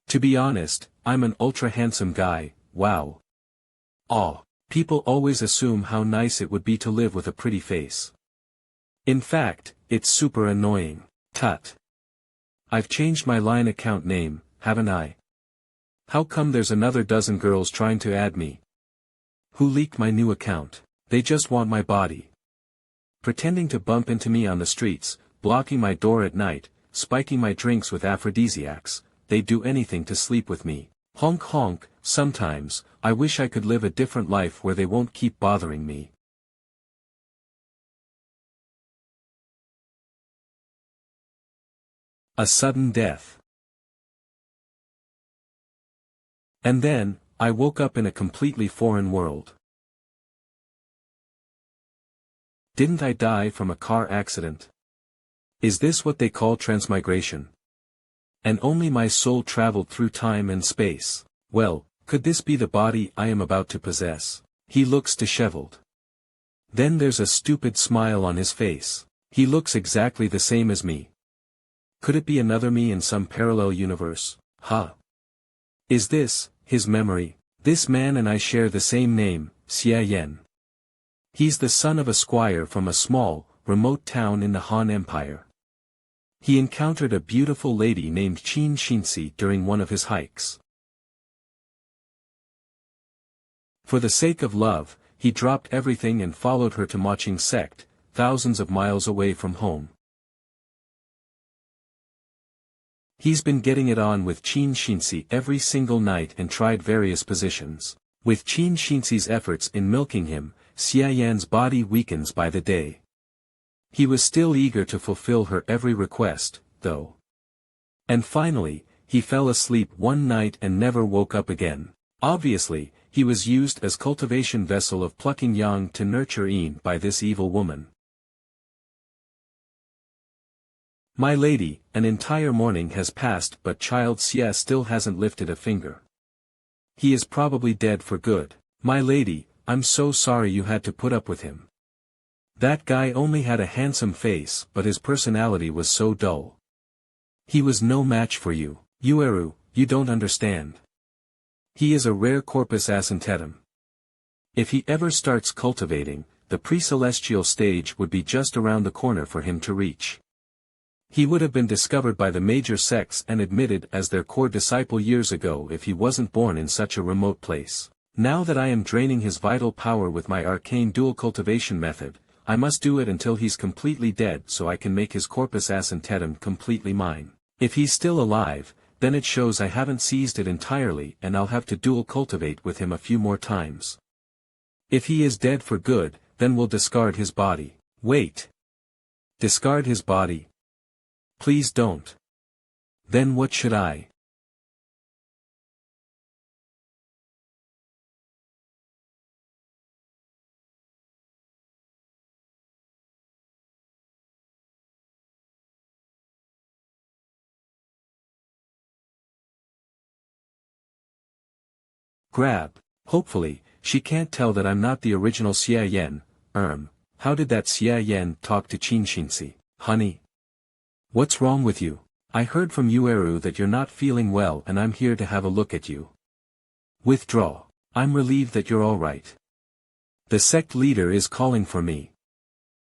To be honest, I'm an ultra-handsome guy, wow. Aw, people always assume how nice it would be to live with a pretty face. In fact, it's super annoying. Tut. I've changed my line account name, haven't I? How come there's another dozen girls trying to add me? Who leaked my new account? They just want my body. Pretending to bump into me on the streets, blocking my door at night, spiking my drinks with aphrodisiacs, they'd do anything to sleep with me. Honk honk, sometimes, I wish I could live a different life where they won't keep bothering me. A sudden death. And then, I woke up in a completely foreign world. Didn't I die from a car accident? Is this what they call transmigration? And only my soul traveled through time and space. Well, could this be the body I am about to possess? He looks disheveled. Then there's a stupid smile on his face. He looks exactly the same as me. Could it be another me in some parallel universe? Huh? Is this his memory? This man and I share the same name, Xia Yan. He's the son of a squire from a small, remote town in the Han Empire. He encountered a beautiful lady named Qin Xinxi during one of his hikes. For the sake of love, he dropped everything and followed her to Maching sect, thousands of miles away from home. He's been getting it on with Qin Xinxi every single night and tried various positions. With Qin Xinxi's efforts in milking him, Xia Yan's body weakens by the day. He was still eager to fulfill her every request, though. And finally, he fell asleep one night and never woke up again. Obviously, he was used as cultivation vessel of plucking yang to nurture yin by this evil woman. My lady, an entire morning has passed but child Xia still hasn't lifted a finger. He is probably dead for good. My lady, I'm so sorry you had to put up with him. That guy only had a handsome face but his personality was so dull. He was no match for you. Yueru, you don't understand. He is a rare corpus ascentetum. If he ever starts cultivating, the pre-celestial stage would be just around the corner for him to reach. He would have been discovered by the major sects and admitted as their core disciple years ago if he wasn't born in such a remote place. Now that I am draining his vital power with my arcane dual cultivation method, I must do it until he's completely dead so I can make his corpus ascentetum completely mine. If he's still alive, then it shows I haven't seized it entirely and I'll have to dual cultivate with him a few more times. If he is dead for good, then we'll discard his body. Wait. Discard his body? Please don't. Then what should I? Grab. Hopefully, she can't tell that I'm not the original Xia Yan. How did that Xia Yan talk to Qin Xinxi? Honey? What's wrong with you? I heard from Yueru that you're not feeling well and I'm here to have a look at you. Withdraw. I'm relieved that you're alright. The sect leader is calling for me.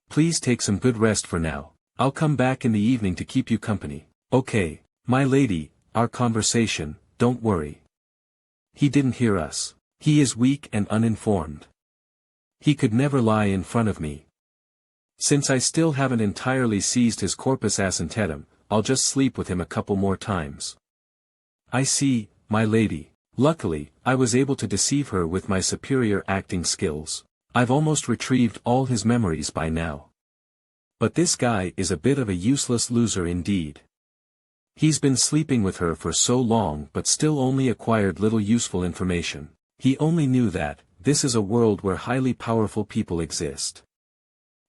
Please take some good rest for now. I'll come back in the evening to keep you company. Okay, my lady, our conversation, don't worry. He didn't hear us. He is weak and uninformed. He could never lie in front of me. Since I still haven't entirely seized his corpus ascentetum, I'll just sleep with him a couple more times. I see, my lady. Luckily, I was able to deceive her with my superior acting skills. I've almost retrieved all his memories by now. But this guy is a bit of a useless loser indeed. He's been sleeping with her for so long but still only acquired little useful information. He only knew that, this is a world where highly powerful people exist.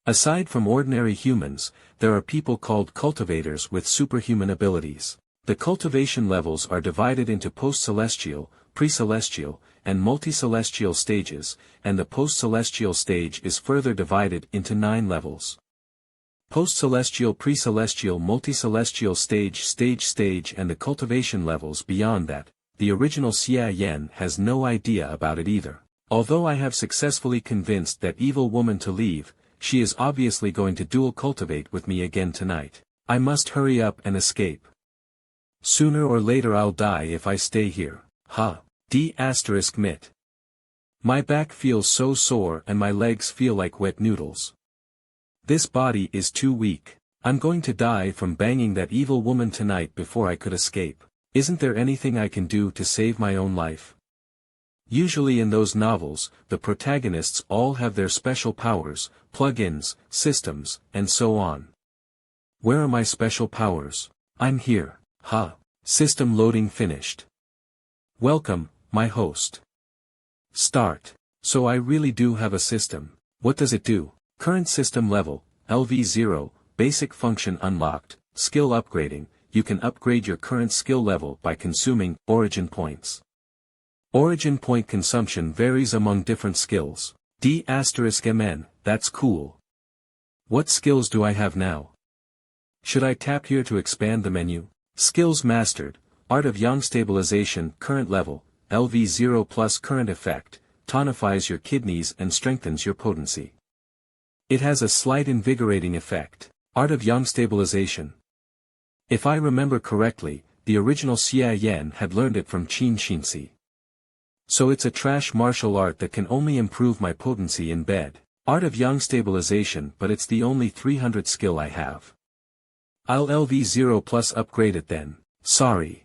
Aside from ordinary humans, there are people called cultivators with superhuman abilities. The cultivation levels are divided into post-celestial, pre-celestial, and multi-celestial stages, and the post-celestial stage is further divided into 9 levels. Post-celestial, pre-celestial, multi-celestial, stage and the cultivation levels beyond that, the original Xia Yan has no idea about it either. Although I have successfully convinced that evil woman to leave, she is obviously going to dual cultivate with me again tonight. I must hurry up and escape. Sooner or later I'll die if I stay here. D*mit. My back feels so sore and my legs feel like wet noodles. This body is too weak. I'm going to die from banging that evil woman tonight before I could escape. Isn't there anything I can do to save my own life? Usually in those novels, the protagonists all have their special powers, plug-ins, systems, and so on. Where are my special powers? I'm here. System loading finished. Welcome, my host. Start. So I really do have a system. What does it do? Current system level, LV0, basic function unlocked, skill upgrading. You can upgrade your current skill level by consuming origin points. Origin point consumption varies among different skills. D*MN, that's cool. What skills do I have now? Should I tap here to expand the menu? Skills mastered, Art of Yang Stabilization, current level, LV0 plus current effect, tonifies your kidneys and strengthens your potency. It has a slight invigorating effect. Art of Yang Stabilization. If I remember correctly, the original Xia Yan had learned it from Qin Xinzi. So it's a trash martial art that can only improve my potency in bed. Art of Yang Stabilization, but it's the only 300 skill I have. I'll LV0 plus upgrade it then. Sorry.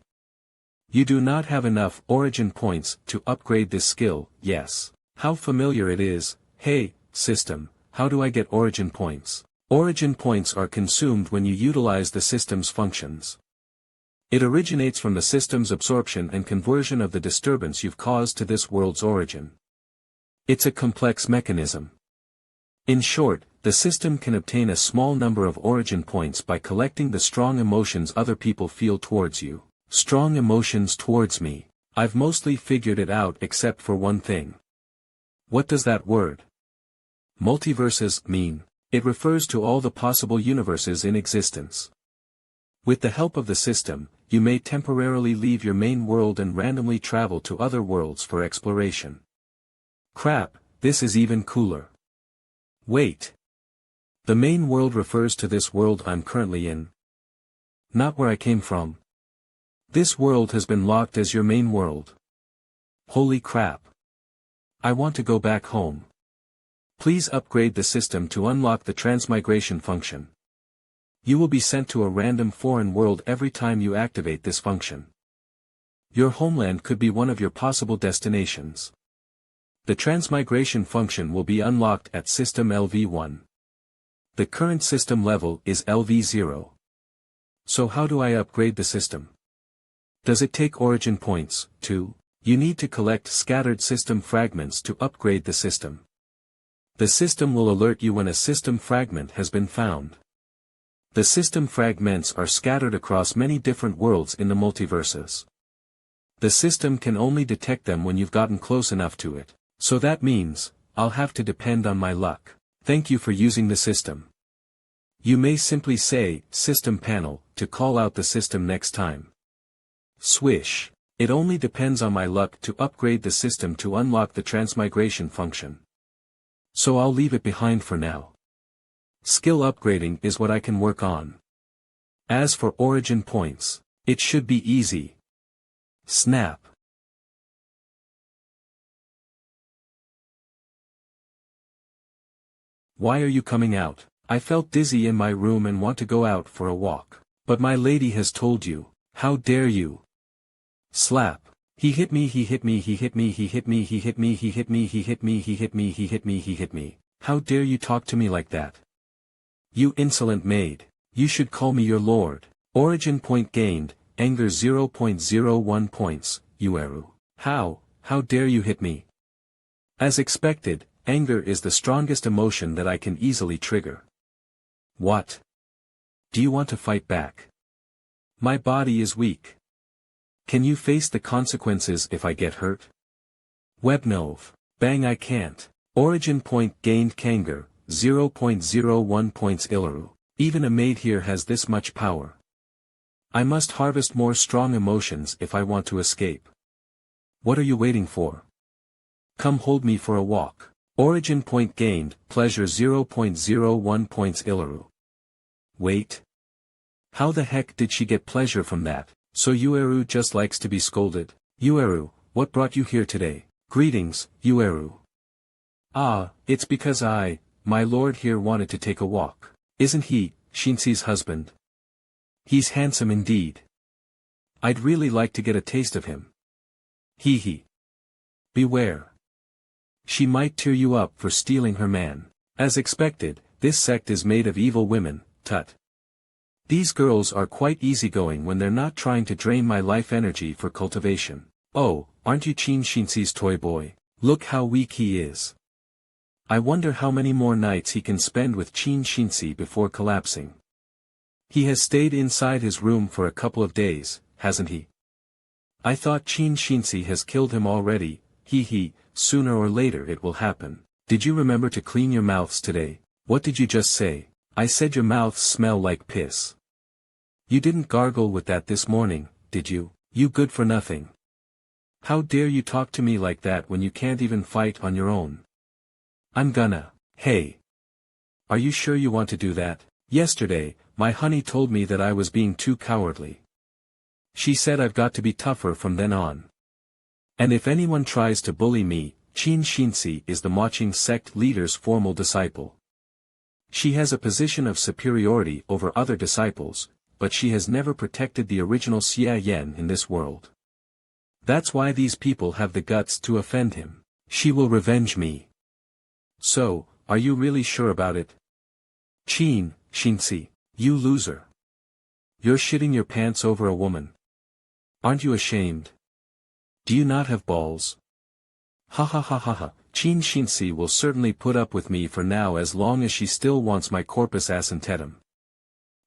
You do not have enough origin points to upgrade this skill. Yes. How familiar it is. Hey, system, how do I get origin points? Origin points are consumed when you utilize the system's functions. It originates from the system's absorption and conversion of the disturbance you've caused to this world's origin. It's a complex mechanism. In short, the system can obtain a small number of origin points by collecting the strong emotions other people feel towards you. Strong emotions towards me. I've mostly figured it out except for one thing. What does that word multiverses mean? It refers to all the possible universes in existence. With the help of the system, you may temporarily leave your main world and randomly travel to other worlds for exploration. Crap, this is even cooler. Wait. The main world refers to this world I'm currently in. Not where I came from. This world has been locked as your main world. Holy crap. I want to go back home. Please upgrade the system to unlock the transmigration function. You will be sent to a random foreign world every time you activate this function. Your homeland could be one of your possible destinations. The transmigration function will be unlocked at system LV1. The current system level is LV0. So how do I upgrade the system? Does it take origin points, too? You need to collect scattered system fragments to upgrade the system. The system will alert you when a system fragment has been found. The system fragments are scattered across many different worlds in the multiverses. The system can only detect them when you've gotten close enough to it. So that means, I'll have to depend on my luck. Thank you for using the system. You may simply say, System Panel, to call out the system next time. Swish. It only depends on my luck to upgrade the system to unlock the transmigration function. So I'll leave it behind for now. Skill upgrading is what I can work on. As for origin points, it should be easy. Snap. Why are you coming out? I felt dizzy in my room and want to go out for a walk. But my lady has told you. How dare you? Slap. He hit me, he hit me, he hit me, he hit me, he hit me, he hit me, he hit me, he hit me, he hit me, he hit me. How dare you talk to me like that? You insolent maid. You should call me your lord. Origin point gained, anger 0.01 points, Ueru. How dare you hit me? As expected, anger is the strongest emotion that I can easily trigger. What? Do you want to fight back? My body is weak. Can you face the consequences if I get hurt? Webnov. Bang, I can't. Origin point gained Kanger, 0.01 points Ilaru. Even a maid here has this much power. I must harvest more strong emotions if I want to escape. What are you waiting for? Come hold me for a walk. Origin point gained, pleasure 0.01 points Ilaru. Wait. How the heck did she get pleasure from that? So Yueru just likes to be scolded. Yueru, what brought you here today? Greetings, Yueru. Ah, it's because my lord here wanted to take a walk. Isn't he, Shinsi's husband? He's handsome indeed. I'd really like to get a taste of him. Hee hee. Beware. She might tear you up for stealing her man. As expected, this sect is made of evil women, tut. These girls are quite easygoing when they're not trying to drain my life energy for cultivation. Oh, aren't you Chin Shinsi's toy boy? Look how weak he is. I wonder how many more nights he can spend with Chin Shinsi before collapsing. He has stayed inside his room for a couple of days, hasn't he? I thought Chin Shinsi has killed him already. Hee hee, sooner or later it will happen. Did you remember to clean your mouths today? What did you just say? I said your mouths smell like piss. You didn't gargle with that this morning, did you? You good for nothing. How dare you talk to me like that when you can't even fight on your own? I'm gonna. Hey. Are you sure you want to do that? Yesterday, my honey told me that I was being too cowardly. She said I've got to be tougher from then on. And if anyone tries to bully me, Chin Shinsi is the Maching sect leader's formal disciple. She has a position of superiority over other disciples, but she has never protected the original Xia Yan in this world. That's why these people have the guts to offend him. She will revenge me. So, are you really sure about it? Chin Shinsi, you loser. You're shitting your pants over a woman. Aren't you ashamed? Do you not have balls? Ha ha ha ha ha, Chin Shinsi will certainly put up with me for now as long as she still wants my corpus ascentetum.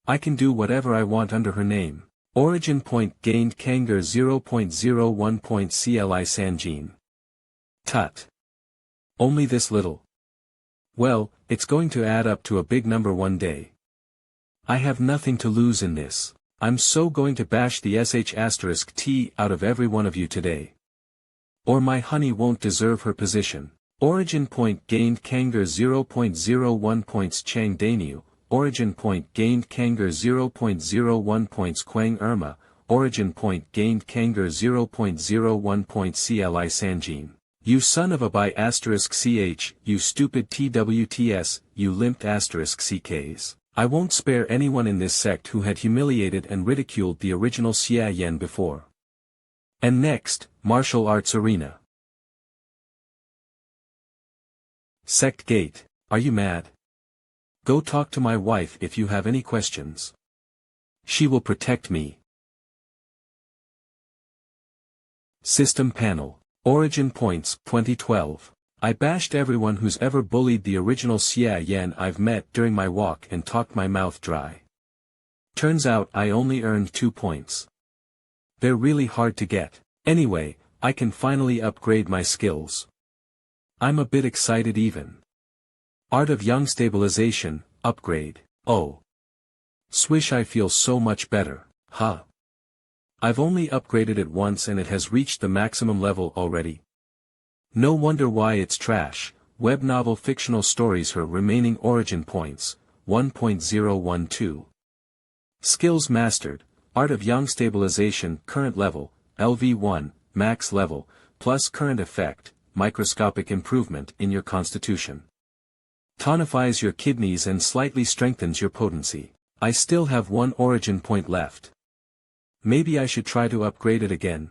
I can do whatever I want under her name. Origin point gained Kangar 0.01 points CLI Sanjin. Tut. Only this little. Well, it's going to add up to a big number one day. I have nothing to lose in this. I'm so going to bash the sh*t out of every one of you today. Or my honey won't deserve her position. Origin point gained Kangar 0.01 points Chang Dainyu. Origin point gained Kangar 0.01 points Quang Irma. Origin point gained Kangar 0.01 points CLI Sanjin. You son of a bi *ch, you stupid TWTS, you limped *CKs. I won't spare anyone in this sect who had humiliated and ridiculed the original Xia Yan before. And next, Martial Arts Arena. Sect Gate, are you mad? Go talk to my wife if you have any questions. She will protect me. System Panel. Origin Points 2012. I bashed everyone who's ever bullied the original Xia Yan I've met during my walk and talked my mouth dry. Turns out I only earned 2 points. They're really hard to get. Anyway, I can finally upgrade my skills. I'm a bit excited even. Art of Young Stabilization, upgrade. Oh. Swish, I feel so much better, huh? I've only upgraded it once and it has reached the maximum level already. No wonder why it's trash. Web novel fictional stories. Her remaining origin points, 1.012. Skills mastered, Art of Young Stabilization current level, LV1, max level, plus current effect, microscopic improvement in your constitution. Tonifies your kidneys and slightly strengthens your potency. I still have 1 origin point left. Maybe I should try to upgrade it again.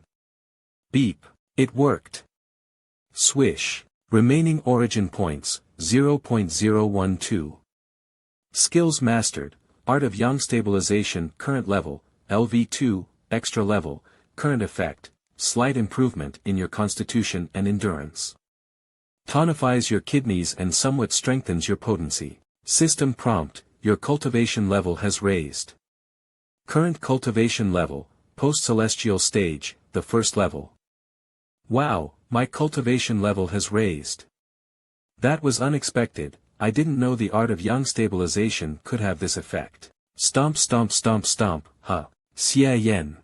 Beep. It worked. Swish. Remaining origin points, 0.012. Skills mastered, Art of Young Stabilization current level, LV2, extra level, current effect, slight improvement in your constitution and endurance. Tonifies your kidneys and somewhat strengthens your potency. System prompt, your cultivation level has raised. Current cultivation level, post-celestial stage, the first level. Wow, my cultivation level has raised. That was unexpected. I didn't know the art of yang stabilization could have this effect. Stomp stomp stomp stomp, huh. Xia Yan.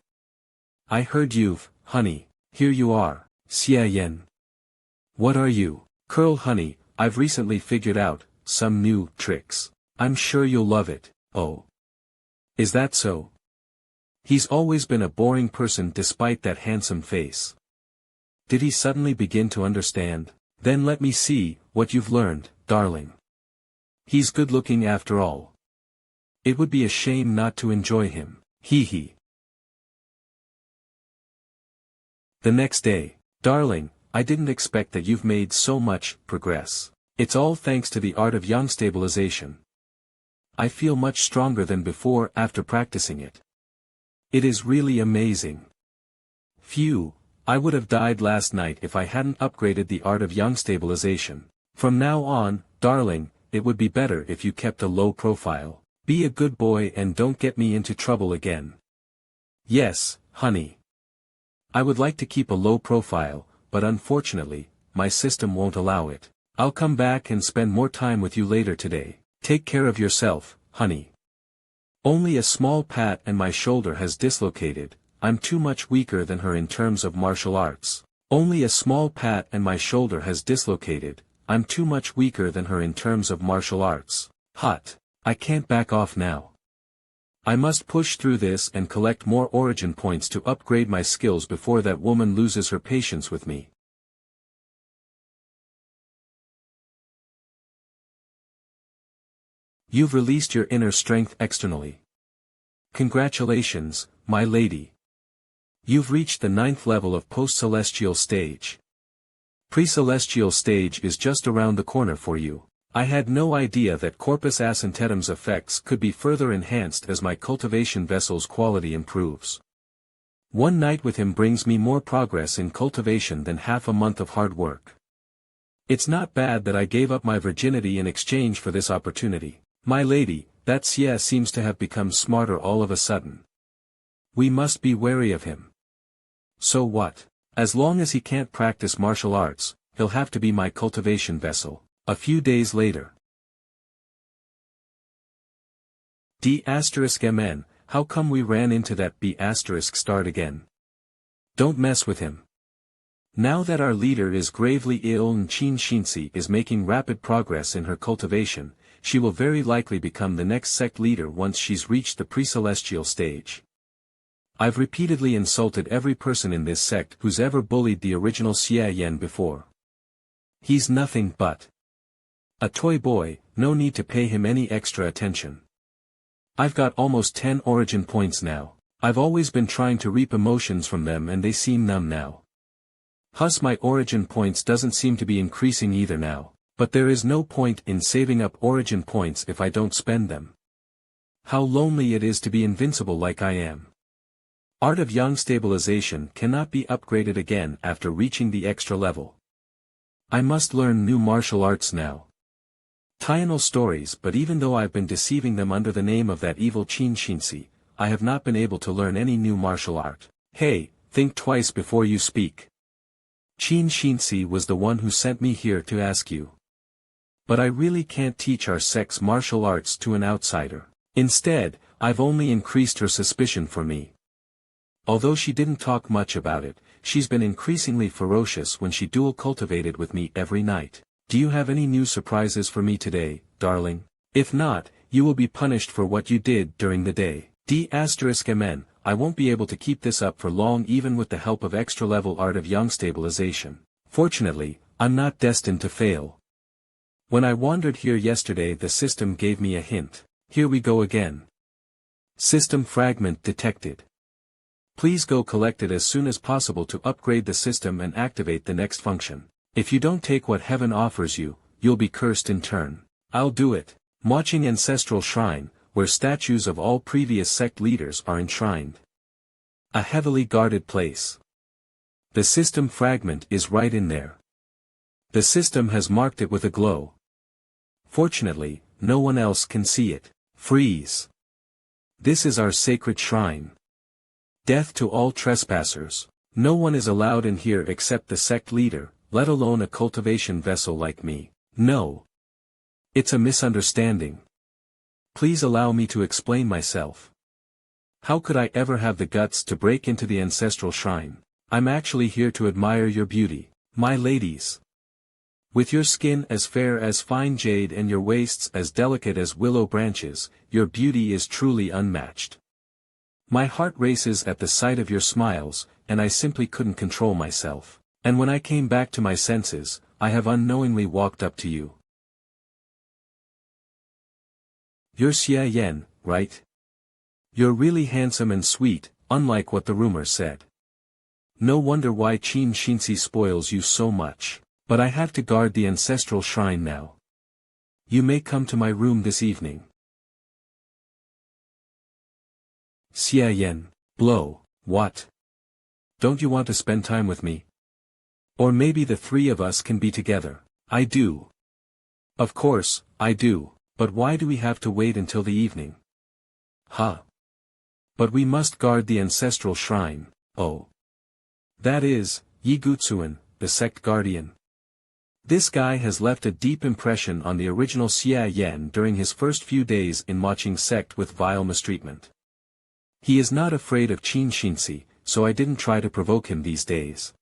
I heard you've, honey, here you are, Xia Yan. What are you? Curl honey, I've recently figured out some new tricks. I'm sure you'll love it. Oh. Is that so? He's always been a boring person despite that handsome face. Did he suddenly begin to understand? Then let me see what you've learned, darling. He's good looking after all. It would be a shame not to enjoy him. Hee hee. The next day. Darling, I didn't expect that you've made so much progress. It's all thanks to the art of yang stabilization. I feel much stronger than before after practicing it. It is really amazing. Phew, I would have died last night if I hadn't upgraded the art of yang stabilization. From now on, darling, it would be better if you kept a low profile. Be a good boy and don't get me into trouble again. Yes, honey. I would like to keep a low profile, but unfortunately, my system won't allow it. I'll come back and spend more time with you later today. Take care of yourself, honey. Only a small pat and my shoulder has dislocated. I'm too much weaker than her in terms of martial arts. Only a small pat and my shoulder has dislocated. I'm too much weaker than her in terms of martial arts. Hot. I can't back off now. I must push through this and collect more origin points to upgrade my skills before that woman loses her patience with me. You've released your inner strength externally. Congratulations, my lady. You've reached the 9th level of post-celestial stage. Pre-celestial stage is just around the corner for you. I had no idea that Corpus Ascentetum's effects could be further enhanced as my cultivation vessel's quality improves. One night with him brings me more progress in cultivation than half a month of hard work. It's not bad that I gave up my virginity in exchange for this opportunity. My lady, that Xia seems to have become smarter all of a sudden. We must be wary of him. So what? As long as he can't practice martial arts, he'll have to be my cultivation vessel. A few days later. D*MN, how come we ran into that B** start again? Don't mess with him. Now that our leader is gravely ill and Qin Shinsi is making rapid progress in her cultivation, she will very likely become the next sect leader once she's reached the pre-celestial stage. I've repeatedly insulted every person in this sect who's ever bullied the original Xia Yan before. He's nothing but a toy boy, no need to pay him any extra attention. I've got almost 10 origin points now. I've always been trying to reap emotions from them and they seem numb now. Hus, my origin points doesn't seem to be increasing either now, but there is no point in saving up origin points if I don't spend them. How lonely it is to be invincible like I am. Art of Yang stabilization cannot be upgraded again after reaching the extra level. I must learn new martial arts now. Tynal stories, but even though I've been deceiving them under the name of that evil Qin Shinsi, I have not been able to learn any new martial art. Hey, think twice before you speak. Qin Shinsi was the one who sent me here to ask you. But I really can't teach our sect's martial arts to an outsider. Instead, I've only increased her suspicion for me. Although she didn't talk much about it, she's been increasingly ferocious when she dual cultivated with me every night. Do you have any new surprises for me today, darling? If not, you will be punished for what you did during the day. D*MN, I won't be able to keep this up for long even with the help of extra-level art of yang stabilization. Fortunately, I'm not destined to fail. When I wandered here yesterday the system gave me a hint. Here we go again. System fragment detected. Please go collect it as soon as possible to upgrade the system and activate the next function. If you don't take what heaven offers you, you'll be cursed in turn. I'll do it. Watching Ancestral Shrine, where statues of all previous sect leaders are enshrined. A heavily guarded place. The system fragment is right in there. The system has marked it with a glow. Fortunately, no one else can see it. Freeze. This is our sacred shrine. Death to all trespassers. No one is allowed in here except the sect leader, let alone a cultivation vessel like me. No. It's a misunderstanding. Please allow me to explain myself. How could I ever have the guts to break into the ancestral shrine? I'm actually here to admire your beauty, my ladies. With your skin as fair as fine jade and your waists as delicate as willow branches, your beauty is truly unmatched. My heart races at the sight of your smiles, and I simply couldn't control myself. And when I came back to my senses, I have unknowingly walked up to you. You're Xia Yan, right? You're really handsome and sweet, unlike what the rumors said. No wonder why Qin Shinsi spoils you so much. But I have to guard the ancestral shrine now. You may come to my room this evening. Xia Yan, blow, what? Don't you want to spend time with me? Or maybe the three of us can be together. I do. Of course, I do, but why do we have to wait until the evening? Huh. But we must guard the ancestral shrine, oh. That is, Yi Gutsuan, the sect guardian. This guy has left a deep impression on the original Xia Yan during his first few days in watching sect with vile mistreatment. He is not afraid of Qin Shinsi, so I didn't try to provoke him these days.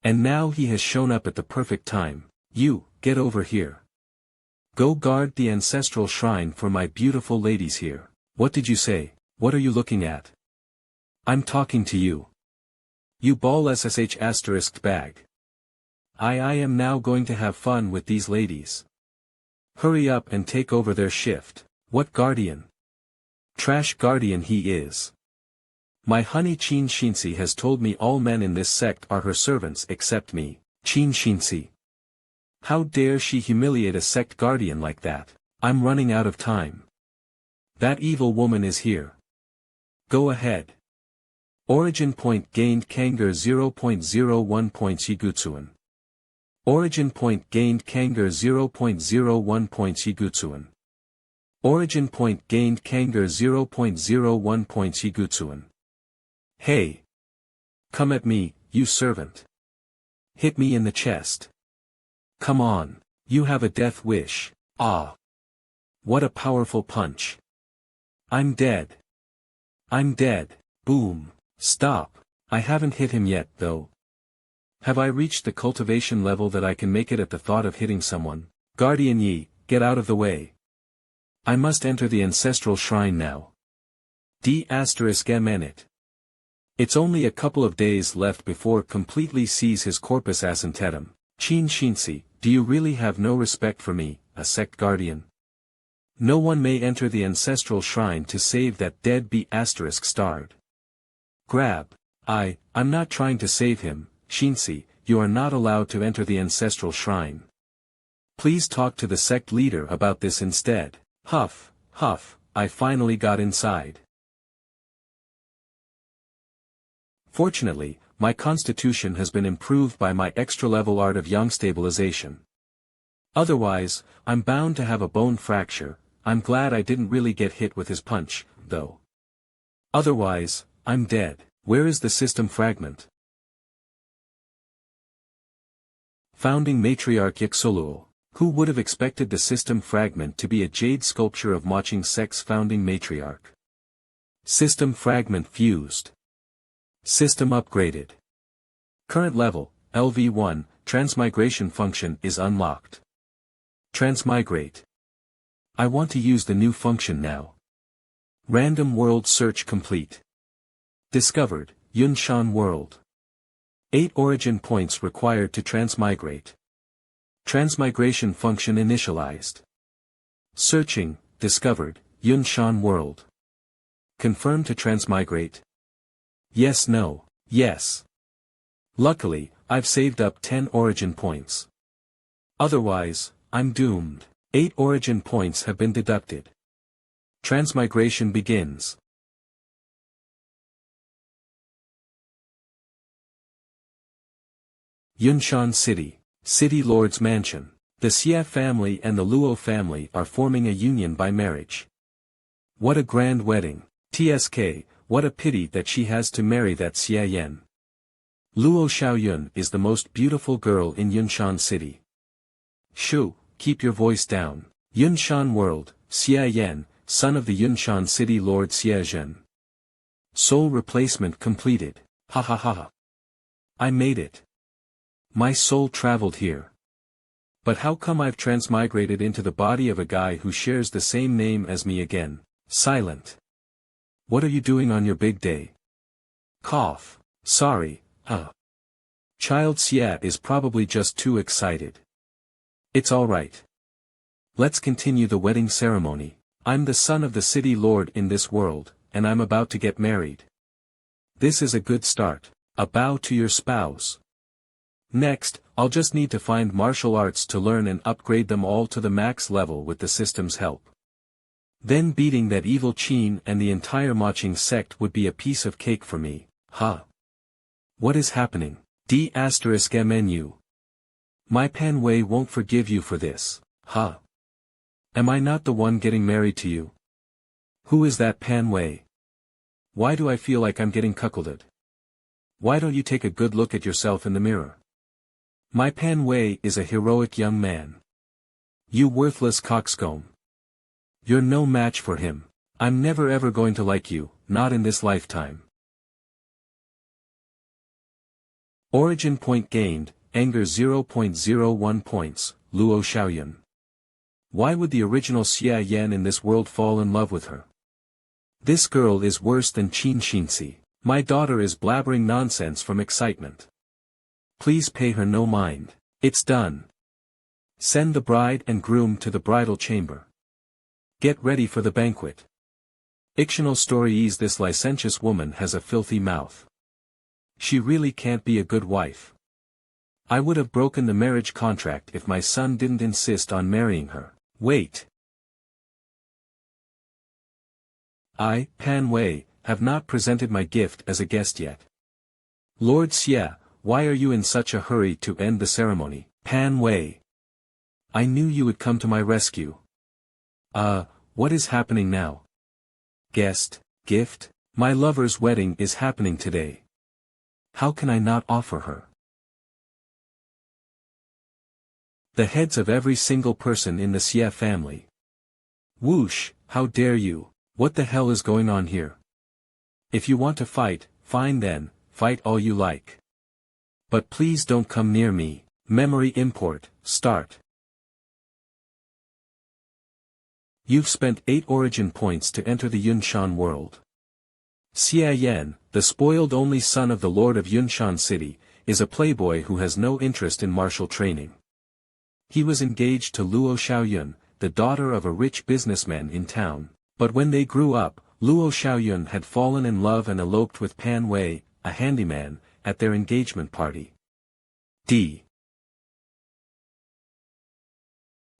And now he has shown up at the perfect time. You, get over here. Go guard the ancestral shrine for my beautiful ladies here. What did you say? What are you looking at? I'm talking to you. You ball SSH asterisk bag. I am now going to have fun with these ladies. Hurry up and take over their shift. What guardian? Trash guardian he is. My honey Qin Shinsi has told me all men in this sect are her servants except me, Qin Shinsi. How dare she humiliate a sect guardian like that? I'm running out of time. That evil woman is here. Go ahead. Origin point gained Kangar 0.01 points Yigutsuan. Origin point gained Kangar 0.01 points Yigutsuan. Origin point gained Kangar 0.01 points Yigutsuan. Hey! Come at me, you servant. Hit me in the chest. Come on, you have a death wish. Ah! What a powerful punch. I'm dead. I'm dead. Boom. Stop. I haven't hit him yet, though. Have I reached the cultivation level that I can make it at the thought of hitting someone? Guardian Yi, get out of the way. I must enter the ancestral shrine now. D***M it. It's only a couple of days left before completely sees his corpus asymptetum. Qin Shinsi, do you really have no respect for me, a sect guardian? No one may enter the ancestral shrine to save that dead B*****. Grab. I'm not trying to save him, Shinsi, you are not allowed to enter the ancestral shrine. Please talk to the sect leader about this instead. Huff, huff, I finally got inside. Fortunately, my constitution has been improved by my extra-level art of yang stabilization. Otherwise, I'm bound to have a bone fracture. I'm glad I didn't really get hit with his punch, though. Otherwise, I'm dead. Where is the system fragment? Founding Matriarch Yixolul. Who would have expected the system fragment to be a jade sculpture of Maching Sect's founding matriarch? System fragment fused. System upgraded. Current level, LV1, transmigration function is unlocked. Transmigrate. I want to use the new function now. Random world search complete. Discovered, Yunshan world. 8 origin points required to transmigrate. Transmigration function initialized. Searching, discovered, Yunshan world. Confirm to transmigrate. Yes, no, yes. Luckily, I've saved up 10 origin points. Otherwise, I'm doomed. 8 origin points have been deducted. Transmigration begins. Yunshan City, City Lord's Mansion. The Xie family and the Luo family are forming a union by marriage. What a grand wedding. TSK, what a pity that she has to marry that Xie Yan. Luo Xiaoyun is the most beautiful girl in Yunshan City. Shoo, keep your voice down. Yunshan World, Xia Yan, son of the Yunshan City Lord Xia Zhen. Soul replacement completed. Ha ha ha ha. I made it. My soul traveled here. But how come I've transmigrated into the body of a guy who shares the same name as me again? Silent. What are you doing on your big day? Cough. Sorry, Child Xia is probably just too excited. It's alright. Let's continue the wedding ceremony. I'm the son of the city lord in this world, and I'm about to get married. This is a good start. A bow to your spouse. Next, I'll just need to find martial arts to learn and upgrade them all to the max level with the system's help. Then beating that evil Qin and the entire Maching sect would be a piece of cake for me, huh? What is happening? D*MNU. My Panwei won't forgive you for this, huh? Am I not the one getting married to you? Who is that Panwei? Why do I feel like I'm getting cuckolded? Why don't you take a good look at yourself in the mirror? My Panwei is a heroic young man. You worthless coxcomb. You're no match for him. I'm never ever going to like you, not in this lifetime. Origin point gained, anger 0.01 points, Luo Xiaoyun. Why would the original Xia Yan in this world fall in love with her? This girl is worse than Qin Xinxi. My daughter is blabbering nonsense from excitement. Please pay her no mind. It's done. Send the bride and groom to the bridal chamber. Get ready for the banquet. Fictional stories. This licentious woman has a filthy mouth. She really can't be a good wife. I would have broken the marriage contract if my son didn't insist on marrying her. Wait. I, Panwei, have not presented my gift as a guest yet. Lord Xia, why are you in such a hurry to end the ceremony? Panwei. I knew you would come to my rescue. What is happening now? Guest, gift? My lover's wedding is happening today. How can I not offer her? The heads of every single person in the Xia family. Whoosh, how dare you, what the hell is going on here? If you want to fight, fine then, fight all you like. But please don't come near me. Memory import, start. You've spent 8 origin points to enter the Yunshan world. Xia Yan, the spoiled only son of the lord of Yunshan City, is a playboy who has no interest in martial training. He was engaged to Luo Xiaoyun, the daughter of a rich businessman in town, but when they grew up, Luo Xiaoyun had fallen in love and eloped with Panwei, a handyman, at their engagement party. D.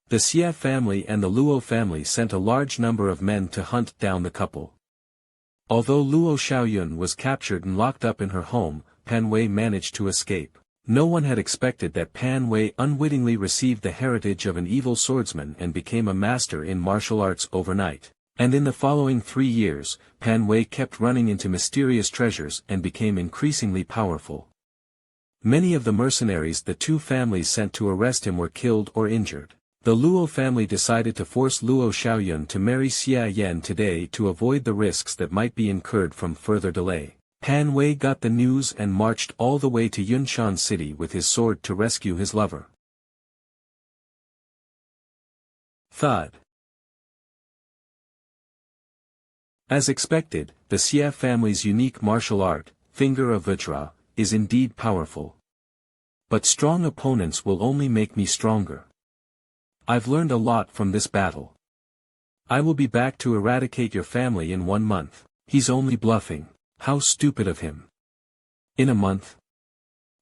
The Xia family and the Luo family sent a large number of men to hunt down the couple. Although Luo Xiaoyun was captured and locked up in her home, Panwei managed to escape. No one had expected that Panwei unwittingly received the heritage of an evil swordsman and became a master in martial arts overnight. And in the following 3 years, Panwei kept running into mysterious treasures and became increasingly powerful. Many of the mercenaries the two families sent to arrest him were killed or injured. The Luo family decided to force Luo Xiaoyun to marry Xia Yan today to avoid the risks that might be incurred from further delay. Panwei got the news and marched all the way to Yunshan City with his sword to rescue his lover. Thud. As expected, the Xia family's unique martial art, Finger of Vajra, is indeed powerful. But strong opponents will only make me stronger. I've learned a lot from this battle. I will be back to eradicate your family in 1 month. He's only bluffing. How stupid of him. In a month?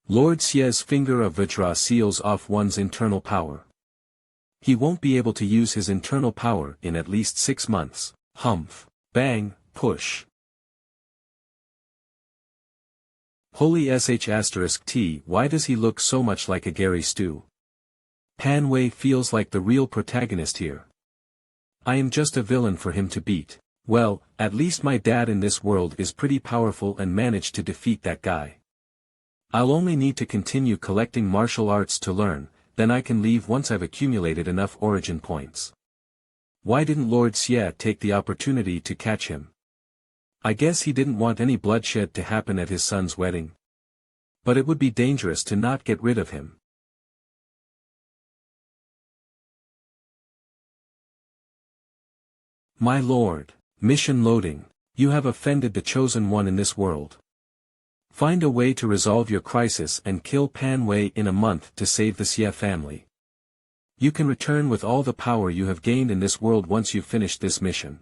Lord Xia's Finger of Vajra seals off one's internal power. He won't be able to use his internal power in at least 6 months. Humph. Bang, push. Holy sh*t, why does he look so much like a Gary Stew? Panwei feels like the real protagonist here. I am just a villain for him to beat. Well, at least my dad in this world is pretty powerful and managed to defeat that guy. I'll only need to continue collecting martial arts to learn, then I can leave once I've accumulated enough origin points. Why didn't Lord Xie take the opportunity to catch him? I guess he didn't want any bloodshed to happen at his son's wedding. But it would be dangerous to not get rid of him. My lord, mission loading. You have offended the chosen one in this world. Find a way to resolve your crisis and kill Pan Wei in a month to save the Xie family. You can return with all the power you have gained in this world once you finish this mission.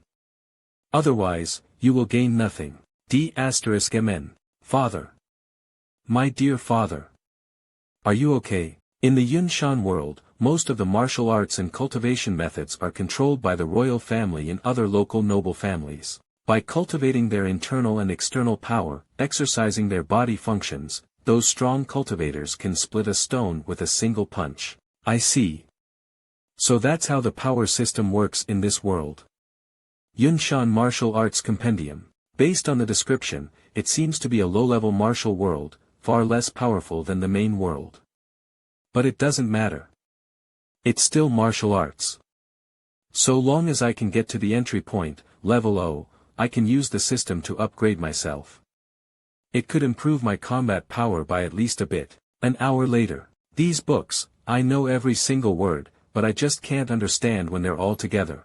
Otherwise, you will gain nothing. D*MN. Father. My dear father. Are you okay? In the Yunshan world, most of the martial arts and cultivation methods are controlled by the royal family and other local noble families. By cultivating their internal and external power, exercising their body functions, those strong cultivators can split a stone with a single punch. I see. So that's how the power system works in this world. Yunshan Martial Arts Compendium. Based on the description, it seems to be a low-level martial world, far less powerful than the main world. But it doesn't matter. It's still martial arts. So long as I can get to the entry point, level O, I can use the system to upgrade myself. It could improve my combat power by at least a bit. An hour later. These books, I know every single word, but I just can't understand when they're all together.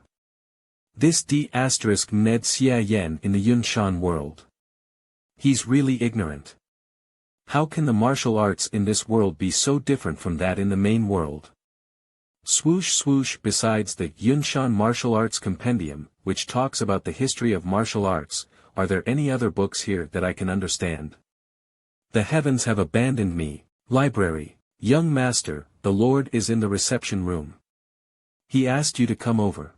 This D***Ned Xie Yan in the Yunshan world. He's really ignorant. How can the martial arts in this world be so different from that in the main world? Swoosh swoosh. Besides the Yunshan Martial Arts Compendium, which talks about the history of martial arts, are there any other books here that I can understand? The heavens have abandoned me. Library. Young master, the Lord is in the reception room. He asked you to come over.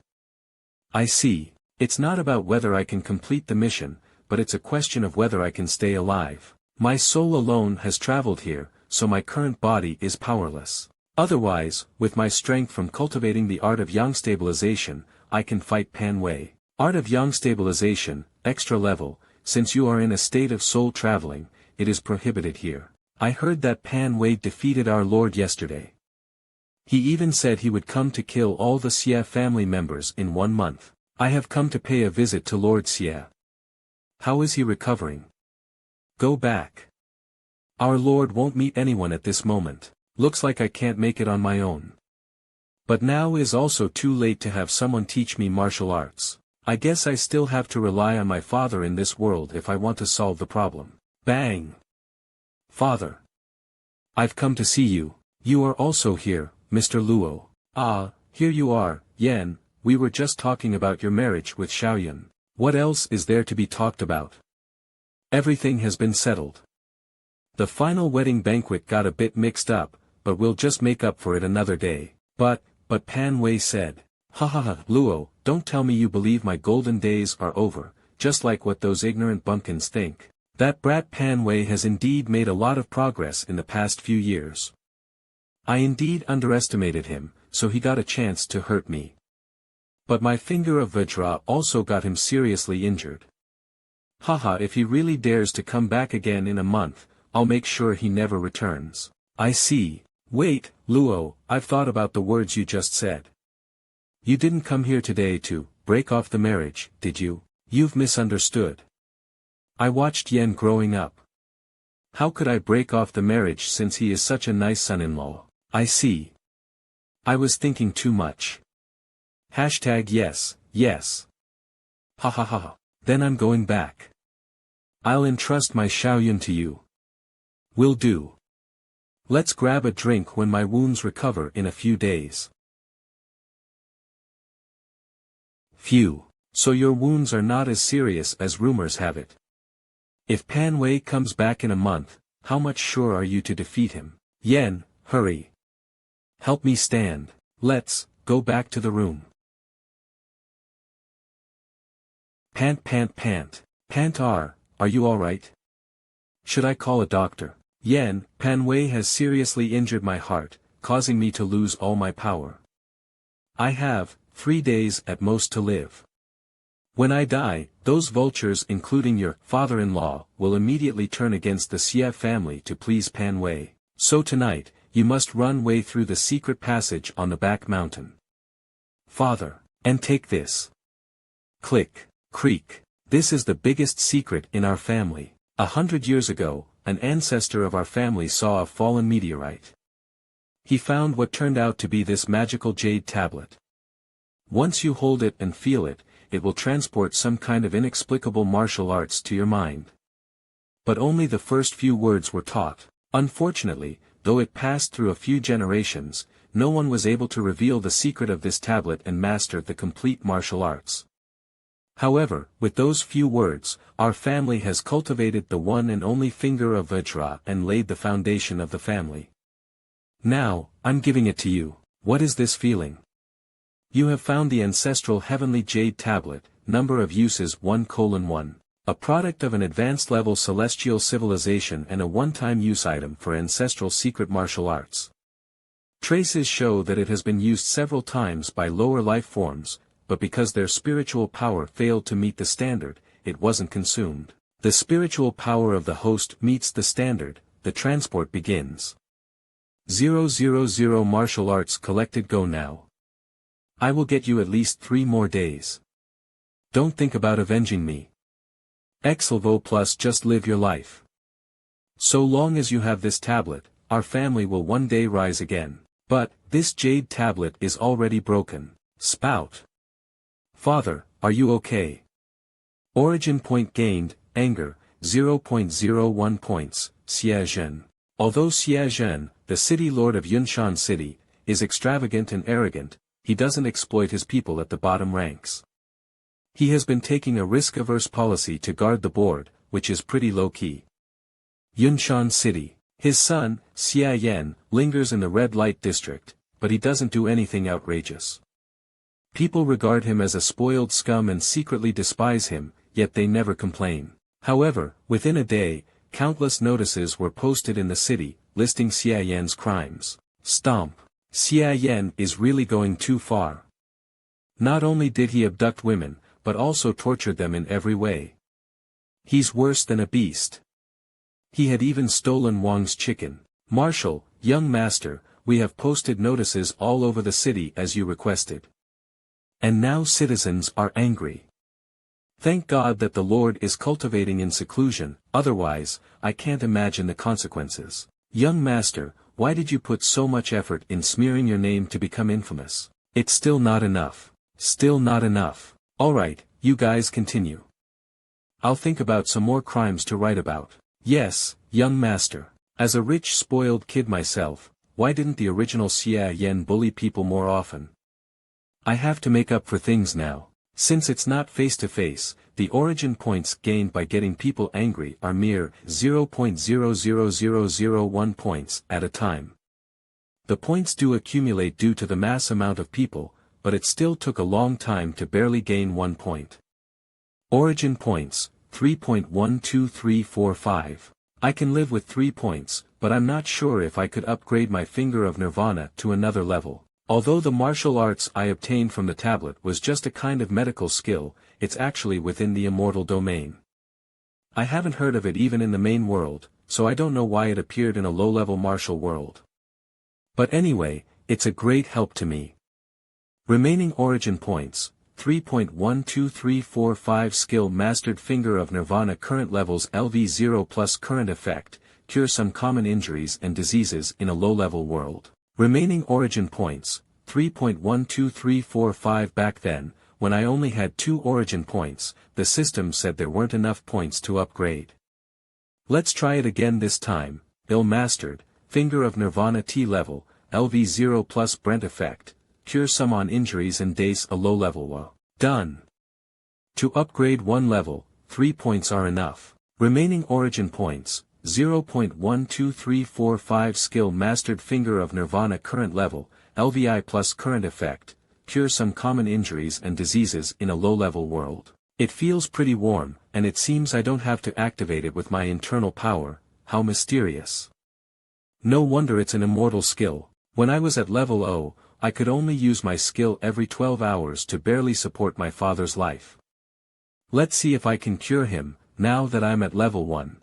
I see. It's not about whether I can complete the mission, but it's a question of whether I can stay alive. My soul alone has traveled here, so my current body is powerless. Otherwise, with my strength from cultivating the art of yang stabilization, I can fight Pan Wei. Art of yang stabilization, extra level. Since you are in a state of soul traveling, it is prohibited here. I heard that Pan Wei defeated our Lord yesterday. He even said he would come to kill all the Xie family members in 1 month. I have come to pay a visit to Lord Xie. How is he recovering? Go back. Our Lord won't meet anyone at this moment. Looks like I can't make it on my own. But now is also too late to have someone teach me martial arts. I guess I still have to rely on my father in this world if I want to solve the problem. Bang! Father. I've come to see you. You are also here, Mr. Luo. Ah, here you are, Yan. We were just talking about your marriage with Xiaoyun. What else is there to be talked about? Everything has been settled. The final wedding banquet got a bit mixed up, but we'll just make up for it another day. But Pan Wei said. Ha ha ha, Luo, don't tell me you believe my golden days are over, just like what those ignorant bumpkins think. That brat Pan Wei has indeed made a lot of progress in the past few years. I indeed underestimated him, so he got a chance to hurt me. But my finger of Vajra also got him seriously injured. Haha, if he really dares to come back again in a month, I'll make sure he never returns. I see. Wait, Luo, I've thought about the words you just said. You didn't come here today to break off the marriage, did you? You've misunderstood. I watched Yen growing up. How could I break off the marriage since he is such a nice son-in-law? I see. I was thinking too much. Yes, yes. Ha ha ha. Then I'm going back. I'll entrust my Xiaoyun to you. Will do. Let's grab a drink when my wounds recover in a few days. Phew. So your wounds are not as serious as rumors have it. If Pan Wei comes back in a month, how much sure are you to defeat him? Yen, hurry. Help me stand. Let's go back to the room. Pant. Are you alright? Should I call a doctor? Yen, Pan Wei has seriously injured my heart, causing me to lose all my power. I have 3 days at most to live. When I die, those vultures including your father-in-law will immediately turn against the Xie family to please Pan Wei. So tonight, you must run way through the secret passage on the back mountain. Father. And take this. Click, creak. This is the biggest secret in our family. 100 years ago, an ancestor of our family saw a fallen meteorite. He found what turned out to be this magical jade tablet. Once you hold it and feel it, it will transport some kind of inexplicable martial arts to your mind. But only the first few words were taught. Unfortunately, though it passed through a few generations, no one was able to reveal the secret of this tablet and master the complete martial arts. However, with those few words, our family has cultivated the one and only finger of Vajra and laid the foundation of the family. Now, I'm giving it to you. What is this feeling? You have found the ancestral heavenly jade tablet, number of uses 1:1. A product of an advanced level celestial civilization and a one-time use item for ancestral secret martial arts. Traces show that it has been used several times by lower life forms, but because their spiritual power failed to meet the standard, it wasn't consumed. The spiritual power of the host meets the standard, the transport begins. 000 martial arts collected. Go now. I will get you at least 3 more days. Don't think about avenging me. Exilvo plus just live your life. So long as you have this tablet, our family will one day rise again. But, this jade tablet is already broken. Spout. Father, are you okay? Origin point gained, anger, 0.01 points, Xiazhen. Although Xiazhen, the city lord of Yunshan City, is extravagant and arrogant, he doesn't exploit his people at the bottom ranks. He has been taking a risk-averse policy to guard the board, which is pretty low-key. Yunshan City. His son, Xia Yan, lingers in the red light district, but he doesn't do anything outrageous. People regard him as a spoiled scum and secretly despise him, yet they never complain. However, within a day, countless notices were posted in the city, listing Xia Yan's crimes. Stomp. Xia Yan is really going too far. Not only did he abduct women, but also tortured them in every way. He's worse than a beast. He had even stolen Wang's chicken. Marshal, young master, we have posted notices all over the city as you requested. And now citizens are angry. Thank God that the Lord is cultivating in seclusion, otherwise, I can't imagine the consequences. Young master, why did you put so much effort in smearing your name to become infamous? It's still not enough. Still not enough. Alright, you guys continue. I'll think about some more crimes to write about. Yes, young master. As a rich spoiled kid myself, why didn't the original Xia Yan bully people more often? I have to make up for things now. Since it's not face-to-face, the origin points gained by getting people angry are mere 0.00001 points at a time. The points do accumulate due to the mass amount of people, but it still took a long time to barely gain 1 point. Origin points, 3.12345. I can live with 3 points, but I'm not sure if I could upgrade my Finger of Nirvana to another level. Although the martial arts I obtained from the tablet was just a kind of medical skill, it's actually within the immortal domain. I haven't heard of it even in the main world, so I don't know why it appeared in a low-level martial world. But anyway, it's a great help to me. Remaining origin points, 3.12345 Skill Mastered Finger of Nirvana. Current levels LV0 plus current effect, cure some common injuries and diseases in a low-level world. Remaining origin points, 3.12345. Back then, when I only had 2 origin points, the system said there weren't enough points to upgrade. Let's try it again this time. Ill Mastered, Finger of Nirvana T level, LV0 plus Brent effect, cure some on injuries and dace a low level. Done. To upgrade 1 level, 3 points are enough. Remaining origin points, 0.12345 Skill Mastered Finger of Nirvana. Current level, LVI plus current effect, cure some common injuries and diseases in a low-level world. It feels pretty warm, and it seems I don't have to activate it with my internal power. How mysterious. No wonder it's an immortal skill. When I was at level 0, I could only use my skill every 12 hours to barely support my father's life. Let's see if I can cure him, now that I'm at level 1.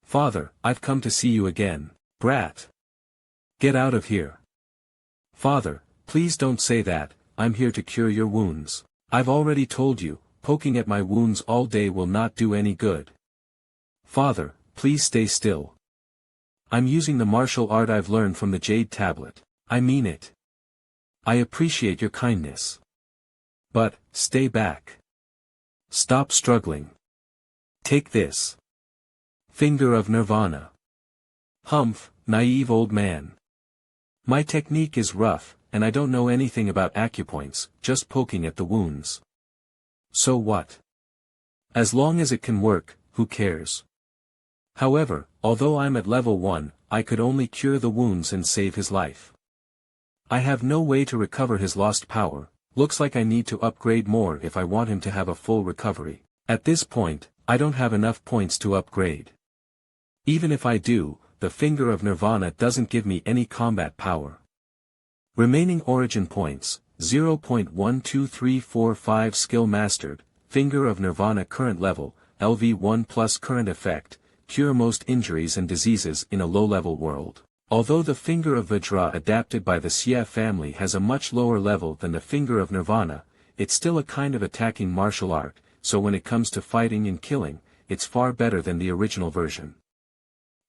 Father, I've come to see you again. Brat. Get out of here. Father, please don't say that, I'm here to cure your wounds. I've already told you, poking at my wounds all day will not do any good. Father, please stay still. I'm using the martial art I've learned from the Jade Tablet. I mean it. I appreciate your kindness. But, stay back. Stop struggling. Take this. Finger of Nirvana. Humph, naive old man. My technique is rough, and I don't know anything about acupoints, just poking at the wounds. So what? As long as it can work, who cares? However, although I'm at level 1, I could only cure the wounds and save his life. I have no way to recover his lost power. Looks like I need to upgrade more if I want him to have a full recovery. At this point, I don't have enough points to upgrade. Even if I do, the Finger of Nirvana doesn't give me any combat power. Remaining origin points, 0.12345 skill mastered, Finger of Nirvana current level, LV1 plus current effect, cure most injuries and diseases in a low-level world. Although the Finger of Vajra adapted by the Xia family has a much lower level than the Finger of Nirvana, it's still a kind of attacking martial art, so when it comes to fighting and killing, it's far better than the original version.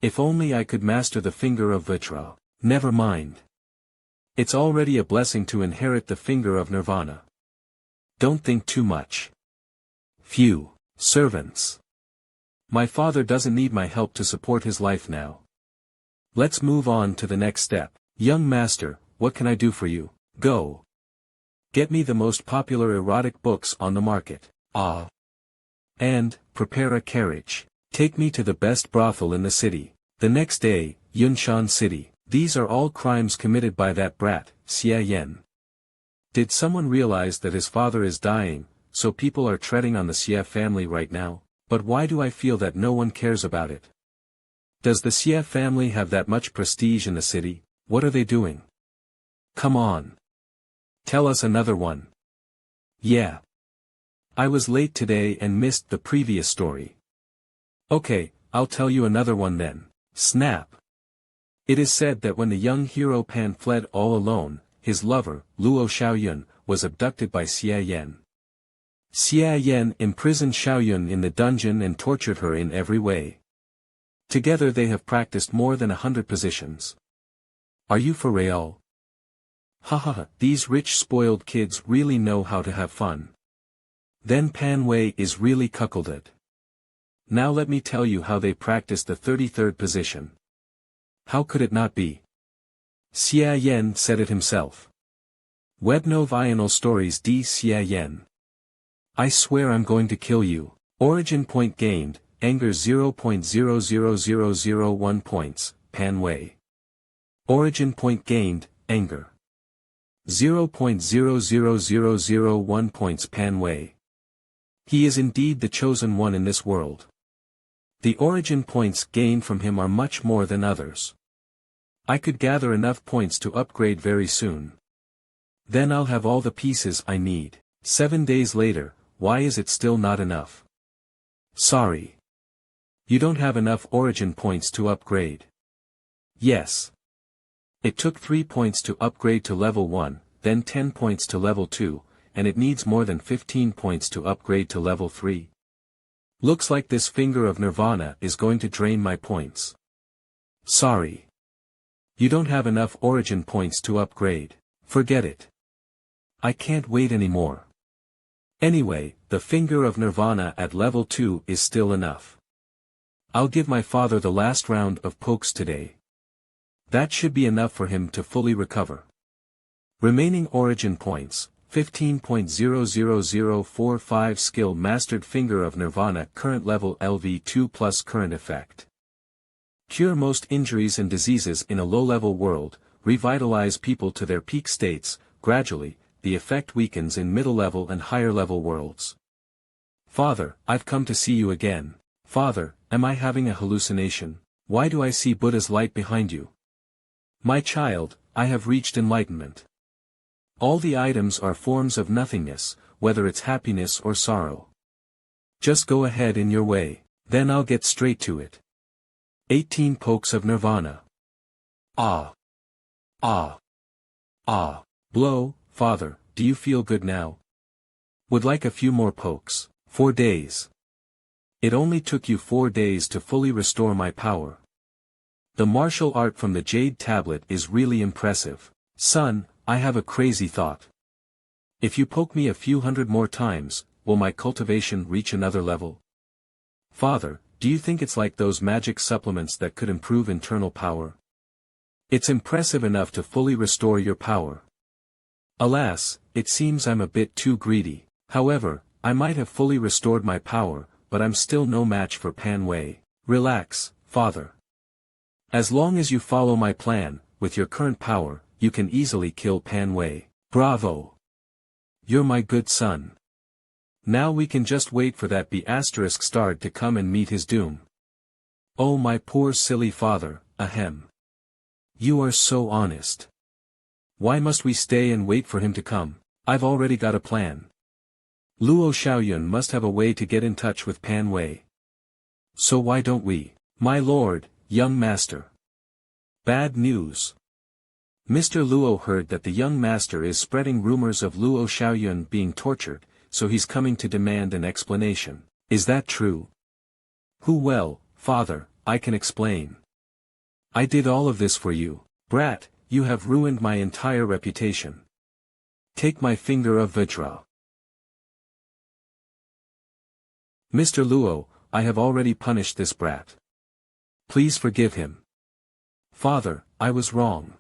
If only I could master the Finger of Vajra. Never mind. It's already a blessing to inherit the Finger of Nirvana. Don't think too much. Phew, servants. My father doesn't need my help to support his life now. Let's move on to the next step. Young master, what can I do for you? Go. Get me the most popular erotic books on the market. And, prepare a carriage. Take me to the best brothel in the city. The next day, Yunshan City. These are all crimes committed by that brat, Xia Yan. Did someone realize that his father is dying, so people are treading on the Xia family right now? But why do I feel that no one cares about it? Does the Xia family have that much prestige in the city? What are they doing? Come on. Tell us another one. Yeah. I was late today and missed the previous story. Okay, I'll tell you another one then. Snap. It is said that when the young hero Pan fled all alone, his lover, Luo Xiaoyun, was abducted by Xia Yan. Xia Yan imprisoned Xiaoyun in the dungeon and tortured her in every way. Together they have practiced more than 100 positions. Are you for real? Hahaha, these rich spoiled kids really know how to have fun. Then Pan Wei is really cuckolded. Now let me tell you how they practice the 33rd position. How could it not be? Xia Yan said it himself. Webnovianal Stories D. Xia Yan. I swear I'm going to kill you. Origin point gained, anger 0.00001 points, Pan Wei. Origin point gained, anger 0.00001 points, Pan Wei. He is indeed the chosen one in this world. The origin points gained from him are much more than others. I could gather enough points to upgrade very soon. Then I'll have all the pieces I need. 7 days later, why is it still not enough? Sorry. You don't have enough origin points to upgrade. Yes. It took 3 points to upgrade to level 1, then 10 points to level 2, and it needs more than 15 points to upgrade to level 3. Looks like this Finger of Nirvana is going to drain my points. Sorry. You don't have enough origin points to upgrade. Forget it. I can't wait anymore. Anyway, the Finger of Nirvana at level 2 is still enough. I'll give my father the last round of pokes today. That should be enough for him to fully recover. Remaining origin points, 15.00045 skill mastered Finger of Nirvana current level LV2 plus current effect. Cure most injuries and diseases in a low-level world, revitalize people to their peak states, gradually, the effect weakens in middle-level and higher-level worlds. Father, I've come to see you again. Father, am I having a hallucination? Why do I see Buddha's light behind you? My child, I have reached enlightenment. All the items are forms of nothingness, whether it's happiness or sorrow. Just go ahead in your way, then I'll get straight to it. 18 pokes of Nirvana. Ah. Ah. Ah. Blow, Father, do you feel good now? Would like a few more pokes. 4 days. It only took you 4 days to fully restore my power. The martial art from the Jade Tablet is really impressive. Son, I have a crazy thought. If you poke me a few hundred more times, will my cultivation reach another level? Father, do you think it's like those magic supplements that could improve internal power? It's impressive enough to fully restore your power. Alas, it seems I'm a bit too greedy. However, I might have fully restored my power, but I'm still no match for MANHWA. Relax, father. As long as you follow my plan, with your current power, you can easily kill MANHWA. Bravo! You're my good son. Now we can just wait for that B** to come and meet his doom. Oh my poor silly father, ahem. You are so honest. Why must we stay and wait for him to come? I've already got a plan. Luo Xiaoyun must have a way to get in touch with MANHWA. So why don't we? My lord, young master. Bad news. Mr. Luo heard that the young master is spreading rumors of Luo Xiaoyun being tortured, so he's coming to demand an explanation. Is that true? Well, father, I can explain. I did all of this for you. Brat, you have ruined my entire reputation. Take my finger of Vajra. Mr. Luo, I have already punished this brat. Please forgive him. Father, I was wrong.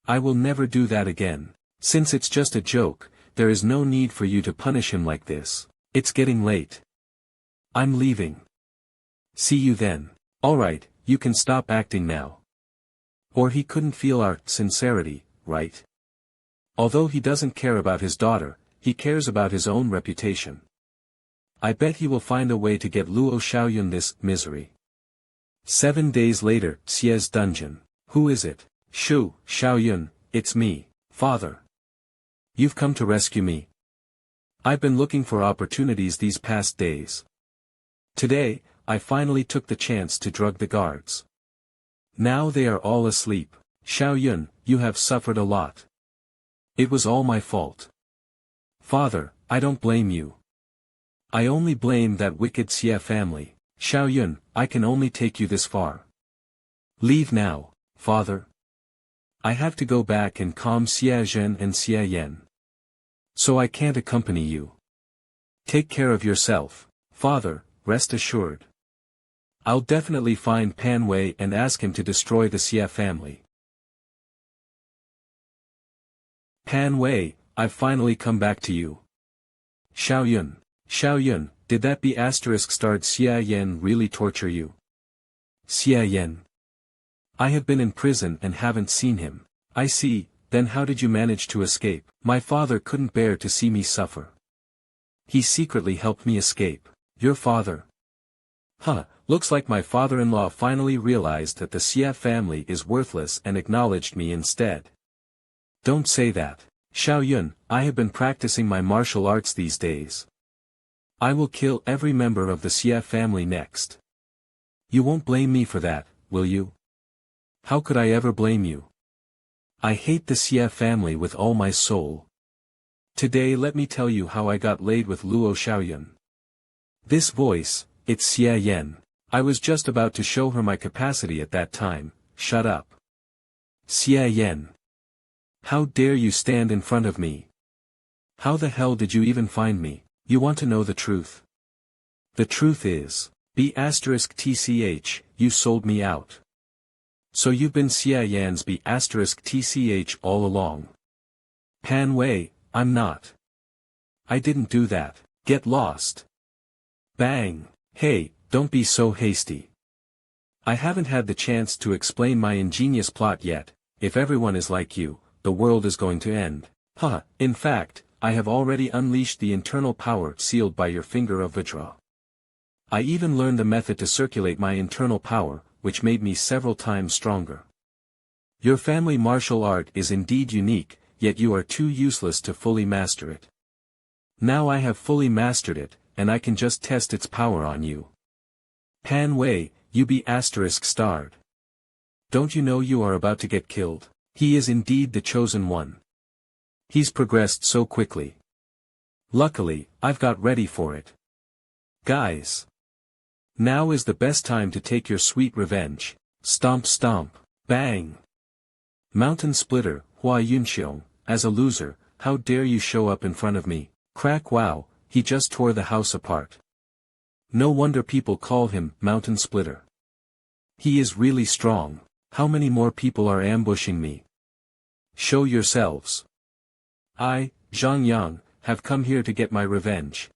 I will never do that again. Since it's just a joke, there is no need for you to punish him like this. It's getting late. I'm leaving. See you then. Alright, you can stop acting now. Or he couldn't feel our sincerity, right? Although he doesn't care about his daughter, he cares about his own reputation. I bet he will find a way to get Luo Xiaoyun this misery. 7 days later, Xie's dungeon. Who is it? Xiaoyun, it's me, father. You've come to rescue me. I've been looking for opportunities these past days. Today, I finally took the chance to drug the guards. Now they are all asleep. Xiaoyun, you have suffered a lot. It was all my fault. Father, I don't blame you. I only blame that wicked Xie family. Xiaoyun, I can only take you this far. Leave now, father. I have to go back and calm Xie Zhen and Xie Yan. So I can't accompany you. Take care of yourself, father, rest assured. I'll definitely find MANHWA and ask him to destroy the Xie family. MANHWA, I've finally come back to you. Xiaoyun, did that B** Xie Yan really torture you? Xie Yan. I have been in prison and haven't seen him. I see, then how did you manage to escape? My father couldn't bear to see me suffer. He secretly helped me escape. Your father? Looks like my father-in-law finally realized that the Xie family is worthless and acknowledged me instead. Don't say that. Xiaoyun, I have been practicing my martial arts these days. I will kill every member of the Xie family next. You won't blame me for that, will you? How could I ever blame you? I hate the Xie family with all my soul. Today let me tell you how I got laid with Luo Xiaoyun. This voice, it's Xie Yan. I was just about to show her my capacity at that time. Shut up. Xie Yan. How dare you stand in front of me? How the hell did you even find me? You want to know the truth? The truth is, B***TCH, you sold me out. So you've been Xie Yan's B***TCH all along. MANHWA, I'm not. I didn't do that. Get lost. Bang. Hey, don't be so hasty. I haven't had the chance to explain my ingenious plot yet. If everyone is like you, the world is going to end. In fact, I have already unleashed the internal power sealed by your finger of Vajra. I even learned the method to circulate my internal power, which made me several times stronger. Your family martial art is indeed unique, yet you are too useless to fully master it. Now I have fully mastered it, and I can just test its power on you. MANHWA, you be ****. Don't you know you are about to get killed? He is indeed the chosen one. He's progressed so quickly. Luckily, I've got ready for it. Guys. Now is the best time to take your sweet revenge. Stomp stomp. Bang. Mountain Splitter, Hua Yunxiong, as a loser, how dare you show up in front of me. Crack wow, he just tore the house apart. No wonder people call him Mountain Splitter. He is really strong. How many more people are ambushing me? Show yourselves. I, Zhang Yang, have come here to get my revenge.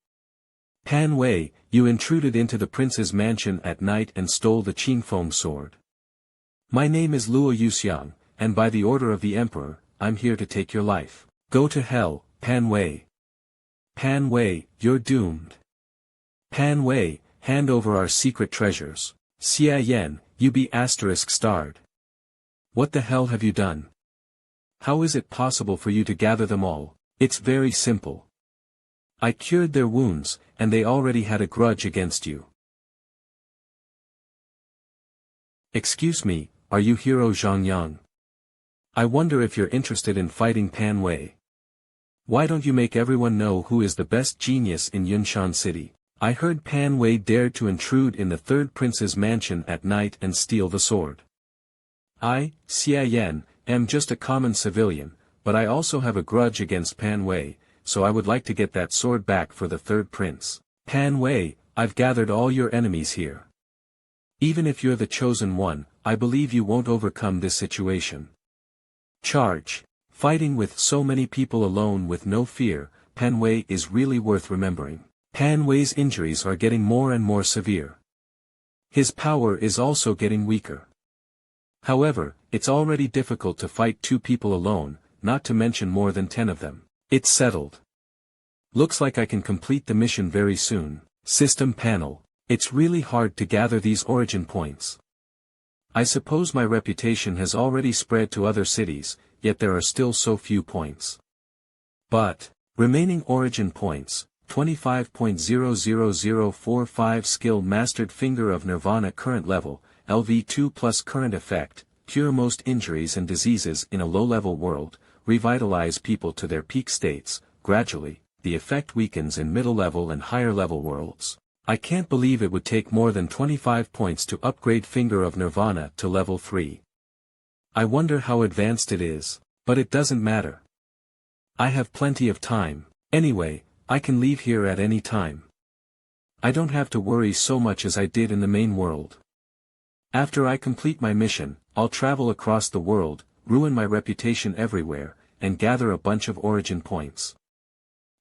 Pan Wei, you intruded into the prince's mansion at night and stole the Qingfeng sword. My name is Luo Yuxiang, and by the order of the emperor, I'm here to take your life. Go to hell, Pan Wei. Pan Wei, you're doomed. Pan Wei, hand over our secret treasures. Xia Yan, you be *starred. What the hell have you done? How is it possible for you to gather them all? It's very simple. I cured their wounds, and they already had a grudge against you. Excuse me, are you hero Zhang Yang? I wonder if you're interested in fighting Pan Wei. Why don't you make everyone know who is the best genius in Yunshan City? I heard Pan Wei dared to intrude in the third prince's mansion at night and steal the sword. I, Xia Yan, am just a common civilian, but I also have a grudge against Pan Wei, so I would like to get that sword back for the third prince. Pan Wei, I've gathered all your enemies here. Even if you're the chosen one, I believe you won't overcome this situation. Charge. Fighting with so many people alone with no fear, Pan Wei is really worth remembering. Pan Wei's injuries are getting more and more severe. His power is also getting weaker. However, it's already difficult to fight 2 people alone, not to mention more than 10 of them. It's settled. Looks like I can complete the mission very soon. System panel. It's really hard to gather these origin points. I suppose my reputation has already spread to other cities, yet there are still so few points. But, remaining origin points, 25.00045 skill mastered Finger of Nirvana current level, LV2 plus current effect, cure most injuries and diseases in a low-level world, revitalize people to their peak states, gradually, the effect weakens in middle-level and higher-level worlds. I can't believe it would take more than 25 points to upgrade Finger of Nirvana to level 3. I wonder how advanced it is, but it doesn't matter. I have plenty of time. Anyway, I can leave here at any time. I don't have to worry so much as I did in the main world. After I complete my mission, I'll travel across the world, ruin my reputation everywhere, and gather a bunch of origin points.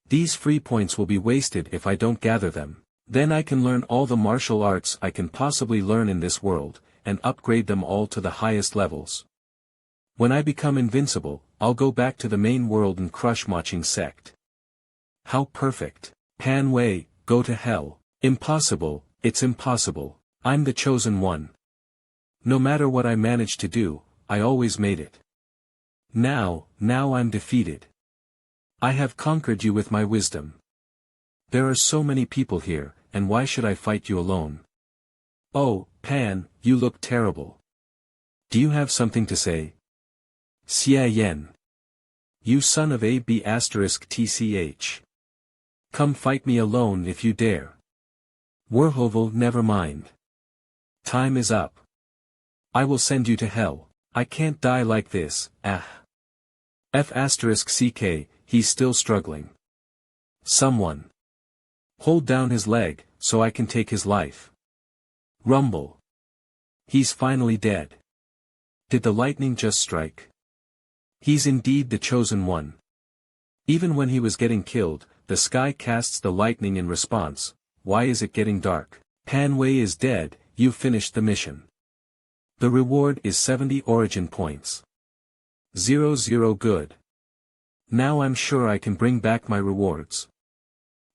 These free points will be wasted if I don't gather them. Then I can learn all the martial arts I can possibly learn in this world, and upgrade them all to the highest levels. When I become invincible, I'll go back to the main world and crush Maching sect. How perfect. Pan Wei, go to hell. Impossible, it's impossible. I'm the chosen one. No matter what I managed to do, I always made it. Now I'm defeated. I have conquered you with my wisdom. There are so many people here, and why should I fight you alone? Oh, Pan, you look terrible. Do you have something to say? Xia Yan. You son of a b*tch. Come fight me alone if you dare. Werhovel, never mind. Time is up. I will send you to hell. I can't die like this, F*ck, he's still struggling. Someone. Hold down his leg, so I can take his life. Rumble. He's finally dead. Did the lightning just strike? He's indeed the chosen one. Even when he was getting killed, the sky casts the lightning in response. Why is it getting dark? Pan Wei is dead, you finished the mission. The reward is 70 origin points. 00 good. Now I'm sure I can bring back my rewards.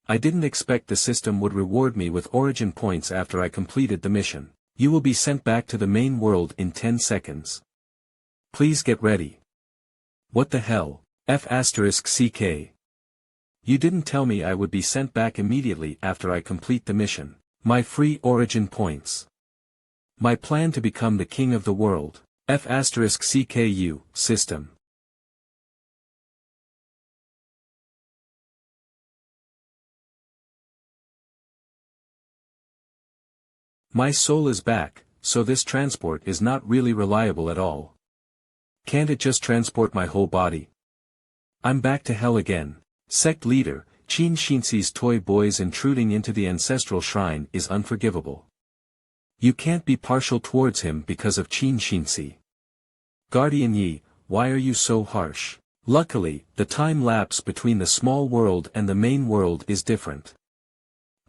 I didn't expect the system would reward me with origin points after I completed the mission. You will be sent back to the main world in 10 seconds. Please get ready. What the hell, F*ck. You didn't tell me I would be sent back immediately after I complete the mission. My free origin points. My plan to become the king of the world. F*ck system. My soul is back, so this transport is not really reliable at all. Can't it just transport my whole body? I'm back to hell again. Sect leader, Qin Shinxi's toy boys intruding into the ancestral shrine is unforgivable. You can't be partial towards him because of Qin Shinxi. Guardian Yi, why are you so harsh? Luckily, the time lapse between the small world and the main world is different.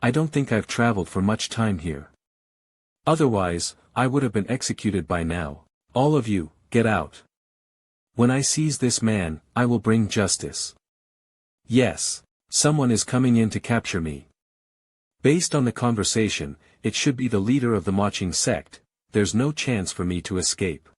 I don't think I've traveled for much time here. Otherwise, I would have been executed by now. All of you, get out. When I seize this man, I will bring justice. Yes, someone is coming in to capture me. Based on the conversation, it should be the leader of the Maching sect. There's no chance for me to escape.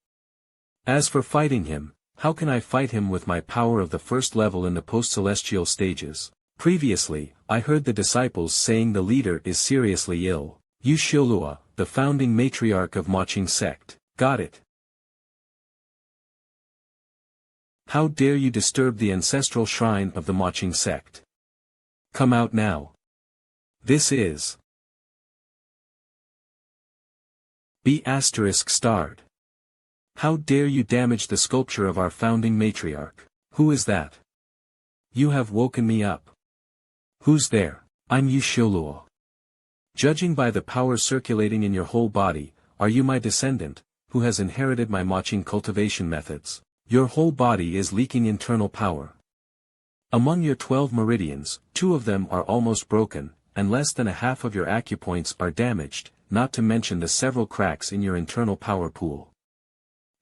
As for fighting him, how can I fight him with my power of the first level in the post-celestial stages? Previously, I heard the disciples saying the leader is seriously ill. Yu Xiaolua, the founding matriarch of Maching sect. Got it. How dare you disturb the ancestral shrine of the Maching sect? Come out now. This is B*****. How dare you damage the sculpture of our founding matriarch? Who is that? You have woken me up. Who's there? I'm Yu Xiaolua. Judging by the power circulating in your whole body, are you my descendant, who has inherited my Maching cultivation methods? Your whole body is leaking internal power. Among your 12 meridians, 2 of them are almost broken, and less than a half of your acupoints are damaged, not to mention the several cracks in your internal power pool.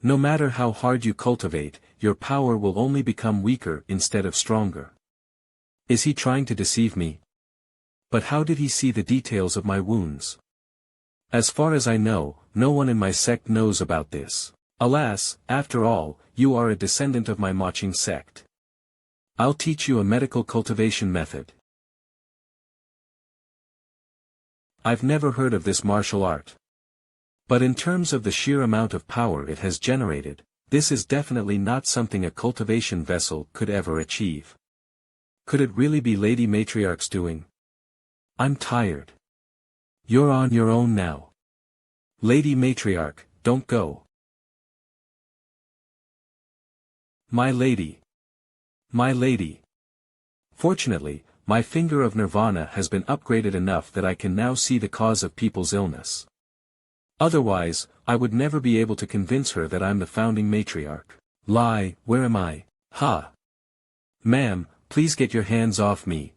No matter how hard you cultivate, your power will only become weaker instead of stronger. Is he trying to deceive me? But how did he see the details of my wounds? As far as I know, no one in my sect knows about this. Alas, after all, you are a descendant of my Maching sect. I'll teach you a medical cultivation method. I've never heard of this martial art. But in terms of the sheer amount of power it has generated, this is definitely not something a cultivation vessel could ever achieve. Could it really be Lady Matriarch's doing? I'm tired. You're on your own now. Lady Matriarch, don't go. My lady. My lady. Fortunately, my finger of nirvana has been upgraded enough that I can now see the cause of people's illness. Otherwise, I would never be able to convince her that I'm the founding matriarch. Lie, where am I? Ha! Ma'am, please get your hands off me.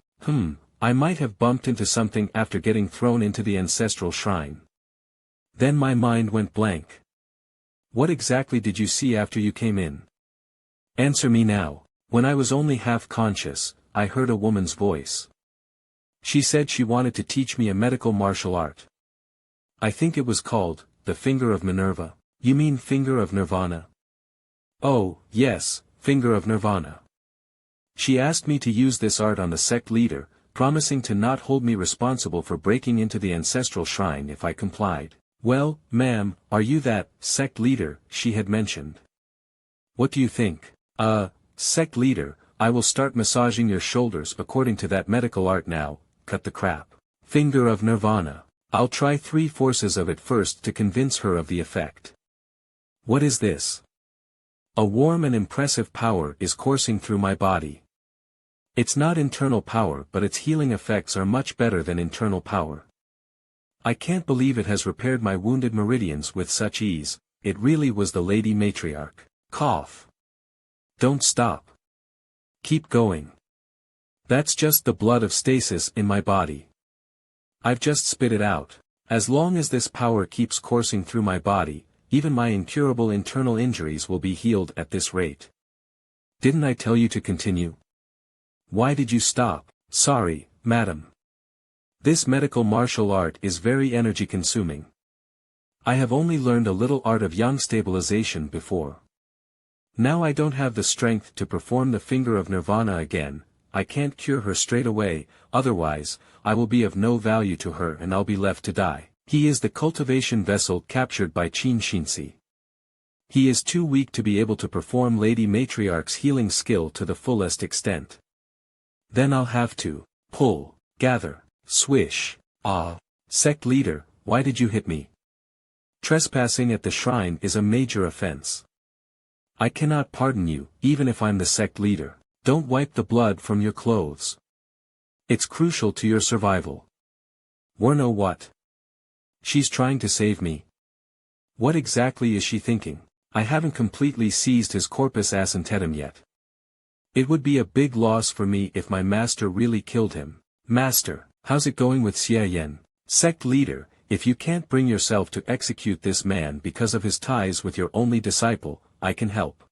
I might have bumped into something after getting thrown into the ancestral shrine. Then my mind went blank. What exactly did you see after you came in? Answer me now. When I was only half conscious, I heard a woman's voice. She said she wanted to teach me a medical martial art. I think it was called, the Finger of Minerva. You mean Finger of Nirvana? Oh, yes, Finger of Nirvana. She asked me to use this art on the sect leader, promising to not hold me responsible for breaking into the ancestral shrine if I complied. Well, ma'am, are you that sect leader she had mentioned? What do you think? Sect leader, I will start massaging your shoulders according to that medical art now. Cut the crap. Finger of Nirvana. I'll try 3 forces of it first to convince her of the effect. What is this? A warm and impressive power is coursing through my body. It's not internal power, but its healing effects are much better than internal power. I can't believe it has repaired my wounded meridians with such ease. It really was the Lady Matriarch. Cough. Don't stop. Keep going. That's just the blood of stasis in my body. I've just spit it out. As long as this power keeps coursing through my body, even my incurable internal injuries will be healed at this rate. Didn't I tell you to continue? Why did you stop? Sorry, madam. This medical martial art is very energy consuming. I have only learned a little art of yang stabilization before. Now I don't have the strength to perform the Finger of Nirvana again. I can't cure her straight away, otherwise, I will be of no value to her and I'll be left to die. He is the cultivation vessel captured by Qin Shinxi. He is too weak to be able to perform Lady Matriarch's healing skill to the fullest extent. Then I'll have to pull, gather, swish. Sect leader, Why did you hit me? Trespassing at the shrine is a major offense. I cannot pardon you, even if I'm the sect leader. Don't wipe the blood from your clothes. It's crucial to your survival. Werno what? She's trying to save me. What exactly is she thinking? I haven't completely seized his corpus ascentetum yet. It would be a big loss for me if my master really killed him. Master, how's it going with Xia Yan? Sect leader, if you can't bring yourself to execute this man because of his ties with your only disciple, I can help.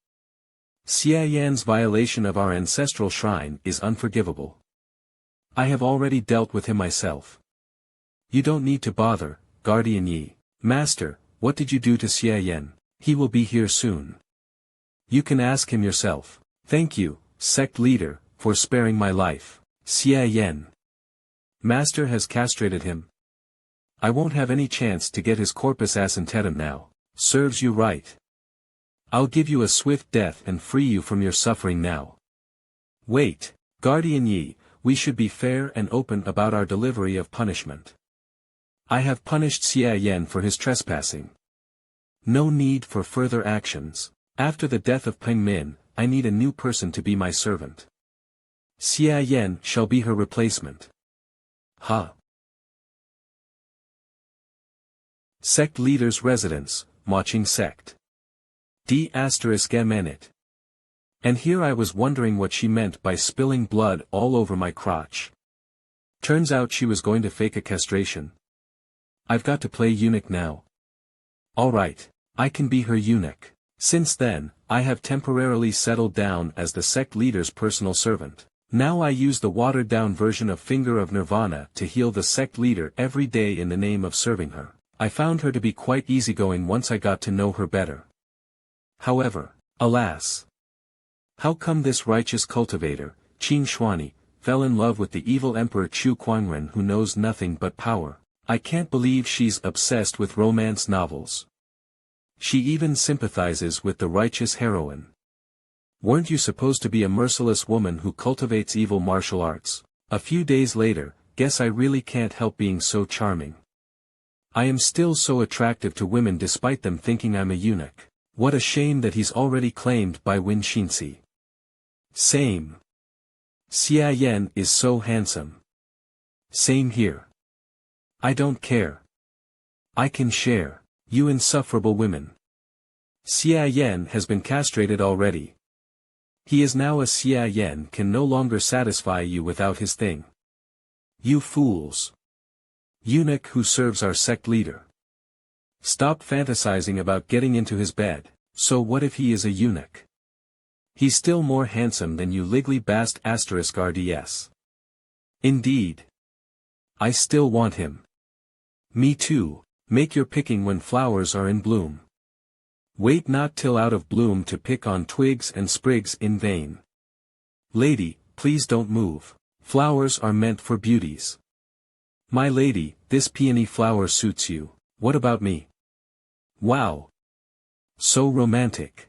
Xia Yan's violation of our ancestral shrine is unforgivable. I have already dealt with him myself. You don't need to bother, Guardian Yi. Master, what did you do to Xia Yan? He will be here soon. You can ask him yourself. Thank you, sect leader, for sparing my life. Xia Yan. Master has castrated him. I won't have any chance to get his corpus ascentetum now. Serves you right. I'll give you a swift death and free you from your suffering now. Wait, Guardian Yi, we should be fair and open about our delivery of punishment. I have punished Xia Yan for his trespassing. No need for further actions. After the death of Peng Min, I need a new person to be my servant. Xia Yan shall be her replacement. Ha! Sect leader's residence, Maching sect. D****. And here I was wondering what she meant by spilling blood all over my crotch. Turns out she was going to fake a castration. I've got to play eunuch now. Alright, I can be her eunuch. Since then, I have temporarily settled down as the sect leader's personal servant. Now I use the watered-down version of Finger of Nirvana to heal the sect leader every day in the name of serving her. I found her to be quite easygoing once I got to know her better. However, alas! How come this righteous cultivator, Qin Shuani, fell in love with the evil Emperor Chu Kuangren who knows nothing but power? I can't believe she's obsessed with romance novels. She even sympathizes with the righteous heroine. Weren't you supposed to be a merciless woman who cultivates evil martial arts? A few days later, guess I really can't help being so charming. I am still so attractive to women despite them thinking I'm a eunuch. What a shame that he's already claimed by Wen Xinxi. Same. Xia Yan is so handsome. Same here. I don't care. I can share. You insufferable women. Xia Yan has been castrated already. He is now a Xia Yan can no longer satisfy you without his thing. You fools. Eunuch who serves our sect leader. Stop fantasizing about getting into his bed. So what if he is a eunuch? He's still more handsome than you Ligly Bast *RDS. Indeed. I still want him. Me too. Make your picking when flowers are in bloom. Wait not till out of bloom to pick on twigs and sprigs in vain. Lady, please don't move. Flowers are meant for beauties. My lady, this peony flower suits you. What about me? Wow. So romantic.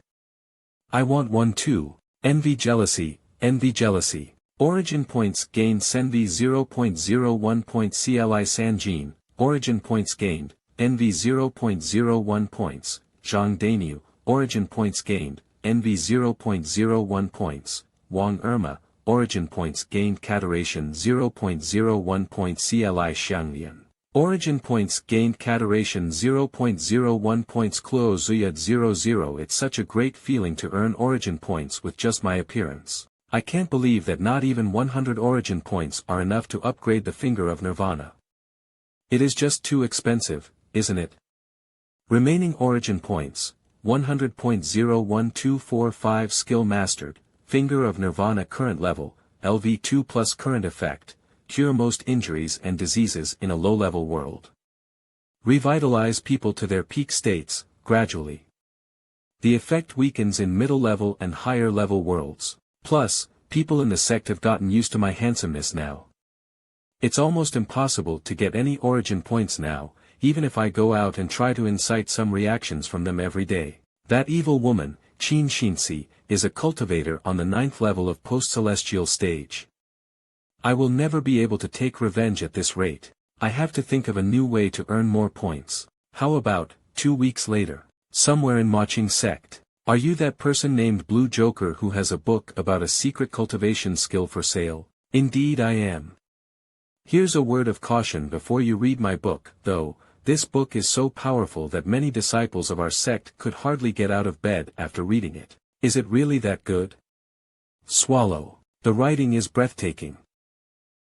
I want one too. Envy jealousy, envy jealousy. Origin points gained Senvi 0.01 points CLI Sanjin, origin points gained, Envy 0.01 points, Zhang Dainu, origin points gained, Envy 0.01 points, Wang Irma, origin points gained Cateration 0.01 points CLI Xianglian. Origin points gained Cateration 0.01 points Klo Zuyad 00. It's such a great feeling to earn origin points with just my appearance. I can't believe that not even 100 origin points are enough to upgrade the Finger of Nirvana. It is just too expensive, isn't it? Remaining origin points, 100.01245 Skill Mastered, Finger of Nirvana Current Level, LV2 plus Current Effect. Cure most injuries and diseases in a low-level world. Revitalize people to their peak states, gradually. The effect weakens in middle-level and higher-level worlds. Plus, people in the sect have gotten used to my handsomeness now. It's almost impossible to get any origin points now, even if I go out and try to incite some reactions from them every day. That evil woman, Qin Xinxi, is a cultivator on the 9th level of post-celestial stage. I will never be able to take revenge at this rate. I have to think of a new way to earn more points. How about, 2 weeks later, somewhere in Maching sect. Are you that person named Blue Joker who has a book about a secret cultivation skill for sale? Indeed I am. Here's a word of caution before you read my book, though. This book is so powerful that many disciples of our sect could hardly get out of bed after reading it. Is it really that good? Swallow. The writing is breathtaking.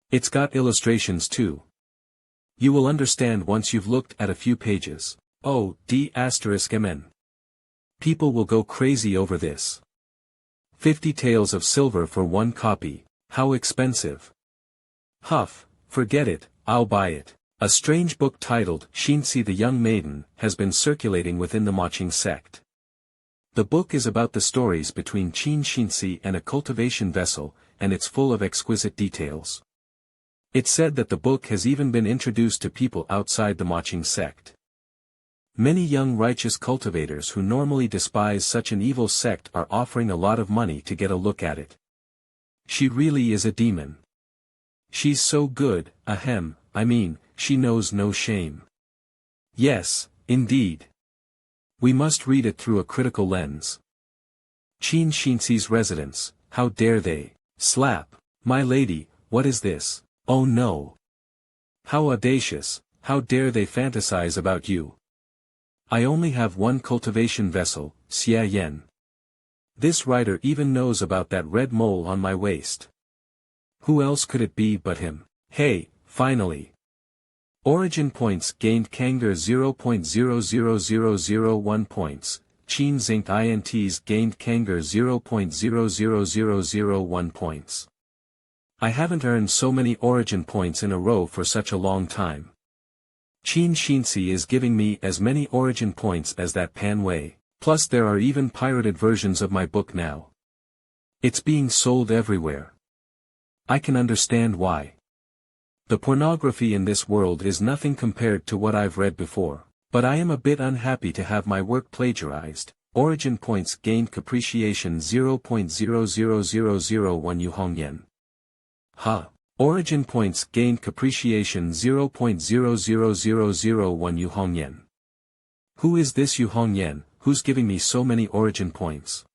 It's got illustrations too. You will understand once you've looked at a few pages. Oh, d*mn. People will go crazy over this. 50 taels of silver for one copy, how expensive. Huff, forget it, I'll buy it. A strange book titled Shinsi the Young Maiden has been circulating within the Maching sect. The book is about the stories between Qin Shinsi and a cultivation vessel, and it's full of exquisite details. It's said that the book has even been introduced to people outside the Maching sect. Many young righteous cultivators who normally despise such an evil sect are offering a lot of money to get a look at it. She really is a demon. She's so good, ahem, I mean, she knows no shame. Yes, indeed. We must read it through a critical lens. Qin Shinsi's residence, how dare they? Slap. My lady, what is this? Oh no. How audacious, how dare they fantasize about you? I only have one cultivation vessel, Xia Yan. This writer even knows about that red mole on my waist. Who else could it be but him? Hey, finally. Origin points gained Kangar 0.00001 points, Qin Zinc INTs gained Kangar 0.00001 points. I haven't earned so many origin points in a row for such a long time. Qin Shinsi is giving me as many origin points as that MANHWA, plus there are even pirated versions of my book now. It's being sold everywhere. I can understand why. The pornography in this world is nothing compared to what I've read before, but I am a bit unhappy to have my work plagiarized. Origin points gained capriciation 0.00001 Yuhongyen. Origin points gained capriciation 0.00001 Yuhongyen. Who is this Yuhongyen, who's giving me so many origin points?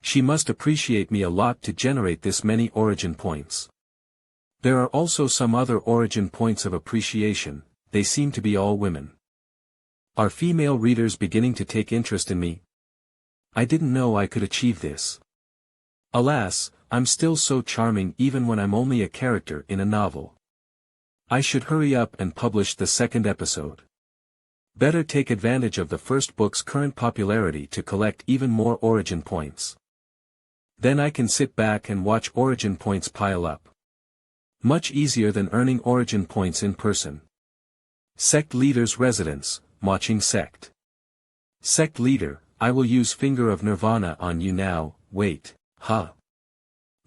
She must appreciate me a lot to generate this many origin points. There are also some other origin points of appreciation, they seem to be all women. Are female readers beginning to take interest in me? I didn't know I could achieve this. Alas, I'm still so charming even when I'm only a character in a novel. I should hurry up and publish the second episode. Better take advantage of the first book's current popularity to collect even more origin points. Then I can sit back and watch origin points pile up. Much easier than earning origin points in person. Sect Leader's Residence, Maching Sect. Sect Leader, I will use Finger of Nirvana on you now, wait,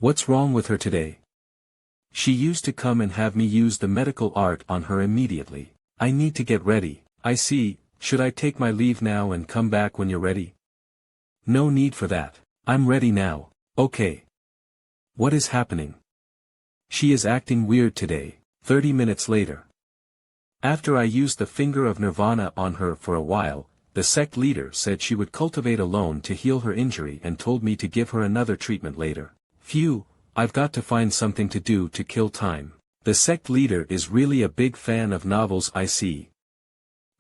What's wrong with her today? She used to come and have me use the medical art on her immediately. I need to get ready, I see, should I take my leave now and come back when you're ready? No need for that, I'm ready now, okay. What is happening? She is acting weird today. 30 minutes later. After I used the Finger of Nirvana on her for a while, the sect leader said she would cultivate alone to heal her injury and told me to give her another treatment later. Phew, I've got to find something to do to kill time. The sect leader is really a big fan of novels, I see.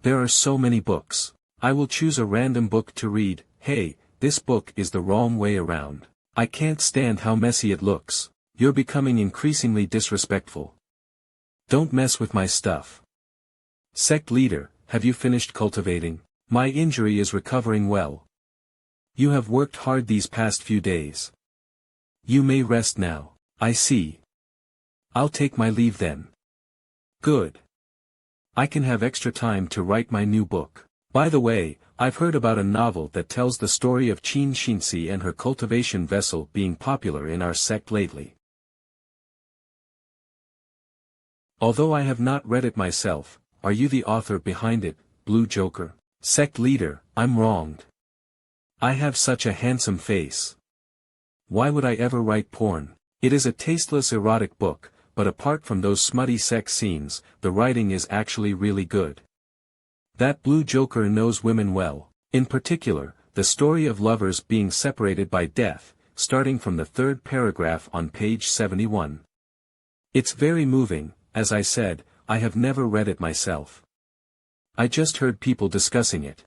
There are so many books. I will choose a random book to read. Hey, this book is the wrong way around. I can't stand how messy it looks. You're becoming increasingly disrespectful. Don't mess with my stuff. Sect leader, have you finished cultivating? My injury is recovering well. You have worked hard these past few days. You may rest now. I see. I'll take my leave then. Good. I can have extra time to write my new book. By the way, I've heard about a novel that tells the story of Qin Shinsi and her cultivation vessel being popular in our sect lately. Although I have not read it myself, are you the author behind it, Blue Joker? Sect leader, I'm wronged. I have such a handsome face. Why would I ever write porn? It is a tasteless erotic book, but apart from those smutty sex scenes, the writing is actually really good. That Blue Joker knows women well. In particular, the story of lovers being separated by death, starting from the third paragraph on page 71. It's very moving. As I said, I have never read it myself. I just heard people discussing it.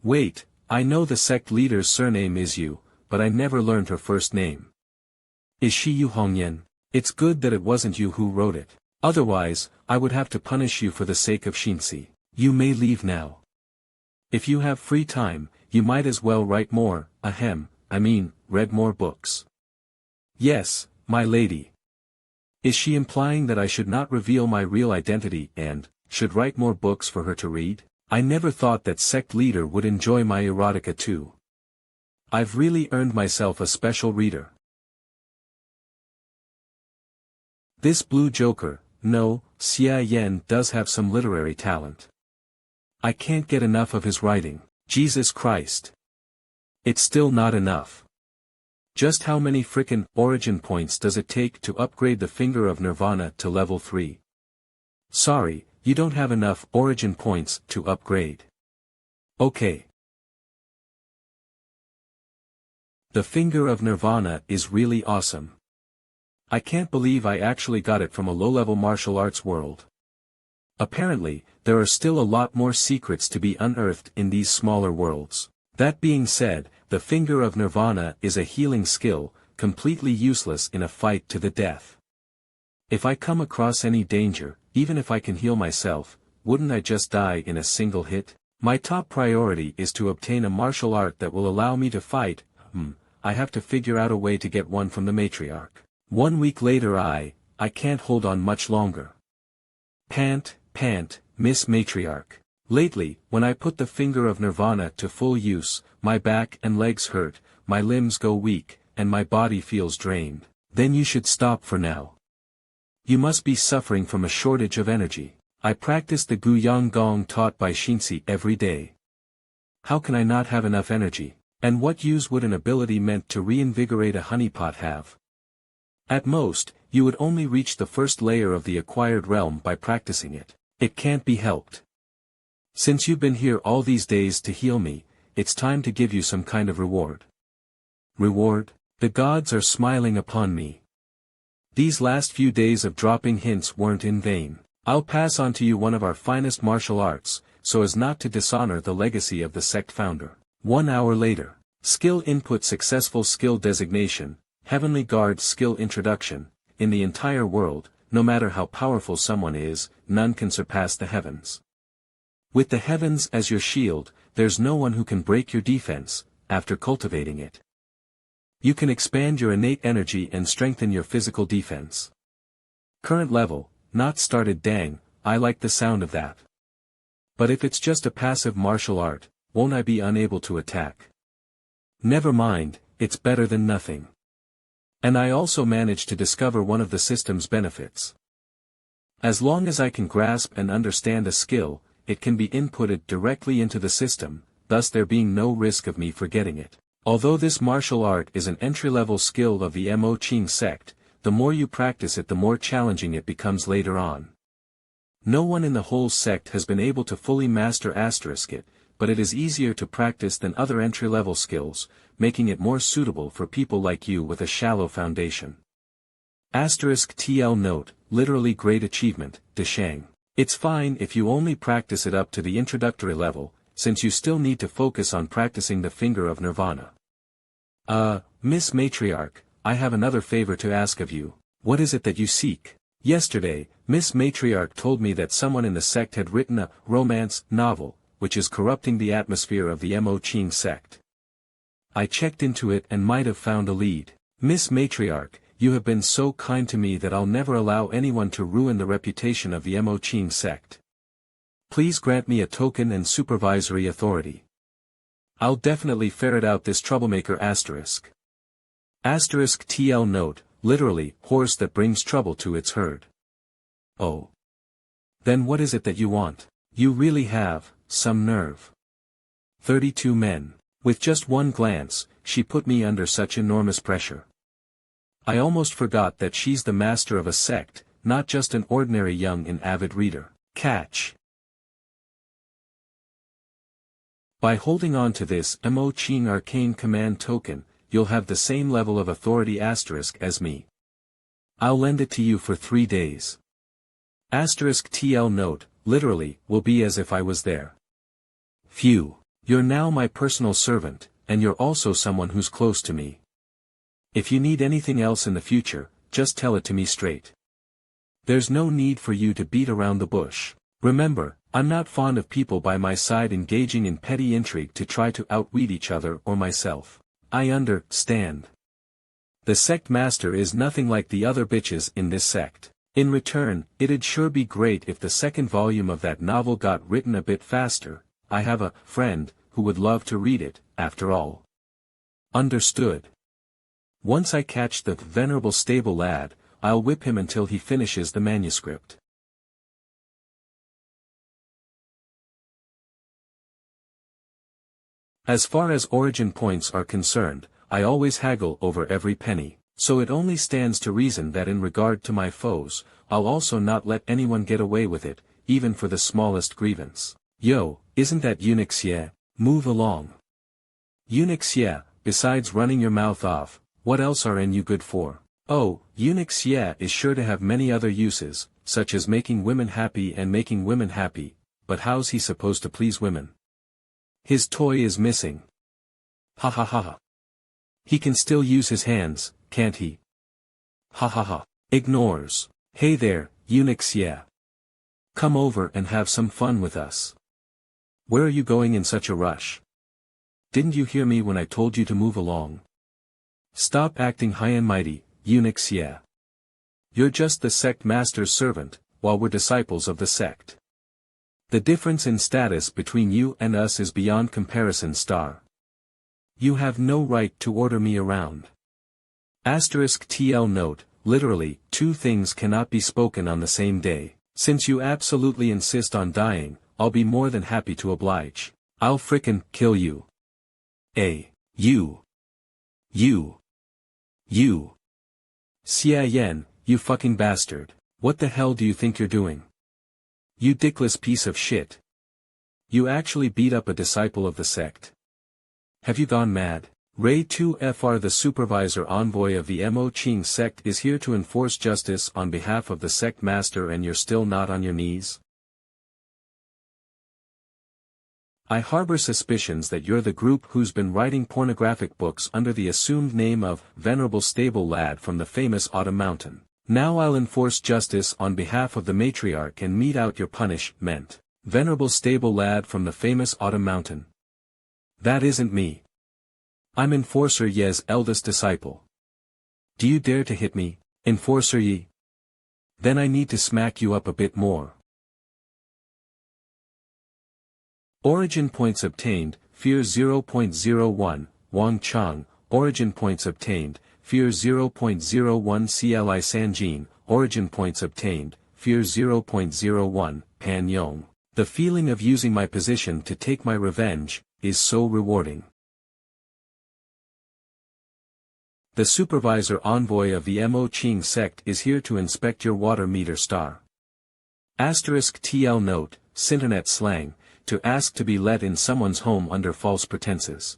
Wait, I know the sect leader's surname is Yu, but I never learned her first name. Is she Yu Hongyan? It's good that it wasn't you who wrote it. Otherwise, I would have to punish you for the sake of Shinsi. You may leave now. If you have free time, you might as well write more, read more books. Yes, my lady. Is she implying that I should not reveal my real identity and should write more books for her to read? I never thought that sect leader would enjoy my erotica too. I've really earned myself a special reader. This Blue Joker, no, Xia Yan does have some literary talent. I can't get enough of his writing. Jesus Christ. It's still not enough. Just how many frickin' origin points does it take to upgrade the Finger of Nirvana to level 3? Sorry, you don't have enough origin points to upgrade. Okay. The Finger of Nirvana is really awesome. I can't believe I actually got it from a low-level martial arts world. Apparently, there are still a lot more secrets to be unearthed in these smaller worlds. That being said, the Finger of Nirvana is a healing skill, completely useless in a fight to the death. If I come across any danger, even if I can heal myself, wouldn't I just die in a single hit? My top priority is to obtain a martial art that will allow me to fight. I have to figure out a way to get one from the matriarch. 1 week later I can't hold on much longer. Pant, Miss Matriarch. Lately, when I put the Finger of Nirvana to full use, my back and legs hurt, my limbs go weak, and my body feels drained. Then you should stop for now. You must be suffering from a shortage of energy. I practice the Guyang Gong taught by Shinsi every day. How can I not have enough energy? And what use would an ability meant to reinvigorate a honeypot have? At most, you would only reach the first layer of the acquired realm by practicing it. It can't be helped. Since you've been here all these days to heal me, it's time to give you some kind of reward. Reward? The gods are smiling upon me. These last few days of dropping hints weren't in vain. I'll pass on to you one of our finest martial arts, so as not to dishonor the legacy of the sect founder. 1 hour later. Skill input successful skill designation, Heavenly Guard skill introduction. In the entire world, no matter how powerful someone is, none can surpass the heavens. With the heavens as your shield, there's no one who can break your defense, after cultivating it. You can expand your innate energy and strengthen your physical defense. Current level, not started. Dang, I like the sound of that. But if it's just a passive martial art, won't I be unable to attack? Never mind, it's better than nothing. And I also managed to discover one of the system's benefits. As long as I can grasp and understand a skill, it can be inputted directly into the system, thus there being no risk of me forgetting it. Although this martial art is an entry-level skill of the Mo Qing sect, the more you practice it the more challenging it becomes later on. No one in the whole sect has been able to fully master it, but it is easier to practice than other entry-level skills, making it more suitable for people like you with a shallow foundation. TL note, literally great achievement, Deshang. It's fine if you only practice it up to the introductory level, since you still need to focus on practicing the Finger of Nirvana. Miss Matriarch, I have another favor to ask of you. What is it that you seek? Yesterday, Miss Matriarch told me that someone in the sect had written a romance novel, which is corrupting the atmosphere of the Mo Qing sect. I checked into it and might have found a lead. Miss Matriarch, you have been so kind to me that I'll never allow anyone to ruin the reputation of the Mo Qing sect. Please grant me a token and supervisory authority. I'll definitely ferret out this troublemaker TL note, literally, horse that brings trouble to its herd. Oh. Then what is it that you want? You really have some nerve. 32 men. With just one glance, she put me under such enormous pressure. I almost forgot that she's the master of a sect, not just an ordinary young and avid reader. Catch. By holding on to this Mo Ching arcane command token, you'll have the same level of authority asterisk as me. I'll lend it to you for 3 days. Asterisk TL note, literally, will be as if I was there. Phew. You're now my personal servant, and you're also someone who's close to me. If you need anything else in the future, just tell it to me straight. There's no need for you to beat around the bush. Remember, I'm not fond of people by my side engaging in petty intrigue to try to outwit each other or myself. I understand. The sect master is nothing like the other bitches in this sect. In return, it'd sure be great if the second volume of that novel got written a bit faster. I have a friend who would love to read it, after all. Understood. Once I catch the venerable stable lad, I'll whip him until he finishes the manuscript. As far as origin points are concerned, I always haggle over every penny, so it only stands to reason that in regard to my foes, I'll also not let anyone get away with it, even for the smallest grievance. Yo, isn't that eunuchs? Move along. Eunuchs, besides running your mouth off, what else are you good for? Oh, eunuchs is sure to have many other uses, such as making women happy and making women happy, but how's he supposed to please women? His toy is missing. Ha ha ha ha. He can still use his hands, can't he? Ha ha ha. Ignores. Hey there, eunuchs. Come over and have some fun with us. Where are you going in such a rush? Didn't you hear me when I told you to move along? Stop acting high and mighty, eunuchs. You're just the sect master's servant, while we're disciples of the sect. The difference in status between you and us is beyond comparison. You have no right to order me around. Asterisk TL note, literally, 2 things cannot be spoken on the same day. Since you absolutely insist on dying, I'll be more than happy to oblige. I'll frickin' kill you. You. Xia Yan, you fucking bastard. What the hell do you think you're doing? You dickless piece of shit. You actually beat up a disciple of the sect. Have you gone mad? Ray 2FR, the supervisor envoy of the Mo Ching sect, is here to enforce justice on behalf of the sect master, and you're still not on your knees? I harbor suspicions that you're the group who's been writing pornographic books under the assumed name of Venerable Stable Lad from the famous Autumn Mountain. Now I'll enforce justice on behalf of the matriarch and mete out your punishment. Venerable Stable Lad from the famous Autumn Mountain. That isn't me. I'm Enforcer Ye's eldest disciple. Do you dare to hit me, Enforcer Ye? Then I need to smack you up a bit more. Origin points obtained, Fear 0.01, Wang Chang. Origin points obtained, Fear 0.01 CLI Sanjin. Origin points obtained, Fear 0.01, Pan Yong. The feeling of using my position to take my revenge is so rewarding. The supervisor envoy of the Mo Ching sect is here to inspect your water meter. Asterisk TL note, Sinternet slang, to ask to be let in someone's home under false pretenses.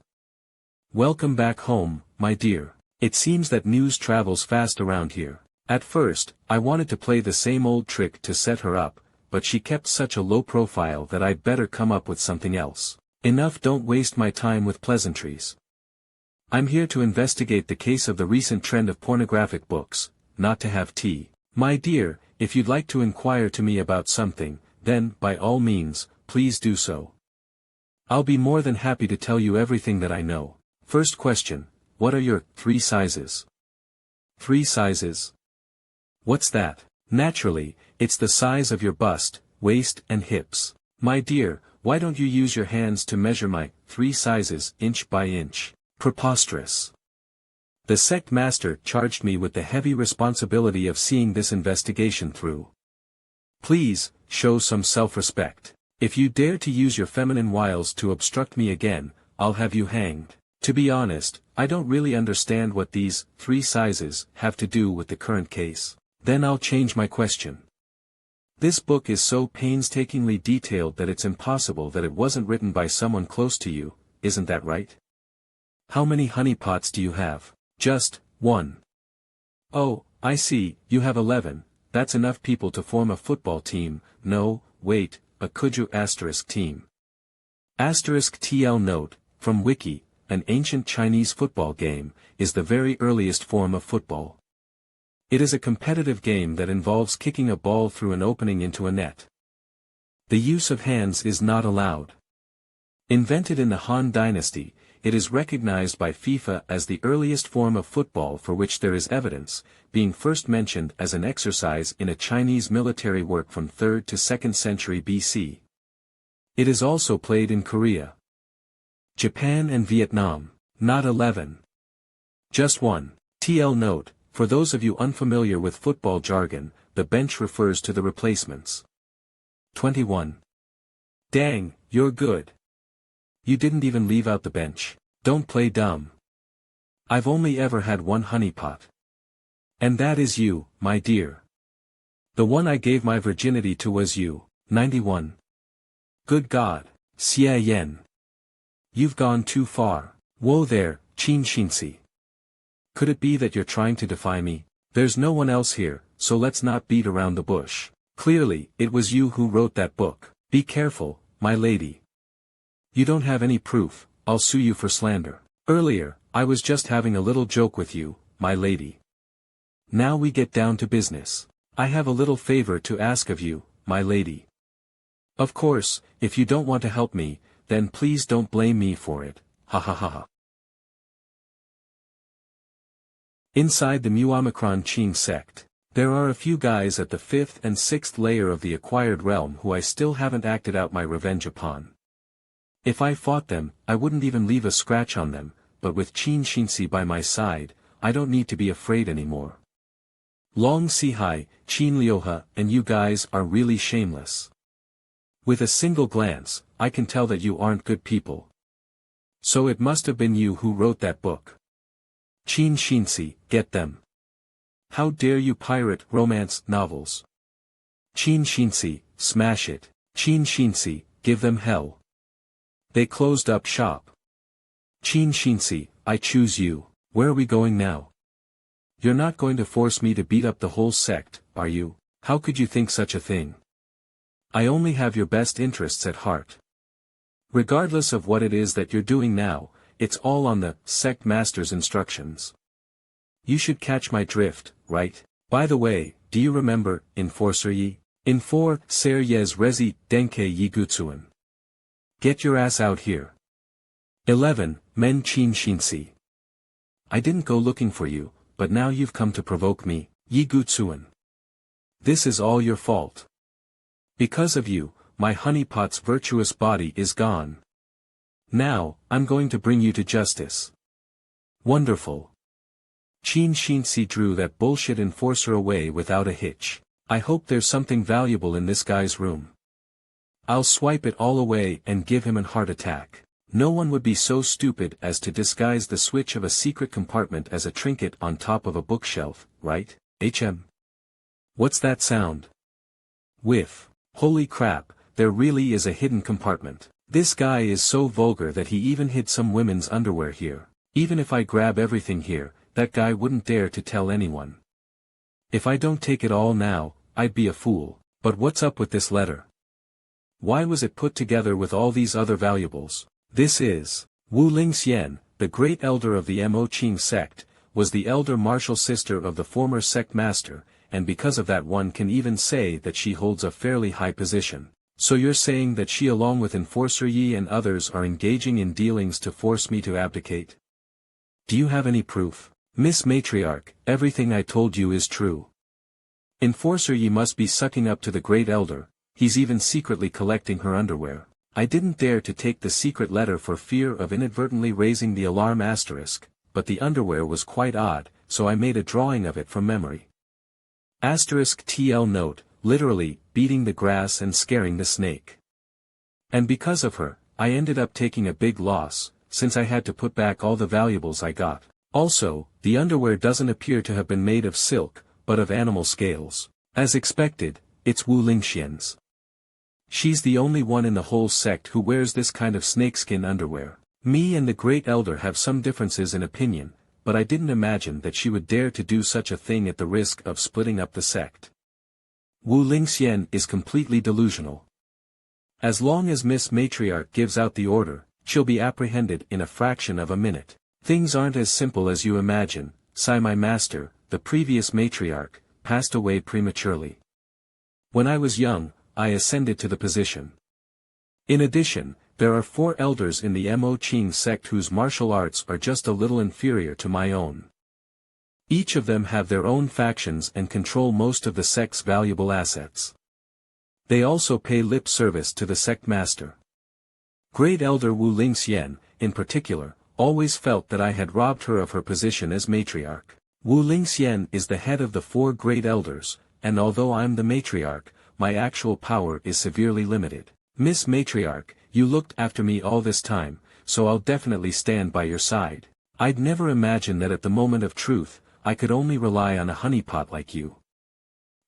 Welcome back home, my dear. It seems that news travels fast around here. At first, I wanted to play the same old trick to set her up, but she kept such a low profile that I'd better come up with something else. Enough, don't waste my time with pleasantries. I'm here to investigate the case of the recent trend of pornographic books, not to have tea. My dear, if you'd like to inquire to me about something, then, by all means, please do so. I'll be more than happy to tell you everything that I know. First question, what are your 3 sizes? 3 sizes? What's that? Naturally, it's the size of your bust, waist and hips. My dear, why don't you use your hands to measure my 3 sizes inch by inch? Preposterous. The sect master charged me with the heavy responsibility of seeing this investigation through. Please, show some self-respect. If you dare to use your feminine wiles to obstruct me again, I'll have you hanged. To be honest, I don't really understand what these 3 sizes have to do with the current case. Then I'll change my question. This book is so painstakingly detailed that it's impossible that it wasn't written by someone close to you, isn't that right? How many honeypots do you have? Just 1. Oh, I see, you have 11, that's enough people to form a football team. No, wait, a Kuju asterisk team. Asterisk TL note, from Wiki, an ancient Chinese football game, is the very earliest form of football. It is a competitive game that involves kicking a ball through an opening into a net. The use of hands is not allowed. Invented in the Han Dynasty, it is recognized by FIFA as the earliest form of football for which there is evidence, being first mentioned as an exercise in a Chinese military work from 3rd to 2nd century BC. It is also played in Korea, Japan and Vietnam. Not 11. Just 1. TL note, for those of you unfamiliar with football jargon, the bench refers to the replacements. 21. Dang, you're good. You didn't even leave out the bench. Don't play dumb. I've only ever had 1 honeypot. And that is you, my dear. The one I gave my virginity to was you. 91. Good God, Xia Yen. You've gone too far. Whoa there, Qin Xinxi. Could it be that you're trying to defy me? There's no one else here, so let's not beat around the bush. Clearly, it was you who wrote that book. Be careful, my lady. You don't have any proof, I'll sue you for slander. Earlier, I was just having a little joke with you, my lady. Now we get down to business. I have a little favor to ask of you, my lady. Of course, if you don't want to help me, then please don't blame me for it, ha ha ha ha. Inside the Muomicron Qing sect, there are a few guys at the 5th and 6th layer of the acquired realm who I still haven't acted out my revenge upon. If I fought them, I wouldn't even leave a scratch on them, but with Qin Xinxi by my side, I don't need to be afraid anymore. Long Sihai, Qin Liuha, and you guys are really shameless. With a single glance, I can tell that you aren't good people. So it must have been you who wrote that book. Qin Xinxi, get them. How dare you pirate romance novels? Qin Xinxi, smash it. Qin Xinxi, give them hell. They closed up shop. Qin Xinxi, I choose you. Where are we going now? You're not going to force me to beat up the whole sect, are you? How could you think such a thing? I only have your best interests at heart. Regardless of what it is that you're doing now, it's all on the sect master's instructions. You should catch my drift, right? By the way, do you remember, Enforcer Yi? In 4, Ser Yes Rezi Denke Yi Gutsuan. Get your ass out here. 11, Men Qin Xinxi. I didn't go looking for you, but now you've come to provoke me, Yi Gutsuan. This is all your fault. Because of you, my honeypot's virtuous body is gone. Now, I'm going to bring you to justice. Wonderful. Qin Xinxi drew that bullshit enforcer away without a hitch. I hope there's something valuable in this guy's room. I'll swipe it all away and give him a heart attack. No one would be so stupid as to disguise the switch of a secret compartment as a trinket on top of a bookshelf, right, HM? What's that sound? Whiff. Holy crap, there really is a hidden compartment. This guy is so vulgar that he even hid some women's underwear here. Even if I grab everything here, that guy wouldn't dare to tell anyone. If I don't take it all now, I'd be a fool. But what's up with this letter? Why was it put together with all these other valuables? This is Wu Lingxian, the great elder of the Mo Qing sect, was the elder martial sister of the former sect master, and because of that one can even say that she holds a fairly high position. So you're saying that she along with Enforcer Yi and others are engaging in dealings to force me to abdicate? Do you have any proof? Miss Matriarch, everything I told you is true. Enforcer Yi must be sucking up to the great elder, he's even secretly collecting her underwear. I didn't dare to take the secret letter for fear of inadvertently raising the alarm asterisk, but the underwear was quite odd, so I made a drawing of it from memory. Asterisk TL note, literally, beating the grass and scaring the snake. And because of her, I ended up taking a big loss, since I had to put back all the valuables I got. Also, the underwear doesn't appear to have been made of silk, but of animal scales. As expected, it's Wu Lingxian's. She's the only one in the whole sect who wears this kind of snakeskin underwear. Me and the Great Elder have some differences in opinion, but I didn't imagine that she would dare to do such a thing at the risk of splitting up the sect. Wu Lingxian is completely delusional. As long as Miss Matriarch gives out the order, she'll be apprehended in a fraction of a minute. Things aren't as simple as you imagine. Sai, my master, the previous matriarch, passed away prematurely. When I was young, I ascended to the position. In addition, there are 4 elders in the Mo Qing sect whose martial arts are just a little inferior to my own. Each of them have their own factions and control most of the sect's valuable assets. They also pay lip service to the sect master. Great Elder Wu Lingxian, in particular, always felt that I had robbed her of her position as matriarch. Wu Lingxian is the head of the 4 great elders, and although I'm the matriarch, my actual power is severely limited. Miss Matriarch, you looked after me all this time, so I'll definitely stand by your side. I'd never imagined that at the moment of truth, I could only rely on a honeypot like you.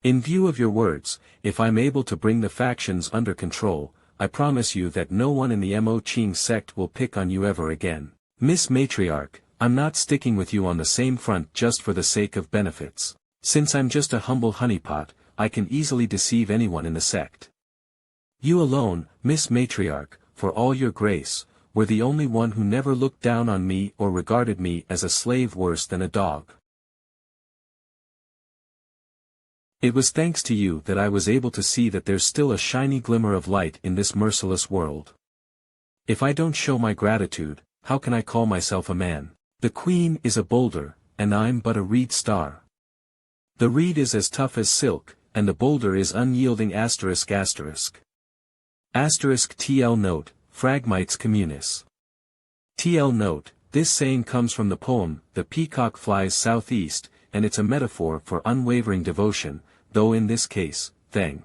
In view of your words, if I'm able to bring the factions under control, I promise you that no one in the Mo Qing sect will pick on you ever again. Miss Matriarch, I'm not sticking with you on the same front just for the sake of benefits. Since I'm just a humble honeypot, I can easily deceive anyone in the sect. You alone, Miss Matriarch, for all your grace, were the only one who never looked down on me or regarded me as a slave worse than a dog. It was thanks to you that I was able to see that there's still a shiny glimmer of light in this merciless world. If I don't show my gratitude, how can I call myself a man? The queen is a boulder, and I'm but a reed star. The reed is as tough as silk, and the boulder is unyielding ****. TL note, Phragmites communis. TL note, this saying comes from the poem, The Peacock Flies Southeast, and it's a metaphor for unwavering devotion, though in this case, Theng.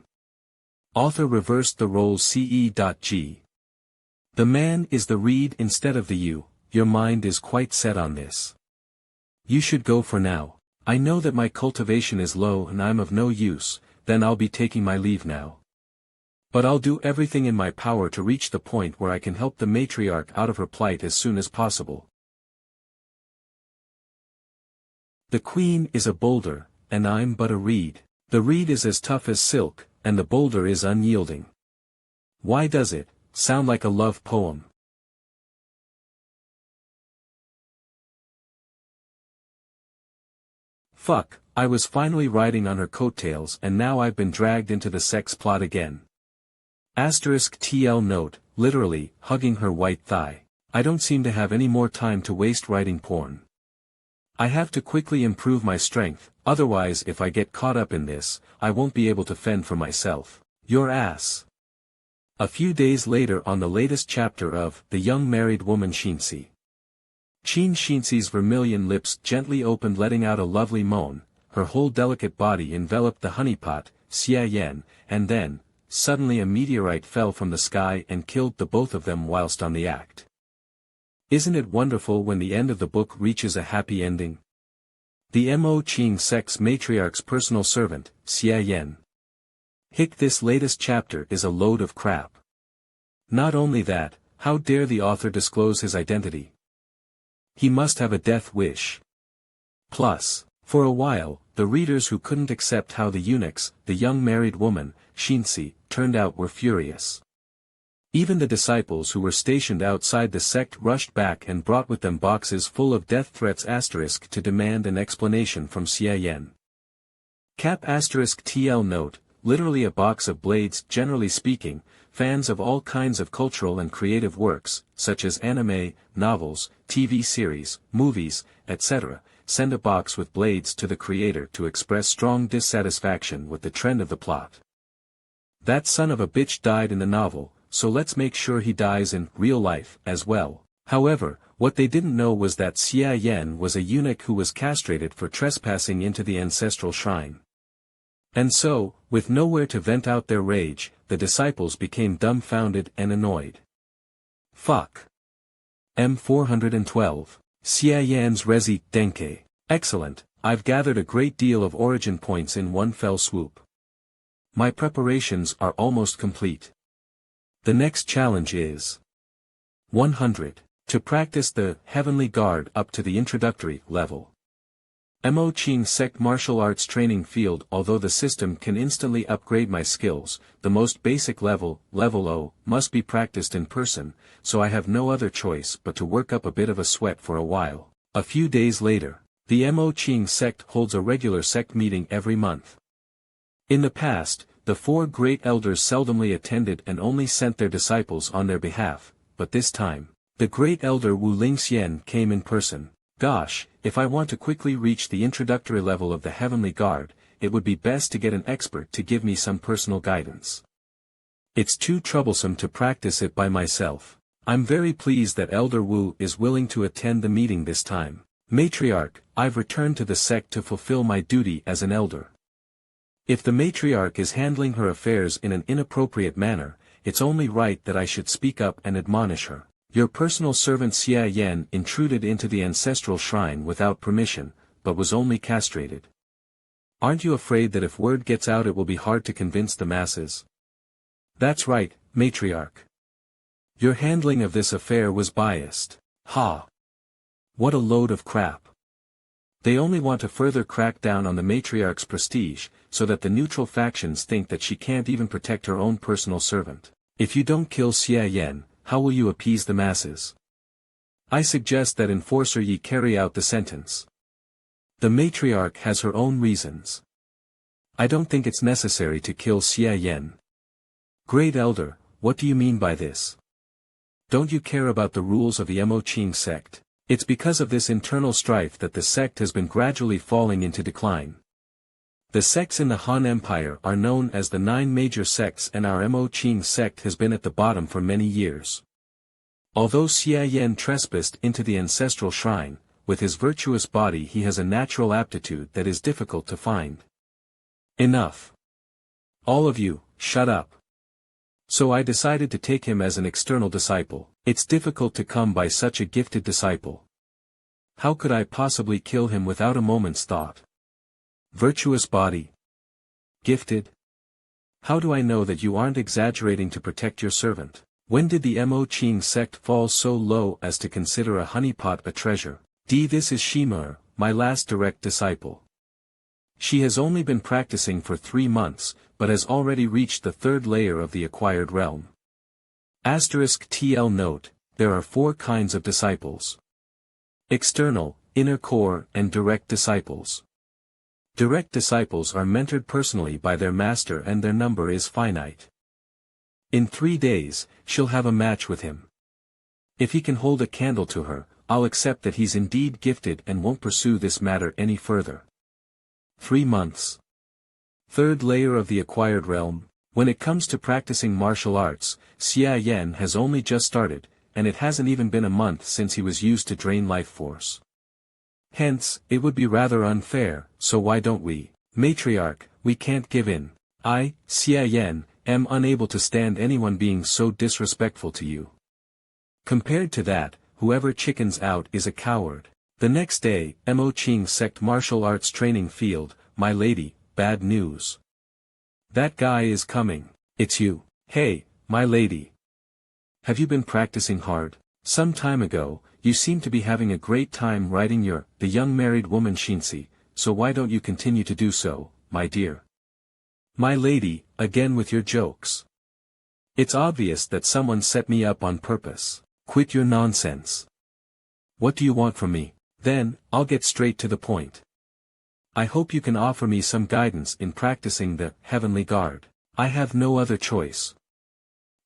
Author reversed the roles CE.G. The man is the reed instead of the you, your mind is quite set on this. You should go for now. I know that my cultivation is low and I'm of no use, then I'll be taking my leave now. But I'll do everything in my power to reach the point where I can help the matriarch out of her plight as soon as possible. The queen is a boulder, and I'm but a reed. The reed is as tough as silk, and the boulder is unyielding. Why does it sound like a love poem? Fuck, I was finally riding on her coattails and now I've been dragged into the sex plot again. TL note, literally, hugging her white thigh. I don't seem to have any more time to waste writing porn. I have to quickly improve my strength, otherwise if I get caught up in this, I won't be able to fend for myself. Your ass. A few days later on the latest chapter of The Young Married Woman Shinsi. Qin Shinsi's vermilion lips gently opened letting out a lovely moan, her whole delicate body enveloped the honeypot, Xia Yan, and then, suddenly a meteorite fell from the sky and killed the both of them whilst on the act. Isn't it wonderful when the end of the book reaches a happy ending? The Mo Qing sect's matriarch's personal servant, Xia Yan. Hick, this latest chapter is a load of crap. Not only that, how dare the author disclose his identity? He must have a death wish. Plus, for a while, the readers who couldn't accept how the eunuchs, the young married woman, Shinsi, turned out were furious. Even the disciples who were stationed outside the sect rushed back and brought with them boxes full of death threats * to demand an explanation from Xia Yan. Cap * TL note, literally a box of blades. Generally speaking, fans of all kinds of cultural and creative works, such as anime, novels, TV series, movies, etc., send a box with blades to the creator to express strong dissatisfaction with the trend of the plot. That son of a bitch died in the novel, so let's make sure he dies in real life as well. However, what they didn't know was that Xia Yan was a eunuch who was castrated for trespassing into the ancestral shrine. And so, with nowhere to vent out their rage, the disciples became dumbfounded and annoyed. Fuck. M412. Xiayan's Rezi Denke. Excellent, I've gathered a great deal of origin points in one fell swoop. My preparations are almost complete. The next challenge is 100. To practice the Heavenly Guard up to the introductory level. Mo Qing Sect Martial Arts Training Field. Although the system can instantly upgrade my skills, the most basic level, Level O, must be practiced in person, so I have no other choice but to work up a bit of a sweat for a while. A few days later, the Mo Qing Sect holds a regular sect meeting every month. In the past, the four great elders seldomly attended and only sent their disciples on their behalf, but this time, the great elder Wu Lingxian came in person. Gosh, if I want to quickly reach the introductory level of the Heavenly Guard, it would be best to get an expert to give me some personal guidance. It's too troublesome to practice it by myself. I'm very pleased that Elder Wu is willing to attend the meeting this time. Matriarch, I've returned to the sect to fulfill my duty as an elder. If the matriarch is handling her affairs in an inappropriate manner, it's only right that I should speak up and admonish her. Your personal servant Xia Yan intruded into the ancestral shrine without permission, but was only castrated. Aren't you afraid that if word gets out it will be hard to convince the masses? That's right, matriarch. Your handling of this affair was biased. Ha! What a load of crap. They only want to further crack down on the matriarch's prestige, so that the neutral factions think that she can't even protect her own personal servant. If you don't kill Xia Yan, how will you appease the masses? I suggest that Enforcer Yi carry out the sentence. The matriarch has her own reasons. I don't think it's necessary to kill Xia Yan. Great Elder, what do you mean by this? Don't you care about the rules of the Mo Qing sect? It's because of this internal strife that the sect has been gradually falling into decline. The sects in the Han Empire are known as the 9 major sects, and our Mo Qing sect has been at the bottom for many years. Although Xia Yan trespassed into the ancestral shrine, with his virtuous body he has a natural aptitude that is difficult to find. Enough. All of you, shut up. So I decided to take him as an external disciple. It's difficult to come by such a gifted disciple. How could I possibly kill him without a moment's thought? Virtuous body. Gifted? How do I know that you aren't exaggerating to protect your servant? When did the Mo Qing sect fall so low as to consider a honeypot a treasure? This is Shimur, my last direct disciple. She has only been practicing for 3 months, but has already reached the 3rd layer of the acquired realm. *TL note, there are 4 kinds of disciples. External, inner core and direct disciples. Direct disciples are mentored personally by their master and their number is finite. In 3 days, she'll have a match with him. If he can hold a candle to her, I'll accept that he's indeed gifted and won't pursue this matter any further. 3 months. 3rd layer of the acquired realm. When it comes to practicing martial arts, Xia Yan has only just started, and it hasn't even been a month since he was used to drain life force. Hence, it would be rather unfair, so why don't we? Matriarch, we can't give in. I, Xia Yan, am unable to stand anyone being so disrespectful to you. Compared to that, whoever chickens out is a coward. The next day, Mo Qing Sect Martial Arts Training Field, my lady, bad news. That guy is coming. It's you. Hey, my lady. Have you been practicing hard? Some time ago, you seem to be having a great time writing the young married woman Shinsi, so why don't you continue to do so, my dear? My lady, again with your jokes. It's obvious that someone set me up on purpose. Quit your nonsense. What do you want from me? Then, I'll get straight to the point. I hope you can offer me some guidance in practicing the Heavenly Guard. I have no other choice.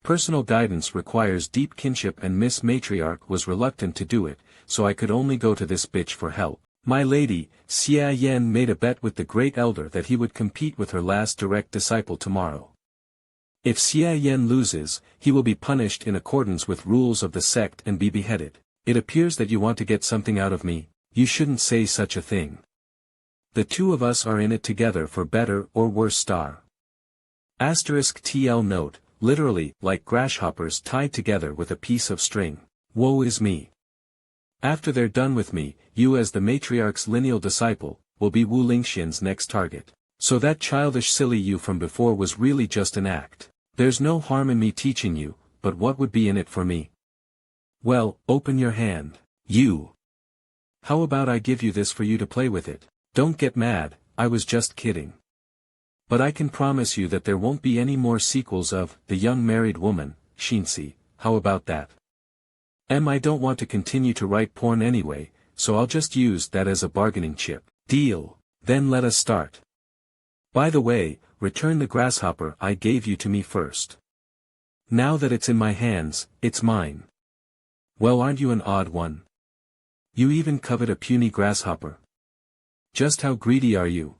Personal guidance requires deep kinship and Miss Matriarch was reluctant to do it, so I could only go to this bitch for help. My lady, Xia Yan made a bet with the great elder that he would compete with her last direct disciple tomorrow. If Xia Yan loses, he will be punished in accordance with rules of the sect and be beheaded. It appears that you want to get something out of me. You shouldn't say such a thing. The two of us are in it together for better or worse. *TL note, literally, like grasshoppers tied together with a piece of string. Woe is me. After they're done with me, you as the matriarch's lineal disciple, will be Wu Lingxian's next target. So that childish silly you from before was really just an act. There's no harm in me teaching you, but what would be in it for me? Well, open your hand. You. How about I give you this for you to play with it? Don't get mad, I was just kidding. But I can promise you that there won't be any more sequels of The Young Married Woman, Shinsi, how about that? I don't want to continue to write porn anyway, so I'll just use that as a bargaining chip. Deal. Then let us start. By the way, return the grasshopper I gave you to me first. Now that it's in my hands, it's mine. Well, aren't you an odd one? You even covet a puny grasshopper. Just how greedy are you?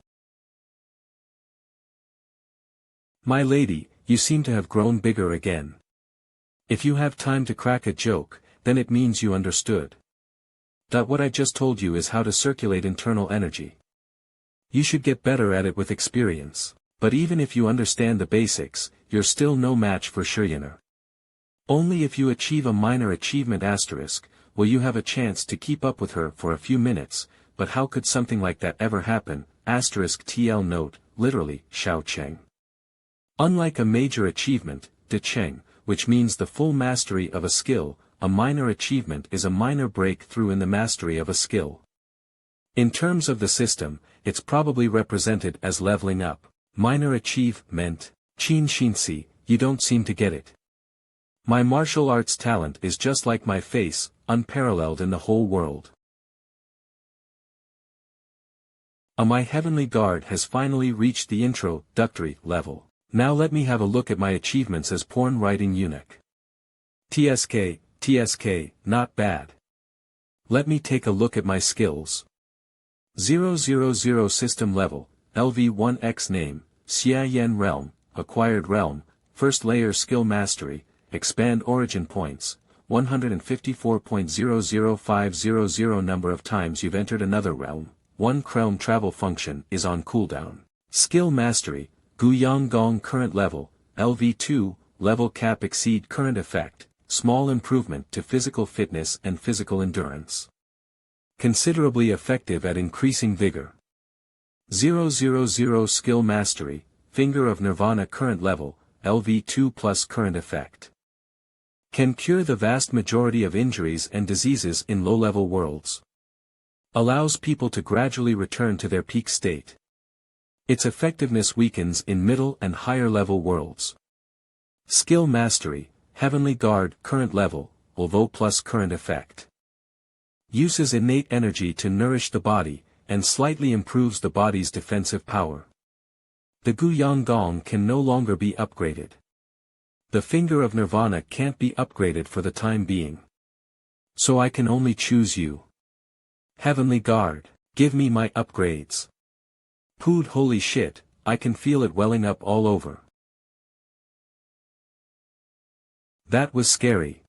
My lady, you seem to have grown bigger again. If you have time to crack a joke, then it means you understood. What I just told you is how to circulate internal energy. You should get better at it with experience, but even if you understand the basics, you're still no match for Shiryener. Only if you achieve a minor achievement asterisk, will you have a chance to keep up with her for a few minutes, but how could something like that ever happen, asterisk TL note, literally, Xiao Cheng. Unlike a major achievement, De Cheng, which means the full mastery of a skill, a minor achievement is a minor breakthrough in the mastery of a skill. In terms of the system, it's probably represented as leveling up. Minor achievement, Qin Xinxi, you don't seem to get it. My martial arts talent is just like my face, unparalleled in the whole world. My heavenly guard has finally reached the introductory level. Now let me have a look at my achievements as porn writing eunuch. TSK, not bad. Let me take a look at my skills. 000 system level, LV1X name, Xia Yan realm, acquired realm, first layer skill mastery, expand origin points, 154.00500 number of times you've entered another realm, 1 realm travel function is on cooldown. Skill mastery, Guyang Gong current level, LV2, level cap exceed current effect, small improvement to physical fitness and physical endurance. Considerably effective at increasing vigor. 000 skill mastery, finger of nirvana current level, LV2 plus current effect. Can cure the vast majority of injuries and diseases in low-level worlds. Allows people to gradually return to their peak state. Its effectiveness weakens in middle and higher-level worlds. Skill mastery, heavenly guard current level, Volvo plus current effect. Uses innate energy to nourish the body, and slightly improves the body's defensive power. The Guyang Gong can no longer be upgraded. The finger of nirvana can't be upgraded for the time being. So I can only choose you. Heavenly guard, give me my upgrades. Pood, holy shit, I can feel it welling up all over. That was scary.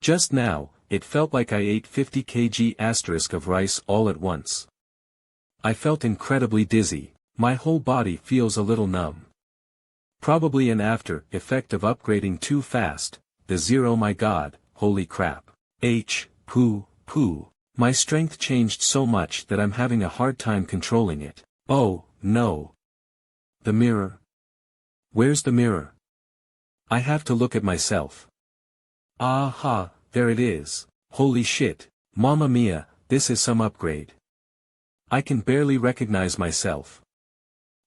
Just now, it felt like I ate 50 kg asterisk of rice all at once. I felt incredibly dizzy, my whole body feels a little numb. Probably an after effect of upgrading too fast, the zero my god, holy crap. Poo. My strength changed so much that I'm having a hard time controlling it. Oh, no. The mirror. Where's the mirror? I have to look at myself. Aha, there it is. Holy shit, Mamma Mia, this is some upgrade. I can barely recognize myself.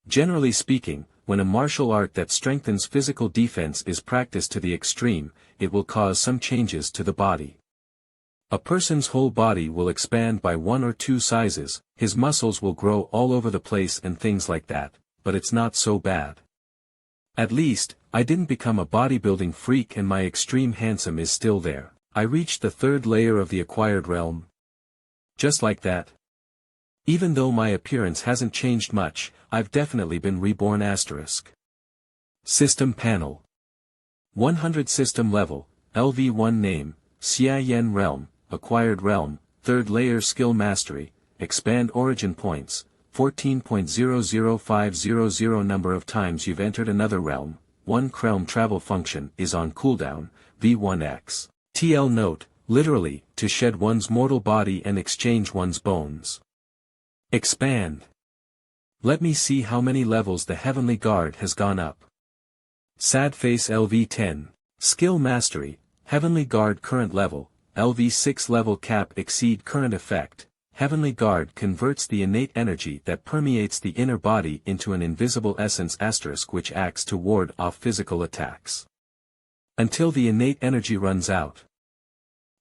Generally speaking, when a martial art that strengthens physical defense is practiced to the extreme, it will cause some changes to the body. A person's whole body will expand by 1 or 2 sizes, his muscles will grow all over the place and things like that, but it's not so bad. At least, I didn't become a bodybuilding freak and my extreme handsome is still there. I reached the 3rd layer of the acquired realm. Just like that. Even though my appearance hasn't changed much, I've definitely been reborn asterisk. System panel. 100 system level, LV1 name, Xia Yan realm, acquired realm, 3rd layer skill mastery, expand origin points, 14.00500 number of times you've entered another realm, 1 realm travel function is on cooldown, V1X. TL note, Literally, to shed one's mortal body and exchange one's bones. Expand. Let me see how many levels the Heavenly Guard has gone up. Sad Face LV10. Skill Mastery, Heavenly Guard Current Level, LV6 Level Cap Exceed Current Effect. Heavenly Guard converts the innate energy that permeates the inner body into an invisible essence * which acts to ward off physical attacks. Until the innate energy runs out,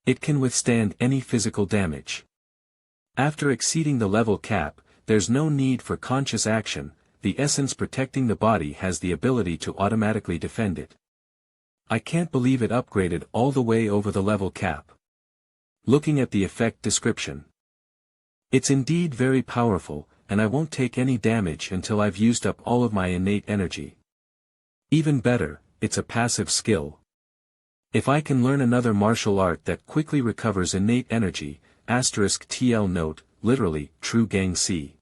it can withstand any physical damage. After exceeding the level cap, there's no need for conscious action, the essence protecting the body has the ability to automatically defend it. I can't believe it upgraded all the way over the level cap. Looking at the effect description. It's indeed very powerful, and I won't take any damage until I've used up all of my innate energy. Even better, it's a passive skill. If I can learn another martial art that quickly recovers innate energy, *TL note, literally, True Gang C.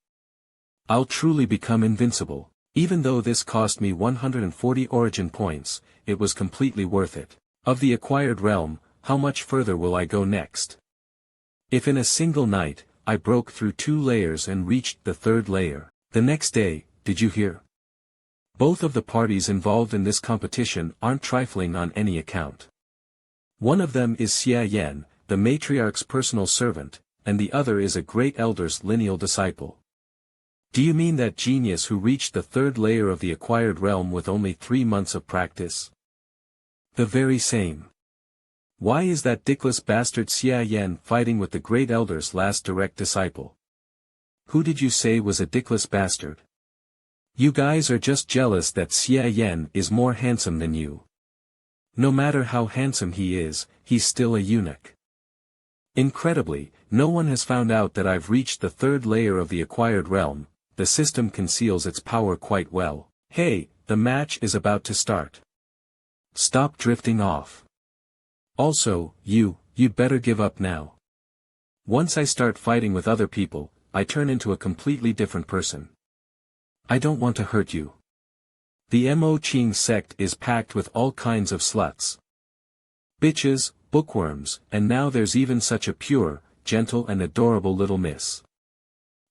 I'll truly become invincible. Even though this cost me 140 origin points, it was completely worth it. Of the acquired realm, how much further will I go next? If in a single night, I broke through 2 layers and reached the 3rd layer. The next day, did you hear? Both of the parties involved in this competition aren't trifling on any account. One of them is Xia Yan, the matriarch's personal servant, and the other is a great elder's lineal disciple. Do you mean that genius who reached the 3rd layer of the acquired realm with only 3 months of practice? The very same. Why is that dickless bastard Xia Yan fighting with the great elder's last direct disciple? Who did you say was a dickless bastard? You guys are just jealous that Xia Yan is more handsome than you. No matter how handsome he is, he's still a eunuch. Incredibly, no one has found out that I've reached the 3rd layer of the acquired realm. The system conceals its power quite well. Hey, the match is about to start. Stop drifting off. Also, you'd better give up now. Once I start fighting with other people, I turn into a completely different person. I don't want to hurt you. The Mo Ching sect is packed with all kinds of sluts. Bitches, bookworms, and now there's even such a pure, gentle and adorable little miss.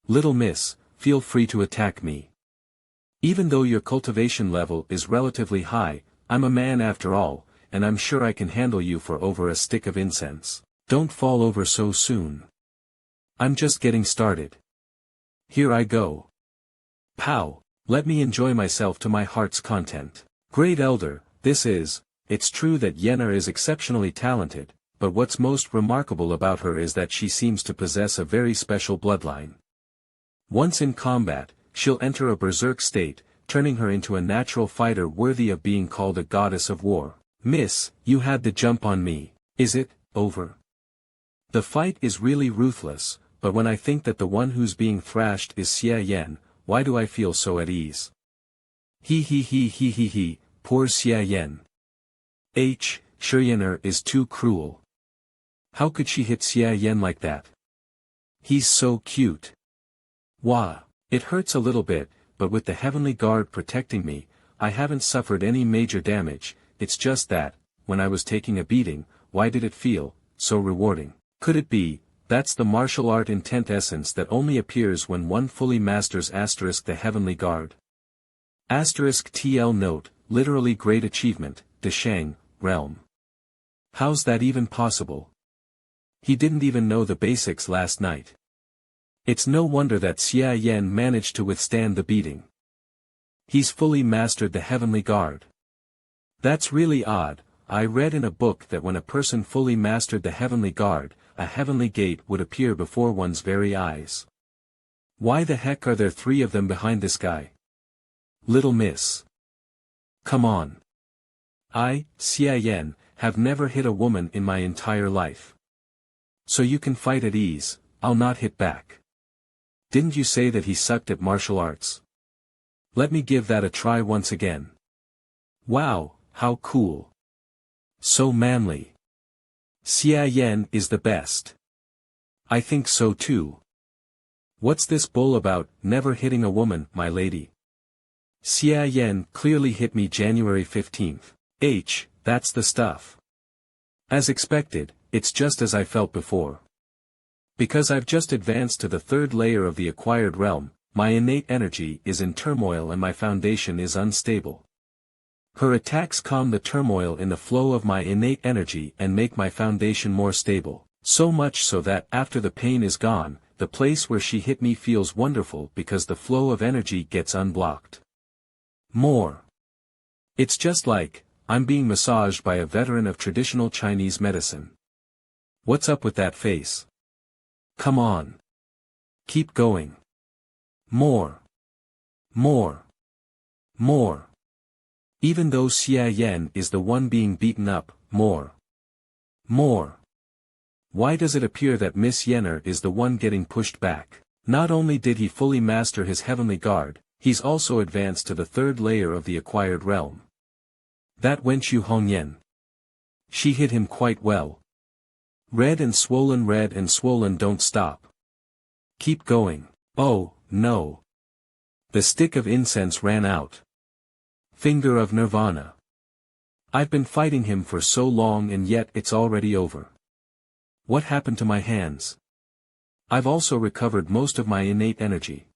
Little miss, feel free to attack me. Even though your cultivation level is relatively high, I'm a man after all, and I'm sure I can handle you for over a stick of incense. Don't fall over so soon. I'm just getting started. Here I go. Pow, let me enjoy myself to my heart's content. Great Elder, it's true that Yenna is exceptionally talented, but what's most remarkable about her is that she seems to possess a very special bloodline. Once in combat, she'll enter a berserk state, turning her into a natural fighter worthy of being called a goddess of war. Miss, you had the jump on me. Is it over? The fight is really ruthless, but when I think that the one who's being thrashed is Xia Yan, why do I feel so at ease? He, poor Xia Yan. Shiyener is too cruel. How could she hit Xia Yan like that? He's so cute. Wah, it hurts a little bit, but with the Heavenly Guard protecting me, I haven't suffered any major damage. It's just that, when I was taking a beating, why did it feel so rewarding? Could it be, that's the martial art intent essence that only appears when one fully masters * the Heavenly Guard? *TL note, literally great achievement, Deshang, realm. How's that even possible? He didn't even know the basics last night. It's no wonder that Xia Yan managed to withstand the beating. He's fully mastered the Heavenly Guard. That's really odd. I read in a book that when a person fully mastered the Heavenly Guard, a heavenly gate would appear before one's very eyes. Why the heck are there 3 of them behind this guy? Little miss. Come on. I, Xia Yan, have never hit a woman in my entire life. So you can fight at ease, I'll not hit back. Didn't you say that he sucked at martial arts? Let me give that a try once again. Wow, how cool. So manly. Xia Yan is the best. I think so too. What's this bull about, never hitting a woman, my lady? Xia Yan clearly hit me January 15th. That's the stuff. As expected, it's just as I felt before. Because I've just advanced to the third layer of the acquired realm, my innate energy is in turmoil and my foundation is unstable. Her attacks calm the turmoil in the flow of my innate energy and make my foundation more stable, so much so that after the pain is gone, the place where she hit me feels wonderful because the flow of energy gets unblocked. More. It's just like, I'm being massaged by a veteran of traditional Chinese medicine. What's up with that face? Come on. Keep going. More. More. More. Even though Xia Yan is the one being beaten up, more. More. Why does it appear that Miss Yenner is the one getting pushed back? Not only did he fully master his heavenly guard, he's also advanced to the third layer of the acquired realm. That wench Yu Hongyan. She hit him quite well. Red and swollen don't stop. Keep going. Oh, no. The stick of incense ran out. Finger of Nirvana. I've been fighting him for so long and yet it's already over. What happened to my hands? I've also recovered most of my innate energy.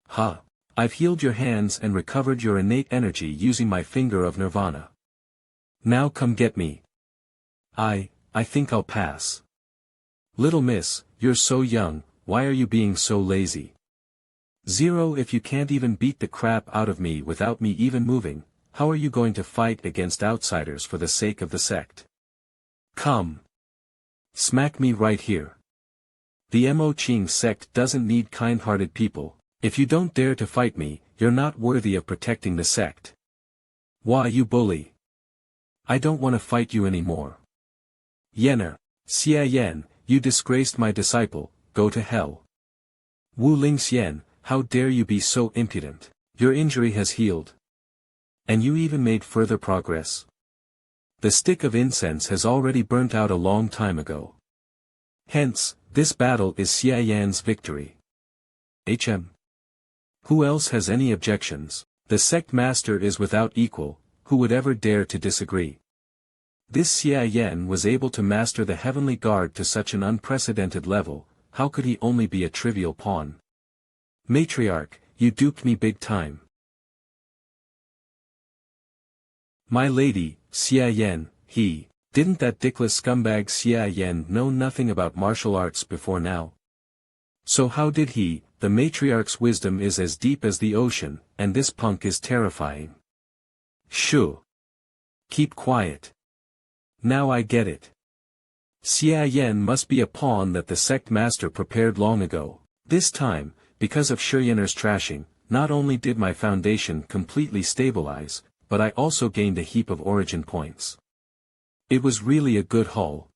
Huh. I've healed your hands and recovered your innate energy using my finger of Nirvana. Now come get me. I think I'll pass. Little miss, you're so young, why are you being so lazy? Zero, if you can't even beat the crap out of me without me even moving, how are you going to fight against outsiders for the sake of the sect? Come. Smack me right here. The Mo Qing sect doesn't need kind-hearted people. If you don't dare to fight me, you're not worthy of protecting the sect. Why you bully? I don't want to fight you anymore. Yenner, Xia Yan, you disgraced my disciple, go to hell. Wu Lingxian, how dare you be so impudent? Your injury has healed. And you even made further progress. The stick of incense has already burnt out a long time ago. Hence, this battle is Xia Yan's victory. Who else has any objections? The sect master is without equal, who would ever dare to disagree? This Xia Yan was able to master the heavenly guard to such an unprecedented level, how could he only be a trivial pawn? Matriarch, you duped me big time. My lady, Xia Yan, didn't that dickless scumbag Xia Yan know nothing about martial arts before now? So how did he? The matriarch's wisdom is as deep as the ocean, and this punk is terrifying. Shoo. Keep quiet. Now I get it. Xia Yan must be a pawn that the sect master prepared long ago. This time, because of Shiyener's trashing, not only did my foundation completely stabilize, but I also gained a heap of origin points. It was really a good haul.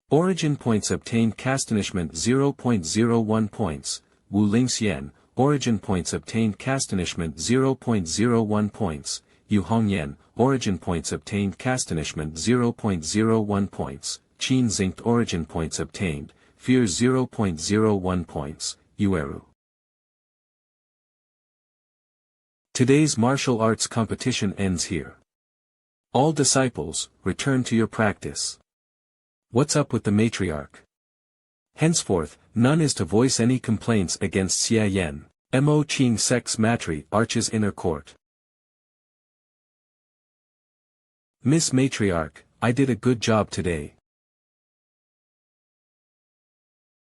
Origin points obtained: Castanishment 0.01 points, Wu Lingxian, origin points obtained: Castanishment 0.01 points, Yu Hongyan, origin points obtained: Castanishment 0.01 points, Qin Zinct, origin points obtained, Fear 0.01 points, Yueru. Today's martial arts competition ends here. All disciples, return to your practice. What's up with the matriarch? Henceforth, none is to voice any complaints against Xia Yan, Mo Qing sect's matriarch's inner court. Miss Matriarch, I did a good job today.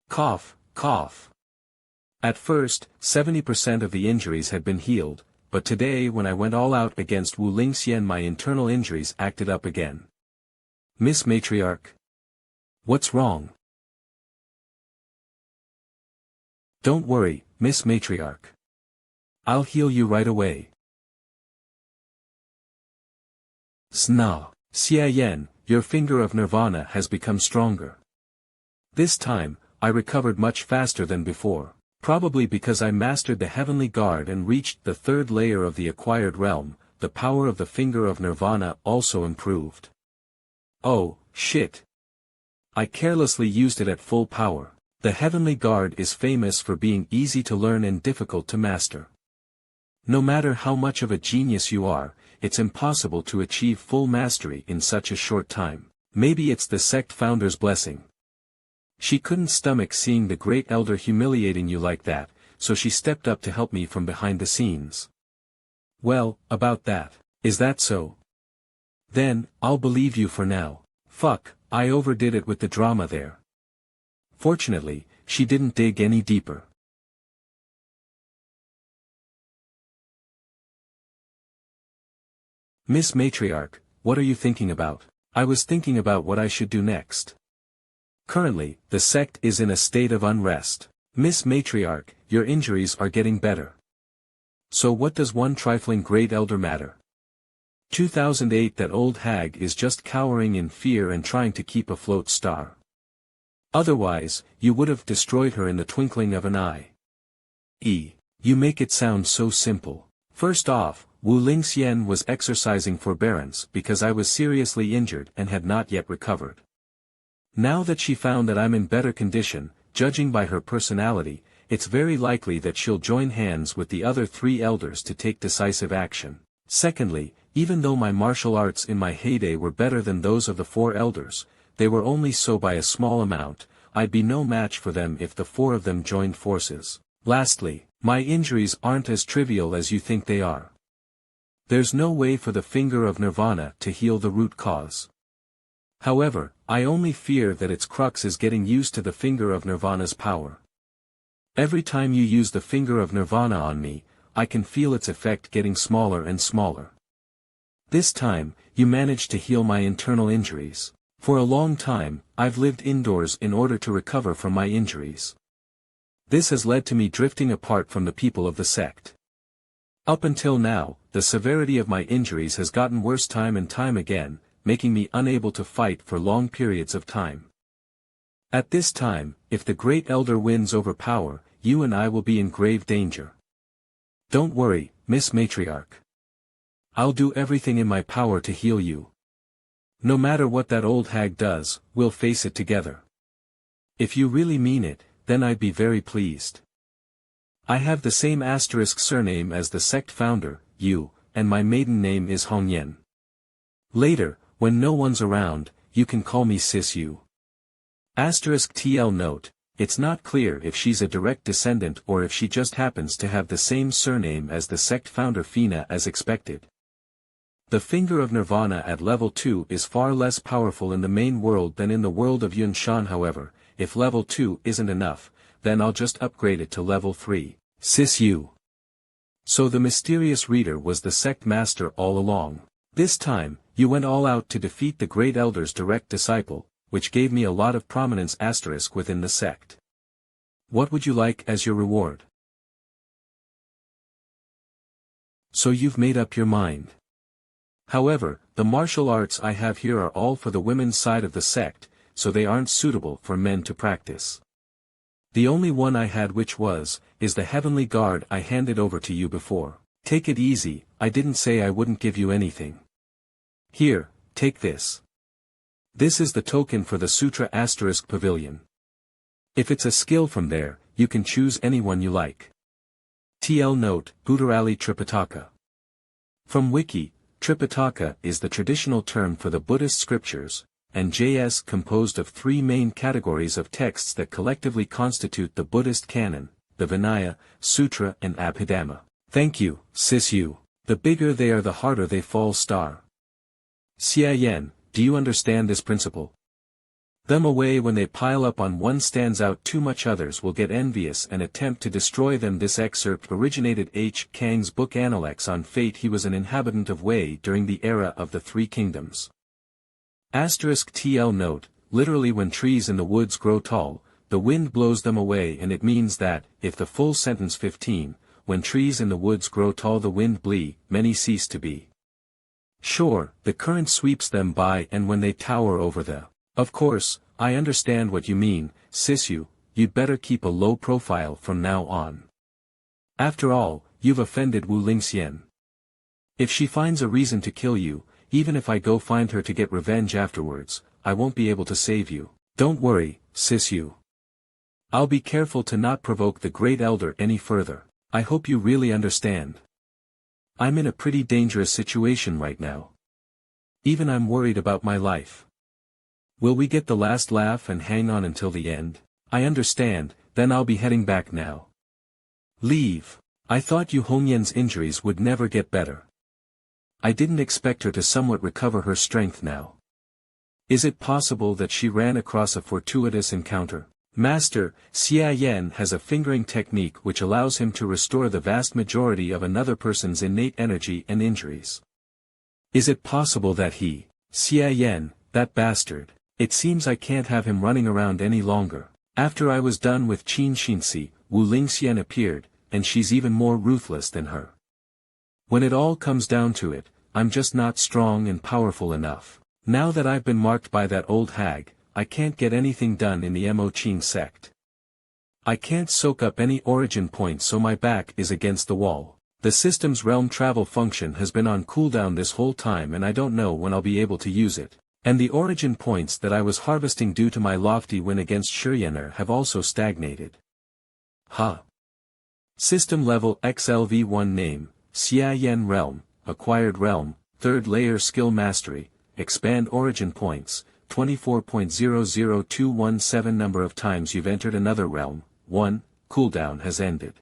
Cough, cough. At first, 70% of the injuries had been healed, but today when I went all out against Wu Lingxian, my internal injuries acted up again. Miss Matriarch. What's wrong? Don't worry, Miss Matriarch. I'll heal you right away. Sna, Xia Yan, your finger of Nirvana has become stronger. This time, I recovered much faster than before. Probably because I mastered the heavenly guard and reached the third layer of the acquired realm, the power of the finger of Nirvana also improved. Oh, shit. I carelessly used it at full power. The heavenly guard is famous for being easy to learn and difficult to master. No matter how much of a genius you are, it's impossible to achieve full mastery in such a short time. Maybe it's the sect founder's blessing. She couldn't stomach seeing the great elder humiliating you like that, so she stepped up to help me from behind the scenes. Well, about that. Is that so? Then, I'll believe you for now. Fuck, I overdid it with the drama there. Fortunately, she didn't dig any deeper. Miss Matriarch, what are you thinking about? I was thinking about what I should do next. Currently, the sect is in a state of unrest. Miss Matriarch, your injuries are getting better. So what does one trifling great elder matter? 2008 That old hag is just cowering in fear and trying to keep afloat star. Otherwise, you would have destroyed her in the twinkling of an eye. You make it sound so simple. First off, Wu Lingxian was exercising forbearance because I was seriously injured and had not yet recovered. Now that she found that I'm in better condition, judging by her personality, it's very likely that she'll join hands with the other 3 elders to take decisive action. Secondly, even though my martial arts in my heyday were better than those of the 4 elders, they were only so by a small amount. I'd be no match for them if the 4 of them joined forces. Lastly, my injuries aren't as trivial as you think they are. There's no way for the finger of Nirvana to heal the root cause. However, I only fear that its crux is getting used to the finger of Nirvana's power. Every time you use the finger of Nirvana on me, I can feel its effect getting smaller and smaller. This time, you managed to heal my internal injuries. For a long time, I've lived indoors in order to recover from my injuries. This has led to me drifting apart from the people of the sect. Up until now, the severity of my injuries has gotten worse time and time again, making me unable to fight for long periods of time. At this time, if the Great Elder wins over power, you and I will be in grave danger. Don't worry, Miss Matriarch. I'll do everything in my power to heal you. No matter what that old hag does, we'll face it together. If you really mean it, then I'd be very pleased. I have the same asterisk surname as the sect founder, you, and my maiden name is Hongyan. Later, when no one's around, you can call me Sis Yu. Asterisk TL note, it's not clear if she's a direct descendant or if she just happens to have the same surname as the sect founder Fina as expected. The finger of Nirvana at level 2 is far less powerful in the main world than in the world of Yunshan. However, if level 2 isn't enough, then I'll just upgrade it to level 3, Sis Yu. So the mysterious reader was the sect master all along. This time, you went all out to defeat the Great Elder's direct disciple, which gave me a lot of prominence asterisk within the sect. What would you like as your reward? So you've made up your mind. However, the martial arts I have here are all for the women's side of the sect, so they aren't suitable for men to practice. The only one I had is the Heavenly Guard I handed over to you before. Take it easy, I didn't say I wouldn't give you anything. Here, take this. This is the token for the Sutra Asterisk Pavilion. If it's a skill from there, you can choose anyone you like. TL note, Buddharali Tripitaka. From Wiki, Tripitaka is the traditional term for the Buddhist scriptures, and JS composed of 3 main categories of texts that collectively constitute the Buddhist canon, the Vinaya, Sutra and Abhidhamma. Thank you, Sis Yu. The bigger they are the harder they fall star. Xia Yan, do you understand this principle? Them away when they pile up on one stands out too much, others will get envious and attempt to destroy them. This excerpt originated H. Kang's book Analects on Fate. He was an inhabitant of Wei during the era of the 3 kingdoms. Asterisk TL note, literally when trees in the woods grow tall, the wind blows them away, and it means that, if the full sentence 15, when trees in the woods grow tall the wind blee, many cease to be. Sure, the current sweeps them by, and when they tower over the... Of course, I understand what you mean, Sis Yu, you'd better keep a low profile from now on. After all, you've offended Wu Lingxian. If she finds a reason to kill you, even if I go find her to get revenge afterwards, I won't be able to save you. Don't worry, Sis Yu. I'll be careful to not provoke the Great Elder any further. I hope you really understand. I'm in a pretty dangerous situation right now. Even I'm worried about my life. Will we get the last laugh and hang on until the end? I understand, then I'll be heading back now. Leave. I thought Yu Hongyan's injuries would never get better. I didn't expect her to somewhat recover her strength now. Is it possible that she ran across a fortuitous encounter? Master, Xia Yan has a fingering technique which allows him to restore the vast majority of another person's innate energy and injuries. Is it possible that he, Xia Yan, that bastard, it seems I can't have him running around any longer. After I was done with Qin Xinxi, Wu Lingxian appeared, and she's even more ruthless than her. When it all comes down to it, I'm just not strong and powerful enough. Now that I've been marked by that old hag, I can't get anything done in the Mo Qin sect. I can't soak up any origin points, so my back is against the wall. The system's realm travel function has been on cooldown this whole time and I don't know when I'll be able to use it. And the origin points that I was harvesting due to my lofty win against Shuryener have also stagnated. System level XLV1 name, Xia Yan Realm, Acquired Realm, 3rd layer skill mastery, expand origin points, 24.00217 number of times you've entered another realm, 1, cooldown has ended.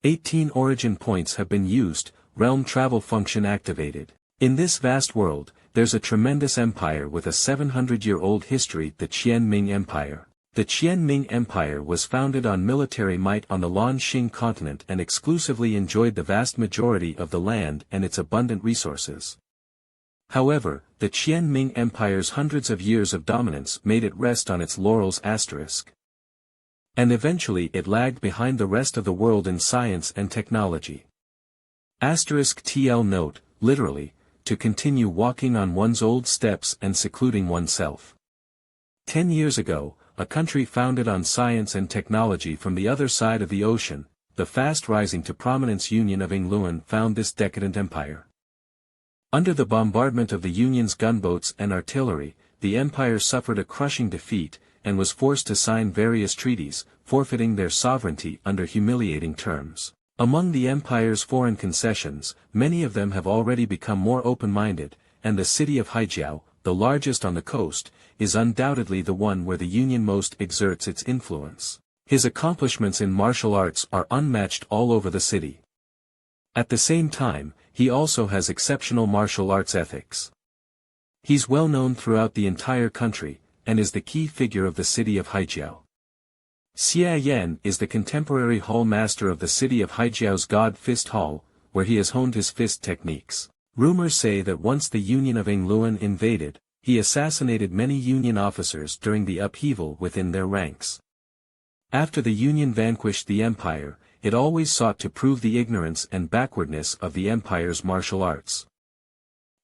"18 origin points have been used, realm travel function activated. In this vast world, there's a tremendous empire with a 700-year-old history, the Qianming Empire. The Qianming Empire was founded on military might on the Lanxing continent and exclusively enjoyed the vast majority of the land and its abundant resources. However, the Qianming Empire's hundreds of years of dominance made it rest on its laurels *. And eventually it lagged behind the rest of the world in science and technology. *TL note, literally, to continue walking on one's old steps and secluding oneself. 10 years ago, a country founded on science and technology from the other side of the ocean, the fast rising to prominence Union of Yingluan, found this decadent empire. Under the bombardment of the Union's gunboats and artillery, the empire suffered a crushing defeat, and was forced to sign various treaties, forfeiting their sovereignty under humiliating terms. Among the empire's foreign concessions, many of them have already become more open-minded, and the city of Haijiao, the largest on the coast, is undoubtedly the one where the Union most exerts its influence. His accomplishments in martial arts are unmatched all over the city. At the same time, he also has exceptional martial arts ethics. He's well known throughout the entire country, and is the key figure of the city of Haijiao. Xia Yan is the contemporary hall master of the city of Haijiao's God Fist Hall, where he has honed his fist techniques. Rumors say that once the Union of Yingluan invaded, he assassinated many Union officers during the upheaval within their ranks. After the Union vanquished the empire, it always sought to prove the ignorance and backwardness of the empire's martial arts.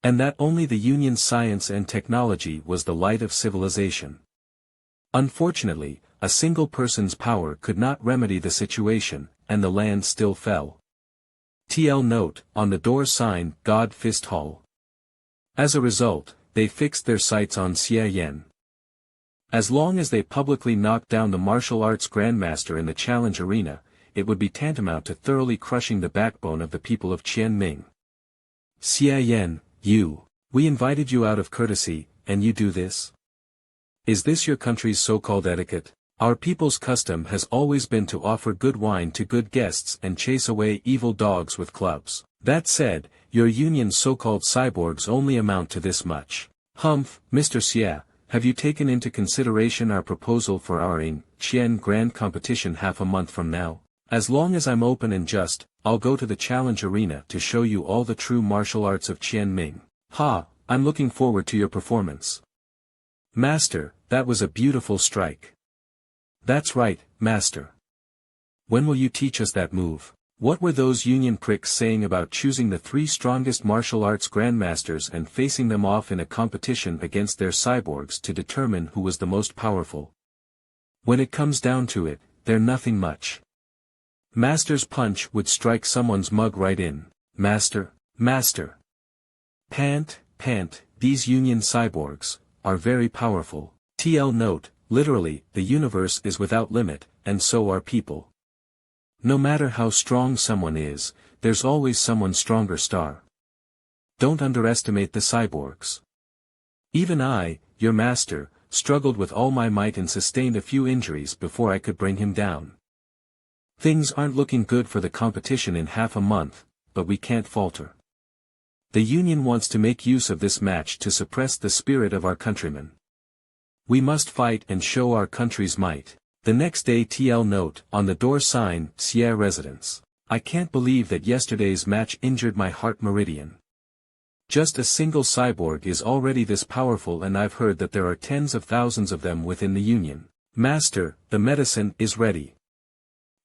And that only the Union's science and technology was the light of civilization. Unfortunately, a single person's power could not remedy the situation, and the land still fell. TL note, on the door sign, God Fist Hall. As a result, they fixed their sights on Xia Yan. As long as they publicly knocked down the martial arts grandmaster in the challenge arena, it would be tantamount to thoroughly crushing the backbone of the people of Qianming. Xia Yan, we invited you out of courtesy, and you do this? Is this your country's so-called etiquette? Our people's custom has always been to offer good wine to good guests and chase away evil dogs with clubs. That said, your Union's so-called cyborgs only amount to this much. Humph, Mr. Xia, have you taken into consideration our proposal for our Qian Grand Competition half a month from now? As long as I'm open and just, I'll go to the challenge arena to show you all the true martial arts of Qianming. I'm looking forward to your performance. Master, that was a beautiful strike. That's right, Master. When will you teach us that move? What were those Union pricks saying about choosing the 3 strongest martial arts grandmasters and facing them off in a competition against their cyborgs to determine who was the most powerful? When it comes down to it, they're nothing much. Master's punch would strike someone's mug right in. Master. Pant, these Union cyborgs are very powerful. TL note, literally, the universe is without limit, and so are people. No matter how strong someone is, there's always someone stronger. don't underestimate the cyborgs. Even I, your master, struggled with all my might and sustained a few injuries before I could bring him down. Things aren't looking good for the competition in half a month, but we can't falter. The Union wants to make use of this match to suppress the spirit of our countrymen. We must fight and show our country's might. The next day TL note, on the door sign, Sierra Residence. I can't believe that yesterday's match injured my heart meridian. Just a single cyborg is already this powerful, and I've heard that there are tens of thousands of them within the Union. Master, the medicine is ready.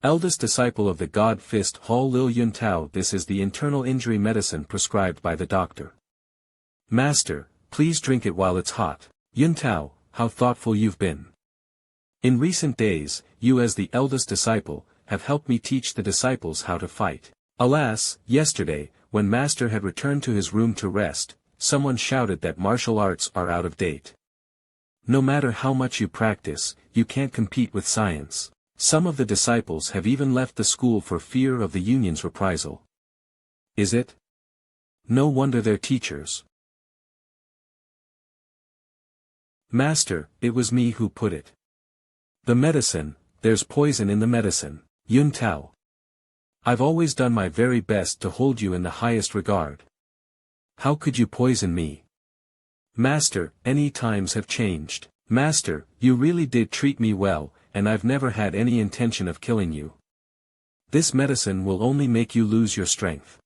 Eldest disciple of the God Fist Hall Lil Yun Tao. This is the internal injury medicine prescribed by the doctor. Master, please drink it while it's hot. Yun Tao, how thoughtful you've been. In recent days, you as the eldest disciple, have helped me teach the disciples how to fight. Alas, yesterday, when Master had returned to his room to rest, someone shouted that martial arts are out of date. No matter how much you practice, you can't compete with science. Some of the disciples have even left the school for fear of the Union's reprisal. Is it? No wonder they're teachers. Master, it was me who put it. The medicine, there's poison in the medicine. Yun Tao. I've always done my very best to hold you in the highest regard. How could you poison me? Master, any times have changed. Master, you really did treat me well, and I've never had any intention of killing you. This medicine will only make you lose your strength.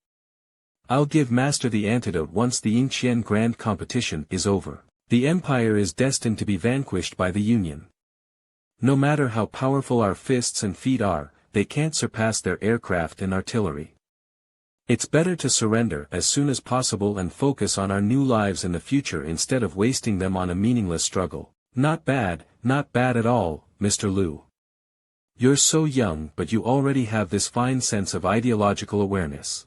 I'll give Master the antidote once the Yingqian Grand Competition is over. The Empire is destined to be vanquished by the Union. No matter how powerful our fists and feet are, they can't surpass their aircraft and artillery. It's better to surrender as soon as possible and focus on our new lives in the future instead of wasting them on a meaningless struggle. Not bad at all, Mr. Liu. You're so young, but you already have this fine sense of ideological awareness.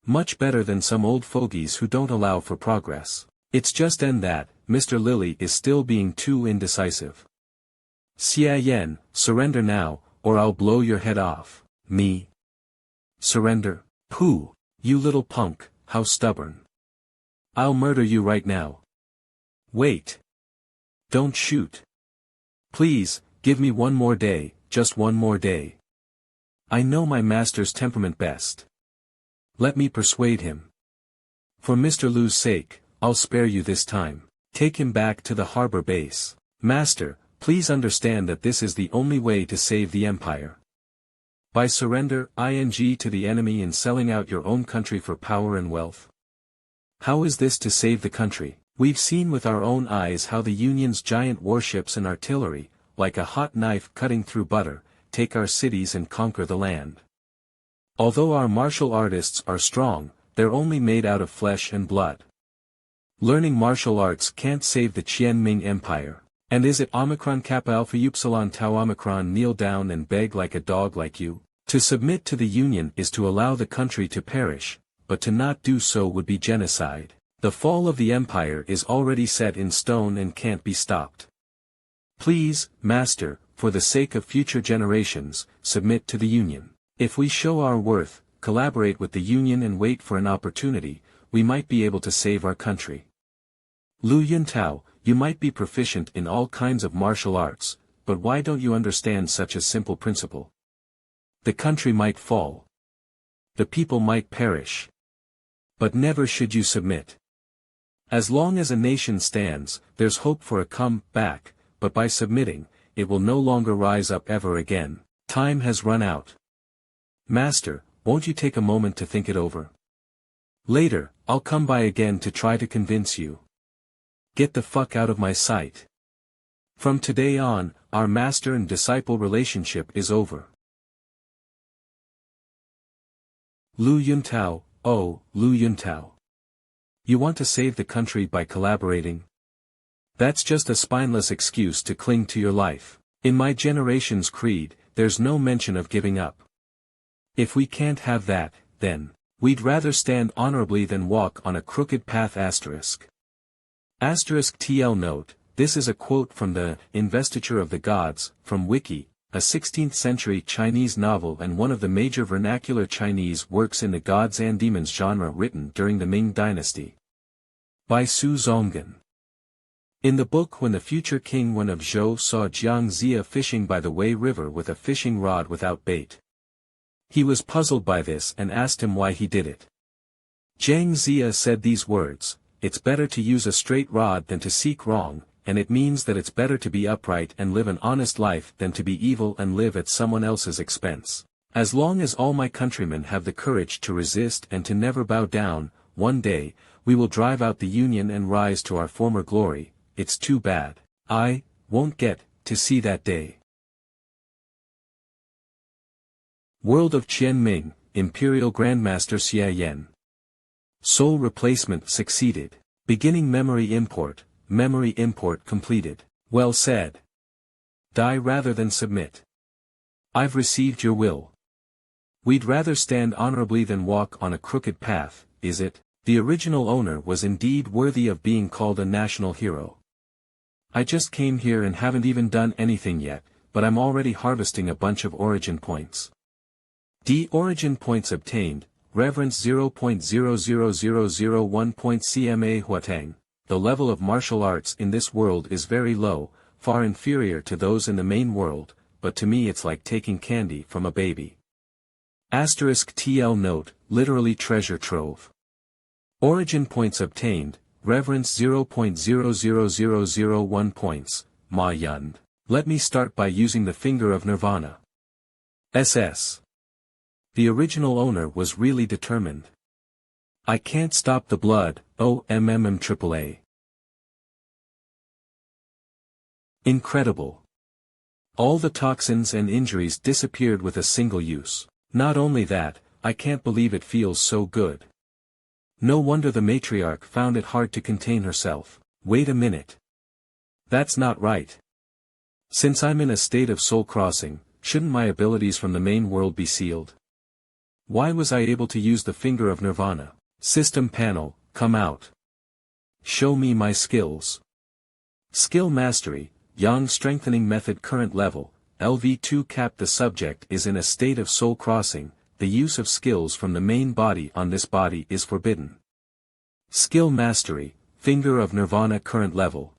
Much better than some old fogies who don't allow for progress. It's just that, Mr. Lily is still being too indecisive. Xia Yan, surrender now, or I'll blow your head off. Me? Surrender? Pooh, you little punk, how stubborn. I'll murder you right now. Wait. Don't shoot. Please, give me one more day, just one more day. I know my master's temperament best. Let me persuade him. For Mr. Liu's sake, I'll spare you this time. Take him back to the harbor base. Master, please understand that this is the only way to save the Empire. By surrender to the enemy and selling out your own country for power and wealth. How is this to save the country? We've seen with our own eyes how the Union's giant warships and artillery, like a hot knife cutting through butter, take our cities and conquer the land. Although our martial artists are strong, they're only made out of flesh and blood. Learning martial arts can't save the Qianming Empire. And is it Omicron Kappa Alpha Upsilon Tau Omicron kneel down and beg like a dog like you? To submit to the Union is to allow the country to perish, but to not do so would be genocide. The fall of the Empire is already set in stone and can't be stopped. Please, Master, for the sake of future generations, submit to the Union. If we show our worth, collaborate with the Union and wait for an opportunity, we might be able to save our country. Liu Yun Tao, you might be proficient in all kinds of martial arts, but why don't you understand such a simple principle? The country might fall. The people might perish. But never should you submit. As long as a nation stands, there's hope for a comeback, but by submitting, it will no longer rise up ever again. Time has run out. Master, won't you take a moment to think it over? Later, I'll come by again to try to convince you. Get the fuck out of my sight. From today on, our master and disciple relationship is over. Liu Yun Tao, oh, Liu Yun Tao. You want to save the country by collaborating? That's just a spineless excuse to cling to your life. In my generation's creed, there's no mention of giving up. If we can't have that, then, we'd rather stand honorably than walk on a crooked path asterisk. Asterisk TL note, this is a quote from the Investiture of the Gods, from Wiki, a 16th-century Chinese novel and one of the major vernacular Chinese works in the gods and demons genre written during the Ming Dynasty. By Su Zonggan. In the book, when the future king Wen of Zhou saw Jiang Zia fishing by the Wei River with a fishing rod without bait, he was puzzled by this and asked him why he did it. Jiang Zia said these words, "It's better to use a straight rod than to seek wrong, and it means that it's better to be upright and live an honest life than to be evil and live at someone else's expense. As long as all my countrymen have the courage to resist and to never bow down, one day, we will drive out the Union and rise to our former glory. It's too bad I won't get to see that day." World of Qian Ming, Imperial Grandmaster Xia Yan. Soul replacement succeeded. Beginning memory import completed. Well said. Die rather than submit. I've received your will. We'd rather stand honorably than walk on a crooked path, is it? The original owner was indeed worthy of being called a national hero. I just came here and haven't even done anything yet, but I'm already harvesting a bunch of origin points. Origin points obtained, reverence 0.00001 CMA Huatang. The level of martial arts in this world is very low, far inferior to those in the main world, but to me it's like taking candy from a baby. *TL note, literally treasure trove. Origin points obtained, reverence 0.00001 points, Ma Yund. Let me start by using the finger of Nirvana. SS. The original owner was really determined. I can't stop the blood, OMMMAAA. Incredible. All the toxins and injuries disappeared with a single use. Not only that, I can't believe it feels so good. No wonder the matriarch found it hard to contain herself. Wait a minute. That's not right. Since I'm in a state of soul crossing, shouldn't my abilities from the main world be sealed? Why was I able to use the finger of Nirvana? System panel, come out. Show me my skills. Skill mastery, Yang strengthening method current level, LV2 cap. The subject is in a state of soul crossing, the use of skills from the main body on this body is forbidden. Skill mastery, finger of Nirvana current level.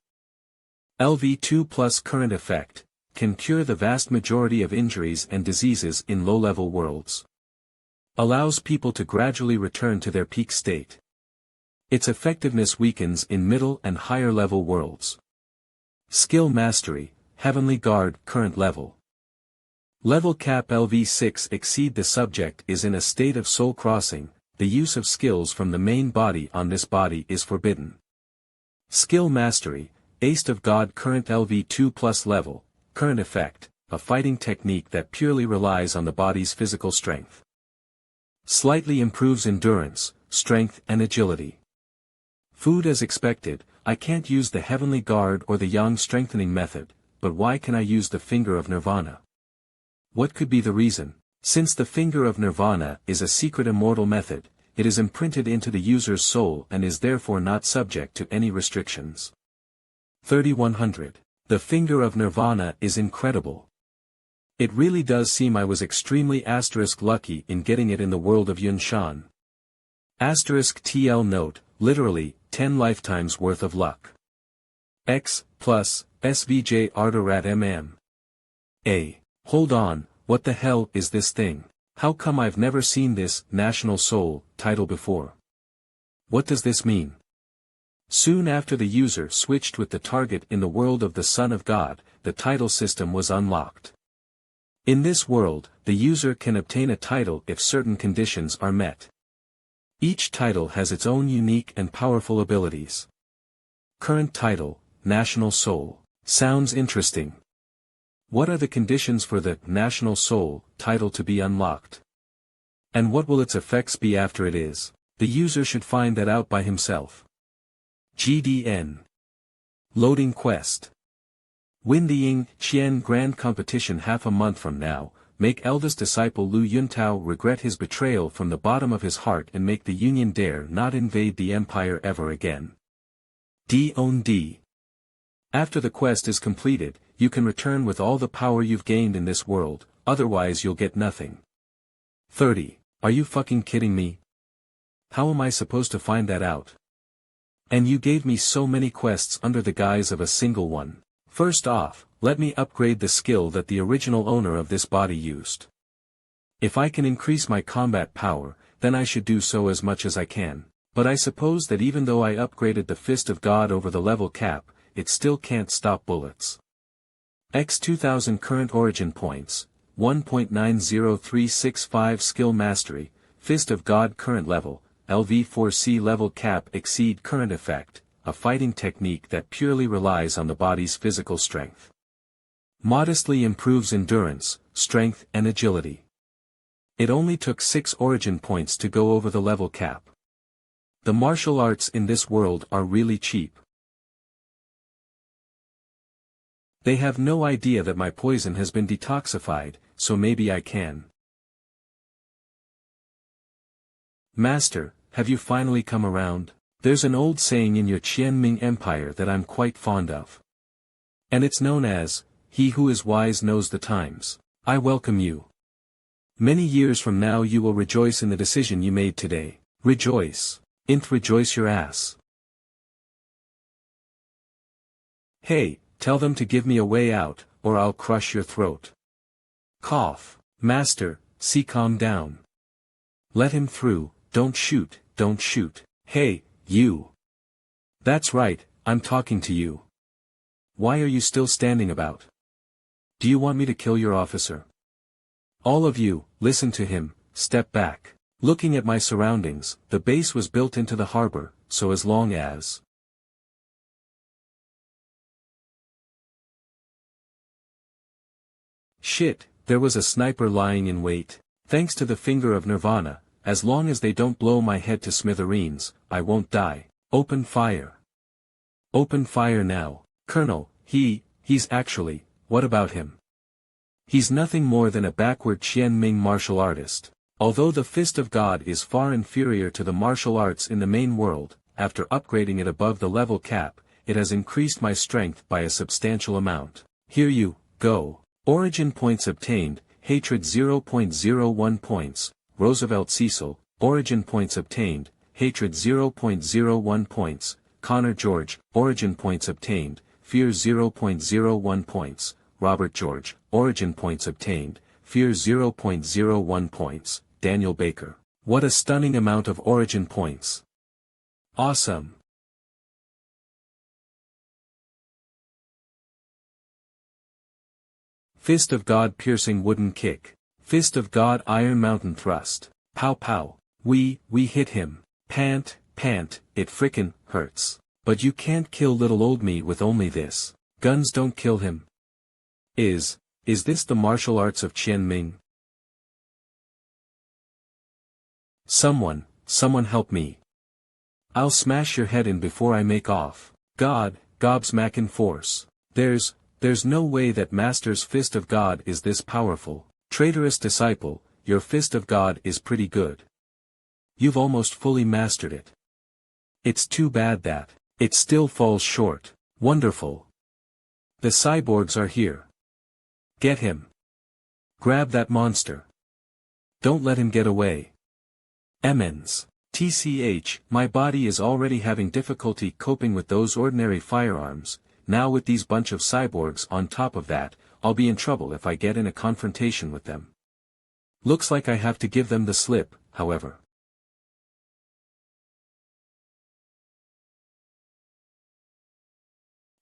LV2 plus current effect, can cure the vast majority of injuries and diseases in low-level worlds. Allows people to gradually return to their peak state. Its effectiveness weakens in middle and higher level worlds. Skill mastery, Heavenly Guard current level. Level cap LV6 exceed. The subject is in a state of soul crossing, the use of skills from the main body on this body is forbidden. Skill mastery, Ace of God current LV2 plus level, current effect, a fighting technique that purely relies on the body's physical strength. Slightly improves endurance, strength and agility. Food as expected. I can't use the Heavenly Guard or the Yang strengthening method, but why can I use the finger of Nirvana? What could be the reason? Since the finger of Nirvana is a secret immortal method, it is imprinted into the user's soul and is therefore not subject to any restrictions. 3100. The finger of Nirvana is incredible. It really does seem I was extremely lucky in getting it in the world of Yunshan. *TL note, literally, 10 lifetimes worth of luck. X, plus, SVJ Arterat MM. Hold on, what the hell is this thing? How come I've never seen this National Soul title before? What does this mean? Soon after the user switched with the target in the world of the Son of God, the title system was unlocked. In this world, the user can obtain a title if certain conditions are met. Each title has its own unique and powerful abilities. Current title, National Soul. Sounds interesting. What are the conditions for the National Soul title to be unlocked? And what will its effects be after it is? The user should find that out by himself. GDN. Loading quest. Win the Ying Qian Grand Competition half a month from now, make eldest disciple Lu Yuntao regret his betrayal from the bottom of his heart and make the Union dare not invade the empire ever again. D. After the quest is completed, you can return with all the power you've gained in this world, otherwise you'll get nothing. 30. Are you fucking kidding me? How am I supposed to find that out? And you gave me so many quests under the guise of a single one. First off, let me upgrade the skill that the original owner of this body used. If I can increase my combat power, then I should do so as much as I can. But I suppose that even though I upgraded the Fist of God over the level cap, it still can't stop bullets. X 2000 current origin points, 1.90365 skill mastery, Fist of God current level, LV4C level cap exceed current effect, a fighting technique that purely relies on the body's physical strength. Modestly improves endurance, strength and agility. It only took 6 origin points to go over the level cap. The martial arts in this world are really cheap. They have no idea that my poison has been detoxified, so maybe I can. Master, have you finally come around? There's an old saying in your Qianming Empire that I'm quite fond of. And it's known as, he who is wise knows the times. I welcome you. Many years from now you will rejoice in the decision you made today. Rejoice. Rejoice your ass. Hey, tell them to give me a way out, or I'll crush your throat. Cough. Master, see, calm down. Let him through, don't shoot, don't shoot. Hey, you. That's right, I'm talking to you. Why are you still standing about? Do you want me to kill your officer? All of you, listen to him, step back. Looking at my surroundings, the base was built into the harbor, so as long as shit, there was a sniper lying in wait. Thanks to the finger of Nirvana, as long as they don't blow my head to smithereens, I won't die. Open fire. Open fire now. Colonel, he's actually, what about him? He's nothing more than a backward Qianming martial artist. Although the Fist of God is far inferior to the martial arts in the main world, after upgrading it above the level cap, it has increased my strength by a substantial amount. Here you go. Origin points obtained, Hatred 0.01 points, Roosevelt Cecil, Origin points obtained, Hatred 0.01 points, Connor George, Origin points obtained, Fear 0.01 points, Robert George, Origin points obtained, Fear 0.01 points, Daniel Baker. What a stunning amount of origin points. Awesome. Fist of God piercing wooden kick. Fist of God Iron Mountain thrust. Pow pow. We hit him. Pant, it frickin' hurts. But you can't kill little old me with only this. Guns don't kill him. Is this the martial arts of Qianming? Someone help me. I'll smash your head in before I make off. God, gobsmackin' force. There's no way that Master's Fist of God is this powerful. Traitorous disciple, your Fist of God is pretty good. You've almost fully mastered it. It's too bad that it still falls short. Wonderful. The cyborgs are here. Get him. Grab that monster. Don't let him get away. Emmons. TCH, my body is already having difficulty coping with those ordinary firearms, now with these bunch of cyborgs on top of that, I'll be in trouble if I get in a confrontation with them. Looks like I have to give them the slip, however.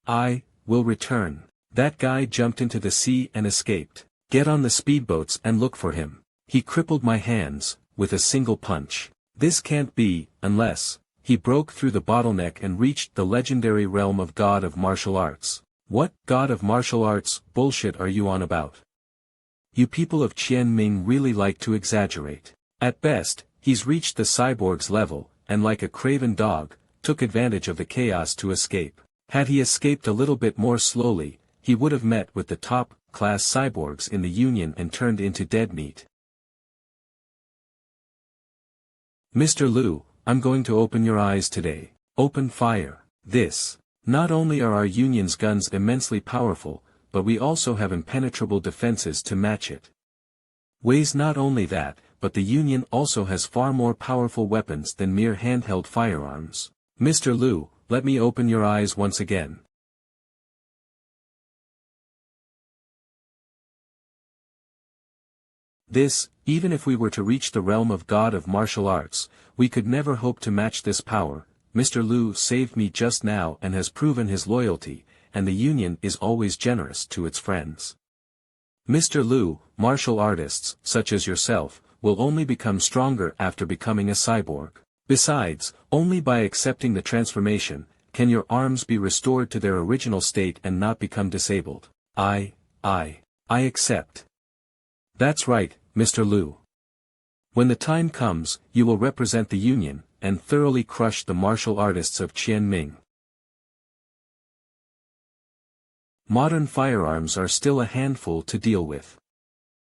I will return. That guy jumped into the sea and escaped. Get on the speedboats and look for him. He crippled my hands, with a single punch. This can't be, unless he broke through the bottleneck and reached the legendary realm of God of Martial Arts. What God of Martial Arts bullshit are you on about? You people of Qianming really like to exaggerate. At best, he's reached the cyborg's level, and like a craven dog, took advantage of the chaos to escape. Had he escaped a little bit more slowly, he would have met with the top-class cyborgs in the Union and turned into dead meat. Mr. Liu, I'm going to open your eyes today. Open fire. Not only are our Union's guns immensely powerful, but we also have impenetrable defenses to match it. Ways not only that, but the Union also has far more powerful weapons than mere handheld firearms. Mr. Liu, let me open your eyes once again. This, even if we were to reach the realm of God of martial arts, we could never hope to match this power. Mr. Liu saved me just now and has proven his loyalty, and the Union is always generous to its friends. Mr. Liu, martial artists, such as yourself, will only become stronger after becoming a cyborg. Besides, only by accepting the transformation, can your arms be restored to their original state and not become disabled. I accept. That's right, Mr. Liu. When the time comes, you will represent the Union, and thoroughly crush the martial artists of Qianming. Modern firearms are still a handful to deal with.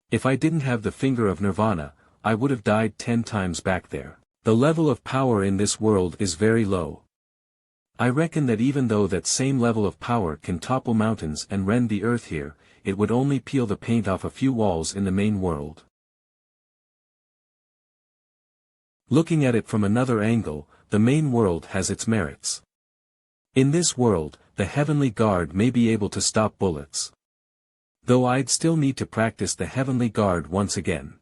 If I didn't have the finger of Nirvana, I would have died 10 times back there. The level of power in this world is very low. I reckon that even though that same level of power can topple mountains and rend the earth here, it would only peel the paint off a few walls in the main world. Looking at it from another angle, the main world has its merits. In this world, the Heavenly Guard may be able to stop bullets. Though I'd still need to practice the Heavenly Guard once again.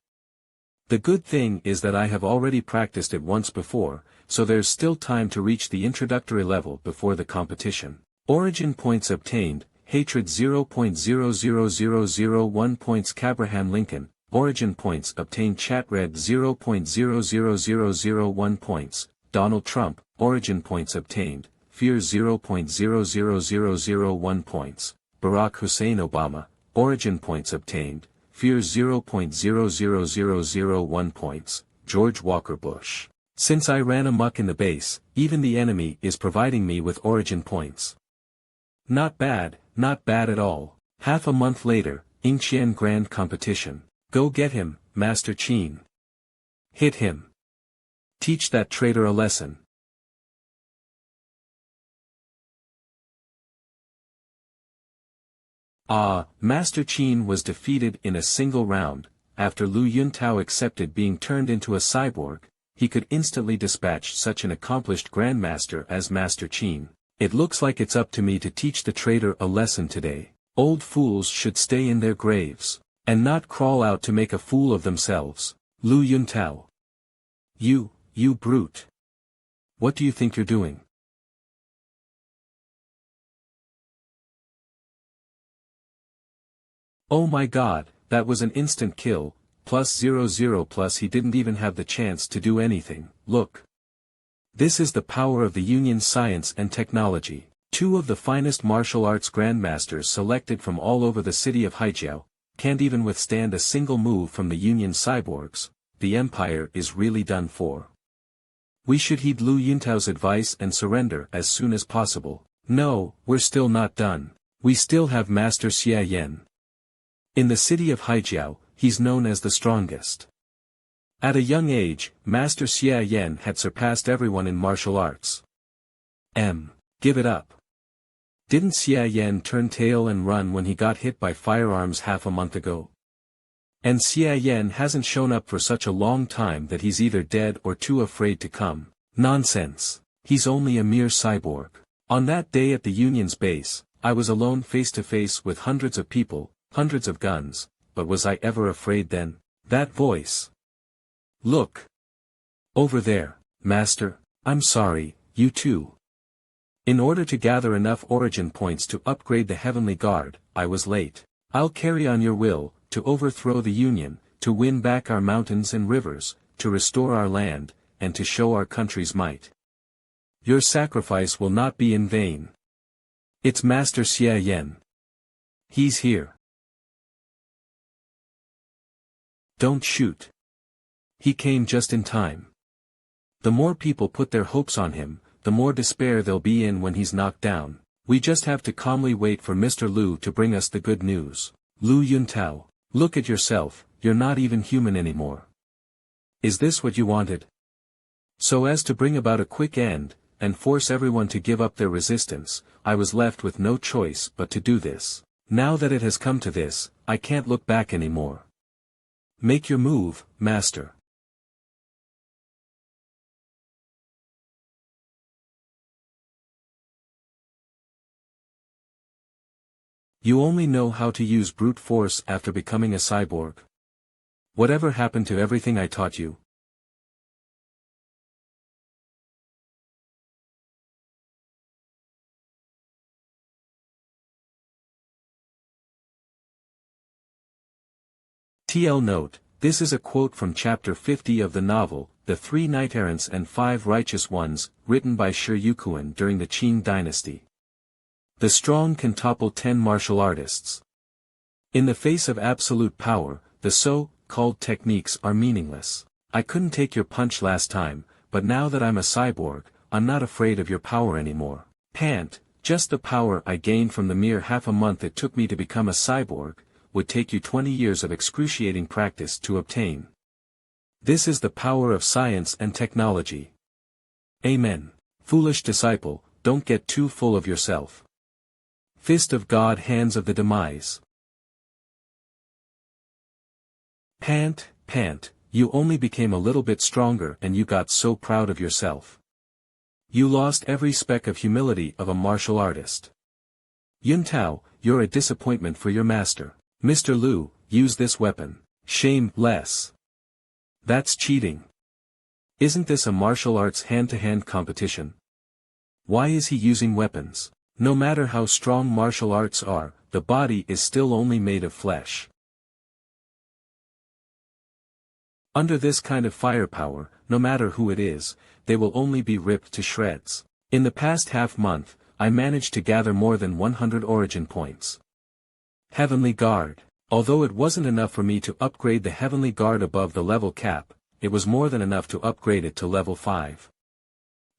The good thing is that I have already practiced it once before, so there's still time to reach the introductory level before the competition. Origin points obtained, Hatred 0.000001 points Abraham Lincoln, Origin points obtained Chatred 0.000001 points, Donald Trump, Origin points obtained, Fear 0.000001 points, Barack Hussein Obama, Origin points obtained, Fear 0.000001 points, George Walker Bush. Since I ran amok in the base, even the enemy is providing me with origin points. Not bad at all. Half a month later, Yingqian Grand Competition. Go get him, Master Qin. Hit him. Teach that traitor a lesson. Master Qin was defeated in a single round. After Lu Yuntao accepted being turned into a cyborg, he could instantly dispatch such an accomplished grandmaster as Master Qin. It looks like it's up to me to teach the traitor a lesson today. Old fools should stay in their graves, and not crawl out to make a fool of themselves. Lu Yuntao. You brute. What do you think you're doing? Oh my god, that was an instant kill, +00 plus he didn't even have the chance to do anything. Look. This is the power of the Union's science and technology. 2 of the finest martial arts grandmasters selected from all over the city of Haijiao, can't even withstand a single move from the Union cyborgs. The Empire is really done for. We should heed Lu Yuntao's advice and surrender as soon as possible. No, we're still not done. We still have Master Xia Yan. In the city of Haijiao, he's known as the strongest. At a young age, Master Xia Yan had surpassed everyone in martial arts. Give it up. Didn't Xia Yan turn tail and run when he got hit by firearms half a month ago? And Xia Yan hasn't shown up for such a long time that he's either dead or too afraid to come. Nonsense. He's only a mere cyborg. On that day at the Union's base, I was alone face to face with hundreds of people, hundreds of guns, but was I ever afraid then? That voice. Look. Over there, Master, I'm sorry, you too. In order to gather enough origin points to upgrade the Heavenly Guard, I was late. I'll carry on your will, to overthrow the Union, to win back our mountains and rivers, to restore our land, and to show our country's might. Your sacrifice will not be in vain. It's Master Xia Yan. He's here. Don't shoot. He came just in time. The more people put their hopes on him, the more despair they'll be in when he's knocked down. We just have to calmly wait for Mr. Liu to bring us the good news. Lu Yuntao, look at yourself, you're not even human anymore. Is this what you wanted? So as to bring about a quick end, and force everyone to give up their resistance, I was left with no choice but to do this. Now that it has come to this, I can't look back anymore. Make your move, master. You only know how to use brute force after becoming a cyborg. Whatever happened to everything I taught you? TL note, this is a quote from chapter 50 of the novel, The Three Knight-Errants and Five Righteous Ones, written by Shi Yuquan during the Qin dynasty. The strong can topple 10 martial artists. In the face of absolute power, the so-called techniques are meaningless. I couldn't take your punch last time, but now that I'm a cyborg, I'm not afraid of your power anymore. Pant, just the power I gained from the mere half a month it took me to become a cyborg, would take you 20 years of excruciating practice to obtain. This is the power of science and technology. Amen. Foolish disciple, don't get too full of yourself. Fist of God, hands of the demise. Pant, you only became a little bit stronger and you got so proud of yourself. You lost every speck of humility of a martial artist. Yun Tao, you're a disappointment for your master. Mr. Liu, use this weapon. Shame less. That's cheating. Isn't this a martial arts hand-to-hand competition? Why is he using weapons? No matter how strong martial arts are, the body is still only made of flesh. Under this kind of firepower, no matter who it is, they will only be ripped to shreds. In the past half-month, I managed to gather more than 100 origin points. Heavenly Guard. Although it wasn't enough for me to upgrade the Heavenly Guard above the level cap, it was more than enough to upgrade it to level 5.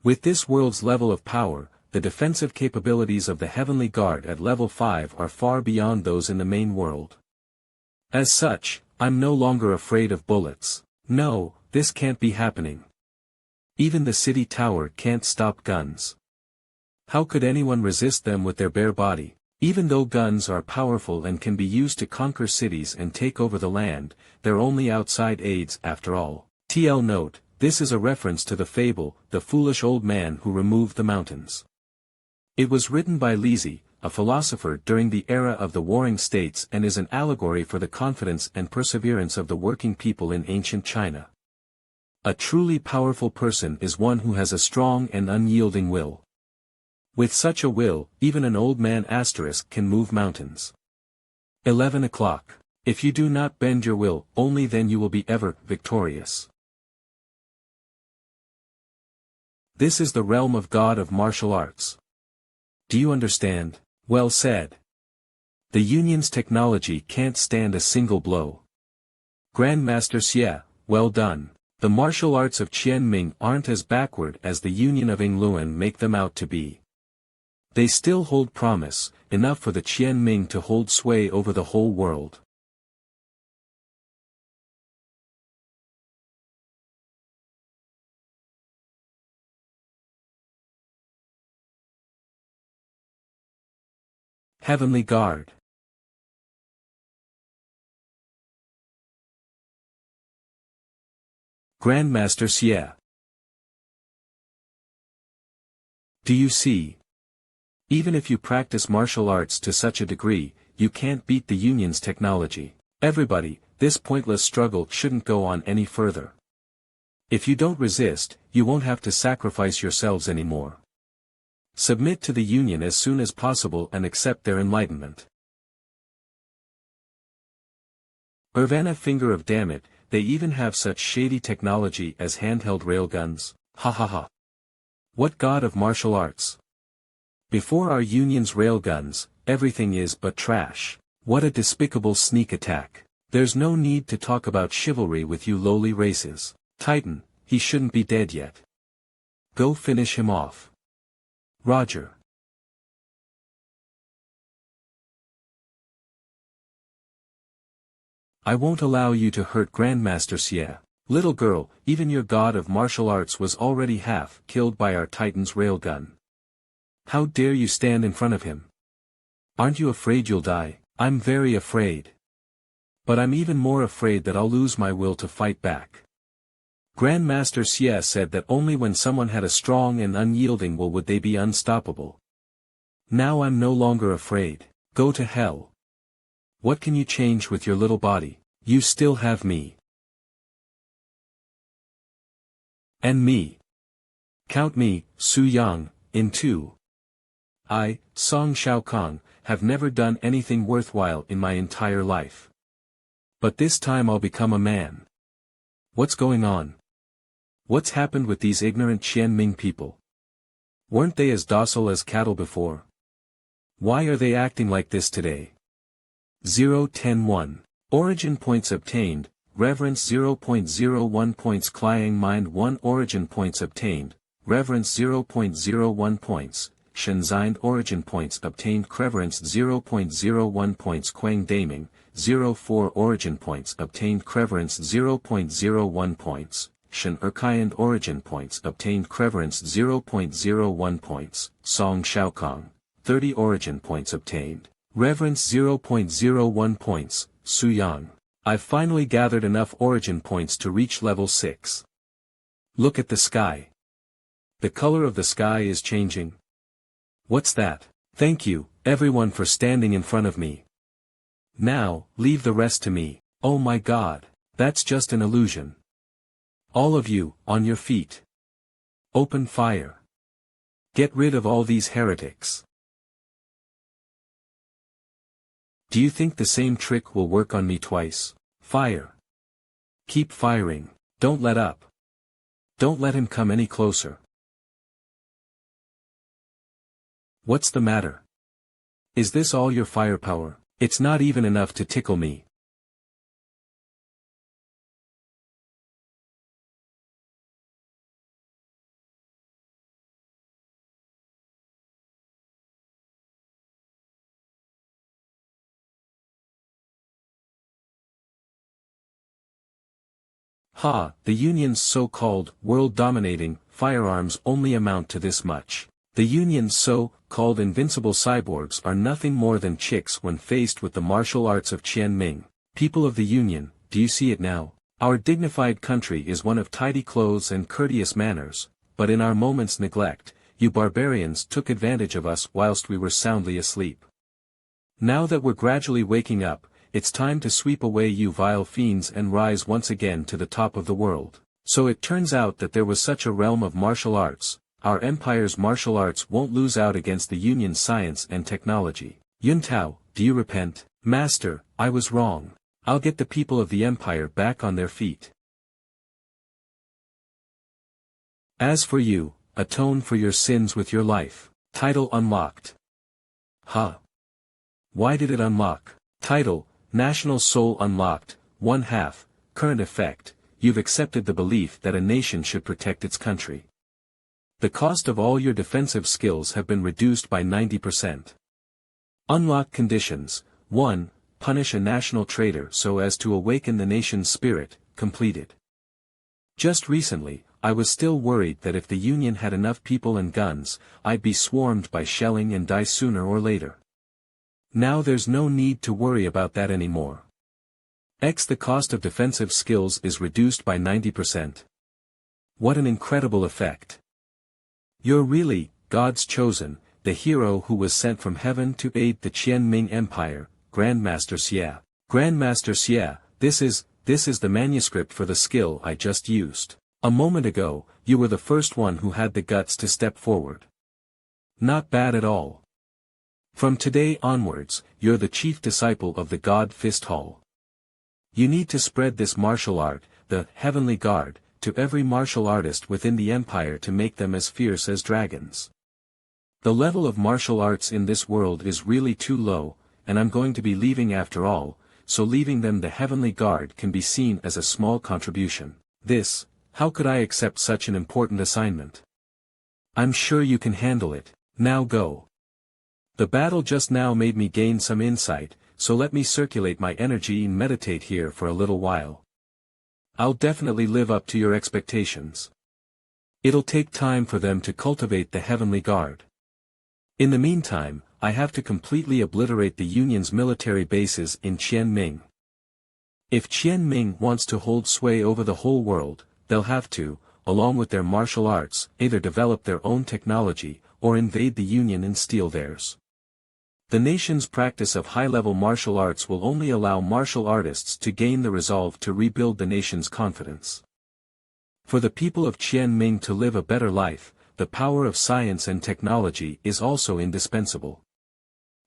With this world's level of power, the defensive capabilities of the Heavenly Guard at level 5 are far beyond those in the main world. As such, I'm no longer afraid of bullets. No, this can't be happening. Even the city tower can't stop guns. How could anyone resist them with their bare body? Even though guns are powerful and can be used to conquer cities and take over the land, they're only outside aids after all. TL note, this is a reference to the fable, The Foolish Old Man Who Removed the Mountains. It was written by Lizzie, a philosopher during the era of the Warring States, and is an allegory for the confidence and perseverance of the working people in ancient China. A truly powerful person is one who has a strong and unyielding will. With such a will, even an old man * can move mountains. 11 o'clock. If you do not bend your will, only then you will be ever victorious. This is the realm of God of martial arts. Do you understand? Well said. The Union's technology can't stand a single blow. Grandmaster Xie, well done. The martial arts of Qianming aren't as backward as the Union of Yingluan make them out to be. They still hold promise, enough for the Qianming to hold sway over the whole world. Heavenly Guard. Grandmaster Xie. Do you see? Even if you practice martial arts to such a degree, you can't beat the Union's technology. Everybody, this pointless struggle shouldn't go on any further. If you don't resist, you won't have to sacrifice yourselves anymore. Submit to the Union as soon as possible and accept their enlightenment. Urvana finger of damn it, they even have such shady technology as handheld railguns, ha ha ha. What god of martial arts? Before our Union's railguns, everything is but trash. What a despicable sneak attack. There's no need to talk about chivalry with you lowly races. Titan, he shouldn't be dead yet. Go finish him off. Roger. I won't allow you to hurt Grandmaster Xie. Little girl, even your god of martial arts was already half killed by our Titan's railgun. How dare you stand in front of him? Aren't you afraid you'll die? I'm very afraid. But I'm even more afraid that I'll lose my will to fight back. Grandmaster Xie said that only when someone had a strong and unyielding will would they be unstoppable. Now I'm no longer afraid. Go to hell. What can you change with your little body? You still have me. And me. Count me, Su Yang, in two. I, Song Shaokong, have never done anything worthwhile in my entire life. But this time I'll become a man. What's going on? What's happened with these ignorant Qianming people? Weren't they as docile as cattle before? Why are they acting like this today? 0-10-1. Origin points obtained, reverence 0.01 points. Clying mind 1 origin points obtained, reverence 0.01 points. Shenzine origin points obtained, reverence 0.01 points. Quang Daming, 04 origin points obtained, reverence 0.01 points. Shen Erkian origin points obtained, reverence 0.01 points. Song Shaokong, 30 origin points obtained, reverence 0.01 points. Su Yang. I've finally gathered enough origin points to reach level 6. Look at the sky. The color of the sky is changing. What's that? Thank you, everyone, for standing in front of me. Now, leave the rest to me. Oh my God, that's just an illusion. All of you, on your feet. Open fire. Get rid of all these heretics. Do you think the same trick will work on me twice? Fire. Keep firing, don't let up. Don't let him come any closer. What's the matter? Is this all your firepower? It's not even enough to tickle me. Ha, the Union's so-called, world-dominating, firearms only amount to this much. The Union's so-called invincible cyborgs are nothing more than chicks when faced with the martial arts of Qianming. People of the Union, do you see it now? Our dignified country is one of tidy clothes and courteous manners, but in our moment's neglect, you barbarians took advantage of us whilst we were soundly asleep. Now that we're gradually waking up, it's time to sweep away you vile fiends and rise once again to the top of the world. So it turns out that there was such a realm of martial arts. Our empire's martial arts won't lose out against the Union's science and technology. Yuntao, do you repent? Master, I was wrong. I'll get the people of the empire back on their feet. As for you, atone for your sins with your life. Title unlocked. Huh. Why did it unlock? Title, National Soul unlocked, 1/2, current effect, you've accepted the belief that a nation should protect its country. The cost of all your defensive skills have been reduced by 90%. Unlock conditions, 1, punish a national traitor so as to awaken the nation's spirit, completed. Just recently, I was still worried that if the Union had enough people and guns, I'd be swarmed by shelling and die sooner or later. Now there's no need to worry about that anymore. The cost of defensive skills is reduced by 90%. What an incredible effect. You're really, God's chosen, the hero who was sent from heaven to aid the Qianming Empire, Grandmaster Xie. Grandmaster Xie, this is the manuscript for the skill I just used. A moment ago, you were the first one who had the guts to step forward. Not bad at all. From today onwards, you're the chief disciple of the God Fist Hall. You need to spread this martial art, the Heavenly Guard, to every martial artist within the empire to make them as fierce as dragons. The level of martial arts in this world is really too low, and I'm going to be leaving after all, so leaving them the Heavenly Guard can be seen as a small contribution. How could I accept such an important assignment? I'm sure you can handle it, now go. The battle just now made me gain some insight, so let me circulate my energy and meditate here for a little while. I'll definitely live up to your expectations. It'll take time for them to cultivate the Heavenly Guard. In the meantime, I have to completely obliterate the Union's military bases in Qianming. If Qianming wants to hold sway over the whole world, they'll have to, along with their martial arts, either develop their own technology, or invade the Union and steal theirs. The nation's practice of high-level martial arts will only allow martial artists to gain the resolve to rebuild the nation's confidence. For the people of Qianming to live a better life, the power of science and technology is also indispensable.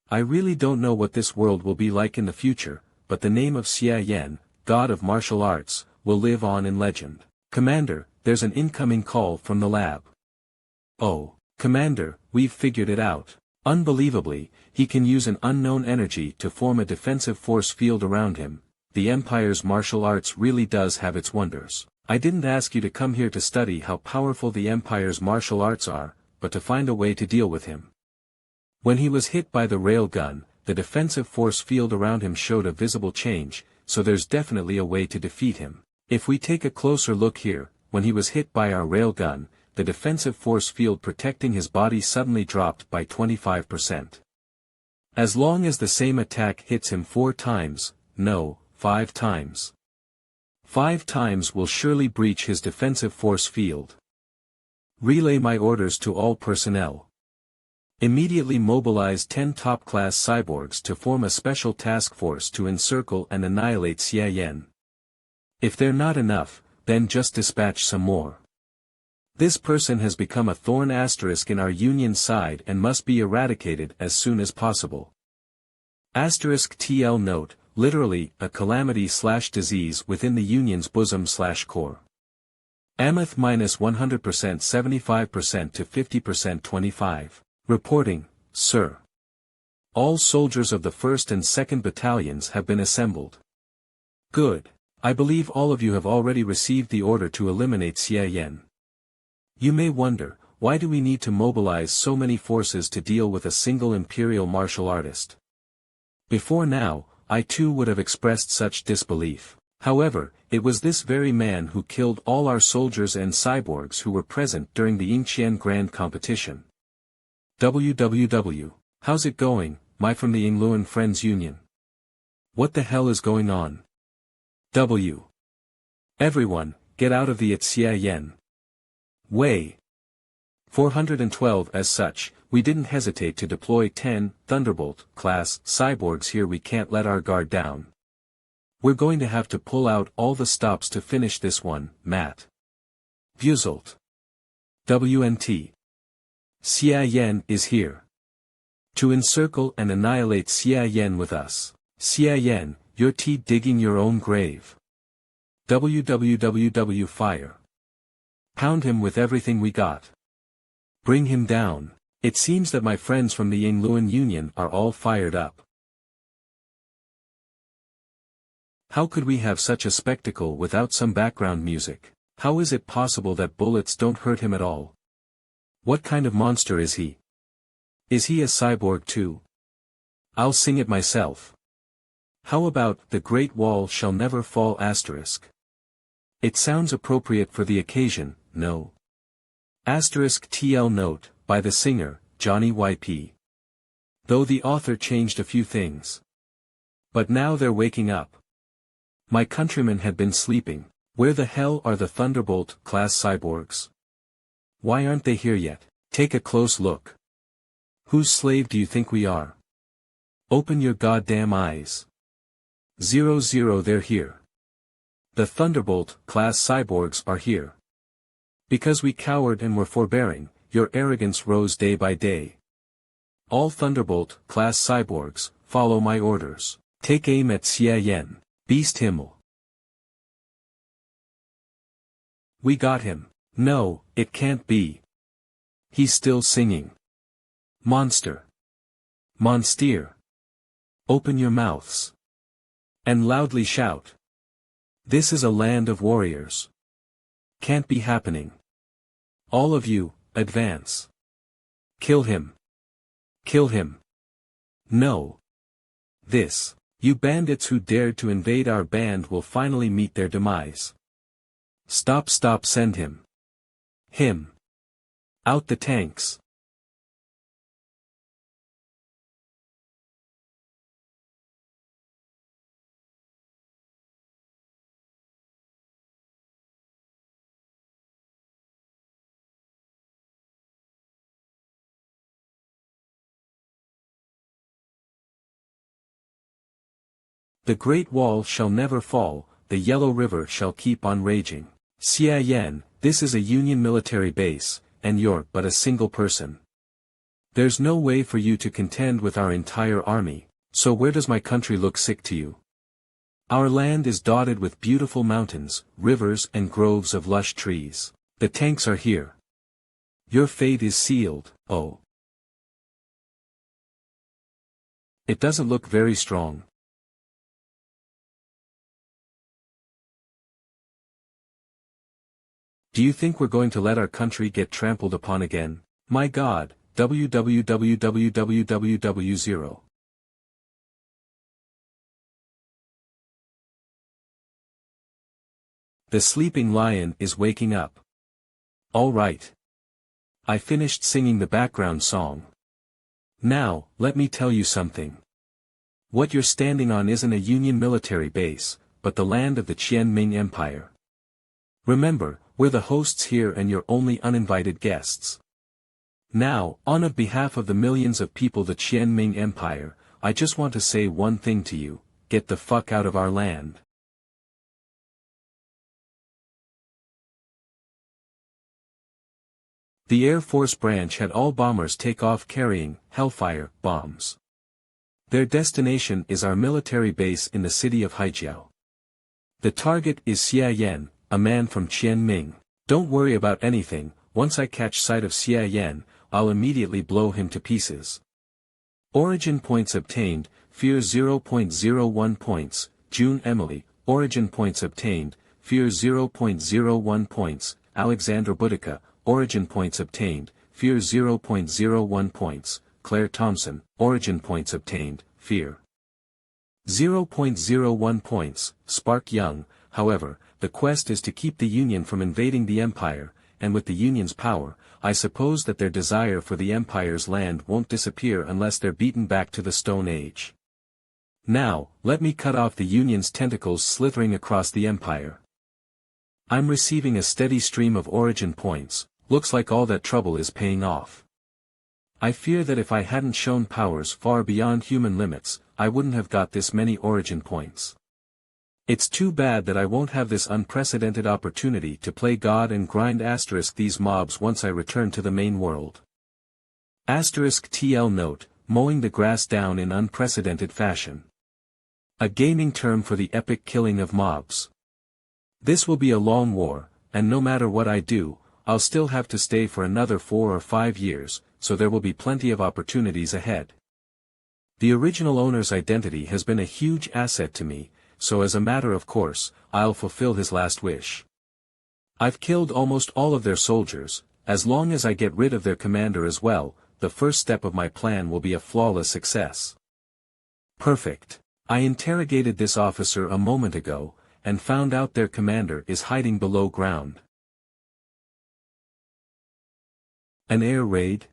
I really don't know what this world will be like in the future, but the name of Xia Yan, god of martial arts, will live on in legend. Commander, there's an incoming call from the lab. Oh, Commander, we've figured it out. Unbelievably, he can use an unknown energy to form a defensive force field around him. The Empire's martial arts really does have its wonders. I didn't ask you to come here to study how powerful the Empire's martial arts are, but to find a way to deal with him. When he was hit by the rail gun, the defensive force field around him showed a visible change, so there's definitely a way to defeat him. If we take a closer look here, when he was hit by our rail gun, the defensive force field protecting his body suddenly dropped by 25%. As long as the same attack hits him 4 times, no, 5 times. 5 times will surely breach his defensive force field. Relay my orders to all personnel. Immediately mobilize 10 top-class cyborgs to form a special task force to encircle and annihilate Xia Yan. If they're not enough, then just dispatch some more. This person has become a thorn asterisk in our Union side and must be eradicated as soon as possible. Asterisk TL note, literally, a calamity/disease within the Union's bosom/core. Amath -100% 75% to 50% 25. Reporting, sir. All soldiers of the 1st and 2nd battalions have been assembled. Good. I believe all of you have already received the order to eliminate Xia Yan. You may wonder, why do we need to mobilize so many forces to deal with a single imperial martial artist? Before now, I too would have expressed such disbelief. However, it was this very man who killed all our soldiers and cyborgs who were present during the Yingqian Grand Competition. WWW. How's it going, my from the Yingluan Friends Union? What the hell is going on? W. Everyone, get out of the Xia Yan way. 412. As such, we didn't hesitate to deploy 10 Thunderbolt-class cyborgs here. We can't let our guard down. We're going to have to pull out all the stops to finish this one, Matt. Buzult. WNT. Xia Yan is here. To encircle and annihilate Xia Yan with us. Xia Yan, you're digging your own grave. WWWW fire. Pound him with everything we got. Bring him down. It seems that my friends from the Yingluan Union are all fired up. How could we have such a spectacle without some background music? How is it possible that bullets don't hurt him at all? What kind of monster is he? Is he a cyborg too? I'll sing it myself. How about "The Great Wall Shall Never Fall"? Asterisk. It sounds appropriate for the occasion, no? Asterisk TL note, by the singer, Johnny YP. Though the author changed a few things. But now they're waking up. My countrymen had been sleeping. Where the hell are the Thunderbolt-class cyborgs? Why aren't they here yet? Take a close look. Whose slave do you think we are? Open your goddamn eyes. 00. They're here. The Thunderbolt-class cyborgs are here. Because we cowered and were forbearing, your arrogance rose day by day. All Thunderbolt-class cyborgs, follow my orders. Take aim at Xia Yan. Beast Himmel. We got him. No, it can't be. He's still singing. Monster. Monsteer. Open your mouths. And loudly shout. This is a land of warriors. Can't be happening. All of you, advance. Kill him. Kill him. No. This. You bandits who dared to invade our band will finally meet their demise. Stop, send him. Him. Out the tanks. The Great Wall shall never fall, the Yellow River shall keep on raging. Xia Yan, this is a Union military base, and you're but a single person. There's no way for you to contend with our entire army, so where does my country look sick to you? Our land is dotted with beautiful mountains, rivers and groves of lush trees. The tanks are here. Your fate is sealed, oh. It doesn't look very strong. Do you think we're going to let our country get trampled upon again? My God, www. The sleeping lion is waking up. All right. I finished singing the background song. Now, let me tell you something. What you're standing on isn't a Union military base, but the land of the Qian Ming Empire. Remember, we're the hosts here and you're only uninvited guests. Now, on behalf of the millions of people of the Qian Ming Empire, I just want to say one thing to you: get the fuck out of our land. The Air Force branch had all bombers take off carrying Hellfire bombs. Their destination is our military base in the city of Haijiao. The target is Xia Yan, a man from Qian Ming. Don't worry about anything, once I catch sight of Xia Yan, I'll immediately blow him to pieces. Origin points obtained, Fear 0.01 points, June Emily. Origin points obtained, Fear 0.01 points, Alexandra Boudica. Origin points obtained, Fear 0.01 points, Claire Thompson. Origin points obtained, Fear 0.01 points, Spark Young. However, the quest is to keep the Union from invading the Empire, and with the Union's power, I suppose that their desire for the Empire's land won't disappear unless they're beaten back to the Stone Age. Now, let me cut off the Union's tentacles slithering across the Empire. I'm receiving a steady stream of origin points. Looks like all that trouble is paying off. I fear that if I hadn't shown powers far beyond human limits, I wouldn't have got this many origin points. It's too bad that I won't have this unprecedented opportunity to play God and grind these mobs once I return to the main world. TL note, mowing the grass down in unprecedented fashion. A gaming term for the epic killing of mobs. This will be a long war, and no matter what I do, I'll still have to stay for another 4 or 5 years, so there will be plenty of opportunities ahead. The original owner's identity has been a huge asset to me, so as a matter of course, I'll fulfill his last wish. I've killed almost all of their soldiers. As long as I get rid of their commander as well, the first step of my plan will be a flawless success. Perfect. I interrogated this officer a moment ago, and found out their commander is hiding below ground. An air raid?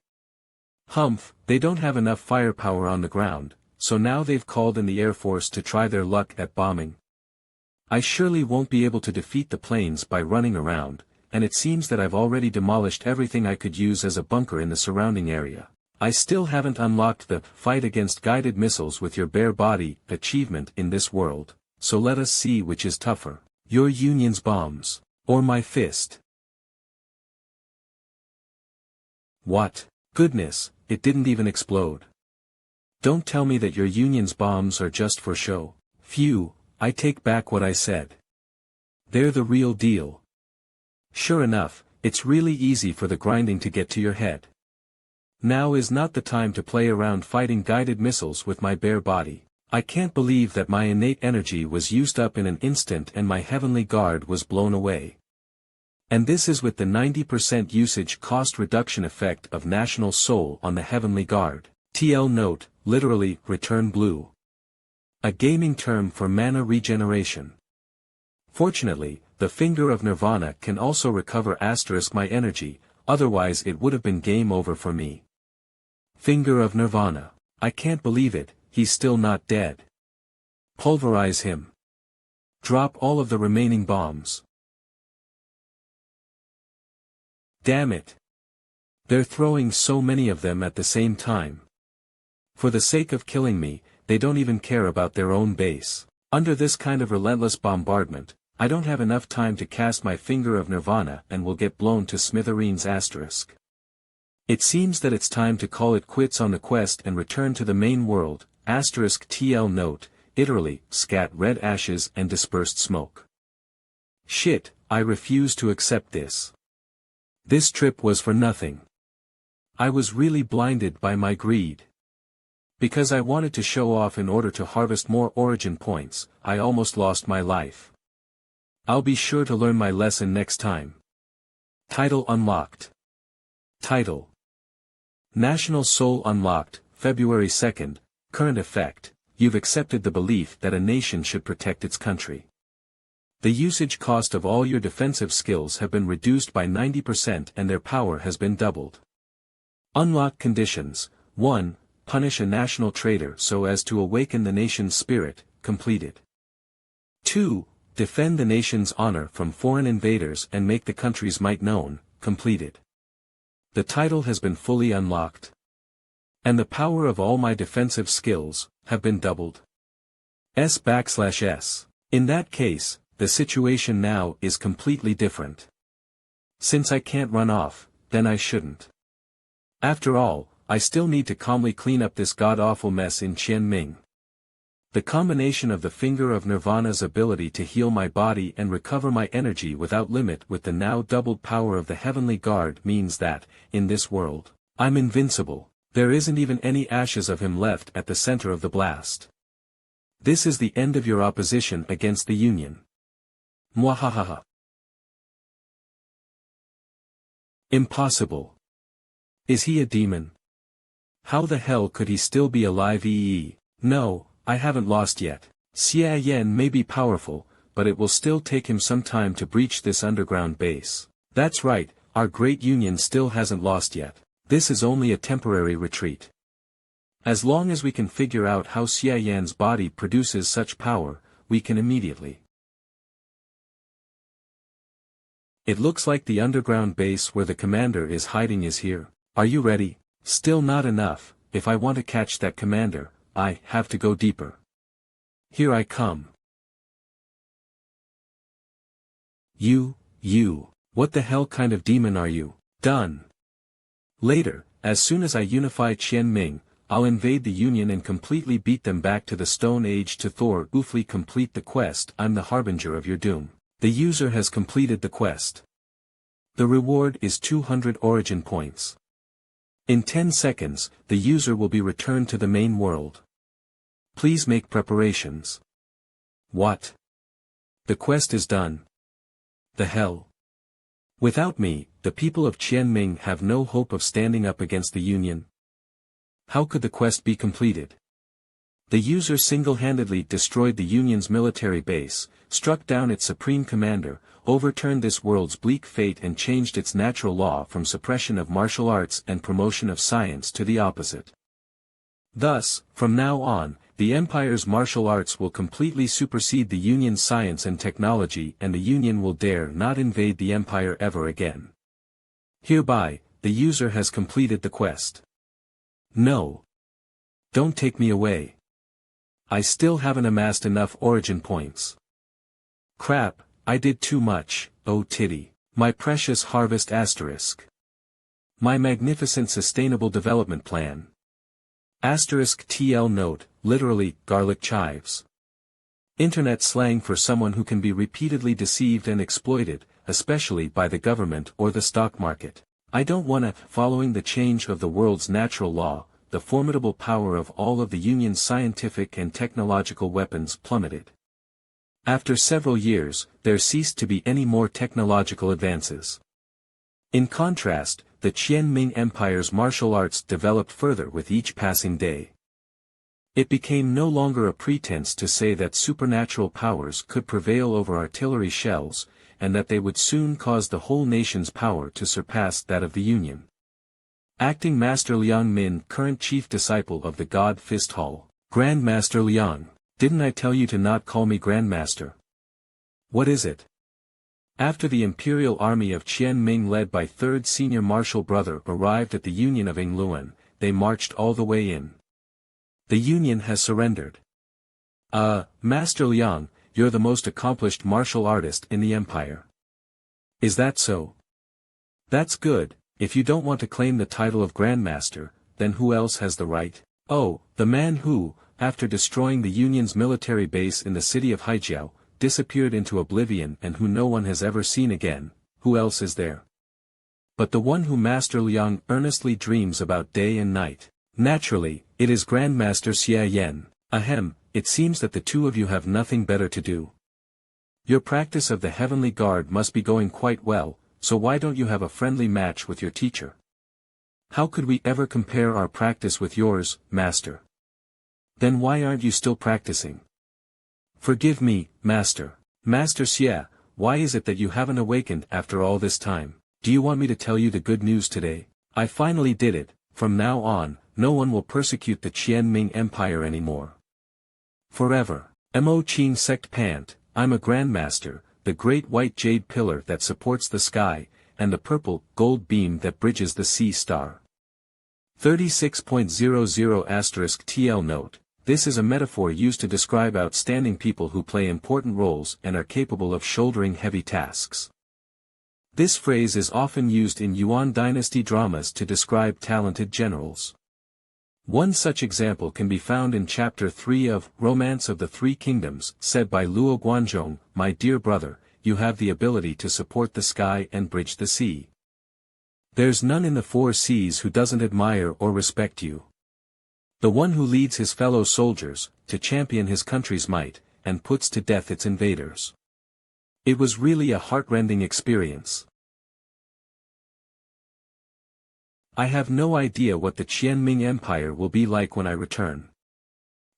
Humph, they don't have enough firepower on the ground, so now they've called in the Air Force to try their luck at bombing. I surely won't be able to defeat the planes by running around, and it seems that I've already demolished everything I could use as a bunker in the surrounding area. I still haven't unlocked the Fight Against Guided Missiles with Your Bare Body achievement in this world, so let us see which is tougher, your Union's bombs, or my fist. What? Goodness, it didn't even explode. Don't tell me that your Union's bombs are just for show. Phew, I take back what I said. They're the real deal. Sure enough, it's really easy for the grinding to get to your head. Now is not the time to play around fighting guided missiles with my bare body. I can't believe that my innate energy was used up in an instant and my heavenly guard was blown away. And this is with the 90% usage cost reduction effect of National Soul on the Heavenly Guard. TL note, literally, return blue. A gaming term for mana regeneration. Fortunately, the Finger of Nirvana can also recover my energy, otherwise it would have been game over for me. Finger of Nirvana. I can't believe it, he's still not dead. Pulverize him. Drop all of the remaining bombs. Damn it. They're throwing so many of them at the same time. For the sake of killing me, they don't even care about their own base. Under this kind of relentless bombardment, I don't have enough time to cast my finger of nirvana and will get blown to smithereens asterisk. It seems that it's time to call it quits on the quest and return to the main world, asterisk TL note, iterally, scat red ashes and dispersed smoke. Shit, I refuse to accept this. This trip was for nothing. I was really blinded by my greed. Because I wanted to show off in order to harvest more origin points, I almost lost my life. I'll be sure to learn my lesson next time. Title unlocked. Title: National Soul unlocked, February 2nd, current effect, you've accepted the belief that a nation should protect its country. The usage cost of all your defensive skills have been reduced by 90% and their power has been doubled. Unlock conditions: 1. Punish a national traitor so as to awaken the nation's spirit, completed. 2. Defend the nation's honor from foreign invaders and make the country's might known, completed. The title has been fully unlocked. And the power of all my defensive skills have been doubled. S/S. In that case, the situation now is completely different. Since I can't run off, then I shouldn't. After all, I still need to calmly clean up this god-awful mess in Qianming. The combination of the Finger of Nirvana's ability to heal my body and recover my energy without limit with the now doubled power of the Heavenly Guard means that, in this world, I'm invincible. There isn't even any ashes of him left at the center of the blast. This is the end of your opposition against the Union. Mwahaha. Impossible. Is he a demon? How the hell could he still be alive? No, I haven't lost yet. Xia Yan may be powerful, but it will still take him some time to breach this underground base. That's right, our great Union still hasn't lost yet. This is only a temporary retreat. As long as we can figure out how Xia Yan's body produces such power, we can immediately. It looks like the underground base where the commander is hiding is here. Are you ready? Still not enough. If I want to catch that commander, I have to go deeper. Here I come. You, what the hell kind of demon are you? Done. Later, as soon as I unify Qianming, I'll invade the Union and completely beat them back to the Stone Age to Thor. Oofly, complete the quest. I'm the harbinger of your doom. The user has completed the quest. The reward is 200 origin points. In 10 seconds, the user will be returned to the main world. Please make preparations. What? The quest is done. The hell? Without me, the people of Qianming have no hope of standing up against the Union. How could the quest be completed? The user single-handedly destroyed the Union's military base, struck down its supreme commander, overturned this world's bleak fate and changed its natural law from suppression of martial arts and promotion of science to the opposite. Thus, from now on, the Empire's martial arts will completely supersede the Union's science and technology, and the Union will dare not invade the Empire ever again. Hereby, the user has completed the quest. No. Don't take me away. I still haven't amassed enough origin points. Crap, I did too much, oh titty. My precious harvest asterisk. My magnificent sustainable development plan. Asterisk TL note, literally, garlic chives. Internet slang for someone who can be repeatedly deceived and exploited, especially by the government or the stock market. I don't wanna. Following the change of the world's natural law, the formidable power of all of the Union's scientific and technological weapons plummeted. After several years, there ceased to be any more technological advances. In contrast, the Qianming Empire's martial arts developed further with each passing day. It became no longer a pretense to say that supernatural powers could prevail over artillery shells, and that they would soon cause the whole nation's power to surpass that of the Union. Acting Master Liang Min, current chief disciple of the God Fist Hall. Grandmaster Liang, didn't I tell you to not call me Grandmaster? What is it? After the Imperial Army of Qianming led by 3rd Senior Marshal Brother arrived at the Union of Yingluan, they marched all the way in. The Union has surrendered. Master Liang, you're the most accomplished martial artist in the empire. Is that so? That's good. If you don't want to claim the title of Grandmaster, then who else has the right? Oh, the man who, after destroying the Union's military base in the city of Haijiao, disappeared into oblivion and who no one has ever seen again. Who else is there? But the one who Master Liang earnestly dreams about day and night. Naturally, it is Grandmaster Xia Yan. Ahem, it seems that the two of you have nothing better to do. Your practice of the Heavenly Guard must be going quite well, so why don't you have a friendly match with your teacher? How could we ever compare our practice with yours, Master? Then why aren't you still practicing? Forgive me, Master. Master Xia, why is it that you haven't awakened after all this time? Do you want me to tell you the good news today? I finally did it. From now on, no one will persecute the Qianming Empire anymore. Forever. Mo Qing Sect Pant, I'm a Grandmaster, the great white jade pillar that supports the sky, and the purple, gold beam that bridges the sea star. 36.00 *TL note. This is a metaphor used to describe outstanding people who play important roles and are capable of shouldering heavy tasks. This phrase is often used in Yuan dynasty dramas to describe talented generals. One such example can be found in Chapter 3 of Romance of the Three Kingdoms, said by Luo Guanzhong, "My dear brother, you have the ability to support the sky and bridge the sea. There's none in the four seas who doesn't admire or respect you. The one who leads his fellow soldiers, to champion his country's might, and puts to death its invaders." It was really a heartrending experience. I have no idea what the Qianming Empire will be like when I return.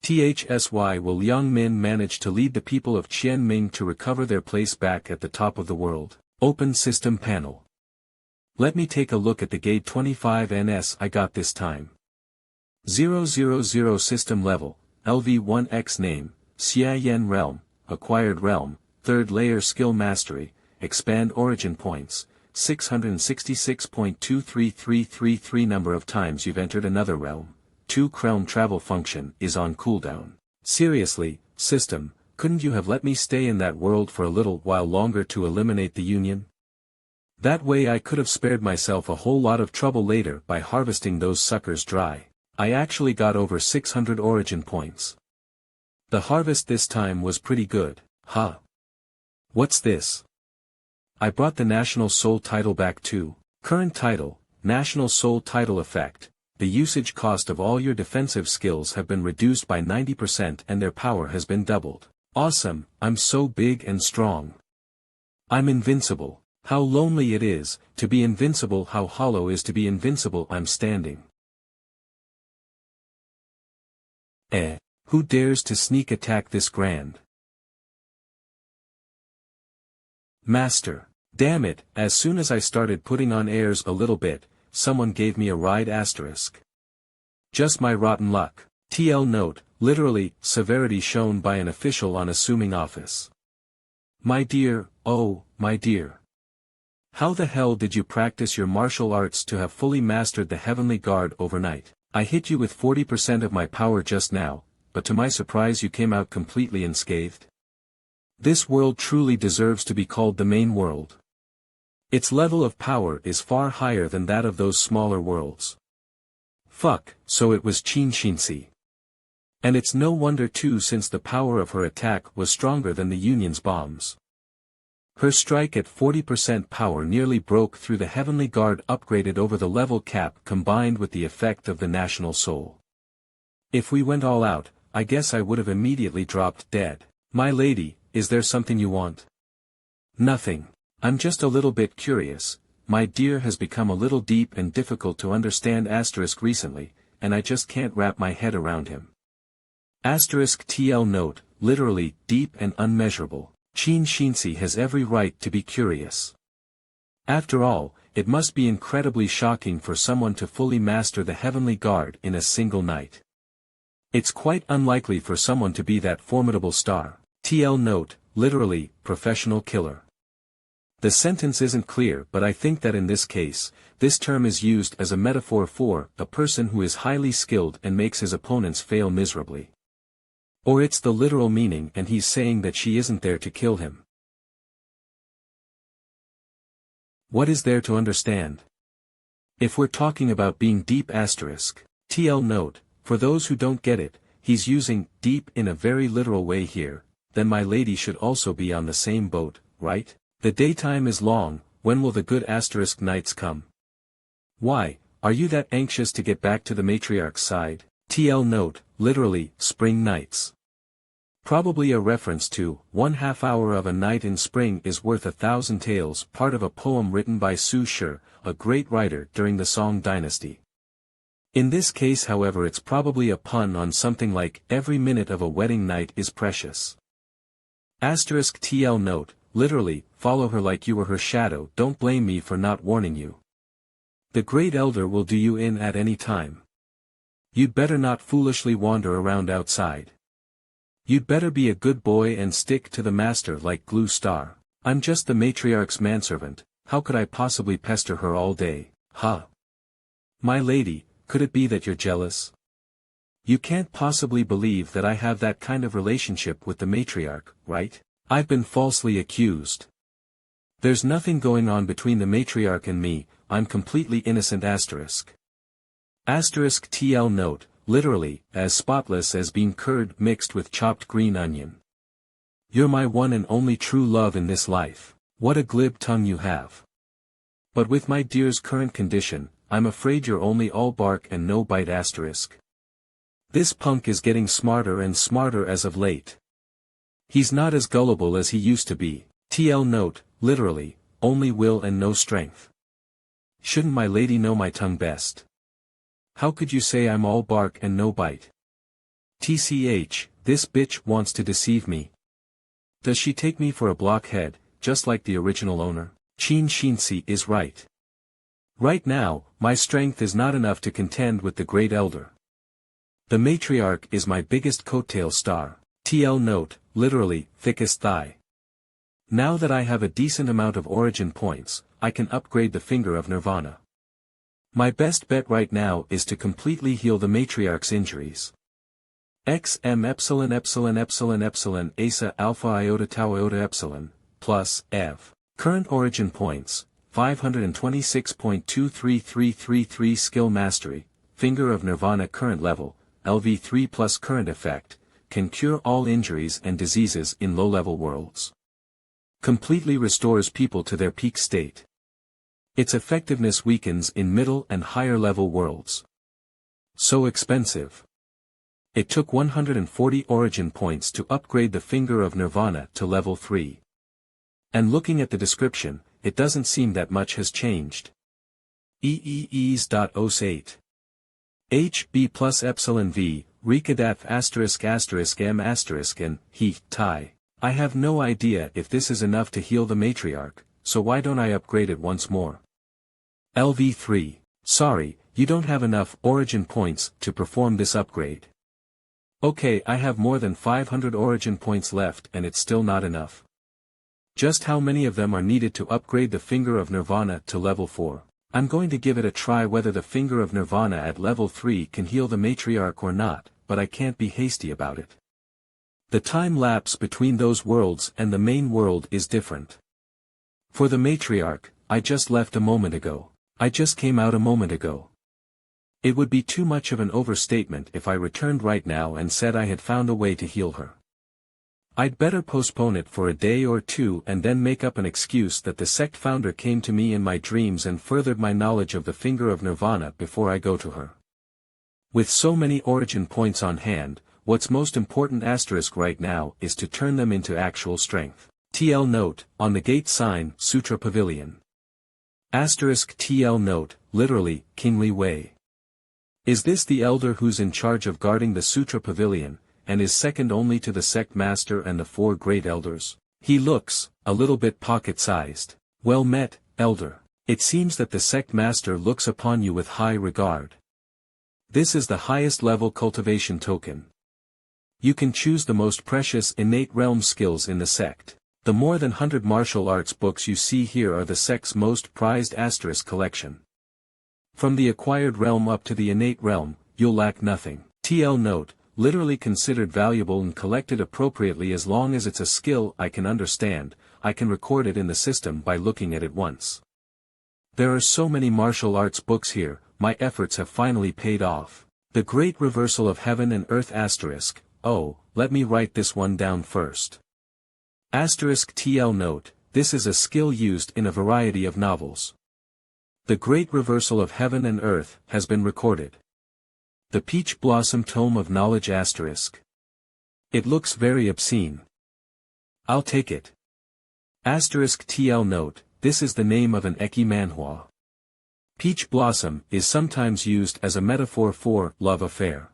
THSY will Liang Min manage to lead the people of Qianming to recover their place back at the top of the world? Open System Panel. Let me take a look at the Gate 25NS I got this time. 000 System Level, LV1X Name, Xia Yan Realm, Acquired Realm, 3rd Layer Skill Mastery, Expand Origin Points, 666.23333 Number of times you've entered another realm. 2 Realm Travel Function is on cooldown. Seriously, system, couldn't you have let me stay in that world for a little while longer to eliminate the Union? That way I could have spared myself a whole lot of trouble later by harvesting those suckers dry. I actually got over 600 origin points. The harvest this time was pretty good, huh? What's this? I brought the National Soul title back too. Current title, National Soul title effect. The usage cost of all your defensive skills have been reduced by 90% and their power has been doubled. Awesome, I'm so big and strong. I'm invincible. How lonely it is, to be invincible. How hollow is to be invincible. I'm standing. Who dares to sneak attack this grand Master? Damn it, as soon as I started putting on airs a little bit, someone gave me a ride asterisk. Just my rotten luck. TL note, literally, severity shown by an official on assuming office. My dear, oh, my dear. How the hell did you practice your martial arts to have fully mastered the Heavenly Guard overnight? I hit you with 40% of my power just now, but to my surprise you came out completely unscathed. This world truly deserves to be called the main world. Its level of power is far higher than that of those smaller worlds. Fuck, so it was Qin Shinsi. And it's no wonder too, since the power of her attack was stronger than the Union's bombs. Her strike at 40% power nearly broke through the Heavenly Guard upgraded over the level cap combined with the effect of the National Soul. If we went all out, I guess I would have immediately dropped dead. My lady, is there something you want? Nothing. I'm just a little bit curious. My dear has become a little deep and difficult to understand asterisk recently, and I just can't wrap my head around him. Asterisk TL note, literally, deep and unmeasurable. Qin Shinsi has every right to be curious. After all, it must be incredibly shocking for someone to fully master the Heavenly Guard in a single night. It's quite unlikely for someone to be that formidable star. TL note, literally, professional killer. The sentence isn't clear, but I think that in this case, this term is used as a metaphor for a person who is highly skilled and makes his opponents fail miserably. Or it's the literal meaning and he's saying that she isn't there to kill him. What is there to understand? If we're talking about being deep asterisk, TL note, for those who don't get it, he's using deep in a very literal way here, then my lady should also be on the same boat, right? The daytime is long, when will the good asterisk nights come? Why, are you that anxious to get back to the matriarch's side? TL note, literally, spring nights. Probably a reference to, 1/2 hour of a night in spring is worth 1,000 tales, part of a poem written by Su Shi, a great writer during the Song dynasty. In this case however it's probably a pun on something like, every minute of a wedding night is precious. Asterisk TL note, literally, follow her like you were her shadow, don't blame me for not warning you. The great elder will do you in at any time. You'd better not foolishly wander around outside. You'd better be a good boy and stick to the master like glue star. I'm just the matriarch's manservant, how could I possibly pester her all day, huh? My lady, could it be that you're jealous? You can't possibly believe that I have that kind of relationship with the matriarch, right? I've been falsely accused. There's nothing going on between the matriarch and me, I'm completely innocent asterisk. Asterisk TL note, literally, as spotless as bean curd mixed with chopped green onion. You're my one and only true love in this life, what a glib tongue you have. But with my dear's current condition, I'm afraid you're only all bark and no bite asterisk. This punk is getting smarter and smarter as of late. He's not as gullible as he used to be, TL note, literally, only will and no strength. Shouldn't my lady know my tongue best? How could you say I'm all bark and no bite? TCH, this bitch wants to deceive me. Does she take me for a blockhead, just like the original owner? Qin Shinsi is right. Right now, my strength is not enough to contend with the great elder. The matriarch is my biggest coattail star, TL note, literally, thickest thigh. Now that I have a decent amount of origin points, I can upgrade the finger of Nirvana. My best bet right now is to completely heal the matriarch's injuries. XM epsilon epsilon epsilon epsilon ASA alpha iota tau iota epsilon, plus, EV. Current origin points, 526.23333 skill mastery, finger of Nirvana current level, LV3 plus current effect, can cure all injuries and diseases in low-level worlds. Completely restores people to their peak state. Its effectiveness weakens in middle and higher level worlds. So expensive. It took 140 origin points to upgrade the finger of Nirvana to level 3. And looking at the description, it doesn't seem that much has changed. EEEs.08. HB plus epsilon V, Rikadaf asterisk asterisk M asterisk and he, Tai. I have no idea if this is enough to heal the matriarch, so why don't I upgrade it once more? LV3, sorry, you don't have enough origin points to perform this upgrade. Okay, I have more than 500 origin points left and it's still not enough. Just how many of them are needed to upgrade the finger of Nirvana to level 4? I'm going to give it a try whether the finger of Nirvana at level 3 can heal the matriarch or not, but I can't be hasty about it. The time lapse between those worlds and the main world is different. For the matriarch, I just left a moment ago. I just came out a moment ago. It would be too much of an overstatement if I returned right now and said I had found a way to heal her. I'd better postpone it for a day or two and then make up an excuse that the sect founder came to me in my dreams and furthered my knowledge of the finger of Nirvana before I go to her. With so many origin points on hand, what's most important asterisk right now is to turn them into actual strength. TL note, on the gate sign, Sutra Pavilion. Asterisk TL note, literally, kingly way. Is this the elder who's in charge of guarding the Sutra Pavilion, and is second only to the sect master and the 4 great elders? He looks, a little bit pocket-sized. Well met, elder. It seems that the sect master looks upon you with high regard. This is the highest level cultivation token. You can choose the most precious innate realm skills in the sect. The more than 100 martial arts books you see here are the sect's most prized asterisk collection. From the acquired realm up to the innate realm, you'll lack nothing. TL note, literally considered valuable and collected appropriately as long as it's a skill I can understand. I can record it in the system by looking at it once. There are so many martial arts books here, my efforts have finally paid off. The Great Reversal of Heaven and Earth *, oh, let me write this one down first. *TL note, this is a skill used in a variety of novels. The Great Reversal of Heaven and Earth has been recorded. The Peach Blossom Tome of Knowledge *. It looks very obscene. I'll take it. *TL note, this is the name of an eki manhwa. Peach Blossom is sometimes used as a metaphor for love affair.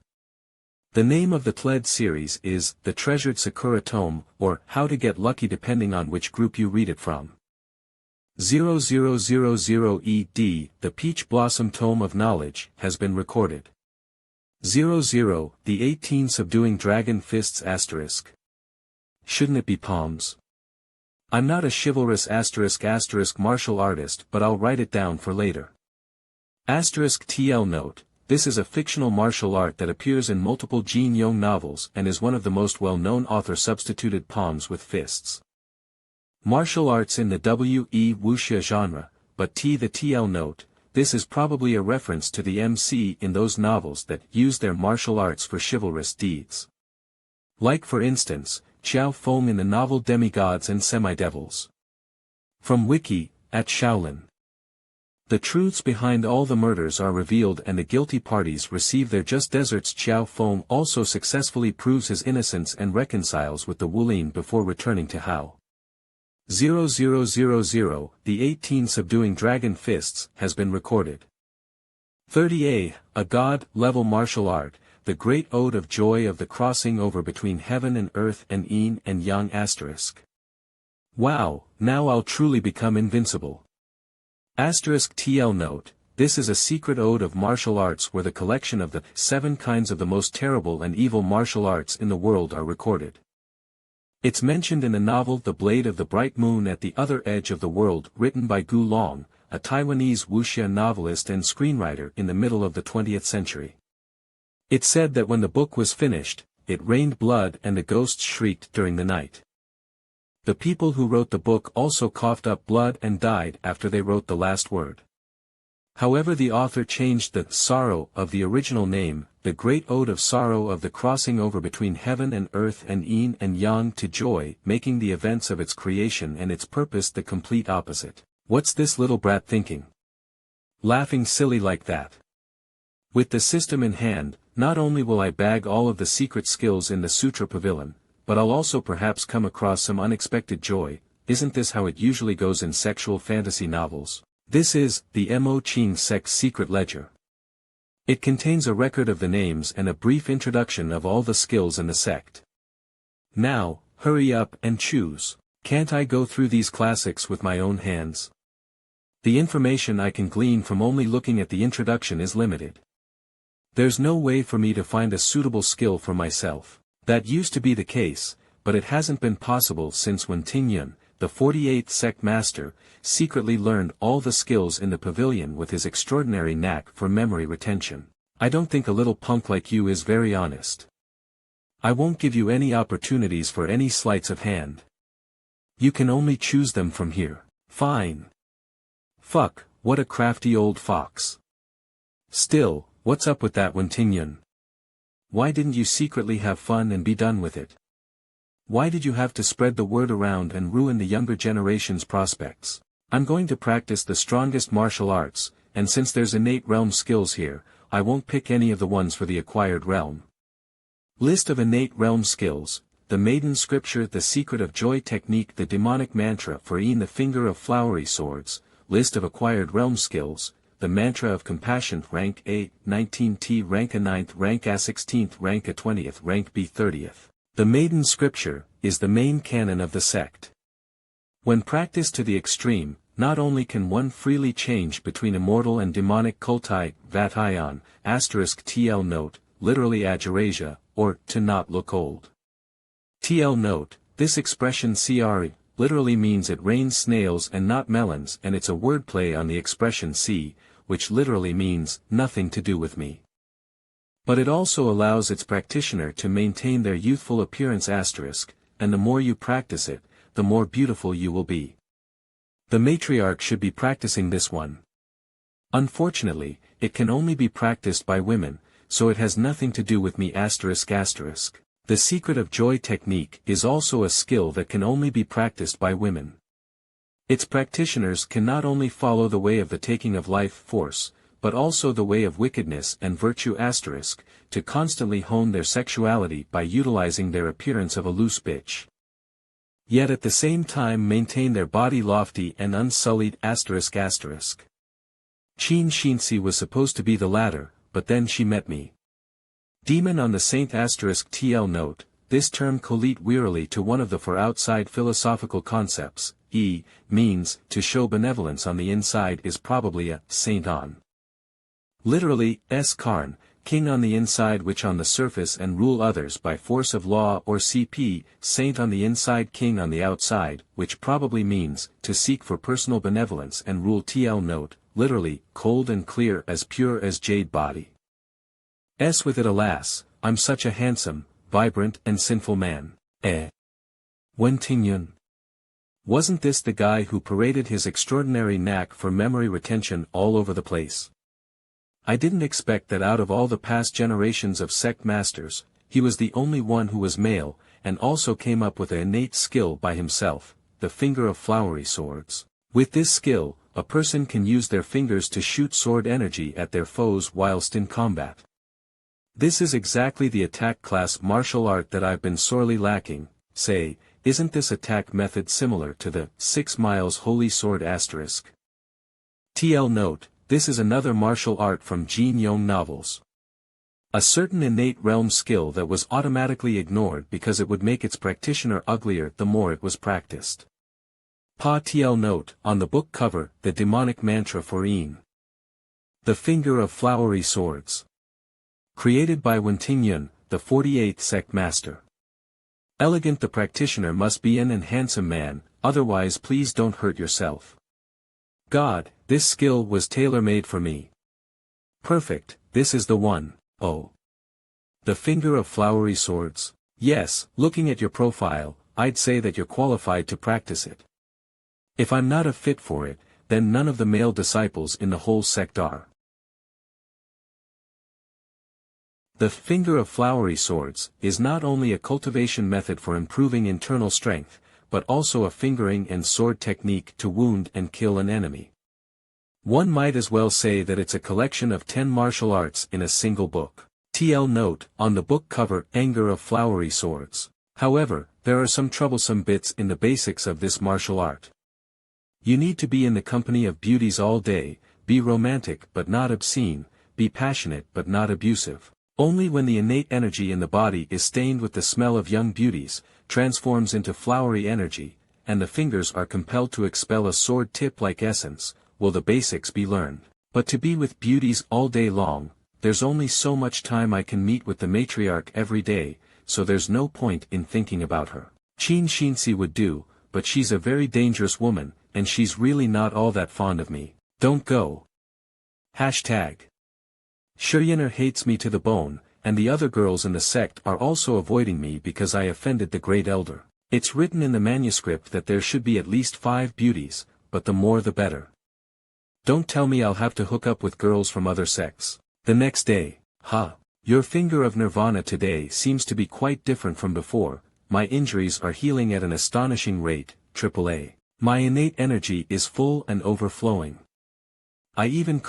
The name of the TLED series is The Treasured Sakura Tome, or How to Get Lucky depending on which group you read it from. 0000ED, The Peach Blossom Tome of Knowledge, has been recorded. 00, The 18 Subduing Dragon Fists *. Shouldn't it be palms? I'm not a chivalrous ** martial artist, but I'll write it down for later. *TL note, this is a fictional martial art that appears in multiple Jin Yong novels and is one of the most well-known author substituted palms with fists. Martial arts in the W.E. wuxia genre, but the TL note, this is probably a reference to the MC in those novels that use their martial arts for chivalrous deeds. Like for instance, Xiao Feng in the novel Demigods and Semi-Devils. From Wiki, at Shaolin. The truths behind all the murders are revealed and the guilty parties receive their just deserts. Xiao Feng also successfully proves his innocence and reconciles with the Wulin before returning to Hao. 0000, The 18 Subduing Dragon Fists, has been recorded. 30A, a God-level martial art, the Great Ode of Joy of the Crossing Over Between Heaven and Earth and Yin and Yang *. Wow, now I'll truly become invincible. *TL note, this is a secret ode of martial arts where the collection of the 7 kinds of the most terrible and evil martial arts in the world are recorded. It's mentioned in the novel The Blade of the Bright Moon at the Other Edge of the World, written by Gu Long, a Taiwanese wuxia novelist and screenwriter in the middle of the 20th century. It said that when the book was finished, it rained blood and the ghosts shrieked during the night. The people who wrote the book also coughed up blood and died after they wrote the last word. However, the author changed the sorrow of the original name, the Great Ode of Sorrow of the Crossing Over Between Heaven and Earth and Yin and Yang, to joy, making the events of its creation and its purpose the complete opposite. What's this little brat thinking? Laughing silly like that. With the system in hand, not only will I bag all of the secret skills in the Sutra Pavilion, but I'll also perhaps come across some unexpected joy. Isn't this how it usually goes in sexual fantasy novels? This is the Mo Qing Sect's secret ledger. It contains a record of the names and a brief introduction of all the skills in the sect. Now, hurry up and choose. Can't I go through these classics with my own hands? The information I can glean from only looking at the introduction is limited. There's no way for me to find a suitable skill for myself. That used to be the case, but it hasn't been possible since when Tingyun, the 48th sect master, secretly learned all the skills in the pavilion with his extraordinary knack for memory retention. I don't think a little punk like you is very honest. I won't give you any opportunities for any sleights of hand. You can only choose them from here. Fine. Fuck, what a crafty old fox. Still, what's up with that one, Tingyun? Why didn't you secretly have fun and be done with it? Why did you have to spread the word around and ruin the younger generation's prospects? I'm going to practice the strongest martial arts, and since there's innate realm skills here, I won't pick any of the ones for the acquired realm. List of innate realm skills: the Maiden Scripture, the Secret of Joy Technique, the Demonic Mantra for Ian, the Finger of Flowery Swords. List of acquired realm skills: the Mantra of Compassion, rank A, 19T, rank A 9th, rank A 16th, rank A 20th, rank B 30th. The Maiden Scripture is the main canon of the sect. When practiced to the extreme, not only can one freely change between immortal and demonic kultai, vatayan, *TL note, literally Ajarasia, or to not look old. TL note, this expression CRE, literally means it rains snails and not melons, and it's a wordplay on the expression C, which literally means, nothing to do with me. But it also allows its practitioner to maintain their youthful appearance asterisk, and the more you practice it, the more beautiful you will be. The matriarch should be practicing this one. Unfortunately, it can only be practiced by women, so it has nothing to do with me asterisk asterisk. The secret of joy technique is also a skill that can only be practiced by women. Its practitioners can not only follow the way of the taking of life force, but also the way of wickedness and virtue asterisk, to constantly hone their sexuality by utilizing their appearance of a loose bitch. Yet at the same time maintain their body lofty and unsullied asterisk asterisk. Chin Shinsi was supposed to be the latter, but then she met me. Demon on the Saint asterisk TL note, this term collate wearily to one of the for outside philosophical concepts, means, to show benevolence on the inside is probably a saint on. Literally, karn, king on the inside which on the surface and rule others by force of law or CP, saint on the inside king on the outside, which probably means, to seek for personal benevolence and rule TL note, literally, cold and clear as pure as jade body. With it alas, I'm such a handsome, vibrant and sinful man. Wen Tingyun. Wasn't this the guy who paraded his extraordinary knack for memory retention all over the place? I didn't expect that out of all the past generations of sect masters, he was the only one who was male, and also came up with an innate skill by himself, the finger of flowery swords. With this skill, a person can use their fingers to shoot sword energy at their foes whilst in combat. This is exactly the attack class martial art that I've been sorely lacking. Say, isn't this attack method similar to the 6 miles holy sword asterisk? TL note, this is another martial art from Jin Yong novels. A certain innate realm skill that was automatically ignored because it would make its practitioner uglier the more it was practiced. Pa TL note, on the book cover, the demonic mantra for Yin. The finger of flowery swords. Created by Wen Tingyun, the 48th sect master. Elegant the practitioner must be an and handsome man, otherwise please don't hurt yourself. God, this skill was tailor-made for me. Perfect, this is the one. Oh. The finger of flowery swords. Yes, looking at your profile, I'd say that you're qualified to practice it. If I'm not a fit for it, then none of the male disciples in the whole sect are. The finger of flowery swords is not only a cultivation method for improving internal strength, but also a fingering and sword technique to wound and kill an enemy. One might as well say that it's a collection of 10 martial arts in a single book. TL note, on the book cover, anger of flowery swords. However, there are some troublesome bits in the basics of this martial art. You need to be in the company of beauties all day, be romantic but not obscene, be passionate but not abusive. Only when the innate energy in the body is stained with the smell of young beauties, transforms into flowery energy, and the fingers are compelled to expel a sword tip-like essence, will the basics be learned. But to be with beauties all day long, there's only so much time I can meet with the matriarch every day, so there's no point in thinking about her. Chin Shinsi would do, but she's a very dangerous woman, and she's really not all that fond of me. Don't go. Hashtag. Shuryener hates me to the bone, and the other girls in the sect are also avoiding me because I offended the great elder. It's written in the manuscript that there should be at least 5 beauties, but the more the better. Don't tell me I'll have to hook up with girls from other sects. The next day, your finger of nirvana today seems to be quite different from before, my injuries are healing at an astonishing rate, AAA. My innate energy is full and overflowing. I even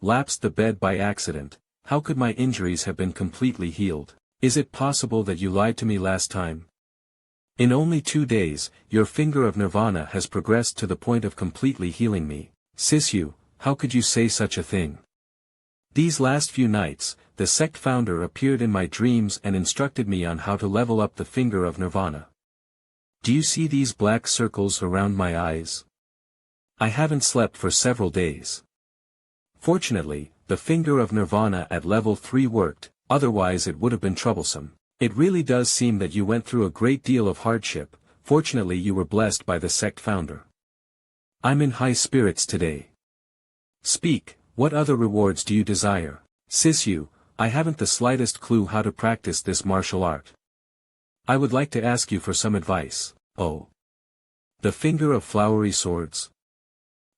lapsed the bed by accident. How could my injuries have been completely healed? Is it possible that you lied to me last time? In only 2 days, your finger of nirvana has progressed to the point of completely healing me. Sisyu, how could you say such a thing? These last few nights, the sect founder appeared in my dreams and instructed me on how to level up the finger of nirvana. Do you see these black circles around my eyes? I haven't slept for several days. Fortunately, the finger of nirvana at level 3 worked, otherwise it would have been troublesome. It really does seem that you went through a great deal of hardship, fortunately you were blessed by the sect founder. I'm in high spirits today. Speak, what other rewards do you desire? Sisyu, I haven't the slightest clue how to practice this martial art. I would like to ask you for some advice. Oh. The finger of flowery swords.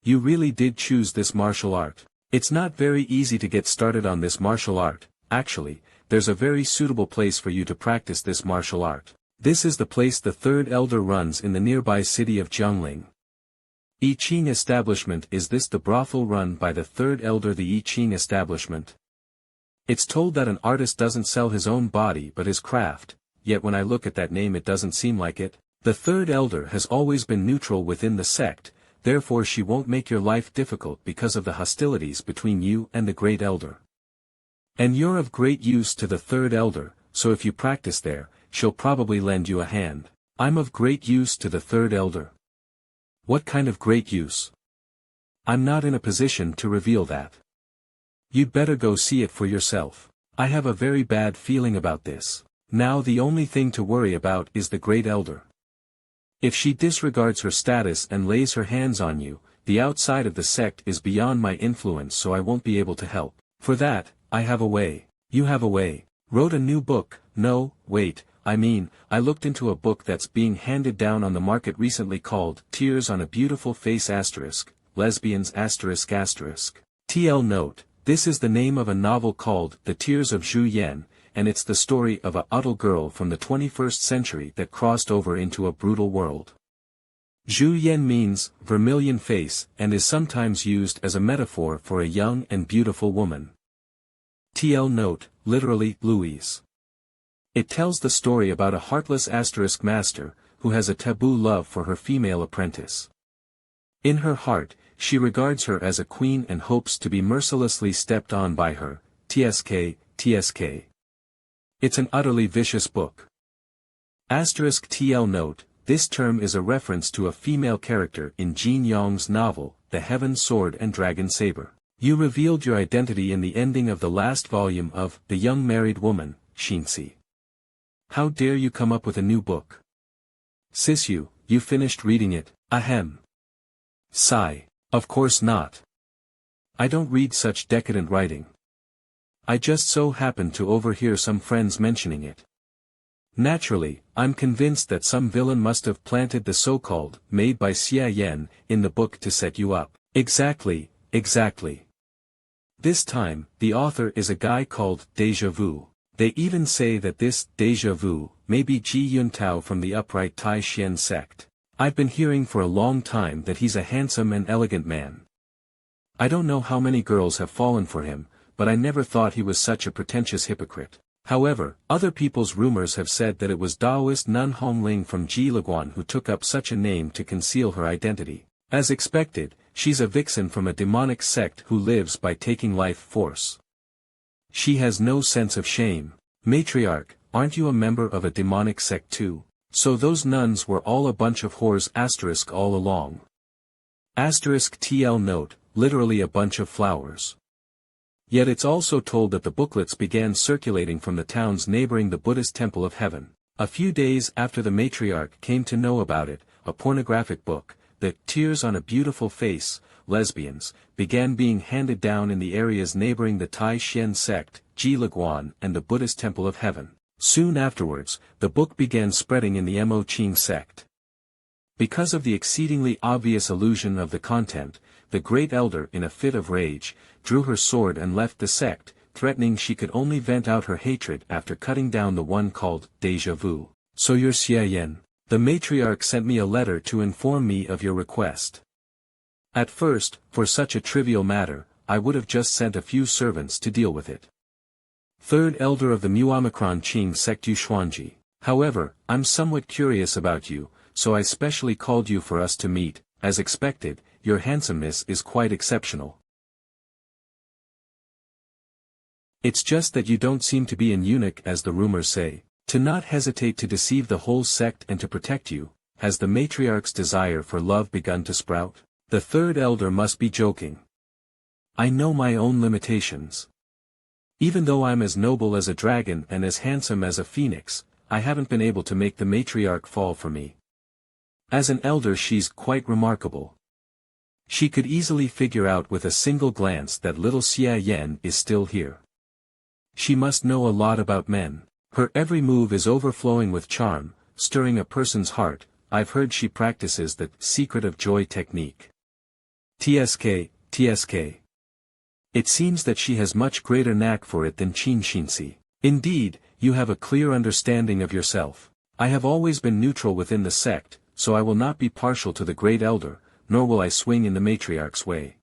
You really did choose this martial art. It's not very easy to get started on this martial art. Actually, there's a very suitable place for you to practice this martial art. This is the place the third elder runs in the nearby city of Jiangling. I Ching establishment. Is this the brothel run by the third elder? The I Ching establishment. It's told that an artist doesn't sell his own body but his craft, yet when I look at that name it doesn't seem like it. The third elder has always been neutral within the sect, therefore she won't make your life difficult because of the hostilities between you and the great elder. And you're of great use to the third elder, so if you practice there, she'll probably lend you a hand. I'm of great use to the third elder. What kind of great use? I'm not in a position to reveal that. You'd better go see it for yourself. I have a very bad feeling about this. Now the only thing to worry about is the great elder. If she disregards her status and lays her hands on you, the outside of the sect is beyond my influence, so I won't be able to help. For that, I have a way. You have a way. Wrote a new book. No, wait, I looked into a book that's being handed down on the market recently called Tears on a Beautiful Face *, Lesbians ***. TL note, this is the name of a novel called The Tears of Zhu Yan, and it's the story of a idle girl from the 21st century that crossed over into a brutal world. Zhu Yan means vermilion face and is sometimes used as a metaphor for a young and beautiful woman. TL note, literally, Louise. It tells the story about a heartless * master, who has a taboo love for her female apprentice. In her heart, she regards her as a queen and hopes to be mercilessly stepped on by her. TSK. It's an utterly vicious book. TL note, this term is a reference to a female character in Jin Yong's novel, The Heaven Sword and Dragon Saber. You revealed your identity in the ending of the last volume of The Young Married Woman, Shinsi. How dare you come up with a new book? Sis, you finished reading it? Ahem. Sigh. Of course not. I don't read such decadent writing. I just so happened to overhear some friends mentioning it. Naturally, I'm convinced that some villain must have planted the so-called made by Xia Yan in the book to set you up. Exactly. This time, the author is a guy called Deja Vu. They even say that this Deja Vu may be Ji Yuntao from the upright Tai Xian sect. I've been hearing for a long time that he's a handsome and elegant man. I don't know how many girls have fallen for him, but I never thought he was such a pretentious hypocrite. However, other people's rumors have said that it was Taoist nun Hongling from Jiliguan who took up such a name to conceal her identity. As expected, she's a vixen from a demonic sect who lives by taking life force. She has no sense of shame. Matriarch, aren't you a member of a demonic sect too? So those nuns were all a bunch of whores * all along. TL note, literally a bunch of flowers. Yet it's also told that the booklets began circulating from the towns neighboring the Buddhist Temple of Heaven. A few days after the matriarch came to know about it, a pornographic book, The Tears on a Beautiful Face, Lesbians, began being handed down in the areas neighboring the Tai Xian sect, Jiliguan and the Buddhist Temple of Heaven. Soon afterwards, the book began spreading in the Mo Qing sect. Because of the exceedingly obvious illusion of the content, the great elder in a fit of rage, drew her sword and left the sect, threatening she could only vent out her hatred after cutting down the one called Deja Vu. So you're Xia Yan. The matriarch sent me a letter to inform me of your request. At first, for such a trivial matter, I would have just sent a few servants to deal with it. Third elder of the Muomicron Qing sect Yu Xuanji. However, I'm somewhat curious about you, so I specially called you for us to meet. As expected, your handsomeness is quite exceptional. It's just that you don't seem to be an eunuch as the rumors say. To not hesitate to deceive the whole sect and to protect you, has the matriarch's desire for love begun to sprout? The third elder must be joking. I know my own limitations. Even though I'm as noble as a dragon and as handsome as a phoenix, I haven't been able to make the matriarch fall for me. As an elder she's quite remarkable. She could easily figure out with a single glance that little Xia Yan is still here. She must know a lot about men. Her every move is overflowing with charm, stirring a person's heart. I've heard she practices the secret of joy technique. TSK. It seems that she has much greater knack for it than Shinsi. Indeed, you have a clear understanding of yourself. I have always been neutral within the sect, so I will not be partial to the great elder, nor will I swing in the matriarch's way.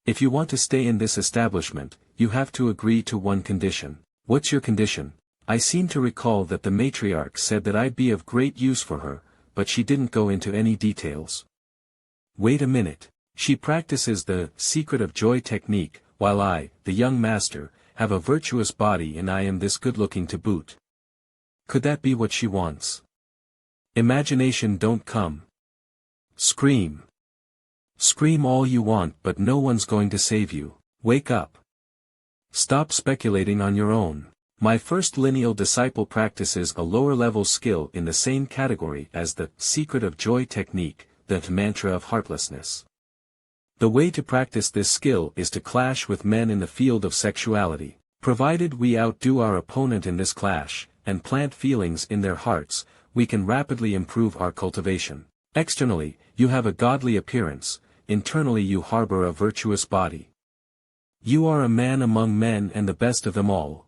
If you want to stay in this establishment, you have to agree to one condition. What's your condition? I seem to recall that the matriarch said that I'd be of great use for her, but she didn't go into any details. Wait a minute. She practices the secret of joy technique, while I, the young master, have a virtuous body and I am this good-looking to boot. Could that be what she wants? Imagination don't come. Scream. Scream all you want but no one's going to save you. Wake up. Stop speculating on your own. My first lineal disciple practices a lower-level skill in the same category as the secret of joy technique, the mantra of heartlessness. The way to practice this skill is to clash with men in the field of sexuality. Provided we outdo our opponent in this clash, and plant feelings in their hearts, we can rapidly improve our cultivation. Externally, you have a godly appearance, internally you harbor a virtuous body. You are a man among men and the best of them all.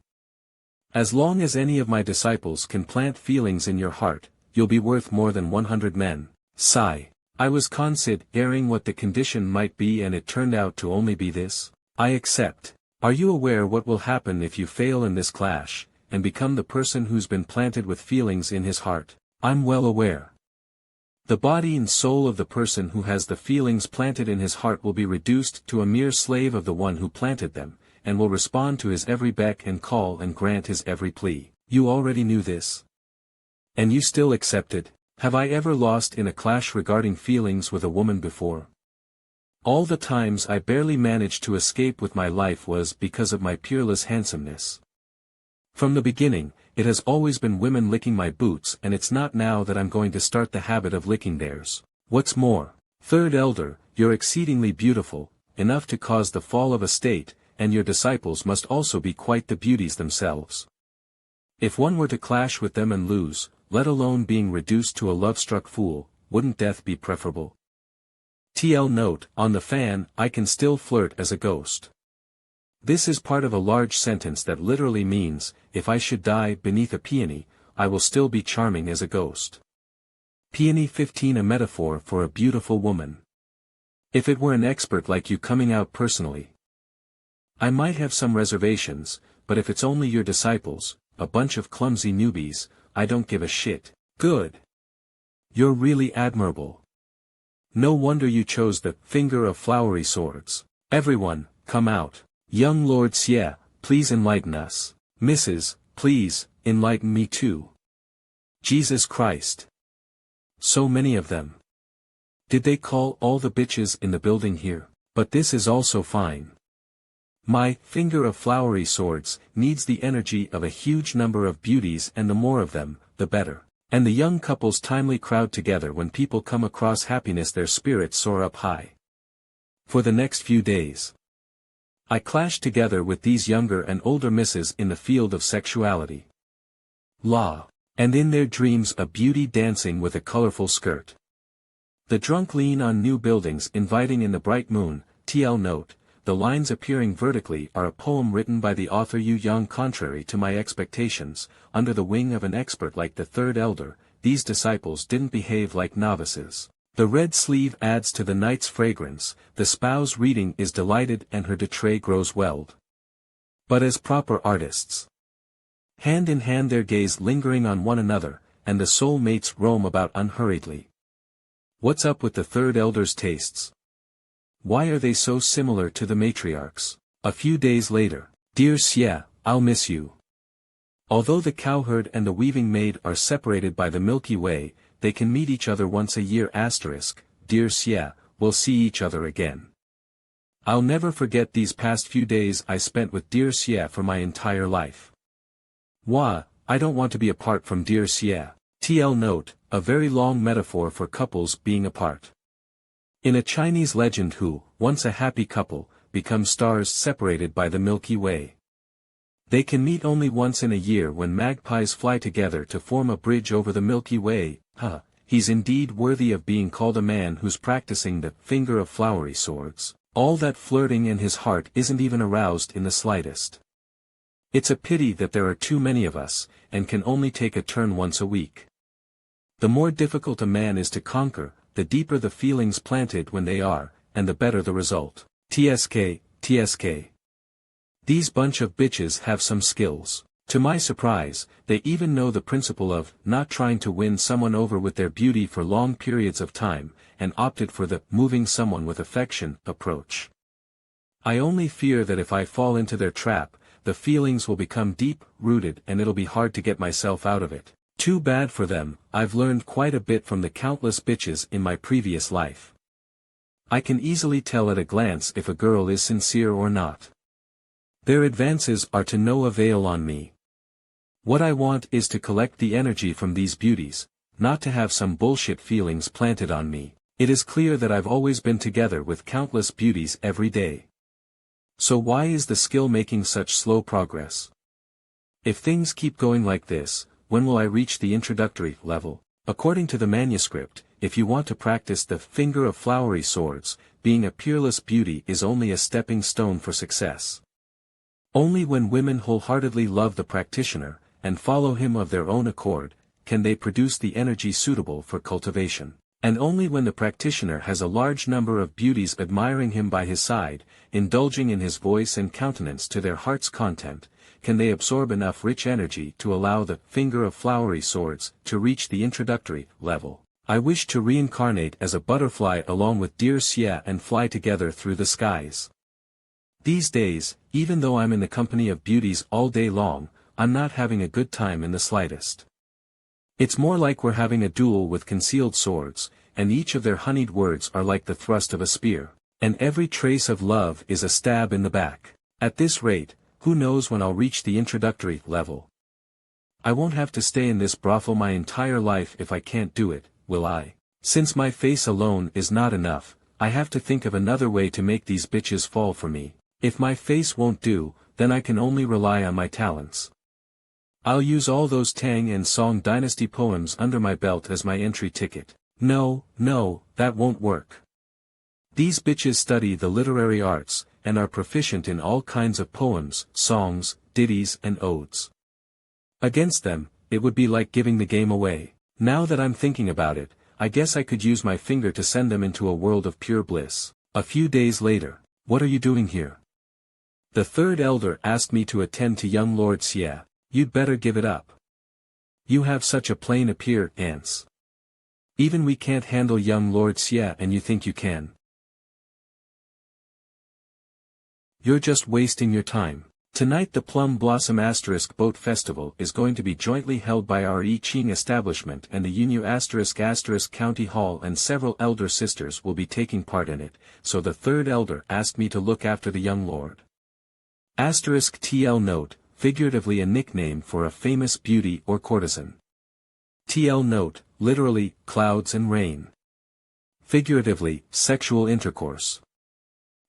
As long as any of my disciples can plant feelings in your heart, you'll be worth more than 100 men. Sigh. I was considering what the condition might be and it turned out to only be this. I accept. Are you aware what will happen if you fail in this clash, and become the person who's been planted with feelings in his heart? I'm well aware. The body and soul of the person who has the feelings planted in his heart will be reduced to a mere slave of the one who planted them, and will respond to his every beck and call and grant his every plea. You already knew this. And you still accepted. Have I ever lost in a clash regarding feelings with a woman before? All the times I barely managed to escape with my life was because of my peerless handsomeness. From the beginning, it has always been women licking my boots and it's not now that I'm going to start the habit of licking theirs. What's more, third elder, you're exceedingly beautiful, enough to cause the fall of a state, and your disciples must also be quite the beauties themselves. If one were to clash with them and lose, let alone being reduced to a love-struck fool, wouldn't death be preferable? TL note, on the fan, I can still flirt as a ghost. This is part of a large sentence that literally means, if I should die beneath a peony, I will still be charming as a ghost. Peony 15 a metaphor for a beautiful woman. If it were an expert like you coming out personally, I might have some reservations, but if it's only your disciples, a bunch of clumsy newbies, I don't give a shit. Good. You're really admirable. No wonder you chose the finger of flowery swords. Everyone, come out. Young Lord Xie, please enlighten us. Mrs., please, enlighten me too. Jesus Christ. So many of them. Did they call all the bitches in the building here? But this is also fine. My finger of flowery swords needs the energy of a huge number of beauties, and the more of them, the better. And the young couples timely crowd together when people come across happiness, their spirits soar up high. For the next few days, I clash together with these younger and older misses in the field of sexuality. La. And in their dreams a beauty dancing with a colorful skirt. The drunk lean on new buildings inviting in the bright moon. TL note, the lines appearing vertically are a poem written by the author Yu Yang. Contrary to my expectations, under the wing of an expert like the third elder, these disciples didn't behave like novices. The red sleeve adds to the night's fragrance, the spouse reading is delighted and her detray grows welled. But as proper artists, hand in hand their gaze lingering on one another, and the soul mates roam about unhurriedly. What's up with the third elder's tastes? Why are they so similar to the matriarchs? A few days later. Dear Xie, I'll miss you. Although the cowherd and the weaving maid are separated by the Milky Way, they can meet each other once a year. Dear Xie, we'll see each other again. I'll never forget these past few days I spent with dear Xie for my entire life. Wah, I don't want to be apart from dear Xie. TL note, a very long metaphor for couples being apart. In a Chinese legend who, once a happy couple, become stars separated by the Milky Way. They can meet only once in a year when magpies fly together to form a bridge over the Milky Way. He's indeed worthy of being called a man who's practicing the finger of flowery swords. All that flirting in his heart isn't even aroused in the slightest. It's a pity that there are too many of us, and can only take a turn once a week. The more difficult a man is to conquer, the deeper the feelings planted when they are, and the better the result. TSK. These bunch of bitches have some skills. To my surprise, they even know the principle of not trying to win someone over with their beauty for long periods of time, and opted for the moving someone with affection approach. I only fear that if I fall into their trap, the feelings will become deep-rooted and it'll be hard to get myself out of it. Too bad for them. I've learned quite a bit from the countless bitches in my previous life. I can easily tell at a glance if a girl is sincere or not. Their advances are to no avail on me. What I want is to collect the energy from these beauties, not to have some bullshit feelings planted on me. It is clear that I've always been together with countless beauties every day. So why is the skill making such slow progress? If things keep going like this, when will I reach the introductory level? According to the manuscript, if you want to practice the finger of flowery swords, being a peerless beauty is only a stepping stone for success. Only when women wholeheartedly love the practitioner, and follow him of their own accord, can they produce the energy suitable for cultivation. And only when the practitioner has a large number of beauties admiring him by his side, indulging in his voice and countenance to their heart's content, can they absorb enough rich energy to allow the finger of flowery swords to reach the introductory level. I wish to reincarnate as a butterfly along with dear Xia and fly together through the skies. These days, even though I'm in the company of beauties all day long, I'm not having a good time in the slightest. It's more like we're having a duel with concealed swords, and each of their honeyed words are like the thrust of a spear, and every trace of love is a stab in the back. At this rate, who knows when I'll reach the introductory level? I won't have to stay in this brothel my entire life if I can't do it, will I? Since my face alone is not enough, I have to think of another way to make these bitches fall for me. If my face won't do, then I can only rely on my talents. I'll use all those Tang and Song dynasty poems under my belt as my entry ticket. No, that won't work. These bitches study the literary arts, and are proficient in all kinds of poems, songs, ditties and odes. Against them, it would be like giving the game away. Now that I'm thinking about it, I guess I could use my finger to send them into a world of pure bliss. A few days later. What are you doing here? The third elder asked me to attend to young Lord Xia. You'd better give it up. You have such a plain appearance. Even we can't handle young Lord Xia and you think you can. You're just wasting your time. Tonight the Plum Blossom * Boat Festival is going to be jointly held by our I Ching establishment and the Yunyu ** County Hall, and several elder sisters will be taking part in it, so the third elder asked me to look after the young lord. *TL note, figuratively a nickname for a famous beauty or courtesan. TL note, literally, clouds and rain. Figuratively, sexual intercourse.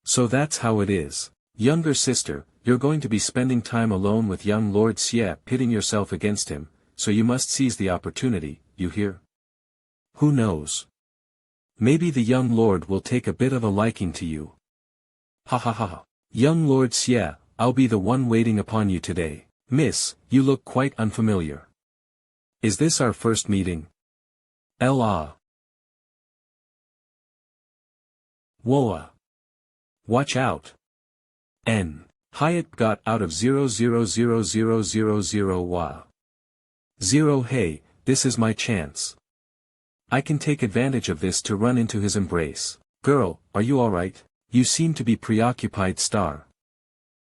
So that's how it is. Younger sister, you're going to be spending time alone with young Lord Xia, pitting yourself against him, so you must seize the opportunity, you hear? Who knows? Maybe the young lord will take a bit of a liking to you. Ha ha ha. Young Lord Xia, I'll be the one waiting upon you today. Miss, you look quite unfamiliar. Is this our first meeting? La. Woa. Watch out. N. Hyatt got out of 0000000 Wa. 0. Hey, this is my chance. I can take advantage of this to run into his embrace. Girl, are you alright? You seem to be preoccupied, star.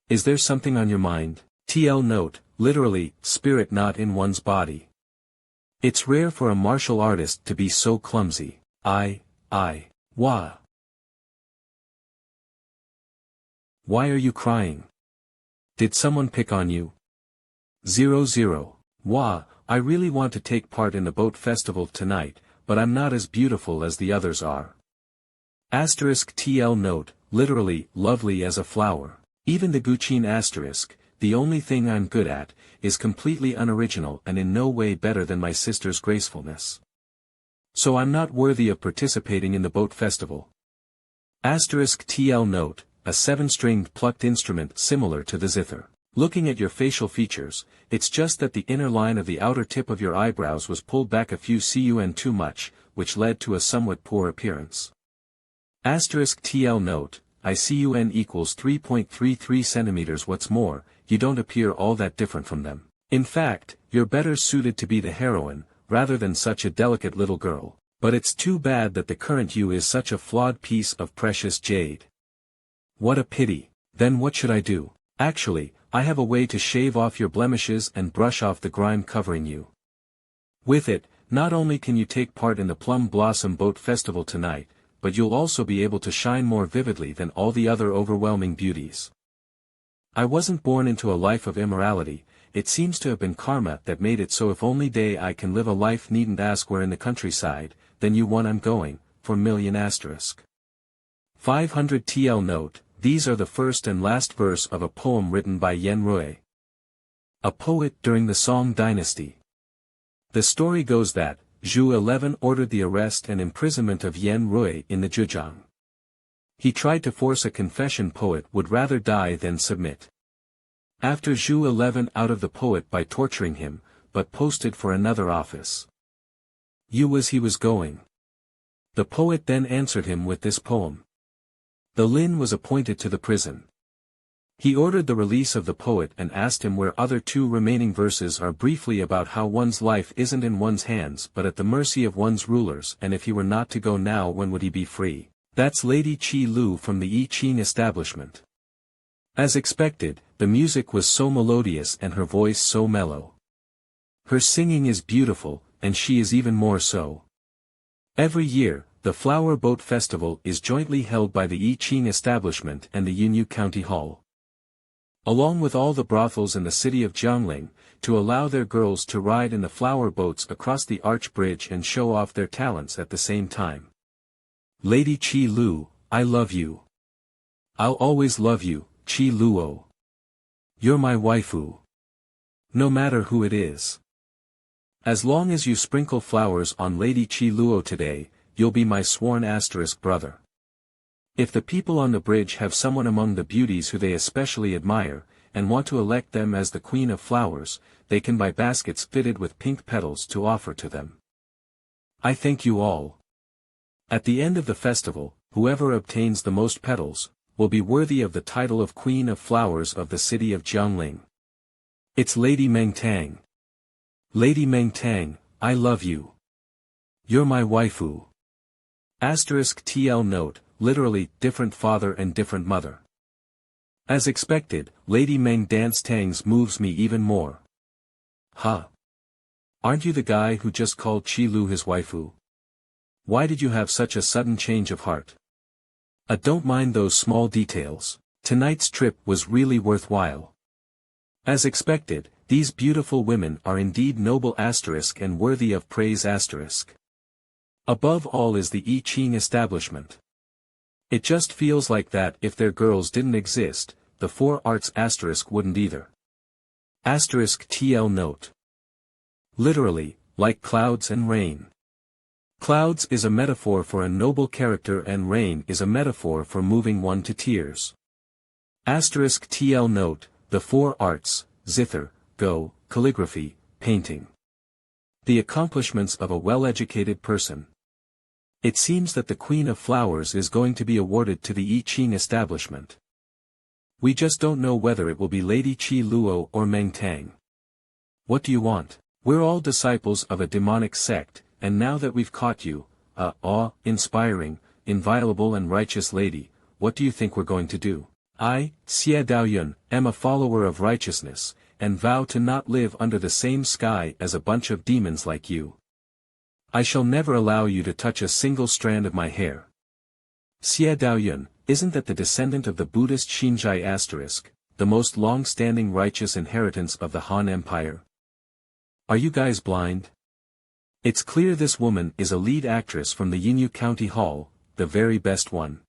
Is there something on your mind? TL note, literally, spirit not in one's body. It's rare for a martial artist to be so clumsy. Wah. Why are you crying? Did someone pick on you? 00. Wah, I really want to take part in the boat festival tonight, but I'm not as beautiful as the others are. *TL note, literally, lovely as a flower. Even the Guqin *, the only thing I'm good at, is completely unoriginal and in no way better than my sister's gracefulness. So I'm not worthy of participating in the boat festival. *TL note, a 7-stringed plucked instrument similar to the zither. Looking at your facial features, it's just that the inner line of the outer tip of your eyebrows was pulled back a few cun too much, which led to a somewhat poor appearance. *TL note, ICUN equals 3.33 centimeters. What's more, you don't appear all that different from them. In fact, you're better suited to be the heroine, rather than such a delicate little girl. But it's too bad that the current you is such a flawed piece of precious jade. What a pity. Then what should I do? Actually, I have a way to shave off your blemishes and brush off the grime covering you. With it, not only can you take part in the Plum Blossom Boat Festival tonight, but you'll also be able to shine more vividly than all the other overwhelming beauties. I wasn't born into a life of immorality, it seems to have been karma that made it so. If only day I can live a life needn't ask where in the countryside, then you won. I'm going, for million asterisk. 500 TL note, these are the first and last verse of a poem written by Yen Rui, a poet during the Song dynasty. The story goes that, Zhu 11 ordered the arrest and imprisonment of Yen Rui in the Zhejiang. He tried to force a confession. Poet would rather die than submit. After Zhu 11 out of the poet by torturing him, but posted for another office. You was he was going. The poet then answered him with this poem. The Lin was appointed to the prison. He ordered the release of the poet and asked him where other 2 remaining verses are, briefly about how one's life isn't in one's hands but at the mercy of one's rulers, and if he were not to go now when would he be free. That's Lady Qi Lu from the I Ching establishment. As expected, the music was so melodious and her voice so mellow. Her singing is beautiful, and she is even more so. Every year, the Flower Boat Festival is jointly held by the I Ching establishment and the Yunyu County Hall, along with all the brothels in the city of Jiangling, to allow their girls to ride in the flower boats across the arch bridge and show off their talents at the same time. Lady Qi Lu, I love you. I'll always love you, Qi Luo. You're my waifu. No matter who it is. As long as you sprinkle flowers on Lady Qi Luo today, you'll be my sworn brother. If the people on the bridge have someone among the beauties who they especially admire, and want to elect them as the Queen of Flowers, they can buy baskets fitted with pink petals to offer to them. I thank you all. At the end of the festival, whoever obtains the most petals, will be worthy of the title of Queen of Flowers of the city of Jiangling. It's Lady Meng Tang. Lady Meng Tang, I love you. You're my waifu. *TL note, literally, different father and different mother. As expected, Lady Meng Dance Tang's moves me even more. Huh? Aren't you the guy who just called Qi Lu his waifu? Why did you have such a sudden change of heart? Don't mind those small details. Tonight's trip was really worthwhile. As expected, these beautiful women are indeed noble and worthy of praise. Above all is the I Ching establishment. It just feels like that if their girls didn't exist, the 4 arts wouldn't either. *TL note. Literally, like clouds and rain. Clouds is a metaphor for a noble character and rain is a metaphor for moving one to tears. *TL note, the 4 arts, zither, go, calligraphy, painting. The accomplishments of a well-educated person. It seems that the Queen of Flowers is going to be awarded to the I Ching establishment. We just don't know whether it will be Lady Qi Luo or Meng Tang. What do you want? We're all disciples of a demonic sect, and now that we've caught you, awe-inspiring, inviolable and righteous lady, what do you think we're going to do? I, Xie Daoyun, am a follower of righteousness, and vow to not live under the same sky as a bunch of demons like you. I shall never allow you to touch a single strand of my hair. Xie Daoyun, isn't that the descendant of the Buddhist Xinzhai *, the most long-standing righteous inheritance of the Han Empire? Are you guys blind? It's clear this woman is a lead actress from the Yunyu County Hall, the very best one.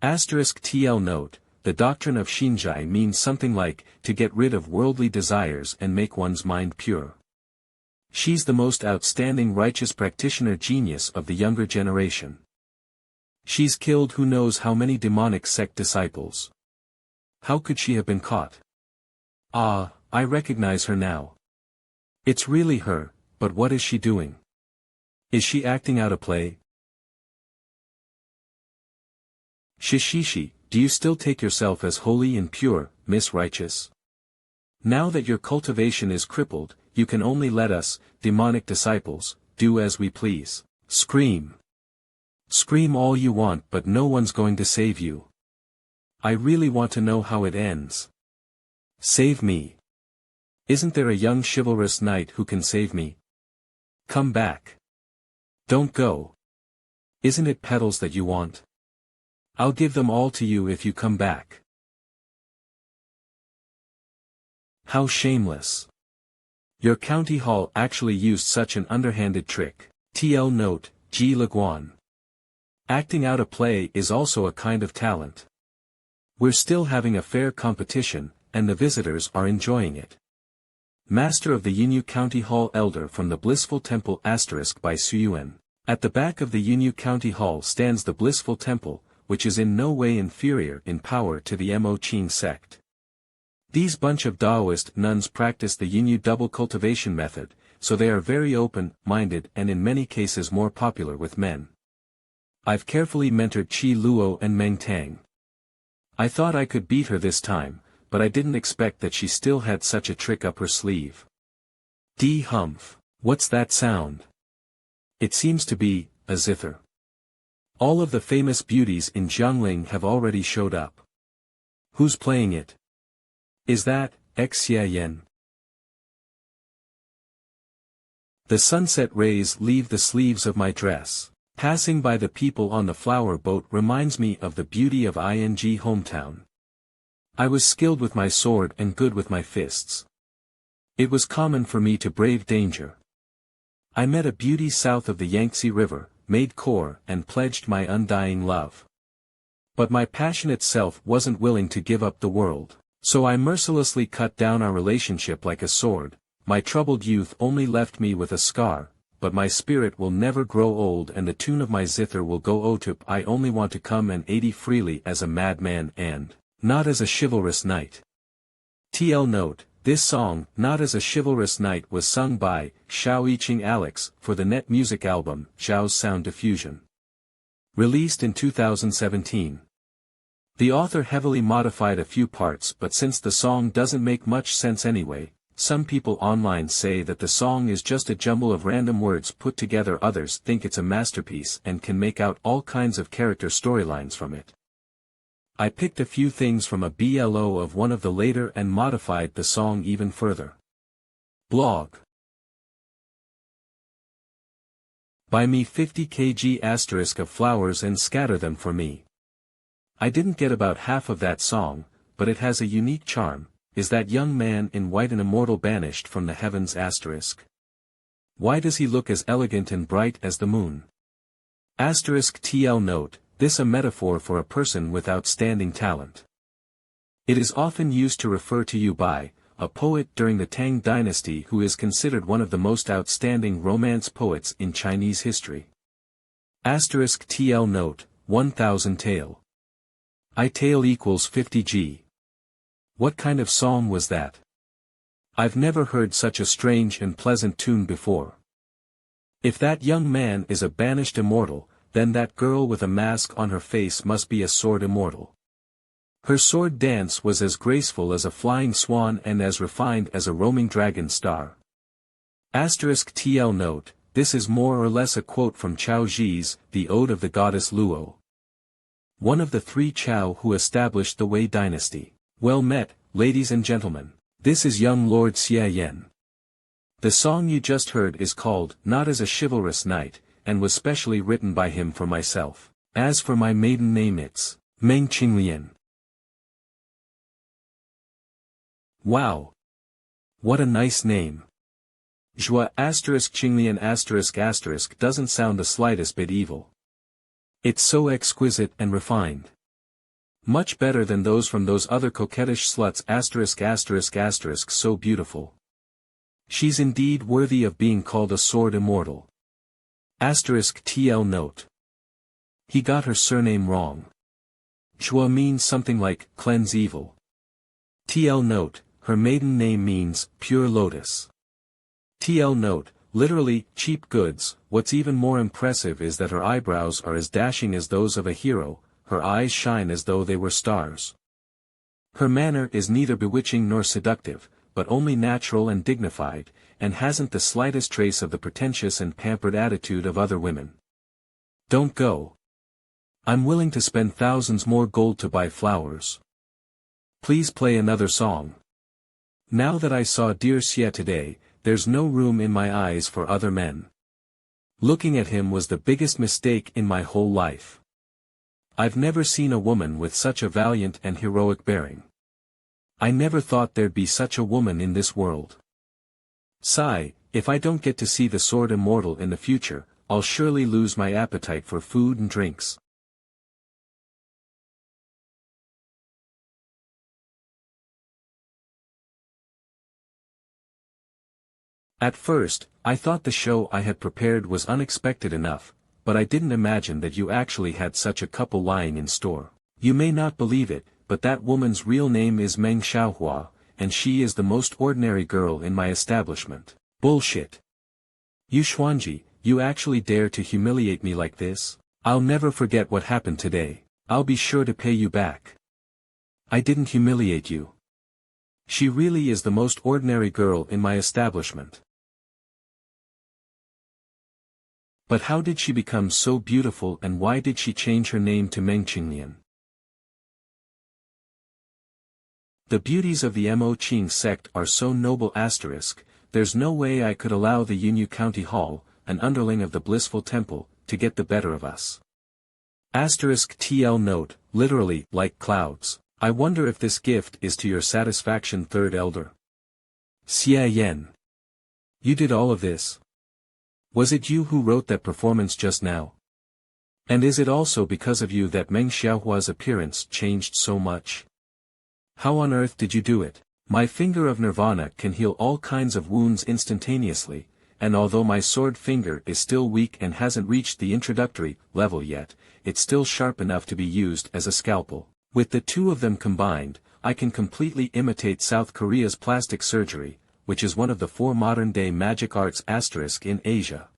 *TL note, the doctrine of Shinjai means something like, to get rid of worldly desires and make one's mind pure. She's the most outstanding righteous practitioner genius of the younger generation. She's killed who knows how many demonic sect disciples. How could she have been caught? Ah, I recognize her now. It's really her, but what is she doing? Is she acting out a play? Shishishi, do you still take yourself as holy and pure, Miss Righteous? Now that your cultivation is crippled, you can only let us, demonic disciples, do as we please. Scream. Scream all you want, but no one's going to save you. I really want to know how it ends. Save me. Isn't there a young chivalrous knight who can save me? Come back. Don't go. Isn't it petals that you want? I'll give them all to you if you come back. How shameless. Your county hall actually used such an underhanded trick. TL note, G. Leguan. Acting out a play is also a kind of talent. We're still having a fair competition, and the visitors are enjoying it. Master of the Yinyu County Hall Elder from the Blissful Temple ** by Suyuan. At the back of the Yinyu County Hall stands the Blissful Temple, which is in no way inferior in power to the Mo Qing sect. These bunch of Taoist nuns practice the Yinyu double cultivation method, so they are very open-minded and in many cases more popular with men. I've carefully mentored Qi Luo and Meng Tang. I thought I could beat her this time, but I didn't expect that she still had such a trick up her sleeve. D. Humph. What's that sound? It seems to be a zither. All of the famous beauties in Jiangling have already showed up. Who's playing it? Is that Xia Yan? The sunset rays leave the sleeves of my dress. Passing by the people on the flower boat reminds me of the beauty of Ing hometown. I was skilled with my sword and good with my fists. It was common for me to brave danger. I met a beauty south of the Yangtze River, made core and pledged my undying love. But my passionate self wasn't willing to give up the world, so I mercilessly cut down our relationship like a sword. My troubled youth only left me with a scar, but my spirit will never grow old and the tune of my zither will go otup. I only want to come and 80 freely as a madman and not as a chivalrous knight. TL note, this song, Not as a Chivalrous Knight, was sung by Xiao Yiqing Alex for the Net Music album, Xiao's Sound Diffusion. Released in 2017. The author heavily modified a few parts, but since the song doesn't make much sense anyway, some people online say that the song is just a jumble of random words put together. Others think it's a masterpiece and can make out all kinds of character storylines from it. I picked a few things from a BLO of one of the later and modified the song even further. Blog. Buy me 50 kg* of flowers and scatter them for me. I didn't get about half of that song, but it has a unique charm. Is that young man in white an immortal banished from the heavens *? Why does he look as elegant and bright as the moon? TL note, this a metaphor for a person with outstanding talent. It is often used to refer to you by a poet during the Tang dynasty who is considered one of the most outstanding romance poets in Chinese history. TL note, 1000 tael. I tael equals 50 g. What kind of song was that? I've never heard such a strange and pleasant tune before. If that young man is a banished immortal, then that girl with a mask on her face must be a sword immortal. Her sword dance was as graceful as a flying swan and as refined as a roaming dragon star. TL note, this is more or less a quote from Chao Ji's The Ode of the Goddess Luo, one of the 3 Chao who established the Wei dynasty. Well met, ladies and gentlemen. This is young Lord Xia Yan. The song you just heard is called Not as a Chivalrous Knight, and was specially written by him for myself. As for my maiden name, it's Meng Qinglian. Wow! What a nice name. Zhua Qinglian ** doesn't sound the slightest bit evil. It's so exquisite and refined. Much better than those from those other coquettish sluts *****, so beautiful. She's indeed worthy of being called a sword immortal. *TL note. He got her surname wrong. Zhua means something like, cleanse evil. TL note, her maiden name means, pure lotus. TL note, literally, cheap goods. What's even more impressive is that her eyebrows are as dashing as those of a hero, her eyes shine as though they were stars. Her manner is neither bewitching nor seductive, but only natural and dignified, and hasn't the slightest trace of the pretentious and pampered attitude of other women. Don't go. I'm willing to spend thousands more gold to buy flowers. Please play another song. Now that I saw dear Xie today, there's no room in my eyes for other men. Looking at him was the biggest mistake in my whole life. I've never seen a woman with such a valiant and heroic bearing. I never thought there'd be such a woman in this world. Sigh, if I don't get to see the sword immortal in the future, I'll surely lose my appetite for food and drinks. At first, I thought the show I had prepared was unexpected enough, but I didn't imagine that you actually had such a couple lying in store. You may not believe it, but that woman's real name is MANHWA, and she is the most ordinary girl in my establishment. Bullshit. You Xuanji, you actually dare to humiliate me like this? I'll never forget what happened today. I'll be sure to pay you back. I didn't humiliate you. She really is the most ordinary girl in my establishment. But how did she become so beautiful, and why did she change her name to Meng Qinglian? The beauties of the Mo Qing sect are so noble *, there's no way I could allow the Yunyu County Hall, an underling of the blissful temple, to get the better of us. *TL note, literally, like clouds. I wonder if this gift is to your satisfaction, third elder. Xie Yan. You did all of this? Was it you who wrote that performance just now? And is it also because of you that Meng Xiaohua's appearance changed so much? How on earth did you do it? My finger of nirvana can heal all kinds of wounds instantaneously, and although my sword finger is still weak and hasn't reached the introductory level yet, it's still sharp enough to be used as a scalpel. With the two of them combined, I can completely imitate South Korea's plastic surgery, which is one of the 4 modern-day magic arts * in Asia.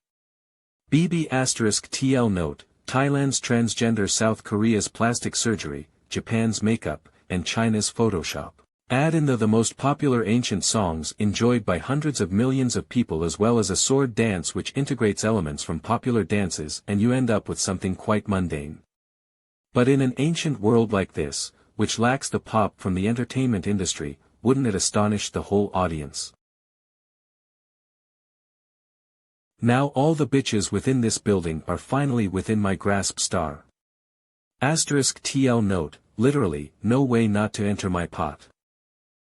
BB *TL note, Thailand's transgender, South Korea's plastic surgery, Japan's makeup, and China's Photoshop. Add in the most popular ancient songs enjoyed by hundreds of millions of people, as well as a sword dance which integrates elements from popular dances, and you end up with something quite mundane. But in an ancient world like this, which lacks the pop from the entertainment industry, wouldn't it astonish the whole audience? Now all the bitches within this building are finally within my grasp. *TL note, literally, no way not to enter my pot.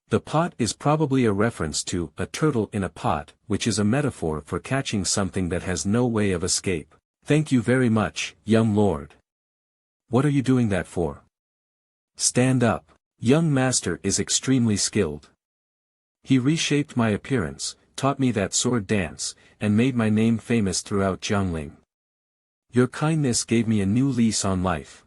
The pot is probably a reference to a turtle in a pot, which is a metaphor for catching something that has no way of escape. Thank you very much, young lord. What are you doing that for? Stand up. Young master is extremely skilled. He reshaped my appearance, taught me that sword dance, and made my name famous throughout Jiangling. Your kindness gave me a new lease on life.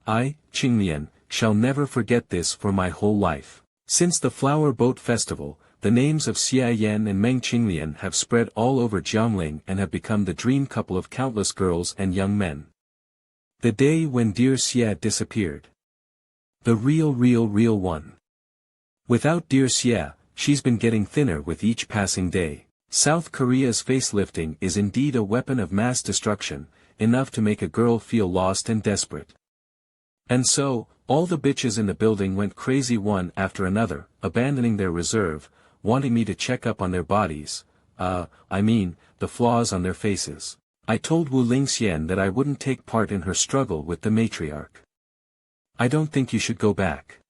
I, Qinglian, shall never forget this for my whole life. Since the Flower Boat Festival, the names of Xie Yan and Meng Qinglian have spread all over Jiangling and have become the dream couple of countless girls and young men. The day when dear Xie disappeared. The real one. Without dear Xie, she's been getting thinner with each passing day. South Korea's facelifting is indeed a weapon of mass destruction, enough to make a girl feel lost and desperate. And so, all the bitches in the building went crazy one after another, abandoning their reserve, wanting me to check up on their bodies, the flaws on their faces. I told Wu Lingxian that I wouldn't take part in her struggle with the matriarch. I don't think you should go back.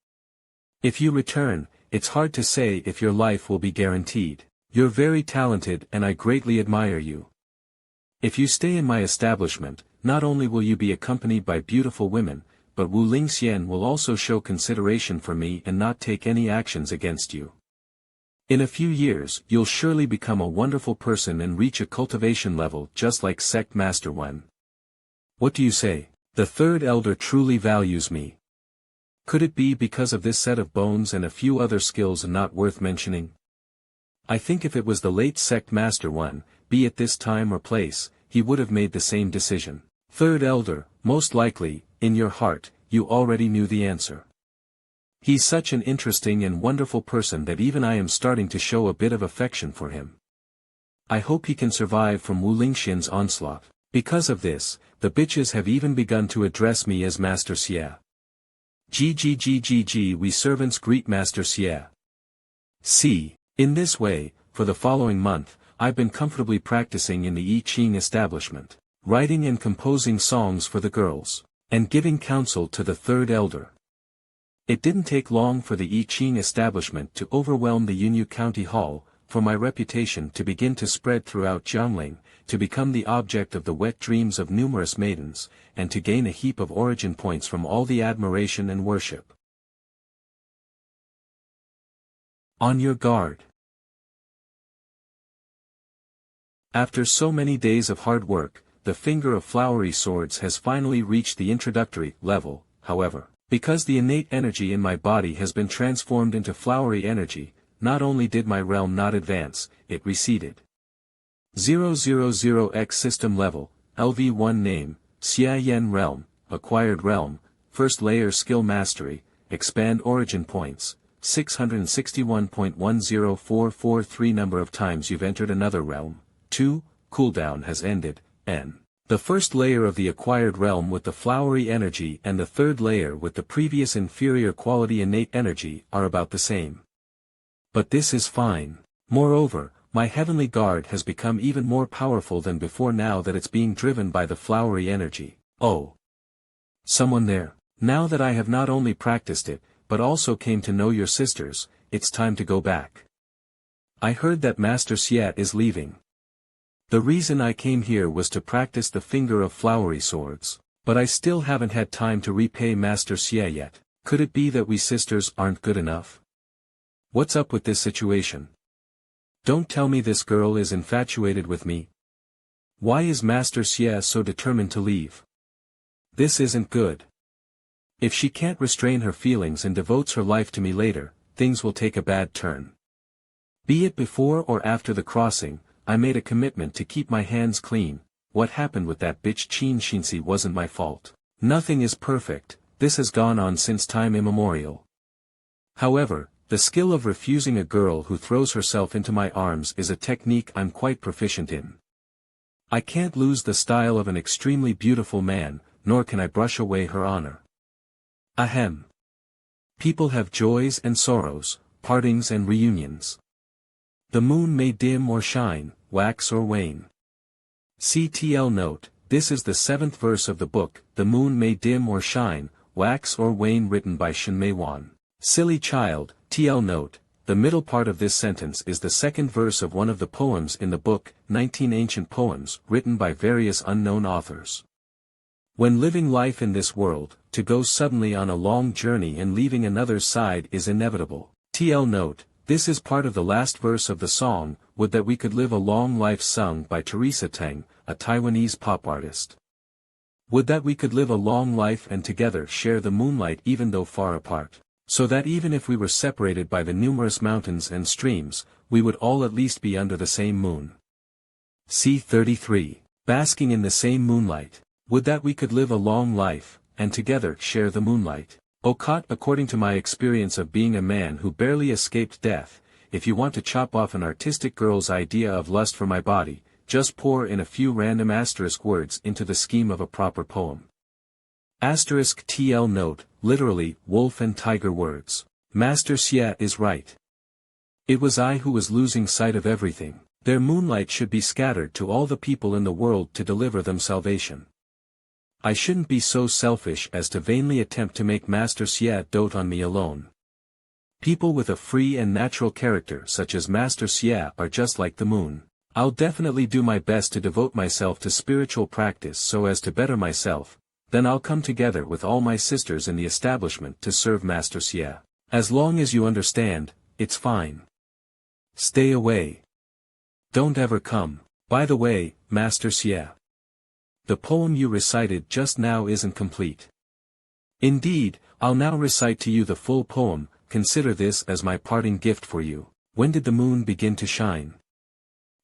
If you return, it's hard to say if your life will be guaranteed. You're very talented and I greatly admire you. If you stay in my establishment, not only will you be accompanied by beautiful women, but Wu Lingxian will also show consideration for me and not take any actions against you. In a few years, you'll surely become a wonderful person and reach a cultivation level just like Sect Master Wen. What do you say? The third elder truly values me. Could it be because of this set of bones and a few other skills not worth mentioning? I think if it was the late Sect Master Wen, be it this time or place, he would have made the same decision. Third elder, most likely, in your heart, you already knew the answer. He's such an interesting and wonderful person that even I am starting to show a bit of affection for him. I hope he can survive from Wu Lingxian's onslaught. Because of this, the bitches have even begun to address me as Master Xie. GGGGG, we servants greet Master Xie. See, in this way, for the following month, I've been comfortably practicing in the I Ching establishment, writing and composing songs for the girls, and giving counsel to the third elder. It didn't take long for the I Ching establishment to overwhelm the Yunyu County Hall, for my reputation to begin to spread throughout Jiangling, to become the object of the wet dreams of numerous maidens, and to gain a heap of origin points from all the admiration and worship. On your guard. After so many days of hard work, the finger of flowery swords has finally reached the introductory level, however. Because the innate energy in my body has been transformed into flowery energy, not only did my realm not advance, it receded. 000X system level, LV1 name, Xia Yan realm, acquired realm, first layer skill mastery, expand origin points, 661.10443 number of times you've entered another realm. 2, cooldown has ended, N. The first layer of the acquired realm with the flowery energy and the third layer with the previous inferior quality innate energy are about the same. But this is fine. Moreover, my heavenly guard has become even more powerful than before now that it's being driven by the flowery energy. Oh! Someone there. Now that I have not only practiced it, but also came to know your sisters, it's time to go back. I heard that Master Xie is leaving. The reason I came here was to practice the finger of flowery swords, but I still haven't had time to repay Master Xie yet. Could it be that we sisters aren't good enough? What's up with this situation? Don't tell me this girl is infatuated with me. Why is Master Xie so determined to leave? This isn't good. If she can't restrain her feelings and devotes her life to me later, things will take a bad turn. Be it before or after the crossing, I made a commitment to keep my hands clean. What happened with that bitch Qin Xinxi wasn't my fault. Nothing is perfect, this has gone on since time immemorial. However, the skill of refusing a girl who throws herself into my arms is a technique I'm quite proficient in. I can't lose the style of an extremely beautiful man, nor can I brush away her honor. Ahem. People have joys and sorrows, partings and reunions. The moon may dim or shine, wax or wane. CTL note, this is the 7th verse of the book, The Moon May Dim or Shine, Wax or Wane, written by Shen Meiwan. Silly child, TL note, the middle part of this sentence is the 2nd verse of one of the poems in the book, 19 Ancient Poems, written by various unknown authors. When living life in this world, to go suddenly on a long journey and leaving another's side is inevitable. TL note, this is part of the last verse of the song, Would That We Could Live a Long Life, sung by Teresa Teng, a Taiwanese pop artist. Would that we could live a long life and together share the moonlight even though far apart, so that even if we were separated by the numerous mountains and streams, we would all at least be under the same moon. C33. Basking in the same moonlight. Would that we could live a long life, and together share the moonlight. Okat, according to my experience of being a man who barely escaped death, if you want to chop off an artistic girl's idea of lust for my body, just pour in a few random asterisk words into the scheme of a proper poem. Asterisk TL note, literally, wolf and tiger words. Master Xie is right. It was I who was losing sight of everything. Their moonlight should be scattered to all the people in the world to deliver them salvation. I shouldn't be so selfish as to vainly attempt to make Master Xie dote on me alone. People with a free and natural character such as Master Xie are just like the moon. I'll definitely do my best to devote myself to spiritual practice so as to better myself, then I'll come together with all my sisters in the establishment to serve Master Xie. As long as you understand, it's fine. Stay away. Don't ever come. By the way, Master Xie. The poem you recited just now isn't complete. Indeed, I'll now recite to you the full poem. Consider this as my parting gift for you. When did the moon begin to shine?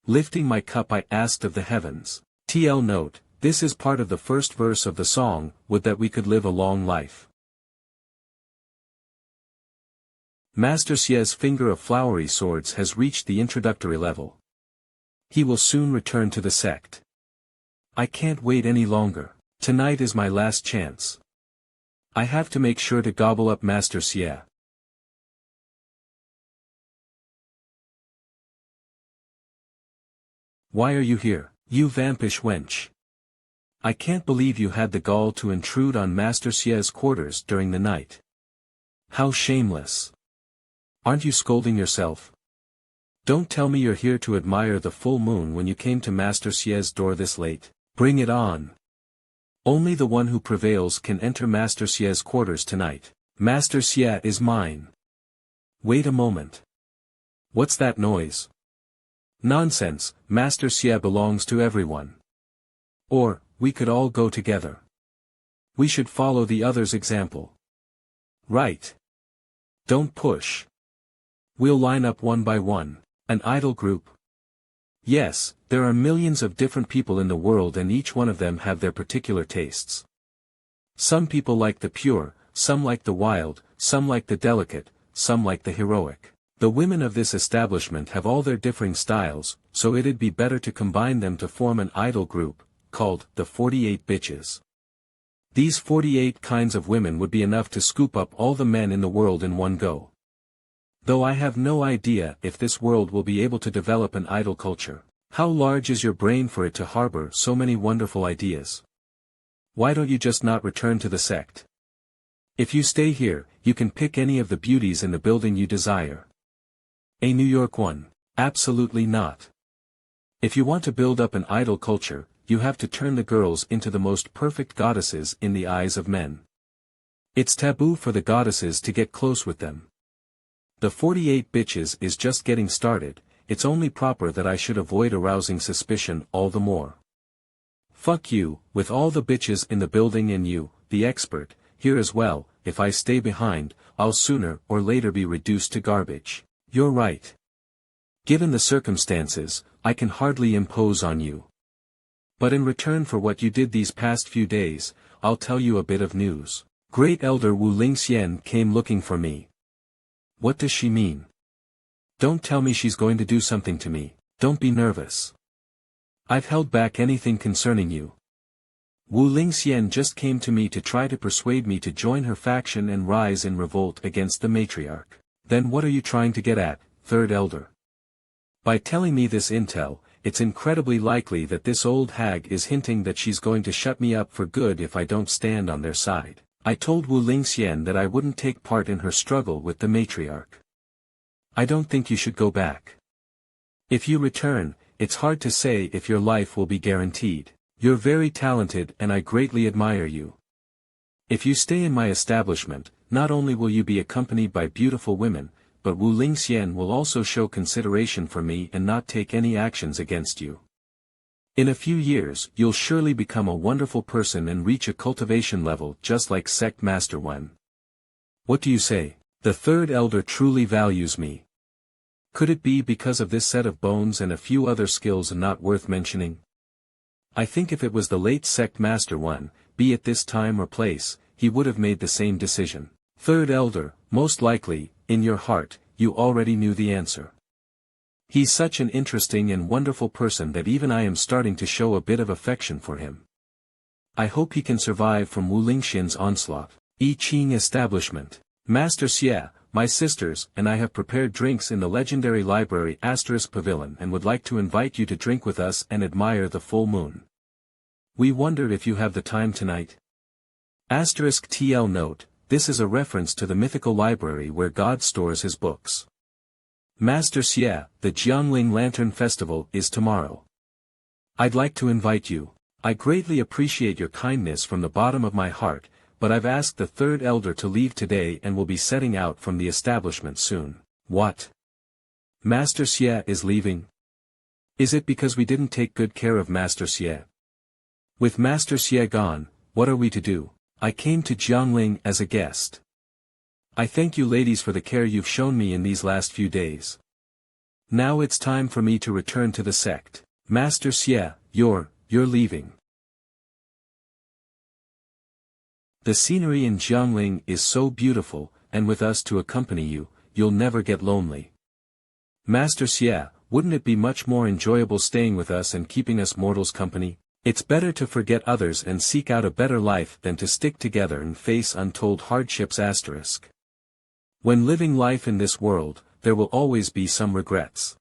Lifting my cup I asked of the heavens. TL note, this is part of the first verse of the song, would that we could live a long life. Master Xie's finger of flowery swords has reached the introductory level. He will soon return to the sect. I can't wait any longer. Tonight is my last chance. I have to make sure to gobble up Master Xie. Why are you here, you vampish wench? I can't believe you had the gall to intrude on Master Xie's quarters during the night. How shameless. Aren't you scolding yourself? Don't tell me you're here to admire the full moon when you came to Master Xie's door this late. Bring it on. Only the one who prevails can enter Master Xie's quarters tonight. Master Xie is mine. Wait a moment. What's that noise? Nonsense, Master Xie belongs to everyone. Or, we could all go together. We should follow the other's example. Right. Don't push. We'll line up one by one. An idol group? Yes, there are millions of different people in the world and each one of them have their particular tastes. Some people like the pure, some like the wild, some like the delicate, some like the heroic. The women of this establishment have all their differing styles, so it'd be better to combine them to form an idol group, called the 48 Bitches. These 48 kinds of women would be enough to scoop up all the men in the world in one go. Though I have no idea if this world will be able to develop an idol culture. How large is your brain for it to harbor so many wonderful ideas? Why don't you just not return to the sect? If you stay here, you can pick any of the beauties in the building you desire. A New York one? Absolutely not. If you want to build up an idol culture, you have to turn the girls into the most perfect goddesses in the eyes of men. It's taboo for the goddesses to get close with them. The 48 Bitches is just getting started, it's only proper that I should avoid arousing suspicion all the more. Fuck you, with all the bitches in the building and you, the expert, here as well, if I stay behind, I'll sooner or later be reduced to garbage. You're right. Given the circumstances, I can hardly impose on you. But in return for what you did these past few days, I'll tell you a bit of news. Great Elder Wu Lingxian came looking for me. What does she mean? Don't tell me she's going to do something to me, don't be nervous. I've held back anything concerning you. Wu Lingxian just came to me to try to persuade me to join her faction and rise in revolt against the matriarch. Then what are you trying to get at, Third Elder? By telling me this intel, it's incredibly likely that this old hag is hinting that she's going to shut me up for good if I don't stand on their side. I told Wu Lingxian that I wouldn't take part in her struggle with the matriarch. I don't think you should go back. If you return, it's hard to say if your life will be guaranteed. You're very talented and I greatly admire you. If you stay in my establishment, not only will you be accompanied by beautiful women, but Wu Lingxian will also show consideration for me and not take any actions against you. In a few years, you'll surely become a wonderful person and reach a cultivation level just like Sect Master Wen. What do you say? The Third Elder truly values me. Could it be because of this set of bones and a few other skills not worth mentioning? I think if it was the late Sect Master Wen, be it this time or place, he would have made the same decision. Third Elder, most likely, in your heart, you already knew the answer. He's such an interesting and wonderful person that even I am starting to show a bit of affection for him. I hope he can survive from Wu Lingxian's onslaught. I Ching Establishment. Master Xie, my sisters and I have prepared drinks in the legendary library * Pavilion and would like to invite you to drink with us and admire the full moon. We wonder if you have the time tonight. *TL note, this is a reference to the mythical library where God stores his books. Master Xie, the Jiangling Lantern Festival is tomorrow. I'd like to invite you. I greatly appreciate your kindness from the bottom of my heart, but I've asked the third elder to leave today and will be setting out from the establishment soon. What? Master Xie is leaving? Is it because we didn't take good care of Master Xie? With Master Xie gone, what are we to do? I came to Jiangling as a guest. I thank you ladies for the care you've shown me in these last few days. Now it's time for me to return to the sect. Master Xie, you're leaving. The scenery in Jiangling is so beautiful, and with us to accompany you, you'll never get lonely. Master Xie, wouldn't it be much more enjoyable staying with us and keeping us mortals company? It's better to forget others and seek out a better life than to stick together and face untold hardships. When living life in this world, there will always be some regrets.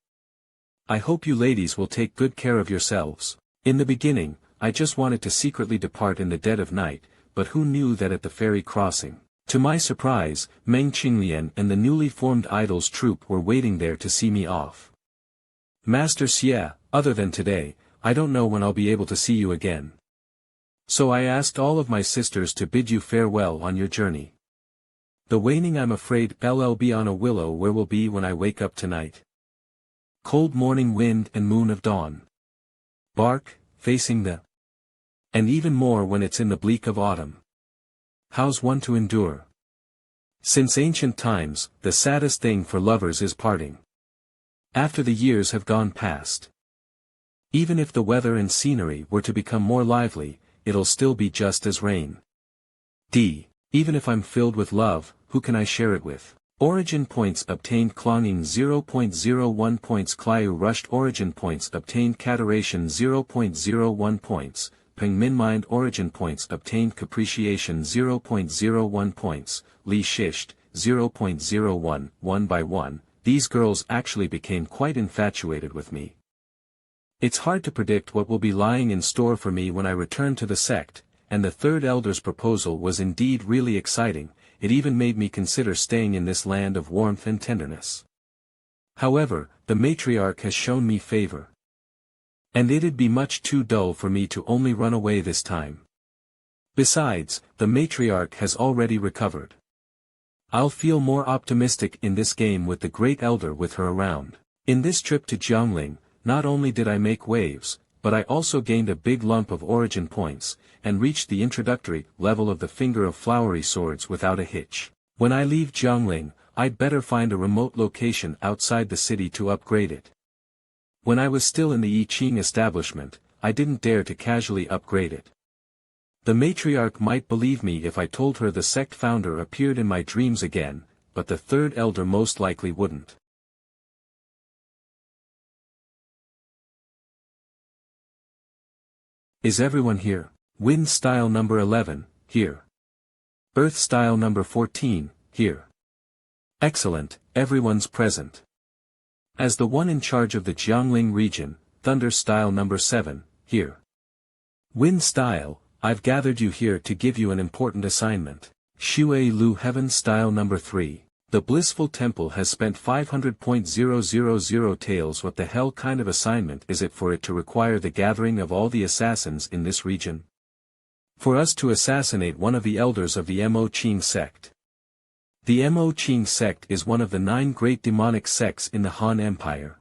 I hope you ladies will take good care of yourselves. In the beginning, I just wanted to secretly depart in the dead of night, but who knew that at the ferry crossing? To my surprise, Meng Qinglian and the newly formed idols troupe were waiting there to see me off. Master Xie, other than today, I don't know when I'll be able to see you again. So I asked all of my sisters to bid you farewell on your journey. The waning, I'm afraid I'll be on a willow where will be when I wake up tonight. Cold morning wind and moon of dawn. Bark, facing the. And even more when it's in the bleak of autumn. How's one to endure? Since ancient times, the saddest thing for lovers is parting. After the years have gone past. Even if the weather and scenery were to become more lively, it'll still be just as rain. Even if I'm filled with love, who can I share it with? Origin points obtained Klonging 0.01 points Clio rushed origin points obtained Cateration 0.01 points, Peng Min mind origin points obtained Capriciation 0.01 points, Li Shisht, 0.01, 1 by 1, these girls actually became quite infatuated with me. It's hard to predict what will be lying in store for me when I return to the sect, and the third elder's proposal was indeed really exciting. It even made me consider staying in this land of warmth and tenderness. However, the matriarch has shown me favor. And it'd be much too dull for me to only run away this time. Besides, the matriarch has already recovered. I'll feel more optimistic in this game with the great elder with her around. In this trip to Jiangling, not only did I make waves, but I also gained a big lump of origin points, and reached the introductory level of the finger of flowery swords without a hitch. When I leave Jiangling, I'd better find a remote location outside the city to upgrade it. When I was still in the I Ching establishment, I didn't dare to casually upgrade it. The matriarch might believe me if I told her the sect founder appeared in my dreams again, but the third elder most likely wouldn't. Is everyone here? Wind style number 11, here. Earth style number 14, here. Excellent, everyone's present. As the one in charge of the Jiangling region, Thunder style number 7, here. Wind style, I've gathered you here to give you an important assignment. Shui Lu Heaven style number 3. The Blissful Temple has spent 500.000 taels. What the hell kind of assignment is it for it to require the gathering of all the assassins in this region? For us to assassinate one of the elders of the Mo Qing sect. The Mo Qing sect is one of the 9 great demonic sects in the Han Empire.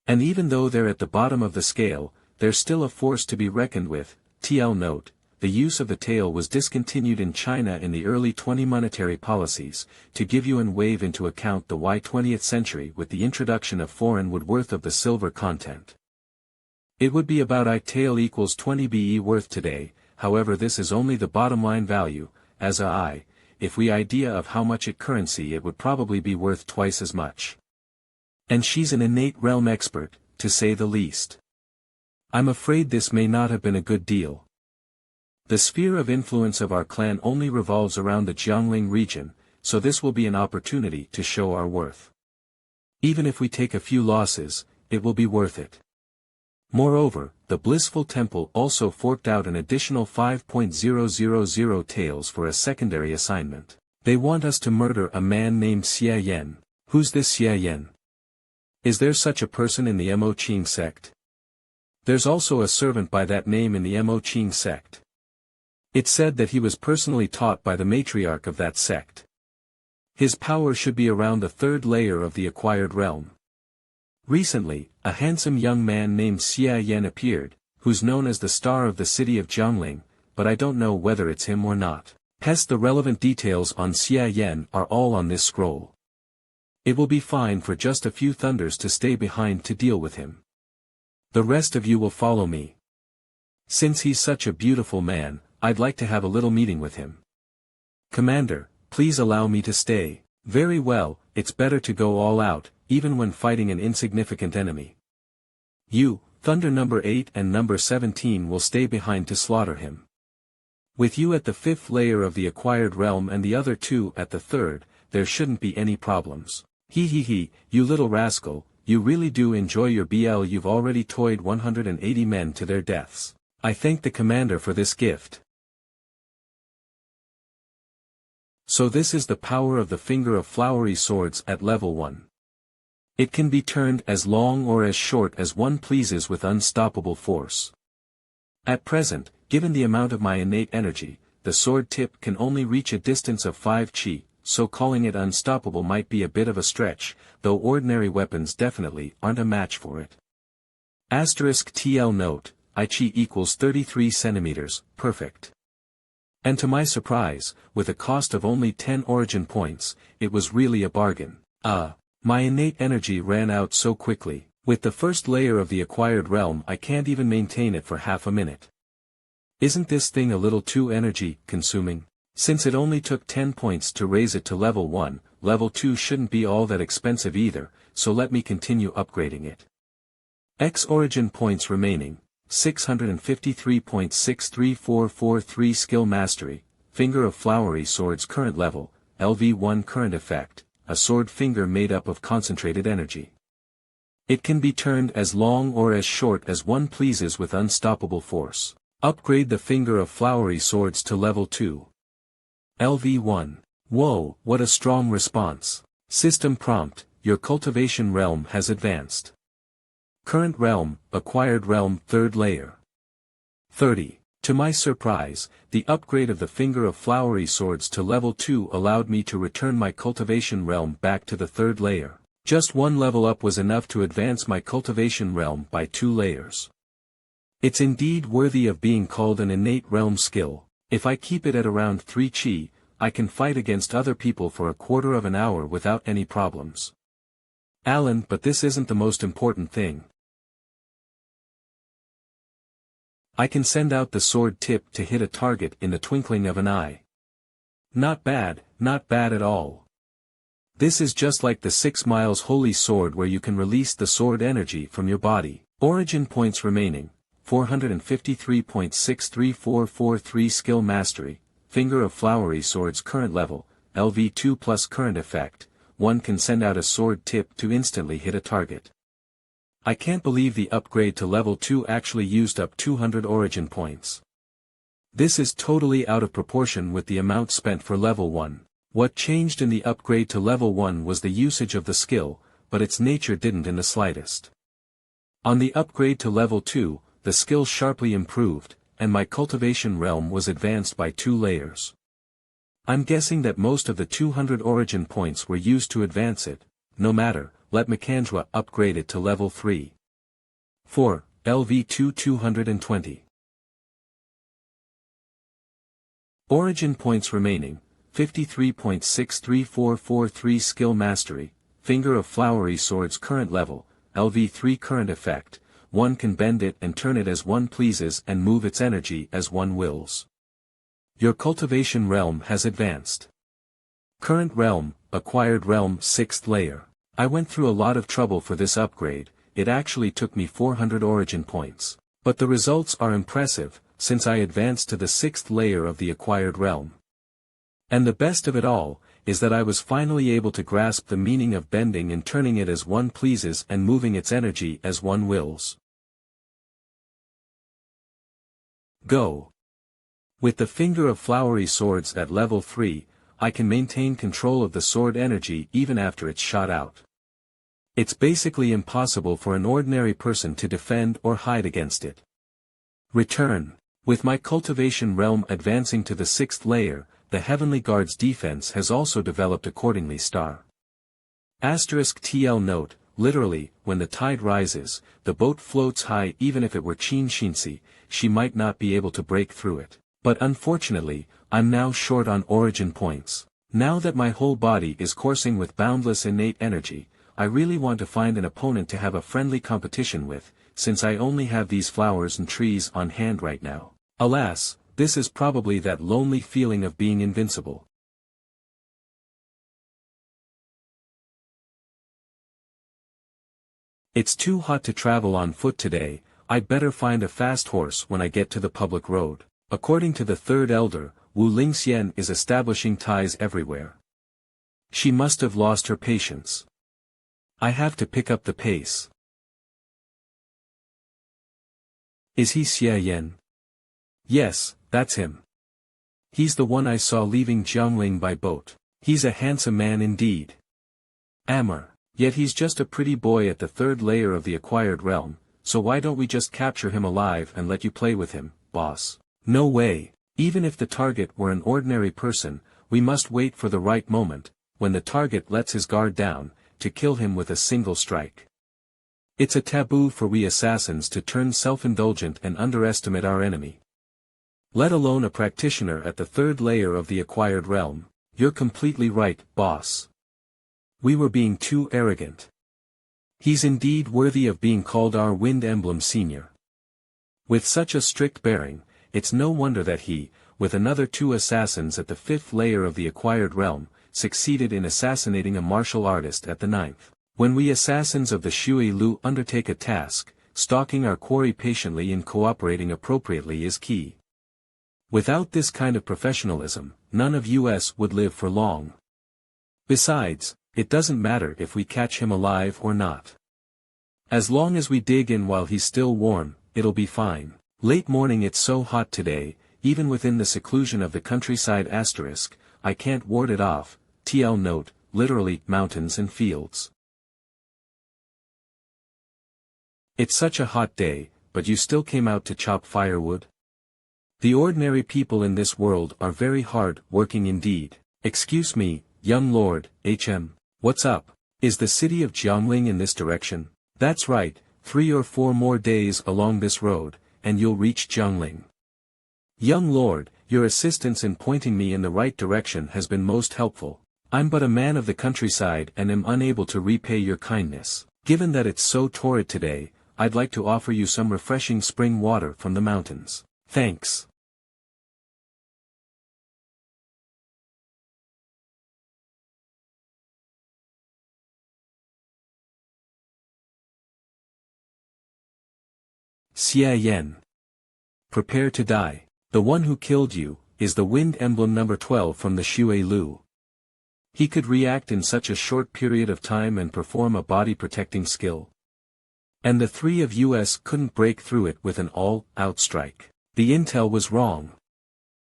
And even though they're at the bottom of the scale, they're still a force to be reckoned with. TL note. The use of the tael was discontinued in China in the early 20 monetary policies, to give you and wave into account the Y20th century with the introduction of foreign wood worth of the silver content. It would be about I tael equals 20 BE worth today, however this is only the bottom line value, as if we idea of how much it currency it would probably be worth twice as much. And she's an innate realm expert, to say the least. I'm afraid this may not have been a good deal. The sphere of influence of our clan only revolves around the Jiangling region, so this will be an opportunity to show our worth. Even if we take a few losses, it will be worth it. Moreover, the Blissful Temple also forked out an additional 5.000 taels for a secondary assignment. They want us to murder a man named Xie Yan. Who's this Xie Yan? Is there such a person in the Mo Qing sect? There's also a servant by that name in the Mo Ching sect. It's said that he was personally taught by the matriarch of that sect. His power should be around the third layer of the acquired realm. Recently, a handsome young man named Xia Yan appeared, who's known as the star of the city of Jiangling, but I don't know whether it's him or not. The relevant details on Xia Yan are all on this scroll. It will be fine for just a few thunders to stay behind to deal with him. The rest of you will follow me. Since he's such a beautiful man, I'd like to have a little meeting with him. Commander, please allow me to stay. Very well, it's better to go all out, even when fighting an insignificant enemy. You, Thunder number 8 and number 17 will stay behind to slaughter him. With you at the 5th layer of the acquired realm and the other 2 at the 3rd, there shouldn't be any problems. He, you little rascal, you really do enjoy your BL. You've already toyed 180 men to their deaths. I thank the commander for this gift. So this is the power of the finger of flowery swords at level 1. It can be turned as long or as short as one pleases with unstoppable force. At present, given the amount of my innate energy, the sword tip can only reach a distance of 5 chi, so calling it unstoppable might be a bit of a stretch, though ordinary weapons definitely aren't a match for it. Asterisk TL note, I chi equals 33 centimeters, perfect. And to my surprise, with a cost of only 10 origin points, it was really a bargain. My innate energy ran out so quickly. With the first layer of the acquired realm I can't even maintain it for half a minute. Isn't this thing a little too energy-consuming? Since it only took 10 points to raise it to level 1, level 2 shouldn't be all that expensive either, so let me continue upgrading it. X origin points remaining, 653.63443 skill mastery, finger of flowery swords current level, LV1 current effect, a sword finger made up of concentrated energy. It can be turned as long or as short as one pleases with unstoppable force. Upgrade the finger of flowery swords to level 2. LV1. Whoa, what a strong response. System prompt, your cultivation realm has advanced. Current realm, acquired realm 3rd layer. 30. To my surprise, the upgrade of the finger of flowery swords to level 2 allowed me to return my cultivation realm back to the 3rd layer. Just one level up was enough to advance my cultivation realm by 2 layers. It's indeed worthy of being called an innate realm skill. If I keep it at around 3 chi, I can fight against other people for a quarter of an hour without any problems. Alan, but this isn't the most important thing. I can send out the sword tip to hit a target in the twinkling of an eye. Not bad at all. This is just like the 6 miles holy sword where you can release the sword energy from your body. Origin points remaining, 453.63443 skill mastery, finger of flowery swords current level, LV2 plus current effect, one can send out a sword tip to instantly hit a target. I can't believe the upgrade to level 2 actually used up 200 origin points. This is totally out of proportion with the amount spent for level 1. What changed in the upgrade to level 1 was the usage of the skill, but its nature didn't in the slightest. On the upgrade to level 2, the skill sharply improved, and my cultivation realm was advanced by 2 layers. I'm guessing that most of the 200 origin points were used to advance it. No matter, let MANHWA upgrade it to level 3. 4. LV2 220. Origin points remaining, 53.63443 skill mastery, finger of flowery swords current level, LV3 current effect, one can bend it and turn it as one pleases and move its energy as one wills. Your cultivation realm has advanced. Current realm, acquired realm 6th layer. I went through a lot of trouble for this upgrade, it actually took me 400 origin points. But the results are impressive, since I advanced to the 6th layer of the acquired realm. And the best of it all, is that I was finally able to grasp the meaning of bending and turning it as one pleases and moving its energy as one wills. Go. With the finger of flowery swords at level 3, I can maintain control of the sword energy even after it's shot out. It's basically impossible for an ordinary person to defend or hide against it. Return. With my cultivation realm advancing to the 6th layer, the Heavenly Guard's defense has also developed accordingly. *TL note, literally, when the tide rises, the boat floats high. Even if it were Shinshi, she might not be able to break through it. But unfortunately, I'm now short on origin points. Now that my whole body is coursing with boundless innate energy, I really want to find an opponent to have a friendly competition with, since I only have these flowers and trees on hand right now. Alas, this is probably that lonely feeling of being invincible. It's too hot to travel on foot today. I'd better find a fast horse when I get to the public road. According to the 3rd elder, Wu Lingxian is establishing ties everywhere. She must have lost her patience. I have to pick up the pace. Is he Xia Yan? Yes, that's him. He's the one I saw leaving Jiangling by boat. He's a handsome man indeed. Amor. Yet he's just a pretty boy at the 3rd layer of the acquired realm, so why don't we just capture him alive and let you play with him, boss? No way. Even if the target were an ordinary person, we must wait for the right moment, when the target lets his guard down, to kill him with a single strike. It's a taboo for we assassins to turn self-indulgent and underestimate our enemy. Let alone a practitioner at the 3rd layer of the acquired realm. You're completely right, boss. We were being too arrogant. He's indeed worthy of being called our Wind Emblem Senior. With such a strict bearing, it's no wonder that he, with another 2 assassins at the 5th layer of the acquired realm, succeeded in assassinating a martial artist at the 9th. When we assassins of the Shui Lu undertake a task, stalking our quarry patiently and cooperating appropriately is key. Without this kind of professionalism, none of us would live for long. Besides, it doesn't matter if we catch him alive or not. As long as we dig in while he's still warm, it'll be fine. Late morning. It's so hot today, even within the seclusion of the countryside. I can't ward it off. TL note, literally, mountains and fields. It's such a hot day, but you still came out to chop firewood? The ordinary people in this world are very hard working indeed. Excuse me, young lord, what's up? Is the city of Jiangling in this direction? That's right, 3 or 4 more days along this road, and you'll reach Jiangling. Young lord, your assistance in pointing me in the right direction has been most helpful. I'm but a man of the countryside and am unable to repay your kindness. Given that it's so torrid today, I'd like to offer you some refreshing spring water from the mountains. Thanks. Xia Yan. Prepare to die. The one who killed you, is the Wind Emblem number 12 from the Shui Lu. He could react in such a short period of time and perform a body-protecting skill. And the 3 of us couldn't break through it with an all-out strike. The intel was wrong.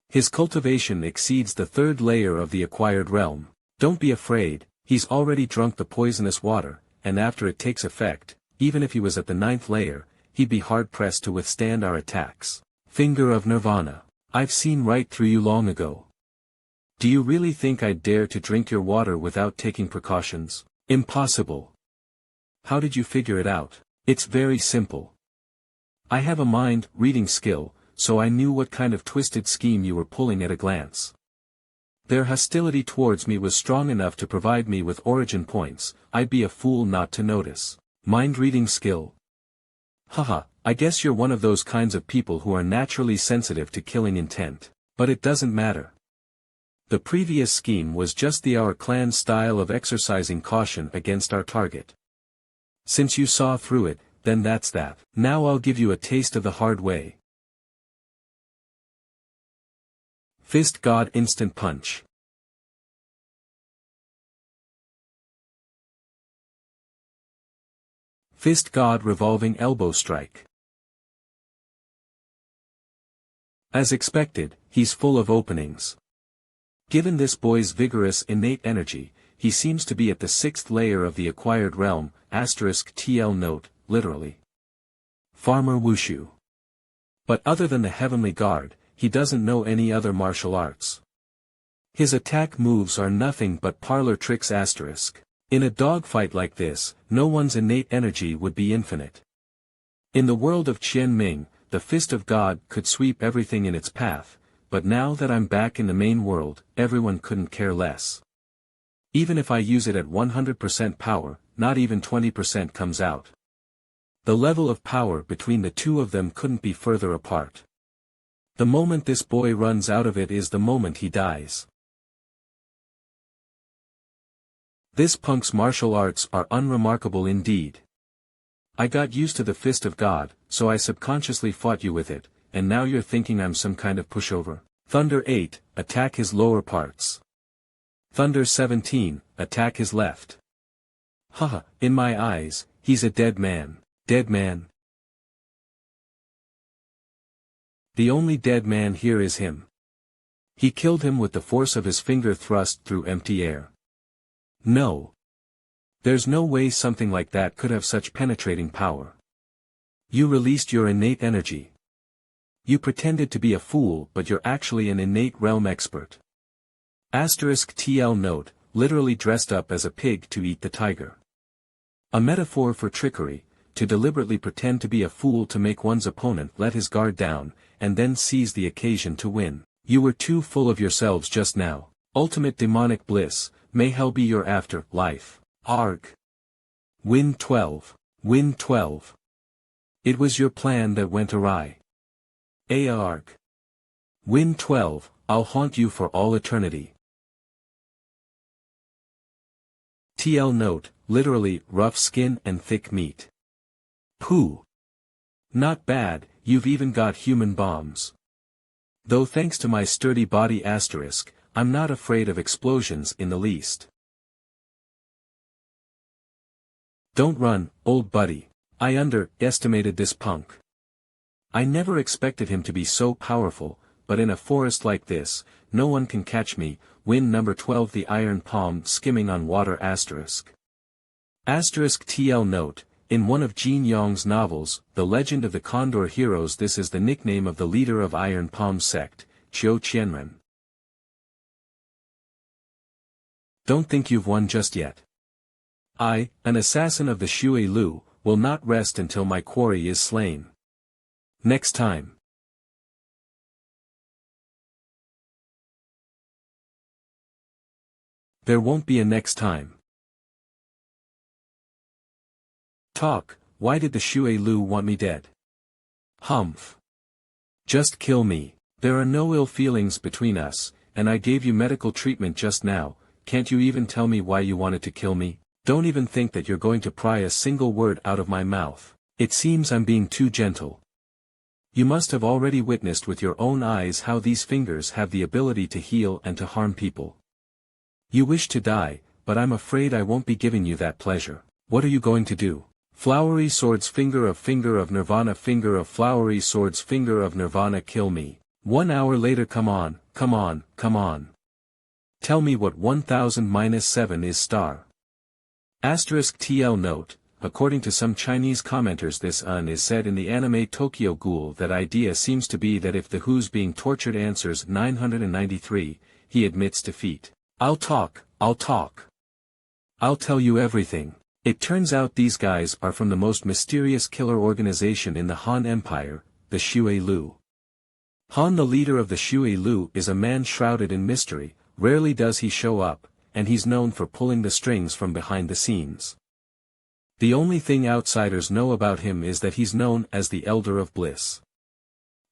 His cultivation exceeds the 3rd layer of the acquired realm. Don't be afraid, he's already drunk the poisonous water, and after it takes effect, even if he was at the 9th layer, he'd be hard-pressed to withstand our attacks. Finger of Nirvana. I've seen right through you long ago. Do you really think I'd dare to drink your water without taking precautions? Impossible. How did you figure it out? It's very simple. I have a mind-reading skill, so I knew what kind of twisted scheme you were pulling at a glance. Their hostility towards me was strong enough to provide me with origin points. I'd be a fool not to notice. Mind-reading skill. Haha, I guess you're one of those kinds of people who are naturally sensitive to killing intent. But it doesn't matter. The previous scheme was just our clan style of exercising caution against our target. Since you saw through it, then that's that. Now I'll give you a taste of the hard way. Fist God Instant Punch. Fist God Revolving Elbow Strike. As expected, he's full of openings. Given this boy's vigorous innate energy, he seems to be at the 6th layer of the acquired realm, *TL note, literally. Farmer Wushu. But other than the Heavenly Guard, he doesn't know any other martial arts. His attack moves are nothing but parlor tricks *. In a dogfight like this, no one's innate energy would be infinite. In the world of Qianming, the fist of God could sweep everything in its path, but now that I'm back in the main world, everyone couldn't care less. Even if I use it at 100% power, not even 20% comes out. The level of power between the two of them couldn't be further apart. The moment this boy runs out of it is the moment he dies. This punk's martial arts are unremarkable indeed. I got used to the fist of God, so I subconsciously fought you with it, and now you're thinking I'm some kind of pushover. Thunder 8, attack his lower parts. Thunder 17, attack his left. Haha, in my eyes, he's a dead man. Dead man. The only dead man here is him. He killed him with the force of his finger thrust through empty air. No. There's no way something like that could have such penetrating power. You released your innate energy. You pretended to be a fool, but you're actually an innate realm expert. *TL note, literally dressed up as a pig to eat the tiger. A metaphor for trickery, to deliberately pretend to be a fool to make one's opponent let his guard down, and then seize the occasion to win. You were too full of yourselves just now. Ultimate demonic bliss, may hell be your after life. Arg. Win 12. Win 12. It was your plan that went awry. Arg. Win 12, I'll haunt you for all eternity. TL note, literally, rough skin and thick meat. Pooh. Not bad, you've even got human bombs. Though thanks to my sturdy body *, I'm not afraid of explosions in the least. Don't run, old buddy. I underestimated this punk. I never expected him to be so powerful, but in a forest like this, no one can catch me. Win number 12, the iron palm skimming on water *. TL note, in one of Jin Yong's novels, The Legend of the Condor Heroes, this is the nickname of the leader of Iron Palm sect, Qiu Qianren. Don't think you've won just yet. I, an assassin of the Shui Lu, will not rest until my quarry is slain. Next time. There won't be a next time. Talk, why did the Shui Lu want me dead? Humph. Just kill me. There are no ill feelings between us, and I gave you medical treatment just now. Can't you even tell me why you wanted to kill me? Don't even think that you're going to pry a single word out of my mouth. It seems I'm being too gentle. You must have already witnessed with your own eyes how these fingers have the ability to heal and to harm people. You wish to die, but I'm afraid I won't be giving you that pleasure. What are you going to do? Flowery swords, finger of nirvana, finger of flowery swords, finger of nirvana, kill me. 1 hour later, come on, come on, come on. Tell me what 1000-7 is star. *TL note, according to some Chinese commenters, this is said in the anime Tokyo Ghoul. That idea seems to be that if the who's being tortured answers 993, he admits defeat. I'll talk. I'll tell you everything. It turns out these guys are from the most mysterious killer organization in the Han Empire, the Shui Lu. Han, the leader of the Shui Lu, is a man shrouded in mystery. Rarely does he show up, and he's known for pulling the strings from behind the scenes. The only thing outsiders know about him is that he's known as the Elder of Bliss.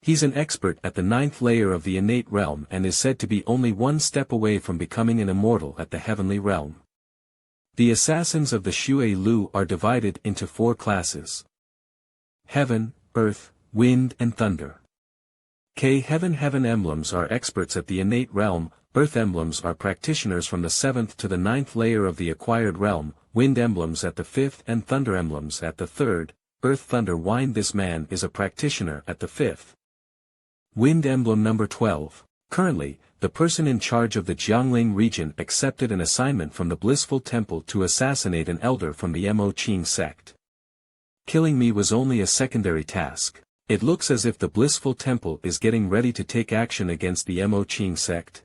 He's an expert at the 9th layer of the innate realm and is said to be only one step away from becoming an immortal at the heavenly realm. The assassins of the Shui Lu are divided into 4 classes. Heaven, Earth, Wind and Thunder. Heaven emblems are experts at the innate realm. Earth emblems are practitioners from the 7th to the 9th layer of the acquired realm, Wind emblems at the 5th and Thunder emblems at the 3rd, Earth Thunder Wind. This man is a practitioner at the 5th. Wind emblem number 12. Currently, the person in charge of the Jiangling region accepted an assignment from the Blissful Temple to assassinate an elder from the Mo Qing sect. Killing me was only a secondary task. It looks as if the Blissful Temple is getting ready to take action against the Mo Qing sect.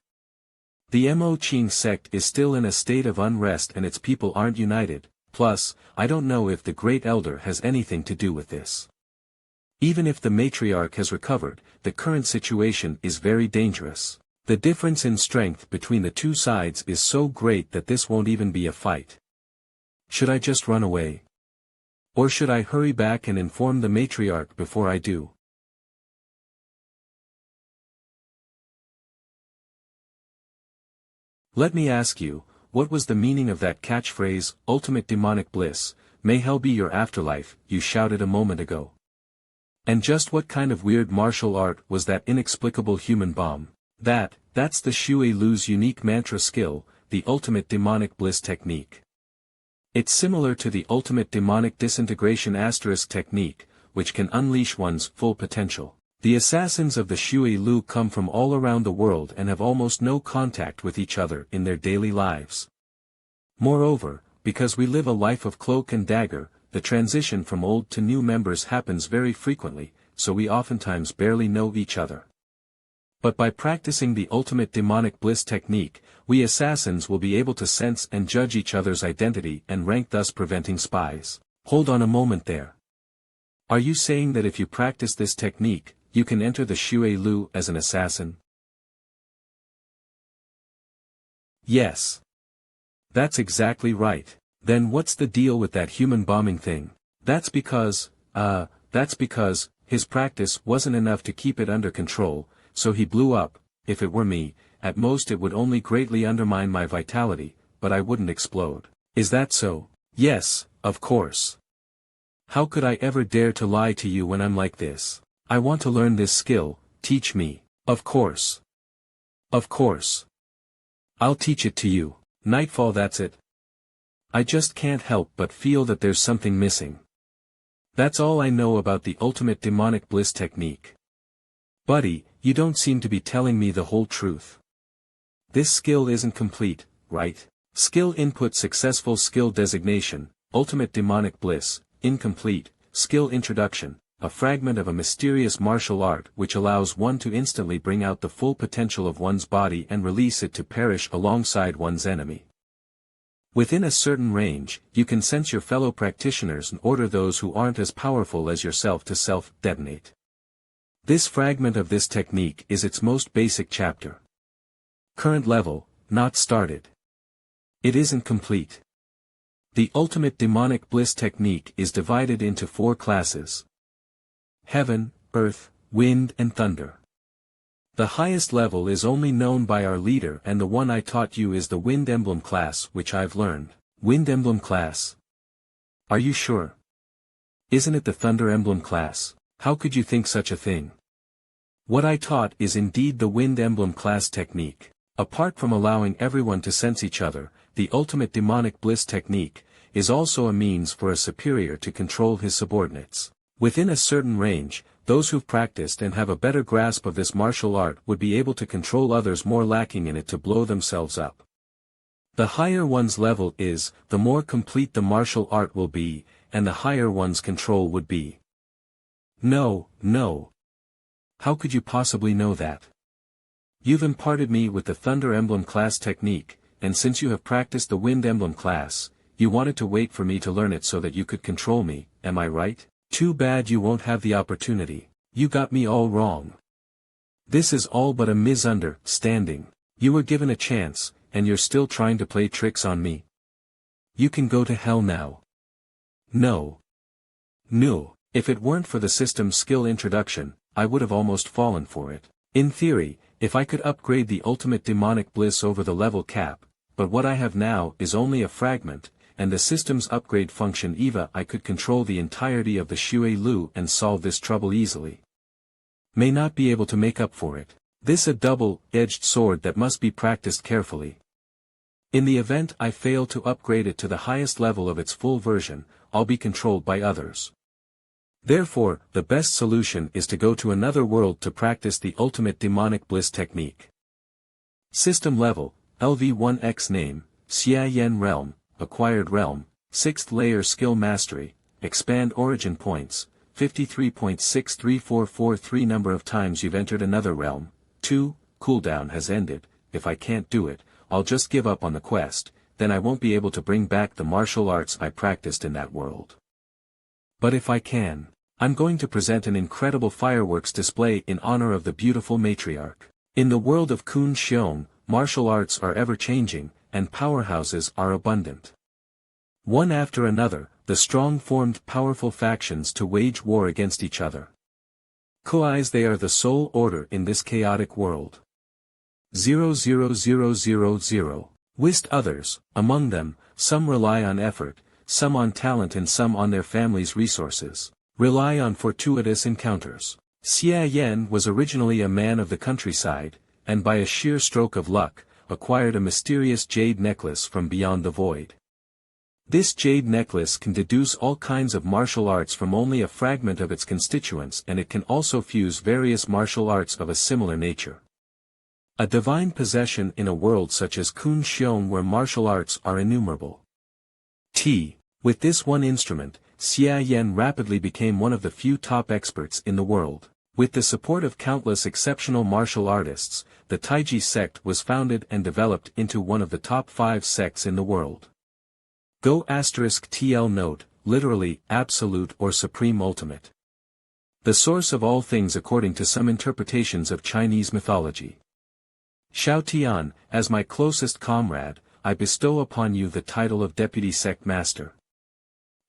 The Mo Qing sect is still in a state of unrest and its people aren't united, plus, I don't know if the Great Elder has anything to do with this. Even if the matriarch has recovered, the current situation is very dangerous. The difference in strength between the two sides is so great that this won't even be a fight. Should I just run away? Or should I hurry back and inform the matriarch before I do? Let me ask you, what was the meaning of that catchphrase, ultimate demonic bliss, may hell be your afterlife, you shouted a moment ago? And just what kind of weird martial art was that inexplicable human bomb? That's the Shui Lu's unique mantra skill, the ultimate demonic bliss technique. It's similar to the ultimate demonic disintegration asterisk technique, which can unleash one's full potential. The assassins of the Shui Lu come from all around the world and have almost no contact with each other in their daily lives. Moreover, because we live a life of cloak and dagger, the transition from old to new members happens very frequently, so we oftentimes barely know each other. But by practicing the ultimate demonic bliss technique, we assassins will be able to sense and judge each other's identity and rank, thus preventing spies. Hold on a moment there. Are you saying that if you practice this technique, you can enter the Shui Lu as an assassin? Yes. That's exactly right. Then what's the deal with that human bombing thing? That's because his practice wasn't enough to keep it under control, so he blew up. If it were me, at most it would only greatly undermine my vitality, but I wouldn't explode. Is that so? Yes, of course. How could I ever dare to lie to you when I'm like this? I want to learn this skill, teach me. Of course. Of course. I'll teach it to you. Nightfall, that's it. I just can't help but feel that there's something missing. That's all I know about the ultimate demonic bliss technique. Buddy, you don't seem to be telling me the whole truth. This skill isn't complete, right? Skill input successful, skill designation, ultimate demonic bliss, incomplete, skill introduction, a fragment of a mysterious martial art which allows one to instantly bring out the full potential of one's body and release it to perish alongside one's enemy. Within a certain range, you can sense your fellow practitioners and order those who aren't as powerful as yourself to self-detonate. This fragment of this technique is its most basic chapter. Current level, not started. It isn't complete. The ultimate demonic bliss technique is divided into 4 classes: heaven, earth, wind and thunder. The highest level is only known by our leader, and the one I taught you is the wind emblem class, which I've learned. Wind emblem class? Are you sure? Isn't it the thunder emblem class? How could you think such a thing? What I taught is indeed the wind emblem class technique. Apart from allowing everyone to sense each other, the ultimate demonic bliss technique is also a means for a superior to control his subordinates. Within a certain range, those who've practiced and have a better grasp of this martial art would be able to control others more lacking in it to blow themselves up. The higher one's level is, the more complete the martial art will be, and the higher one's control would be. No. How could you possibly know that? You've imparted me with the Thunder Emblem class technique, and since you have practiced the Wind Emblem class, you wanted to wait for me to learn it so that you could control me, am I right? Too bad you won't have the opportunity. You got me all wrong. This is all but a misunderstanding. You were given a chance, and you're still trying to play tricks on me. You can go to hell now. No. If it weren't for the system's skill introduction, I would have almost fallen for it. In theory, if I could upgrade the ultimate demonic bliss over the level cap, but what I have now is only a fragment, and the system's upgrade function EVA, I could control the entirety of the Shui Lu and solve this trouble easily. May not be able to make up for it. This a double-edged sword that must be practiced carefully. In the event I fail to upgrade it to the highest level of its full version, I'll be controlled by others. Therefore, the best solution is to go to another world to practice the ultimate demonic bliss technique. System level, LV1X name, Xia Yan Realm, Acquired Realm, 6th layer skill mastery, expand origin points, 53.63443 number of times you've entered another realm. 2. Cooldown has ended. If I can't do it, I'll just give up on the quest, then I won't be able to bring back the martial arts I practiced in that world. But if I can, I'm going to present an incredible fireworks display in honor of the beautiful matriarch. In the world of Kun Xiong, martial arts are ever-changing, and powerhouses are abundant. One after another, the strong formed powerful factions to wage war against each other. Koais they are the sole order in this chaotic world. 00000. Whist others, among them, some rely on effort, some on talent and some on their family's resources, rely on fortuitous encounters. Xia Yan was originally a man of the countryside, and by a sheer stroke of luck, acquired a mysterious jade necklace from beyond the void. This jade necklace can deduce all kinds of martial arts from only a fragment of its constituents, and it can also fuse various martial arts of a similar nature. A divine possession in a world such as Kun Xiong where martial arts are innumerable. With this one instrument, Xia Yan rapidly became one of the few top experts in the world. With the support of countless exceptional martial artists, the Taiji sect was founded and developed into one of the top 5 sects in the world. Go *TL note, literally, absolute or supreme ultimate. The source of all things according to some interpretations of Chinese mythology. Xiao Tian, as my closest comrade, I bestow upon you the title of Deputy Sect Master.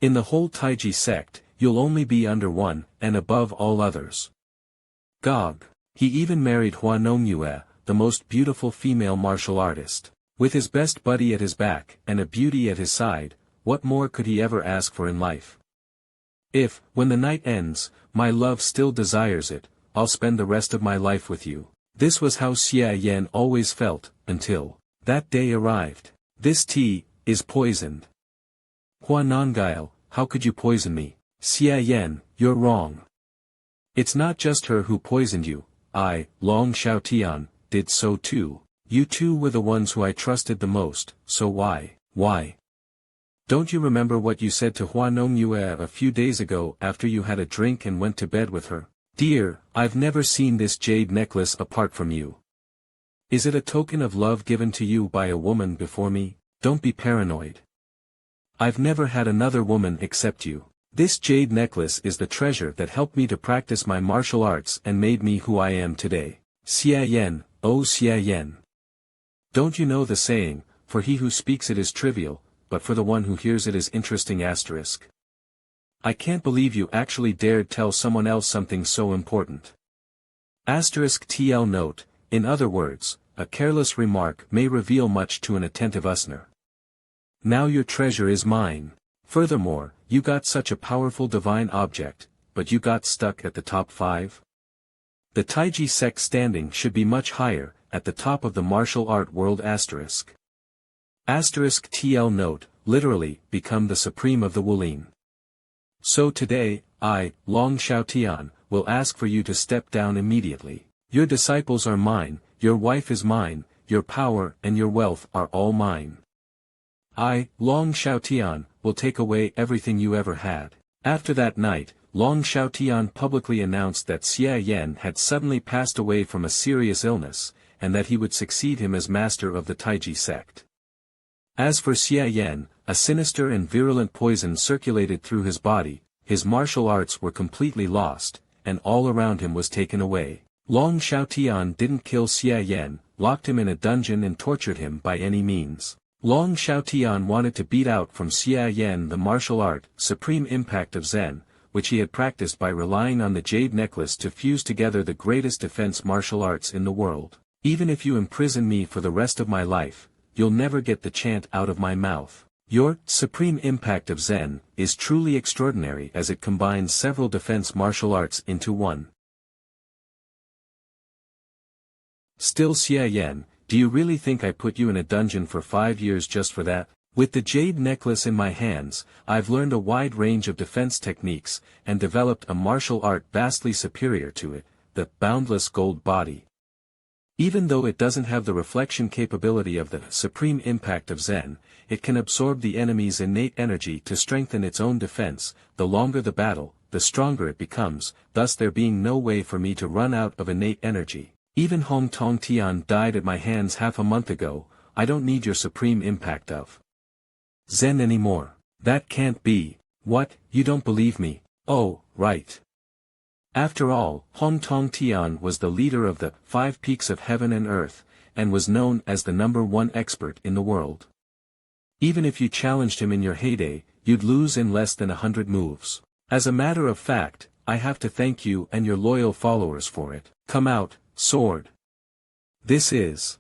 In the whole Taiji sect, you'll only be under one, and above all others. Gog. He even married MANHWA, the most beautiful female martial artist. With his best buddy at his back, and a beauty at his side, what more could he ever ask for in life? If, when the night ends, my love still desires it, I'll spend the rest of my life with you. This was how Xia Yan always felt, until that day arrived. This tea is poisoned. Hua Nongail, how could you poison me? Xia Yan, you're wrong. It's not just her who poisoned you, I, Long Xiaotian, did so too. You two were the ones who I trusted the most, so why? Don't you remember what you said to Hua Nongyue a few days ago after you had a drink and went to bed with her? Dear, I've never seen this jade necklace apart from you. Is it a token of love given to you by a woman before me? Don't be paranoid. I've never had another woman except you. This jade necklace is the treasure that helped me to practice my martial arts and made me who I am today. Xia Yan, oh Xia Yan. Don't you know the saying, for he who speaks it is trivial, but for the one who hears it is interesting asterisk. I can't believe you actually dared tell someone else something so important. Asterisk TL note, in other words, a careless remark may reveal much to an attentive listener. Now your treasure is mine. Furthermore, you got such a powerful divine object, but you got stuck at the top 5? The Taiji sect standing should be much higher, at the top of the martial art world asterisk. Asterisk TL note, literally, become the supreme of the Wulin. So today, I, Long Xiaotian, will ask for you to step down immediately. Your disciples are mine, your wife is mine, your power and your wealth are all mine. I, Long Xiaotian, will take away everything you ever had. After that night, Long Xiaotian publicly announced that Xia Yan had suddenly passed away from a serious illness, and that he would succeed him as master of the Taiji sect. As for Xia Yan, a sinister and virulent poison circulated through his body, his martial arts were completely lost, and all around him was taken away. Long Xiaotian didn't kill Xia Yan, locked him in a dungeon and tortured him by any means. Long Xiaotian wanted to beat out from Xia Yan the martial art, supreme impact of Zen, which he had practiced by relying on the jade necklace to fuse together the greatest defense martial arts in the world. Even if you imprison me for the rest of my life, you'll never get the chant out of my mouth. Your supreme impact of Zen is truly extraordinary as it combines several defense martial arts into one. Still Xia Yan, do you really think I put you in a dungeon for 5 years just for that? With the jade necklace in my hands, I've learned a wide range of defense techniques, and developed a martial art vastly superior to it, the boundless gold body. Even though it doesn't have the reflection capability of the supreme impact of Zen, it can absorb the enemy's innate energy to strengthen its own defense. The longer the battle, the stronger it becomes, thus there being no way for me to run out of innate energy. Even Hong Tong Tian died at my hands half a month ago. I don't need your supreme impact of Zen anymore. That can't be. What, you don't believe me? Oh, right. After all, Hong Tong Tian was the leader of the 5 peaks of heaven and earth, and was known as the #1 expert in the world. Even if you challenged him in your heyday, you'd lose in less than 100 moves. As a matter of fact, I have to thank you and your loyal followers for it. Come out, sword. This is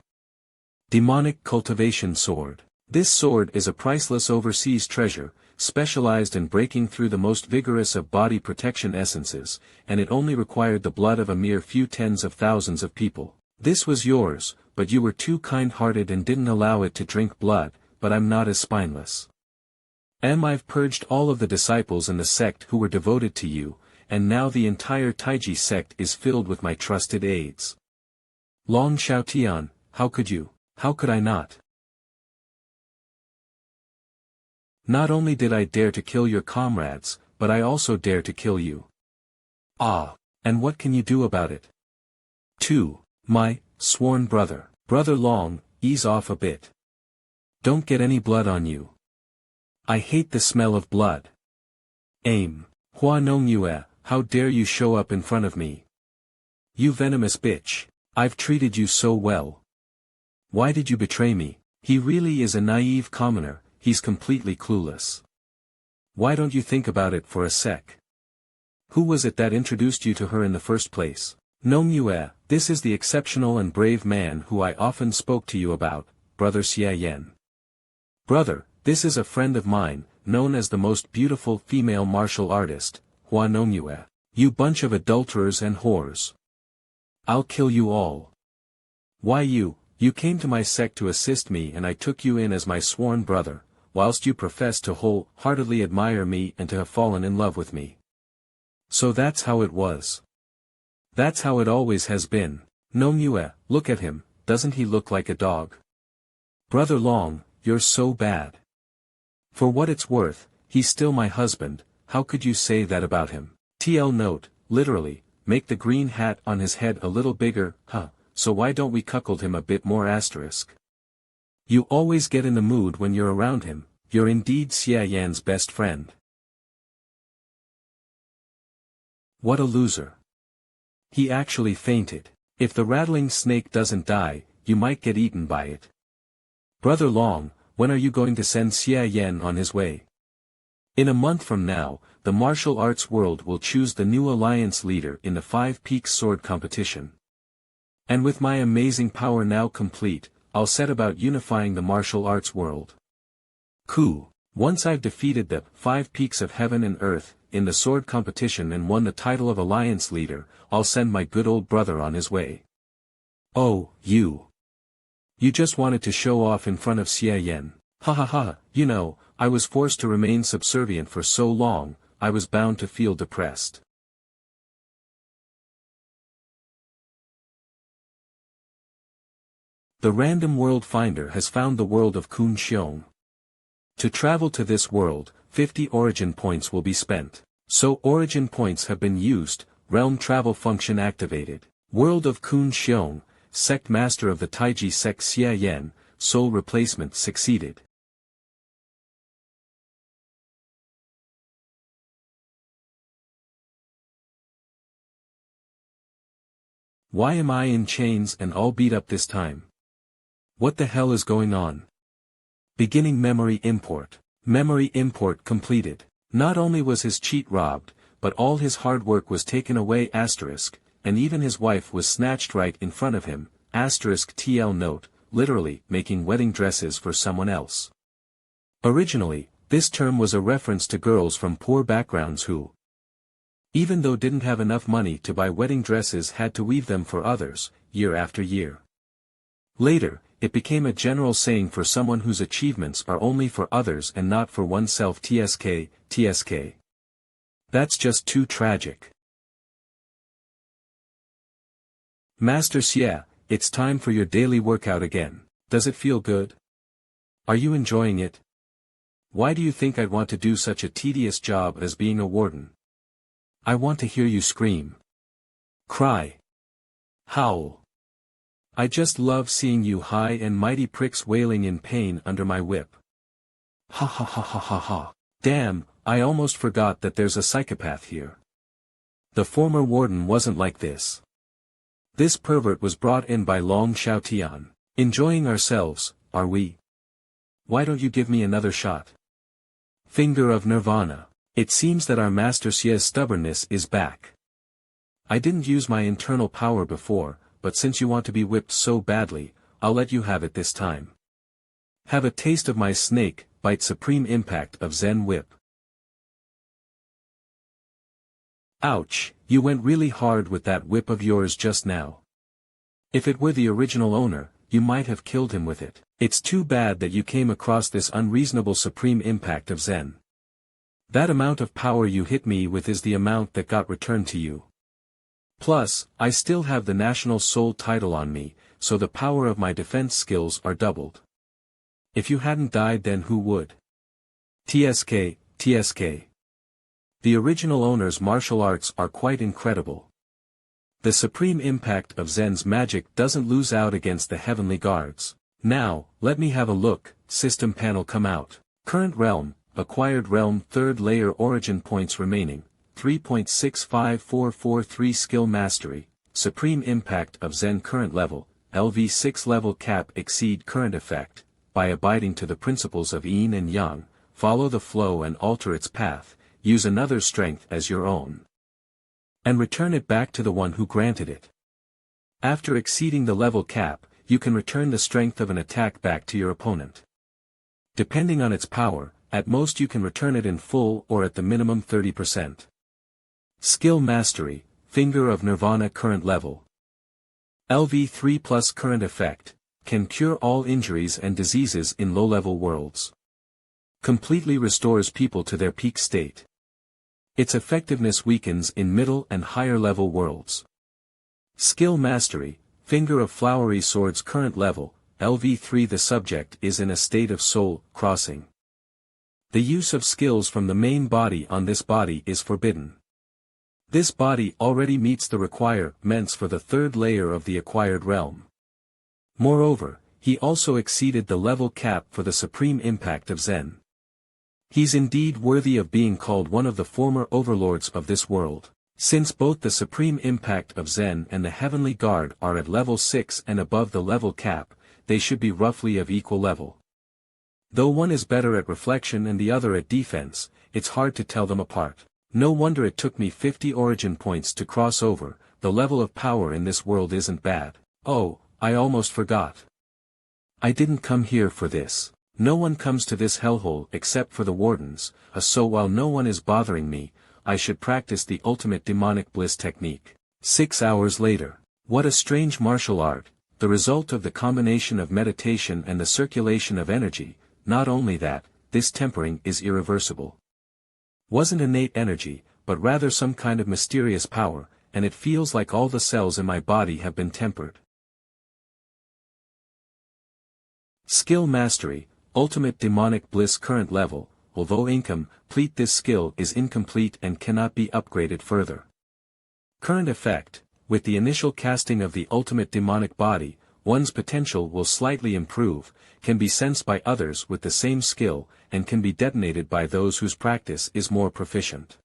Demonic Cultivation Sword. This sword is a priceless overseas treasure, specialized in breaking through the most vigorous of body protection essences, and it only required the blood of a mere few tens of thousands of people. This was yours, but you were too kind-hearted and didn't allow it to drink blood, but I'm not as spineless. I've purged all of the disciples in the sect who were devoted to you, and now the entire Taiji sect is filled with my trusted aides. Long Xiaotian, how could you? How could I not? Not only did I dare to kill your comrades, but I also dare to kill you. Ah, and what can you do about it? 2. My sworn brother. Brother Long, ease off a bit. Don't get any blood on you. I hate the smell of blood. Aim. Hua Nongyue, how dare you show up in front of me? You venomous bitch. I've treated you so well. Why did you betray me? He really is a naive commoner. He's completely clueless. Why don't you think about it for a sec? Who was it that introduced you to her in the first place? Nongyue, this is the exceptional and brave man who I often spoke to you about, Brother Xia Yan. Brother, this is a friend of mine, known as the most beautiful female martial artist, Hua Nongyue. You bunch of adulterers and whores. I'll kill you all. Why you came to my sect to assist me and I took you in as my sworn brother, whilst you profess to wholeheartedly admire me and to have fallen in love with me. So that's how it was. That's how it always has been. Nongyue, look at him, doesn't he look like a dog? Brother Long, you're so bad. For what it's worth, he's still my husband, how could you say that about him? TL note, literally, make the green hat on his head a little bigger, huh, so why don't we cuckold him a bit more asterisk? You always get in the mood when you're around him, you're indeed Xia Yan's best friend. What a loser. He actually fainted. If the rattling snake doesn't die, you might get eaten by it. Brother Long, when are you going to send Xia Yan on his way? In a month from now, the martial arts world will choose the new alliance leader in the 5 Peaks Sword competition. And with my amazing power now complete, I'll set about unifying the martial arts world. Once I've defeated the 5 Peaks of Heaven and Earth in the sword competition and won the title of alliance leader, I'll send my good old brother on his way. Oh, you just wanted to show off in front of Xia Yan. Ha ha ha, you know, I was forced to remain subservient for so long, I was bound to feel depressed. The random world finder has found the world of Kun Xiong. To travel to this world, 50 origin points will be spent. So origin points have been used, realm travel function activated. World of Kun Xiong, sect master of the Taiji sect Xia Yan, soul replacement succeeded. Why am I in chains and all beat up this time? What the hell is going on? Beginning memory import. Memory import completed. Not only was his cheat robbed, but all his hard work was taken away asterisk, and even his wife was snatched right in front of him, asterisk TL note, literally making wedding dresses for someone else. Originally, this term was a reference to girls from poor backgrounds who, even though didn't have enough money to buy wedding dresses, had to weave them for others, year after year. Later, it became a general saying for someone whose achievements are only for others and not for oneself. TSK. That's just too tragic. Master Xie, it's time for your daily workout again. Does it feel good? Are you enjoying it? Why do you think I'd want to do such a tedious job as being a warden? I want to hear you scream. Cry. Howl. I just love seeing you high and mighty pricks wailing in pain under my whip. Ha ha ha ha ha ha. Damn, I almost forgot that there's a psychopath here. The former warden wasn't like this. This pervert was brought in by Long Xiaotian. Enjoying ourselves, are we? Why don't you give me another shot? Finger of Nirvana. It seems that our Master Xie's stubbornness is back. I didn't use my internal power before, but since you want to be whipped so badly, I'll let you have it this time. Have a taste of my snake bite supreme impact of Zen whip. Ouch, you went really hard with that whip of yours just now. If it were the original owner, you might have killed him with it. It's too bad that you came across this unreasonable supreme impact of Zen. That amount of power you hit me with is the amount that got returned to you. Plus, I still have the National Soul title on me, so the power of my defense skills are doubled. If you hadn't died, then who would? TSK, TSK. The original owner's martial arts are quite incredible. The supreme impact of Zen's magic doesn't lose out against the heavenly guards. Now, let me have a look. System panel come out. Current realm, acquired realm, third layer, origin points remaining, 3.65443 skill mastery, supreme impact of Zen current level, LV6 level cap exceed current effect, by abiding to the principles of yin and yang, follow the flow and alter its path, use another strength as your own. And return it back to the one who granted it. After exceeding the level cap, you can return the strength of an attack back to your opponent. Depending on its power, at most you can return it in full or at the minimum 30%. Skill Mastery, Finger of Nirvana current level. LV3 plus current effect, can cure all injuries and diseases in low-level worlds. Completely restores people to their peak state. Its effectiveness weakens in middle and higher-level worlds. Skill Mastery, Finger of Flowery Swords current level, LV3 the subject is in a state of soul crossing. The use of skills from the main body on this body is forbidden. This body already meets the requirements for the third layer of the acquired realm. Moreover, he also exceeded the level cap for the supreme impact of Zen. He's indeed worthy of being called one of the former overlords of this world. Since both the supreme impact of Zen and the heavenly guard are at level 6 and above the level cap, they should be roughly of equal level. Though one is better at reflection and the other at defense, it's hard to tell them apart. No wonder it took me 50 origin points to cross over. The level of power in this world isn't bad. Oh, I almost forgot. I didn't come here for this. No one comes to this hellhole except for the wardens, so while no one is bothering me, I should practice the ultimate demonic bliss technique. 6 hours later. What a strange martial art, the result of the combination of meditation and the circulation of energy. Not only that, this tempering is irreversible. Wasn't innate energy, but rather some kind of mysterious power, and it feels like all the cells in my body have been tempered. Skill Mastery, Ultimate Demonic Bliss current level. Although incomplete, this skill is incomplete and cannot be upgraded further. Current effect, with the initial casting of the ultimate demonic body, one's potential will slightly improve, can be sensed by others with the same skill, and can be detonated by those whose practice is more proficient.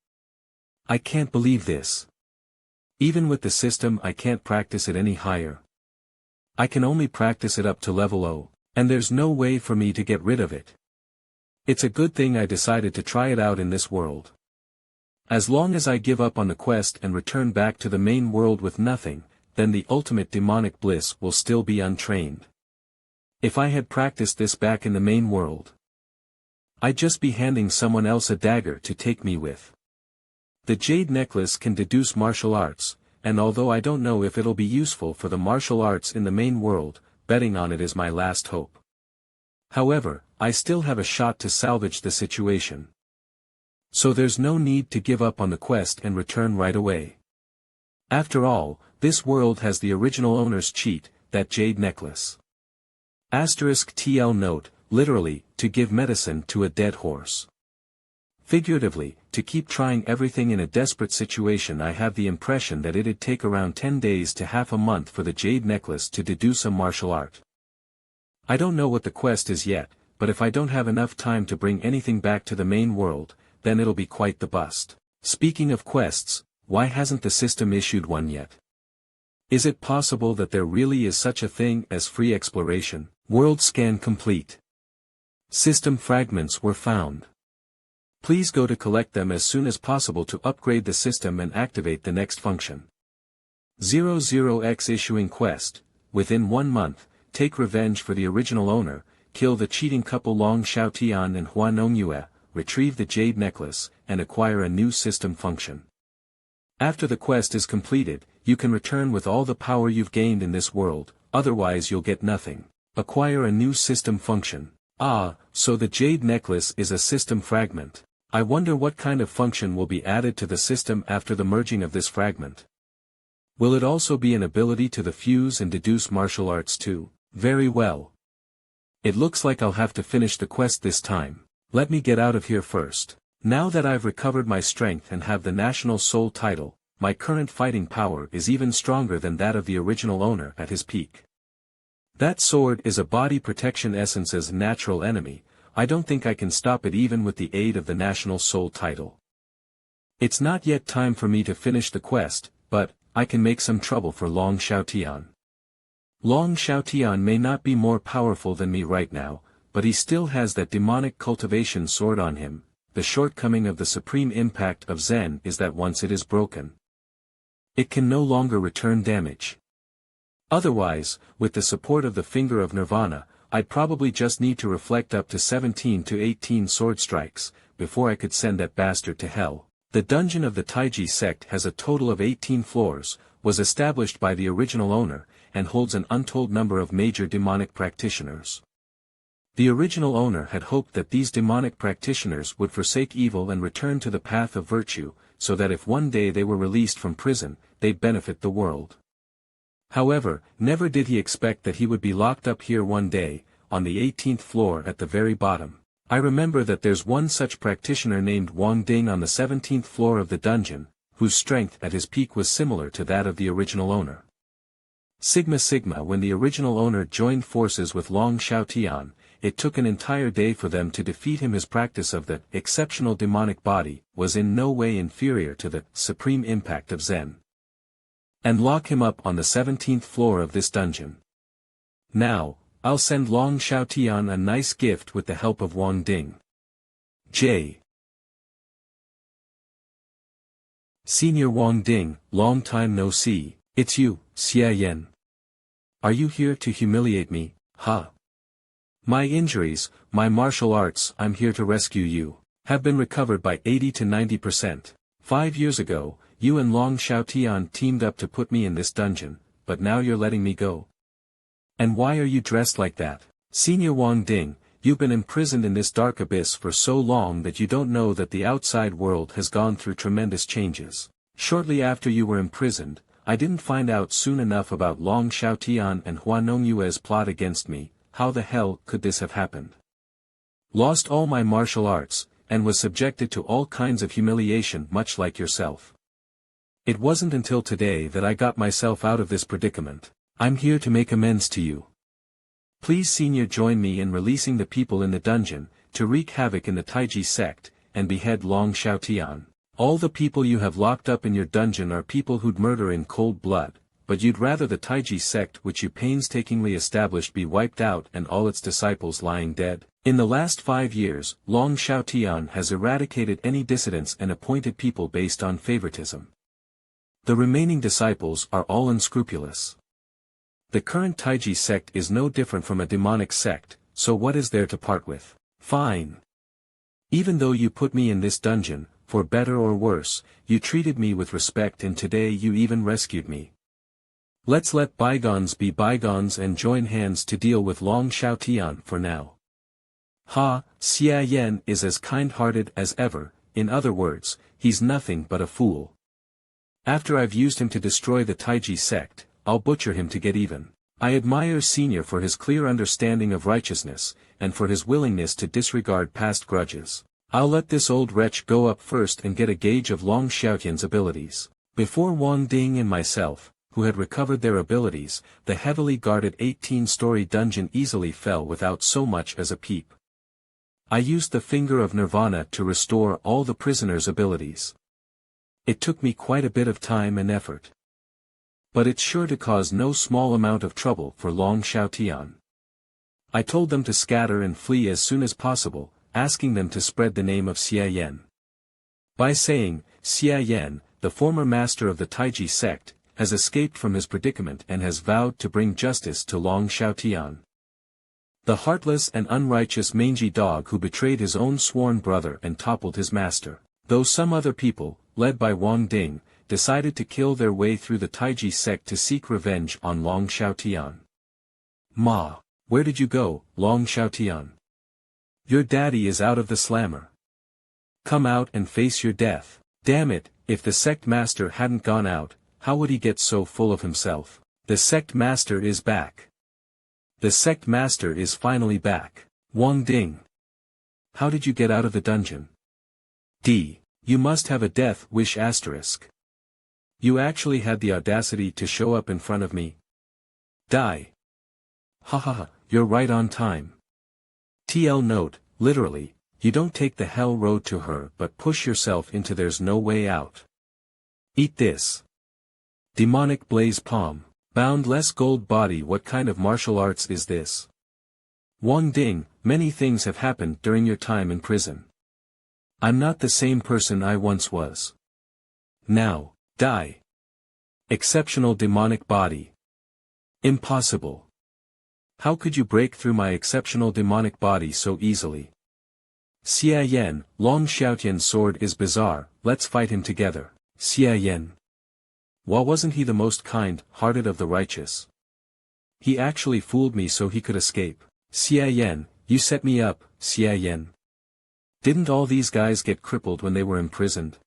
I can't believe this. Even with the system I can't practice it any higher. I can only practice it up to level 0, and there's no way for me to get rid of it. It's a good thing I decided to try it out in this world. As long as I give up on the quest and return back to the main world with nothing, then the ultimate demonic bliss will still be untrained. If I had practiced this back in the main world, I'd just be handing someone else a dagger to take me with. The jade necklace can deduce martial arts, and although I don't know if it'll be useful for the martial arts in the main world, betting on it is my last hope. However, I still have a shot to salvage the situation. So there's no need to give up on the quest and return right away. After all, this world has the original owner's cheat, that jade necklace. *TL note, literally, to give medicine to a dead horse. Figuratively, to keep trying everything in a desperate situation. I have the impression that it'd take around 10 days to half a month for the jade necklace to deduce a martial art. I don't know what the quest is yet, but if I don't have enough time to bring anything back to the main world, then it'll be quite the bust. Speaking of quests, why hasn't the system issued one yet? Is it possible that there really is such a thing as free exploration? World scan complete. System fragments were found. Please go to collect them as soon as possible to upgrade the system and activate the next function. 00X issuing quest, within 1 month, take revenge for the original owner, kill the cheating couple Long Xiaotian and MANHWA, retrieve the jade necklace, and acquire a new system function. After the quest is completed, you can return with all the power you've gained in this world, otherwise you'll get nothing. Acquire a new system function. Ah, so the jade necklace is a system fragment. I wonder what kind of function will be added to the system after the merging of this fragment. Will it also be an ability to the fuse and deduce martial arts too? Very well. It looks like I'll have to finish the quest this time. Let me get out of here first. Now that I've recovered my strength and have the National Soul title, my current fighting power is even stronger than that of the original owner at his peak. That sword is a body protection essence's natural enemy. I don't think I can stop it even with the aid of the National Soul title. It's not yet time for me to finish the quest, but I can make some trouble for Long Xiaotian. Long Xiaotian may not be more powerful than me right now, but he still has that demonic cultivation sword on him. The shortcoming of the supreme impact of Zen is that once it is broken, it can no longer return damage. Otherwise, with the support of the Finger of Nirvana, I'd probably just need to reflect up to 17 to 18 sword strikes, before I could send that bastard to hell. The dungeon of the Taiji sect has a total of 18 floors, was established by the original owner, and holds an untold number of major demonic practitioners. The original owner had hoped that these demonic practitioners would forsake evil and return to the path of virtue, so that if one day they were released from prison, they'd benefit the world. However, never did he expect that he would be locked up here one day, on the 18th floor at the very bottom. I remember that there's one such practitioner named Wang Ding on the 17th floor of the dungeon, whose strength at his peak was similar to that of the original owner. Sigma Sigma. When the original owner joined forces with Long Xiaotian, it took an entire day for them to defeat him. His practice of the exceptional demonic body was in no way inferior to the supreme impact of Zen. And lock him up on the 17th floor of this dungeon. Now, I'll send Long Xiaotian a nice gift with the help of Wang Ding. J. Senior Wang Ding, long time no see. It's you, Xia Yan. Are you here to humiliate me, huh? My injuries, my martial arts, I'm here to rescue you, have been recovered by 80 to 90%. 5 years ago, you and Long Xiaotian teamed up to put me in this dungeon, but now you're letting me go. And why are you dressed like that? Senior Wang Ding, you've been imprisoned in this dark abyss for so long that you don't know that the outside world has gone through tremendous changes. Shortly after you were imprisoned, I didn't find out soon enough about Long Xiaotian and MANHWA's plot against me. How the hell could this have happened? Lost all my martial arts, and was subjected to all kinds of humiliation much like yourself. It wasn't until today that I got myself out of this predicament. I'm here to make amends to you. Please Senior join me in releasing the people in the dungeon, to wreak havoc in the Taiji sect, and behead Long Xiaotian. All the people you have locked up in your dungeon are people who'd murder in cold blood, but you'd rather the Taiji sect which you painstakingly established be wiped out and all its disciples lying dead. In the last 5 years, Long Xiaotian has eradicated any dissidents and appointed people based on favoritism. The remaining disciples are all unscrupulous. The current Taiji sect is no different from a demonic sect, so what is there to part with? Fine. Even though you put me in this dungeon, for better or worse, you treated me with respect and today you even rescued me. Let's let bygones be bygones and join hands to deal with Long Xiaotian for now. Ha, Xia Yan is as kind-hearted as ever, in other words, he's nothing but a fool. After I've used him to destroy the Taiji sect, I'll butcher him to get even. I admire Senior for his clear understanding of righteousness, and for his willingness to disregard past grudges. I'll let this old wretch go up first and get a gauge of Long Xiaotian's abilities. Before Wang Ding and myself, who had recovered their abilities, the heavily guarded 18-story dungeon easily fell without so much as a peep. I used the finger of Nirvana to restore all the prisoners' abilities. It took me quite a bit of time and effort. But it's sure to cause no small amount of trouble for Long Xiaotian. I told them to scatter and flee as soon as possible, asking them to spread the name of Xia Yan. By saying, Xia Yan, the former master of the Taiji sect, has escaped from his predicament and has vowed to bring justice to Long Xiaotian. The heartless and unrighteous mangy dog who betrayed his own sworn brother and toppled his master. Though some other people, led by Wang Ding, decided to kill their way through the Taiji sect to seek revenge on Long Xiaotian. Ma, where did you go, Long Xiaotian? Your daddy is out of the slammer. Come out and face your death. Damn it, if the sect master hadn't gone out, how would he get so full of himself? The sect master is back. The sect master is finally back. Wang Ding. How did you get out of the dungeon? You must have a death wish asterisk. You actually had the audacity to show up in front of me? Die. Ha ha ha, you're right on time. TL note, literally, you don't take the hell road to her but push yourself into there's no way out. Eat this. Demonic blaze palm. Boundless gold body. What kind of martial arts is this? Wang Ding, many things have happened during your time in prison. I'm not the same person I once was. Now, die. Exceptional demonic body. Impossible. How could you break through my exceptional demonic body so easily? Xia Yan, Long Xiaotian's sword is bizarre, let's fight him together. Xia Yan. Why wasn't he the most kind-hearted of the righteous? He actually fooled me so he could escape. Xia Yan, you set me up, Xia Yan. Didn't all these guys get crippled when they were imprisoned?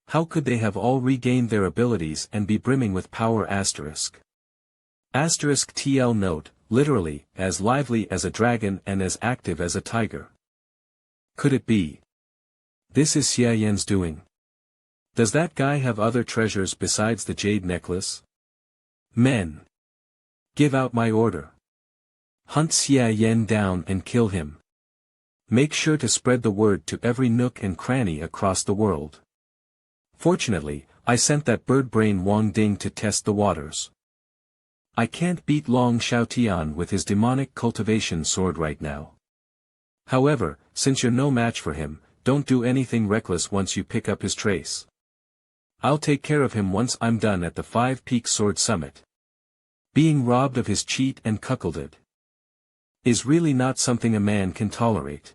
How could they have all regained their abilities and be brimming with power asterisk? Asterisk TL note, literally, as lively as a dragon and as active as a tiger. Could it be? This is Xia Yan's doing. Does that guy have other treasures besides the jade necklace? Men. Give out my order. Hunt Xia Yan down and kill him. Make sure to spread the word to every nook and cranny across the world. Fortunately, I sent that bird brain Wang Ding to test the waters. I can't beat Long Xiaotian with his demonic cultivation sword right now. However, since you're no match for him, don't do anything reckless once you pick up his trace. I'll take care of him once I'm done at the Five Peaks Sword Summit. Being robbed of his cheat and cuckolded is really not something a man can tolerate.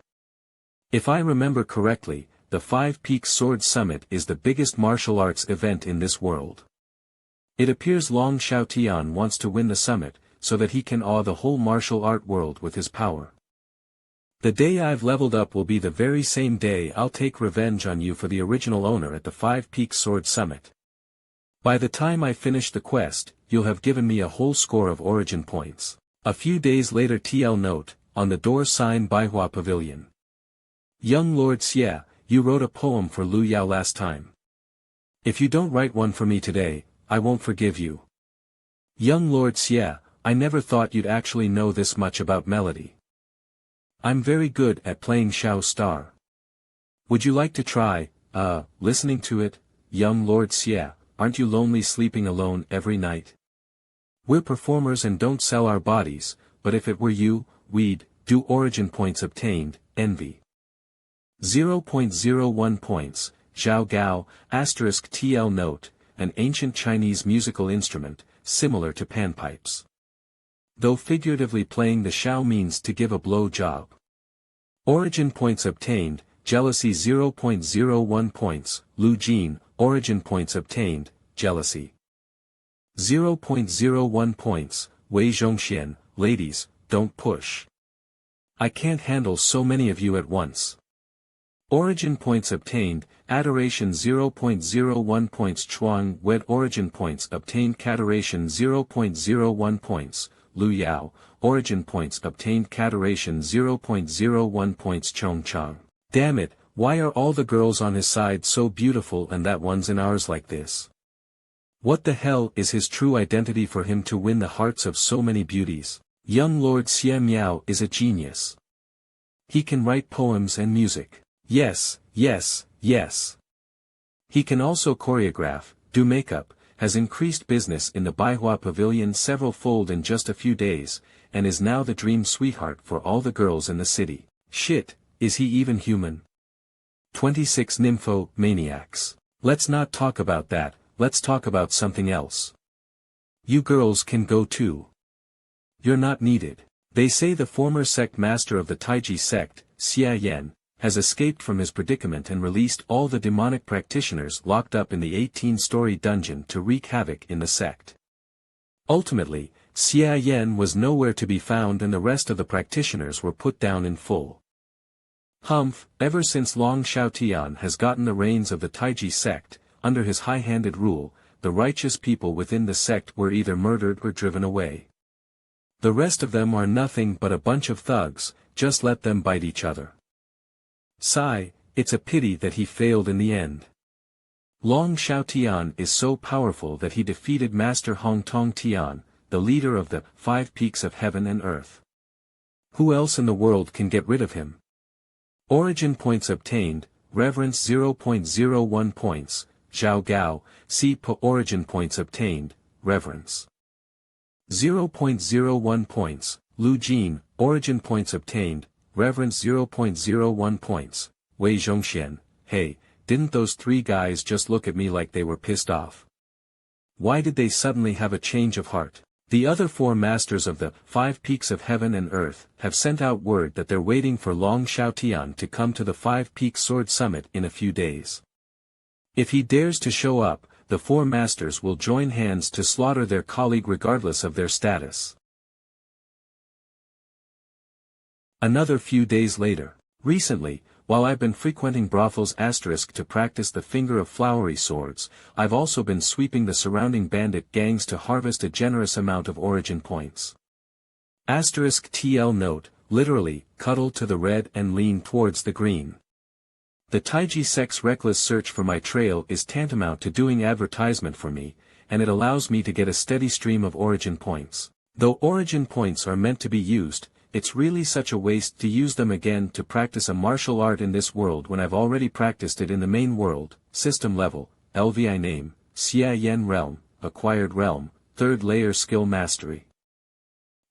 If I remember correctly, the Five Peaks Sword Summit is the biggest martial arts event in this world. It appears Long Xiaotian wants to win the summit, so that he can awe the whole martial art world with his power. The day I've leveled up will be the very same day I'll take revenge on you for the original owner at the Five Peaks Sword Summit. By the time I finish the quest, you'll have given me a whole score of origin points. A few days later TL note, on the door sign MANHWA Pavilion. Young Lord Xie, you wrote a poem for Lu Yao last time. If you don't write one for me today, I won't forgive you. Young Lord Xie, I never thought you'd actually know this much about melody. I'm very good at playing Xiao Star. Would you like to try, listening to it, young Lord Xie? Aren't you lonely sleeping alone every night? We're performers and don't sell our bodies, but if it were you, we'd do origin points obtained, envy. 0.01 points, Zhao Gao, asterisk TL note, an ancient Chinese musical instrument, similar to panpipes. Though figuratively playing the xiao means to give a blow job. Origin points obtained, jealousy 0.01 points, Lu Jin, origin points obtained, jealousy. 0.01 points, Wei Zhongxian, ladies, don't push. I can't handle so many of you at once. Origin points obtained, adoration 0.01 points. Chuang Wed origin points obtained, cadoration 0.01 points. Lu Yao, origin points obtained, cadoration 0.01 points. Chong Chang. Damn it, why are all the girls on his side so beautiful and that one's in ours like this? What the hell is his true identity for him to win the hearts of so many beauties? Young Lord Xie Miao is a genius. He can write poems and music. Yes, yes, yes. He can also choreograph, do makeup, has increased business in the Baihua Pavilion several-fold in just a few days, and is now the dream sweetheart for all the girls in the city. Shit, is he even human? 26 Nymphomaniacs. Let's not talk about that, let's talk about something else. You girls can go too. You're not needed. They say the former sect master of the Taiji sect, Xia Yan, has escaped from his predicament and released all the demonic practitioners locked up in the 18-story dungeon to wreak havoc in the sect. Ultimately, Xia Yan was nowhere to be found and the rest of the practitioners were put down in full. Humph, ever since Long Xiaotian has gotten the reins of the Taiji sect, under his high-handed rule, the righteous people within the sect were either murdered or driven away. The rest of them are nothing but a bunch of thugs, just let them bite each other. Sigh, it's a pity that he failed in the end. Long Xiaotian is so powerful that he defeated Master Hong Tong Tian, the leader of the 5 peaks of heaven and earth. Who else in the world can get rid of him? Origin points obtained, reverence 0.01 points, Zhao Gao, C. Po origin points obtained, reverence 0.01 points, Lu Jin, origin points obtained, reverence 0.01 points, Wei Zhongxian, hey, didn't those 3 guys just look at me like they were pissed off? Why did they suddenly have a change of heart? The other 4 masters of the 5 peaks of heaven and earth have sent out word that they're waiting for Long Xiaotian to come to the 5 Peaks Sword Summit in a few days. If he dares to show up, the 4 masters will join hands to slaughter their colleague regardless of their status. Another few days later. Recently, while I've been frequenting brothels to practice the finger of flowery swords, I've also been sweeping the surrounding bandit gangs to harvest a generous amount of origin points. TL note, literally, cuddle to the red and lean towards the green. The Taiji sect's reckless search for my trail is tantamount to doing advertisement for me, and it allows me to get a steady stream of origin points. Though origin points are meant to be used, it's really such a waste to use them again to practice a martial art in this world when I've already practiced it in the main world, system level, LVI name, Xia Yan realm, acquired realm, 3rd layer skill mastery.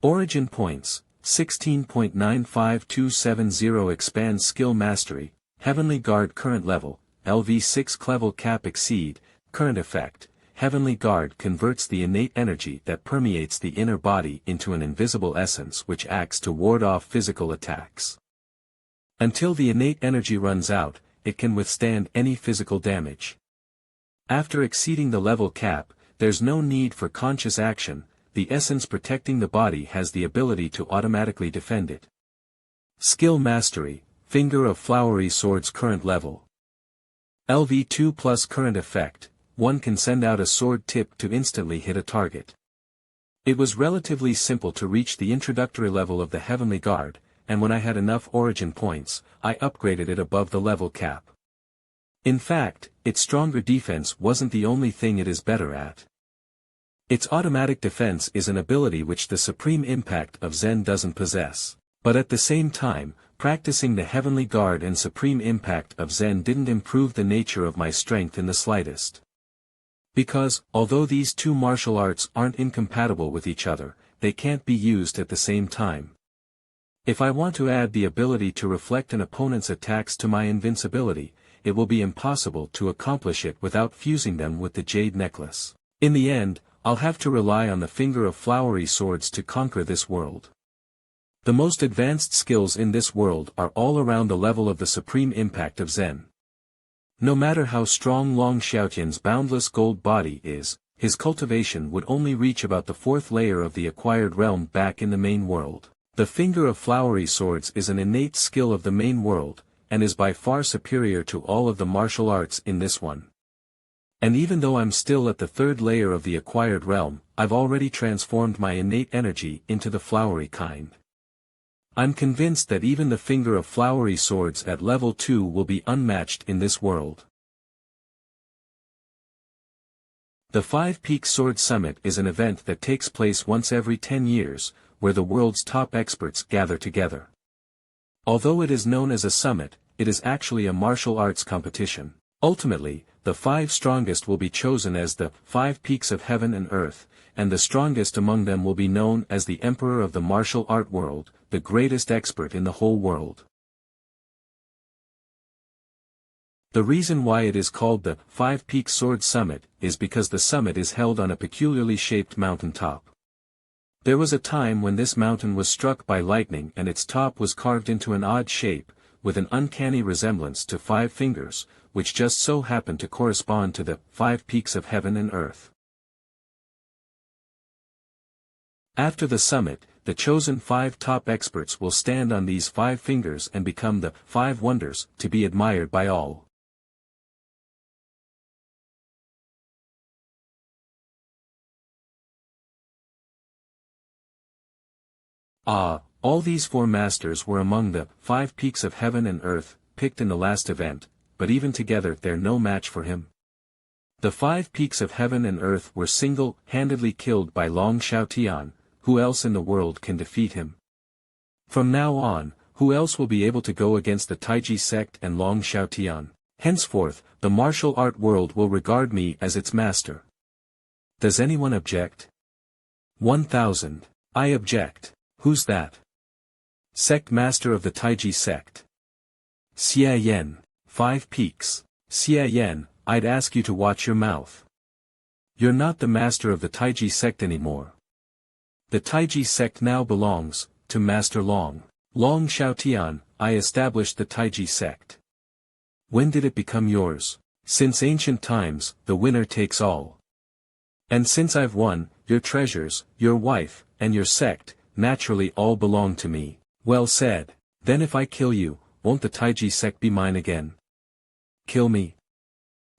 Origin points, 16.95270 expands skill mastery, Heavenly Guard current level, LV6 level cap exceed, current effect. Heavenly Guard converts the innate energy that permeates the inner body into an invisible essence which acts to ward off physical attacks. Until the innate energy runs out, it can withstand any physical damage. After exceeding the level cap, there's no need for conscious action, the essence protecting the body has the ability to automatically defend it. Skill Mastery, Finger of Flowery Swords current level. LV2 plus current effect. One can send out a sword tip to instantly hit a target. It was relatively simple to reach the introductory level of the Heavenly Guard, and when I had enough origin points, I upgraded it above the level cap. In fact, its stronger defense wasn't the only thing it is better at. Its automatic defense is an ability which the Supreme Impact of Zen doesn't possess. But at the same time, practicing the Heavenly Guard and Supreme Impact of Zen didn't improve the nature of my strength in the slightest. Because, although these 2 martial arts aren't incompatible with each other, they can't be used at the same time. If I want to add the ability to reflect an opponent's attacks to my invincibility, it will be impossible to accomplish it without fusing them with the jade necklace. In the end, I'll have to rely on the Finger of Flowery Swords to conquer this world. The most advanced skills in this world are all around the level of the Supreme Impact of Zen. No matter how strong Long Xiaotian's boundless gold body is, his cultivation would only reach about the 4th layer of the acquired realm back in the main world. The Finger of Flowery Swords is an innate skill of the main world, and is by far superior to all of the martial arts in this one. And even though I'm still at the third layer of the acquired realm, I've already transformed my innate energy into the flowery kind. I'm convinced that even the finger of flowery swords at level 2 will be unmatched in this world. The Five Peaks Sword Summit is an event that takes place once every 10 years, where the world's top experts gather together. Although it is known as a summit, it is actually a martial arts competition. Ultimately, the 5 strongest will be chosen as the 5 peaks of heaven and earth, and the strongest among them will be known as the Emperor of the martial art world, the greatest expert in the whole world. The reason why it is called the Five Peaks Sword Summit is because the summit is held on a peculiarly shaped mountaintop. There was a time when this mountain was struck by lightning and its top was carved into an odd shape, with an uncanny resemblance to 5 fingers, which just so happened to correspond to the 5 peaks of heaven and earth. After the summit, the chosen 5 top experts will stand on these 5 fingers and become the 5 wonders, to be admired by all. All these 4 masters were among the 5 peaks of heaven and earth, picked in the last event, but even together they're no match for him. The 5 peaks of heaven and earth were single-handedly killed by Long Xiaotian. Who else in the world can defeat him? From now on, who else will be able to go against the Taiji sect and Long Xiaotian? Henceforth, the martial art world will regard me as its master. Does anyone object? 1000. I object. Who's that? Sect master of the Taiji sect. Xia Yan. 5 peaks. Xia Yan, I'd ask you to watch your mouth. You're not the master of the Taiji sect anymore. The Taiji sect now belongs to Master Long. Long Xiaotian, I established the Taiji sect. When did it become yours? Since ancient times, the winner takes all. And since I've won, your treasures, your wife, and your sect, naturally all belong to me. Well said. Then if I kill you, won't the Taiji sect be mine again? Kill me.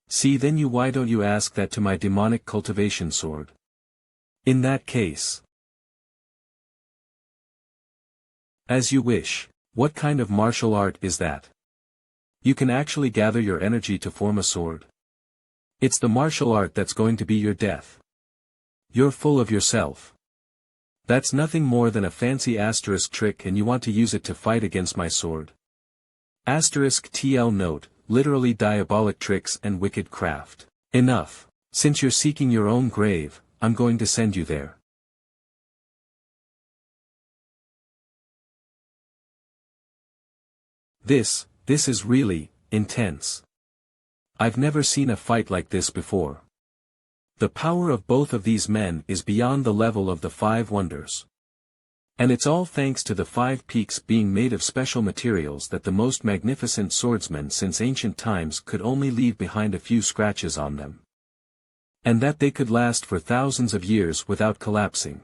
See then why don't you ask that to my demonic cultivation sword? In that case. As you wish. What kind of martial art is that? You can actually gather your energy to form a sword. It's the martial art that's going to be your death. You're full of yourself. That's nothing more than a fancy asterisk trick and you want to use it to fight against my sword. Asterisk TL note, literally diabolic tricks and wicked craft. Enough. Since you're seeking your own grave, I'm going to send you there. This is really intense. I've never seen a fight like this before. The power of both of these men is beyond the level of the 5 wonders. And it's all thanks to the 5 peaks being made of special materials that the most magnificent swordsmen since ancient times could only leave behind a few scratches on them. And that they could last for thousands of years without collapsing.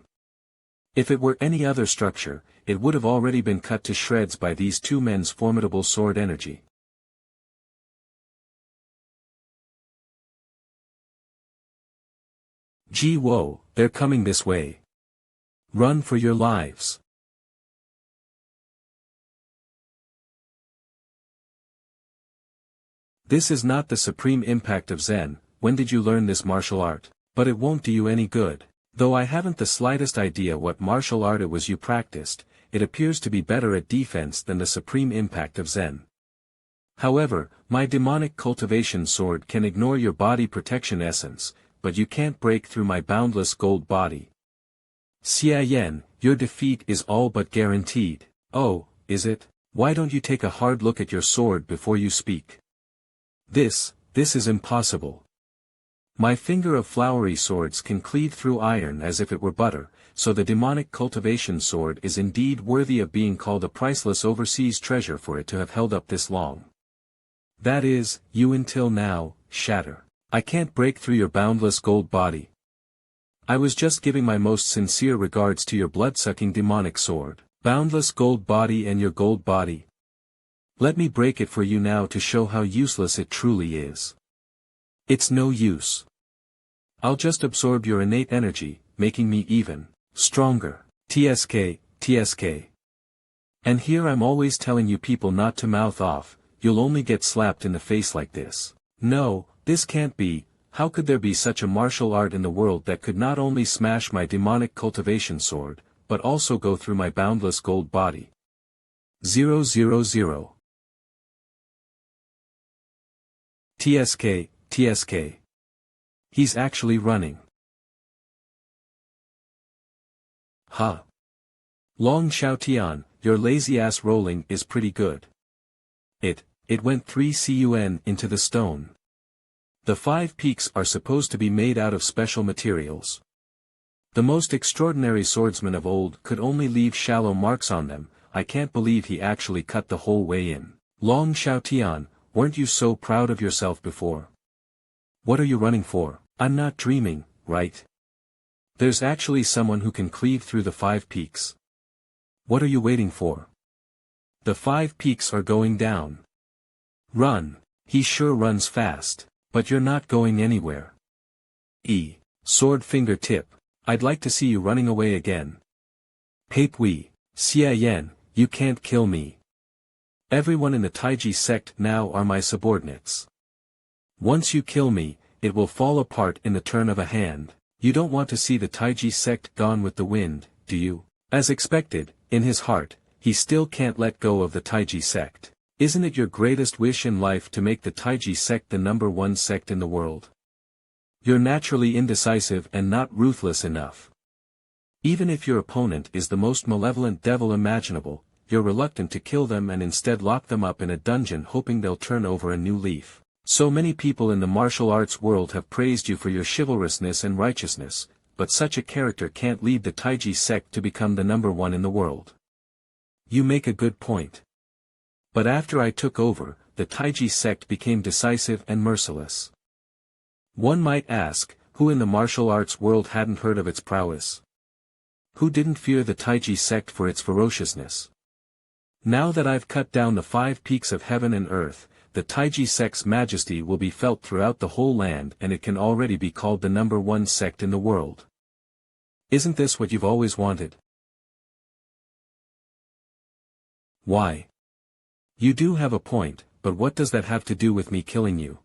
If it were any other structure, it would have already been cut to shreds by these 2 men's formidable sword energy. Gee whoa, they're coming this way. Run for your lives. This is not the supreme impact of Zen. When did you learn this martial art? But it won't do you any good. Though I haven't the slightest idea what martial art it was you practiced, it appears to be better at defense than the supreme impact of Zen. However, my demonic cultivation sword can ignore your body protection essence, but you can't break through my boundless gold body. Xia Yan, your defeat is all but guaranteed. Oh, is it? Why don't you take a hard look at your sword before you speak? This is impossible. My finger of flowery swords can cleave through iron as if it were butter, so the demonic cultivation sword is indeed worthy of being called a priceless overseas treasure for it to have held up this long. That is, you until now, shatter. I can't break through your boundless gold body. I was just giving my most sincere regards to your blood-sucking demonic sword. Boundless gold body and your gold body. Let me break it for you now to show how useless it truly is. It's no use. I'll just absorb your innate energy, making me even stronger. TSK, TSK. And here I'm always telling you people not to mouth off, you'll only get slapped in the face like this. No, this can't be. How could there be such a martial art in the world that could not only smash my demonic cultivation sword, but also go through my boundless gold body? 000. TSK, TSK. He's actually running. Huh. Long Xiaotian, your lazy ass rolling is pretty good. It went 3 CUN into the stone. The 5 peaks are supposed to be made out of special materials. The most extraordinary swordsman of old could only leave shallow marks on them. I can't believe he actually cut the whole way in. Long Xiaotian, weren't you so proud of yourself before? What are you running for? I'm not dreaming, right? There's actually someone who can cleave through the 5 peaks. What are you waiting for? The 5 peaks are going down. Run. He sure runs fast, but you're not going anywhere. Sword fingertip. I'd like to see you running away again. Pape we, Xia Yan, you can't kill me. Everyone in the Taiji sect now are my subordinates. Once you kill me, it will fall apart in the turn of a hand. You don't want to see the Taiji sect gone with the wind, do you? As expected, in his heart, he still can't let go of the Taiji sect. Isn't it your greatest wish in life to make the Taiji sect the #1 sect in the world? You're naturally indecisive and not ruthless enough. Even if your opponent is the most malevolent devil imaginable, you're reluctant to kill them and instead lock them up in a dungeon hoping they'll turn over a new leaf. So many people in the martial arts world have praised you for your chivalrousness and righteousness, but such a character can't lead the Taiji sect to become the #1 in the world. You make a good point. But after I took over, the Taiji sect became decisive and merciless. One might ask, who in the martial arts world hadn't heard of its prowess? Who didn't fear the Taiji sect for its ferociousness? Now that I've cut down the 5 peaks of heaven and earth, the Taiji sect's majesty will be felt throughout the whole land and it can already be called the #1 sect in the world. Isn't this what you've always wanted? Why? You do have a point, but what does that have to do with me killing you?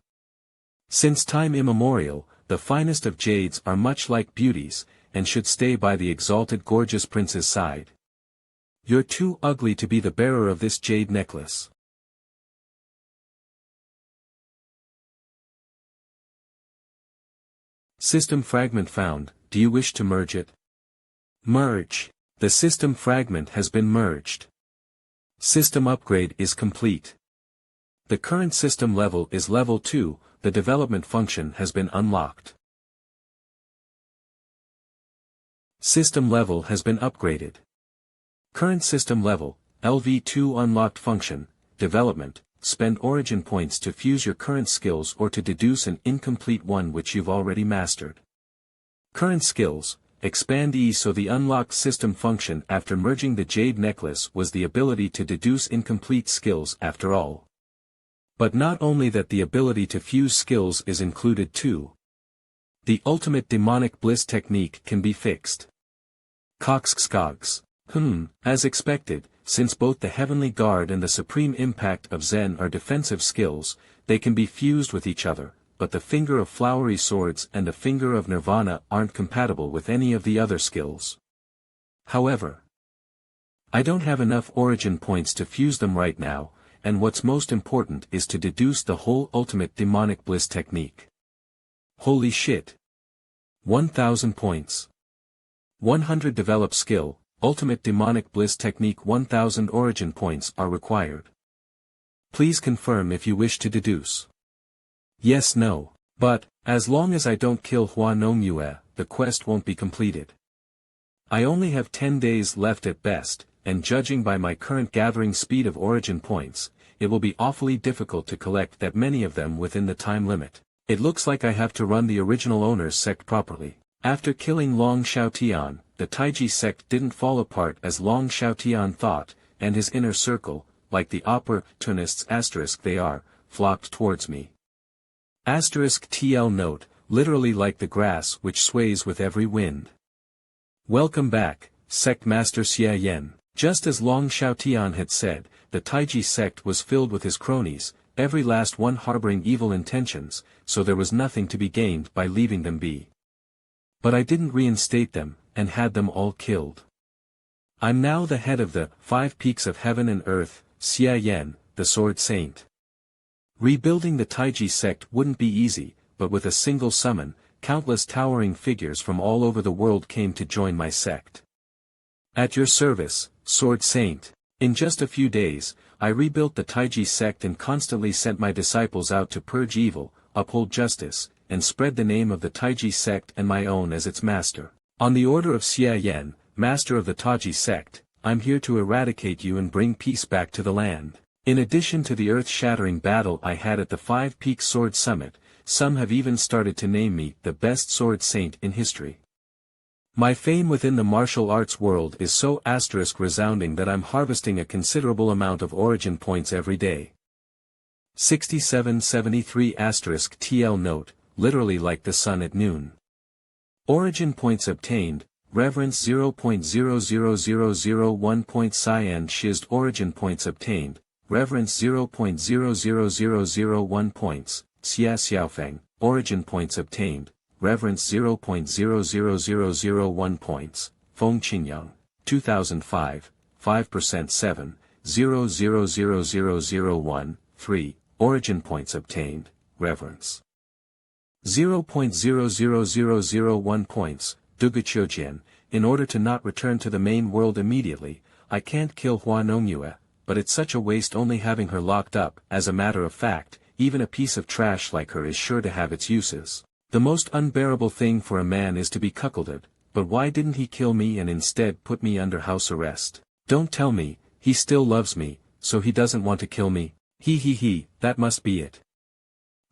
Since time immemorial, the finest of jades are much like beauties, and should stay by the exalted gorgeous prince's side. You're too ugly to be the bearer of this jade necklace. System fragment found, do you wish to merge it? Merge. The system fragment has been merged. System upgrade is complete. The current system level is level 2, the development function has been unlocked. System level has been upgraded. Current system level, LV2 unlocked function, development, spend origin points to fuse your current skills or to deduce an incomplete one which you've already mastered. Current skills, expand E. So the unlocked system function after merging the jade necklace was the ability to deduce incomplete skills after all. But not only that, the ability to fuse skills is included too. The ultimate demonic bliss technique can be fixed. Coxcogs. As expected, since both the Heavenly Guard and the Supreme Impact of Zen are defensive skills, they can be fused with each other, but the Finger of Flowery Swords and the Finger of Nirvana aren't compatible with any of the other skills. However, I don't have enough origin points to fuse them right now, and what's most important is to deduce the whole ultimate demonic bliss technique. Holy shit! 1000 points. 100 develop skill, ultimate demonic bliss technique. 1000 origin points are required. Please confirm if you wish to deduce. Yes, no. But, as long as I don't kill Hua Nongyue, the quest won't be completed. I only have 10 days left at best, and judging by my current gathering speed of origin points, it will be awfully difficult to collect that many of them within the time limit. It looks like I have to run the original owner's sect properly. After killing Long Xiaotian, the Taiji sect didn't fall apart as Long Xiaotian thought, and his inner circle, like the opportunists they are, flocked towards me. TL note, literally like the grass which sways with every wind. Welcome back, Sect Master Xia Yan. Just as Long Xiaotian had said, the Taiji sect was filled with his cronies, every last one harboring evil intentions, so there was nothing to be gained by leaving them be. But I didn't reinstate them, and had them all killed. I'm now the head of the 5 peaks of heaven and earth, Xia Yan, the Sword Saint. Rebuilding the Taiji sect wouldn't be easy, but with a single summon, countless towering figures from all over the world came to join my sect. At your service, Sword Saint. In just a few days, I rebuilt the Taiji sect and constantly sent my disciples out to purge evil, uphold justice, and spread the name of the Taiji sect and my own as its master. On the order of Xia Yan, master of the Taiji sect, I'm here to eradicate you and bring peace back to the land. In addition to the earth-shattering battle I had at the 5 Peaks Sword Summit, some have even started to name me the best sword saint in history. My fame within the martial arts world is so resounding that I'm harvesting a considerable amount of origin points every day. 6773 TL note, literally like the sun at noon. Origin points obtained, reverence 0.00001 points. Cyan Shizd origin points obtained, reverence 0.00001 points. Xia Xiaofeng, origin points obtained, reverence 0.00001 points. Feng Qingyang, 2005, 5% 7, 0.00001, 3, origin points obtained, reverence 0.00001 points. Duguqiujian, in order to not return to the main world immediately, I can't kill Hua Nongyue, but it's such a waste only having her locked up. As a matter of fact, even a piece of trash like her is sure to have its uses. The most unbearable thing for a man is to be cuckolded, but why didn't he kill me and instead put me under house arrest? Don't tell me, he still loves me, so he doesn't want to kill me? That must be it.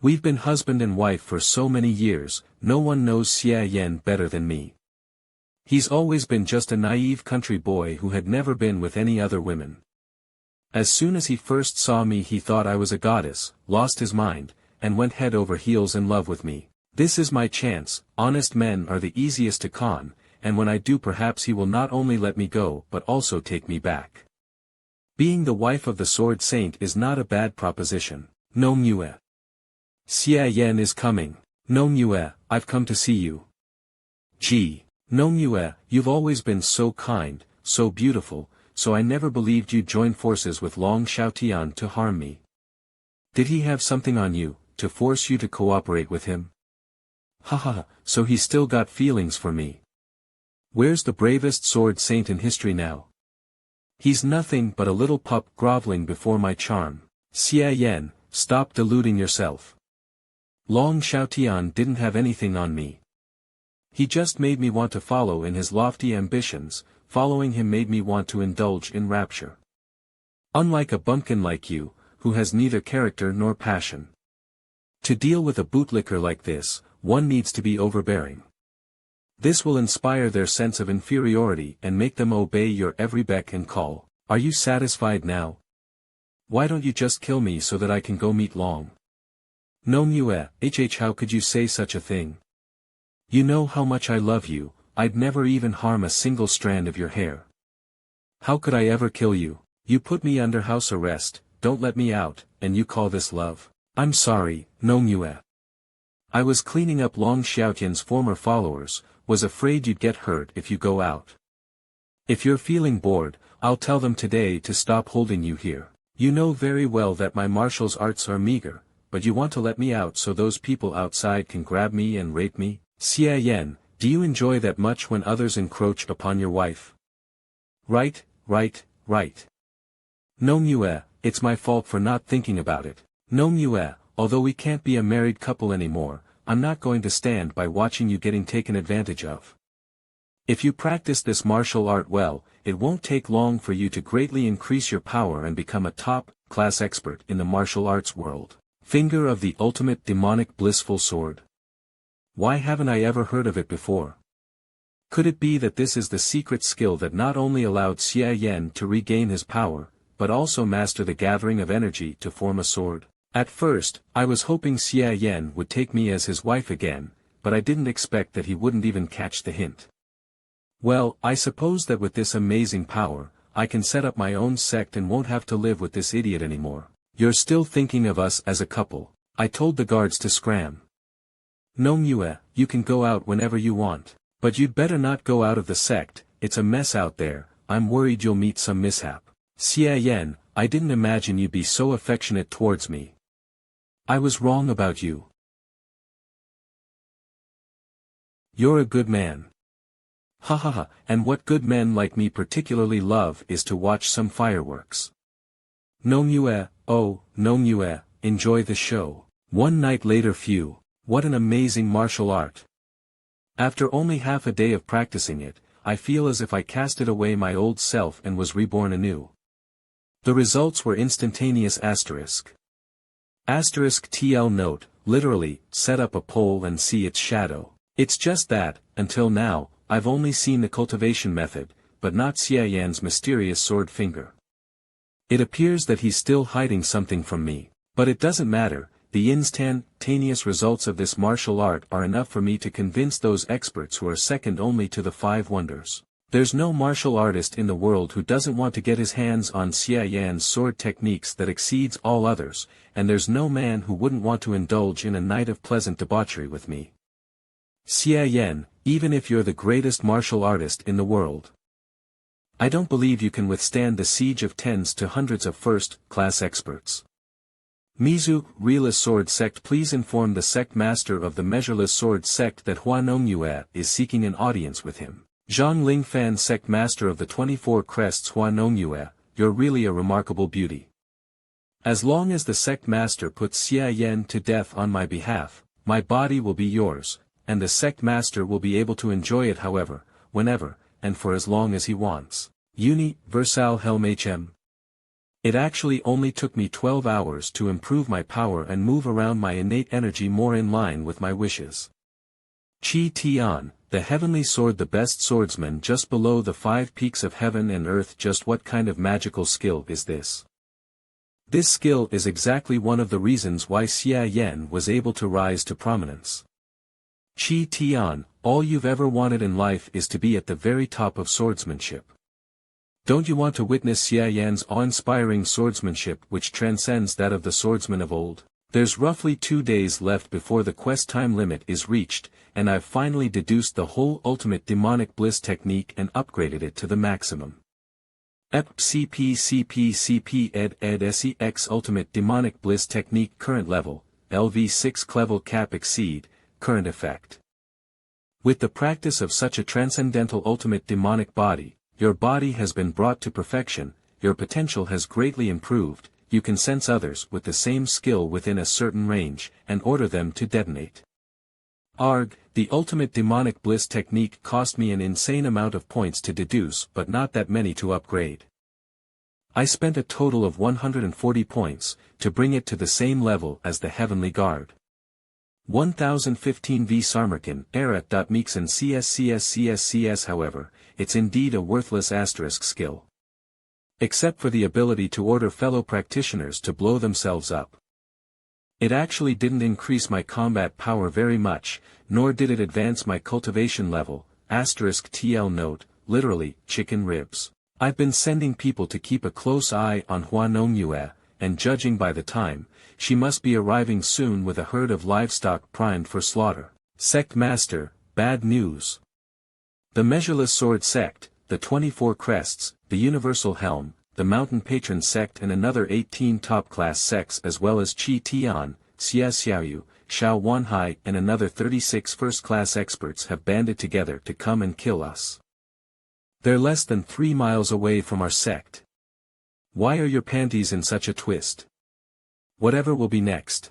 We've been husband and wife for so many years, no one knows Xia Yan better than me. He's always been just a naive country boy who had never been with any other women. As soon as he first saw me he thought I was a goddess, lost his mind, and went head over heels in love with me. This is my chance. Honest men are the easiest to con, and when I do perhaps he will not only let me go but also take me back. Being the wife of the Sword Saint is not a bad proposition. Nongyue. Xia Yan is coming. Nongyue, I've come to see you. Gee. Nongyue, you've always been so kind, so beautiful, so I never believed you'd join forces with Long Xiaotian to harm me. Did he have something on you, to force you to cooperate with him? So he's still got feelings for me. Where's the bravest sword saint in history now? He's nothing but a little pup groveling before my charm. Xia Yan, stop deluding yourself. Long Xiaotian didn't have anything on me. He just made me want to follow in his lofty ambitions. Following him made me want to indulge in rapture. Unlike a bumpkin like you, who has neither character nor passion. To deal with a bootlicker like this, one needs to be overbearing. This will inspire their sense of inferiority and make them obey your every beck and call. Are you satisfied now? Why don't you just kill me so that I can go meet Long? Nongyue, how could you say such a thing? You know how much I love you. I'd never even harm a single strand of your hair. How could I ever kill you? You put me under house arrest, don't let me out, and you call this love? I'm sorry, Nongyue. I was cleaning up Long Xiaotian's former followers, was afraid you'd get hurt if you go out. If you're feeling bored, I'll tell them today to stop holding you here. You know very well that my martial arts are meager, but you want to let me out so those people outside can grab me and rape me? Xia Yan, do you enjoy that much when others encroach upon your wife? Right. Nongyue, it's my fault for not thinking about it. Nongyue, although we can't be a married couple anymore, I'm not going to stand by watching you getting taken advantage of. If you practice this martial art well, it won't take long for you to greatly increase your power and become a top-class expert in the martial arts world. Finger of the ultimate demonic blissful sword. Why haven't I ever heard of it before? Could it be that this is the secret skill that not only allowed Xia Yan to regain his power, but also master the gathering of energy to form a sword. At first, I was hoping Xia Yan would take me as his wife again, but I didn't expect that he wouldn't even catch the hint. Well, I suppose that with this amazing power, I can set up my own sect and won't have to live with this idiot anymore. You're still thinking of us as a couple, I told the guards to scram. MANHWA, you can go out whenever you want, but you'd better not go out of the sect, it's a mess out there, I'm worried you'll meet some mishap. Xia Yan, I didn't imagine you'd be so affectionate towards me. I was wrong about you. You're a good man. Ha ha ha, and what good men like me particularly love is to watch some fireworks. MANHWA, oh, MANHWA, enjoy the show. One night later. Phew, what an amazing martial art. After only half a day of practicing it, I feel as if I casted away my old self and was reborn anew. The results were instantaneous. Asterisk TL note, literally, set up a pole and see its shadow. It's just that, until now, I've only seen the cultivation method, but not Xia Yan's mysterious sword finger. It appears that he's still hiding something from me, but it doesn't matter, the instantaneous results of this martial art are enough for me to convince those experts who are second only to the five wonders. There's no martial artist in the world who doesn't want to get his hands on Xia Yan's sword techniques that exceeds all others, and there's no man who wouldn't want to indulge in a night of pleasant debauchery with me. Xia Yan, even if you're the greatest martial artist in the world, I don't believe you can withstand the siege of tens to hundreds of first-class experts. Mizu, Realist Sword Sect, please inform the sect master of the Measureless Sword Sect that MANHWA is seeking an audience with him. Zhang Lingfan, sect master of the 24 Crests. MANHWA, you're really a remarkable beauty. As long as the sect master puts Xia Yan to death on my behalf, my body will be yours, and the sect master will be able to enjoy it however, whenever, and for as long as he wants. Universal Helm. It actually only took me 12 hours to improve my power and move around my innate energy more in line with my wishes. Qi Tian, the heavenly sword, the best swordsman just below the 5 peaks of heaven and earth. Just what kind of magical skill is this? This skill is exactly one of the reasons why Xia Yan was able to rise to prominence. Qi Tian, all you've ever wanted in life is to be at the very top of swordsmanship. Don't you want to witness Xia Yan's awe-inspiring swordsmanship which transcends that of the swordsmen of old? There's roughly 2 days left before the quest time limit is reached, and I've finally deduced the whole ultimate demonic bliss technique and upgraded it to the maximum. CP ed SEX ultimate demonic bliss technique current level, LV6 level cap exceed, current effect. With the practice of such a transcendental ultimate demonic body, your body has been brought to perfection, your potential has greatly improved, you can sense others with the same skill within a certain range, and order them to detonate. Arg, the ultimate demonic bliss technique cost me an insane amount of points to deduce but not that many to upgrade. I spent a total of 140 points, to bring it to the same level as the Heavenly Guard. 1015 V Sarmerkin, Erat.Meekson CSCSCSCS. However, it's indeed a worthless asterisk skill. Except for the ability to order fellow practitioners to blow themselves up. It actually didn't increase my combat power very much, nor did it advance my cultivation level, asterisk TL note, literally, chicken ribs. I've been sending people to keep a close eye on MANHWA, and judging by the time, she must be arriving soon with a herd of livestock primed for slaughter. Sect Master, bad news. The Measureless Sword Sect, the 24 Crests, the Universal Helm, the Mountain Patron Sect and another 18 top-class sects as well as Qi Tian, Xia Xiaoyu, Xiao Wanhai and another 36 first-class experts have banded together to come and kill us. They're less than 3 miles away from our sect. Why are your panties in such a twist? Whatever will be next.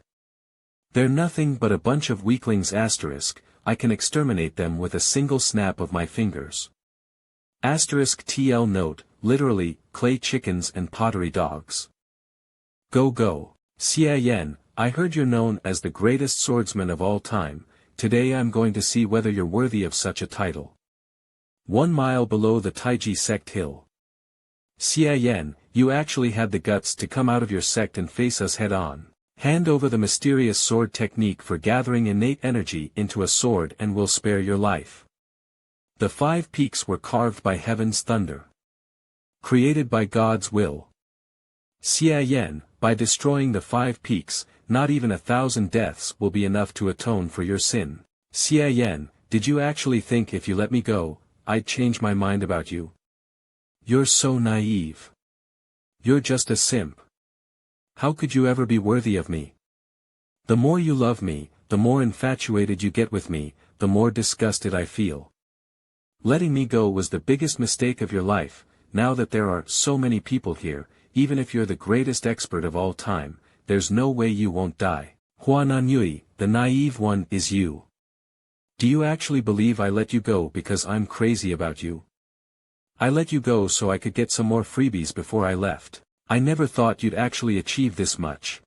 They're nothing but a bunch of weaklings asterisk, I can exterminate them with a single snap of my fingers. Asterisk TL note, literally, clay chickens and pottery dogs. Go go. Xia Yan, I heard you're known as the greatest swordsman of all time, today I'm going to see whether you're worthy of such a title. 1 mile below the Taiji sect hill. Xia Yan, you actually had the guts to come out of your sect and face us head-on. Hand over the mysterious sword technique for gathering innate energy into a sword and we'll spare your life. The 5 peaks were carved by heaven's thunder. Created by God's will. Xia Yan, by destroying the 5 peaks, not even 1,000 deaths will be enough to atone for your sin. Xia Yan, did you actually think if you let me go, I'd change my mind about you? You're so naive. You're just a simp. How could you ever be worthy of me? The more you love me, the more infatuated you get with me, the more disgusted I feel. Letting me go was the biggest mistake of your life. Now that there are so many people here, even if you're the greatest expert of all time, there's no way you won't die. Huananyui, the naive one is you. Do you actually believe I let you go because I'm crazy about you? I let you go so I could get some more freebies before I left. I never thought you'd actually achieve this much.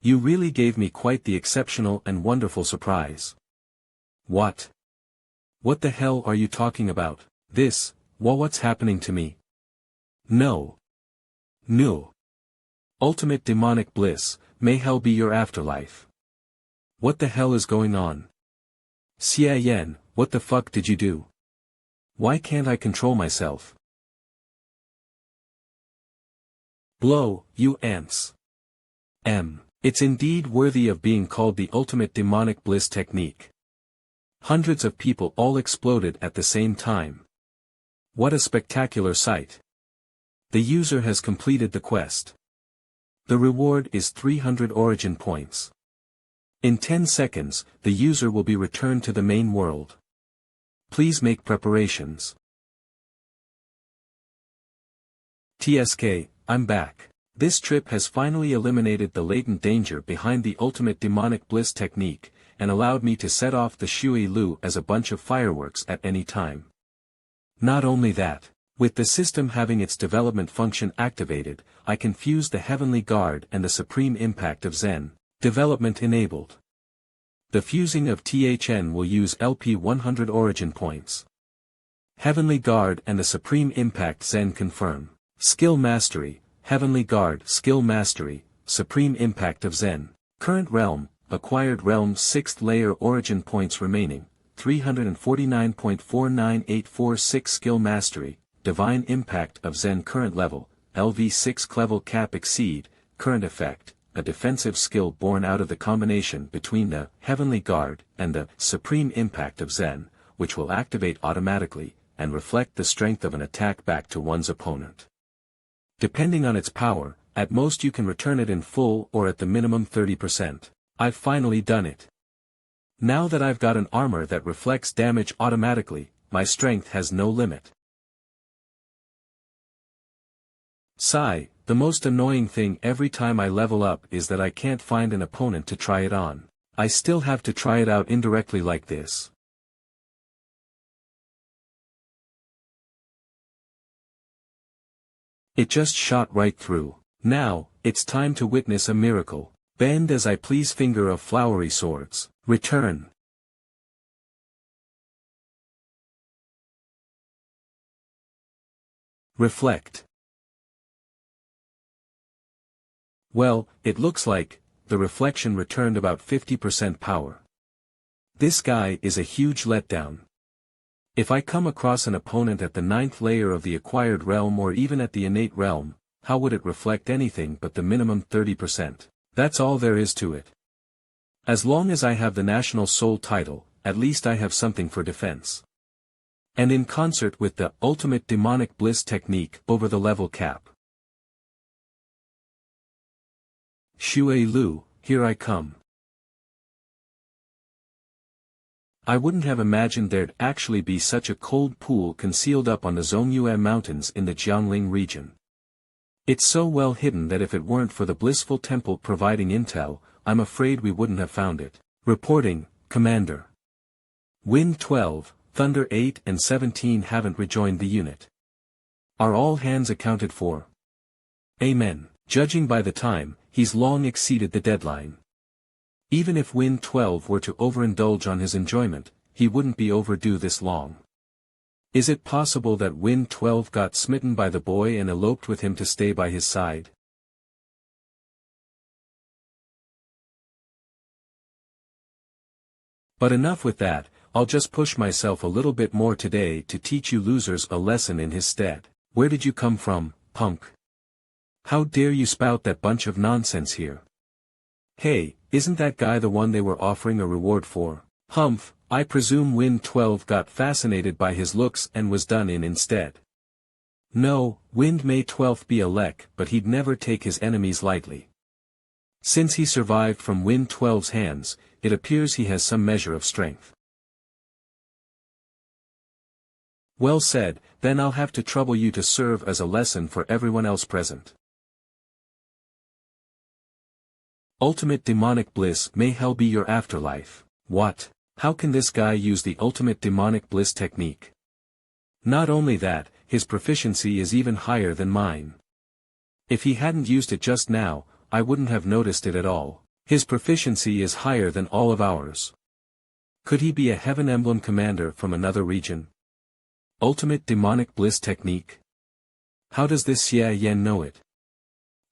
You really gave me quite the exceptional and wonderful surprise. What? What the hell are you talking about? What's happening to me? No. No. Ultimate demonic bliss, may hell be your afterlife. What the hell is going on? Xia Yan, what the fuck did you do? Why can't I control myself? Blow, you ants. It's indeed worthy of being called the ultimate demonic bliss technique. Hundreds of people all exploded at the same time. What a spectacular sight. The user has completed the quest. The reward is 300 origin points. In 10 seconds, the user will be returned to the main world. Please make preparations. TSK, I'm back. This trip has finally eliminated the latent danger behind the ultimate demonic bliss technique, and allowed me to set off the Shui Lu as a bunch of fireworks at any time. Not only that, with the system having its development function activated, I can fuse the Heavenly Guard and the Supreme Impact of Zen. Development enabled. The fusing of THN will use LP 100 origin points. Heavenly Guard and the Supreme Impact Zen confirm. Skill Mastery, Heavenly Guard Skill Mastery, Supreme Impact of Zen. Current Realm, Acquired Realm 6th Layer Origin Points remaining, 349.49846 Skill Mastery, Divine Impact of Zen Current Level, LV6 Level Cap Exceed, Current Effect, a defensive skill born out of the combination between the Heavenly Guard and the Supreme Impact of Zen, which will activate automatically, and reflect the strength of an attack back to one's opponent. Depending on its power, at most you can return it in full or at the minimum 30%. I've finally done it. Now that I've got an armor that reflects damage automatically, my strength has no limit. Sigh, the most annoying thing every time I level up is that I can't find an opponent to try it on. I still have to try it out indirectly like this. It just shot right through. Now, it's time to witness a miracle. Bend as I please finger of flowery swords. Return. Reflect. Well, it looks like, the reflection returned about 50% power. This guy is a huge letdown. If I come across an opponent at the 9th layer of the acquired realm or even at the innate realm, how would it reflect anything but the minimum 30%? That's all there is to it. As long as I have the National Soul title, at least I have something for defense. And in concert with the ultimate demonic bliss technique over the level cap. Shui Lu, here I come. I wouldn't have imagined there'd actually be such a cold pool concealed up on the Zongyue Mountains in the Jiangling region. It's so well hidden that if it weren't for the blissful temple providing intel, I'm afraid we wouldn't have found it. Reporting, Commander. Wind 12, Thunder 8 and 17 haven't rejoined the unit. Are all hands accounted for? Amen. Judging by the time, he's long exceeded the deadline. Even if Wind 12 were to overindulge on his enjoyment, he wouldn't be overdue this long. Is it possible that Wind 12 got smitten by the boy and eloped with him to stay by his side? But enough with that, I'll just push myself a little bit more today to teach you losers a lesson in his stead. Where did you come from, punk? How dare you spout that bunch of nonsense here? Hey, isn't that guy the one they were offering a reward for? Humph, I presume Wind 12 got fascinated by his looks and was done in instead. No, Wind may 12 be a lek, but he'd never take his enemies lightly. Since he survived from Wind 12's hands, it appears he has some measure of strength. Well said, then I'll have to trouble you to serve as a lesson for everyone else present. Ultimate demonic bliss. May hell be your afterlife. What? How can this guy use the ultimate demonic bliss technique? Not only that, his proficiency is even higher than mine. If he hadn't used it just now, I wouldn't have noticed it at all. His proficiency is higher than all of ours. Could he be a Heaven Emblem commander from another region? Ultimate demonic bliss technique? How does this Xia Yan know it?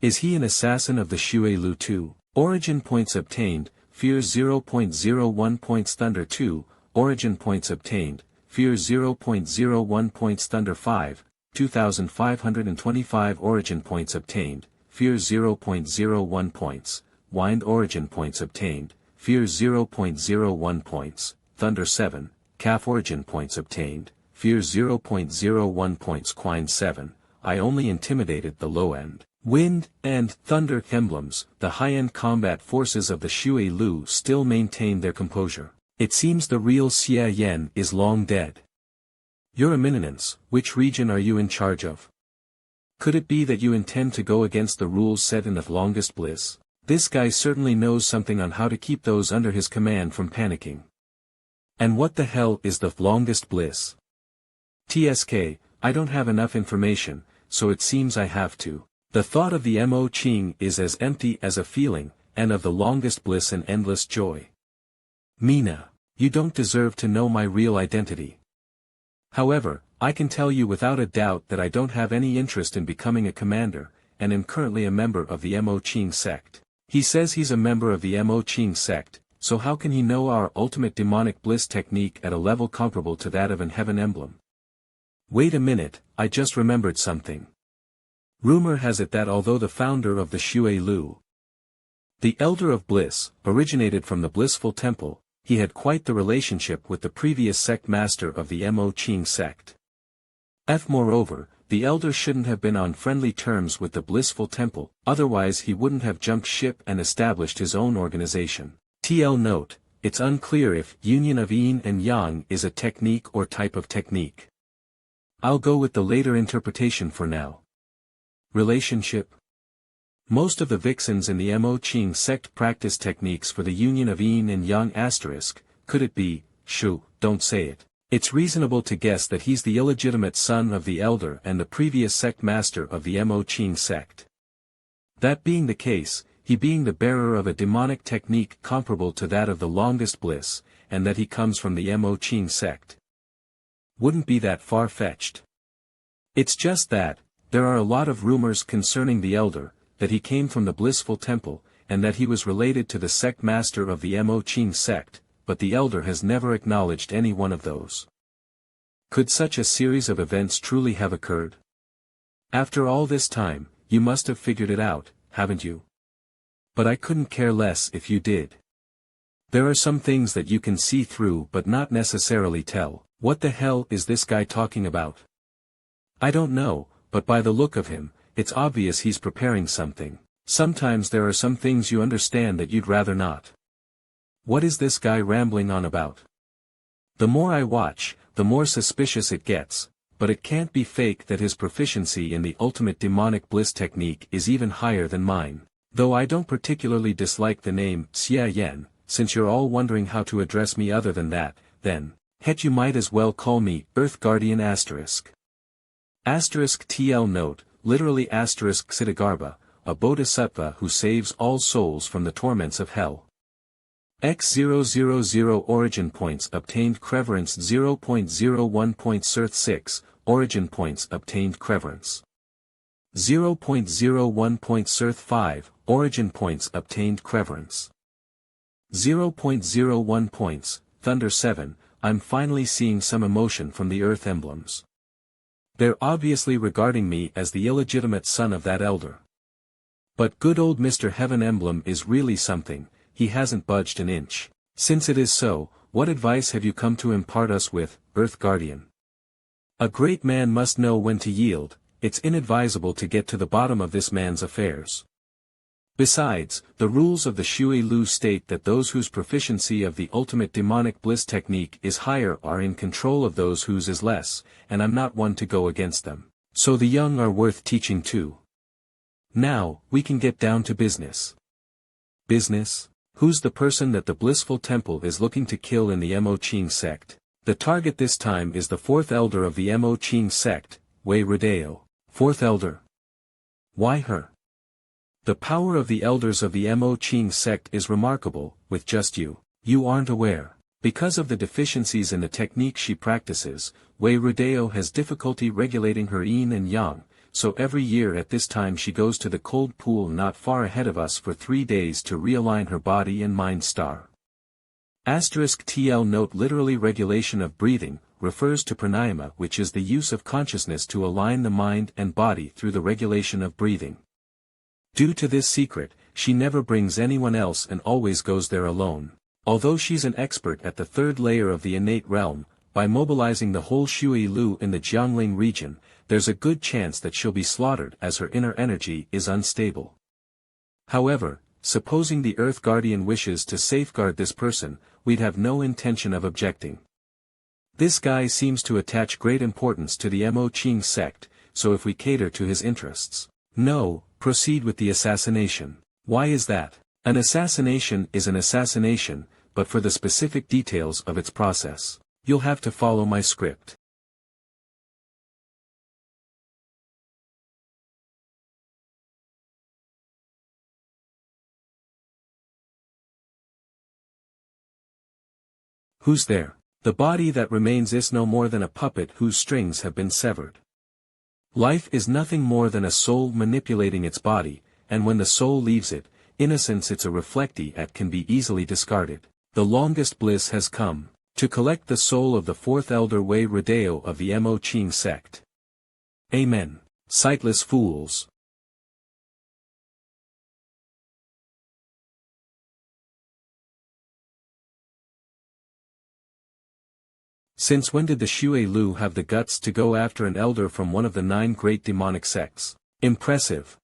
Is he an assassin of the Xue Lu 2? Origin points obtained, Fear 0.01 points Thunder 2, Origin points obtained, Fear 0.01 points Thunder 5, 2525 Origin points obtained, Fear 0.01 points, Wind Origin points obtained, Fear 0.01 points, Thunder 7, Calf Origin points obtained, Fear 0.01 points Quine 7, I only intimidated the low-end. Wind and Thunder emblems. The high-end combat forces of the Xue Lu still maintain their composure. It seems the real Xia Yan is long dead. Your Eminence, which region are you in charge of? Could it be that you intend to go against the rules set in the longest bliss? This guy certainly knows something on how to keep those under his command from panicking. And what the hell is the longest bliss? TSK, I don't have enough information, so it seems I have to. The thought of the Mo Qing is as empty as a feeling, and of the longest bliss an endless joy. Mina, you don't deserve to know my real identity. However, I can tell you without a doubt that I don't have any interest in becoming a commander, and am currently a member of the Mo Qing sect. He says he's a member of the Mo Qing sect, so how can he know our ultimate demonic bliss technique at a level comparable to that of an Heaven Emblem? Wait a minute, I just remembered something. Rumor has it that although the founder of the Xue Lu, the Elder of Bliss, originated from the Blissful Temple, he had quite the relationship with the previous sect master of the Mo Qing sect. Moreover, the Elder shouldn't have been on friendly terms with the Blissful Temple, otherwise he wouldn't have jumped ship and established his own organization. TL note, it's unclear if union of yin and yang is a technique or type of technique. I'll go with the later interpretation for now. Relationship. Most of the vixens in the Mo Qing sect practice techniques for the union of yin and yang asterisk. Could it be? Shoo, don't say it. It's reasonable to guess that he's the illegitimate son of the Elder and the previous sect master of the Mo Qing sect. That being the case, he being the bearer of a demonic technique comparable to that of the longest bliss, and that he comes from the Mo Qing sect. Wouldn't be that far-fetched. It's just that, there are a lot of rumors concerning the Elder, that he came from the Blissful Temple, and that he was related to the sect master of the Mo Qing sect, but the Elder has never acknowledged any one of those. Could such a series of events truly have occurred? After all this time, you must have figured it out, haven't you? But I couldn't care less if you did. There are some things that you can see through but not necessarily tell. What the hell is this guy talking about? I don't know, but by the look of him, it's obvious he's preparing something. Sometimes there are some things you understand that you'd rather not. What is this guy rambling on about? The more I watch, the more suspicious it gets, but it can't be fake that his proficiency in the ultimate demonic bliss technique is even higher than mine. Though I don't particularly dislike the name Xia Yan, since you're all wondering how to address me other than that, then, heck, you might as well call me Earth Guardian asterisk. Asterisk TL note, literally asterisk Ksiddhagarbha, a bodhisattva who saves all souls from the torments of hell. X000 Origin points obtained Creverance 0.01 points Earth 6, Origin points obtained Creverance 0.01 points Earth 5, Origin points obtained Creverance 0.01 points, Thunder 7, I'm finally seeing some emotion from the Earth emblems. They're obviously regarding me as the illegitimate son of that elder. But good old Mr. Heaven emblem is really something, he hasn't budged an inch. Since it is so, what advice have you come to impart us with, Earth Guardian? A great man must know when to yield, it's inadvisable to get to the bottom of this man's affairs. Besides, the rules of the Shui Lu state that those whose proficiency of the ultimate demonic bliss technique is higher are in control of those whose is less, and I'm not one to go against them. So the young are worth teaching too. Now, we can get down to business. Business? Who's the person that the blissful temple is looking to kill in the Mo Ching sect? The target this time is the fourth elder of the Mo Ching sect, Wei Rodeo. Fourth elder? Why her? The power of the elders of the Mo Ching sect is remarkable, with just you. You aren't aware. Because of the deficiencies in the technique she practices, Wei Rodeo has difficulty regulating her yin and yang, so every year at this time she goes to the cold pool not far ahead of us for 3 days to realign her body and mind star. *TL note literally regulation of breathing, refers to pranayama, which is the use of consciousness to align the mind and body through the regulation of breathing. Due to this secret, she never brings anyone else and always goes there alone. Although she's an expert at the third layer of the innate realm, by mobilizing the whole Shui Lu in the Jiangling region, there's a good chance that she'll be slaughtered as her inner energy is unstable. However, supposing the Earth Guardian wishes to safeguard this person, we'd have no intention of objecting. This guy seems to attach great importance to the Mo Ching sect, so if we cater to his interests, no, proceed with the assassination. Why is that? An assassination is an assassination, but for the specific details of its process, you'll have to follow my script. Who's there? The body that remains is no more than a puppet whose strings have been severed. Life is nothing more than a soul manipulating its body, and when the soul leaves it, innocence it's a reflectee that can be easily discarded. The longest bliss has come, to collect the soul of the fourth elder Wei Rodeo of the Mo Ching sect. Amen. Sightless fools. Since when did the Shui Lu have the guts to go after an elder from one of the 9 great demonic sects? Impressive.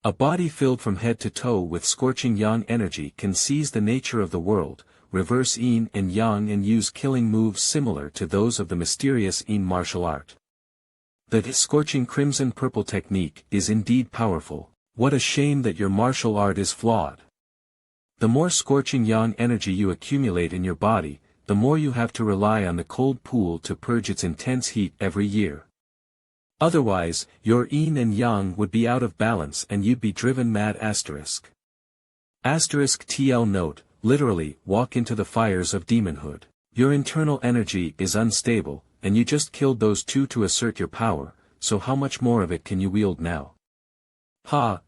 A body filled from head to toe with scorching yang energy can seize the nature of the world, reverse yin and yang and use killing moves similar to those of the mysterious yin martial art. The scorching crimson purple technique is indeed powerful. What a shame that your martial art is flawed. The more scorching yang energy you accumulate in your body, the more you have to rely on the cold pool to purge its intense heat every year. Otherwise, your yin and yang would be out of balance and you'd be driven mad. *TL note, literally, walk into the fires of demonhood. Your internal energy is unstable, and you just killed those 2 to assert your power, so how much more of it can you wield now?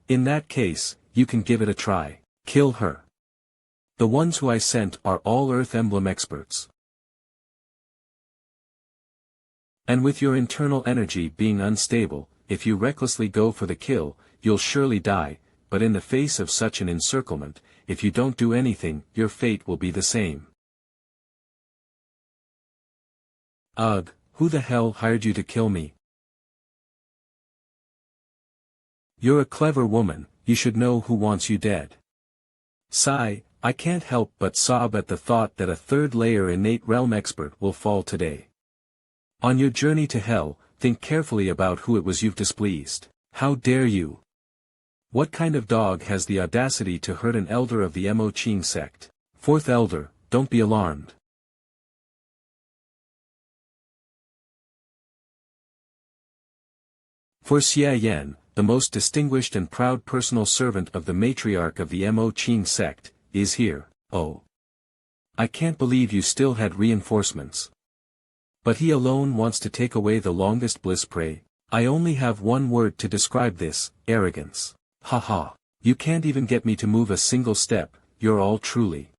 In that case, you can give it a try. Kill her. The ones who I sent are all Earth Emblem experts. And with your internal energy being unstable, if you recklessly go for the kill, you'll surely die, but in the face of such an encirclement, if you don't do anything, your fate will be the same. Ugh, who the hell hired you to kill me? You're a clever woman, you should know who wants you dead. Sigh. I can't help but sob at the thought that a third layer innate realm expert will fall today. On your journey to hell, think carefully about who it was you've displeased. How dare you? What kind of dog has the audacity to hurt an elder of the Mo Ching sect? Fourth elder, don't be alarmed. For Xia Yan, the most distinguished and proud personal servant of the matriarch of the Mo Ching sect, is here. Oh. I can't believe you still had reinforcements. But he alone wants to take away the longest bliss prey. I only have one word to describe this, arrogance. Haha. You can't even get me to move a single step, you're all truly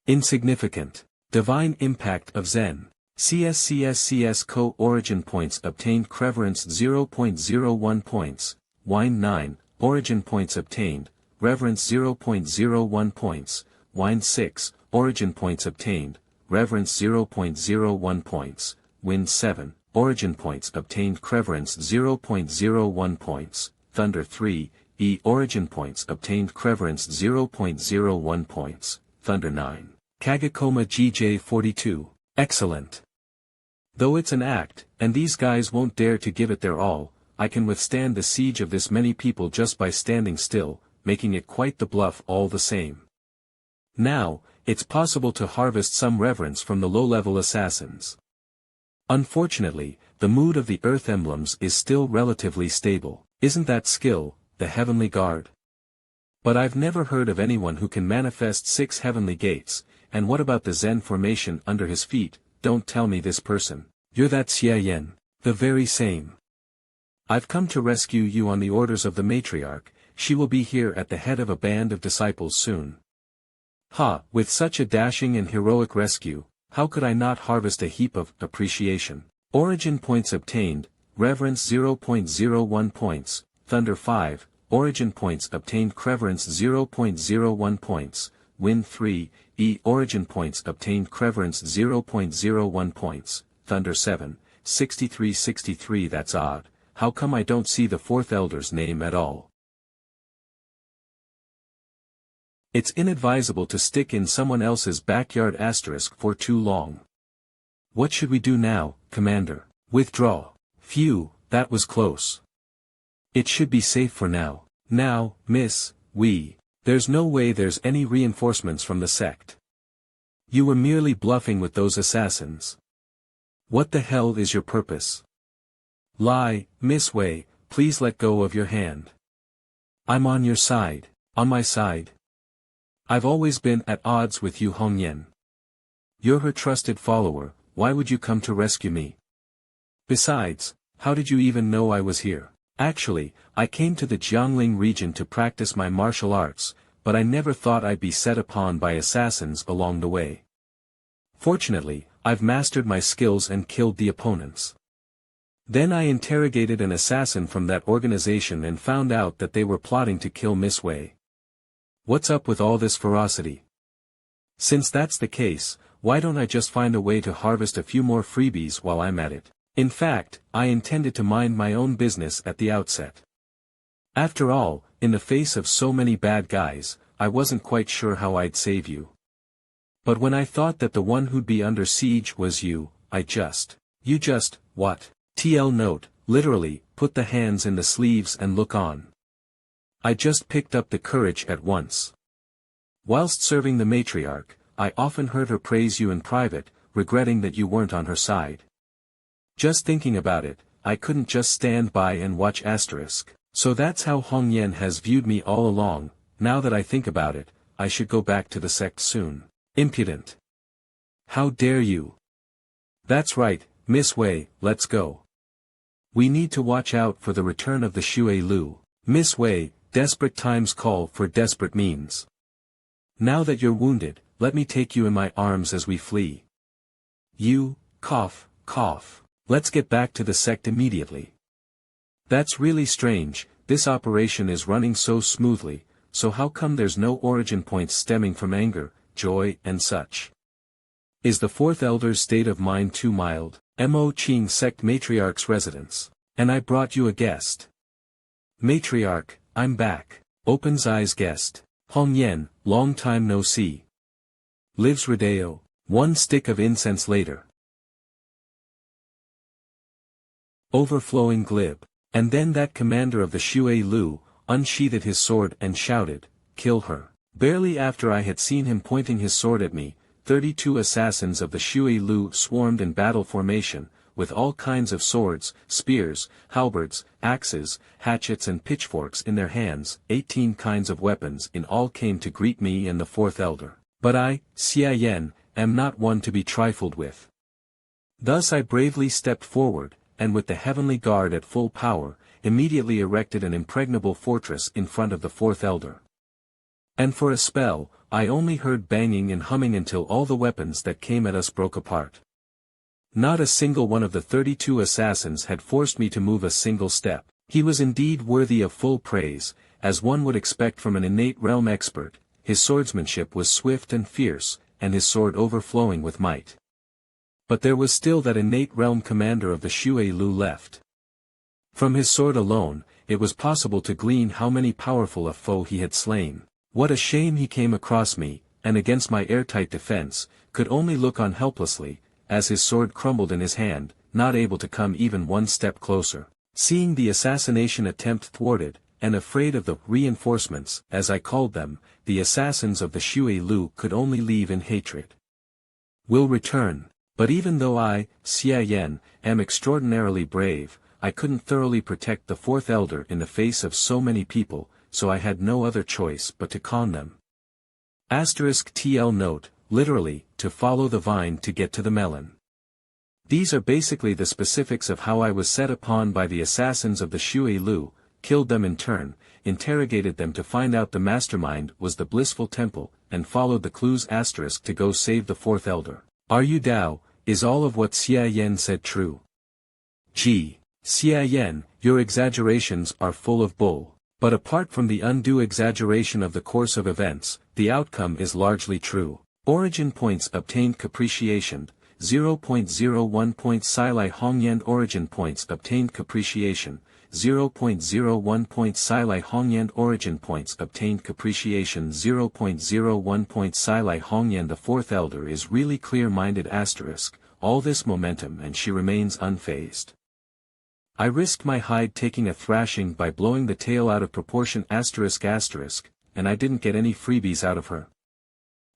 insignificant. Divine impact of Zen. CSCSCS co-origin points obtained Creverance 0.01 points, Wine 9, origin points obtained, Reverence 0.01 points, Wine 6, origin points obtained, Reverence 0.01 points, Wind 7, origin points obtained Creverance 0.01 points, Thunder 3, origin points obtained Creverance 0.01 points, Thunder 9, Kagekoma GJ 42, excellent. Though it's an act, and these guys won't dare to give it their all, I can withstand the siege of this many people just by standing still, making it quite the bluff all the same. Now, it's possible to harvest some reverence from the low-level assassins. Unfortunately, the mood of the Earth emblems is still relatively stable. Isn't that skill, the Heavenly Guard? But I've never heard of anyone who can manifest 6 heavenly gates, and what about the Zen formation under his feet? Don't tell me this person. You're that Xia Yan. The very same. I've come to rescue you on the orders of the matriarch. She will be here at the head of a band of disciples soon. Ha, with such a dashing and heroic rescue, how could I not harvest a heap of appreciation? Origin points obtained, Reverence 0.01 points, Thunder 5, origin points obtained Creverance 0.01 points, Wind 3, origin points obtained Creverance 0.01 points, Thunder 7, 6363. That's odd, how come I don't see the 4th elder's name at all? It's inadvisable to stick in someone else's backyard asterisk for too long. What should we do now, Commander? Withdraw. Phew, that was close. It should be safe for now. Now, Miss, there's no way there's any reinforcements from the sect. You were merely bluffing with those assassins. What the hell is your purpose? Lie, Miss Wei, please let go of your hand. I'm on your side. On my side. I've always been at odds with you, Hong Yen. You're her trusted follower, why would you come to rescue me? Besides, how did you even know I was here? Actually, I came to the Jiangling region to practice my martial arts, but I never thought I'd be set upon by assassins along the way. Fortunately, I've mastered my skills and killed the opponents. Then I interrogated an assassin from that organization and found out that they were plotting to kill Miss Wei. What's up with all this ferocity? Since that's the case, why don't I just find a way to harvest a few more freebies while I'm at it? In fact, I intended to mind my own business at the outset. After all, in the face of so many bad guys, I wasn't quite sure how I'd save you. But when I thought that the one who'd be under siege was you, what? TL note, literally, put the hands in the sleeves and look on. I just picked up the courage at once. Whilst serving the matriarch, I often heard her praise you in private, regretting that you weren't on her side. Just thinking about it, I couldn't just stand by and watch asterisk. So that's how Hong Yen has viewed me all along. Now that I think about it, I should go back to the sect soon. Impudent. How dare you? That's right, Miss Wei, let's go. We need to watch out for the return of the Shui Lu. Miss Wei, desperate times call for desperate means. Now that you're wounded, let me take you in my arms as we flee. You, cough, cough. Let's get back to the sect immediately. That's really strange, this operation is running so smoothly, so how come there's no origin points stemming from anger, joy and such? Is the 4th elder's state of mind too mild? Mo Qing sect matriarch's residence. And I brought you a guest. Matriarch, I'm back. Opens eyes guest. Hong Yen, long time no see. Lives Rodeo. 1 stick of incense later. Overflowing glib. And then that commander of the Shui Lu, unsheathed his sword and shouted, kill her. Barely after I had seen him pointing his sword at me, 32 assassins of the Shui Lu swarmed in battle formation, with all kinds of swords, spears, halberds, axes, hatchets and pitchforks in their hands. 18 kinds of weapons in all came to greet me and the fourth elder. But I, Xia Yan, am not one to be trifled with. Thus I bravely stepped forward, and with the heavenly guard at full power, immediately erected an impregnable fortress in front of the fourth elder. And for a spell, I only heard banging and humming until all the weapons that came at us broke apart. Not a single one of the 32 assassins had forced me to move a single step. He was indeed worthy of full praise, as one would expect from an innate realm expert. His swordsmanship was swift and fierce, and his sword overflowing with might. But there was still that innate realm commander of the Shui Lu left. From his sword alone, it was possible to glean how many powerful a foe he had slain. What a shame he came across me, and against my airtight defense, could only look on helplessly, as his sword crumbled in his hand, not able to come even one step closer. Seeing the assassination attempt thwarted, and afraid of the reinforcements, as I called them, the assassins of the Shui Lu could only leave in hatred. Will return. But even though I, Xia Yan, am extraordinarily brave, I couldn't thoroughly protect the fourth elder in the face of so many people, so I had no other choice but to con them. *TL note, literally, to follow the vine to get to the melon. These are basically the specifics of how I was set upon by the assassins of the Shui Lu, killed them in turn, interrogated them to find out the mastermind was the blissful temple, and followed the clues * to go save the fourth elder. Are you Dao? Is all of what Xia Yan said true? Gee, Xia Yan, your exaggerations are full of bull. But apart from the undue exaggeration of the course of events, the outcome is largely true. Origin points obtained capriciation, 0.01 points Silai Hongyan. Origin points obtained capriciation, 0.01 points Silai Hongyan. Origin points obtained capriciation, 0.01 points Silai Hongyan. The fourth elder is really clear-minded *, all this momentum and she remains unfazed. I risked my hide taking a thrashing by blowing the tail out of proportion ***, and I didn't get any freebies out of her.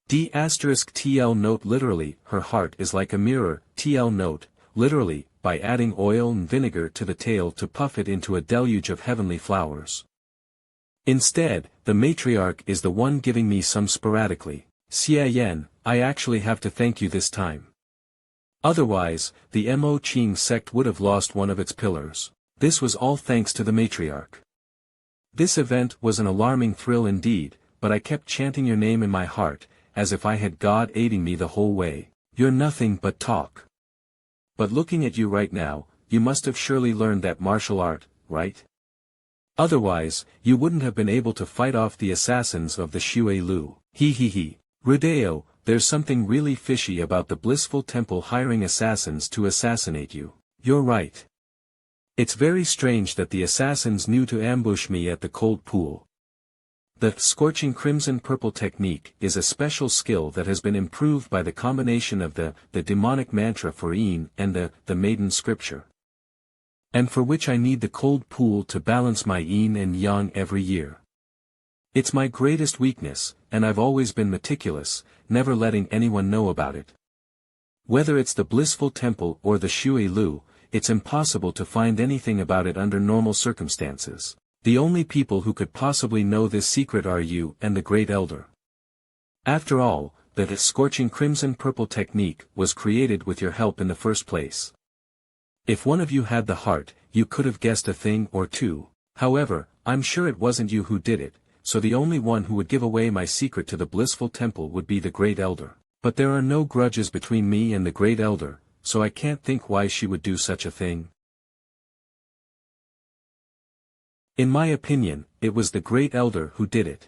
*TL note literally, her heart is like a mirror. TL note, literally, by adding oil and vinegar to the tail to puff it into a deluge of heavenly flowers. Instead, the matriarch is the one giving me some sporadically. Xia Yan, I actually have to thank you this time. Otherwise, the Mo Qing sect would have lost one of its pillars. This was all thanks to the matriarch. This event was an alarming thrill indeed, but I kept chanting your name in my heart, as if I had God aiding me the whole way. You're nothing but talk. But looking at you right now, you must have surely learned that martial art, right? Otherwise, you wouldn't have been able to fight off the assassins of the Shui Lu. He. Rudeo, there's something really fishy about the blissful temple hiring assassins to assassinate you. You're right. It's very strange that the assassins knew to ambush me at the cold pool. The scorching crimson-purple technique is a special skill that has been improved by the combination of the demonic mantra for Yin and the maiden scripture. And for which I need the cold pool to balance my Yin and Yang every year. It's my greatest weakness, and I've always been meticulous, never letting anyone know about it. Whether it's the blissful temple or the Shui Lu, it's impossible to find anything about it under normal circumstances. The only people who could possibly know this secret are you and the Great Elder. After all, the scorching crimson-purple technique was created with your help in the first place. If one of you had the heart, you could have guessed a thing or two. However, I'm sure it wasn't you who did it, so the only one who would give away my secret to the blissful temple would be the Great Elder. But there are no grudges between me and the Great Elder, so I can't think why she would do such a thing. In my opinion, it was the Great Elder who did it.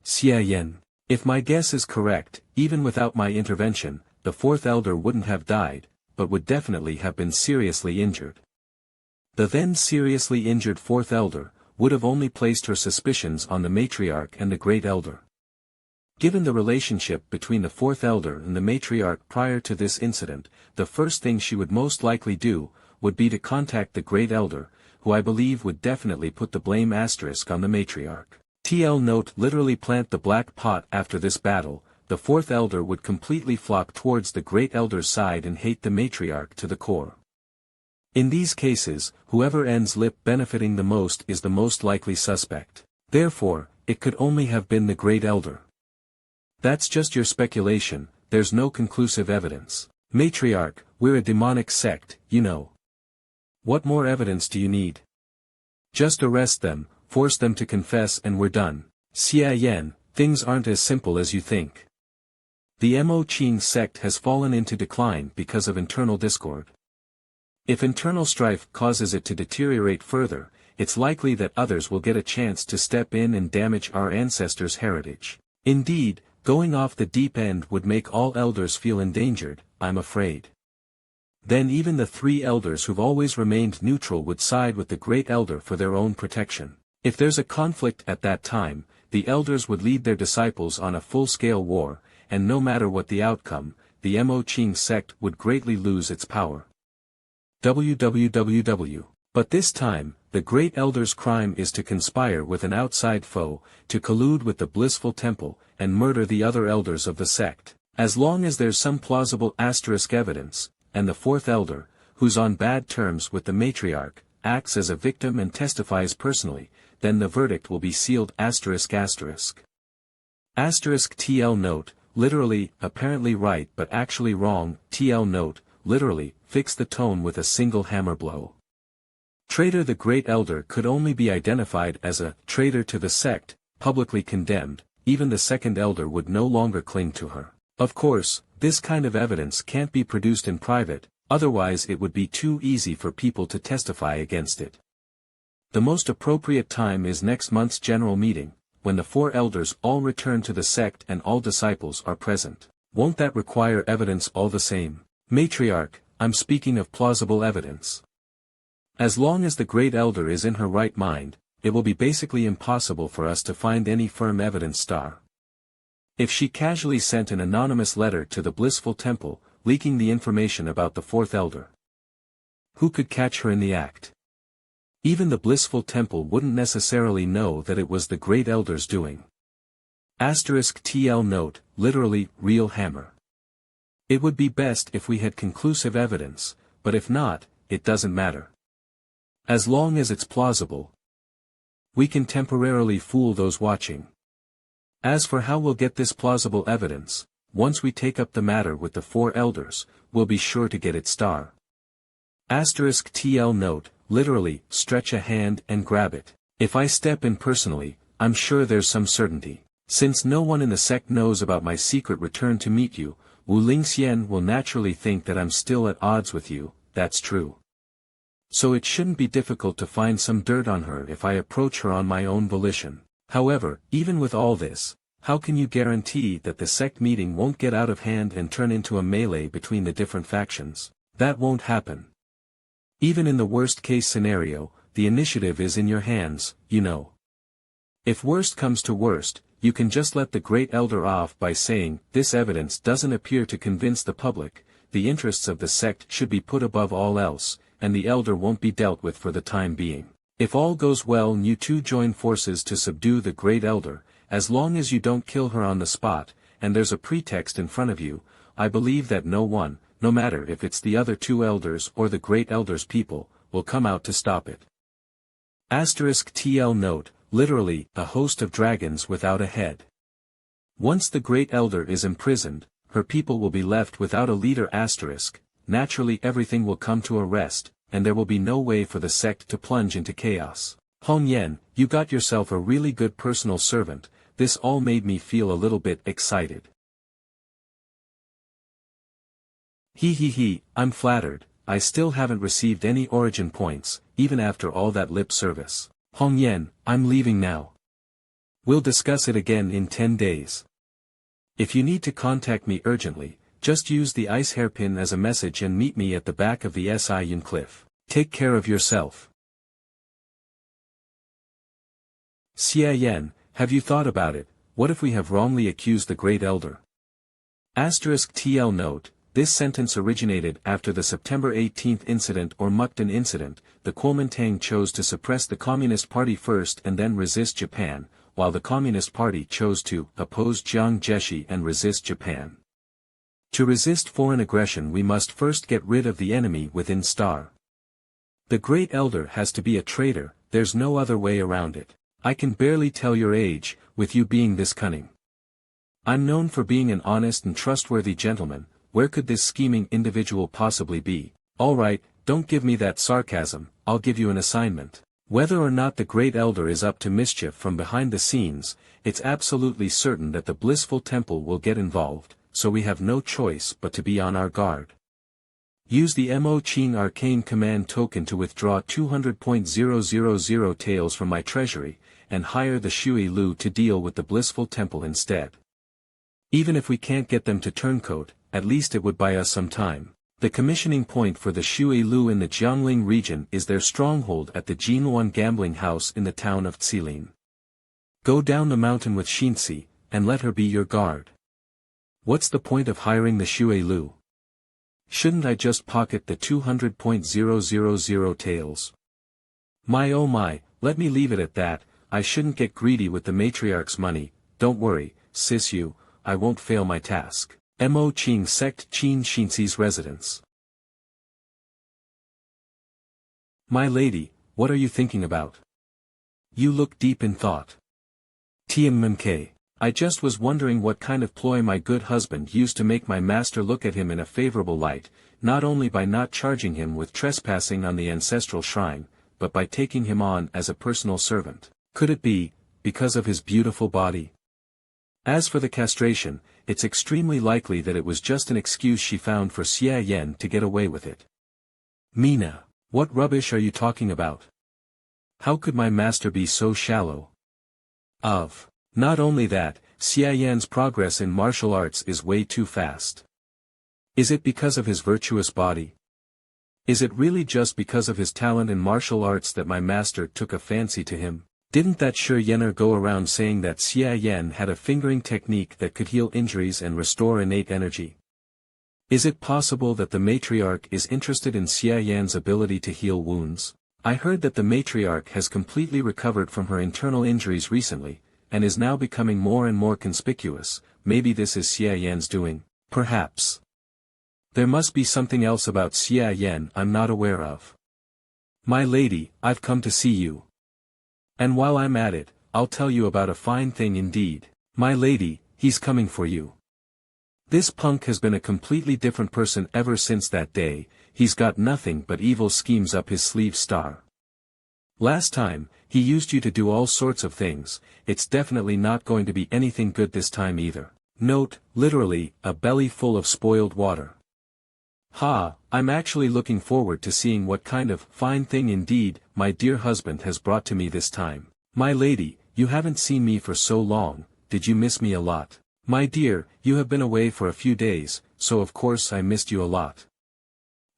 Xia Yan. If my guess is correct, even without my intervention, the fourth elder wouldn't have died, but would definitely have been seriously injured. The then seriously injured fourth elder would have only placed her suspicions on the matriarch and the Great Elder. Given the relationship between the fourth elder and the matriarch prior to this incident, the first thing she would most likely do, would be to contact the Great Elder, who I believe would definitely put the blame * on the matriarch. TL note literally plant the black pot. After this battle, the fourth elder would completely flock towards the Great Elder's side and hate the matriarch to the core. In these cases, whoever ends lip benefiting the most is the most likely suspect. Therefore, it could only have been the Great Elder. That's just your speculation, there's no conclusive evidence. Matriarch, we're a demonic sect, you know. What more evidence do you need? Just arrest them, force them to confess and we're done. Xia Yan, things aren't as simple as you think. The Mo Qing sect has fallen into decline because of internal discord. If internal strife causes it to deteriorate further, it's likely that others will get a chance to step in and damage our ancestors' heritage. Indeed, going off the deep end would make all elders feel endangered, I'm afraid. Then even the 3 elders who've always remained neutral would side with the Great Elder for their own protection. If there's a conflict at that time, the elders would lead their disciples on a full-scale war, and no matter what the outcome, the Mo Qing sect would greatly lose its power. www. But this time, the Great Elder's crime is to conspire with an outside foe, to collude with the Blissful Temple, and murder the other elders of the sect. As long as there's some plausible asterisk evidence, and the 4th elder, who's on bad terms with the matriarch, acts as a victim and testifies personally, then the verdict will be sealed asterisk asterisk. Asterisk TL note, literally, apparently right but actually wrong, TL note, literally, fix the tone with a single hammer blow. Traitor. The Great Elder could only be identified as a traitor to the sect, publicly condemned, even the 2nd elder would no longer cling to her. Of course, this kind of evidence can't be produced in private, otherwise it would be too easy for people to testify against it. The most appropriate time is next month's general meeting, when the 4 elders all return to the sect and all disciples are present. Won't that require evidence all the same? Matriarch, I'm speaking of plausible evidence. As long as the Great Elder is in her right mind, it will be basically impossible for us to find any firm evidence. If she casually sent an anonymous letter to the Blissful Temple, leaking the information about the 4th elder, who could catch her in the act? Even the Blissful Temple wouldn't necessarily know that it was the Great Elder's doing. Asterisk TL note, literally, real hammer. It would be best if we had conclusive evidence, but if not, it doesn't matter. As long as it's plausible, we can temporarily fool those watching. As for how we'll get this plausible evidence, once we take up the matter with the 4 elders, we'll be sure to get it. Asterisk TL note, literally, stretch a hand and grab it. If I step in personally, I'm sure there's some certainty. Since no one in the sect knows about my secret return to meet you, Wu Lingxian will naturally think that I'm still at odds with you, that's true. So it shouldn't be difficult to find some dirt on her if I approach her on my own volition. However, even with all this, how can you guarantee that the sect meeting won't get out of hand and turn into a melee between the different factions? That won't happen. Even in the worst-case scenario, the initiative is in your hands, you know. If worst comes to worst, you can just let the Great Elder off by saying, this evidence doesn't appear to convince the public, the interests of the sect should be put above all else, and the Elder won't be dealt with for the time being. If all goes well and you 2 join forces to subdue the Great Elder, as long as you don't kill her on the spot, and there's a pretext in front of you, I believe that no one, no matter if it's the other 2 elders or the Great Elder's people, will come out to stop it. Asterisk TL note, literally, a host of dragons without a head. Once the Great Elder is imprisoned, her people will be left without a leader. Asterisk, naturally everything will come to a rest, and there will be no way for the sect to plunge into chaos. Hong Yen, you got yourself a really good personal servant, this all made me feel a little bit excited. He, I'm flattered, I still haven't received any origin points, even after all that lip service. Hong Yen, I'm leaving now. We'll discuss it again in 10 days. If you need to contact me urgently, just use the ice hairpin as a message and meet me at the back of the Yun cliff. Take care of yourself. Xia Yan, have you thought about it? What if we have wrongly accused the Great Elder? Asterisk TL note, this sentence originated after the September 18 incident or Mukden incident. The Kuomintang chose to suppress the Communist Party first and then resist Japan, while the Communist Party chose to oppose Jiang Jeshi and resist Japan. To resist foreign aggression we must first get rid of the enemy within. The Great Elder has to be a traitor, there's no other way around it. I can barely tell your age, with you being this cunning. I'm known for being an honest and trustworthy gentleman, where could this scheming individual possibly be? Alright, don't give me that sarcasm, I'll give you an assignment. Whether or not the Great Elder is up to mischief from behind the scenes, it's absolutely certain that the blissful temple will get involved, so we have no choice but to be on our guard. Use the Mo Qing Arcane Command token to withdraw 200.000 taels from my treasury, and hire the Shui Lu to deal with the blissful temple instead. Even if we can't get them to turncoat, at least it would buy us some time. The commissioning point for the Shui Lu in the Jiangling region is their stronghold at the Jinluan gambling house in the town of Xilin. Go down the mountain with Xinxi, and let her be your guard. What's the point of hiring the Shui Lu? Shouldn't I just pocket the 200.000 taels? My oh my, let me leave it at that. I shouldn't get greedy with the matriarch's money. Don't worry, sis you, I won't fail my task. Mo Qing sect Qin Xinxi's residence. My lady, what are you thinking about? You look deep in thought. Tianmenke. I just was wondering what kind of ploy my good husband used to make my master look at him in a favorable light, not only by not charging him with trespassing on the ancestral shrine, but by taking him on as a personal servant. Could it be, because of his beautiful body? As for the castration, it's extremely likely that it was just an excuse she found for Xia Yan to get away with it. Mina, what rubbish are you talking about? How could my master be so shallow? Not only that, Xia Yan's progress in martial arts is way too fast. Is it because of his virtuous body? Is it really just because of his talent in martial arts that my master took a fancy to him? Didn't that Shi Yener go around saying that Xia Yan had a fingering technique that could heal injuries and restore innate energy? Is it possible that the matriarch is interested in Xia Yan's ability to heal wounds? I heard that the matriarch has completely recovered from her internal injuries recently, and is now becoming more and more conspicuous. Maybe this is Xia Yan's doing. Perhaps. There must be something else about Xia Yan I'm not aware of. My lady, I've come to see you. And while I'm at it, I'll tell you about a fine thing indeed. My lady, he's coming for you. This punk has been a completely different person ever since that day. He's got nothing but evil schemes up his sleeve. Star. Last time, he used you to do all sorts of things. It's definitely not going to be anything good this time either. Note, literally, a belly full of spoiled water. I'm actually looking forward to seeing what kind of fine thing indeed my dear husband has brought to me this time. My lady, you haven't seen me for so long, did you miss me a lot? My dear, you have been away for a few days, so of course I missed you a lot.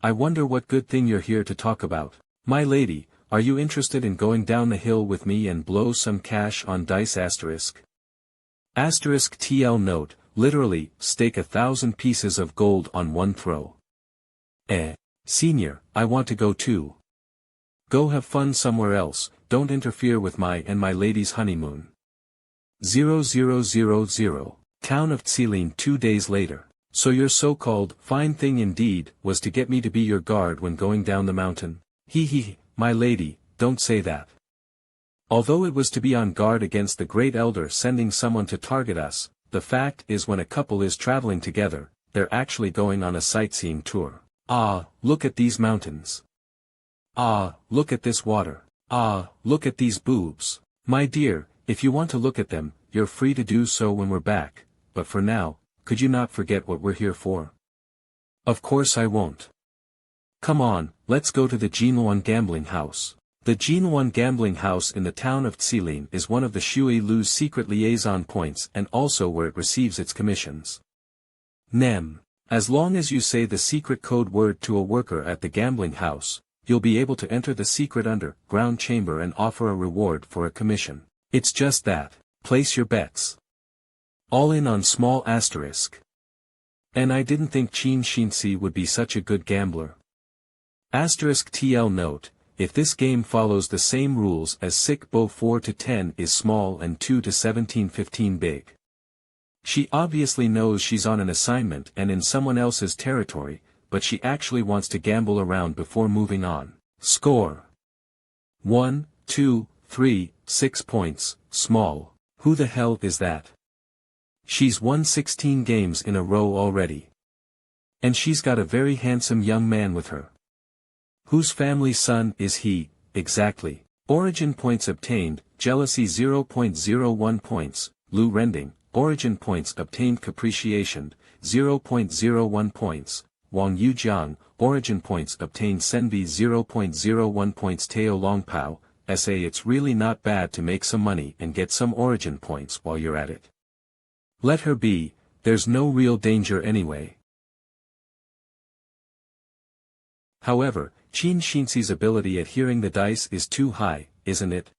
I wonder what good thing you're here to talk about. My lady, are you interested in going down the hill with me and blow some cash on dice asterisk? Asterisk TL note, literally, stake 1,000 pieces of gold on one throw. Senior, I want to go too. Go have fun somewhere else, don't interfere with my and my lady's honeymoon. 0000, Town of Xilin 2 days later. So your so-called fine thing indeed was to get me to be your guard when going down the mountain. My lady, don't say that. Although it was to be on guard against the Great Elder sending someone to target us, the fact is when a couple is traveling together, they're actually going on a sightseeing tour. Look at these mountains. Look at this water. Look at these boobs. My dear, if you want to look at them, you're free to do so when we're back, but for now, could you not forget what we're here for? Of course I won't. Come on, let's go to the Jinluan gambling house. The Jinluan gambling house in the town of Xilin is one of the Shui Lu's secret liaison points and also where it receives its commissions. As long as you say the secret code word to a worker at the gambling house, you'll be able to enter the secret underground chamber and offer a reward for a commission. It's just that. Place your bets. All in on small asterisk. And I didn't think Qin Xinxi would be such a good gambler. Asterisk TL note, if this game follows the same rules as Sick Bo 4 to 10 is small and 2 to 17-15 big. She obviously knows she's on an assignment and in someone else's territory, but she actually wants to gamble around before moving on. Score. 1, 2, 3, 6 points, small. Who the hell is that? She's won 16 games in a row already. And she's got a very handsome young man with her. Whose family son is he, exactly? Origin points obtained, jealousy 0.01 points, Lu Rending, origin points obtained capriciation, 0.01 points, Wang Yujiang, origin points obtained Senvi 0.01 points Teo Longpao, SA. It's really not bad to make some money and get some origin points while you're at it. Let her be, there's no real danger anyway. However, Qin Xinxi's ability at hearing the dice is too high, isn't it?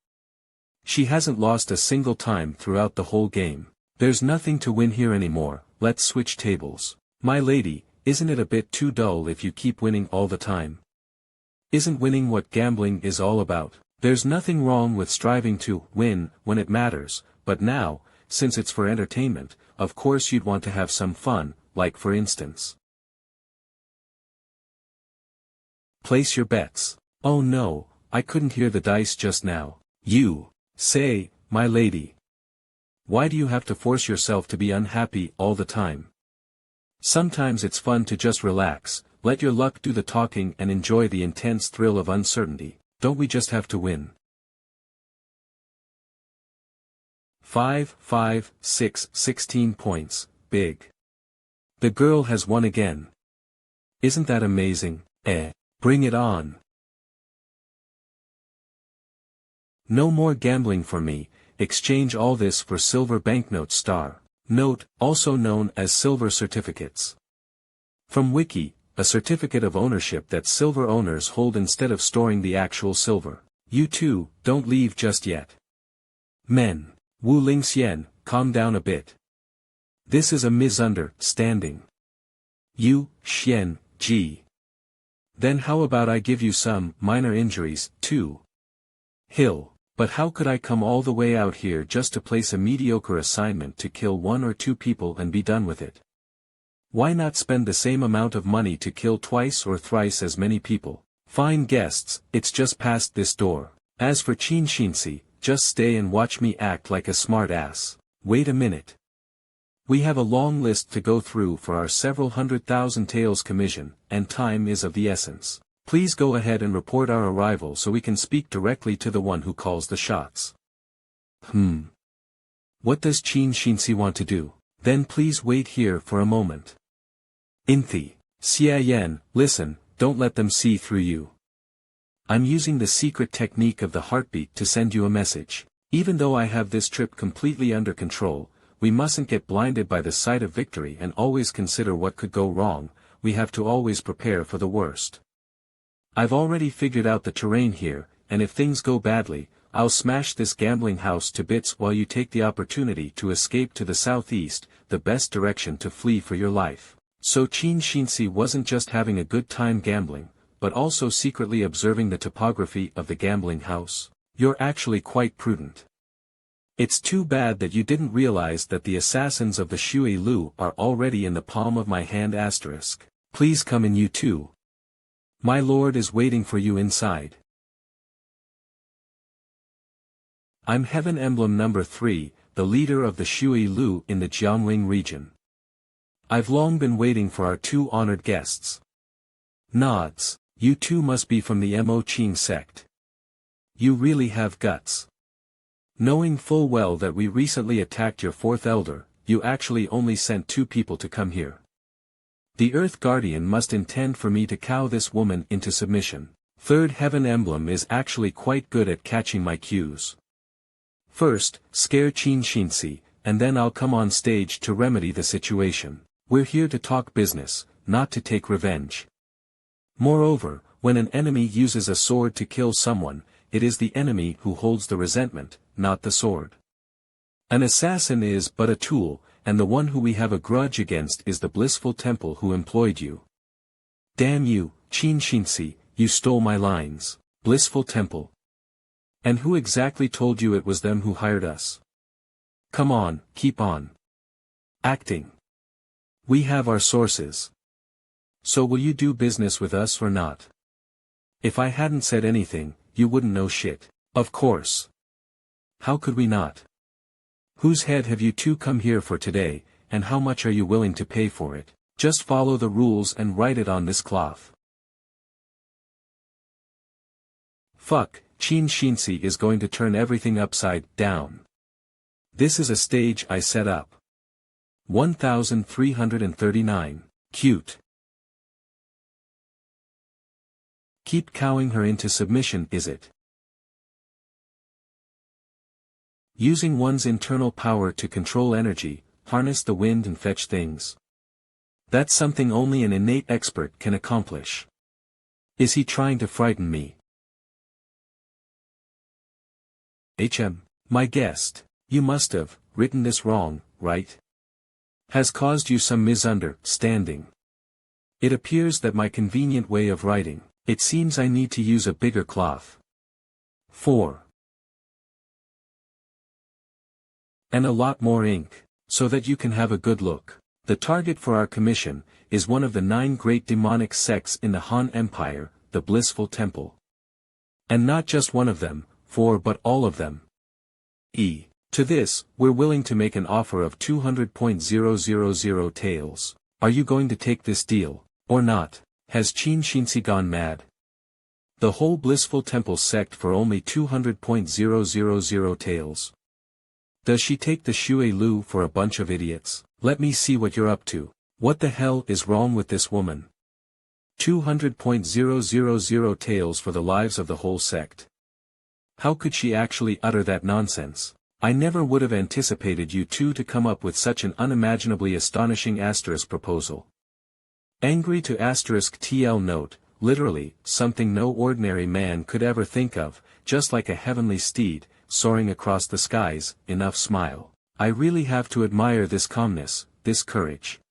She hasn't lost a single time throughout the whole game. There's nothing to win here anymore, let's switch tables. My lady, isn't it a bit too dull if you keep winning all the time? Isn't winning what gambling is all about? There's nothing wrong with striving to win when it matters, but now, since it's for entertainment, of course you'd want to have some fun, like for instance. Place your bets. Oh no, I couldn't hear the dice just now. You say, my lady. Why do you have to force yourself to be unhappy all the time? Sometimes it's fun to just relax, let your luck do the talking and enjoy the intense thrill of uncertainty. Don't we just have to win? 5, 5, 6, 16 points, big. The girl has won again. Isn't that amazing? Bring it on. No more gambling for me, exchange all this for silver banknote star. Note, also known as silver certificates. From Wiki, a certificate of ownership that silver owners hold instead of storing the actual silver. You too, don't leave just yet. Men. Wu Lingxian, calm down a bit. This is a misunderstanding. You, Xian, Ji. Then how about I give you some minor injuries, too? Hill. But how could I come all the way out here just to place a mediocre assignment to kill 1 or 2 people and be done with it? Why not spend the same amount of money to kill twice or thrice as many people? Fine guests, it's just past this door. As for Qin Xinxi, just stay and watch me act like a smart ass. Wait a minute. We have a long list to go through for our several 100,000 taels commission, and time is of the essence. Please go ahead and report our arrival so we can speak directly to the one who calls the shots. What does Qin Xinxi want to do? Then please wait here for a moment. Inthi. Xia Yan, listen, don't let them see through you. I'm using the secret technique of the heartbeat to send you a message. Even though I have this trip completely under control, we mustn't get blinded by the sight of victory and always consider what could go wrong. We have to always prepare for the worst. I've already figured out the terrain here, and if things go badly, I'll smash this gambling house to bits while you take the opportunity to escape to the southeast, the best direction to flee for your life. So Qin Xinxi wasn't just having a good time gambling, but also secretly observing the topography of the gambling house. You're actually quite prudent. It's too bad that you didn't realize that the assassins of the Shui Lu are already in the palm of my hand asterisk. Please come in, you too. My lord is waiting for you inside. I'm Heaven Emblem number 3, the leader of the Shui Lu in the Jiangling region. I've long been waiting for our 2 honored guests. Nods. You two must be from the Mo Qing sect. You really have guts. Knowing full well that we recently attacked your 4th elder, you actually only sent 2 people to come here. The Earth Guardian must intend for me to cow this woman into submission. 3rd Heaven Emblem is actually quite good at catching my cues. First, scare Qin Xinxi, and then I'll come on stage to remedy the situation. We're here to talk business, not to take revenge. Moreover, when an enemy uses a sword to kill someone, it is the enemy who holds the resentment, not the sword. An assassin is but a tool, and the one who we have a grudge against is the blissful temple who employed you. Damn you, Qin Xinxi, you stole my lines. Blissful temple. And who exactly told you it was them who hired us? Come on, keep on acting. We have our sources. So will you do business with us or not? If I hadn't said anything, you wouldn't know shit. Of course. How could we not? Whose head have you two come here for today, and how much are you willing to pay for it? Just follow the rules and write it on this cloth. Fuck, Qin Shinsi is going to turn everything upside down. This is a stage I set up. 1339. Cute. Keep cowing her into submission, is it? Using one's internal power to control energy, harness the wind and fetch things. That's something only an innate expert can accomplish. Is he trying to frighten me? My guest, you must have written this wrong, right? Has caused you some misunderstanding. It appears that my convenient way of writing, it seems I need to use a bigger cloth. 4. And a lot more ink, so that you can have a good look. The target for our commission is one of the 9 great demonic sects in the Han Empire, the Blissful Temple. And not just one of them, 4 but all of them. To this, we're willing to make an offer of 200.000 taels. Are you going to take this deal, or not? Has Qin Shinsi gone mad? The whole Blissful Temple sect for only 200.000 taels. Does she take the Shui Lu for a bunch of idiots? Let me see what you're up to. What the hell is wrong with this woman? 200.000 taels for the lives of the whole sect. How could she actually utter that nonsense? I never would have anticipated you two to come up with such an unimaginably astonishing asterisk proposal. Angry to asterisk TL note, literally, something no ordinary man could ever think of, just like a heavenly steed, soaring across the skies, enough smile. I really have to admire this calmness, this courage.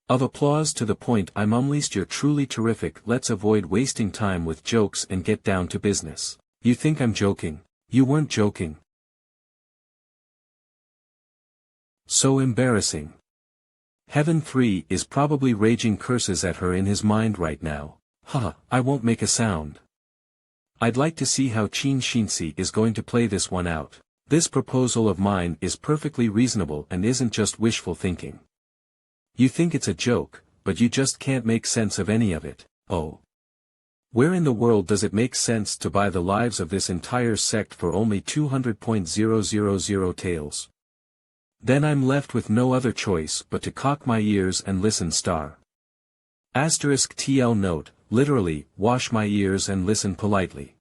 Of applause to the point I'm unleashed. You're truly terrific. Let's avoid wasting time with jokes and get down to business. You think I'm joking? You weren't joking. So embarrassing. Heaven 3 is probably raging curses at her in his mind right now. Haha, I won't make a sound. I'd like to see how Qin Shinsi is going to play this one out. This proposal of mine is perfectly reasonable and isn't just wishful thinking. You think it's a joke, but you just can't make sense of any of it. Oh. Where in the world does it make sense to buy the lives of this entire sect for only 200.000 taels? Then I'm left with no other choice but to cock my ears and listen. Asterisk TL note, literally, wash my ears and listen politely.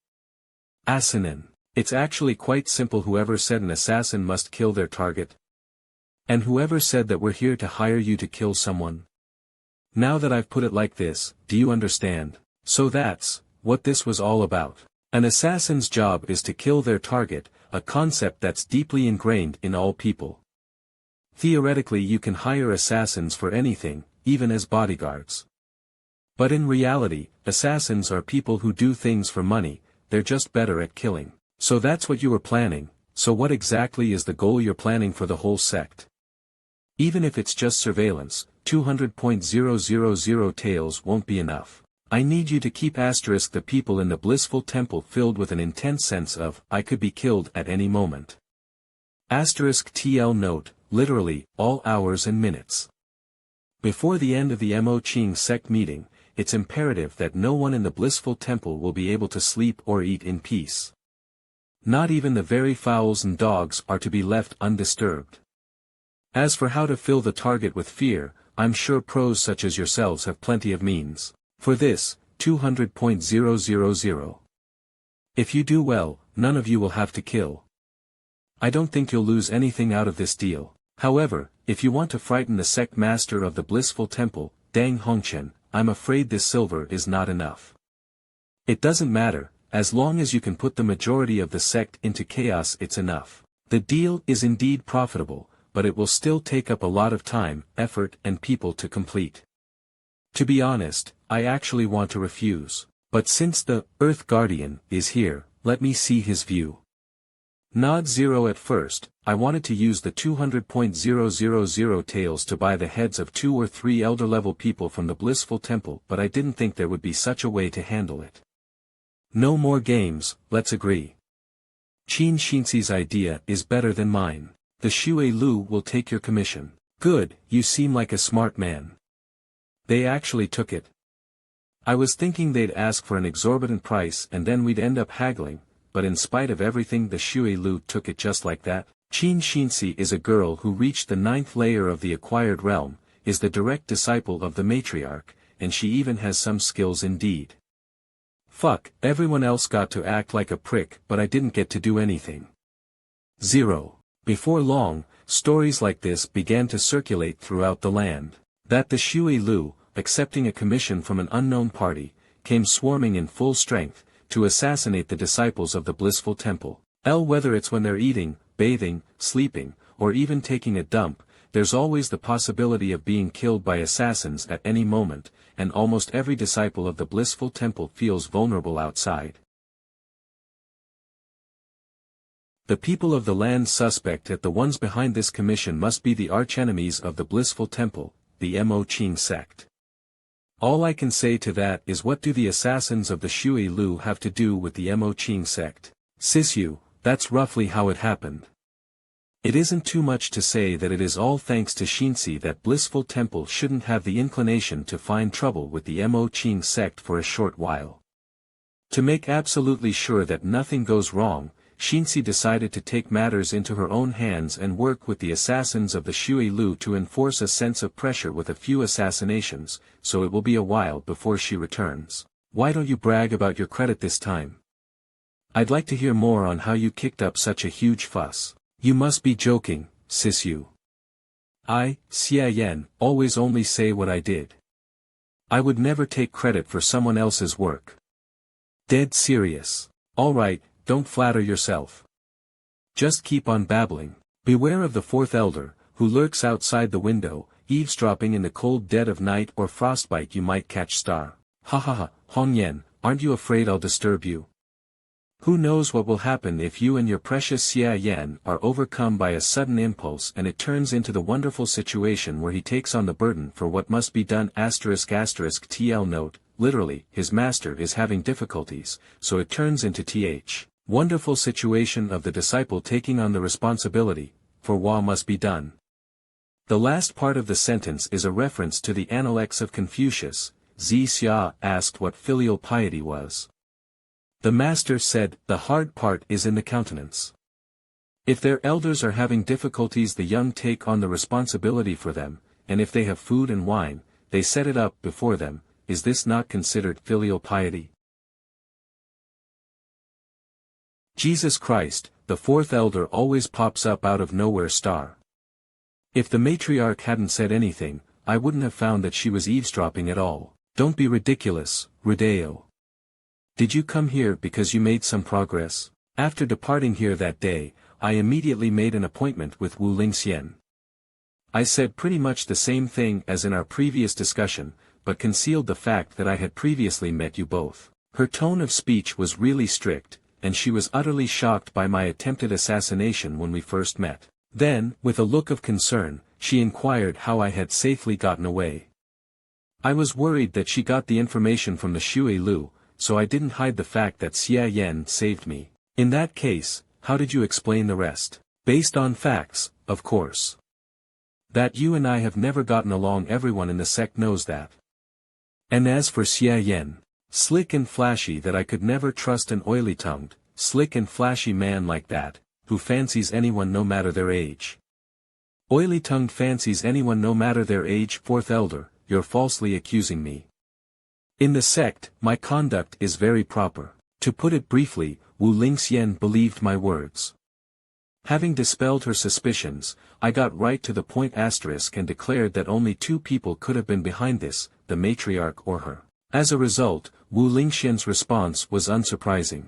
Assassin. It's actually quite simple. Whoever said an assassin must kill their target? And whoever said that we're here to hire you to kill someone? Now that I've put it like this, do you understand? So that's what this was all about. An assassin's job is to kill their target, a concept that's deeply ingrained in all people. Theoretically, you can hire assassins for anything, even as bodyguards. But in reality, assassins are people who do things for money, they're just better at killing. So that's what you were planning. So what exactly is the goal you're planning for the whole sect? Even if it's just surveillance, 200.000 taels won't be enough. I need you to keep asterisk the people in the Blissful Temple filled with an intense sense of, I could be killed at any moment. Asterisk TL note, literally, all hours and minutes. Before the end of the Mo Qing sect meeting, it's imperative that no one in the Blissful Temple will be able to sleep or eat in peace. Not even the very fowls and dogs are to be left undisturbed. As for how to fill the target with fear, I'm sure pros such as yourselves have plenty of means. For this, 200.000. If you do well, none of you will have to kill. I don't think you'll lose anything out of this deal. However, if you want to frighten the sect master of the Blissful Temple, Dang Hongchen, I'm afraid this silver is not enough. It doesn't matter, as long as you can put the majority of the sect into chaos, it's enough. The deal is indeed profitable, but it will still take up a lot of time, effort and people to complete. To be honest, I actually want to refuse. But since the Earth Guardian is here, let me see his view. Nod 0. At first, I wanted to use the 200.000 taels to buy the heads of 2 or 3 elder-level people from the Blissful Temple, but I didn't think there would be such a way to handle it. No more games, let's agree. Qin Xinxi's idea is better than mine. The Xue Lu will take your commission. Good, you seem like a smart man. They actually took it. I was thinking they'd ask for an exorbitant price and then we'd end up haggling, but in spite of everything the Xue Lu took it just like that. Qin Xinxi is a girl who reached the 9th layer of the acquired realm, is the direct disciple of the matriarch, and she even has some skills indeed. Fuck, everyone else got to act like a prick but I didn't get to do anything. 0. Before long, stories like this began to circulate throughout the land. That the Xue Lu, accepting a commission from an unknown party, came swarming in full strength, to assassinate the disciples of the blissful temple. Whether it's when they're eating, bathing, sleeping, or even taking a dump, there's always the possibility of being killed by assassins at any moment, and almost every disciple of the blissful temple feels vulnerable outside. The people of the land suspect that the ones behind this commission must be the archenemies of the blissful temple, the Mo Qing sect. All I can say to that is, what do the assassins of the Xue Lu have to do with the Mo Qing sect? Sisyu, that's roughly how it happened. It isn't too much to say that it is all thanks to Xinxi that blissful temple shouldn't have the inclination to find trouble with the Mo Qing sect for a short while. To make absolutely sure that nothing goes wrong, Xinxi decided to take matters into her own hands and work with the assassins of the Xue Lu to enforce a sense of pressure with a few assassinations, so it will be a while before she returns. Why don't you brag about your credit this time? I'd like to hear more on how you kicked up such a huge fuss. You must be joking, Sisyu. I, Xia Yan, always only say what I did. I would never take credit for someone else's work. Dead serious. Alright, don't flatter yourself. Just keep on babbling. Beware of the 4th elder, who lurks outside the window, eavesdropping in the cold dead of night, or frostbite you might catch star. Ha ha ha, Hongyan, aren't you afraid I'll disturb you? Who knows what will happen if you and your precious Xia Yan are overcome by a sudden impulse and it turns into the wonderful situation where he takes on the burden for what must be done. **** TL note, literally, his master is having difficulties, so it turns into th. Wonderful situation of the disciple taking on the responsibility, for what must be done. The last part of the sentence is a reference to the Analects of Confucius. Xia asked what filial piety was. The master said, the hard part is in the countenance. If their elders are having difficulties, the young take on the responsibility for them, and if they have food and wine, they set it up before them. Is this not considered filial piety? Jesus Christ, the 4th elder always pops up out of nowhere star. If the matriarch hadn't said anything, I wouldn't have found that she was eavesdropping at all. Don't be ridiculous, Rudeo. Did you come here because you made some progress? After departing here that day, I immediately made an appointment with Wu Lingxian. I said pretty much the same thing as in our previous discussion, but concealed the fact that I had previously met you both. Her tone of speech was really strict, and she was utterly shocked by my attempted assassination when we first met. Then, with a look of concern, she inquired how I had safely gotten away. I was worried that she got the information from the Xue Lu, so I didn't hide the fact that Xia Yan saved me. In that case, how did you explain the rest? Based on facts, of course. That you and I have never gotten along, everyone in the sect knows that. And as for Xia Yan, slick and flashy, that I could never trust an oily-tongued, slick and flashy man like that, who fancies anyone no matter their age. Oily-tongued fancies anyone no matter their age. 4th elder, you're falsely accusing me. In the sect, my conduct is very proper. To put it briefly, Wu Lingxian believed my words. Having dispelled her suspicions, I got right to the point ** and declared that only 2 people could have been behind this, the matriarch or her. As a result, Wu Lingxian's response was unsurprising.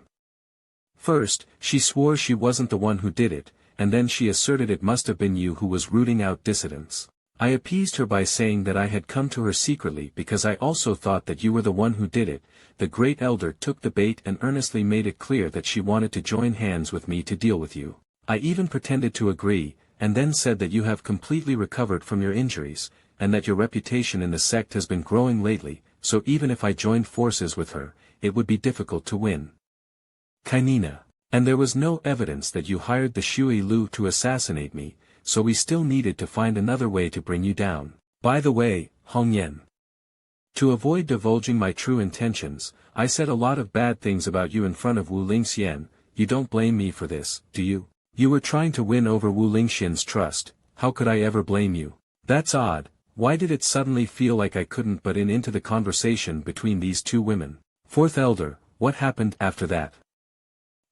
First, she swore she wasn't the one who did it, and then she asserted it must have been you who was rooting out dissidents. I appeased her by saying that I had come to her secretly because I also thought that you were the one who did it. The great elder took the bait and earnestly made it clear that she wanted to join hands with me to deal with you. I even pretended to agree, and then said that you have completely recovered from your injuries, and that your reputation in the sect has been growing lately, so even if I joined forces with her, it would be difficult to win. Kainina. And there was no evidence that you hired the Shui Lu to assassinate me, so we still needed to find another way to bring you down. By the way, Hong Yen. To avoid divulging my true intentions, I said a lot of bad things about you in front of Wu Lingxian. You don't blame me for this, do you? You were trying to win over Wu Lingxian's trust, how could I ever blame you? That's odd, why did it suddenly feel like I couldn't butt in into the conversation between these two women? Fourth Elder, what happened after that?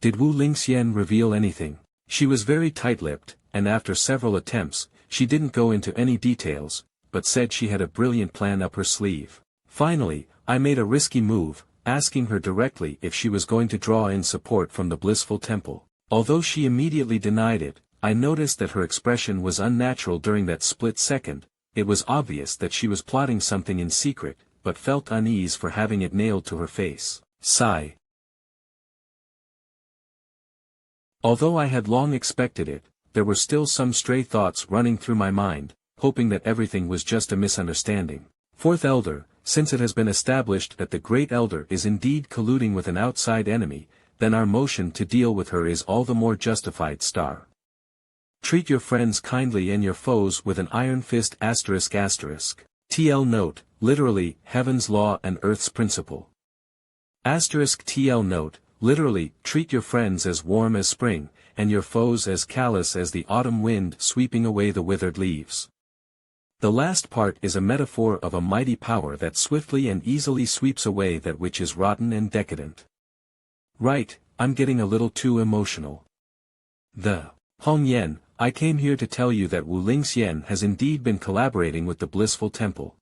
Did Wu Lingxian reveal anything? She was very tight-lipped, and after several attempts, she didn't go into any details, but said she had a brilliant plan up her sleeve. Finally, I made a risky move, asking her directly if she was going to draw in support from the Blissful Temple. Although she immediately denied it, I noticed that her expression was unnatural during that split second. It was obvious that she was plotting something in secret, but felt unease for having it nailed to her face. Sigh. Although I had long expected it, there were still some stray thoughts running through my mind, hoping that everything was just a misunderstanding. Fourth Elder, since it has been established that the Great Elder is indeed colluding with an outside enemy, then our motion to deal with her is all the more justified. Treat your friends kindly and your foes with an iron fist. ****. TL note, literally, heaven's law and earth's principle. *TL note, literally, treat your friends as warm as spring, and your foes as callous as the autumn wind sweeping away the withered leaves. The last part is a metaphor of a mighty power that swiftly and easily sweeps away that which is rotten and decadent. Right, I'm getting a little too emotional. Hong Yen, I came here to tell you that Wu Lingxian has indeed been collaborating with the Blissful Temple.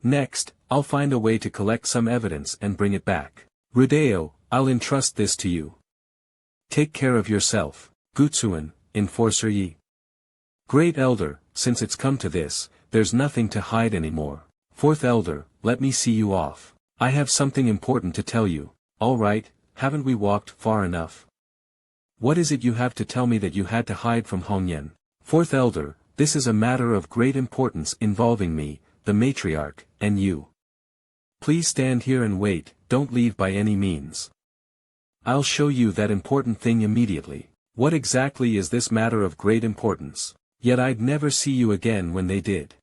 Next, I'll find a way to collect some evidence and bring it back. Rudeo, I'll entrust this to you. Take care of yourself, Gutsuan, Enforcer Yi. Great Elder, since it's come to this, there's nothing to hide anymore. Fourth Elder, let me see you off. I have something important to tell you. All right, haven't we walked far enough? What is it you have to tell me that you had to hide from Hong Yen? Fourth Elder, this is a matter of great importance involving me, the matriarch, and you. Please stand here and wait, don't leave by any means. I'll show you that important thing immediately. What exactly is this matter of great importance? Yet I'd never see you again when they did.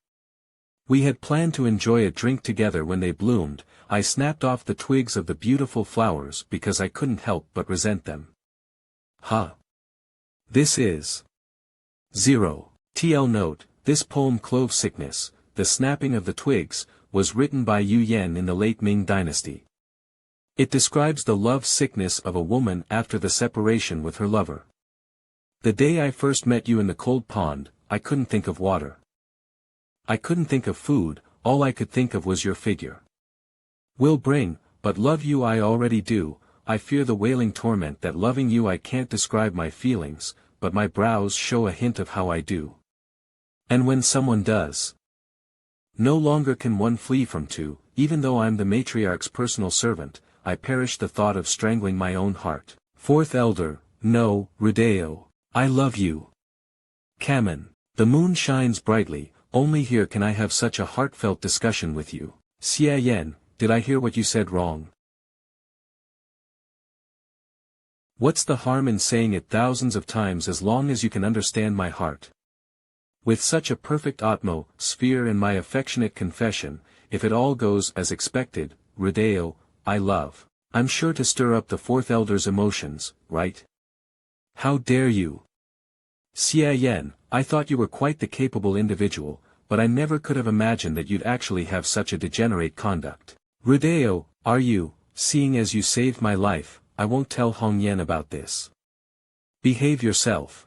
We had planned to enjoy a drink together when they bloomed. I snapped off the twigs of the beautiful flowers because I couldn't help but resent them. This is 0. TL note, this poem Clove Sickness, The Snapping of the Twigs, was written by Yu Yan in the late Ming dynasty. It describes the love sickness of a woman after the separation with her lover. The day I first met you in the cold pond, I couldn't think of water. I couldn't think of food, all I could think of was your figure. Will bring, but love you I already do. I fear the wailing torment that loving you I can't describe my feelings, but my brows show a hint of how I do. And when someone does, no longer can one flee from two, even though I'm the matriarch's personal servant, I perish the thought of strangling my own heart. Fourth Elder, no, Rudeo, I love you. Kamen, the moon shines brightly, only here can I have such a heartfelt discussion with you. Xia Yan, did I hear what you said wrong? What's the harm in saying it thousands of times as long as you can understand my heart? With such a perfect atmosphere and my affectionate confession, if it all goes as expected, Rudeo, I love. I'm sure to stir up the Fourth Elder's emotions, right? How dare you? Xia Yan, I thought you were quite the capable individual, but I never could have imagined that you'd actually have such a degenerate conduct. Rudeo, are you, seeing as you saved my life, I won't tell Hong Yen about this. Behave yourself.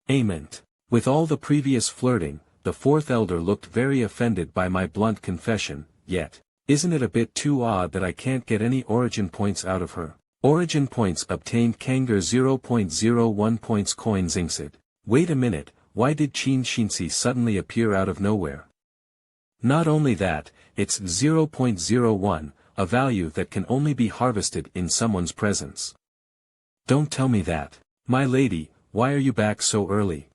Ament. With all the previous flirting, the Fourth Elder looked very offended by my blunt confession, yet, isn't it a bit too odd that I can't get any origin points out of her? Origin points obtained Kanger 0.01 points coin Zingsid. Wait a minute, why did Qin Shinsi suddenly appear out of nowhere? Not only that, it's 0.01, a value that can only be harvested in someone's presence. Don't tell me that. My lady, why are you back so early?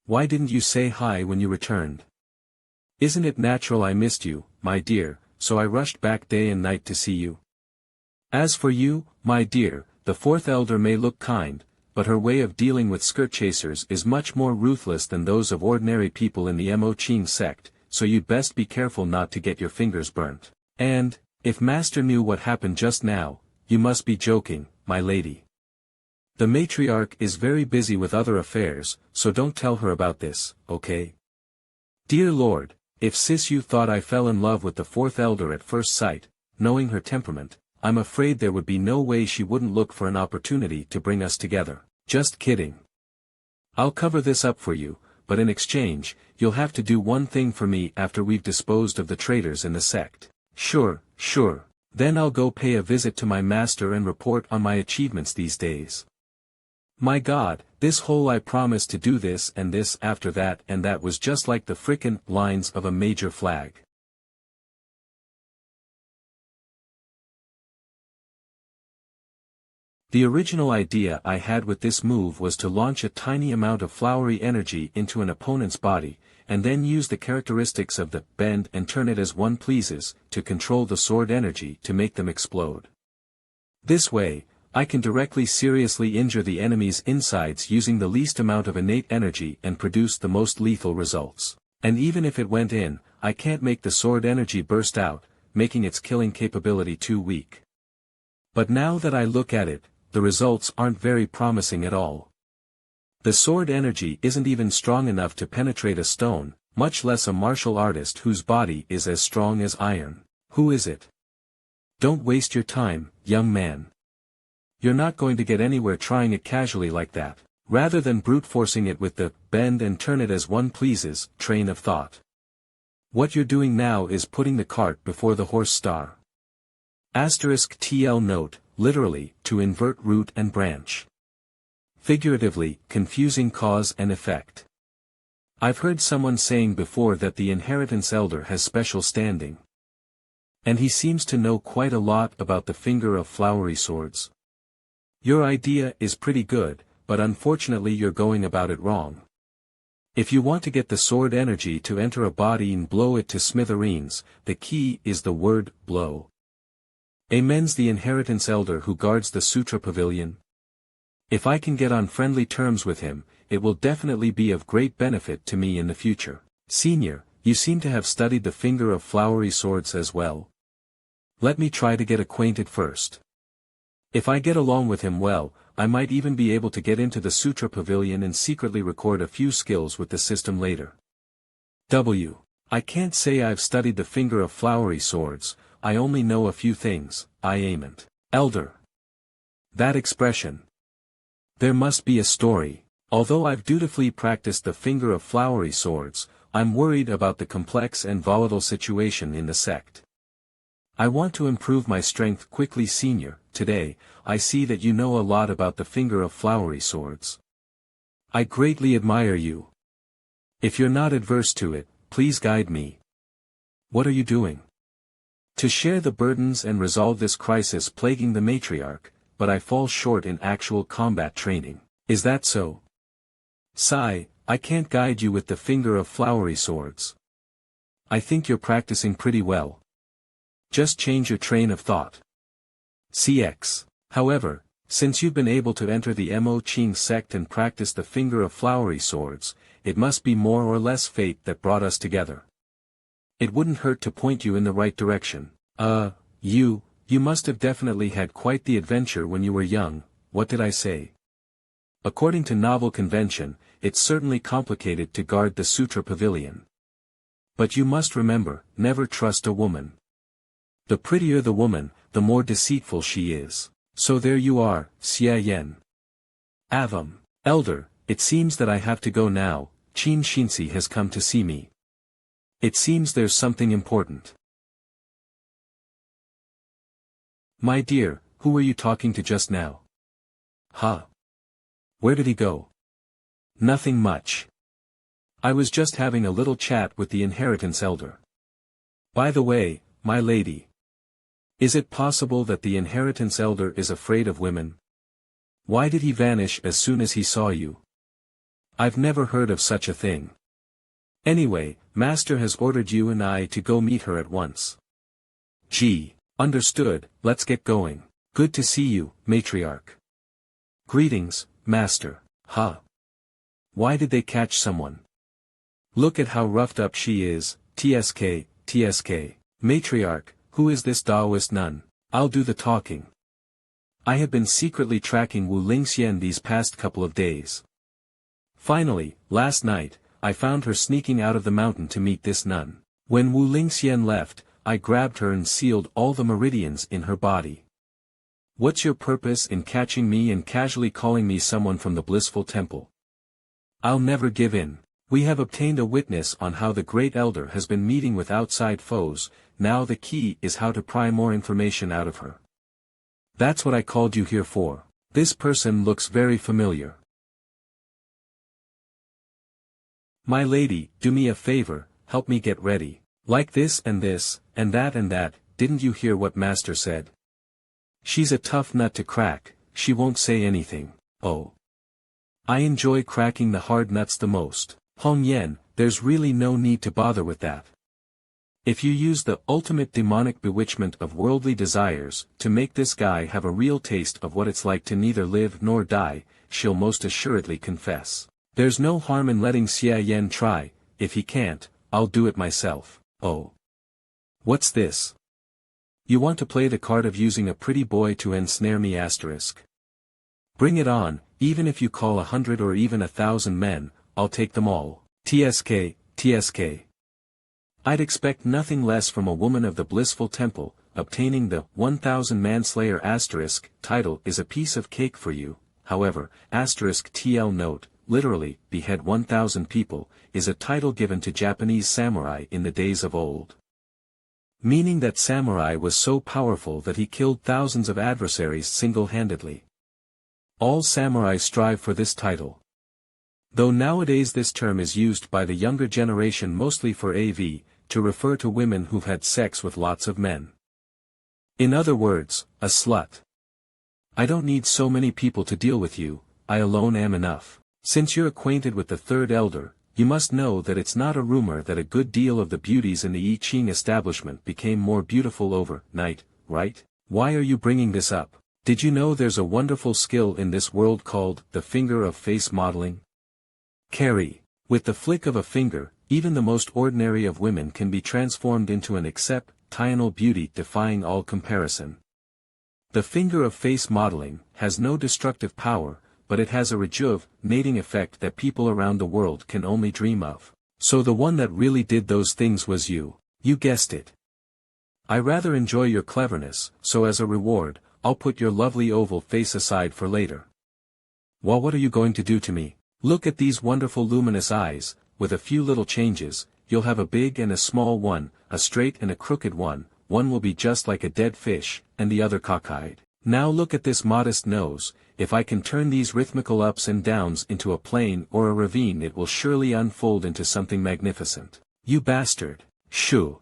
Why didn't you say hi when you returned? Isn't it natural I missed you, my dear, so I rushed back day and night to see you? As for you, my dear, the fourth elder may look kind, but her way of dealing with skirt chasers is much more ruthless than those of ordinary people in the Mo Ching sect, so you'd best be careful not to get your fingers burnt. And, if Master knew what happened just now, you must be joking, my lady. The matriarch is very busy with other affairs, so don't tell her about this, okay? Dear Lord, if sis you thought I fell in love with the fourth elder at first sight, knowing her temperament, I'm afraid there would be no way she wouldn't look for an opportunity to bring us together. Just kidding. I'll cover this up for you, but in exchange, you'll have to do one thing for me after we've disposed of the traitors in the sect. Sure. Then I'll go pay a visit to my master and report on my achievements these days. My God, this whole I promised to do this and this after that and that was just like the frickin' lines of a major flag. The original idea I had with this move was to launch a tiny amount of flowery energy into an opponent's body, and then use the characteristics of the bend and turn it as one pleases, to control the sword energy to make them explode. This way, I can directly seriously injure the enemy's insides using the least amount of innate energy and produce the most lethal results. And even if it went in, I can't make the sword energy burst out, making its killing capability too weak. But now that I look at it, the results aren't very promising at all. The sword energy isn't even strong enough to penetrate a stone, much less a martial artist whose body is as strong as iron. Who is it? Don't waste your time, young man. You're not going to get anywhere trying it casually like that, rather than brute forcing it with the bend and turn it as one pleases train of thought. What you're doing now is putting the cart before the horse star. *TL note, literally, to invert root and branch. Figuratively, confusing cause and effect. I've heard someone saying before that the inheritance elder has special standing. And he seems to know quite a lot about the finger of flowery swords. Your idea is pretty good, but unfortunately you're going about it wrong. If you want to get the sword energy to enter a body and blow it to smithereens, the key is the word blow. Amen's the inheritance elder who guards the Sutra Pavilion. If I can get on friendly terms with him, it will definitely be of great benefit to me in the future. Senior, you seem to have studied the finger of flowery swords as well. Let me try to get acquainted first. If I get along with him well, I might even be able to get into the Sutra Pavilion and secretly record a few skills with the system later. I can't say I've studied the finger of flowery swords, I only know a few things. I ain't elder. That expression. There must be a story. Although I've dutifully practiced the finger of flowery swords, I'm worried about the complex and volatile situation in the sect. I want to improve my strength quickly, senior. Today, I see that you know a lot about the finger of flowery swords. I greatly admire you. If you're not adverse to it, please guide me. What are you doing? To share the burdens and resolve this crisis plaguing the matriarch, but I fall short in actual combat training. Is that so? Sigh, I can't guide you with the finger of flowery swords. I think you're practicing pretty well. Just change your train of thought. CX. However, since you've been able to enter the Mo Ching sect and practice the finger of flowery swords, it must be more or less fate that brought us together. It wouldn't hurt to point you in the right direction. You must have definitely had quite the adventure when you were young. What did I say? According to novel convention, it's certainly complicated to guard the Sutra Pavilion. But you must remember, never trust a woman. The prettier the woman, the more deceitful she is. So there you are, Xia Yan. Avam. Elder, it seems that I have to go now. Qin Shinsi has come to see me. It seems there's something important. My dear, who were you talking to just now? Huh? Where did he go? Nothing much. I was just having a little chat with the inheritance elder. By the way, my lady. Is it possible that the inheritance elder is afraid of women? Why did he vanish as soon as he saw you? I've never heard of such a thing. Anyway, Master has ordered you and I to go meet her at once. Gee, understood, let's get going. Good to see you, matriarch. Greetings, master. Huh. Why did they catch someone? Look at how roughed up she is, TSK, TSK. Matriarch, who is this Taoist nun? I'll do the talking. I have been secretly tracking Wu Lingxian these past couple of days. Finally, last night, I found her sneaking out of the mountain to meet this nun. When Wu Lingxian left, I grabbed her and sealed all the meridians in her body. What's your purpose in catching me and casually calling me someone from the blissful temple? I'll never give in. We have obtained a witness on how the Great Elder has been meeting with outside foes, now the key is how to pry more information out of her. That's what I called you here for. This person looks very familiar. My lady, do me a favor, help me get ready. Like this, and that, didn't you hear what Master said? She's a tough nut to crack, she won't say anything. Oh. I enjoy cracking the hard nuts the most. Hong Yen, there's really no need to bother with that. If you use the ultimate demonic bewitchment of worldly desires, to make this guy have a real taste of what it's like to neither live nor die, she'll most assuredly confess. There's no harm in letting Xia Yan try, if he can't, I'll do it myself. Oh. What's this? You want to play the card of using a pretty boy to ensnare me asterisk. Bring it on, even if you call 100 or even 1,000 men, I'll take them all. TSK, TSK. I'd expect nothing less from a woman of the blissful temple. Obtaining the 1000 manslayer asterisk title is a piece of cake for you, however, asterisk TL note, literally, behead 1000 people, is a title given to Japanese samurai in the days of old. Meaning that samurai was so powerful that he killed thousands of adversaries single-handedly. All samurai strive for this title. Though nowadays this term is used by the younger generation mostly for AV, to refer to women who've had sex with lots of men. In other words, a slut. I don't need so many people to deal with you, I alone am enough. Since you're acquainted with the third elder, you must know that it's not a rumor that a good deal of the beauties in the I Ching establishment became more beautiful overnight, right? Why are you bringing this up? Did you know there's a wonderful skill in this world called the finger of face modeling? Carry. With the flick of a finger, even the most ordinary of women can be transformed into an exceptional beauty defying all comparison. The finger of face modeling has no destructive power, but it has a rejuvenating effect that people around the world can only dream of. So the one that really did those things was you. You guessed it. I rather enjoy your cleverness, so as a reward, I'll put your lovely oval face aside for later. Well, what are you going to do to me? Look at these wonderful luminous eyes, with a few little changes, you'll have a big and a small one, a straight and a crooked one will be just like a dead fish, and the other cockeyed. Now look at this modest nose, if I can turn these rhythmical ups and downs into a plain or a ravine it will surely unfold into something magnificent. You bastard. Shoo.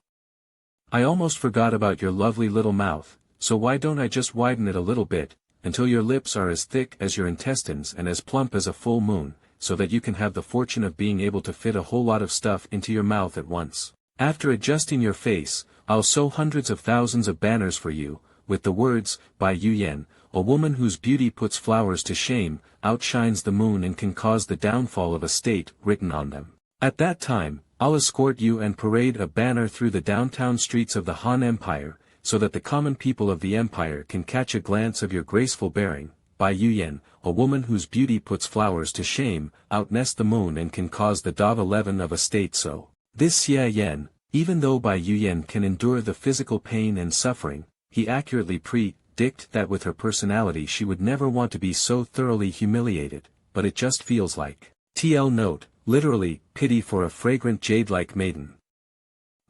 I almost forgot about your lovely little mouth, so why don't I just widen it a little bit, until your lips are as thick as your intestines and as plump as a full moon, so that you can have the fortune of being able to fit a whole lot of stuff into your mouth at once. After adjusting your face, I'll sew hundreds of thousands of banners for you, with the words, by Yu Yan, a woman whose beauty puts flowers to shame, outshines the moon and can cause the downfall of a state, written on them. At that time, I'll escort you and parade a banner through the downtown streets of the Han Empire, so that the common people of the empire can catch a glance of your graceful bearing. By Yu Yan, a woman whose beauty puts flowers to shame, outnest the moon and can cause the Dav 11 of a state. So, this Xia Yan, even though Bai Yu Yan can endure the physical pain and suffering, he accurately predict that with her personality she would never want to be so thoroughly humiliated, but it just feels like. TL note, literally, pity for a fragrant jade-like maiden.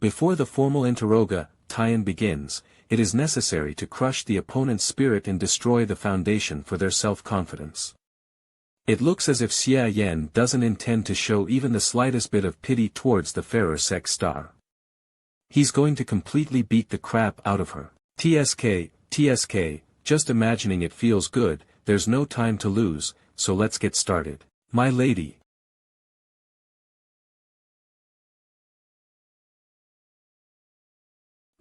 Before the formal interrogation begins, it is necessary to crush the opponent's spirit and destroy the foundation for their self-confidence. It looks as if Xia Yan doesn't intend to show even the slightest bit of pity towards the fairer sex star. He's going to completely beat the crap out of her. TSK, just imagining it feels good, there's no time to lose, so let's get started. My lady.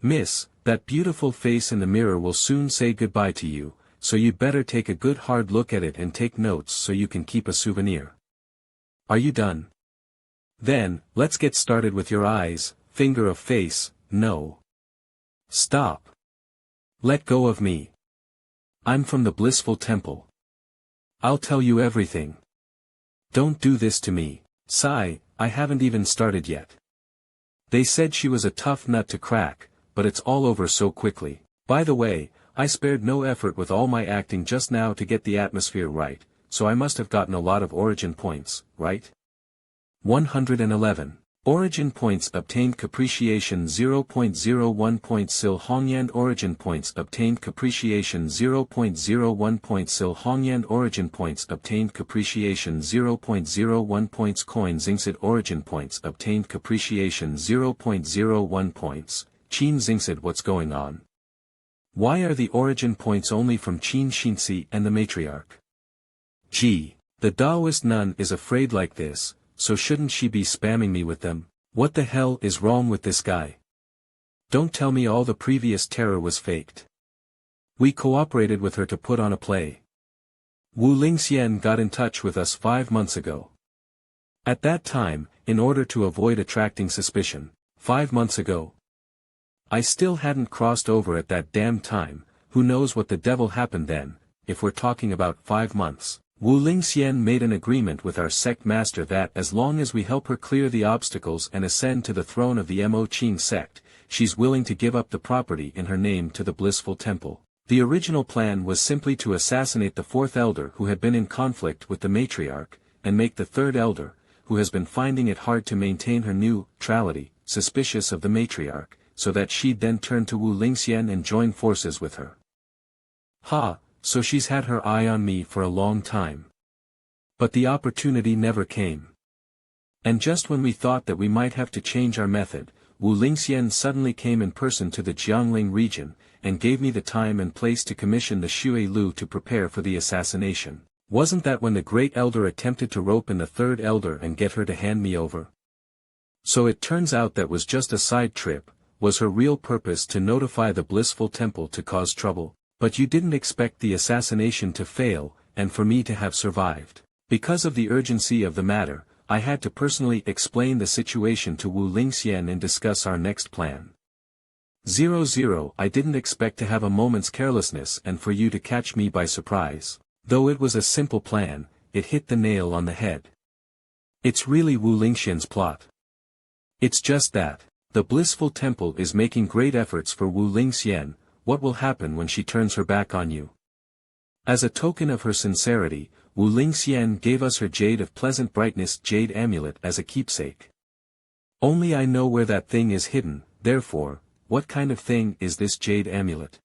Miss, that beautiful face in the mirror will soon say goodbye to you, so you'd better take a good hard look at it and take notes so you can keep a souvenir. Are you done? Then, let's get started with your eyes, finger of face, no. Stop. Let go of me. I'm from the blissful temple. I'll tell you everything. Don't do this to me. Sigh, I haven't even started yet. They said she was a tough nut to crack, but it's all over so quickly. By the way, I spared no effort with all my acting just now to get the atmosphere right, so I must have gotten a lot of origin points, right? 111. Origin points obtained capriciation 0.01 points Sil Hongyan origin points obtained capriciation 0.01 points Sil Hongyan origin points obtained capriciation 0.01 points Coin Xingsid origin points obtained capriciation 0.01 points. Qin Xingsid, what's going on? Why are the origin points only from Qin Xinsi and the matriarch? Gee, the Taoist nun is afraid like this, so shouldn't she be spamming me with them? What the hell is wrong with this guy? Don't tell me all the previous terror was faked. We cooperated with her to put on a play. Wu Lingxian got in touch with us 5 months ago. At that time, in order to avoid attracting suspicion, 5 months ago. I still hadn't crossed over at that damn time, who knows what the devil happened then, if we're talking about 5 months. Wu Lingxian made an agreement with our sect master that as long as we help her clear the obstacles and ascend to the throne of the Mo Qing sect, she's willing to give up the property in her name to the blissful temple. The original plan was simply to assassinate the 4th elder who had been in conflict with the matriarch, and make the 3rd elder, who has been finding it hard to maintain her neutrality, suspicious of the matriarch, so that she'd then turn to Wu Lingxian and join forces with her. Ha! So she's had her eye on me for a long time. But the opportunity never came. And just when we thought that we might have to change our method, Wu Lingxian suddenly came in person to the Jiangling region, and gave me the time and place to commission the Xue Lu to prepare for the assassination. Wasn't that when the Great Elder attempted to rope in the 3rd elder and get her to hand me over? So it turns out that was just a side trip. Was her real purpose to notify the blissful temple to cause trouble? But you didn't expect the assassination to fail, and for me to have survived. Because of the urgency of the matter, I had to personally explain the situation to Wu Lingxian and discuss our next plan. 00 I didn't expect to have a moment's carelessness and for you to catch me by surprise. Though it was a simple plan, it hit the nail on the head. It's really Wu Lingxian's plot. It's just that. The blissful temple is making great efforts for Wu Lingxian. What will happen when she turns her back on you? As a token of her sincerity, Wu Lingxian gave us her Jade of Pleasant Brightness jade amulet as a keepsake. Only I know where that thing is hidden, therefore, what kind of thing is this jade amulet?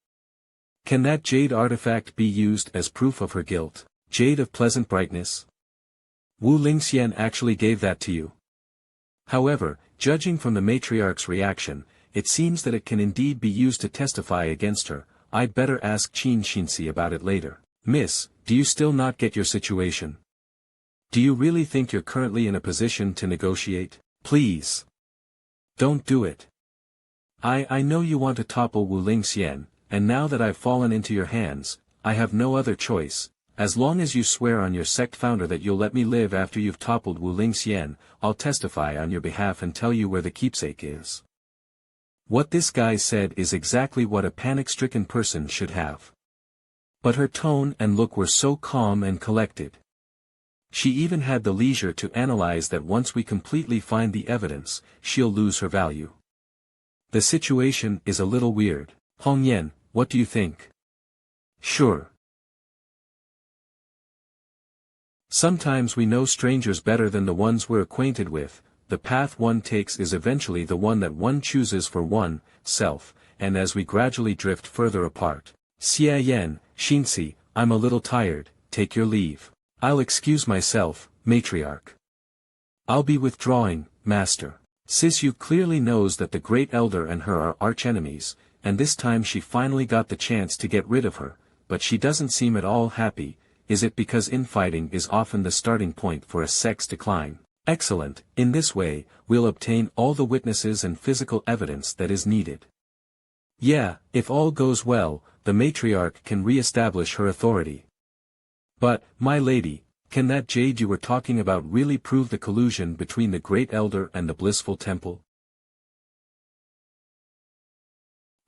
Can that jade artifact be used as proof of her guilt? Jade of Pleasant Brightness? Wu Lingxian actually gave that to you. However, judging from the matriarch's reaction, it seems that it can indeed be used to testify against her. I'd better ask Qin Xinsi about it later. Miss, do you still not get your situation? Do you really think you're currently in a position to negotiate? Please. Don't do it. I know you want to topple Wu Lingxian, and now that I've fallen into your hands, I have no other choice. As long as you swear on your sect founder that you'll let me live after you've toppled Wu Lingxian, I'll testify on your behalf and tell you where the keepsake is. What this guy said is exactly what a panic-stricken person should have. But her tone and look were so calm and collected. She even had the leisure to analyze that once we completely find the evidence, she'll lose her value. The situation is a little weird. Hongyan, what do you think? Sure. Sometimes we know strangers better than the ones we're acquainted with. The path one takes is eventually the one that one chooses for one self, and as we gradually drift further apart. Xia Yan, Xinsi, I'm a little tired, take your leave. I'll excuse myself, matriarch. I'll be withdrawing, master. Sisyu clearly knows that the Great Elder and her are archenemies, and this time she finally got the chance to get rid of her, but she doesn't seem at all happy. Is it because infighting is often the starting point for a sect's decline? Excellent, in this way, we'll obtain all the witnesses and physical evidence that is needed. Yeah, if all goes well, the matriarch can re-establish her authority. But, my lady, can that jade you were talking about really prove the collusion between the Great Elder and the Blissful Temple?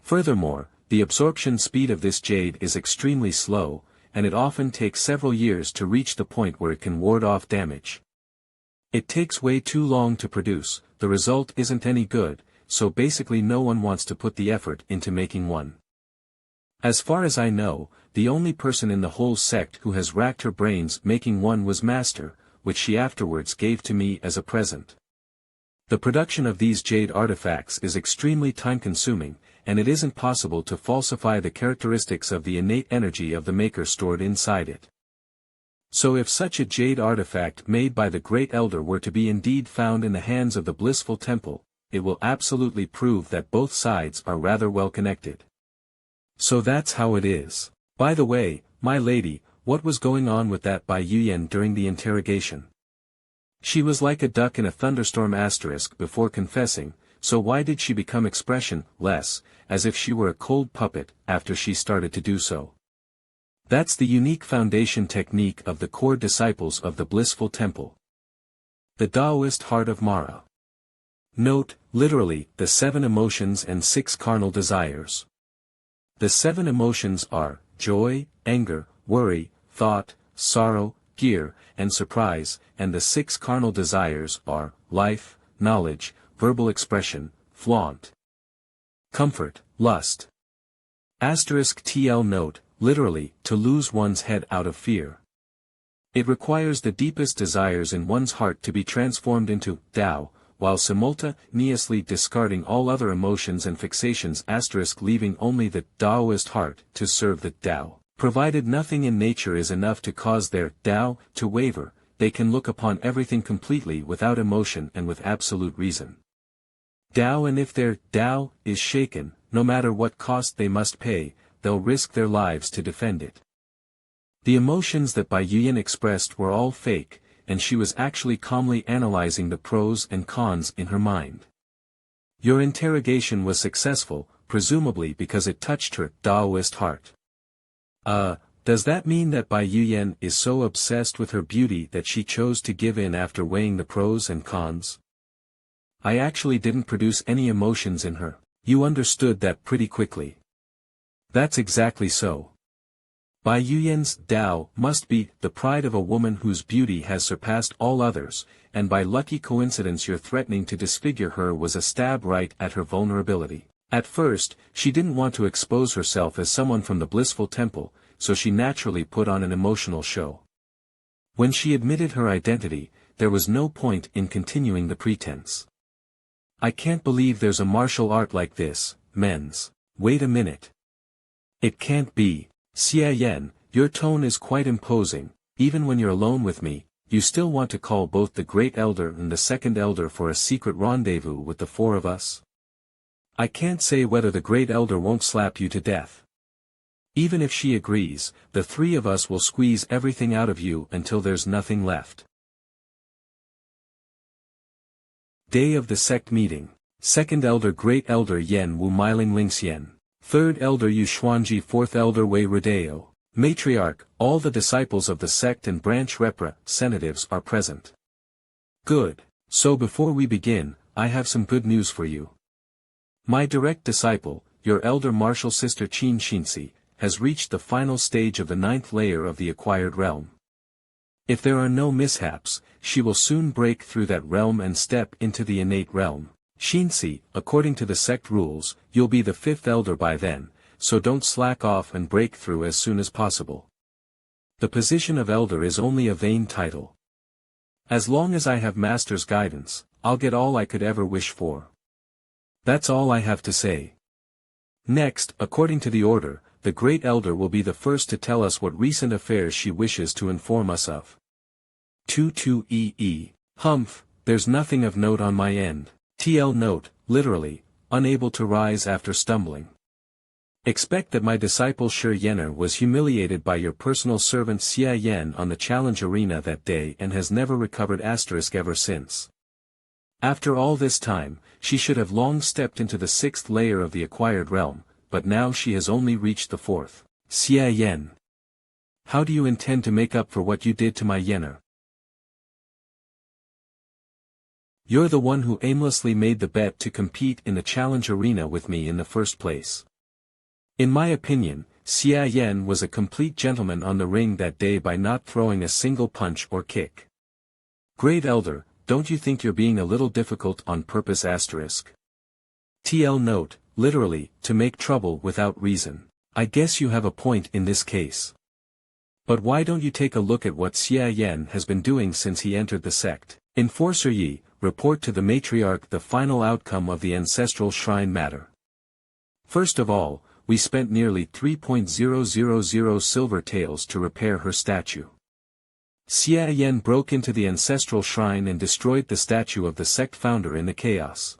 Furthermore, the absorption speed of this jade is extremely slow, and it often takes several years to reach the point where it can ward off damage. It takes way too long to produce, the result isn't any good, so basically no one wants to put the effort into making one. As far as I know, the only person in the whole sect who has racked her brains making one was Master, which she afterwards gave to me as a present. The production of these jade artifacts is extremely time-consuming, and it isn't possible to falsify the characteristics of the innate energy of the maker stored inside it. So if such a jade artifact made by the Great Elder were to be indeed found in the hands of the Blissful Temple, it will absolutely prove that both sides are rather well connected. So that's how it is. By the way, my lady, what was going on with that Bai Yuyan during the interrogation? She was like a duck in a thunderstorm * before confessing, so why did she become expression-less, as if she were a cold puppet, after she started to do so? That's the unique foundation technique of the core disciples of the Blissful Temple. The Taoist Heart of Mara. Note, literally, the 7 emotions and 6 carnal desires. The 7 emotions are joy, anger, worry, thought, sorrow, fear, and surprise, and the 6 carnal desires are life, knowledge, verbal expression, flaunt, comfort, lust. *TL note, literally, to lose one's head out of fear. It requires the deepest desires in one's heart to be transformed into Tao, while simultaneously discarding all other emotions and fixations * leaving only the Taoist heart to serve the Tao. Provided nothing in nature is enough to cause their Tao to waver, they can look upon everything completely without emotion and with absolute reason. Tao, and if their Tao is shaken, no matter what cost they must pay, they'll risk their lives to defend it. The emotions that Bai Yuyan expressed were all fake, and she was actually calmly analyzing the pros and cons in her mind. Your interrogation was successful, presumably because it touched her Taoist heart. Does that mean that Bai Yuyan is so obsessed with her beauty that she chose to give in after weighing the pros and cons? I actually didn't produce any emotions in her. You understood that pretty quickly. That's exactly so. Bai Yuyan's Tao must be the pride of a woman whose beauty has surpassed all others, and by lucky coincidence your threatening to disfigure her was a stab right at her vulnerability. At first, she didn't want to expose herself as someone from the Blissful Temple, so she naturally put on an emotional show. When she admitted her identity, there was no point in continuing the pretense. I can't believe there's a martial art like this, men's. Wait a minute. It can't be. Xia Yan, your tone is quite imposing. Even when you're alone with me, you still want to call both the Great Elder and the Second Elder for a secret rendezvous with the 4 of us? I can't say whether the Great Elder won't slap you to death. Even if she agrees, the 3 of us will squeeze everything out of you until there's nothing left. Day of the Sect Meeting. Second Elder Great Elder Yen Wu Miling Lingxian. Third Elder Yu Xuanji. Fourth Elder Wei Rodeo. Matriarch, all the disciples of the sect and branch representatives are present. Good. So before we begin, I have some good news for you. My direct disciple, your elder martial sister Qin Xinxi, has reached the final stage of the 9th layer of the acquired realm. If there are no mishaps, she will soon break through that realm and step into the innate realm. Xinxi, according to the sect rules, you'll be the 5th elder by then, so don't slack off and break through as soon as possible. The position of elder is only a vain title. As long as I have master's guidance, I'll get all I could ever wish for. That's all I have to say. Next, according to the order, the Great Elder will be the first to tell us what recent affairs she wishes to inform us of. 22EE. Humph, there's nothing of note on my end. TL note, literally, unable to rise after stumbling. Expect that my disciple Shi Yener was humiliated by your personal servant Xia Yan on the challenge arena that day and has never recovered * ever since. After all this time, she should have long stepped into the 6th layer of the acquired realm, but now she has only reached the fourth. Xia Yan. How do you intend to make up for what you did to my Yener? You're the one who aimlessly made the bet to compete in the challenge arena with me in the first place. In my opinion, Xia Yan was a complete gentleman on the ring that day by not throwing a single punch or kick. Great Elder, don't you think you're being a little difficult on purpose? TL note, literally, to make trouble without reason. I guess you have a point in this case. But why don't you take a look at what Xia Yan has been doing since he entered the sect? Enforcer Yi, report to the matriarch the final outcome of the ancestral shrine matter. First of all, we spent nearly 3,000 silver taels to repair her statue. Xia Yan broke into the ancestral shrine and destroyed the statue of the sect founder in the chaos.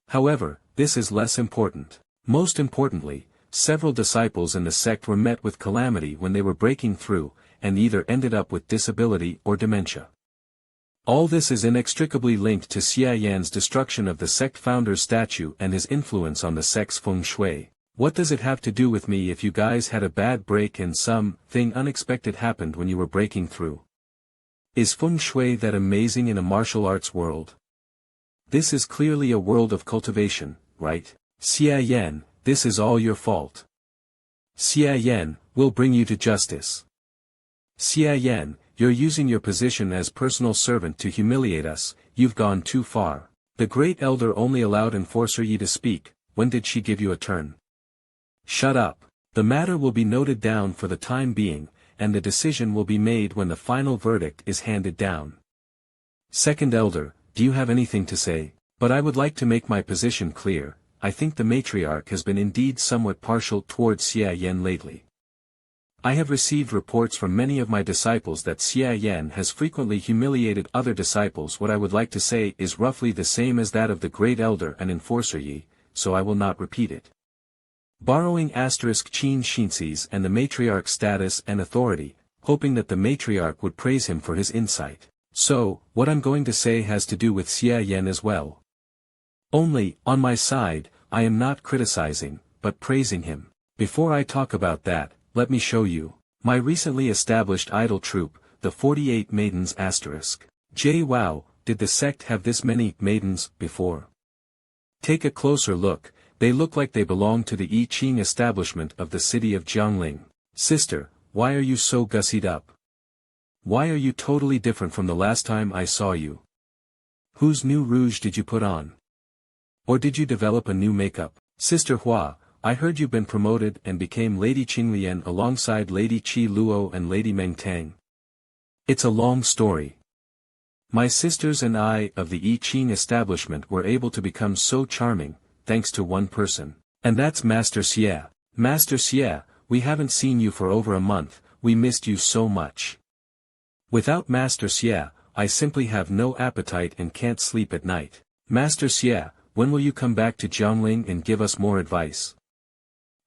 However, this is less important. Most importantly, several disciples in the sect were met with calamity when they were breaking through, and either ended up with disability or dementia. All this is inextricably linked to Xia Yan's destruction of the sect founder's statue and his influence on the sect's feng shui. What does it have to do with me if you guys had a bad break and something unexpected happened when you were breaking through? Is feng shui that amazing in a martial arts world? This is clearly a world of cultivation, right? Xia Yan, this is all your fault. Xia Yan, we'll bring you to justice. Xia Yan, you're using your position as personal servant to humiliate us, you've gone too far. The Great Elder only allowed Enforcer Yi to speak. When did she give you a turn? Shut up. The matter will be noted down for the time being, and the decision will be made when the final verdict is handed down. Second Elder, do you have anything to say? But I would like to make my position clear. I think the matriarch has been indeed somewhat partial towards Xia Yan lately. I have received reports from many of my disciples that Xia Yan has frequently humiliated other disciples. What I would like to say is roughly the same as that of the Great Elder and Enforcer Yi, so I will not repeat it. Borrowing Qin Shinxi's and the matriarch's status and authority, hoping that the matriarch would praise him for his insight. So, what I'm going to say has to do with Xia Yan as well. Only, on my side, I am not criticizing, but praising him. Before I talk about that, let me show you my recently established idol troupe, the 48 Maidens *. Wow, did the sect have this many maidens before? Take a closer look. They look like they belong to the I Ching establishment of the city of Jiangling. Sister, why are you so gussied up? Why are you totally different from the last time I saw you? Whose new rouge did you put on? Or did you develop a new makeup? Sister Hua, I heard you've been promoted and became Lady Qinglian alongside Lady Qi Luo and Lady Meng Tang. It's a long story. My sisters and I of the I Ching establishment were able to become so charming, thanks to one person. And that's Master Xie. Master Xie, we haven't seen you for over a month, we missed you so much. Without Master Xie, I simply have no appetite and can't sleep at night. Master Xie, when will you come back to Jiangling and give us more advice?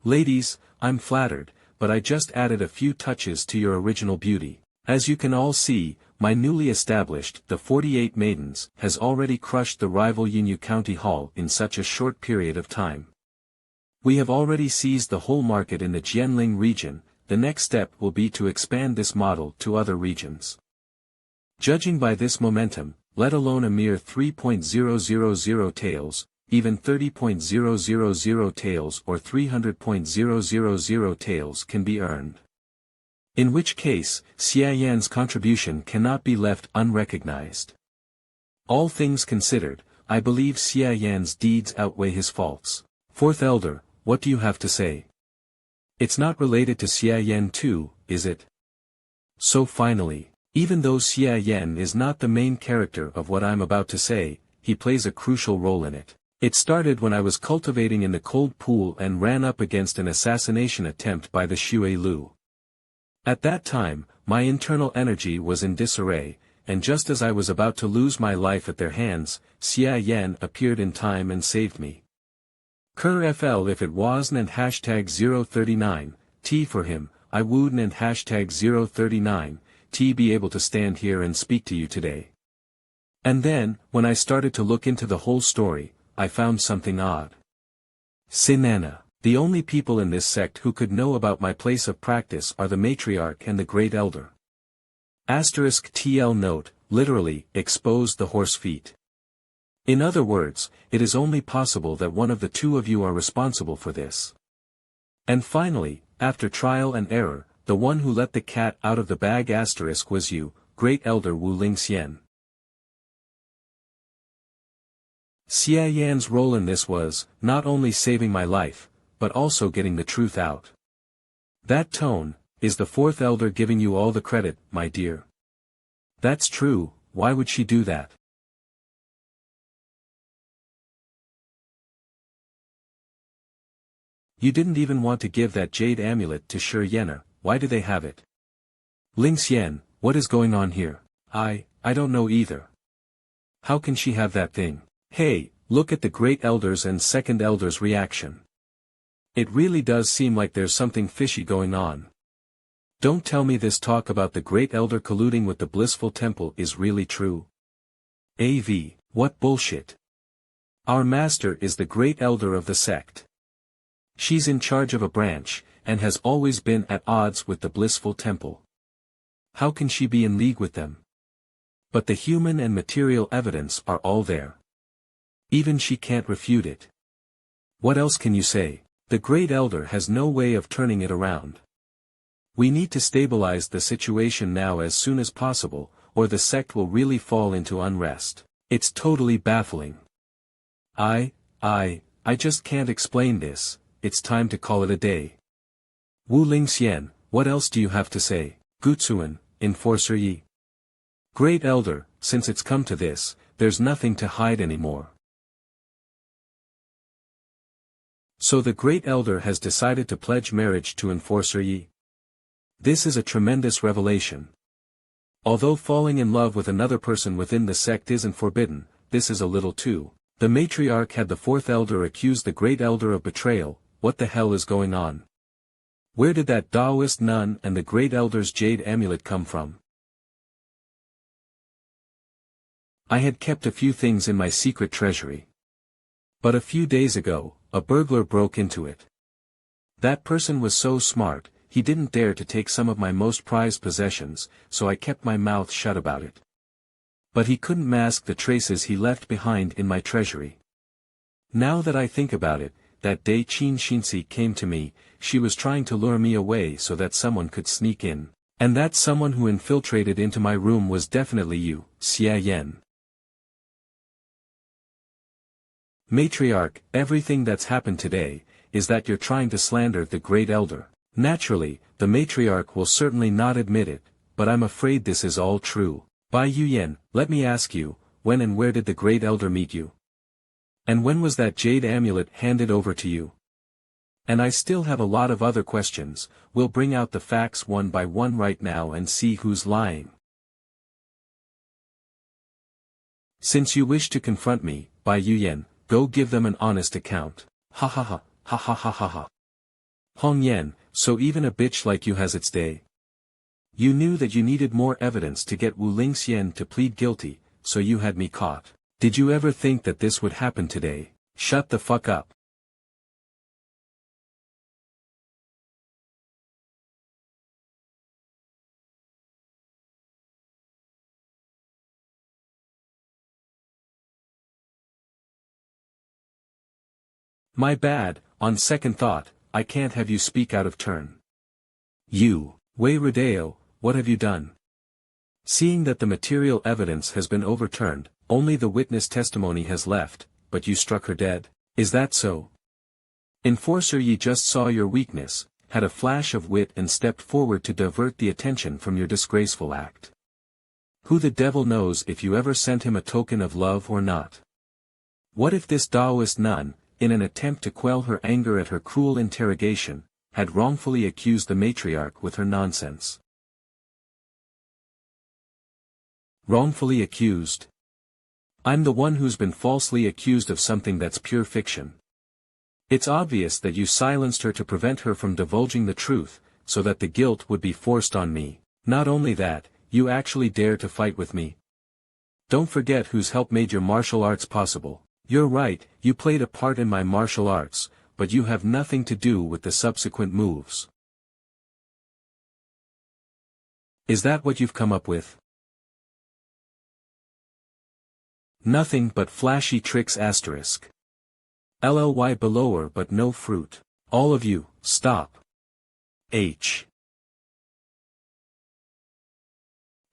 Ladies, I'm flattered, but I just added a few touches to your original beauty. As you can all see, my newly established, the 48 Maidens, has already crushed the rival Yunyu County Hall in such a short period of time. We have already seized the whole market in the Jianling region. The next step will be to expand this model to other regions. Judging by this momentum, let alone a mere 3,000 taels, even 30,000 taels or 300,000 taels can be earned. In which case, Xia Yan's contribution cannot be left unrecognized. All things considered, I believe Xia Yan's deeds outweigh his faults. Fourth Elder, what do you have to say? It's not related to Xia Yan too, is it? So finally, even though Xia Yan is not the main character of what I'm about to say, he plays a crucial role in it. It started when I was cultivating in the cold pool and ran up against an assassination attempt by the Xue Lu. At that time, my internal energy was in disarray, and just as I was about to lose my life at their hands, Xia Yan appeared in time and saved me. FL if it wasn't and #039, T for him, I wouldn't and #039, T be able to stand here and speak to you today. And then, when I started to look into the whole story, I found something odd. Sinana. The only people in this sect who could know about my place of practice are the matriarch and the great elder. *TL note, literally, exposed the horse feet. In other words, it is only possible that one of the two of you are responsible for this. And finally, after trial and error, the one who let the cat out of the bag was you, Great Elder Wu Lingxian. Xia Yan's role in this was, not only saving my life, but also getting the truth out. That tone, is the fourth elder giving you all the credit, my dear? That's true, why would she do that? You didn't even want to give that jade amulet to Shi Yenna, why do they have it? Lingxian, what is going on here? I don't know either. How can she have that thing? Hey, look at the great elders and second elder's reaction. It really does seem like there's something fishy going on. Don't tell me this talk about the great elder colluding with the blissful temple is really true. AV, what bullshit. Our master is the great elder of the sect. She's in charge of a branch, and has always been at odds with the blissful temple. How can she be in league with them? But the human and material evidence are all there. Even she can't refute it. What else can you say? The great elder has no way of turning it around. We need to stabilize the situation now as soon as possible, or the sect will really fall into unrest. It's totally baffling. I just can't explain this, it's time to call it a day. Wu Lingxian, what else do you have to say? Gutsuan, Enforcer Yi. Great Elder, since it's come to this, there's nothing to hide anymore. So the Great Elder has decided to pledge marriage to Enforcer Yi. This is a tremendous revelation. Although falling in love with another person within the sect isn't forbidden, this is a little too. The matriarch had the fourth elder accuse the Great Elder of betrayal. What the hell is going on? Where did that Taoist nun and the Great Elder's jade amulet come from? I had kept a few things in my secret treasury. But a few days ago, a burglar broke into it. That person was so smart, he didn't dare to take some of my most prized possessions, so I kept my mouth shut about it. But he couldn't mask the traces he left behind in my treasury. Now that I think about it, that day Qin Xinxi came to me, she was trying to lure me away so that someone could sneak in. And that someone who infiltrated into my room was definitely you, Xia Yan. Matriarch, everything that's happened today, is that you're trying to slander the Great Elder. Naturally, the matriarch will certainly not admit it, but I'm afraid this is all true. Bai Yuyan, let me ask you, when and where did the Great Elder meet you? And when was that jade amulet handed over to you? And I still have a lot of other questions. We'll bring out the facts one by one right now and see who's lying. Since you wish to confront me, Bai Yuyan, go give them an honest account. Ha ha ha, ha ha ha ha ha. Hong Yan, so even a bitch like you has its day. You knew that you needed more evidence to get Wu Lingxian to plead guilty, so you had me caught. Did you ever think that this would happen today? Shut the fuck up. My bad, on second thought, I can't have you speak out of turn. You, Wei Rodeo, what have you done? Seeing that the material evidence has been overturned, only the witness testimony has left, but you struck her dead, is that so? Enforcer Yi just saw your weakness, had a flash of wit and stepped forward to divert the attention from your disgraceful act. Who the devil knows if you ever sent him a token of love or not? What if this Taoist nun, in an attempt to quell her anger at her cruel interrogation, had wrongfully accused the matriarch with her nonsense? Wrongfully accused? I'm the one who's been falsely accused of something that's pure fiction. It's obvious that you silenced her to prevent her from divulging the truth, so that the guilt would be forced on me. Not only that, you actually dare to fight with me. Don't forget whose help made your martial arts possible. You're right, you played a part in my martial arts, but you have nothing to do with the subsequent moves. Is that what you've come up with? Nothing but flashy tricks asterisk. LLY belower but no fruit. All of you, stop. H.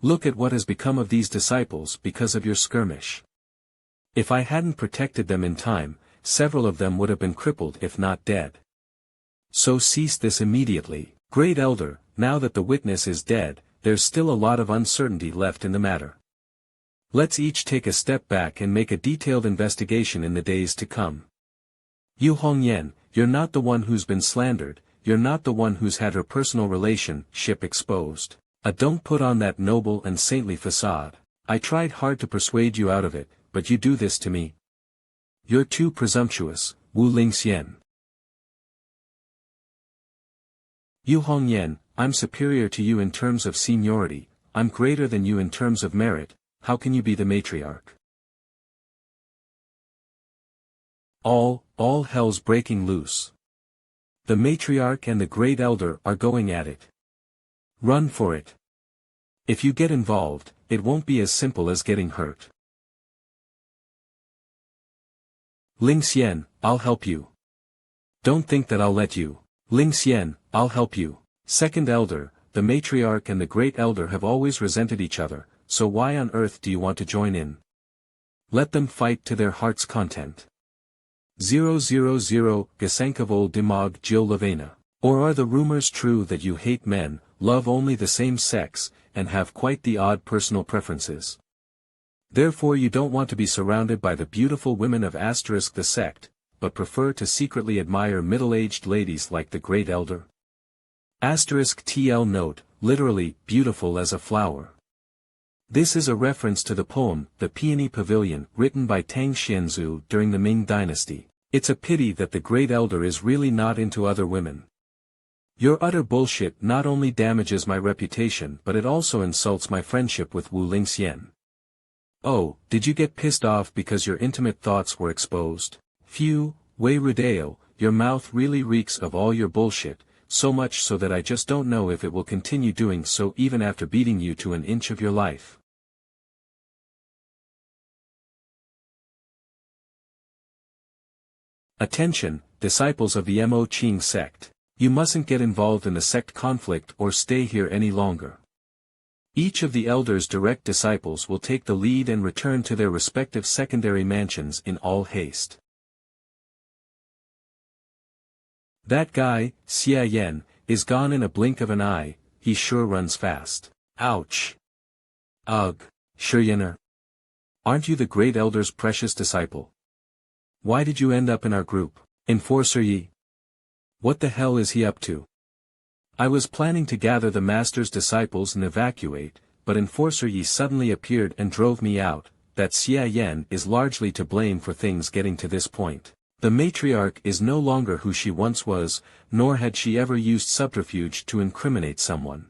Look at what has become of these disciples because of your skirmish. If I hadn't protected them in time, several of them would have been crippled if not dead. So cease this immediately. Great Elder, now that the witness is dead, there's still a lot of uncertainty left in the matter. Let's each take a step back and make a detailed investigation in the days to come. Yu Hongyan, you're not the one who's been slandered, you're not the one who's had her personal relationship exposed. Don't put on that noble and saintly facade. I tried hard to persuade you out of it, but you do this to me. You're too presumptuous, Wu Lingxian. Yu Hongyan, I'm superior to you in terms of seniority, I'm greater than you in terms of merit, how can you be the matriarch? All hell's breaking loose. The matriarch and the great elder are going at it. Run for it. If you get involved, it won't be as simple as getting hurt. Lingxian, I'll help you. Don't think that I'll let you. Lingxian, I'll help you. Second elder, the matriarch and the great elder have always resented each other, so why on earth do you want to join in? Let them fight to their heart's content. 000 Gasankavol Dimog Jill Lavena. Or are the rumors true that you hate men, love only the same sex, and have quite the odd personal preferences? Therefore you don't want to be surrounded by the beautiful women of asterisk the sect, but prefer to secretly admire middle-aged ladies like the great elder? Asterisk TL note, literally, beautiful as a flower. This is a reference to the poem, The Peony Pavilion, written by Tang Xianzu during the Ming Dynasty. It's a pity that the great elder is really not into other women. Your utter bullshit not only damages my reputation but it also insults my friendship with Wu Lingxian. Oh, did you get pissed off because your intimate thoughts were exposed? Phew, Wei Rudeo, your mouth really reeks of all your bullshit, so much so that I just don't know if it will continue doing so even after beating you to an inch of your life. Attention, disciples of the Mo Qing sect. You mustn't get involved in the sect conflict or stay here any longer. Each of the elders' direct disciples will take the lead and return to their respective secondary mansions in all haste. That guy, Xia Yan, is gone in a blink of an eye, he sure runs fast. Ouch. Ugh, Shiyener. Aren't you the great elder's precious disciple? Why did you end up in our group? Enforcer Yi. What the hell is he up to? I was planning to gather the master's disciples and evacuate, but Enforcer Yi suddenly appeared and drove me out. That Xia Yan is largely to blame for things getting to this point. The matriarch is no longer who she once was, nor had she ever used subterfuge to incriminate someone.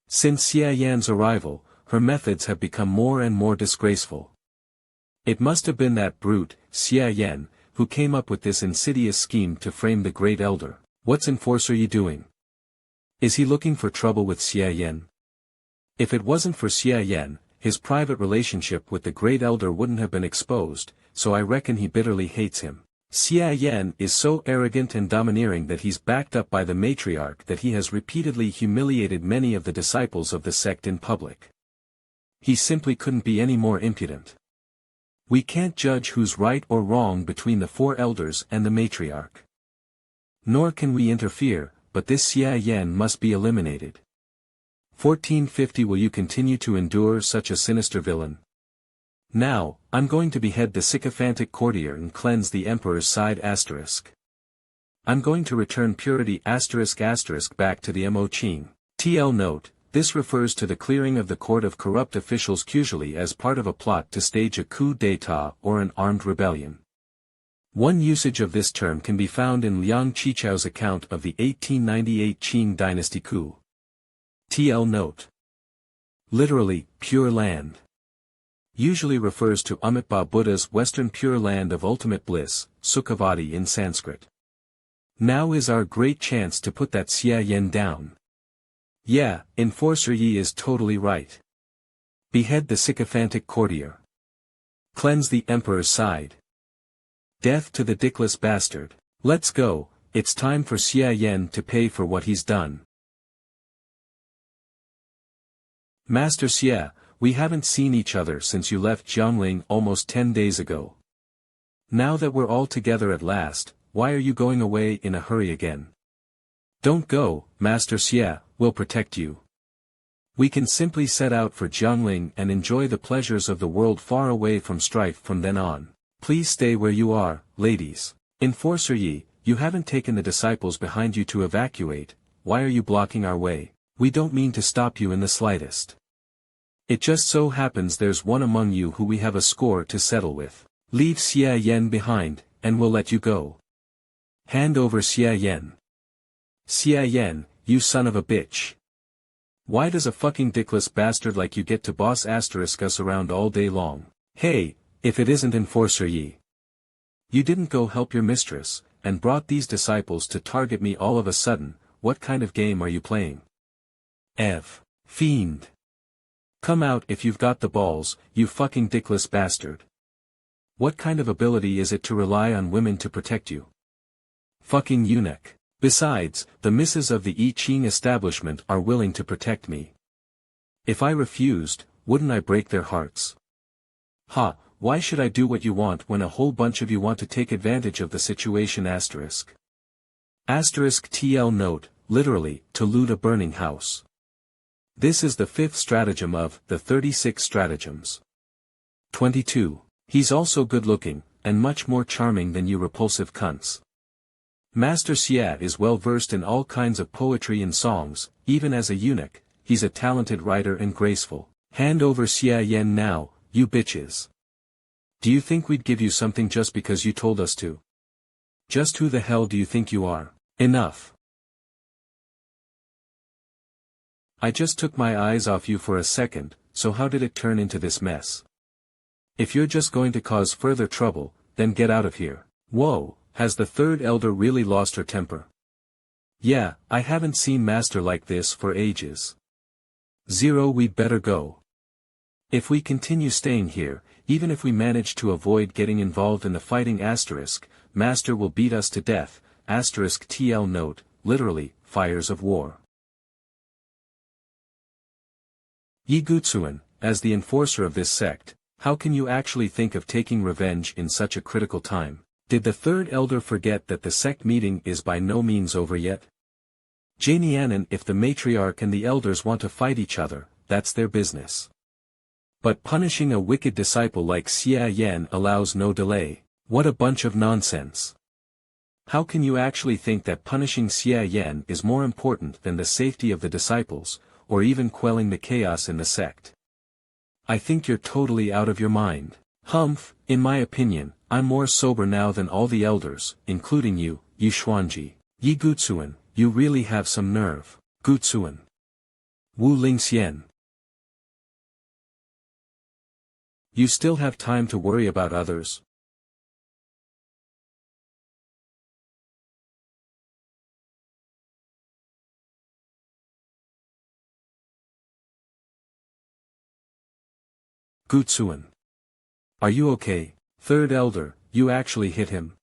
Since Xia Yan's arrival, her methods have become more and more disgraceful. It must have been that brute, Xia Yan, who came up with this insidious scheme to frame the great elder. What's Enforcer Yi doing? Is he looking for trouble with Xia Yan? If it wasn't for Xia Yan, his private relationship with the great elder wouldn't have been exposed, so I reckon he bitterly hates him. Xia Yan is so arrogant and domineering that he's backed up by the matriarch that he has repeatedly humiliated many of the disciples of the sect in public. He simply couldn't be any more impudent. We can't judge who's right or wrong between the four elders and the matriarch. Nor can we interfere, but this Xia Yan must be eliminated. 1450 Will you continue to endure such a sinister villain? Now, I'm going to behead the sycophantic courtier and cleanse the emperor's side asterisk. I'm going to return purity asterisk back to the Mo Qing. TL note, this refers to the clearing of the court of corrupt officials usually as part of a plot to stage a coup d'état or an armed rebellion. One usage of this term can be found in Liang Qichao's account of the 1898 Qing dynasty coup. TL note. Literally, pure land. Usually refers to Amitabha Buddha's Western Pure Land of Ultimate Bliss, Sukhavati in Sanskrit. Now is our great chance to put that Xia Yan down. Yeah, Enforcer Yi is totally right. Behead the sycophantic courtier. Cleanse the emperor's side. Death to the dickless bastard. Let's go, it's time for Xia Yan to pay for what he's done. Master Xia, we haven't seen each other since you left Jiangling almost 10 days ago. Now that we're all together at last, why are you going away in a hurry again? Don't go, Master Xia, we'll protect you. We can simply set out for Jiangling and enjoy the pleasures of the world far away from strife from then on. Please stay where you are, ladies. Enforcer Yi, you haven't taken the disciples behind you to evacuate, why are you blocking our way? We don't mean to stop you in the slightest. It just so happens there's one among you who we have a score to settle with. Leave Xia Yan behind, and we'll let you go. Hand over Xia Yan. Xia Yan, you son of a bitch. Why does a fucking dickless bastard like you get to boss us around all day long? Hey, if it isn't Enforcer Yi. You didn't go help your mistress, and brought these disciples to target me all of a sudden, what kind of game are you playing? Fiend. Come out if you've got the balls, you fucking dickless bastard. What kind of ability is it to rely on women to protect you? Fucking eunuch. Besides, the misses of the I Ching establishment are willing to protect me. If I refused, wouldn't I break their hearts? Ha, why should I do what you want when a whole bunch of you want to take advantage of the situation asterisk? Asterisk TL note, literally, to loot a burning house. This is the 5th stratagem of the 36 stratagems. 22. He's also good looking, and much more charming than you repulsive cunts. Master Xia is well versed in all kinds of poetry and songs, even as a eunuch, he's a talented writer and graceful. Hand over Xia Yan now, you bitches. Do you think we'd give you something just because you told us to? Just who the hell do you think you are? Enough. I just took my eyes off you for a second, so how did it turn into this mess? If you're just going to cause further trouble, then get out of here. Whoa. Has the third elder really lost her temper? Yeah, I haven't seen Master like this for ages. 0 We'd better go. If we continue staying here, even if we manage to avoid getting involved in the fighting asterisk, Master will beat us to death, asterisk TL note, literally, fires of war. Yi Gutsuan, as the enforcer of this sect, how can you actually think of taking revenge in such a critical time? Did the third elder forget that the sect meeting is by no means over yet? Janianan, if the matriarch and the elders want to fight each other, that's their business. But punishing a wicked disciple like Xia Yan allows no delay. What a bunch of nonsense. How can you actually think that punishing Xia Yan is more important than the safety of the disciples, or even quelling the chaos in the sect? I think you're totally out of your mind. Humph, in my opinion, I'm more sober now than all the elders, including you, Yi Xuanji. Yi Gutsuan, you really have some nerve. Gutsuan. Wu Lingxian. You still have time to worry about others. Gutsuan. Are you okay? Third elder, you actually hit him.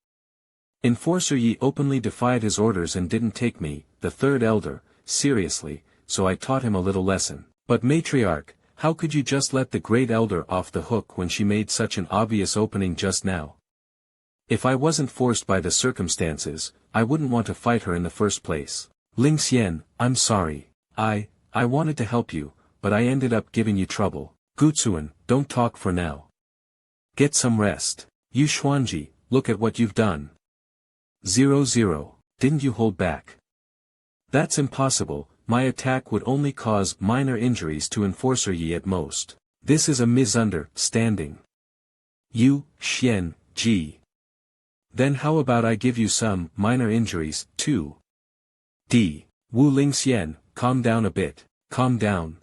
Enforcer Yi openly defied his orders and didn't take me, the third elder, seriously, so I taught him a little lesson. But matriarch, how could you just let the great elder off the hook when she made such an obvious opening just now? If I wasn't forced by the circumstances, I wouldn't want to fight her in the first place. Lingxian, I'm sorry. I wanted to help you, but I ended up giving you trouble. Gutsuan, don't talk for now. Get some rest. Yu Xuanji, look at what you've done. 0-0, didn't you hold back? That's impossible, my attack would only cause minor injuries to Enforcer Yi at most. This is a misunderstanding. Yu, Xian, Ji. Then how about I give you some minor injuries, too? D. Wu Lingxian, calm down a bit, calm down.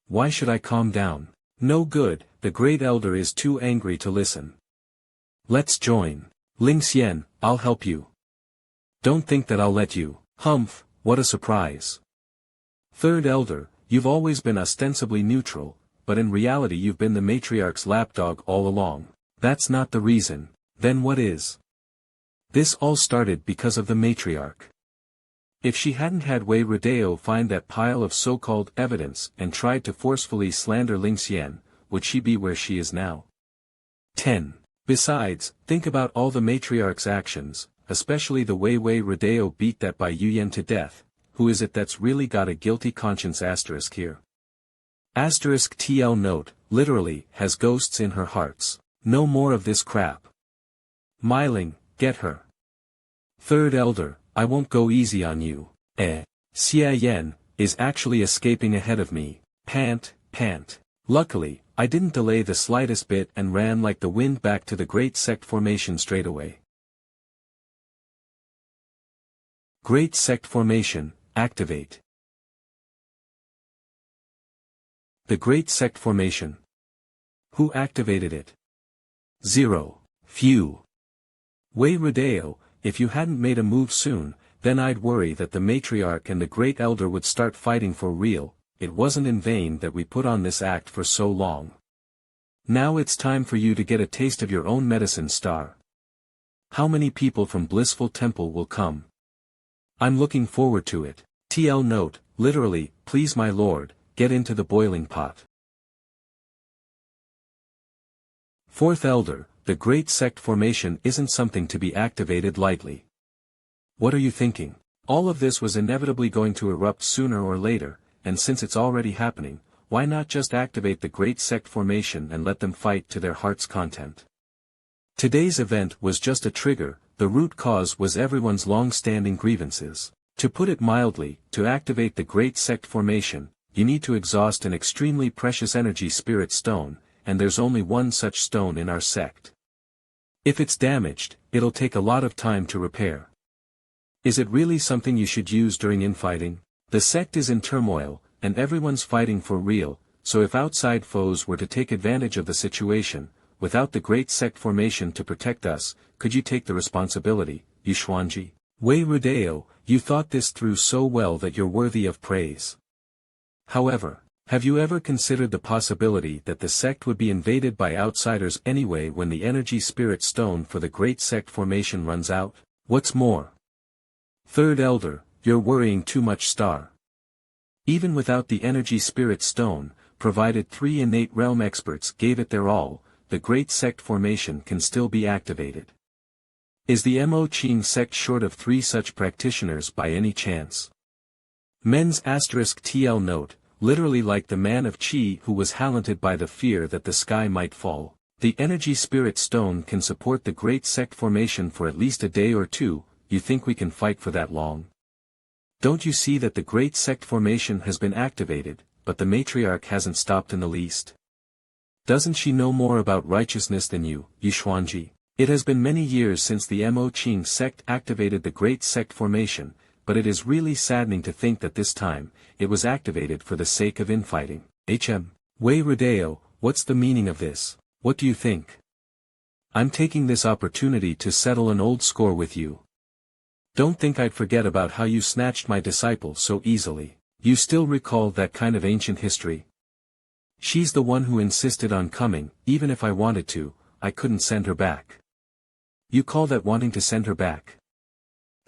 Why should I calm down? No good, the great elder is too angry to listen. Let's join. Lingxian, I'll help you. Don't think that I'll let you. Humph, what a surprise. Third Elder, you've always been ostensibly neutral, but in reality you've been the matriarch's lapdog all along. That's not the reason, then what is? This all started because of the matriarch. If she hadn't had Wei Rodeo find that pile of so-called evidence and tried to forcefully slander Ling Xian, would she be where she is now? 10. Besides, think about all the matriarch's actions, especially the way Wei Rodeo beat that Bai Yuyan to death. Who is it that's really got a guilty conscience asterisk here? Asterisk TL note, literally, has ghosts in her hearts. No more of this crap. Myling, get her. Third Elder, I won't go easy on you. Xia Yan, is actually escaping ahead of me. Pant. Luckily, I didn't delay the slightest bit and ran like the wind back to the Great Sect formation straight away. Great Sect formation, activate. The Great Sect formation. Who activated it? 0. Phew. Wei Rodeo, if you hadn't made a move soon, then I'd worry that the matriarch and the Great Elder would start fighting for real. It wasn't in vain that we put on this act for so long. Now it's time for you to get a taste of your own medicine star. How many people from Blissful Temple will come? I'm looking forward to it. TL note, literally, please my lord, get into the boiling pot. Fourth Elder, the Great Sect formation isn't something to be activated lightly. What are you thinking? All of this was inevitably going to erupt sooner or later, and since it's already happening, why not just activate the Great Sect formation and let them fight to their heart's content? Today's event was just a trigger, the root cause was everyone's long-standing grievances. To put it mildly, to activate the Great Sect formation, you need to exhaust an extremely precious energy spirit stone, and there's only one such stone in our sect. If it's damaged, it'll take a lot of time to repair. Is it really something you should use during infighting? The sect is in turmoil, and everyone's fighting for real, so if outside foes were to take advantage of the situation, without the Great Sect formation to protect us, could you take the responsibility, Yuxuanji? Wei Rodeo, you thought this through so well that you're worthy of praise. However, have you ever considered the possibility that the sect would be invaded by outsiders anyway when the energy spirit stone for the Great Sect formation runs out? What's more? Third Elder, you're worrying too much star. Even without the energy spirit stone, provided 3 innate realm experts gave it their all, the Great Sect formation can still be activated. Is the Mo Qing sect short of 3 such practitioners by any chance? Men's asterisk TL note, literally like the man of Qi who was haunted by the fear that the sky might fall. The energy spirit stone can support the Great Sect formation for at least a day or two. You think we can fight for that long? Don't you see that the Great Sect formation has been activated, but the matriarch hasn't stopped in the least? Doesn't she know more about righteousness than you, Yuxuanji? It has been many years since the Mo Qing sect activated the Great Sect formation, but it is really saddening to think that this time, it was activated for the sake of infighting. Wei Rodeo, what's the meaning of this? What do you think? I'm taking this opportunity to settle an old score with you. Don't think I'd forget about how you snatched my disciple so easily. You still recall that kind of ancient history? She's the one who insisted on coming, even if I wanted to, I couldn't send her back. You call that wanting to send her back?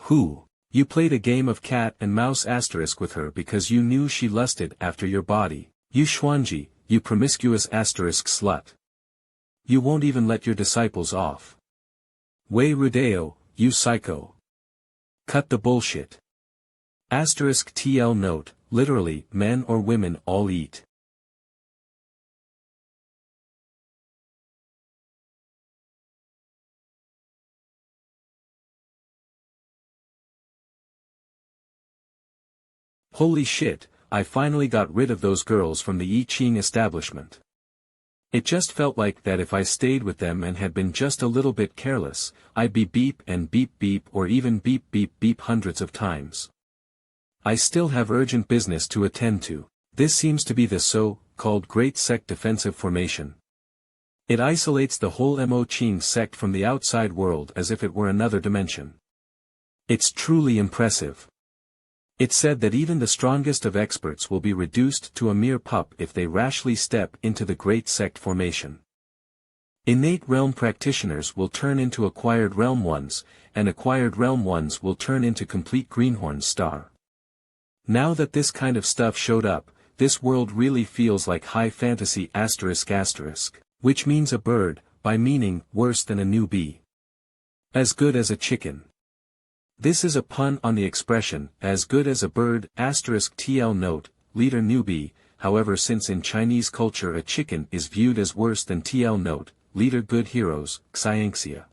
Who? You played a game of cat and mouse asterisk with her because you knew she lusted after your body. Yuxuanji, you promiscuous asterisk slut. You won't even let your disciples off. Wei Rodeo, you psycho. Cut the bullshit. Asterisk TL note, literally, men or women all eat. Holy shit, I finally got rid of those girls from the I Ching establishment. It just felt like that if I stayed with them and had been just a little bit careless, I'd be beep and beep beep or even beep beep beep hundreds of times. I still have urgent business to attend to. This seems to be the so-called Great Sect defensive formation. It isolates the whole Mo Qing sect from the outside world as if it were another dimension. It's truly impressive. It said that even the strongest of experts will be reduced to a mere pup if they rashly step into the great sect formation. Innate realm practitioners will turn into acquired realm ones, and acquired realm ones will turn into complete greenhorn star. Now that this kind of stuff showed up, this world really feels like high fantasy ***, which means a bird, by meaning, worse than a newbie. As good as a chicken. This is a pun on the expression, as good as a bird, *TL note, leader newbie, however since in Chinese culture a chicken is viewed as worse than TL note, leader good heroes, xianxia.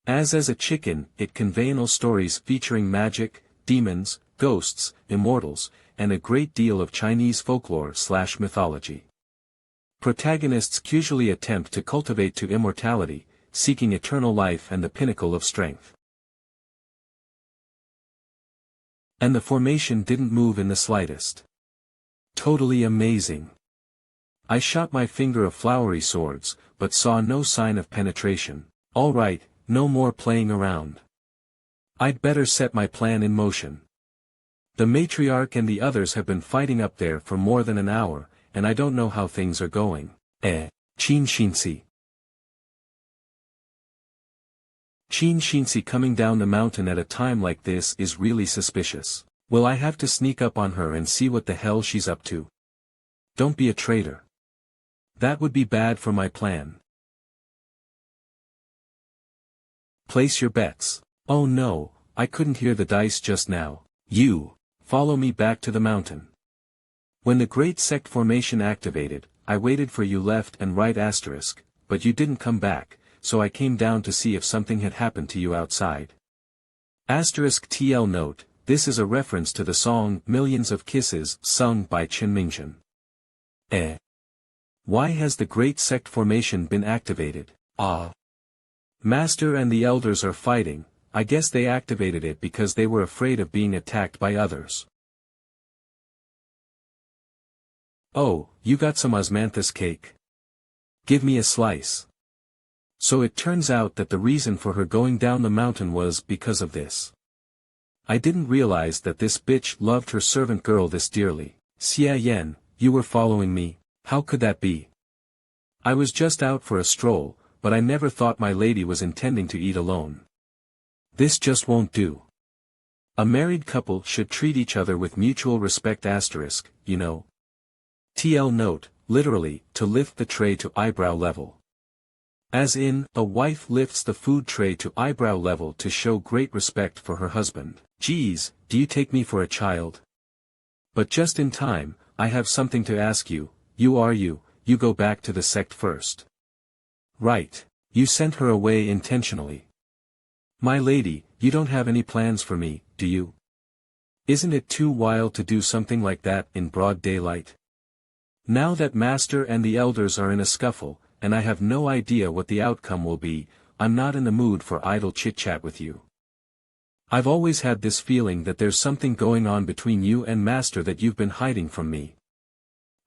As a chicken, it conveys stories featuring magic, demons, ghosts, immortals, and a great deal of Chinese folklore/mythology. Protagonists usually attempt to cultivate to immortality, seeking eternal life and the pinnacle of strength. And the formation didn't move in the slightest. Totally amazing. I shot my finger of flowery swords, but saw no sign of penetration. All right, no more playing around. I'd better set my plan in motion. The matriarch and the others have been fighting up there for more than an hour, and I don't know how things are going. Qin Shinsi. Qin Shinsi coming down the mountain at a time like this is really suspicious. Will I have to sneak up on her and see what the hell she's up to? Don't be a traitor. That would be bad for my plan. Place your bets. Oh no, I couldn't hear the dice just now. You, follow me back to the mountain. When the great sect formation activated, I waited for you left and right *, but you didn't come back, so I came down to see if something had happened to you outside. *TL note, this is a reference to the song Millions of Kisses sung by Chen Mingzhen. Why has the great sect formation been activated? Master and the elders are fighting. I guess they activated it because they were afraid of being attacked by others. Oh, you got some osmanthus cake? Give me a slice. So it turns out that the reason for her going down the mountain was because of this. I didn't realize that this bitch loved her servant girl this dearly. Xia Yan, you were following me, how could that be? I was just out for a stroll, but I never thought my lady was intending to eat alone. This just won't do. A married couple should treat each other with mutual respect *, you know. TL note, literally, to lift the tray to eyebrow level. As in, a wife lifts the food tray to eyebrow level to show great respect for her husband. Geez, do you take me for a child? But just in time, I have something to ask you. You go back to the sect first. Right, you sent her away intentionally. My lady, you don't have any plans for me, do you? Isn't it too wild to do something like that in broad daylight? Now that Master and the elders are in a scuffle, and I have no idea what the outcome will be, I'm not in the mood for idle chit-chat with you. I've always had this feeling that there's something going on between you and Master that you've been hiding from me.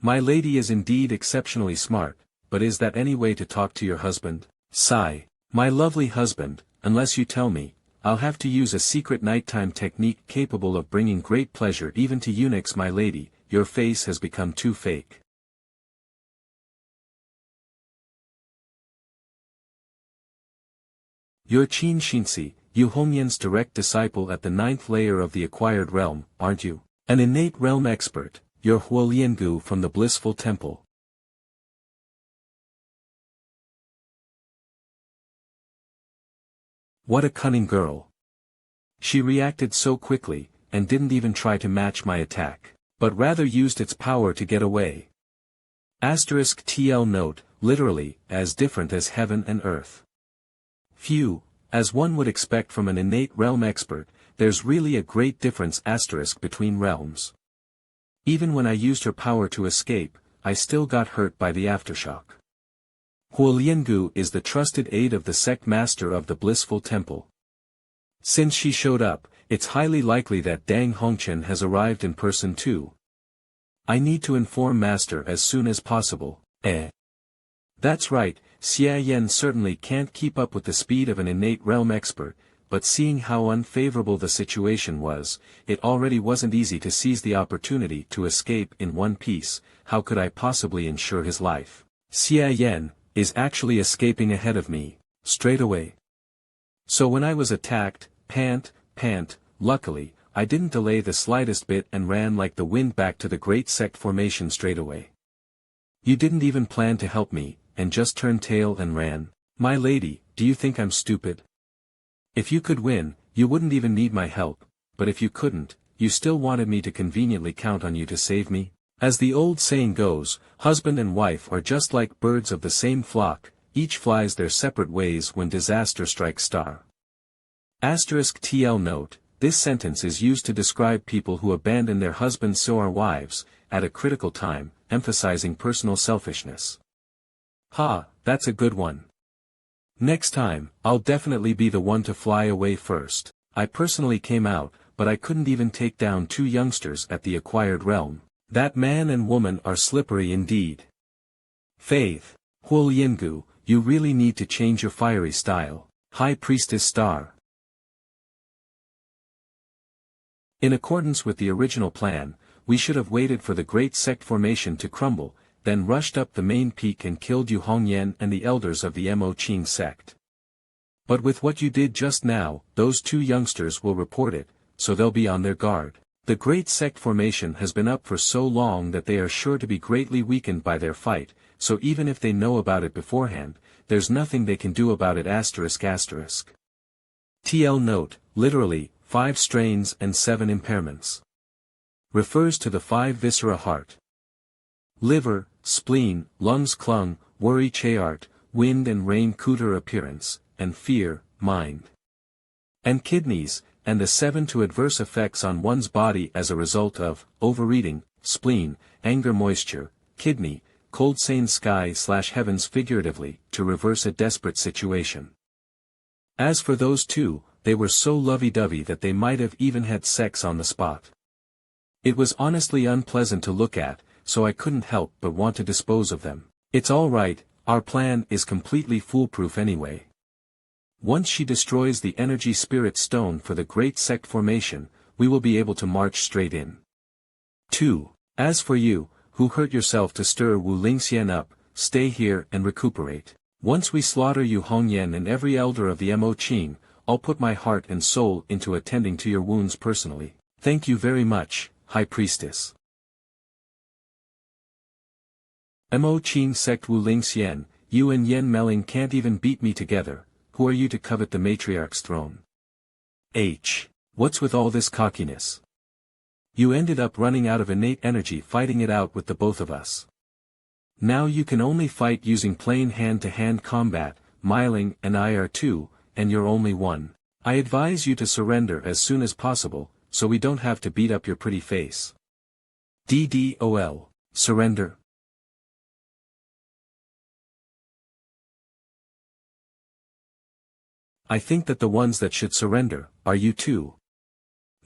My lady is indeed exceptionally smart, but is that any way to talk to your husband? Sigh. My lovely husband, unless you tell me, I'll have to use a secret nighttime technique capable of bringing great pleasure even to eunuchs. My lady, your face has become too fake. You're Qin Shinsi, Yu Hongyan's direct disciple at the 9th layer of the acquired realm, aren't you? An innate realm expert, you're Huoliangu from the blissful temple. What a cunning girl. She reacted so quickly, and didn't even try to match my attack, but rather used its power to get away. *TL note, literally, as different as heaven and earth. Phew, as one would expect from an innate realm expert, there's really a great difference between realms. Even when I used her power to escape, I still got hurt by the aftershock. Huoliangu is the trusted aide of the sect master of the blissful temple. Since she showed up, it's highly likely that Dang Hongchen has arrived in person too. I need to inform Master as soon as possible. That's right, Xia Yan certainly can't keep up with the speed of an innate realm expert, but seeing how unfavorable the situation was, it already wasn't easy to seize the opportunity to escape in one piece. How could I possibly ensure his life? Xia Yan is actually escaping ahead of me, straight away. So when I was attacked, pant, luckily, I didn't delay the slightest bit and ran like the wind back to the great sect formation straight away. You didn't even plan to help me, and just turned tail and ran. My lady, do you think I'm stupid? If you could win, you wouldn't even need my help, but if you couldn't, you still wanted me to conveniently count on you to save me? As the old saying goes, husband and wife are just like birds of the same flock, each flies their separate ways when disaster strikes star. *TL note, this sentence is used to describe people who abandon their husbands or wives, at a critical time, emphasizing personal selfishness. Ha, that's a good one. Next time, I'll definitely be the one to fly away first. I personally came out, but I couldn't even take down 2 youngsters at the acquired realm. That man and woman are slippery indeed. Faith, Huo Yingu, you really need to change your fiery style. High Priestess Star. In accordance with the original plan, we should have waited for the great sect formation to crumble, then rushed up the main peak and killed Yu Hongyan and the elders of the Mo Qing sect. But with what you did just now, those 2 youngsters will report it, so they'll be on their guard. The great sect formation has been up for so long that they are sure to be greatly weakened by their fight, so even if they know about it beforehand, there's nothing they can do about it. TL note, literally, 5 strains and 7 impairments. Refers to the 5 viscera: heart, liver, spleen, lungs, clung, worry, chayart, wind and rain, cooter, appearance, and fear, mind, and kidneys, and the 7 to adverse effects on one's body as a result of overeating, spleen, anger, moisture, kidney, cold, sane, sky/heavens, figuratively, to reverse a desperate situation. As for those 2, they were so lovey-dovey that they might have even had sex on the spot. It was honestly unpleasant to look at, so I couldn't help but want to dispose of them. It's all right, our plan is completely foolproof anyway. Once she destroys the energy spirit stone for the great sect formation, we will be able to march straight in. 2. As for you, who hurt yourself to stir Wu Lingxian up, stay here and recuperate. Once we slaughter Yu Hongyan and every elder of the Mo Qing, I'll put my heart and soul into attending to your wounds personally. Thank you very much, High Priestess. Mo Qing sect Wu Lingxian, you and Yen Meling can't even beat me together. Who are you to covet the matriarch's throne? What's with all this cockiness? You ended up running out of innate energy fighting it out with the both of us. Now you can only fight using plain hand-to-hand combat. Miling and I are 2, and you're only 1. I advise you to surrender as soon as possible, so we don't have to beat up your pretty face. DDOL. Surrender. I think that the ones that should surrender, are you 2.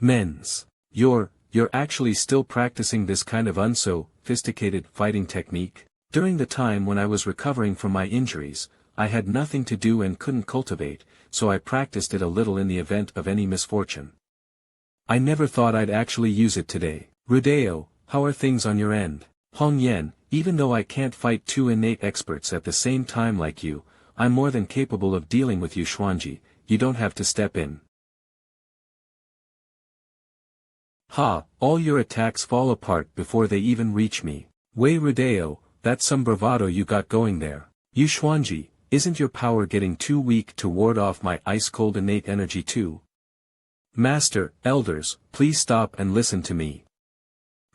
Men's. You're actually still practicing this kind of unsophisticated fighting technique? During the time when I was recovering from my injuries, I had nothing to do and couldn't cultivate, so I practiced it a little in the event of any misfortune. I never thought I'd actually use it today. Rudeo, how are things on your end? Hong Yan, even though I can't fight 2 innate experts at the same time like you, I'm more than capable of dealing with you. Xuanji, you don't have to step in. Ha, all your attacks fall apart before they even reach me. Wei Rudeo, that's some bravado you got going there. You Xuanji, isn't your power getting too weak to ward off my ice-cold innate energy too? Master, elders, please stop and listen to me.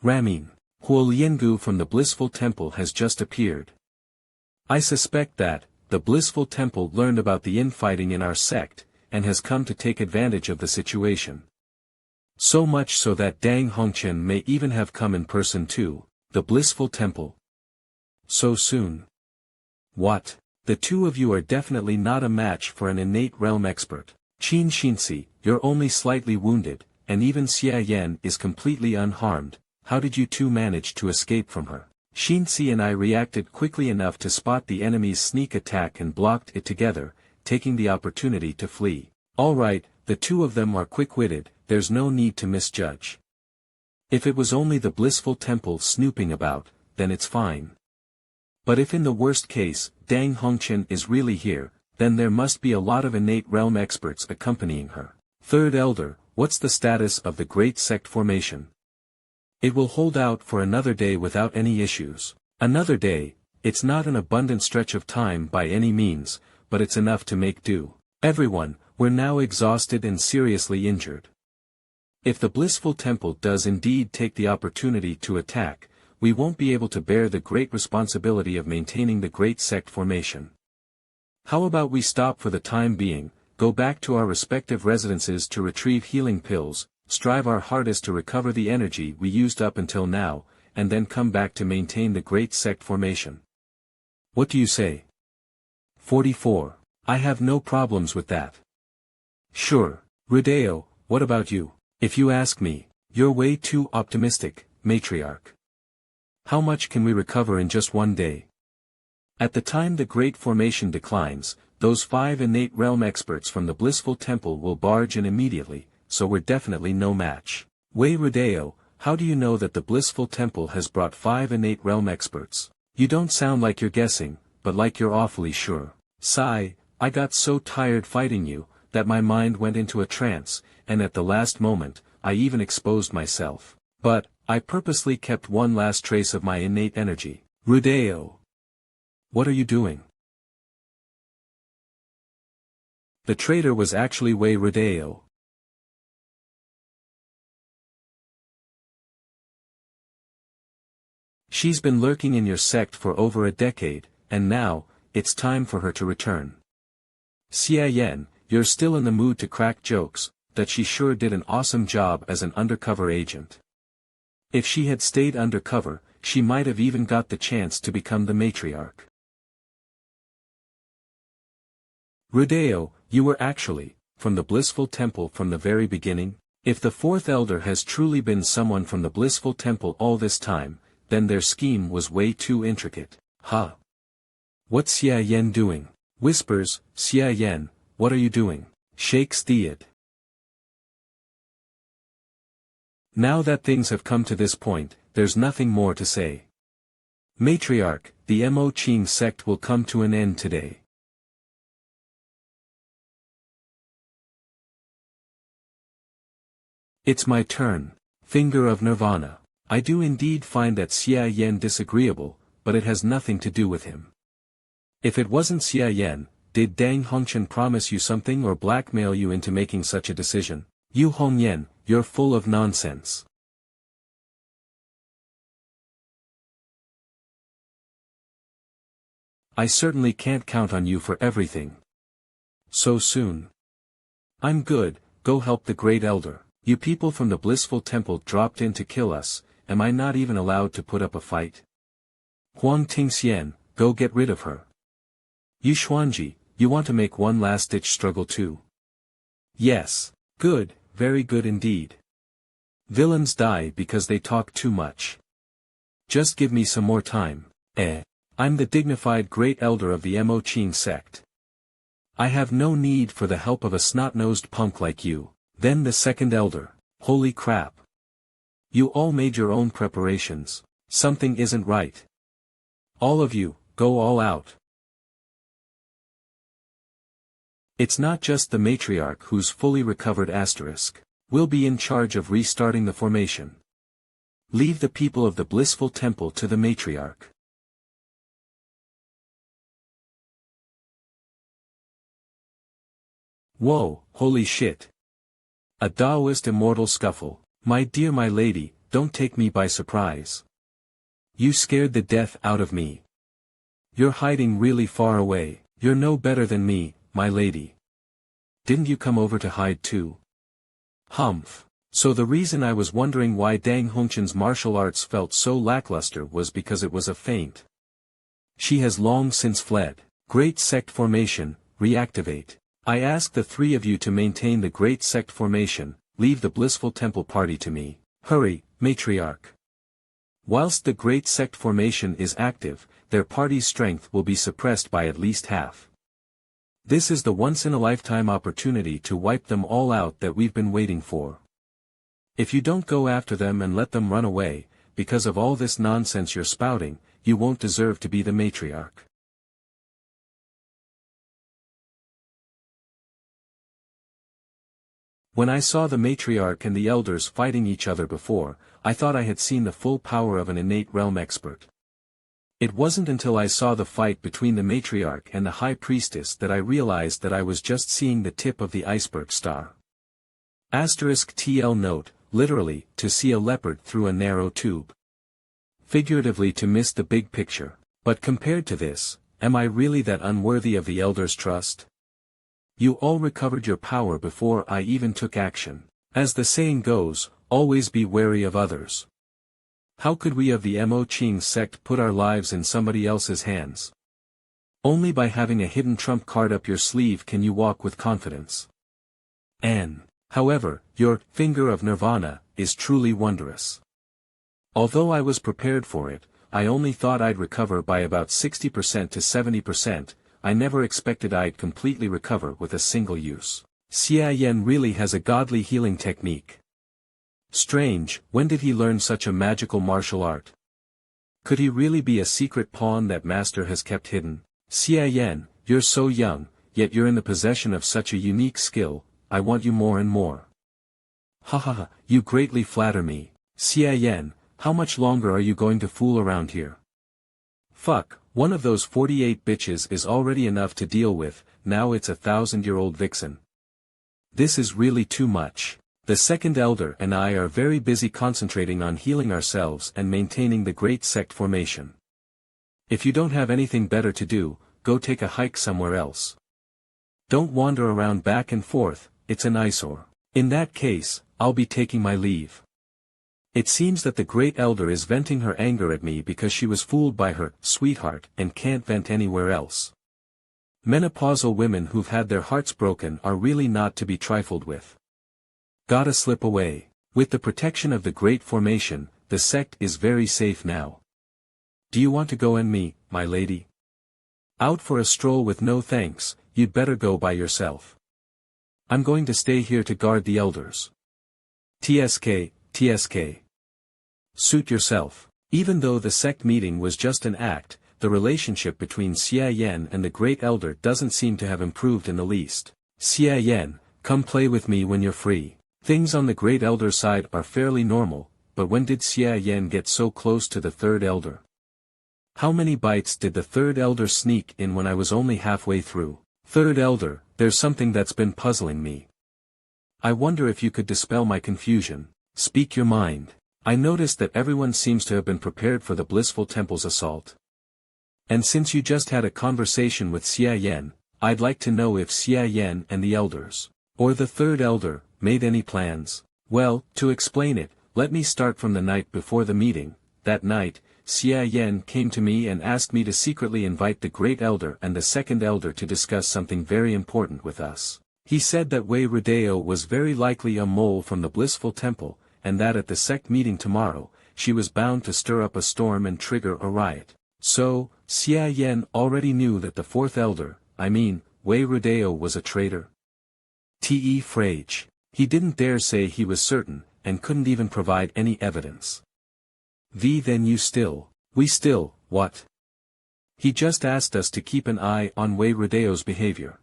Ramin, Huo Liangu from the Blissful Temple has just appeared. I suspect that, the Blissful Temple learned about the infighting in our sect, and has come to take advantage of the situation. So much so that Dang Hongqian may even have come in person too. The Blissful Temple. So soon. What? The 2 of you are definitely not a match for an innate realm expert. Qin Xinzi, you're only slightly wounded, and even Xia Yan is completely unharmed. How did you 2 manage to escape from her? Xinzi and I reacted quickly enough to spot the enemy's sneak attack and blocked it together, taking the opportunity to flee. All right, The two of them are quick-witted, there's no need to misjudge. If it was only the blissful temple snooping about, then it's fine. But if in the worst case, Dang Hongqian is really here, then there must be a lot of innate realm experts accompanying her. Third Elder, what's the status of the great sect formation? It will hold out for another day without any issues. Another day, it's not an abundant stretch of time by any means, but it's enough to make do. Everyone, we're now exhausted and seriously injured. If the blissful temple does indeed take the opportunity to attack, we won't be able to bear the great responsibility of maintaining the great sect formation. How about we stop for the time being, go back to our respective residences to retrieve healing pills, strive our hardest to recover the energy we used up until now, and then come back to maintain the great sect formation. What do you say? 44. I have no problems with that. Sure, Rudeo, what about you? If you ask me, you're way too optimistic, matriarch. How much can we recover in just one day? At the time the great formation declines, those 5 innate realm experts from the blissful temple will barge in immediately, so we're definitely no match. Wei Rudeo, how do you know that the blissful temple has brought 5 innate realm experts? You don't sound like you're guessing, but like you're awfully sure. Sigh, I got so tired fighting you, that my mind went into a trance, and at the last moment, I even exposed myself. But, I purposely kept one last trace of my innate energy. Rudeo. What are you doing? The traitor was actually Wei Rudeo. She's been lurking in your sect for over a decade, and now, it's time for her to return. Xia Yan, you're still in the mood to crack jokes, that she sure did an awesome job as an undercover agent. If she had stayed undercover, she might have even got the chance to become the matriarch. Rudeo, you were actually, from the blissful temple from the very beginning? If the 4th Elder has truly been someone from the blissful temple all this time, then their scheme was way too intricate. Huh? What's Xia Yan doing? Whispers, Xia Yan, what are you doing? Shakes Theod. Now that things have come to this point, there's nothing more to say. Matriarch, the Mo Qing sect will come to an end today. It's my turn. Finger of Nirvana. I do indeed find that Xia Yan disagreeable, but it has nothing to do with him. If it wasn't Xia Yan, did Dang Hongqian promise you something or blackmail you into making such a decision? Yu Hongyan, you're full of nonsense. I certainly can't count on you for everything. So soon. I'm good, go help the Great Elder. You people from the blissful temple dropped in to kill us, am I not even allowed to put up a fight? Huang Tingxian, go get rid of her. Yu Xuanji, you want to make one last-ditch struggle too? Yes. Good, very good indeed. Villains die because they talk too much. Just give me some more time. I'm the dignified Great Elder of the Mo Qing sect. I have no need for the help of a snot-nosed punk like you. Then the 2nd Elder. Holy crap. You all made your own preparations. Something isn't right. All of you, go all out. It's not just the matriarch who's fully recovered asterisk. Will be in charge of restarting the formation. Leave the people of the blissful temple to the matriarch. Whoa, holy shit. A Taoist immortal scuffle. My dear my lady, don't take me by surprise. You scared the death out of me. You're hiding really far away, you're no better than me, my lady. Didn't you come over to hide too? Humph. So the reason I was wondering why Dang Hongqian's martial arts felt so lackluster was because it was a feint. She has long since fled. Great sect formation, reactivate. I ask the 3 of you to maintain the great sect formation, leave the blissful temple party to me. Hurry, matriarch. Whilst the great sect formation is active, their party's strength will be suppressed by at least half. This is the once-in-a-lifetime opportunity to wipe them all out that we've been waiting for. If you don't go after them and let them run away, because of all this nonsense you're spouting, you won't deserve to be the matriarch. When I saw the matriarch and the elders fighting each other before, I thought I had seen the full power of an innate realm expert. It wasn't until I saw the fight between the matriarch and the high priestess that I realized that I was just seeing the tip of the iceberg star. *TL note, literally, to see a leopard through a narrow tube. Figuratively to miss the big picture. But compared to this, am I really that unworthy of the elders' trust? You all recovered your power before I even took action. As the saying goes, always be wary of others. How could we of the Mo Ching sect put our lives in somebody else's hands? Only by having a hidden trump card up your sleeve can you walk with confidence. However, your finger of nirvana is truly wondrous. Although I was prepared for it, I only thought I'd recover by about 60% to 70%, I never expected I'd completely recover with a single use. Xia Yan really has a godly healing technique. Strange, when did he learn such a magical martial art? Could he really be a secret pawn that master has kept hidden? Xia Yan, you're so young, yet you're in the possession of such a unique skill, I want you more and more. Ha ha ha, you greatly flatter me. Xia Yan, how much longer are you going to fool around here? Fuck, one of those 48 bitches is already enough to deal with, now it's a 1,000-year-old vixen. This is really too much. The second elder and I are very busy concentrating on healing ourselves and maintaining the great sect formation. If you don't have anything better to do, go take a hike somewhere else. Don't wander around back and forth, it's an eyesore. In that case, I'll be taking my leave. It seems that the great elder is venting her anger at me because she was fooled by her sweetheart and can't vent anywhere else. Menopausal women who've had their hearts broken are really not to be trifled with. Gotta slip away. With the protection of the great formation, the sect is very safe now. Do you want to go and me, my lady? Out for a stroll with no thanks, you'd better go by yourself. I'm going to stay here to guard the elders. TSK. Suit yourself. Even though the sect meeting was just an act, the relationship between Xia Yan and the great elder doesn't seem to have improved in the least. Xia Yan, come play with me when you're free. Things on the great elder side are fairly normal, but when did Xia Yan get so close to the third elder? How many bites did the third elder sneak in when I was only halfway through? Third elder, there's something that's been puzzling me. I wonder if you could dispel my confusion. Speak your mind. I noticed that everyone seems to have been prepared for the Blissful Temple's assault. And since you just had a conversation with Xia Yan, I'd like to know if Xia Yan and the elders, or the third elder, made any plans. Well, to explain it, let me start from the night before the meeting. That night, Xia Yan came to me and asked me to secretly invite the great elder and the second elder to discuss something very important with us. He said that Wei Rodeo was very likely a mole from the Blissful Temple, and that at the sect meeting tomorrow, she was bound to stir up a storm and trigger a riot. So, Xia Yan already knew that the fourth elder, Wei Rodeo was a traitor. Te Frage. He didn't dare say he was certain, and couldn't even provide any evidence. Then we still, what? He just asked us to keep an eye on Wei Rodeo's behavior.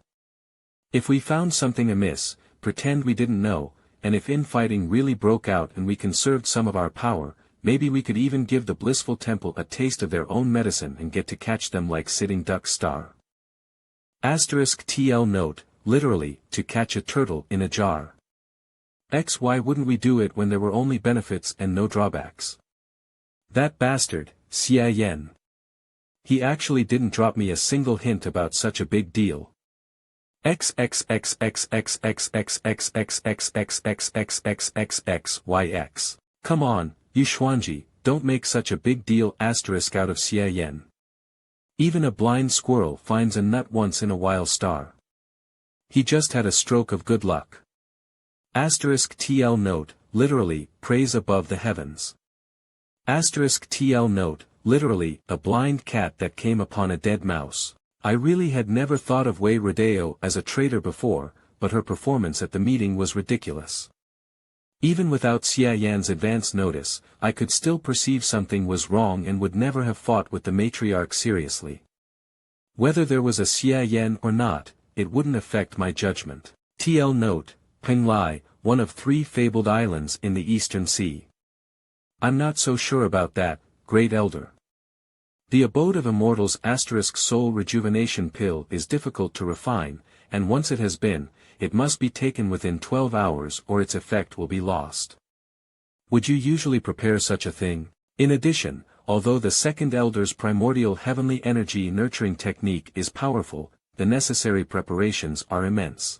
If we found something amiss, pretend we didn't know, and if infighting really broke out and we conserved some of our power, maybe we could even give the Blissful Temple a taste of their own medicine and get to catch them like sitting duck star. *TL note, literally, to catch a turtle in a jar. Why wouldn't we do it when there were only benefits and no drawbacks? That bastard, Xia Yan. He actually didn't drop me a single hint about such a big deal. XXXXXXXXXXXXXXXXYX. Come on, you Xuanji, don't make such a big deal out of Xia Yan. Even a blind squirrel finds a nut once in a while. He just had a stroke of good luck. *TL note, literally, praise above the heavens. *TL note, literally, a blind cat that came upon a dead mouse. I really had never thought of Wei Rodeo as a traitor before, but her performance at the meeting was ridiculous. Even without Xia Yan's advance notice, I could still perceive something was wrong and would never have fought with the matriarch seriously. Whether there was a Xia Yan or not, it wouldn't affect my judgment. TL note, Peng Lai, one of 3 fabled islands in the Eastern Sea. I'm not so sure about that, Great Elder. The abode of immortals * soul rejuvenation pill is difficult to refine, and once it has been, it must be taken within 12 hours or its effect will be lost. Would you usually prepare such a thing? In addition, although the second elder's primordial heavenly energy nurturing technique is powerful, the necessary preparations are immense.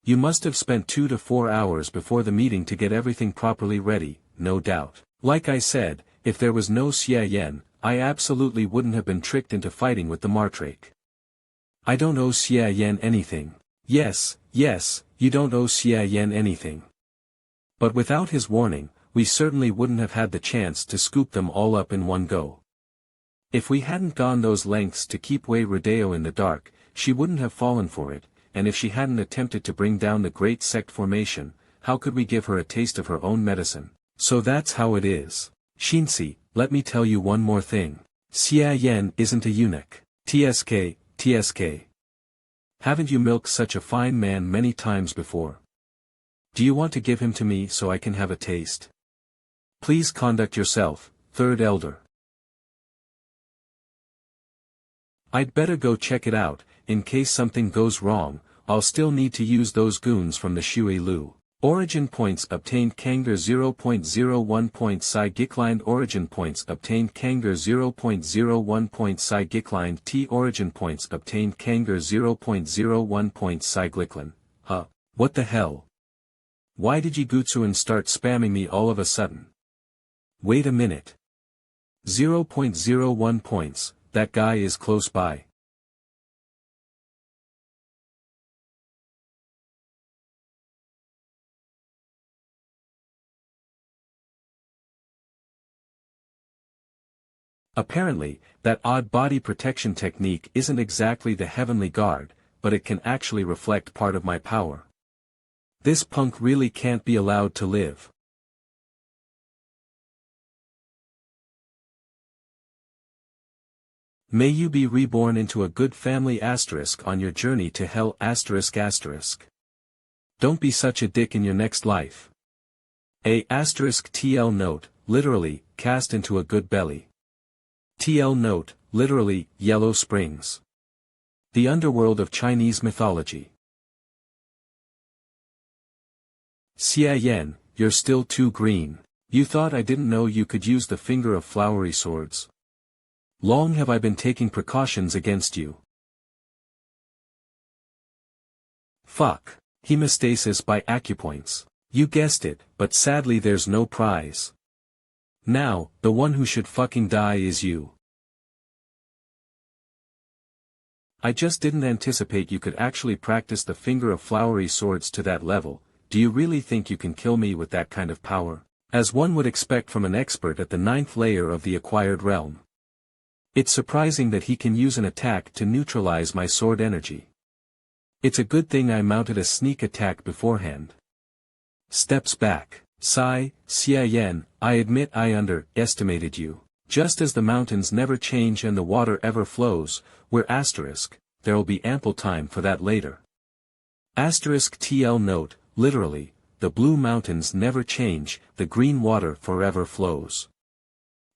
You must have spent 2 to 4 hours before the meeting to get everything properly ready, no doubt. Like I said, if there was no Xia Yan, I absolutely wouldn't have been tricked into fighting with the Martrake. I don't owe Xia Yan anything. Yes, you don't owe Xia Yan anything. But without his warning, we certainly wouldn't have had the chance to scoop them all up in one go. If we hadn't gone those lengths to keep Wei Rodeo in the dark, she wouldn't have fallen for it, and if she hadn't attempted to bring down the great sect formation, how could we give her a taste of her own medicine? So that's how it is. Shinsi, let me tell you one more thing. Xia Yan isn't a eunuch. TSK. Haven't you milked such a fine man many times before? Do you want to give him to me so I can have a taste? Please conduct yourself, third elder. I'd better go check it out. In case something goes wrong, I'll still need to use those goons from the Shui Lu. Origin points obtained Kanger 0.01 points Psi Gickline. Origin points obtained Kanger 0.01 points Psi Gickline. T origin points obtained Kanger 0.01 points Psi Gickline. What the hell? Why did Yigutsuan start spamming me all of a sudden? Wait a minute. 0.01 points, that guy is close by. Apparently, that odd body protection technique isn't exactly the heavenly guard, but it can actually reflect part of my power. This punk really can't be allowed to live. May you be reborn into a good family * on your journey to hell ***. Don't be such a dick in your next life. A * TL note, literally, cast into a good belly. TL note, literally, Yellow Springs. The underworld of Chinese mythology. Xia Yan, you're still too green. You thought I didn't know you could use the finger of flowery swords. Long have I been taking precautions against you. Fuck. Hemostasis by acupoints. You guessed it, but sadly there's no prize. Now, the one who should fucking die is you. I just didn't anticipate you could actually practice the finger of flowery swords to that level. Do you really think you can kill me with that kind of power? As one would expect from an expert at the 9th layer of the acquired realm. It's surprising that he can use an attack to neutralize my sword energy. It's a good thing I mounted a sneak attack beforehand. Steps back. Sigh, Xia Yan, I admit I underestimated you. Just as the mountains never change and the water ever flows, there'll be ample time for that later. TL note, literally, the blue mountains never change, the green water forever flows.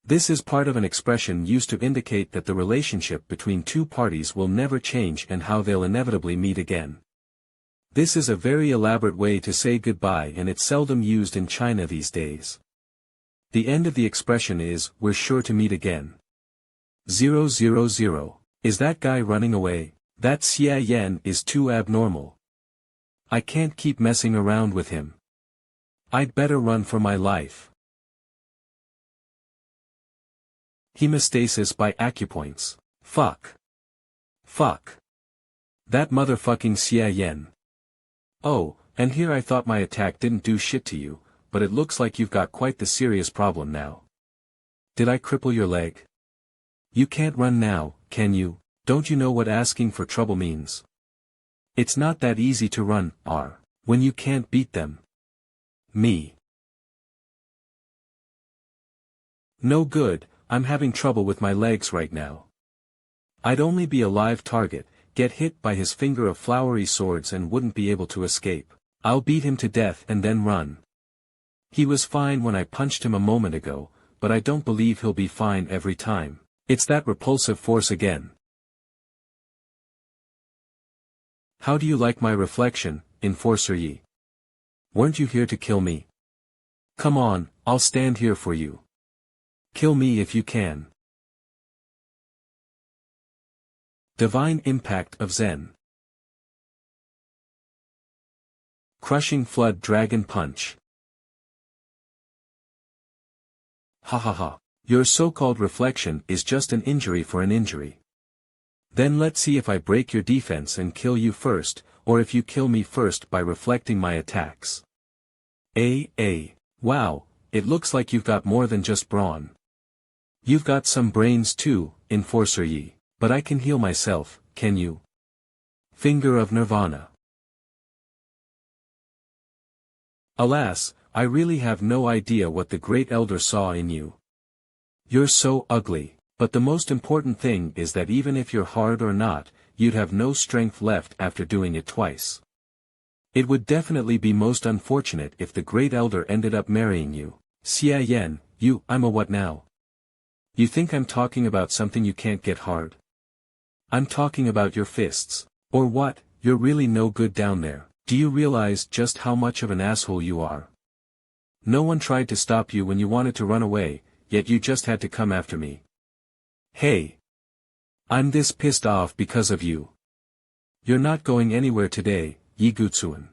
This is part of an expression used to indicate that the relationship between two parties will never change and how they'll inevitably meet again. This is a very elaborate way to say goodbye and it's seldom used in China these days. The end of the expression is, we're sure to meet again. 000. Is that guy running away? That Xia Yan is too abnormal. I can't keep messing around with him. I'd better run for my life. Hemostasis by acupoints. Fuck. That motherfucking Xia Yan. Oh, and here I thought my attack didn't do shit to you, but it looks like you've got quite the serious problem now. Did I cripple your leg? You can't run now, can you? Don't you know what asking for trouble means? It's not that easy to run, when you can't beat them. Me. No good, I'm having trouble with my legs right now. I'd only be a live target, get hit by his finger of flowery swords and wouldn't be able to escape. I'll beat him to death and then run. He was fine when I punched him a moment ago, but I don't believe he'll be fine every time. It's that repulsive force again. How do you like my reflection, Enforcer Yi? Weren't you here to kill me? Come on, I'll stand here for you. Kill me if you can. Divine Impact of Zen. Crushing Flood Dragon Punch. Ha ha ha. Your so-called reflection is just an injury for an injury. Then let's see if I break your defense and kill you first, or if you kill me first by reflecting my attacks. Wow, it looks like you've got more than just brawn. You've got some brains too, Enforcer Yi, but I can heal myself, can you? Finger of Nirvana. Alas, I really have no idea what the Great Elder saw in you. You're so ugly, but the most important thing is that even if you're hard or not, you'd have no strength left after doing it twice. It would definitely be most unfortunate if the Great Elder ended up marrying you. Xia Yan, I'm a what now? You think I'm talking about something you can't get hard? I'm talking about your fists. Or what, you're really no good down there. Do you realize just how much of an asshole you are? No one tried to stop you when you wanted to run away, yet you just had to come after me. Hey! I'm this pissed off because of you. You're not going anywhere today, Yi Gutsuan.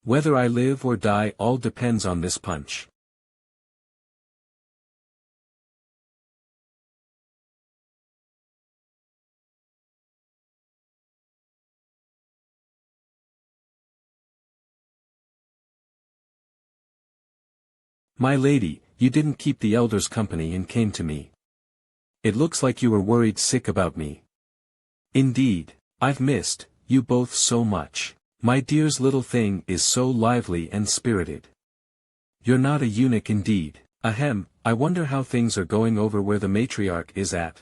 Whether I live or die all depends on this punch. My lady, you didn't keep the Elder's company and came to me. It looks like you were worried sick about me. Indeed, I've missed you both so much. My dear's little thing is so lively and spirited. You're not a eunuch indeed. Ahem, I wonder how things are going over where the matriarch is at.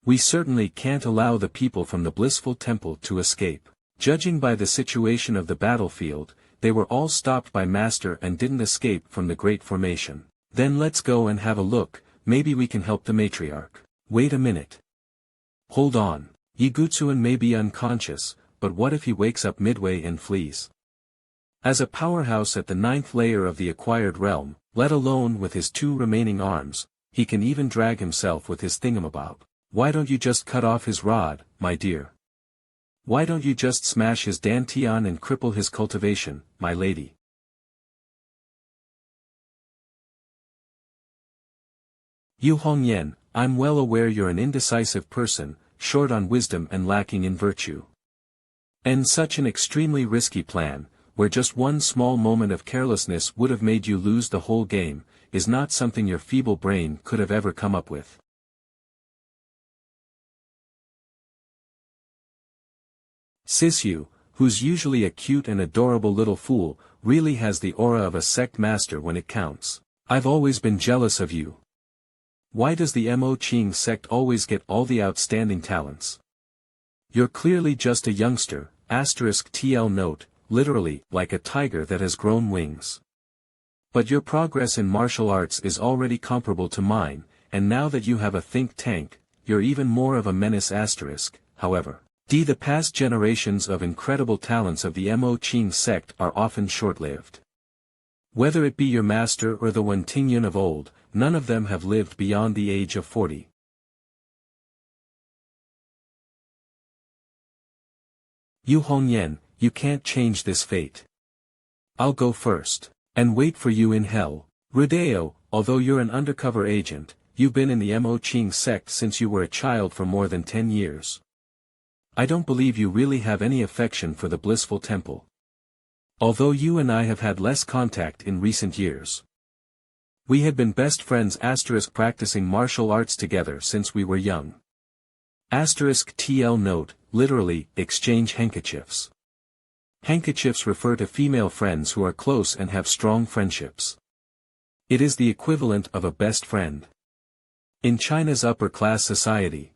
We certainly can't allow the people from the blissful temple to escape. Judging by the situation of the battlefield, they were all stopped by Master and didn't escape from the Great Formation. Then let's go and have a look, maybe we can help the matriarch. Wait a minute. Hold on, Yi Gutsuan may be unconscious, but what if he wakes up midway and flees? As a powerhouse at the 9th layer of the acquired realm, let alone with his 2 remaining arms, he can even drag himself with his thingamabob. Why don't you just cut off his rod, my dear? Why don't you just smash his dantian and cripple his cultivation, my lady? Yu Hongyan, I'm well aware you're an indecisive person, short on wisdom and lacking in virtue. And such an extremely risky plan, where just one small moment of carelessness would have made you lose the whole game, is not something your feeble brain could have ever come up with. Sisyu, who's usually a cute and adorable little fool, really has the aura of a sect master when it counts. I've always been jealous of you. Why does the Mo Qing sect always get all the outstanding talents? You're clearly just a youngster, *TL note, literally, like a tiger that has grown wings. But your progress in martial arts is already comparable to mine, and now that you have a think tank, you're even more of a menace *, however. The past generations of incredible talents of the Mo Qing sect are often short-lived. Whether it be your master or the Wen Tingyun of old, none of them have lived beyond the age of 40. Yu Hongyan, you can't change this fate. I'll go first, and wait for you in hell. Rudeo, although you're an undercover agent, you've been in the Mo Qing sect since you were a child for more than 10 years. I don't believe you really have any affection for the blissful temple. Although you and I have had less contact in recent years. We had been best friends practicing martial arts together since we were young. TL note, literally, exchange handkerchiefs. Handkerchiefs refer to female friends who are close and have strong friendships. It is the equivalent of a best friend. In China's upper-class society,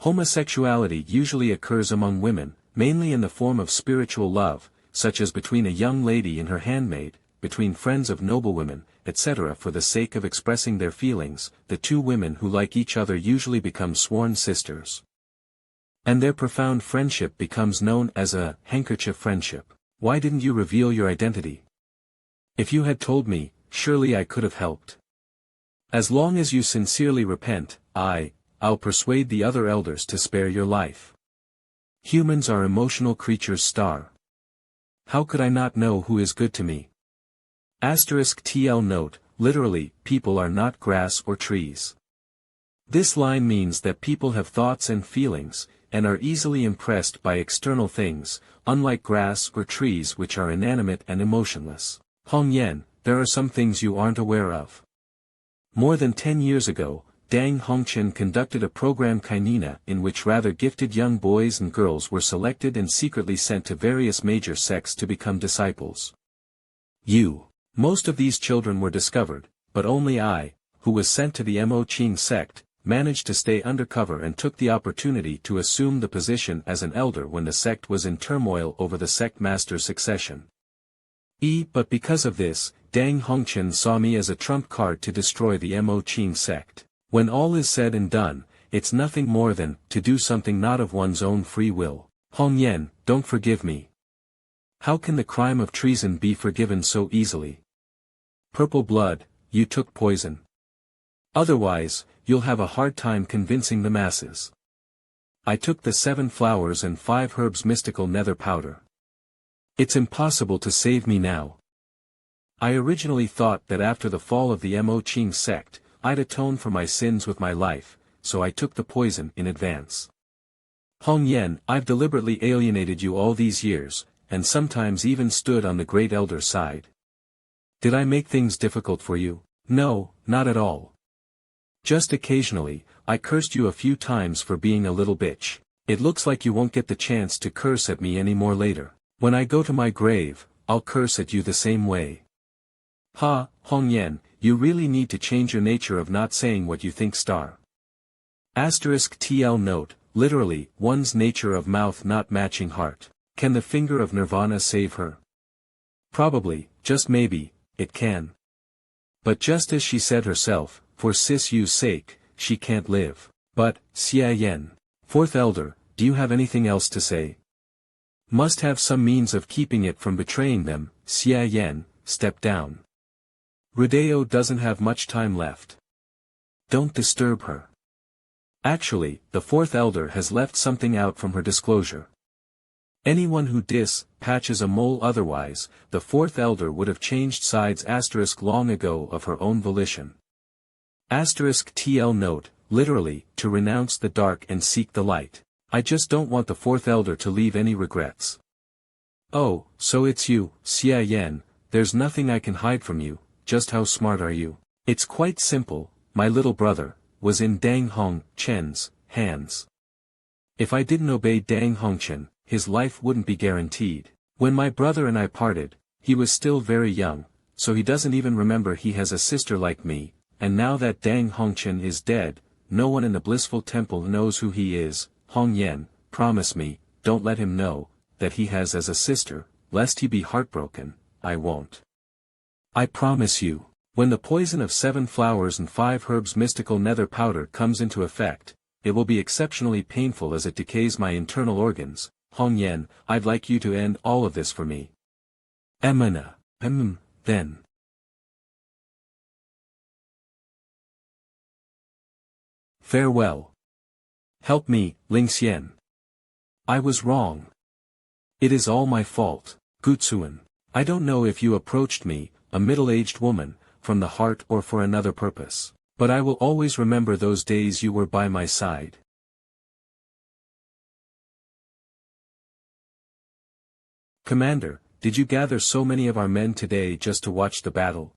homosexuality usually occurs among women, mainly in the form of spiritual love, such as between a young lady and her handmaid, between friends of noblewomen, etc. For the sake of expressing their feelings, the two women who like each other usually become sworn sisters. And their profound friendship becomes known as a handkerchief friendship. Why didn't you reveal your identity? If you had told me, surely I could have helped. As long as you sincerely repent, I'll persuade the other elders to spare your life. Humans are emotional creatures. How could I not know who is good to me? TL note, literally, people are not grass or trees. This line means that people have thoughts and feelings, and are easily impressed by external things, unlike grass or trees which are inanimate and emotionless. Hong Yan, there are some things you aren't aware of. More than 10 years ago, Dang Hongqian conducted a program Kainina in which rather gifted young boys and girls were selected and secretly sent to various major sects to become disciples. Most of these children were discovered, but only I, who was sent to the Mo Qing sect, managed to stay undercover and took the opportunity to assume the position as an elder when the sect was in turmoil over the sect master's succession. But because of this, Dang Hongqian saw me as a trump card to destroy the Mo Qing sect. When all is said and done, it's nothing more than to do something not of one's own free will. Hong Yan, don't forgive me. How can the crime of treason be forgiven so easily? Purple blood, you took poison. Otherwise, you'll have a hard time convincing the masses. I took the 7 flowers and 5 herbs mystical nether powder. It's impossible to save me now. I originally thought that after the fall of the Mo Qing sect, I'd atone for my sins with my life, so I took the poison in advance. Hong Yan, I've deliberately alienated you all these years, and sometimes even stood on the great elder's side. Did I make things difficult for you? No, not at all. Just occasionally, I cursed you a few times for being a little bitch. It looks like you won't get the chance to curse at me anymore later. When I go to my grave, I'll curse at you the same way. Hong Yan, you really need to change your nature of not saying what you think. TL note, literally, one's nature of mouth not matching heart. Can the finger of Nirvana save her? Probably, just maybe, it can. But just as she said herself, for Sis Yu's sake, she can't live. But, Xia Yan, 4th Elder, do you have anything else to say? Must have some means of keeping it from betraying them. Xia Yan, step down. Rodeo doesn't have much time left. Don't disturb her. Actually, the 4th Elder has left something out from her disclosure. Anyone who patches a mole otherwise, the 4th Elder would have changed sides long ago of her own volition. TL note, literally, to renounce the dark and seek the light. I just don't want the 4th Elder to leave any regrets. Oh, so it's you, Xia Yan, there's nothing I can hide from you, just how smart are you? It's quite simple, my little brother, was in Dang Hongqian's hands. If I didn't obey Dang Hongqian, his life wouldn't be guaranteed. When my brother and I parted, he was still very young, so he doesn't even remember he has a sister like me, and now that Dang Hongqian is dead, no one in the blissful temple knows who he is. Hong Yan, promise me, don't let him know, that he has as a sister, lest he be heartbroken. I won't. I promise you. When the poison of 7 flowers and 5 herbs mystical nether powder comes into effect, it will be exceptionally painful as it decays my internal organs. Hong Yan, I'd like you to end all of this for me. Then. Farewell. Help me, Ling Xian. I was wrong. It is all my fault. Gutsuan. I don't know if you approached me, a middle-aged woman, from the heart or for another purpose. But I will always remember those days you were by my side. Commander, did you gather so many of our men today just to watch the battle?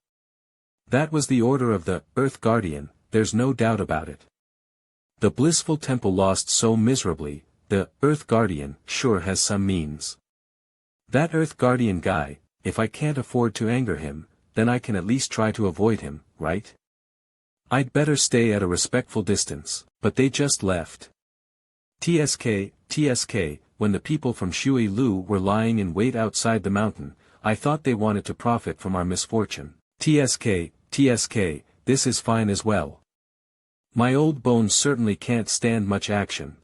That was the order of the Earth Guardian, there's no doubt about it. The blissful temple lost so miserably, the Earth Guardian sure has some means. That Earth Guardian guy, if I can't afford to anger him, then I can at least try to avoid him, right? I'd better stay at a respectful distance, but they just left. TSK, when the people from Shui Lu were lying in wait outside the mountain, I thought they wanted to profit from our misfortune. TSK, this is fine as well. My old bones certainly can't stand much action.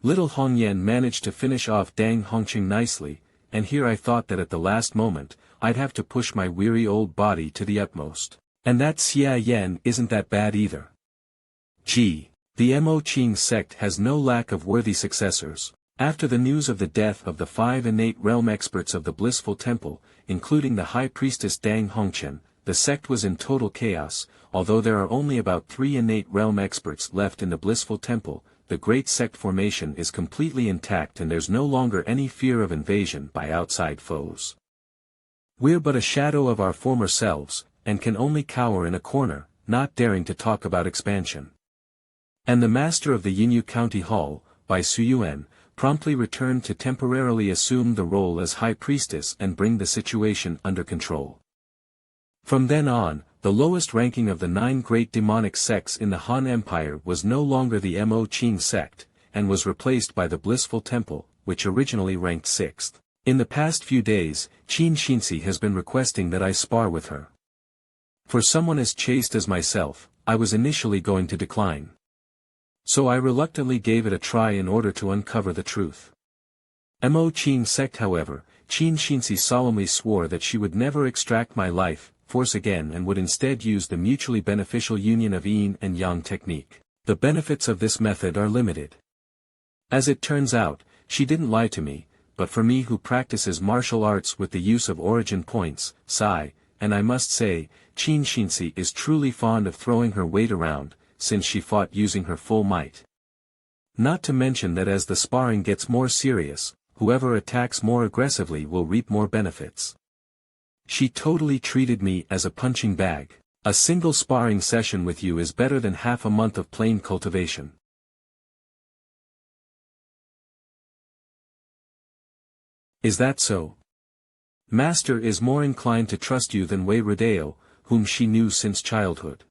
Little Hongyan managed to finish off Dang Hongqing nicely, and here I thought that at the last moment, I'd have to push my weary old body to the utmost. And that Xia Yan isn't that bad either. Gee, the Mo Qing sect has no lack of worthy successors. After the news of the death of the 5 innate realm experts of the Blissful Temple, including the High Priestess Dang Hongqian, the sect was in total chaos. Although there are only about 3 innate realm experts left in the Blissful Temple, the great sect formation is completely intact and there's no longer any fear of invasion by outside foes. We're but a shadow of our former selves, and can only cower in a corner, not daring to talk about expansion. And the master of the Yinyu County Hall, Bai Suyuan, promptly returned to temporarily assume the role as High Priestess and bring the situation under control. From then on, the lowest ranking of the 9 great demonic sects in the Han Empire was no longer the Mo Qing sect, and was replaced by the Blissful Temple, which originally ranked 6th. In the past few days, Qin Xinxi has been requesting that I spar with her. For someone as chaste as myself, I was initially going to decline. So I reluctantly gave it a try in order to uncover the truth. Mo Qing sect however, Qin Xinxi solemnly swore that she would never extract my life force again and would instead use the mutually beneficial union of yin and yang technique. The benefits of this method are limited. As it turns out, she didn't lie to me, but for me who practices martial arts with the use of origin points, Sai, and I must say, Qin Xinxi is truly fond of throwing her weight around, since she fought using her full might. Not to mention that as the sparring gets more serious, whoever attacks more aggressively will reap more benefits. She totally treated me as a punching bag. A single sparring session with you is better than half a month of plain cultivation. Is that so? Master is more inclined to trust you than Wei Rodeo, whom she knew since childhood.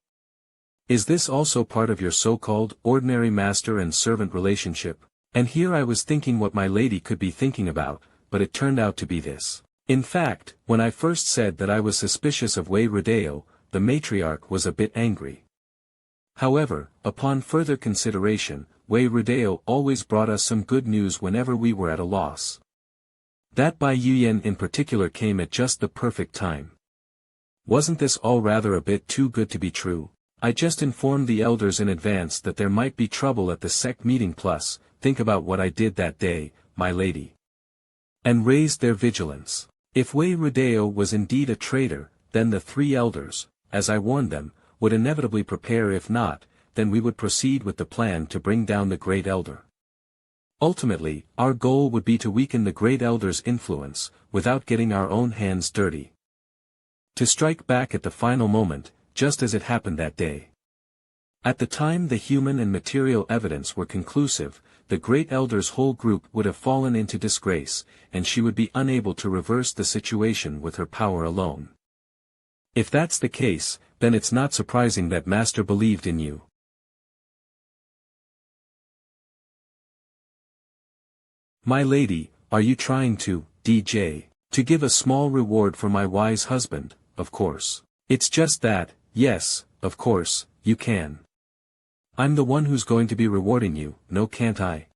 Is this also part of your so-called ordinary master and servant relationship? And here I was thinking what my lady could be thinking about, but it turned out to be this. In fact, when I first said that I was suspicious of Wei Rodeo, the matriarch was a bit angry. However, upon further consideration, Wei Rodeo always brought us some good news whenever we were at a loss. That Bai Yuyan in particular came at just the perfect time. Wasn't this all rather a bit too good to be true? I just informed the elders in advance that there might be trouble at the sect meeting plus, think about what I did that day, my lady. And raised their vigilance. If Wei Rodeo was indeed a traitor, then the 3 elders, as I warned them, would inevitably prepare. If not, then we would proceed with the plan to bring down the Great Elder. Ultimately, our goal would be to weaken the Great Elder's influence, without getting our own hands dirty. To strike back at the final moment, just as it happened that day. At the time the human and material evidence were conclusive, the Great Elder's whole group would have fallen into disgrace, and she would be unable to reverse the situation with her power alone. If that's the case, then it's not surprising that Master believed in you. My lady, are you trying to, DJ, to give a small reward for my wise husband? Of course. It's just that, yes, of course, you can. I'm the one who's going to be rewarding you, no can't I?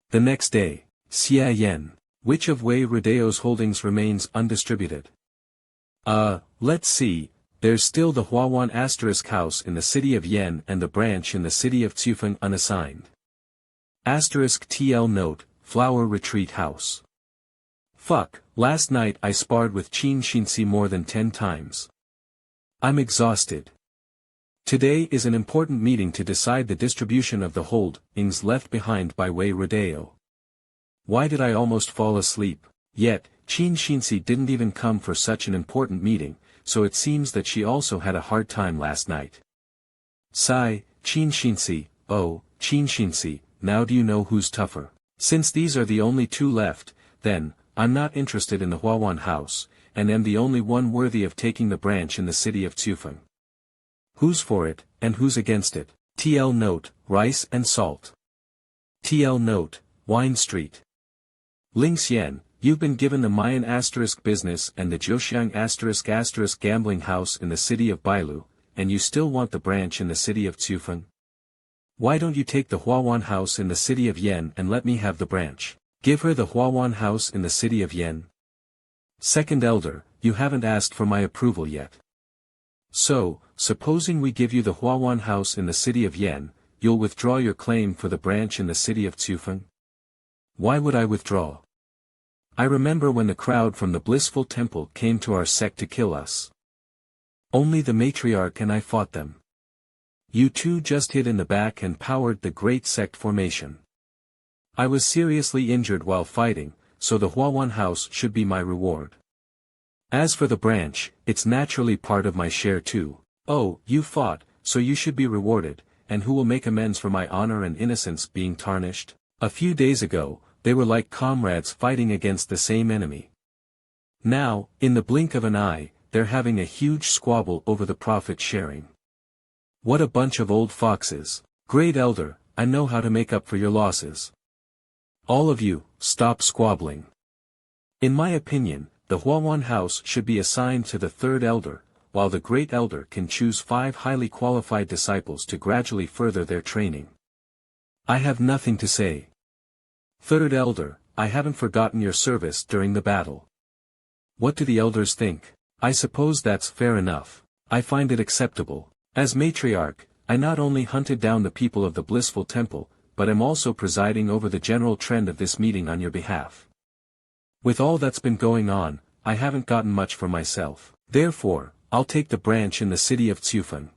The next day, Xia Yan, which of Wei Rodeo's holdings remains undistributed? Let's see. There's still the Huawan asterisk house in the city of Yen and the branch in the city of Tsufeng unassigned. Asterisk TL note, Flower Retreat House. Fuck, last night I sparred with Qin Xinxi more than 10 times. I'm exhausted. Today is an important meeting to decide the distribution of the holdings left behind by Wei Rodeo. Why did I almost fall asleep? Yet, Qin Shinsi didn't even come for such an important meeting, so it seems that she also had a hard time last night. Sigh, Qin Shinsi, oh, Qin Shinsi, now do you know who's tougher? Since these are the only two left, then, I'm not interested in the Huawan house, and am the only one worthy of taking the branch in the city of Tufeng. Who's for it, and who's against it? TL note, rice and salt. TL note, Wine Street. Ling Xian, you've been given the Mayan * business and the Jiuxiang ** gambling house in the city of Bailu, and you still want the branch in the city of Tufeng? Why don't you take the Huawan house in the city of Yen and let me have the branch? Give her the Huawan house in the city of Yen. Second elder, you haven't asked for my approval yet. So, supposing we give you the Huawan house in the city of Yen, you'll withdraw your claim for the branch in the city of Tufeng? Why would I withdraw? I remember when the crowd from the Blissful Temple came to our sect to kill us. Only the matriarch and I fought them. You two just hid in the back and powered the great sect formation. I was seriously injured while fighting, so the Huawan house should be my reward. As for the branch, it's naturally part of my share too. Oh, you fought, so you should be rewarded, and who will make amends for my honor and innocence being tarnished? A few days ago, they were like comrades fighting against the same enemy. Now, in the blink of an eye, they're having a huge squabble over the profit sharing. What a bunch of old foxes. Great elder, I know how to make up for your losses. All of you, stop squabbling. In my opinion, the Huawan house should be assigned to the third elder, while the great elder can choose 5 highly qualified disciples to gradually further their training. I have nothing to say. Third elder, I haven't forgotten your service during the battle. What do the elders think? I suppose that's fair enough. I find it acceptable. As matriarch, I not only hunted down the people of the Blissful Temple, but am also presiding over the general trend of this meeting on your behalf. With all that's been going on, I haven't gotten much for myself. Therefore, I'll take the branch in the city of Tufeng.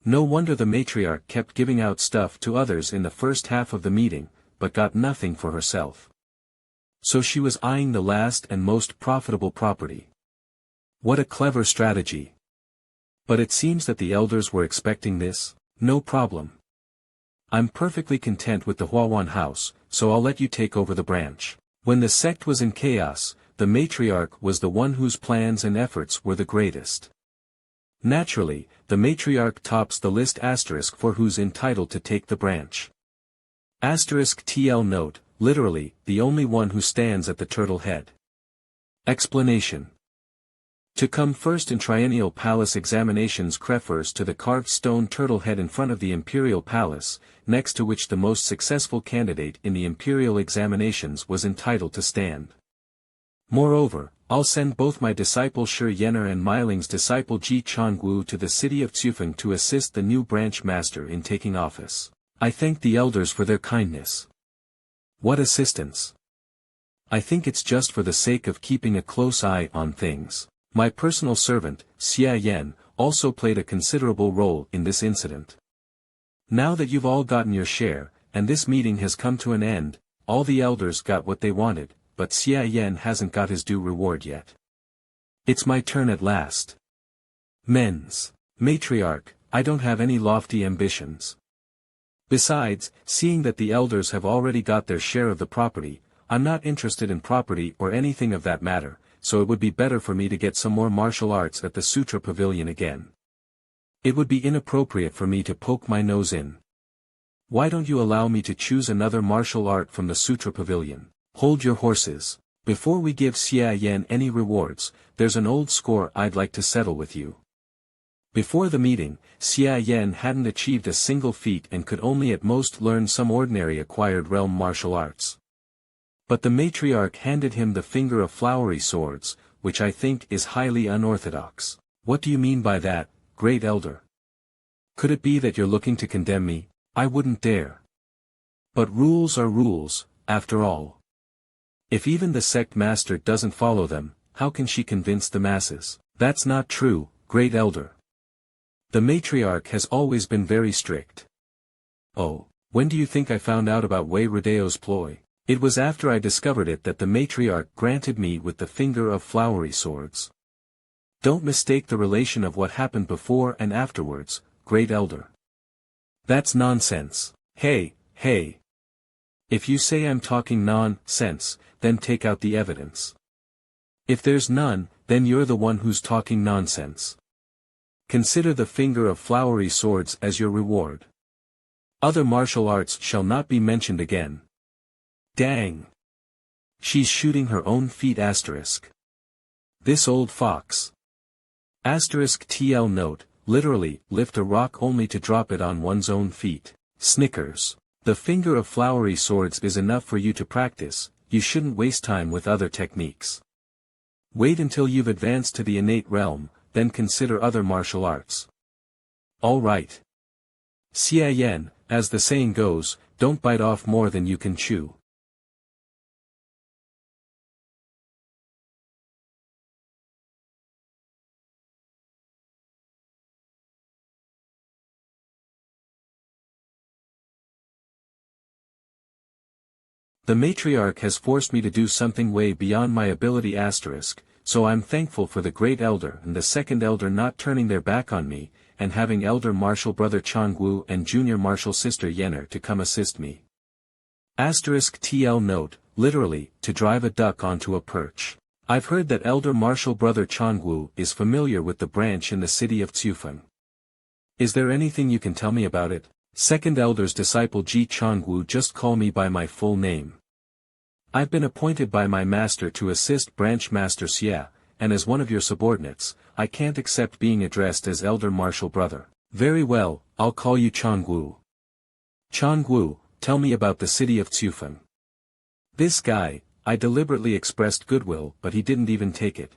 No wonder the matriarch kept giving out stuff to others in the first half of the meeting, but got nothing for herself. So she was eyeing the last and most profitable property. What a clever strategy. But it seems that the elders were expecting this. No problem. I'm perfectly content with the Huawan house, so I'll let you take over the branch. When the sect was in chaos, the matriarch was the one whose plans and efforts were the greatest. Naturally, the matriarch tops the list * for who's entitled to take the branch. *TL note, literally, the only one who stands at the turtle head. Explanation. To come first in Triennial Palace examinations refers to the carved stone turtle head in front of the Imperial Palace, next to which the most successful candidate in the Imperial examinations was entitled to stand. Moreover, I'll send both my disciple Shi Yener and Meiling's disciple Ji Changwu to the city of Tufeng to assist the new branch master in taking office. I thank the elders for their kindness. What assistance? I think it's just for the sake of keeping a close eye on things. My personal servant, Xia Yan, also played a considerable role in this incident. Now that you've all gotten your share, and this meeting has come to an end, all the elders got what they wanted, but Xia Yan hasn't got his due reward yet. It's my turn at last. Men's matriarch, I don't have any lofty ambitions. Besides, seeing that the elders have already got their share of the property, I'm not interested in property or anything of that matter, so it would be better for me to get some more martial arts at the Sutra Pavilion again. It would be inappropriate for me to poke my nose in. Why don't you allow me to choose another martial art from the Sutra Pavilion? Hold your horses. Before we give Xia Yan any rewards, there's an old score I'd like to settle with you. Before the meeting, Xia Yan hadn't achieved a single feat and could only at most learn some ordinary acquired realm martial arts. But the matriarch handed him the finger of flowery swords, which I think is highly unorthodox. What do you mean by that, great elder? Could it be that you're looking to condemn me? I wouldn't dare. But rules are rules, after all. If even the sect master doesn't follow them, how can she convince the masses? That's not true, Great Elder. The matriarch has always been very strict. Oh, when do you think I found out about Wei Rudeo's ploy? It was after I discovered it that the matriarch granted me with the finger of flowery swords. Don't mistake the relation of what happened before and afterwards, Great Elder. That's nonsense. Hey. If you say I'm talking nonsense, then take out the evidence. If there's none, then you're the one who's talking nonsense. Consider the finger of flowery swords as your reward. Other martial arts shall not be mentioned again. Dang. She's shooting her own feet asterisk. This old fox. Asterisk TL note, literally, lift a rock only to drop it on one's own feet. Snickers. The finger of flowery swords is enough for you to practice, you shouldn't waste time with other techniques. Wait until you've advanced to the innate realm, then consider other martial arts. Alright. Xia Yan, as the saying goes, don't bite off more than you can chew. The matriarch has forced me to do something way beyond my ability asterisk, so I'm thankful for the Great Elder and the Second Elder not turning their back on me, and having Elder Martial Brother Changwu and Junior Martial Sister Yenner to come assist me. Asterisk TL note, literally, to drive a duck onto a perch. I've heard that Elder Martial Brother Changwu is familiar with the branch in the city of Tufeng. Is there anything you can tell me about it? Second Elder's disciple Ji Changwu, just call me by my full name. I've been appointed by my master to assist Branch Master Xia, and as one of your subordinates, I can't accept being addressed as Elder Martial Brother. Very well, I'll call you Changwu. Changwu, tell me about the city of Tufeng. This guy, I deliberately expressed goodwill but he didn't even take it.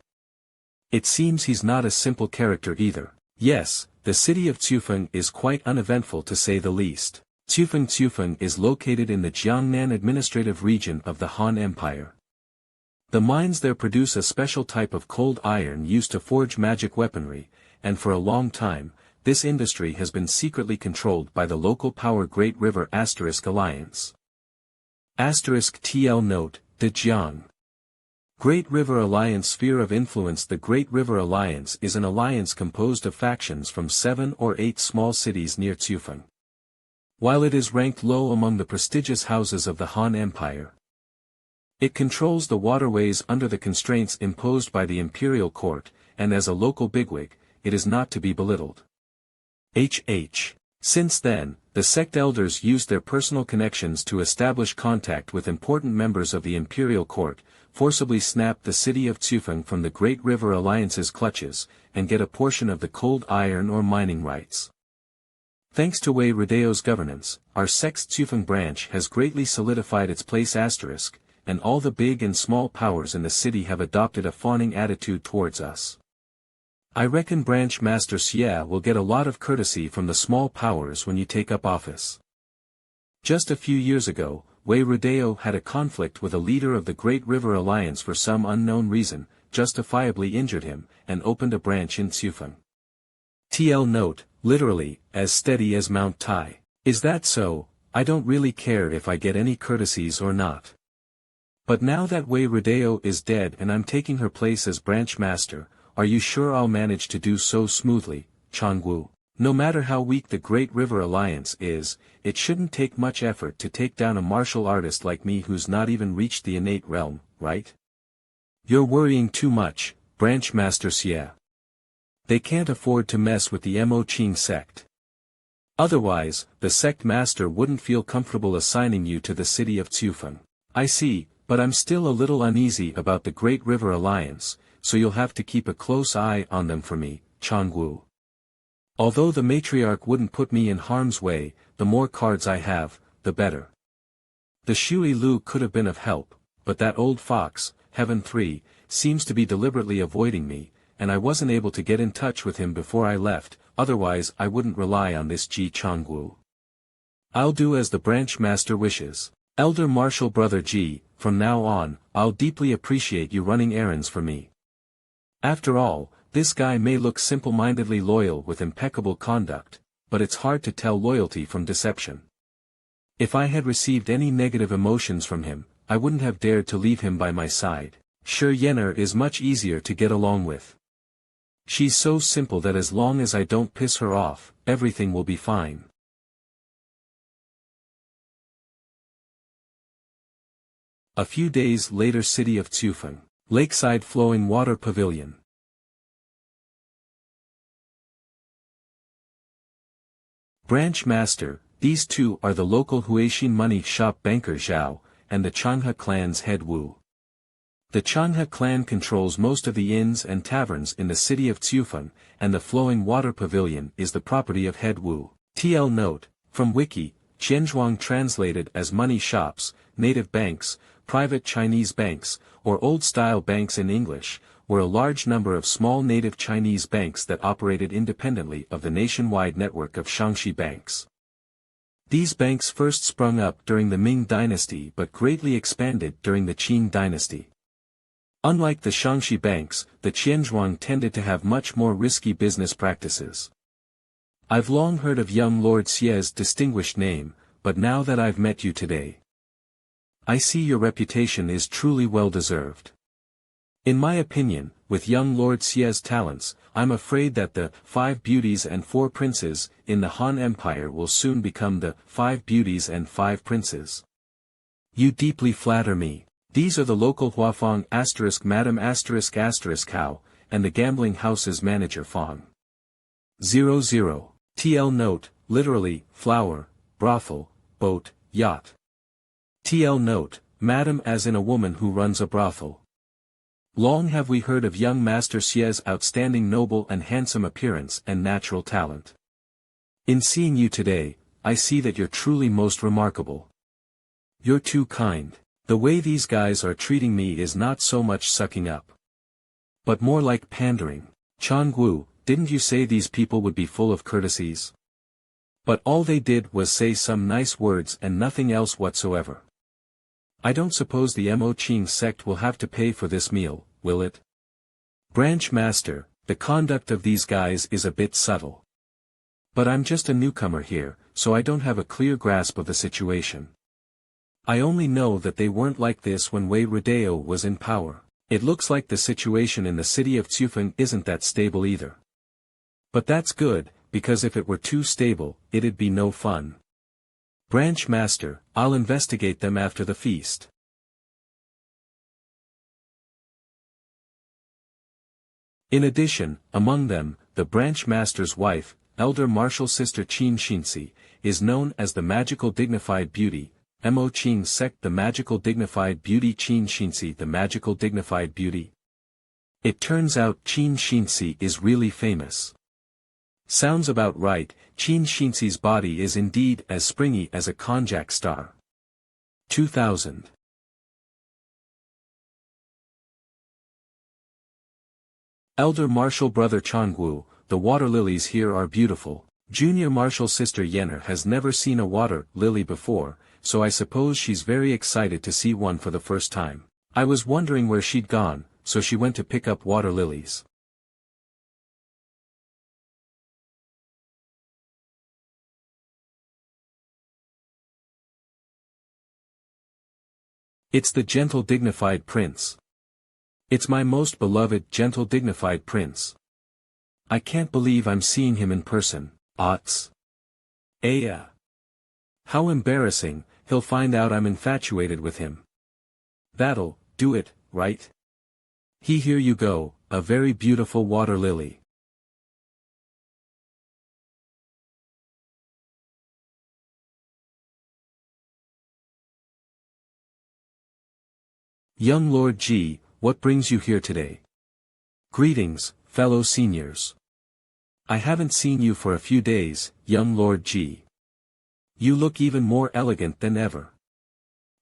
It seems he's not a simple character either. Yes, the city of Tufeng is quite uneventful to say the least. Tufeng is located in the Jiangnan administrative region of the Han Empire. The mines there produce a special type of cold iron used to forge magic weaponry, and for a long time, this industry has been secretly controlled by the local power Great River Alliance. TL note, De Jiang. Great River Alliance sphere of influence. The Great River Alliance is an alliance composed of factions from 7 or 8 small cities near Tufeng. While it is ranked low among the prestigious houses of the Han Empire, it controls the waterways under the constraints imposed by the imperial court, and as a local bigwig, it is not to be belittled. Since then, the sect elders used their personal connections to establish contact with important members of the imperial court, forcibly snap the city of Tufeng from the Great River Alliance's clutches, and get a portion of the cold iron or mining rights. Thanks to Wei Rudeo's governance, our sect's Tufeng branch has greatly solidified its place asterisk, and all the big and small powers in the city have adopted a fawning attitude towards us. I reckon Branch Master Xia will get a lot of courtesy from the small powers when you take up office. Just a few years ago, Wei Rudeo had a conflict with a leader of the Great River Alliance for some unknown reason, justifiably injured him, and opened a branch in Tufeng. TL note, literally, as steady as Mount Tai. Is that so? I don't really care if I get any courtesies or not. But now that Wei Rudeo is dead and I'm taking her place as branch master, are you sure I'll manage to do so smoothly, Changwu? No matter how weak the Great River Alliance is, it shouldn't take much effort to take down a martial artist like me who's not even reached the innate realm, right? You're worrying too much, Branch Master Xia. They can't afford to mess with the Mo Qing sect. Otherwise, the sect master wouldn't feel comfortable assigning you to the city of Tufeng. I see, but I'm still a little uneasy about the Great River Alliance, so you'll have to keep a close eye on them for me, Changwu. Although the matriarch wouldn't put me in harm's way, the more cards I have, the better. The Shui Lu could have been of help, but that old fox, Heaven 3, seems to be deliberately avoiding me, and I wasn't able to get in touch with him before I left, otherwise I wouldn't rely on this Ji Changwu. I'll do as the branch master wishes. Elder Martial Brother Ji, from now on, I'll deeply appreciate you running errands for me. After all, this guy may look simple-mindedly loyal with impeccable conduct, but it's hard to tell loyalty from deception. If I had received any negative emotions from him, I wouldn't have dared to leave him by my side. Sure, Yenner is much easier to get along with. She's so simple that as long as I don't piss her off, everything will be fine. A few days later, city of Tufeng. Lakeside flowing water pavilion. Branch Master, these two are the local Huaxin money shop banker Zhao, and the Chanhe clan's head Wu. The Chanhe clan controls most of the inns and taverns in the city of Tufeng, and the flowing water pavilion is the property of head Wu. TL note, from Wiki, Qianzhuang translated as money shops, native banks, private Chinese banks, or old-style banks in English, were a large number of small native Chinese banks that operated independently of the nationwide network of Shaanxi banks. These banks first sprung up during the Ming dynasty but greatly expanded during the Qing dynasty. Unlike the Shaanxi banks, the Qianzhuang tended to have much more risky business practices. I've long heard of young Lord Xie's distinguished name, but now that I've met you today, I see your reputation is truly well-deserved. In my opinion, with young Lord Xie's talents, I'm afraid that the 5 beauties and 4 princes in the Han Empire will soon become the 5 beauties and 5 princes. You deeply flatter me. These are the local Huafang * Madam ****, Hao, and the gambling house's manager Fang. 00. TL note, literally, flower, brothel, boat, yacht. TL note, madam as in a woman who runs a brothel. Long have we heard of young Master Xie's outstanding noble and handsome appearance and natural talent. In seeing you today, I see that you're truly most remarkable. You're too kind. The way these guys are treating me is not so much sucking up, but more like pandering. Changwu, didn't you say these people would be full of courtesies? But all they did was say some nice words and nothing else whatsoever. I don't suppose the Mo Qing sect will have to pay for this meal, will it? Branch Master, the conduct of these guys is a bit subtle. But I'm just a newcomer here, so I don't have a clear grasp of the situation. I only know that they weren't like this when Wei Rodeo was in power. It looks like the situation in the city of Tufeng isn't that stable either. But that's good, because if it were too stable, it'd be no fun. Branch Master, I'll investigate them after the feast. In addition, among them, the Branch Master's wife, Elder Martial Sister Qin Xinxi, is known as the Magical Dignified Beauty, Mo Qing Sect the Magical Dignified Beauty Qin Xinxi the Magical Dignified Beauty. It turns out Qin Xinxi is really famous. Sounds about right, Qin Xinxi's body is indeed as springy as a konjac star. 2000. Elder Martial Brother Changwu, the water lilies here are beautiful. Junior Martial Sister Yenner has never seen a water lily before, so I suppose she's very excited to see one for the first time. I was wondering where she'd gone, so she went to pick up water lilies. It's the gentle dignified prince. It's my most beloved gentle dignified prince. I can't believe I'm seeing him in person. Yeah. How embarrassing, he'll find out I'm infatuated with him. That'll do it, right? Here you go, a very beautiful water lily. Young Lord Ji, what brings you here today? Greetings, fellow seniors. I haven't seen you for a few days, young Lord Ji. You look even more elegant than ever.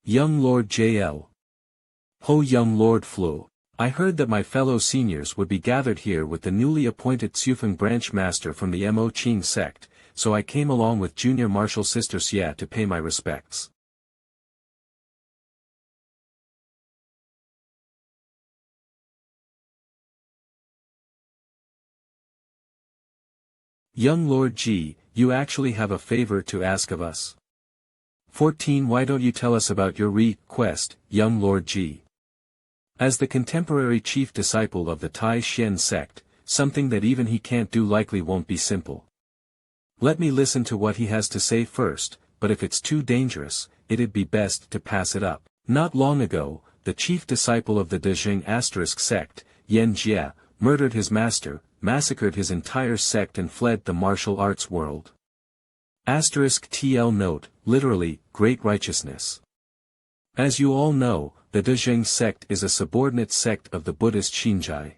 Young Lord JL. Ho young Lord Flu. I heard that my fellow seniors would be gathered here with the newly appointed Tufeng branch master from the Mo Qing sect, so I came along with Junior Martial Sister Xia to pay my respects. Young Lord Ji, you actually have a favor to ask of us. 14. Why don't you tell us about your request, young Lord Ji? As the contemporary chief disciple of the Tai Xian sect, something that even he can't do likely won't be simple. Let me listen to what he has to say first, but if it's too dangerous, it'd be best to pass it up. Not long ago, the chief disciple of the Dejing sect, Yan Jie, murdered his master, massacred his entire sect and fled the martial arts world. TL note, literally, great righteousness. As you all know, the Dejing sect is a subordinate sect of the Buddhist Xinjai.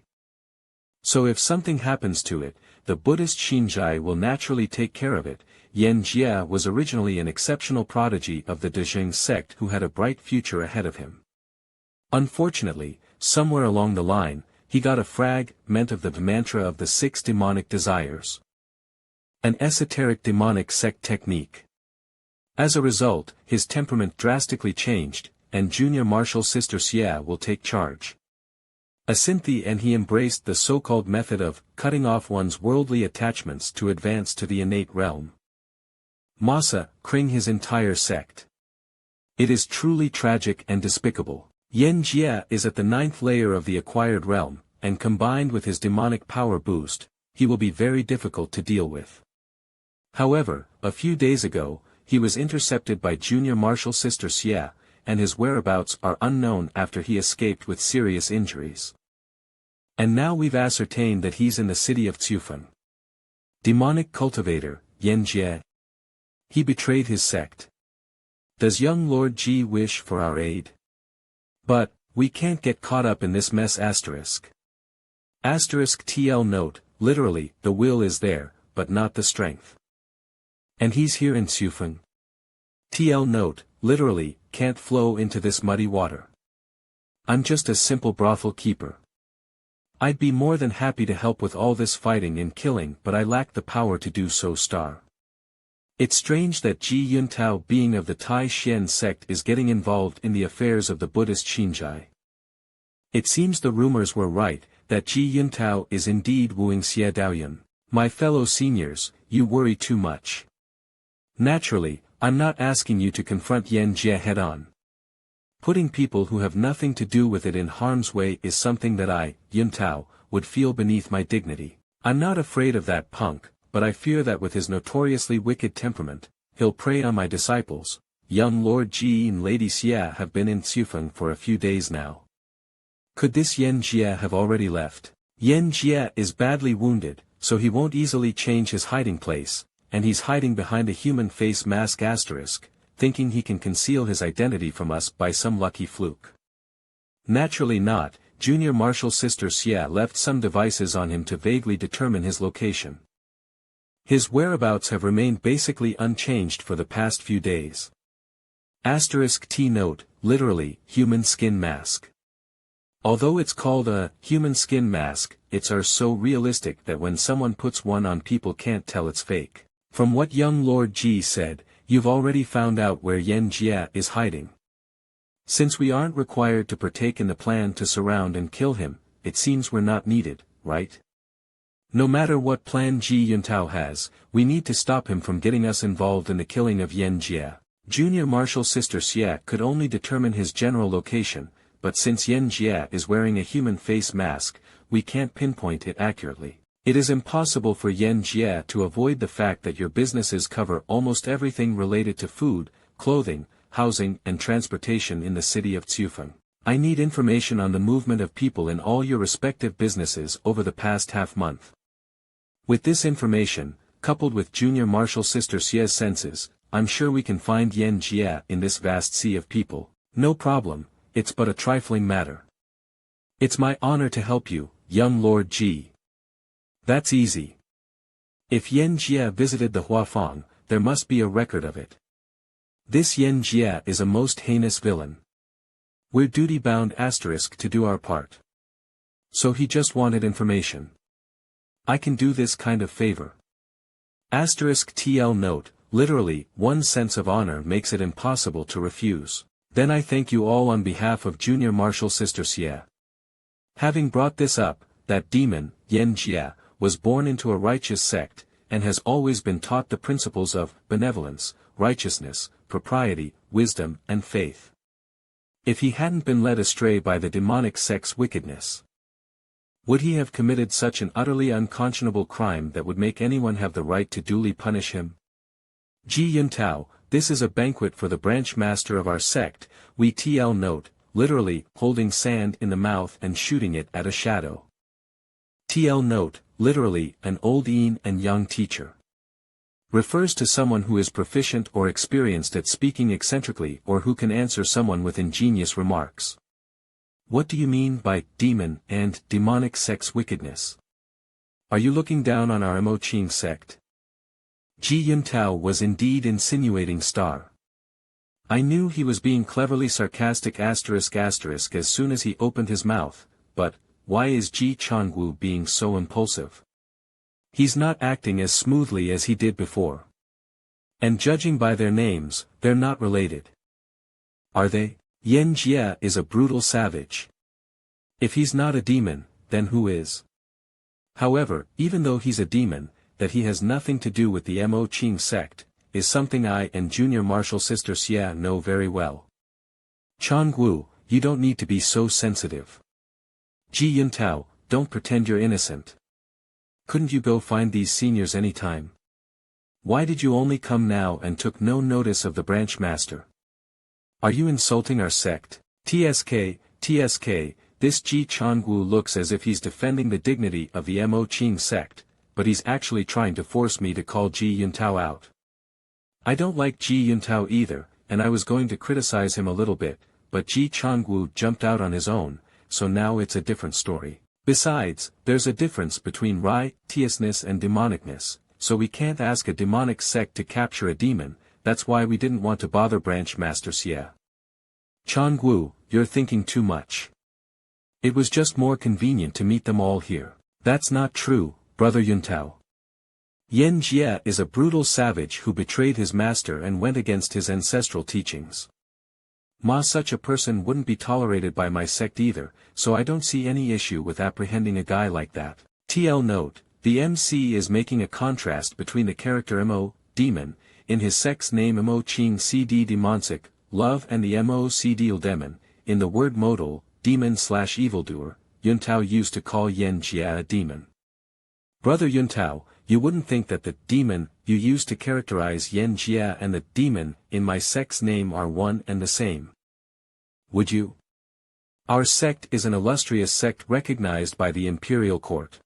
So if something happens to it, the Buddhist Xinjai will naturally take care of it. Yan Jie was originally an exceptional prodigy of the Dejing sect who had a bright future ahead of him. Unfortunately, somewhere along the line, he got a fragment of the mantra of the 6 demonic desires. An esoteric demonic sect technique. As a result, his temperament drastically changed, and junior martial sister Xie will take charge. Asynthi and he embraced the so-called method of cutting off one's worldly attachments to advance to the innate realm. Masa, Kring his entire sect. It is truly tragic and despicable. Yan Jie is at the 9th layer of the acquired realm, and combined with his demonic power boost, he will be very difficult to deal with. However, a few days ago, he was intercepted by junior martial sister Xie, and his whereabouts are unknown after he escaped with serious injuries. And now we've ascertained that he's in the city of Cufeng. Demonic cultivator, Yan Jie. He betrayed his sect. Does young Lord Ji wish for our aid? But, we can't get caught up in this mess asterisk. Asterisk TL note, literally, the will is there, but not the strength. And he's here in Cufeng. TL note, literally, can't flow into this muddy water. I'm just a simple brothel keeper. I'd be more than happy to help with all this fighting and killing, but I lack the power to do so. It's strange that Ji Yuntao, being of the Tai Xian sect, is getting involved in the affairs of the Buddhist Xinjai. It seems the rumors were right, that Ji Yuntao is indeed wooing Xie Daoyun. My fellow seniors, you worry too much. Naturally, I'm not asking you to confront Yan Jie head-on. Putting people who have nothing to do with it in harm's way is something that I, Yuntao, would feel beneath my dignity. I'm not afraid of that punk, but I fear that with his notoriously wicked temperament, he'll prey on my disciples. Young Lord Ji and Lady Xie have been in Cufeng for a few days now. Could this Yan Jie have already left? Yan Jie is badly wounded, so he won't easily change his hiding place, and he's hiding behind a human face mask asterisk, thinking he can conceal his identity from us by some lucky fluke. Naturally not, junior martial sister Xie left some devices on him to vaguely determine his location. His whereabouts have remained basically unchanged for the past few days. Asterisk T note, literally, human skin mask. Although it's called a human skin mask, it's so realistic that when someone puts one on people can't tell it's fake. From what young Lord Ji said, you've already found out where Yan Jie is hiding. Since we aren't required to partake in the plan to surround and kill him, it seems we're not needed, right? No matter what plan Ji Yuntao has, we need to stop him from getting us involved in the killing of Yan Jie. Junior martial sister Xie could only determine his general location, but since Yan Jie is wearing a human face mask, we can't pinpoint it accurately. It is impossible for Yan Jie to avoid the fact that your businesses cover almost everything related to food, clothing, housing and transportation in the city of Cufeng. I need information on the movement of people in all your respective businesses over the past half-month. With this information, coupled with junior martial sister Xie's senses, I'm sure we can find Yan Jie in this vast sea of people. No problem, it's but a trifling matter. It's my honor to help you, young Lord Ji. That's easy. If Yan Jie visited the Huafang, there must be a record of it. This Yan Jie is a most heinous villain. We're duty-bound asterisk to do our part. So he just wanted information. I can do this kind of favor. Asterisk TL note, literally, one's sense of honor makes it impossible to refuse. Then I thank you all on behalf of junior martial sister Xie. Having brought this up, that demon, Yan Jie, was born into a righteous sect, and has always been taught the principles of benevolence, righteousness, propriety, wisdom, and faith. If he hadn't been led astray by the demonic sect's wickedness, would he have committed such an utterly unconscionable crime that would make anyone have the right to duly punish him? Ji Yuntao, this is a banquet for the branch master of our sect, we TL note, literally, holding sand in the mouth and shooting it at a shadow. TL note, literally, an old yin and yang teacher. Refers to someone who is proficient or experienced at speaking eccentrically or who can answer someone with ingenious remarks. What do you mean by demon and demonic sect's wickedness? Are you looking down on our Mo Ching sect? Ji Yuntao was indeed insinuating star. I knew he was being cleverly sarcastic as soon as he opened his mouth, but, why is Ji Changwu being so impulsive? He's not acting as smoothly as he did before. And judging by their names, they're not related. Are they? Yan Jie is a brutal savage. If he's not a demon, then who is? However, even though he's a demon, that he has nothing to do with the Mo Ching sect, is something I and Junior Martial Sister Xia know very well. Changwu, you don't need to be so sensitive. Ji Yuntao, don't pretend you're innocent. Couldn't you go find these seniors anytime? Why did you only come now and took no notice of the branch master? Are you insulting our sect? TSK, this Ji Changwu looks as if he's defending the dignity of the Mo Ching sect, but he's actually trying to force me to call Ji Yuntao out. I don't like Ji Yuntao either, and I was going to criticize him a little bit, but Ji Changwu jumped out on his own, so now it's a different story. Besides, there's a difference between righteousness and demonicness, so we can't ask a demonic sect to capture a demon. That's why we didn't want to bother Branch Master Xie. Changwu, you're thinking too much. It was just more convenient to meet them all here. That's not true, Brother Yuntao. Yan Jie is a brutal savage who betrayed his master and went against his ancestral teachings. Such a person wouldn't be tolerated by my sect either, so I don't see any issue with apprehending a guy like that. TL note, the MC is making a contrast between the character Mo, demon, in his sect's name Mo Ching CD Demonsic, love and the Mo CD demon, in the word modal, demon/evildoer, Yuntao used to call Yan Jie a demon. Brother Yuntao, you wouldn't think that the demon you used to characterize Yan Jie and the demon in my sect's name are one and the same. Would you? Our sect is an illustrious sect recognized by the imperial court.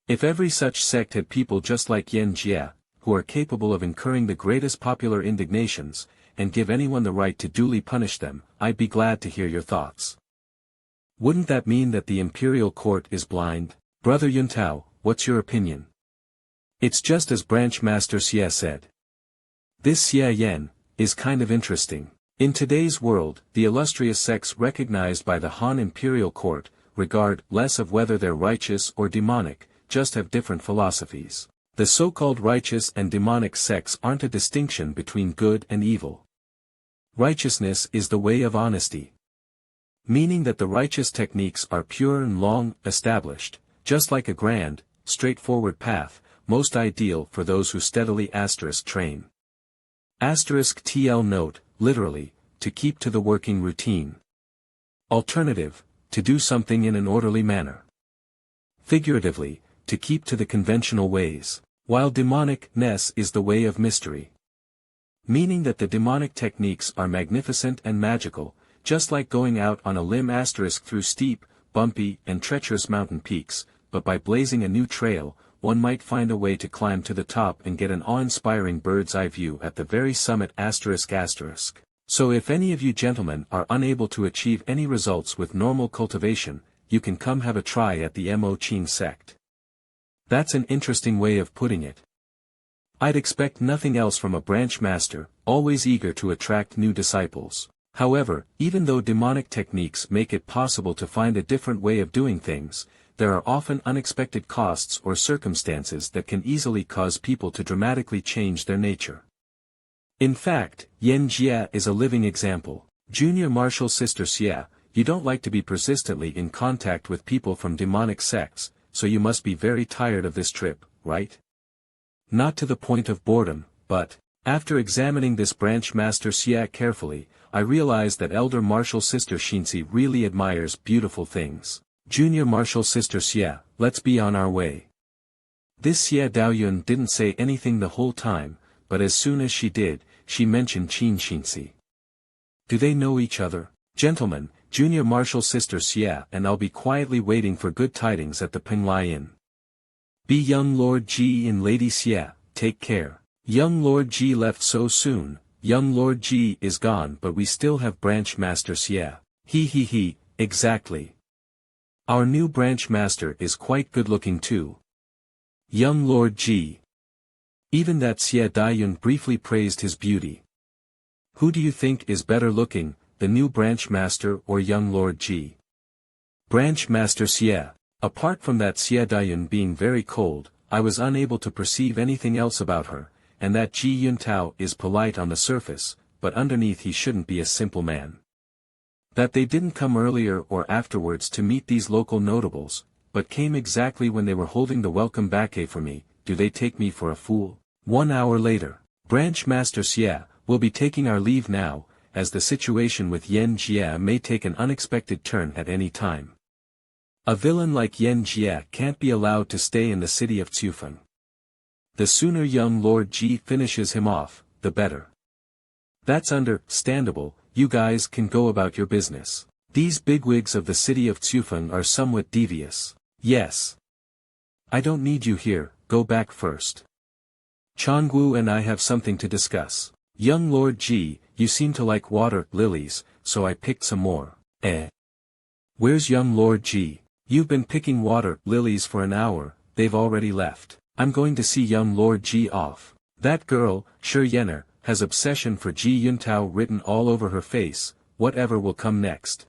If every such sect had people just like Yan Jie, who are capable of incurring the greatest popular indignations, and give anyone the right to duly punish them, I'd be glad to hear your thoughts. Wouldn't that mean that the imperial court is blind? Brother Yuntao, what's your opinion? It's just as Branch Master Xie said. This Xie Yan is kind of interesting. In today's world, the illustrious sects recognized by the Han imperial court, regard less of whether they're righteous or demonic, just have different philosophies. The so-called righteous and demonic sects aren't a distinction between good and evil. Righteousness is the way of honesty. Meaning that the righteous techniques are pure and long established, just like a grand, straightforward path, most ideal for those who steadily train. TL note, literally, to keep to the working routine. Alternative, to do something in an orderly manner. Figuratively, to keep to the conventional ways, while demonicness is the way of mystery. Meaning that the demonic techniques are magnificent and magical, just like going out on a limb through steep, bumpy, and treacherous mountain peaks, but by blazing a new trail, one might find a way to climb to the top and get an awe-inspiring bird's-eye view at the very summit ***. So if any of you gentlemen are unable to achieve any results with normal cultivation, you can come have a try at the Mo Ching sect. That's an interesting way of putting it. I'd expect nothing else from a branch master, always eager to attract new disciples. However, even though demonic techniques make it possible to find a different way of doing things, there are often unexpected costs or circumstances that can easily cause people to dramatically change their nature. In fact, Yan Jie is a living example. Junior Martial Sister Xie, you don't like to be persistently in contact with people from demonic sects, so you must be very tired of this trip, right? Not to the point of boredom, but, after examining this branch master Xia carefully, I realized that elder martial sister Xinzi really admires beautiful things. Junior martial sister Xia, let's be on our way. This Xia Daoyun didn't say anything the whole time, but as soon as she did, she mentioned Qin Xinzi. Do they know each other? Gentlemen, junior martial sister Xia and I'll be quietly waiting for good tidings at the Penglai Inn. Be young Lord Ji and Lady Xia, take care. Young Lord Ji left so soon, young Lord Ji is gone but we still have branch master Xia. He, exactly. Our new branch master is quite good looking too. Young Lord Ji. Even that Xia Daiyun briefly praised his beauty. Who do you think is better looking, the new branch master or young Lord Ji? Branch master Xia. Apart from that Xia Daiyun being very cold, I was unable to perceive anything else about her, and that Ji Yuntao is polite on the surface, but underneath he shouldn't be a simple man. That they didn't come earlier or afterwards to meet these local notables, but came exactly when they were holding the welcome bouquet for me, do they take me for a fool? 1 hour later, Branch Master Xia, we'll be taking our leave now, as the situation with Yan Jia may take an unexpected turn at any time. A villain like Yan Jia can't be allowed to stay in the city of Cufeng. The sooner young Lord Ji finishes him off, the better. That's understandable, you guys can go about your business. These bigwigs of the city of Cufeng are somewhat devious. Yes. I don't need you here, go back first. Changwu and I have something to discuss. Young Lord Ji, you seem to like water lilies, so I picked some more. Where's young Lord Ji? You've been picking water lilies for an hour, they've already left. I'm going to see young Lord Ji off. That girl, Shi Yener, has obsession for Ji Yuntao written all over her face, whatever will come next.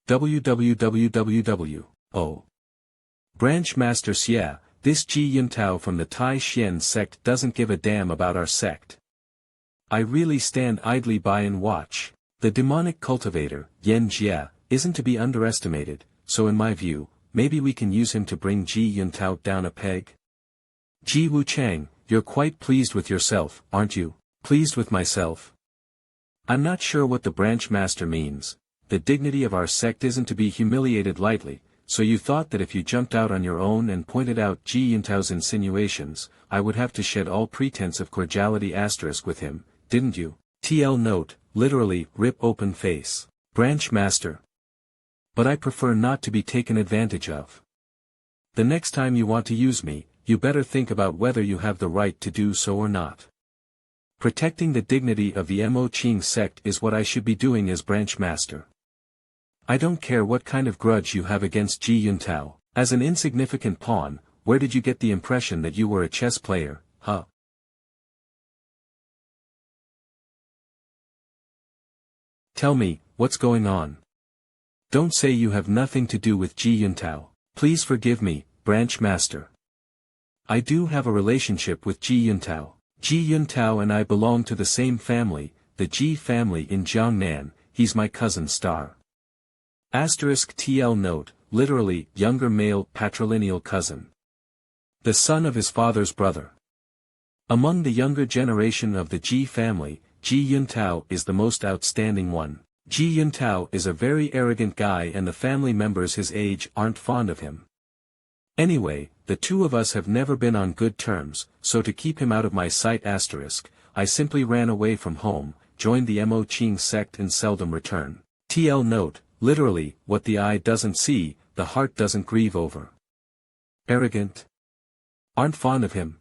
www. Oh. Branch Master Xia, this Ji Yuntao from the Tai Xian sect doesn't give a damn about our sect. I really stand idly by and watch. The demonic cultivator, Yan Jia, isn't to be underestimated, so in my view, maybe we can use him to bring Ji Yuntao down a peg? Ji Wuchang, you're quite pleased with yourself, aren't you? Pleased with myself? I'm not sure what the branch master means. The dignity of our sect isn't to be humiliated lightly, so you thought that if you jumped out on your own and pointed out Ji Yuntao's insinuations, I would have to shed all pretense of cordiality * with him, didn't you? TL note, literally, rip open face. Branch master. But I prefer not to be taken advantage of. The next time you want to use me, you better think about whether you have the right to do so or not. Protecting the dignity of the Mo Qing sect is what I should be doing as branch master. I don't care what kind of grudge you have against Ji Yuntao. As an insignificant pawn, where did you get the impression that you were a chess player, huh? Tell me, what's going on? Don't say you have nothing to do with Ji Yuntao. Please forgive me, branch master. I do have a relationship with Ji Yuntao. Ji Yuntao and I belong to the same family, the Ji family in Jiangnan, he's my cousin star. *TL note, literally, younger male patrilineal cousin. The son of his father's brother. Among the younger generation of the Ji family, Ji Yuntao is the most outstanding one. Ji Yuntao is a very arrogant guy and the family members his age aren't fond of him. Anyway, the two of us have never been on good terms, so to keep him out of my sight *, I simply ran away from home, joined the Mo Qing sect and seldom return. TL note, literally, what the eye doesn't see, the heart doesn't grieve over. Arrogant? Aren't fond of him?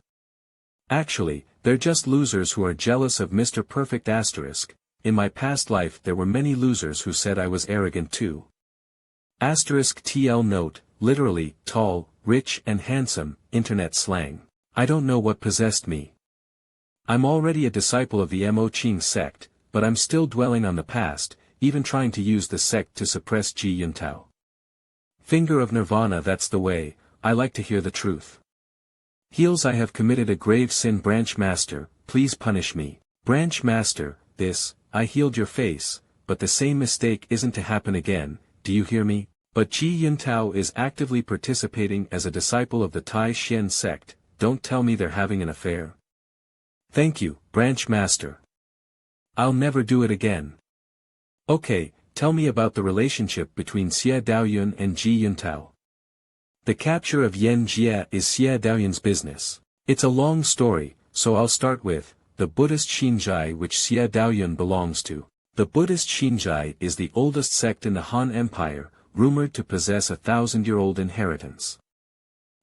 Actually, they're just losers who are jealous of Mr. Perfect *. In my past life there were many losers who said I was arrogant too. *TL note, literally, tall, rich and handsome, internet slang. I don't know what possessed me. I'm already a disciple of the Mo Qing sect, but I'm still dwelling on the past, even trying to use the sect to suppress Ji Yuntao. Finger of Nirvana, that's the way, I like to hear the truth. Heels, I have committed a grave sin, branch master, please punish me. Branch master, I healed your face, but the same mistake isn't to happen again, do you hear me? But Ji Yuntao is actively participating as a disciple of the Tai Xian sect, don't tell me they're having an affair. Thank you, Branch Master. I'll never do it again. Okay, tell me about the relationship between Xie Daoyun and Ji Yuntao. The capture of Yan Jie is Xie Daoyun's business. It's a long story, so I'll start with the Buddhist Xinzhai, which Xie Daoyun belongs to. The Buddhist Xinzhai is the oldest sect in the Han Empire, rumored to possess a 1,000-year-old inheritance.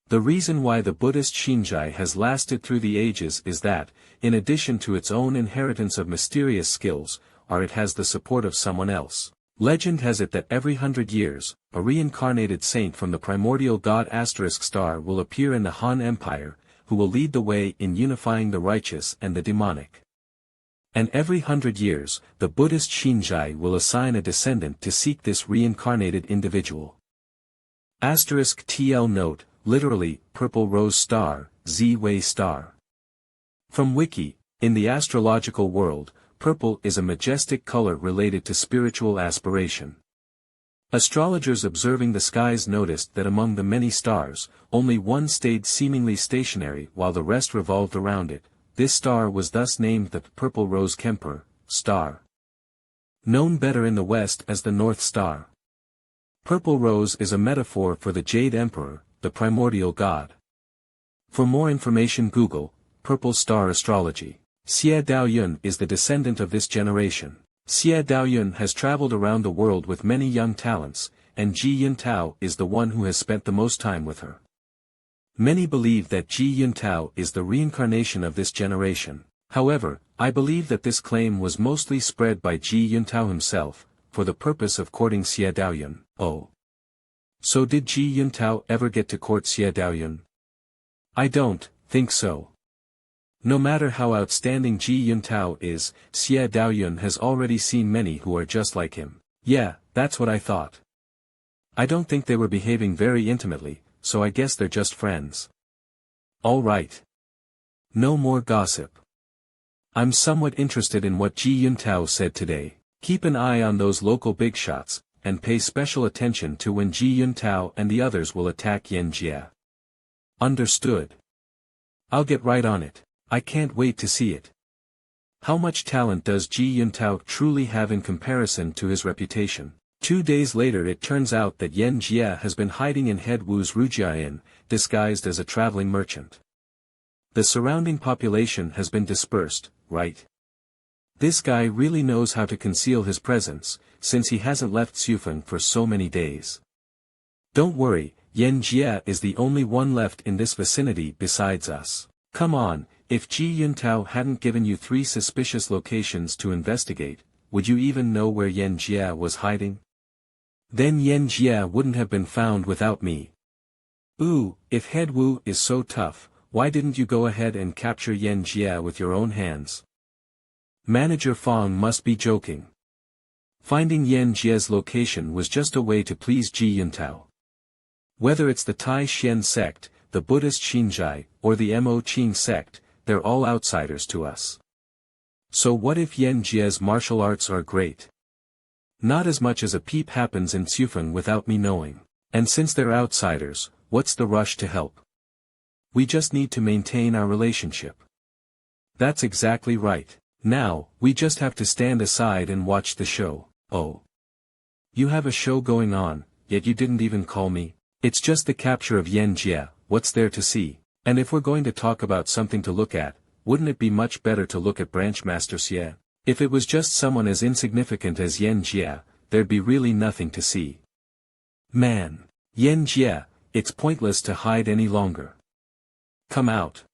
The reason why the Buddhist Xinzhai has lasted through the ages is that, in addition to its own inheritance of mysterious skills, it has the support of someone else. Legend has it that every 100 years, a reincarnated saint from the primordial god ** will appear in the Han Empire, who will lead the way in unifying the righteous and the demonic. And every 100 years, the Buddhist Xinzhai will assign a descendant to seek this reincarnated individual. *TL note, literally, purple rose star, Z-Way star. From Wiki, in the astrological world, purple is a majestic color related to spiritual aspiration. Astrologers observing the skies noticed that among the many stars, only one stayed seemingly stationary while the rest revolved around it. This star was thus named the Purple Rose Kemper star. Known better in the West as the North Star. Purple rose is a metaphor for the Jade Emperor, the primordial god. For more information Google, Purple Star Astrology. Xie Daoyun is the descendant of this generation. Xie Daoyun has traveled around the world with many young talents, and Ji Yuntao is the one who has spent the most time with her. Many believe that Ji Yuntao is the reincarnation of this generation. However, I believe that this claim was mostly spread by Ji Yuntao himself, for the purpose of courting Xie Daoyun. Oh. So did Ji Yuntao ever get to court Xie Daoyun? I don't think so. No matter how outstanding Ji Yuntao is, Xie Daoyun has already seen many who are just like him. Yeah, that's what I thought. I don't think they were behaving very intimately, so I guess they're just friends. All right. No more gossip. I'm somewhat interested in what Ji Yuntao said today. Keep an eye on those local big shots, and pay special attention to when Ji Yuntao and the others will attack Yan Jie. Understood. I'll get right on it. I can't wait to see it. How much talent does Ji Yuntao truly have in comparison to his reputation? 2 days later it turns out that Yan Jie has been hiding in Head Wu's Rujian, disguised as a traveling merchant. The surrounding population has been dispersed, right? This guy really knows how to conceal his presence, since he hasn't left Xufeng for so many days. Don't worry, Yan Jie is the only one left in this vicinity besides us. Come on, if Ji Yuntao hadn't given you 3 suspicious locations to investigate, would you even know where Yan Jie was hiding? Then Yan Jie wouldn't have been found without me. Ooh, if Head Wu is so tough, why didn't you go ahead and capture Yan Jie with your own hands? Manager Fong must be joking. Finding Yan Jie's location was just a way to please Ji Yuntao. Whether it's the Tai Xian sect, the Buddhist Xinzhai, or the Mo Qing sect, they're all outsiders to us. So what if Yan Jie's martial arts are great? Not as much as a peep happens in Xufeng without me knowing. And since they're outsiders, what's the rush to help? We just need to maintain our relationship. That's exactly right. Now, we just have to stand aside and watch the show. Oh. You have a show going on, yet you didn't even call me? It's just the capture of Yan Jie, what's there to see? And if we're going to talk about something to look at, wouldn't it be much better to look at Branch Master Xie? If it was just someone as insignificant as Yan Jie, there'd be really nothing to see. Man. Yan Jie, it's pointless to hide any longer. Come out.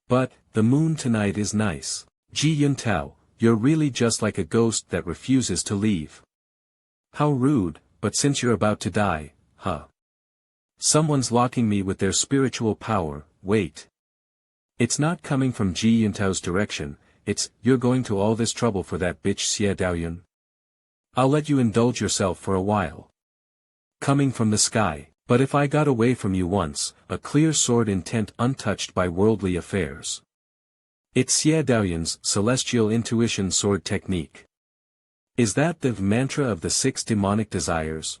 But, the moon tonight is nice. Ji Yuntao, you're really just like a ghost that refuses to leave. How rude, but since you're about to die, huh? Someone's locking me with their spiritual power, wait. It's not coming from Ji Yuntao's direction, it's, you're going to all this trouble for that bitch Xie Daoyun? I'll let you indulge yourself for a while. Coming from the sky, but if I got away from you once, a clear sword intent untouched by worldly affairs. It's Xie Daoyun's celestial intuition sword technique. Is that the mantra of the 6 demonic desires?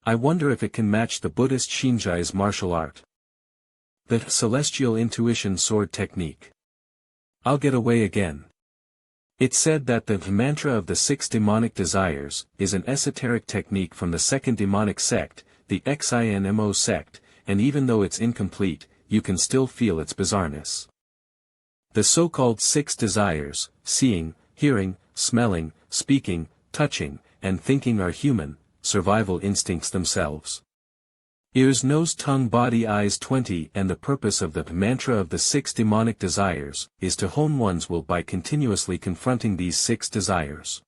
I wonder if it can match the Buddhist Xinzhai's martial art. The Celestial Intuition Sword Technique. I'll get away again. It's said that the mantra of the 6 demonic desires is an esoteric technique from the second demonic sect, the XINMO sect, and even though it's incomplete, you can still feel its bizarreness. The so-called 6 desires, seeing, hearing, smelling, speaking, touching, and thinking are human, survival instincts themselves. Ears, nose, tongue, body, eyes 20, and the purpose of the mantra of the 6 demonic desires is to hone one's will by continuously confronting these 6 desires.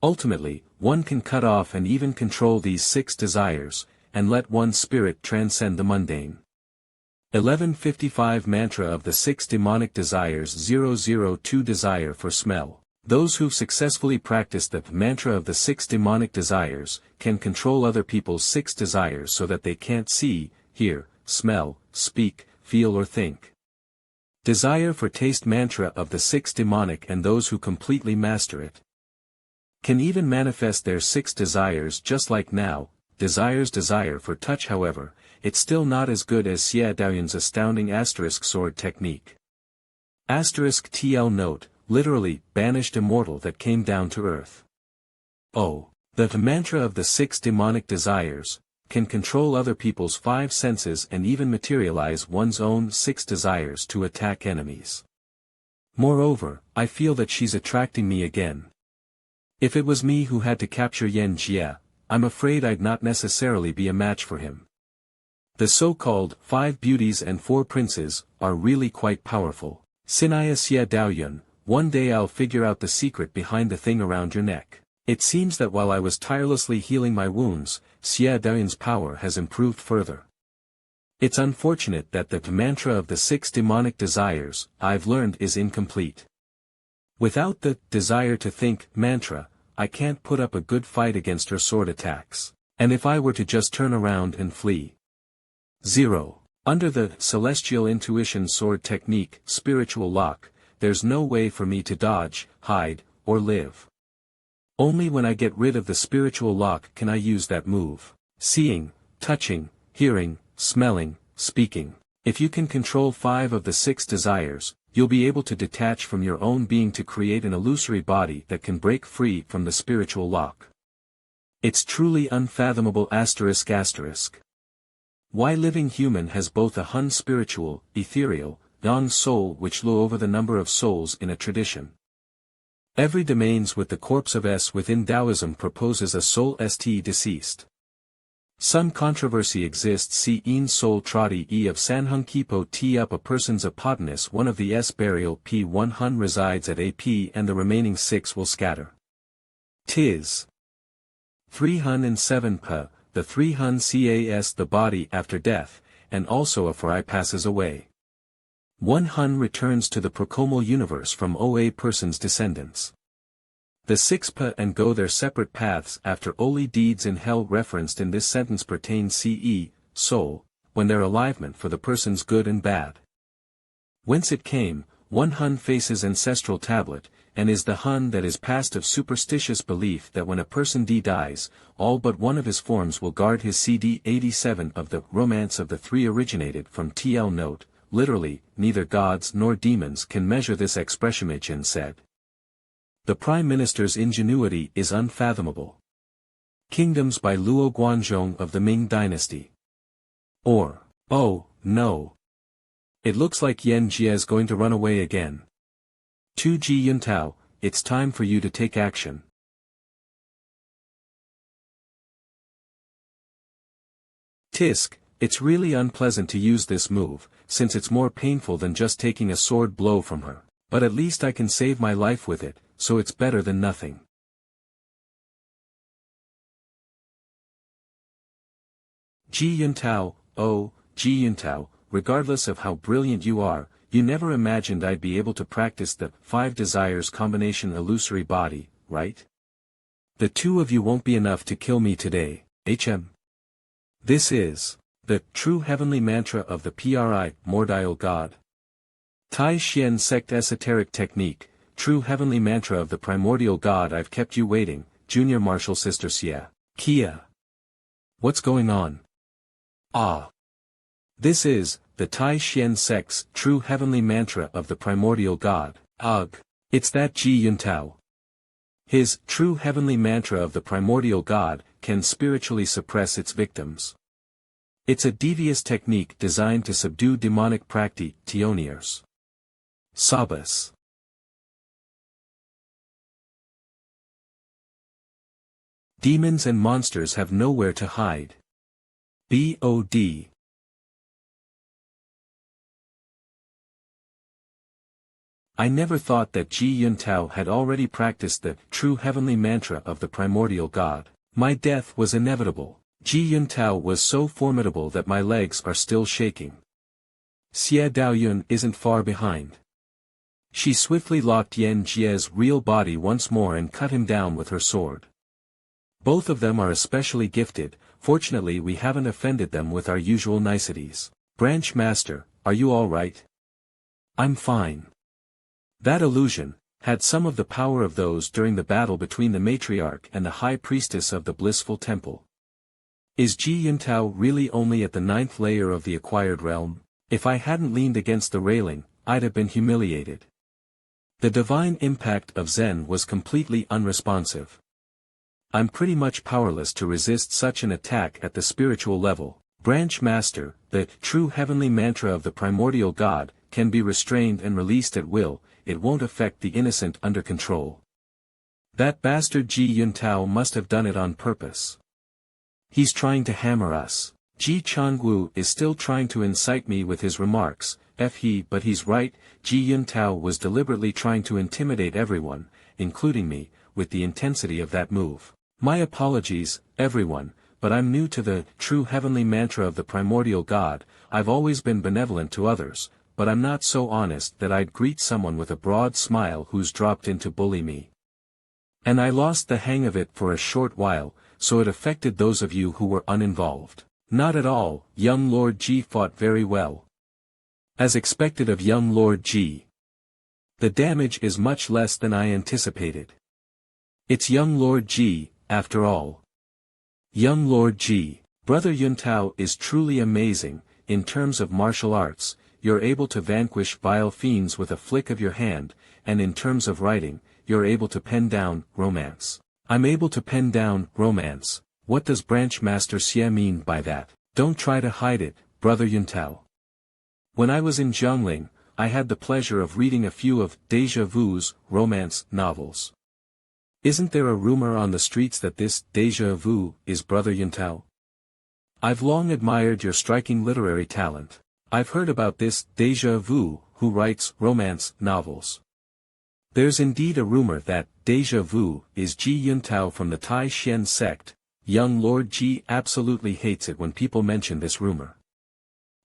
Ultimately, one can cut off and even control these 6 desires, and let one's spirit transcend the mundane. 1155 Mantra of the 6 demonic desires. 002 Desire for smell. Those who've successfully practiced the mantra of the 6 demonic desires can control other people's 6 desires so that they can't see, hear, smell, speak, feel or think. Desire for taste. Mantra of the 6 demonic, and those who completely master it can even manifest their 6 desires just like now. Desire for touch. However, it's still not as good as Xie Daoyuan's astounding asterisk sword technique. Asterisk TL note. Literally, banished immortal that came down to earth. Oh, the mantra of the 6 demonic desires can control other people's 5 senses and even materialize one's own 6 desires to attack enemies. Moreover, I feel that she's attracting me again. If it was me who had to capture Yan Jie, I'm afraid I'd not necessarily be a match for him. The so-called 5 beauties and 4 princes are really quite powerful. Sinaya Xie Daoyuan. One day I'll figure out the secret behind the thing around your neck. It seems that while I was tirelessly healing my wounds, Xie Daoyuan's power has improved further. It's unfortunate that the mantra of the 6 demonic desires I've learned is incomplete. Without the desire to think mantra, I can't put up a good fight against her sword attacks. And if I were to just turn around and flee. 0. Under the Celestial Intuition Sword Technique, Spiritual Lock, there's no way for me to dodge, hide, or live. Only when I get rid of the spiritual lock can I use that move. Seeing, touching, hearing, smelling, speaking. If you can control 5 of the 6 desires, you'll be able to detach from your own being to create an illusory body that can break free from the spiritual lock. It's truly unfathomable. Why living human has both a Hun spiritual, ethereal, Yang soul which low over the number of souls in a tradition. Every domains with the corpse of S within Taoism proposes a soul st deceased. Some controversy exists. See in soul tradi e of Sanhung Kipo t up a person's apotenus. One of the S burial P1 Hun resides at AP and the remaining 6 will scatter. Tis 3 Hun and 7 P, the 3 Hun cas the body after death, and also a for I passes away. 1 Hun returns to the procomal universe from OA person's descendants. The 6 P and go their separate paths after holy deeds in hell referenced in this sentence pertain CE, soul, when their alivement for the person's good and bad. Whence it came, 1 Hun faces ancestral tablet, and is the Hun that is past of superstitious belief that when a person dies, all but one of his forms will guard his CD 87 of the Romance of the 3 originated from TL note. Literally, neither gods nor demons can measure this expression said. The Prime Minister's ingenuity is unfathomable. Kingdoms by Luo Guanzhong of the Ming Dynasty. Or, oh, no. It looks like Yan Jie is going to run away again. 2 Ji Yuntao, it's time for you to take action. Tisk, it's really unpleasant to use this move, since it's more painful than just taking a sword blow from her, but at least I can save my life with it, so it's better than nothing. Ji Yuntao, oh, Ji Yuntao, regardless of how brilliant you are, you never imagined I'd be able to practice the 5 desires combination illusory body, right? The 2 of you won't be enough to kill me today, HM. This is the true heavenly mantra of the primordial God. Tai Xian Sect Esoteric Technique, true heavenly mantra of the primordial God. I've kept you waiting, Junior Marshal Sister Xie. Kia. What's going on? Ah. This is the Tai Xian sect's true heavenly mantra of the primordial god. Ugh! It's that Ji Yuntao. His true heavenly mantra of the primordial god can spiritually suppress its victims. It's a devious technique designed to subdue demonic practitioners. Sabas. Demons and monsters have nowhere to hide. BOD. I never thought that Ji Yuntao had already practiced the true heavenly mantra of the primordial god. My death was inevitable. Ji Yuntao was so formidable that my legs are still shaking. Xie Daoyun isn't far behind. She swiftly locked Yan Jie's real body once more and cut him down with her sword. Both of them are especially gifted. Fortunately we haven't offended them with our usual niceties. Branch Master, are you all right? I'm fine. That illusion had some of the power of those during the battle between the matriarch and the high priestess of the blissful temple. Is Ji Yuntao really only at the 9th layer of the acquired realm? If I hadn't leaned against the railing, I'd have been humiliated. The divine impact of Zen was completely unresponsive. I'm pretty much powerless to resist such an attack at the spiritual level. Branch Master, the true heavenly mantra of the primordial god, can be restrained and released at will. It won't affect the innocent under control. That bastard Ji Yuntao must have done it on purpose. He's trying to hammer us. Ji Changwu is still trying to incite me with his remarks, but he's right, Ji Yuntao was deliberately trying to intimidate everyone, including me, with the intensity of that move. My apologies, everyone, but I'm new to the true heavenly mantra of the primordial god. I've always been benevolent to others, but I'm not so honest that I'd greet someone with a broad smile who's dropped in to bully me. And I lost the hang of it for a short while, so it affected those of you who were uninvolved. Not at all, young Lord Ji fought very well. As expected of young Lord Ji. The damage is much less than I anticipated. It's young Lord Ji, after all. Young Lord Ji, Brother Yuntao is truly amazing. In terms of martial arts, you're able to vanquish vile fiends with a flick of your hand, and in terms of writing, you're able to pen down romance. I'm able to pen down romance. What does Branch Master Xie mean by that? Don't try to hide it, Brother Yuntao. When I was in Jiangling, I had the pleasure of reading a few of Deja Vu's romance novels. Isn't there a rumor on the streets that this Deja Vu is Brother Yuntao? I've long admired your striking literary talent. I've heard about this Deja Vu, who writes romance novels. There's indeed a rumor that Deja Vu is Ji Yuntao from the Tai Xian sect. Young Lord Ji absolutely hates it when people mention this rumor.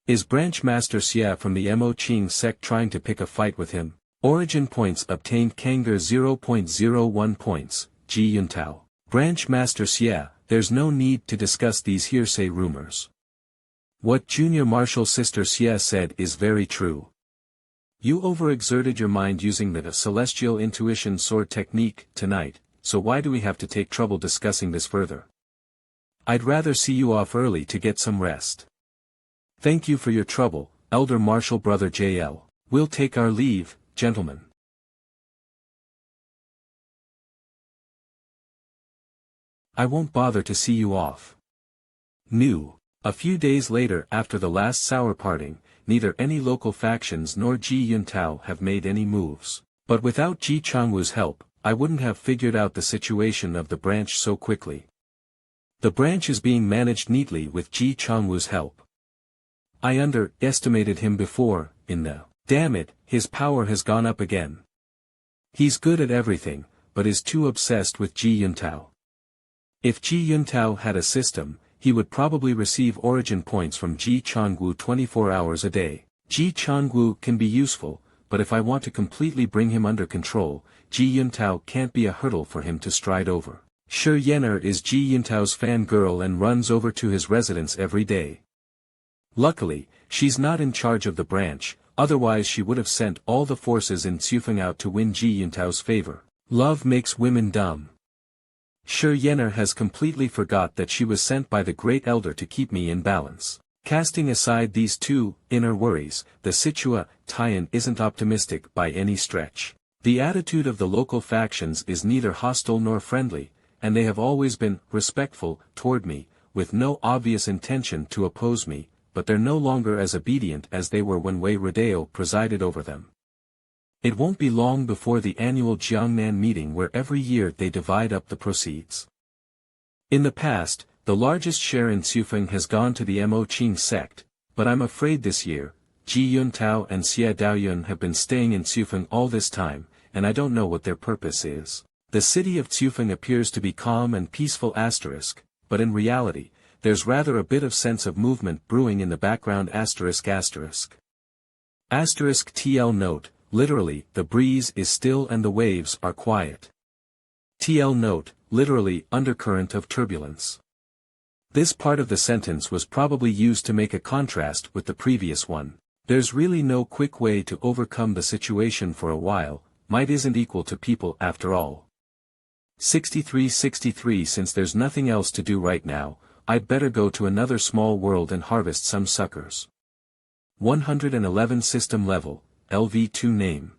Is Branch Master Xie from the Mo Qing sect trying to pick a fight with him? Origin points obtained Kanger 0.01 points, Ji Yuntao. Branch Master Xie, there's no need to discuss these hearsay rumors. What Junior Martial Sister Xie said is very true. You overexerted your mind using the celestial intuition sword technique tonight, so why do we have to take trouble discussing this further? I'd rather see you off early to get some rest. Thank you for your trouble, Elder Martial Brother JL. We'll take our leave, gentlemen. I won't bother to see you off. New. A few days later after the last sour parting, neither any local factions nor Ji Yuntao have made any moves. But without Ji Changwu's help, I wouldn't have figured out the situation of the branch so quickly. The branch is being managed neatly with Ji Changwu's help. I underestimated him before, damn it, his power has gone up again. He's good at everything, but is too obsessed with Ji Yuntao. If Ji Yuntao had a system, he would probably receive origin points from Ji Changwu 24 hours a day. Ji Changwu can be useful, but if I want to completely bring him under control, Ji Yuntao can't be a hurdle for him to stride over. Shi Yener is Ji Yuntao's fangirl and runs over to his residence every day. Luckily, she's not in charge of the branch, otherwise she would have sent all the forces in Xufeng out to win Ji Yuntao's favor. Love makes women dumb. Shi Yener has completely forgot that she was sent by the Great Elder to keep me in balance. Casting aside these two inner worries, the Situa tie-in isn't optimistic by any stretch. The attitude of the local factions is neither hostile nor friendly, and they have always been respectful toward me, with no obvious intention to oppose me, but they're no longer as obedient as they were when Wei Rodeo presided over them. It won't be long before the annual Jiangnan meeting where every year they divide up the proceeds. In the past, the largest share in Xufeng has gone to the Mo Qing sect, but I'm afraid this year, Ji Yuntao and Xia Daoyun have been staying in Xufeng all this time, and I don't know what their purpose is. The city of Xufeng appears to be calm and peaceful *, but in reality, there's rather a bit of sense of movement brewing in the background ***. TL note, literally, the breeze is still and the waves are quiet. TL note, literally, undercurrent of turbulence. This part of the sentence was probably used to make a contrast with the previous one. There's really no quick way to overcome the situation for a while, might isn't equal to people after all. 63 Since there's nothing else to do right now, I'd better go to another small world and harvest some suckers. 111 System Level, LV2 Name.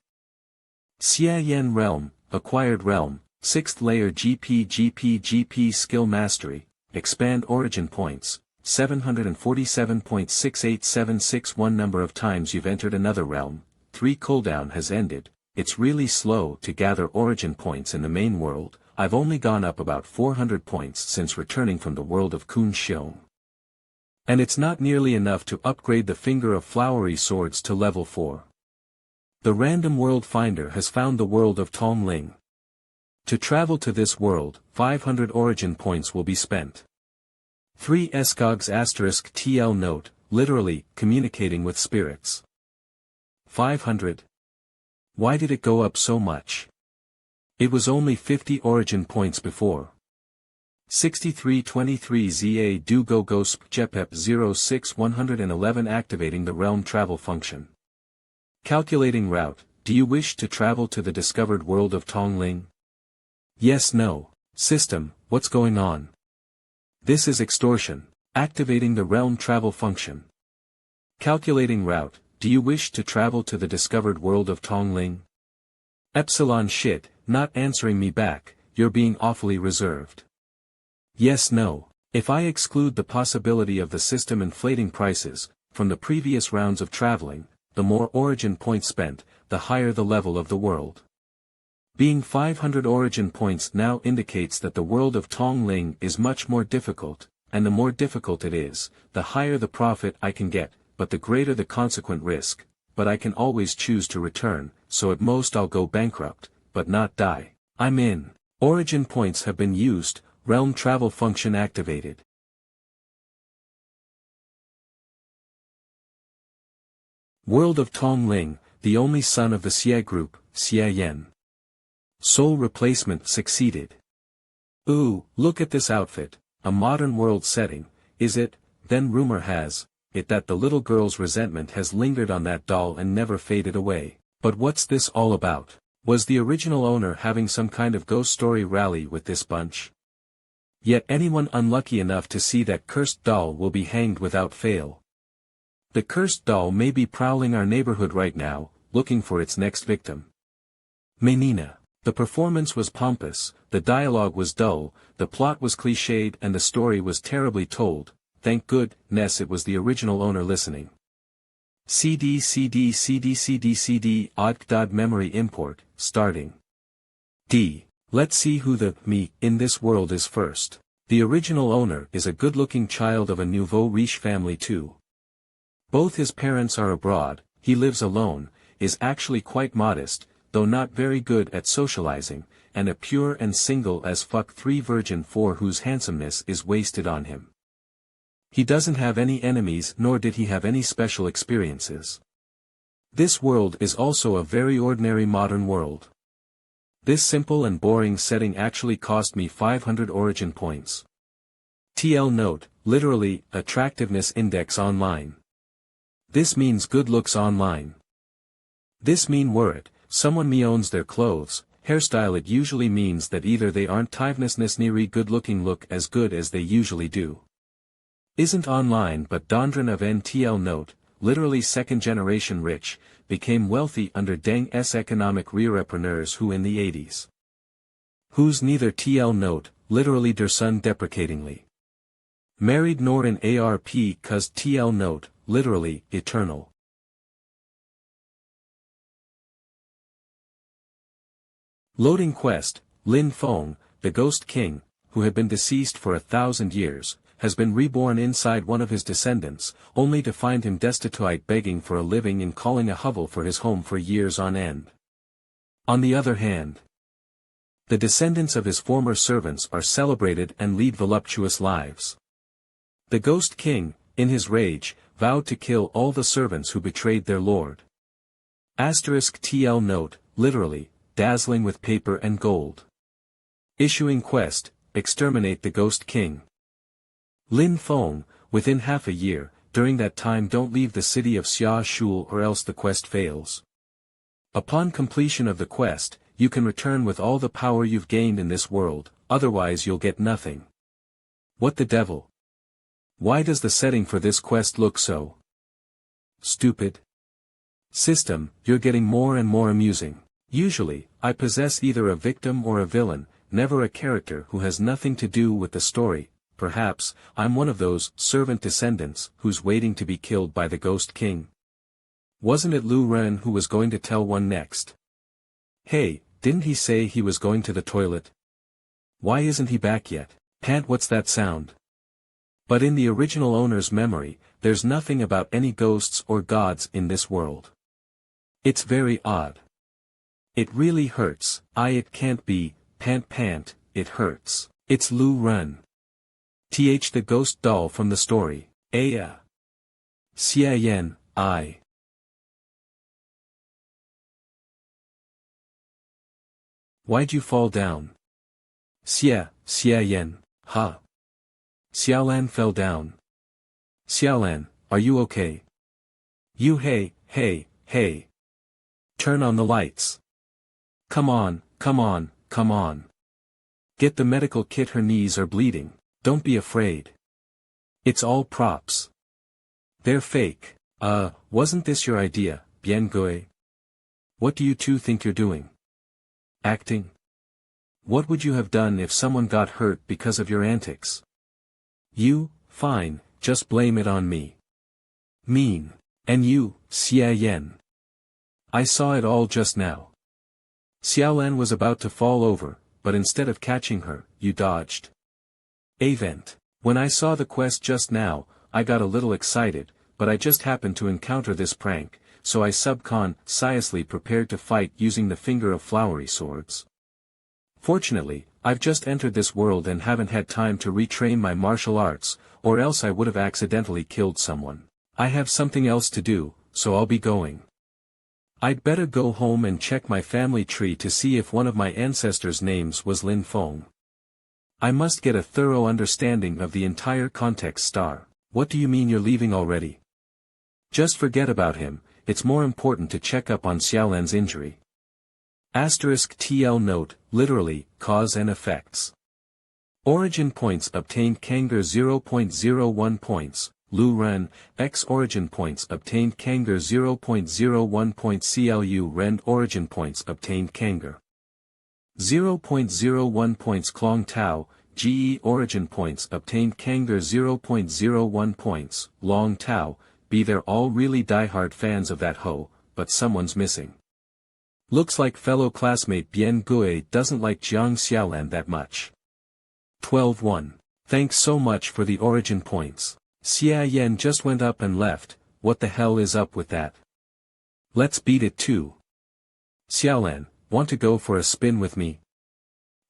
Xia Yan Realm, Acquired Realm, 6th Layer GP Skill Mastery, Expand Origin Points, 747.68761 Number of times you've entered another realm, 3 cooldown has ended. It's really slow to gather origin points in the main world. I've only gone up about 400 points since returning from the world of Kun Xiong. And it's not nearly enough to upgrade the Finger of Flowery Swords to level 4. The Random World Finder has found the world of Tongling. To travel to this world, 500 origin points will be spent. 3 Escogs * TL note, literally, communicating with spirits. 500. Why did it go up so much? It was only 50 origin points before. 6323 ZA do go gosp jepep 06 111 Activating the realm travel function. Calculating route, do you wish to travel to the discovered world of Tongling? Yes no. System, what's going on? This is extortion. Activating the realm travel function. Calculating route, do you wish to travel to the discovered world of Tongling? Epsilon shit, not answering me back, you're being awfully reserved. Yes no. If I exclude the possibility of the system inflating prices, from the previous rounds of traveling, the more origin points spent, the higher the level of the world. Being 500 origin points now indicates that the world of Tongling is much more difficult, and the more difficult it is, the higher the profit I can get, but the greater the consequent risk, but I can always choose to return, so at most I'll go bankrupt, but not die. I'm in. Origin points have been used, realm travel function activated. World of Tongling, the only son of the Xie group, Xie Yan. Soul replacement succeeded. Ooh, look at this outfit, a modern world setting, is it? Then rumor has it that the little girl's resentment has lingered on that doll and never faded away. But what's this all about? Was the original owner having some kind of ghost story rally with this bunch? Yet anyone unlucky enough to see that cursed doll will be hanged without fail. The cursed doll may be prowling our neighborhood right now, looking for its next victim. Menina. The performance was pompous, the dialogue was dull, the plot was cliched and the story was terribly told. Thank goodness it was the original owner listening. CD odd memory import, starting. D. Let's see who the me in this world is first. The original owner is a good-looking child of a nouveau riche family too. Both his parents are abroad, he lives alone, is actually quite modest, though not very good at socializing, and a pure and single as fuck 3 virgin 4 whose handsomeness is wasted on him. He doesn't have any enemies nor did he have any special experiences. This world is also a very ordinary modern world. This simple and boring setting actually cost me 500 origin points. TL note, literally, attractiveness index online. This means good looks online. This mean were it, someone me owns their clothes, hairstyle it usually means that either they aren't tivenessness neary good looking look as good as they usually do. Isn't online but Dondran of NTL note, literally second-generation rich, became wealthy under Deng's economic entrepreneurs who in the 80s. Who's neither TL note, literally der son deprecatingly. Married nor in ARP cuz TL note, literally, eternal. Loading quest, Lin Feng, the Ghost King, who had been deceased for 1,000 years, has been reborn inside one of his descendants, only to find him destitute begging for a living and calling a hovel for his home for years on end. On the other hand, the descendants of his former servants are celebrated and lead voluptuous lives. The Ghost King, in his rage, vowed to kill all the servants who betrayed their lord. TL note, literally, dazzling with paper and gold. Issuing quest, exterminate the Ghost King. Lin Feng, within half a year, during that time don't leave the city of Xia Shul or else the quest fails. Upon completion of the quest, you can return with all the power you've gained in this world, otherwise you'll get nothing. What the devil? Why does the setting for this quest look so stupid? System, you're getting more and more amusing. Usually, I possess either a victim or a villain, never a character who has nothing to do with the story. Perhaps, I'm one of those servant descendants who's waiting to be killed by the Ghost King. Wasn't it Lu Ren who was going to tell one next? Hey, didn't he say he was going to the toilet? Why isn't he back yet? Pant, what's that sound? But in the original owner's memory, there's nothing about any ghosts or gods in this world. It's very odd. It really hurts. It can't be, pant, it hurts. It's Lu Ren. The ghost doll from the story. Xia Yan, I. Why'd you fall down? Xia Yan, ha. Xiaolan fell down. Xiaolan, are you okay? You hey. Turn on the lights. Come on. Get the medical kit, her knees are bleeding. Don't be afraid. It's all props. They're fake. Wasn't this your idea, Bien Gui? What do you two think you're doing? Acting? What would you have done if someone got hurt because of your antics? You, fine, just blame it on me. Mean. And you, Xia Yan. I saw it all just now. Xiaolan was about to fall over, but instead of catching her, you dodged. Avent. When I saw the quest just now, I got a little excited, but I just happened to encounter this prank, so I subconsciously prepared to fight using the finger of flowery swords. Fortunately, I've just entered this world and haven't had time to retrain my martial arts, or else I would have accidentally killed someone. I have something else to do, so I'll be going. I'd better go home and check my family tree to see if one of my ancestors' names was Lin Feng. I must get a thorough understanding of the entire context star. What do you mean you're leaving already? Just forget about him, it's more important to check up on Xiaolan's injury. TL note, literally, cause and effects. Origin points obtained Kanger 0.01 points, Lu Ren, X origin points obtained Kanger 0.01 points CLU Ren origin points obtained Kanger 0.01 points Klong Tao, GE origin points obtained Kanger 0.01 points, Long Tao, be they're all really diehard fans of that ho, but someone's missing. Looks like fellow classmate Bien Gui doesn't like Jiang Xiaolan that much. 12-1. Thanks so much for the origin points. Xia Yan just went up and left, what the hell is up with that? Let's beat it too. Xiaolan, want to go for a spin with me?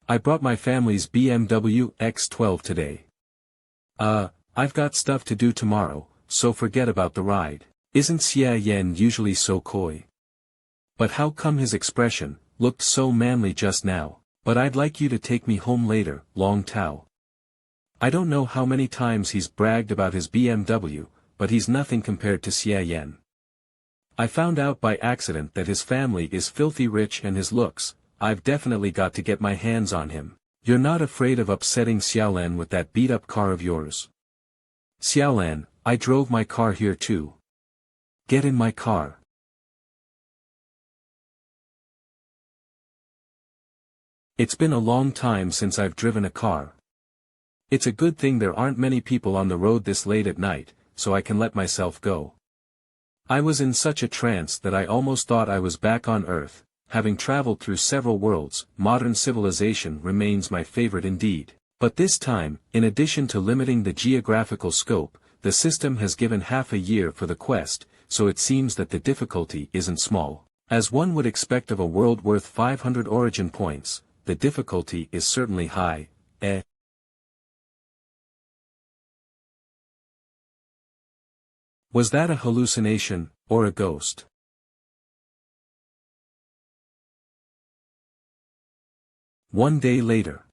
I brought my family's BMW X12 today. I've got stuff to do tomorrow, so forget about the ride. Isn't Xia Yan usually so coy? But how come his expression looked so manly just now? But I'd like you to take me home later, Long Tao. I don't know how many times he's bragged about his BMW, but he's nothing compared to Xia Yan. I found out by accident that his family is filthy rich and his looks, I've definitely got to get my hands on him. You're not afraid of upsetting Xiaolan with that beat-up car of yours? Xiaolan, I drove my car here too. Get in my car. It's been a long time since I've driven a car. It's a good thing there aren't many people on the road this late at night, so I can let myself go. I was in such a trance that I almost thought I was back on Earth. Having traveled through several worlds, modern civilization remains my favorite indeed. But this time, in addition to limiting the geographical scope, the system has given half a year for the quest, so it seems that the difficulty isn't small. As one would expect of a world worth 500 origin points, the difficulty is certainly high. Was that a hallucination, or a ghost? One day later.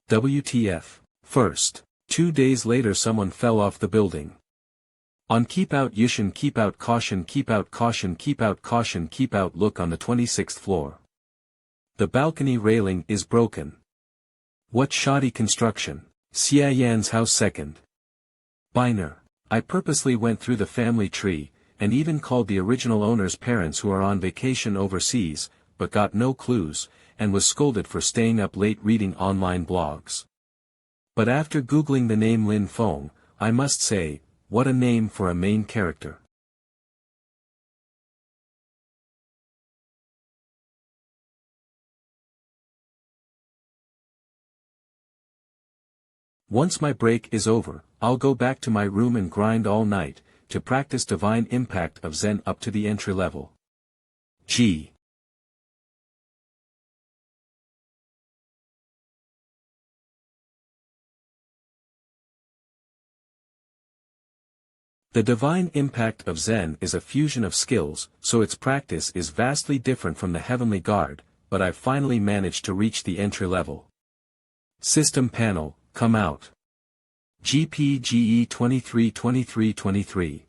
WTF. First. 2 days later someone fell off the building. On keep out Yushin, keep out caution, keep out caution, keep out caution, keep out, look on the 26th floor. The balcony railing is broken. What shoddy construction. Xia Yan's house second. Biner. I purposely went through the family tree, and even called the original owner's parents who are on vacation overseas, but got no clues, and was scolded for staying up late reading online blogs. But after googling the name Lin Feng, I must say, what a name for a main character. Once my break is over, I'll go back to my room and grind all night, to practice divine impact of Zen up to the entry level. G. The divine impact of Zen is a fusion of skills, so its practice is vastly different from the heavenly guard, but I've finally managed to reach the entry level. System panel, come out. GPGE 232323.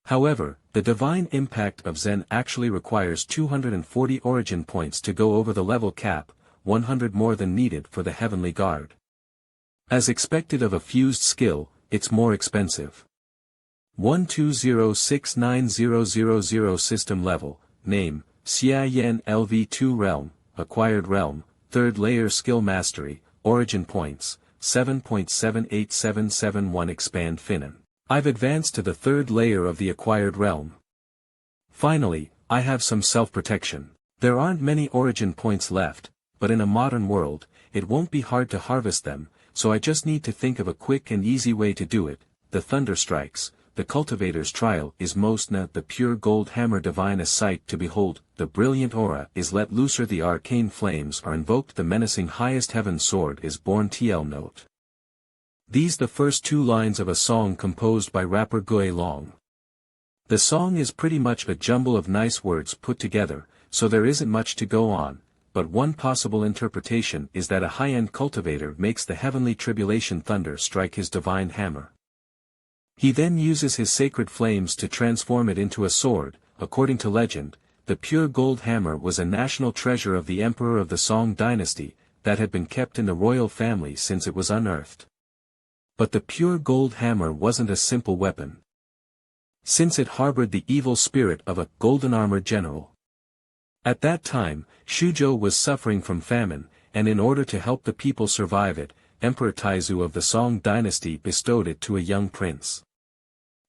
However, the divine impact of Zen actually requires 240 origin points to go over the level cap, 100 more than needed for the heavenly guard. As expected of a fused skill, it's more expensive. 120690000 system level, name, Xia Yan LV2 Realm, Acquired Realm, 3rd layer skill mastery, origin points, 7.78771 expand Finan. I've advanced to the 3rd layer of the acquired realm. Finally, I have some self-protection. There aren't many origin points left, but in a modern world, it won't be hard to harvest them, so I just need to think of a quick and easy way to do it. The thunder strikes, the cultivator's trial is Mostna, the pure gold hammer divine a sight to behold, the brilliant aura is let looser, the arcane flames are invoked, the menacing highest heaven sword is born. TL note. These the first 2 lines of a song composed by rapper Gui Long. The song is pretty much a jumble of nice words put together, so there isn't much to go on, but one possible interpretation is that a high-end cultivator makes the heavenly tribulation thunder strike his divine hammer. He then uses his sacred flames to transform it into a sword. According to legend, the pure gold hammer was a national treasure of the emperor of the Song dynasty, that had been kept in the royal family since it was unearthed. But the pure gold hammer wasn't a simple weapon, since it harbored the evil spirit of a golden armored general. At that time, Shuzhou was suffering from famine, and in order to help the people survive it, Emperor Taizu of the Song dynasty bestowed it to a young prince.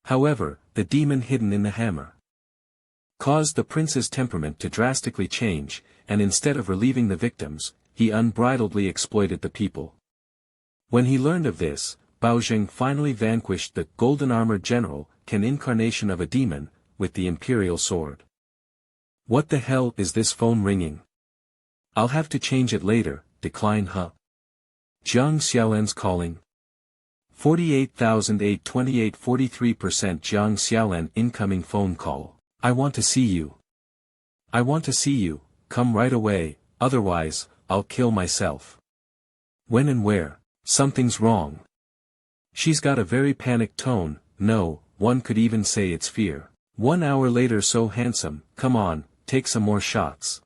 However, the demon hidden in the hammer caused the prince's temperament to drastically change, and instead of relieving the victims, he unbridledly exploited the people. When he learned of this, Baozheng finally vanquished the golden armored general, an incarnation of a demon, with the imperial sword. What the hell is this phone ringing? I'll have to change it later. Decline. Jiang Xiaolan's calling. 48,828 43% Jiang Xiaolan incoming phone call. I want to see you. I want to see you, come right away, otherwise, I'll kill myself. When and where? Something's wrong. She's got a very panicked tone. No, one could even say it's fear. 1 hour later, so handsome, come on, take some more shots.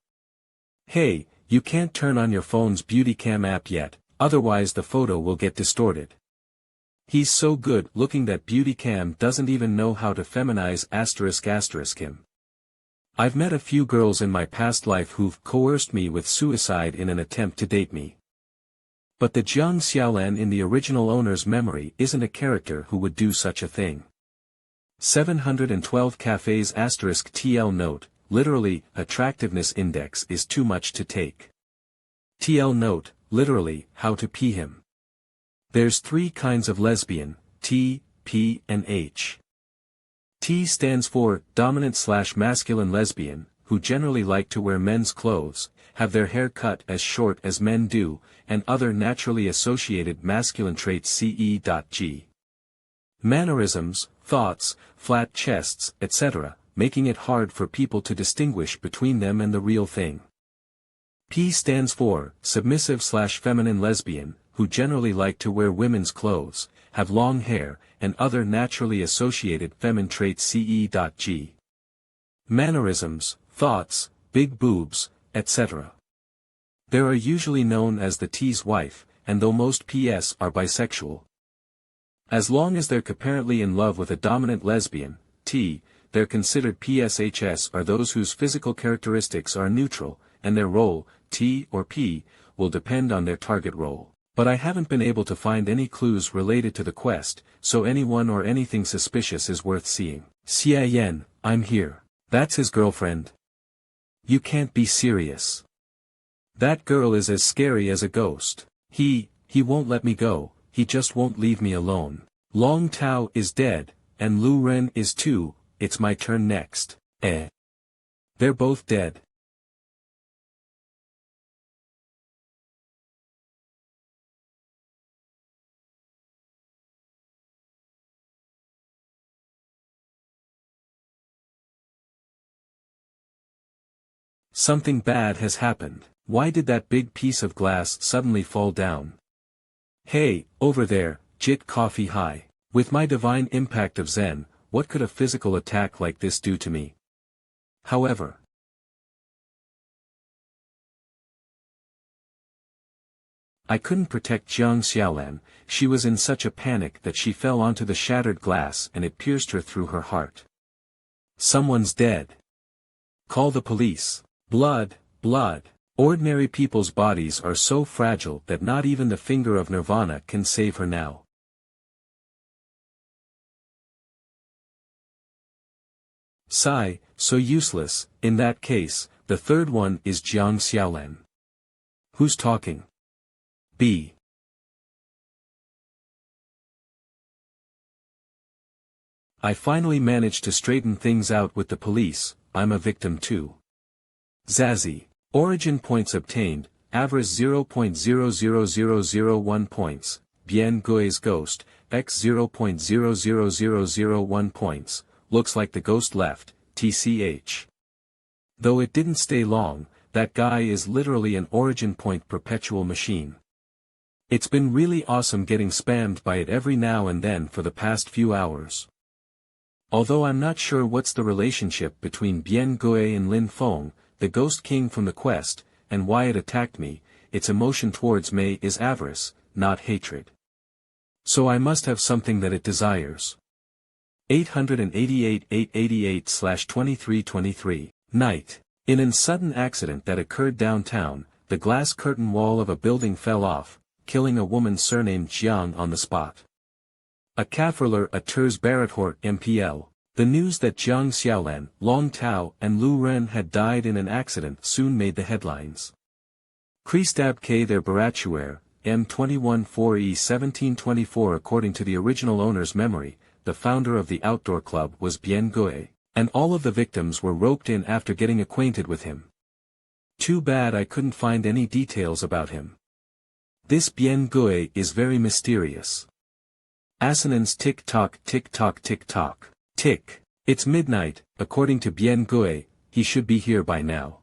Hey, you can't turn on your phone's beauty cam app yet, otherwise the photo will get distorted. He's so good looking that beauty cam doesn't even know how to feminize *** him. I've met a few girls in my past life who've coerced me with suicide in an attempt to date me. But the Jiang Xiaolan in the original owner's memory isn't a character who would do such a thing. 712 cafes *TL note, literally, attractiveness index is too much to take. TL note, literally, how to pee him. There's 3 kinds of lesbian, T, P and H. T stands for dominant/masculine lesbian, who generally like to wear men's clothes, have their hair cut as short as men do, and other naturally associated masculine traits CE.G. Mannerisms, thoughts, flat chests, etc., making it hard for people to distinguish between them and the real thing. P stands for submissive/feminine lesbian, who generally like to wear women's clothes, have long hair, and other naturally associated feminine traits CE.G. Mannerisms, thoughts, big boobs, etc. They are usually known as the T's wife, and though most PS are bisexual, as long as they're apparently in love with a dominant lesbian, T, they're considered PSHS are those whose physical characteristics are neutral, and their role, T or P, will depend on their target role. But I haven't been able to find any clues related to the quest, so anyone or anything suspicious is worth seeing. Xia Yan, I'm here. That's his girlfriend. You can't be serious. That girl is as scary as a ghost. He won't let me go, he just won't leave me alone. Long Tao is dead, and Lu Ren is too, it's my turn next. They're both dead. Something bad has happened. Why did that big piece of glass suddenly fall down? Hey, over there, Jit Coffee High. With my divine impact of Zen, what could a physical attack like this do to me? However, I couldn't protect Jiang Xiaolan. She was in such a panic that she fell onto the shattered glass and it pierced her through her heart. Someone's dead. Call the police. Blood, blood. Ordinary people's bodies are so fragile that not even the finger of Nirvana can save her now. Sigh, so useless. In that case, the third one is Jiang Xiaolan. Who's talking? B. I finally managed to straighten things out with the police. I'm a victim too. Zazie. Origin points obtained, average 0.00001 points, Bien Gui's ghost, x 0.00001 points, looks like the ghost left, tch. Though it didn't stay long, that guy is literally an origin point perpetual machine. It's been really awesome getting spammed by it every now and then for the past few hours. Although I'm not sure what's the relationship between Bien Gui and Lin Feng, the Ghost King from the quest, and why it attacked me, its emotion towards me is avarice, not hatred. So I must have something that it desires. 888-888/2323, night. In a sudden accident that occurred downtown, the glass curtain wall of a building fell off, killing a woman surnamed Jiang on the spot. A Kafirler a Turs Barathort MPL. The news that Jiang Xiaolan, Long Tao and Lu Ren had died in an accident soon made the headlines. Kristab K. their Baratuer, M21-4E 1724. According to the original owner's memory, the founder of the outdoor club was Bien Gui, and all of the victims were roped in after getting acquainted with him. Too bad I couldn't find any details about him. This Bien Gui is very mysterious. Assonance tick-tock tick-tock tick-tock. Tick. It's midnight, according to Bien Gui, he should be here by now.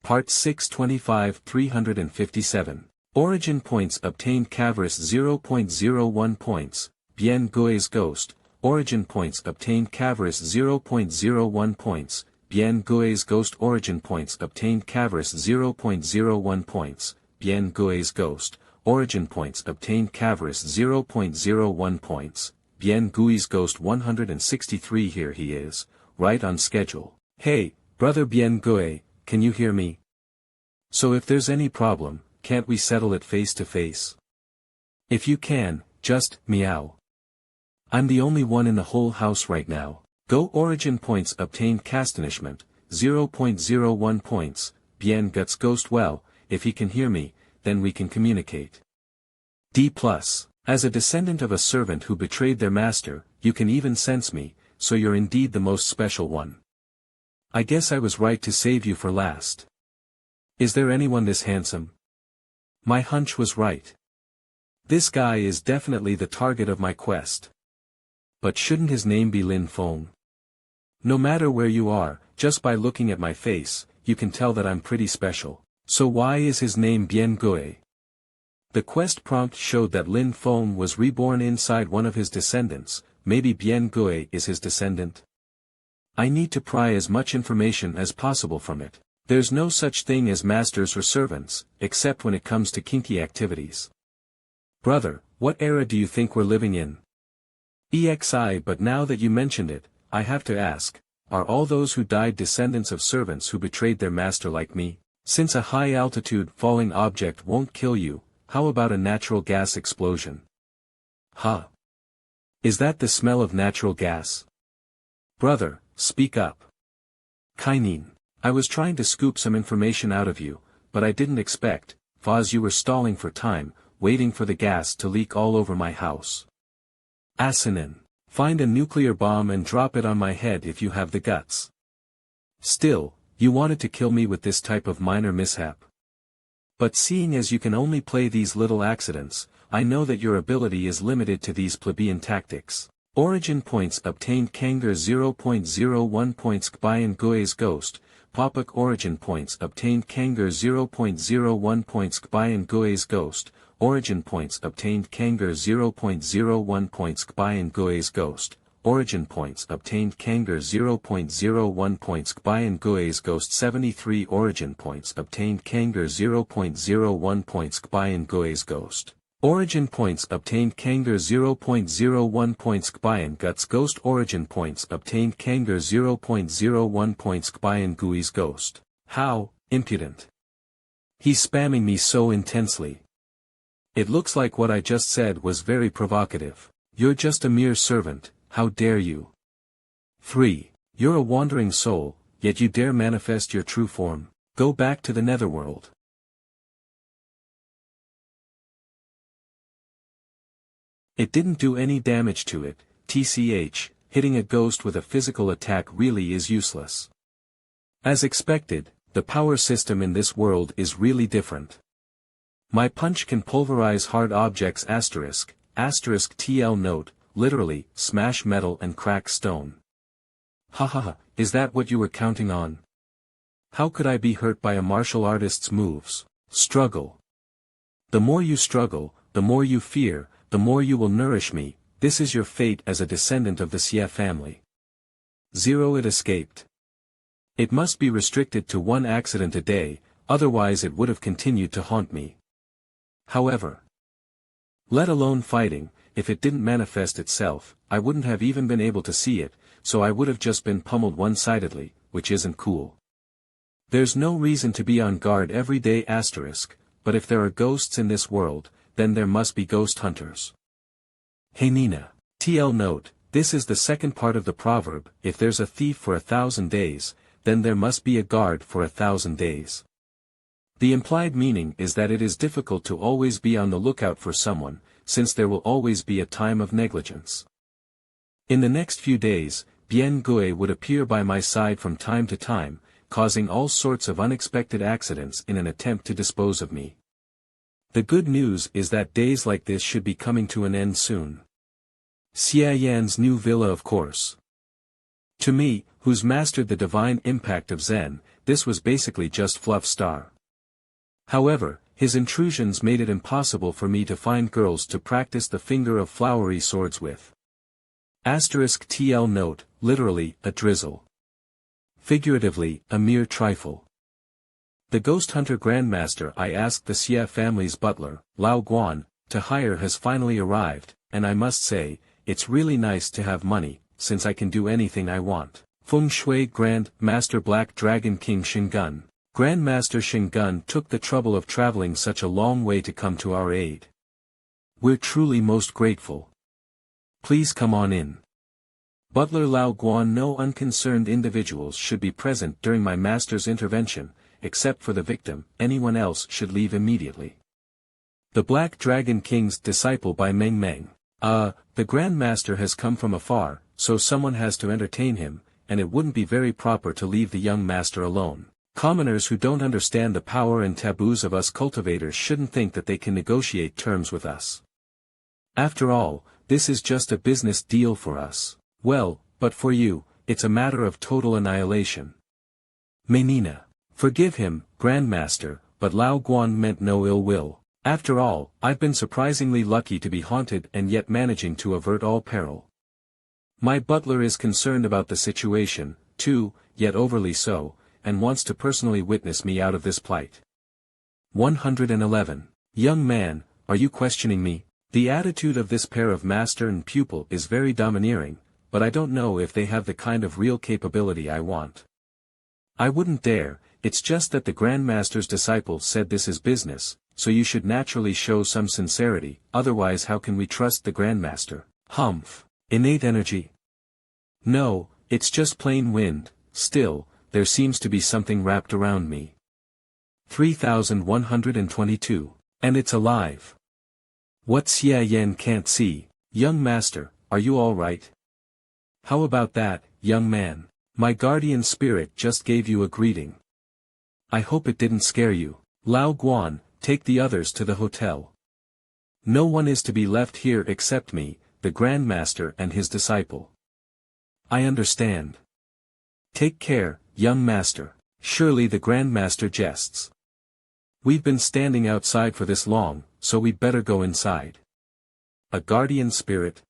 Part 625 357. Origin points obtained Cavris 0.01 points, Bien Gui's ghost, origin points obtained Cavaris 0.01 points, Bien Gui's Ghost origin points obtained Cavaris 0.01 points, Bien Gui's Ghost, origin points obtained Cavaris 0.01 points, Bien Gui's Ghost 163. Here he is, right on schedule. Hey, brother Bien Gui, can you hear me? So if there's any problem, can't we settle it face to face? If you can, just, meow. I'm the only one in the whole house right now. Go origin points obtained Castanishment, 0.01 points, Bien Guts Ghost. Well, if he can hear me, then we can communicate. D+. As a descendant of a servant who betrayed their master, you can even sense me, so you're indeed the most special one. I guess I was right to save you for last. Is there anyone this handsome? My hunch was right. This guy is definitely the target of my quest. But shouldn't his name be Lin Feng? No matter where you are, just by looking at my face, you can tell that I'm pretty special. So why is his name Bien Gui? The quest prompt showed that Lin Feng was reborn inside one of his descendants. Maybe Bien Gui is his descendant? I need to pry as much information as possible from it. There's no such thing as masters or servants, except when it comes to kinky activities. Brother, what era do you think we're living in? EXI. But now that you mentioned it, I have to ask, are all those who died descendants of servants who betrayed their master like me? Since a high-altitude falling object won't kill you, how about a natural gas explosion? Huh? Is that the smell of natural gas? Brother, speak up. Kainin, I was trying to scoop some information out of you, but I didn't expect, Foz, you were stalling for time, waiting for the gas to leak all over my house. Asinin, find a nuclear bomb and drop it on my head if you have the guts. Still, you wanted to kill me with this type of minor mishap. But seeing as you can only play these little accidents, I know that your ability is limited to these plebeian tactics. Origin points obtained Kangar 0.01 points Bien Gui's Ghost, Popuk origin points obtained Kangar 0.01 points Bien Gui's Ghost, origin points obtained Kangar 0.01 points Bien Gui's Ghost, origin points obtained Kangar 0.01 points Bien Gui's Ghost 73 origin points obtained Kangar 0.01 points Bien Gui's Ghost. Origin points obtained Kangar 0.01 points Bien Guts Ghost origin points obtained Kangar 0.01 points Bien Gui's Ghost. How impudent. He's spamming me so intensely. It looks like what I just said was very provocative. You're just a mere servant, how dare you? 3. You're a wandering soul, yet you dare manifest your true form. Go back to the netherworld. It didn't do any damage to it, TCH, hitting a ghost with a physical attack really is useless. As expected, the power system in this world is really different. My punch can pulverize hard objects asterisk TL note, literally, smash metal and crack stone. Hahaha, is that what you were counting on? How could I be hurt by a martial artist's moves? Struggle. The more you struggle, the more you fear, the more you will nourish me. This is your fate as a descendant of the Xie family. 0. It escaped. It must be restricted to one accident a day, otherwise it would have continued to haunt me. However, let alone fighting, if it didn't manifest itself, I wouldn't have even been able to see it, so I would have just been pummeled one-sidedly, which isn't cool. There's no reason to be on guard every day asterisk, but if there are ghosts in this world, then there must be ghost hunters. Hey Nina. TL note, this is the second part of the proverb, if there's a thief for 1,000 days, then there must be a guard for 1,000 days. The implied meaning is that it is difficult to always be on the lookout for someone, since there will always be a time of negligence. In the next few days, Bien Gui would appear by my side from time to time, causing all sorts of unexpected accidents in an attempt to dispose of me. The good news is that days like this should be coming to an end soon. Xie Yan's new villa, of course. To me, who's mastered the divine impact of Zen, this was basically just fluff star. However, his intrusions made it impossible for me to find girls to practice the finger of flowery swords with. Asterisk TL note, literally, a drizzle. Figuratively, a mere trifle. The ghost hunter grandmaster I asked the Xia family's butler, Lao Guan, to hire has finally arrived, and I must say, it's really nice to have money, since I can do anything I want. Feng Shui Grand Master Black Dragon King Shingun. Grandmaster Shingun took the trouble of traveling such a long way to come to our aid. We're truly most grateful. Please come on in. Butler Lao Guan. No unconcerned individuals should be present during my master's intervention, except for the victim. Anyone else should leave immediately. The Black Dragon King's disciple by Meng Meng. The Grand Master has come from afar, so someone has to entertain him, and it wouldn't be very proper to leave the young master alone. Commoners who don't understand the power and taboos of us cultivators shouldn't think that they can negotiate terms with us. After all, this is just a business deal for us. Well, but for you, it's a matter of total annihilation. Menina. Forgive him, Grandmaster, but Lao Guan meant no ill will. After all, I've been surprisingly lucky to be haunted and yet managing to avert all peril. My butler is concerned about the situation, too, yet overly so, and wants to personally witness me out of this plight. 111. Young man, are you questioning me? The attitude of this pair of master and pupil is very domineering, but I don't know if they have the kind of real capability I want. I wouldn't dare, it's just that the Grandmaster's disciple said this is business, so you should naturally show some sincerity, otherwise how can we trust the Grandmaster? Humph. Innate energy? No, it's just plain wind. Still, there seems to be something wrapped around me. 3122. And it's alive. What Xia Yan can't see. Young master, are you all right? How about that, young man? My guardian spirit just gave you a greeting. I hope it didn't scare you. Lao Guan, take the others to the hotel. No one is to be left here except me, the Grandmaster and his disciple. I understand. Take care, young master. Surely the Grandmaster jests. We've been standing outside for this long, so we'd better go inside. A guardian spirit?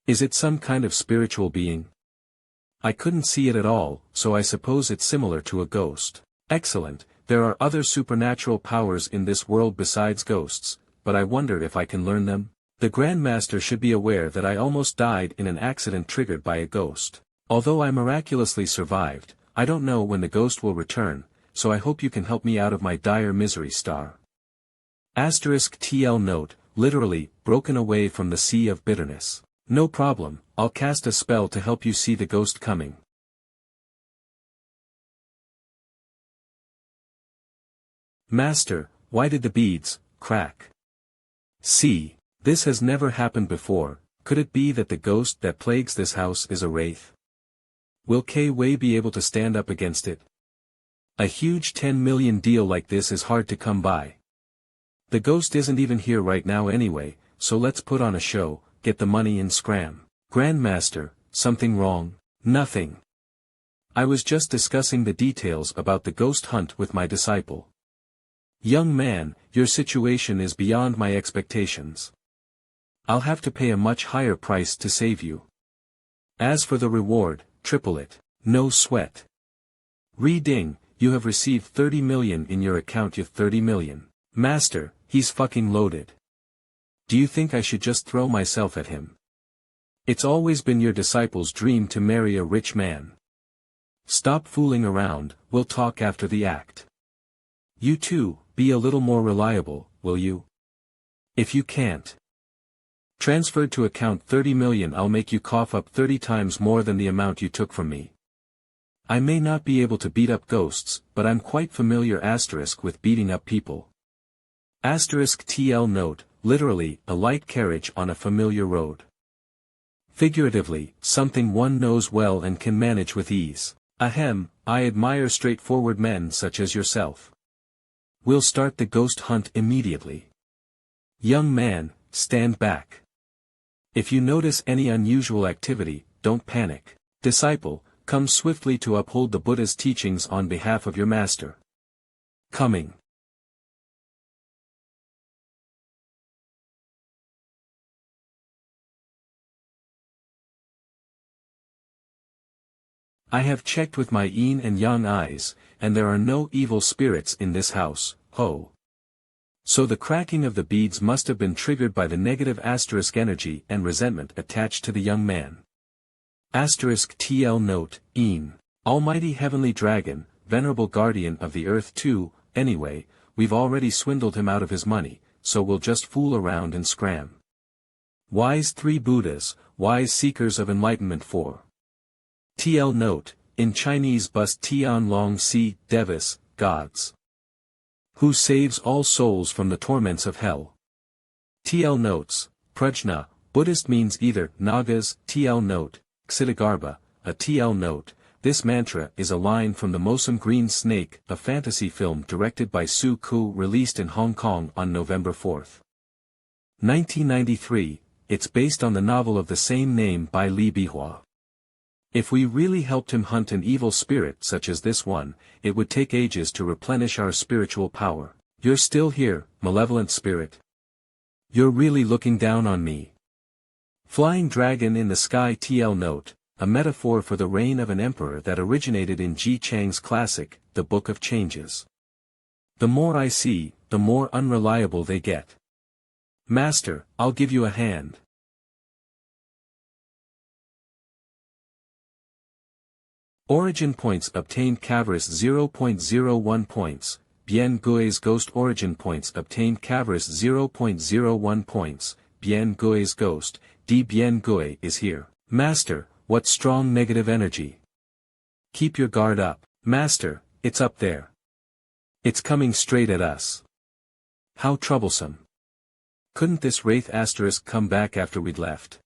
Is it some kind of spiritual being? I couldn't see it at all, so I suppose it's similar to a ghost. Excellent, there are other supernatural powers in this world besides ghosts, but I wonder if I can learn them? The Grandmaster should be aware that I almost died in an accident triggered by a ghost. Although I miraculously survived, I don't know when the ghost will return, so I hope you can help me out of my dire misery. Asterisk TL note, literally, broken away from the sea of bitterness. No problem, I'll cast a spell to help you see the ghost coming. Master, why did the beads crack? See, this has never happened before. Could it be that the ghost that plagues this house is a wraith? Will K-Wei be able to stand up against it? A huge 10 million deal like this is hard to come by. The ghost isn't even here right now anyway, so let's put on a show, get the money and scram. Grandmaster, something wrong? Nothing. I was just discussing the details about the ghost hunt with my disciple. Young man, your situation is beyond my expectations. I'll have to pay a much higher price to save you. As for the reward, triple it. No sweat. Re-ding, you have received 30 million in your account. You 30 million. Master, he's fucking loaded. Do you think I should just throw myself at him? It's always been your disciple's dream to marry a rich man. Stop fooling around, we'll talk after the act. You too, be a little more reliable, will you? If you can't. Transferred to account 30 million, I'll make you cough up 30 times more than the amount you took from me. I may not be able to beat up ghosts, but I'm quite familiar with beating up people. TL note, literally, a light carriage on a familiar road. Figuratively, something one knows well and can manage with ease. Ahem, I admire straightforward men such as yourself. We'll start the ghost hunt immediately. Young man, stand back. If you notice any unusual activity, don't panic. Disciple, come swiftly to uphold the Buddha's teachings on behalf of your master. Coming. I have checked with my yin and yang eyes, and there are no evil spirits in this house, ho. So the cracking of the beads must have been triggered by the negative asterisk energy and resentment attached to the young man. Asterisk TL note, Een. Almighty Heavenly Dragon, Venerable Guardian of the Earth too, anyway, we've already swindled him out of his money, so we'll just fool around and scram. Wise 3 Buddhas, wise seekers of enlightenment 4. TL note, in Chinese bus Tian Long Si, Devas, gods. Who saves all souls from the torments of hell. TL notes, Prajna, Buddhist means either Nagas, TL note, Ksitigarbha, a TL note. This mantra is a line from The Mossam Green Snake, a fantasy film directed by Su Ku released in Hong Kong on November 4, 1993, it's based on the novel of the same name by Li Bihua. If we really helped him hunt an evil spirit such as this one, it would take ages to replenish our spiritual power. You're still here, malevolent spirit. You're really looking down on me. Flying Dragon in the Sky TL note, a metaphor for the reign of an emperor that originated in Ji Chang's classic, The Book of Changes. The more I see, the more unreliable they get. Master, I'll give you a hand. Origin points obtained Cavris 0.01 points, Bien Gui's Ghost origin points obtained Cavris 0.01 points, Bien Gui's Ghost, D Bien Gui is here. Master, what strong negative energy. Keep your guard up. Master, it's up there. It's coming straight at us. How troublesome. Couldn't this wraith asterisk come back after we'd left?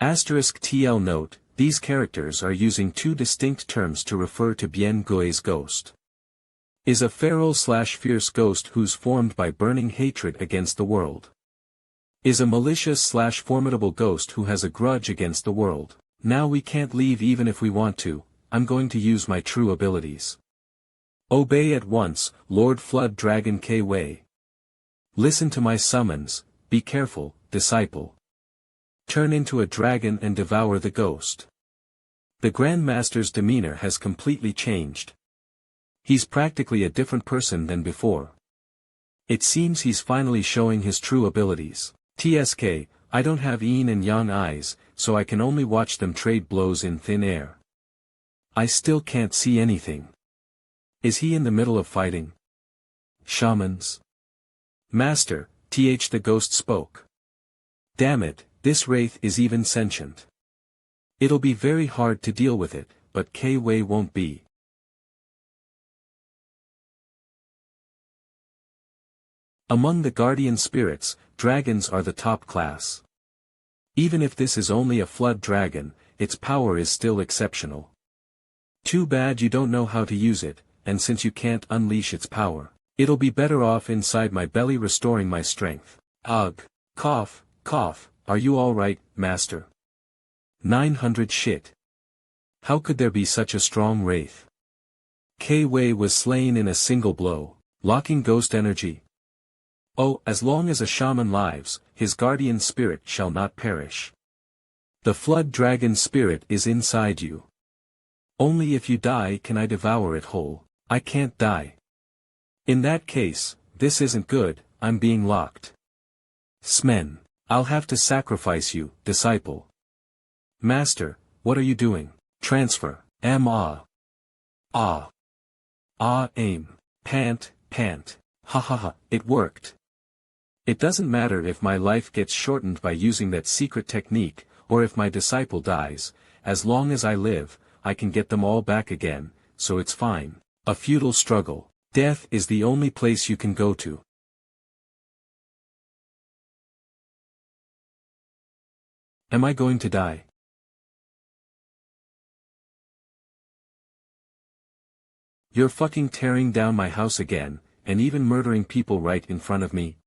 Asterisk TL note, these characters are using 2 distinct terms to refer to Bien Gui's ghost. Is a feral/fierce ghost who's formed by burning hatred against the world. Is a malicious/formidable ghost who has a grudge against the world. Now we can't leave even if we want to, I'm going to use my true abilities. Obey at once, Lord Flood Dragon K Wei. Listen to my summons, be careful, disciple. Turn into a dragon and devour the ghost. The Grand Master's demeanor has completely changed. He's practically a different person than before. It seems he's finally showing his true abilities. TSK, I don't have yin and yang eyes, so I can only watch them trade blows in thin air. I still can't see anything. Is he in the middle of fighting? Shamans? Master, the ghost spoke. Damn it, this wraith is even sentient. It'll be very hard to deal with it, but K Wei won't be. Among the guardian spirits, dragons are the top class. Even if this is only a flood dragon, its power is still exceptional. Too bad you don't know how to use it, and since you can't unleash its power, it'll be better off inside my belly restoring my strength. Ugh. Cough, cough, are you alright, master? 900 shit. How could there be such a strong wraith? K Wei was slain in a single blow, locking ghost energy. Oh, as long as a shaman lives, his guardian spirit shall not perish. The flood dragon spirit is inside you. Only if you die can I devour it whole. I can't die. In that case, this isn't good, I'm being locked. Smen. I'll have to sacrifice you, disciple. Master, what are you doing? Transfer. Aim. Pant, pant. Ha ha ha, it worked. It doesn't matter if my life gets shortened by using that secret technique, or if my disciple dies, as long as I live, I can get them all back again, so it's fine. A futile struggle. Death is the only place you can go to. Am I going to die? You're fucking tearing down my house again, and even murdering people right in front of me.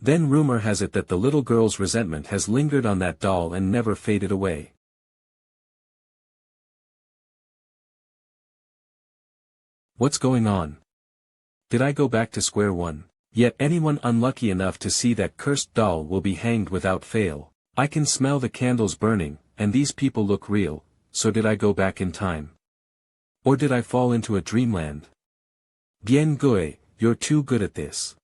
Then rumor has it that the little girl's resentment has lingered on that doll and never faded away. What's going on? Did I go back to square one? Yet anyone unlucky enough to see that cursed doll will be hanged without fail. I can smell the candles burning, and these people look real, so did I go back in time? Or did I fall into a dreamland? Bien Gui, you're too good at this.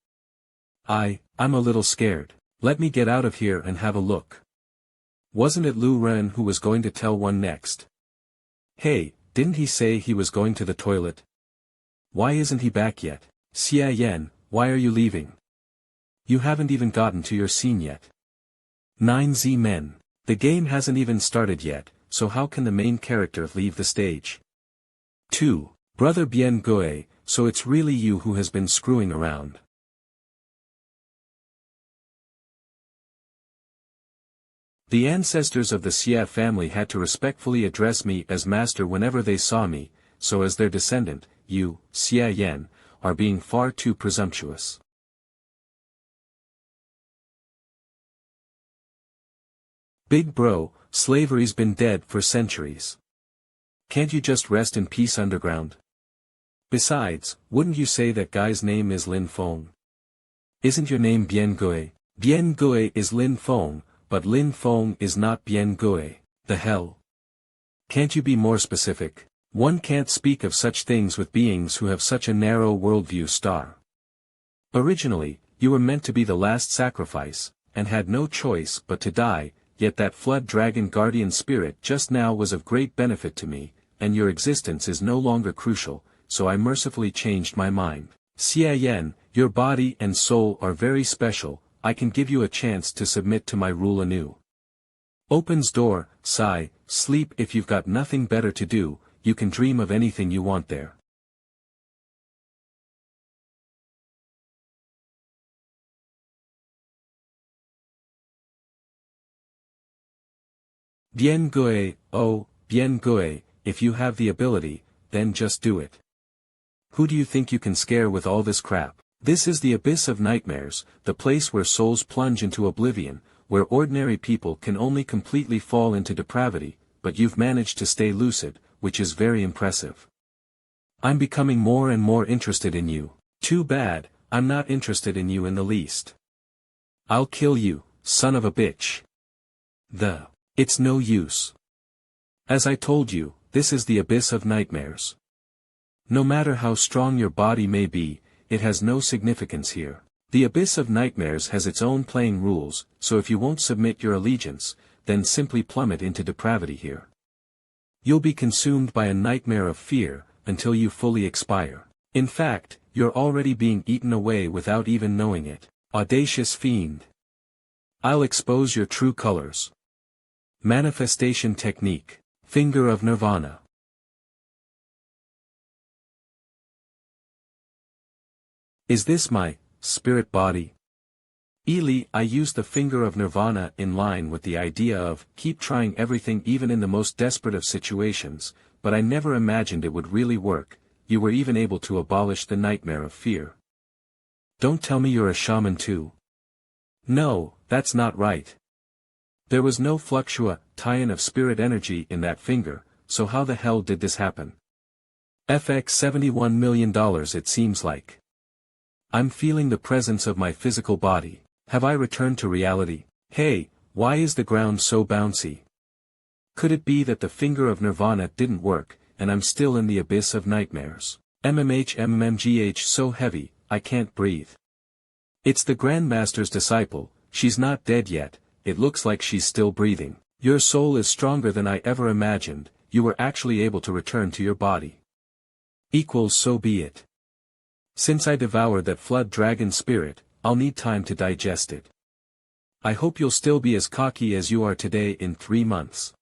I'm a little scared. Let me get out of here and have a look. Wasn't it Lu Ren who was going to tell one next? Hey, didn't he say he was going to the toilet? Why isn't he back yet? Xia Yan, why are you leaving? You haven't even gotten to your scene yet. 9Z men. The game hasn't even started yet, so how can the main character leave the stage? 2. Brother Bien Gui, so it's really you who has been screwing around. The ancestors of the Xia family had to respectfully address me as master whenever they saw me, so as their descendant, you, Xia Yan, are being far too presumptuous. Big bro, slavery's been dead for centuries. Can't you just rest in peace underground? Besides, wouldn't you say that guy's name is Lin Feng? Isn't your name Bien Gui? Bien Gui is Lin Feng, but Lin Feng is not Bien Gui. The hell? Can't you be more specific? One can't speak of such things with beings who have such a narrow worldview. Star. Originally, you were meant to be the last sacrifice, and had no choice but to die, yet that flood dragon guardian spirit just now was of great benefit to me, and your existence is no longer crucial, so I mercifully changed my mind. Xia Yan, your body and soul are very special, I can give you a chance to submit to my rule anew. Opens door, sigh, sleep. If you've got nothing better to do, you can dream of anything you want there. Bien Gui, oh, Bien Gui, if you have the ability, then just do it. Who do you think you can scare with all this crap? This is the abyss of nightmares, the place where souls plunge into oblivion, where ordinary people can only completely fall into depravity, but you've managed to stay lucid, which is very impressive. I'm becoming more and more interested in you. Too bad, I'm not interested in you in the least. I'll kill you, son of a bitch. It's no use. As I told you, this is the abyss of nightmares. No matter how strong your body may be, it has no significance here. The abyss of nightmares has its own playing rules, so if you won't submit your allegiance, then simply plummet into depravity here. You'll be consumed by a nightmare of fear, until you fully expire. In fact, you're already being eaten away without even knowing it. Audacious fiend. I'll expose your true colors. Manifestation technique. Finger of Nirvana. Is this my spirit body? Ely, I used the finger of Nirvana in line with the idea of keep trying everything even in the most desperate of situations, but I never imagined it would really work. You were even able to abolish the nightmare of fear. Don't tell me you're a shaman too. No, that's not right. There was no tie-in of spirit energy in that finger, so how the hell did this happen? FX $71 million it seems like. I'm feeling the presence of my physical body. Have I returned to reality? Hey, why is the ground so bouncy? Could it be that the finger of Nirvana didn't work, and I'm still in the abyss of nightmares? MMGH so heavy, I can't breathe. It's the Grandmaster's disciple, she's not dead yet, it looks like she's still breathing. Your soul is stronger than I ever imagined, you were actually able to return to your body. So be it. Since I devoured that flood dragon spirit, I'll need time to digest it. I hope you'll still be as cocky as you are today in 3 months.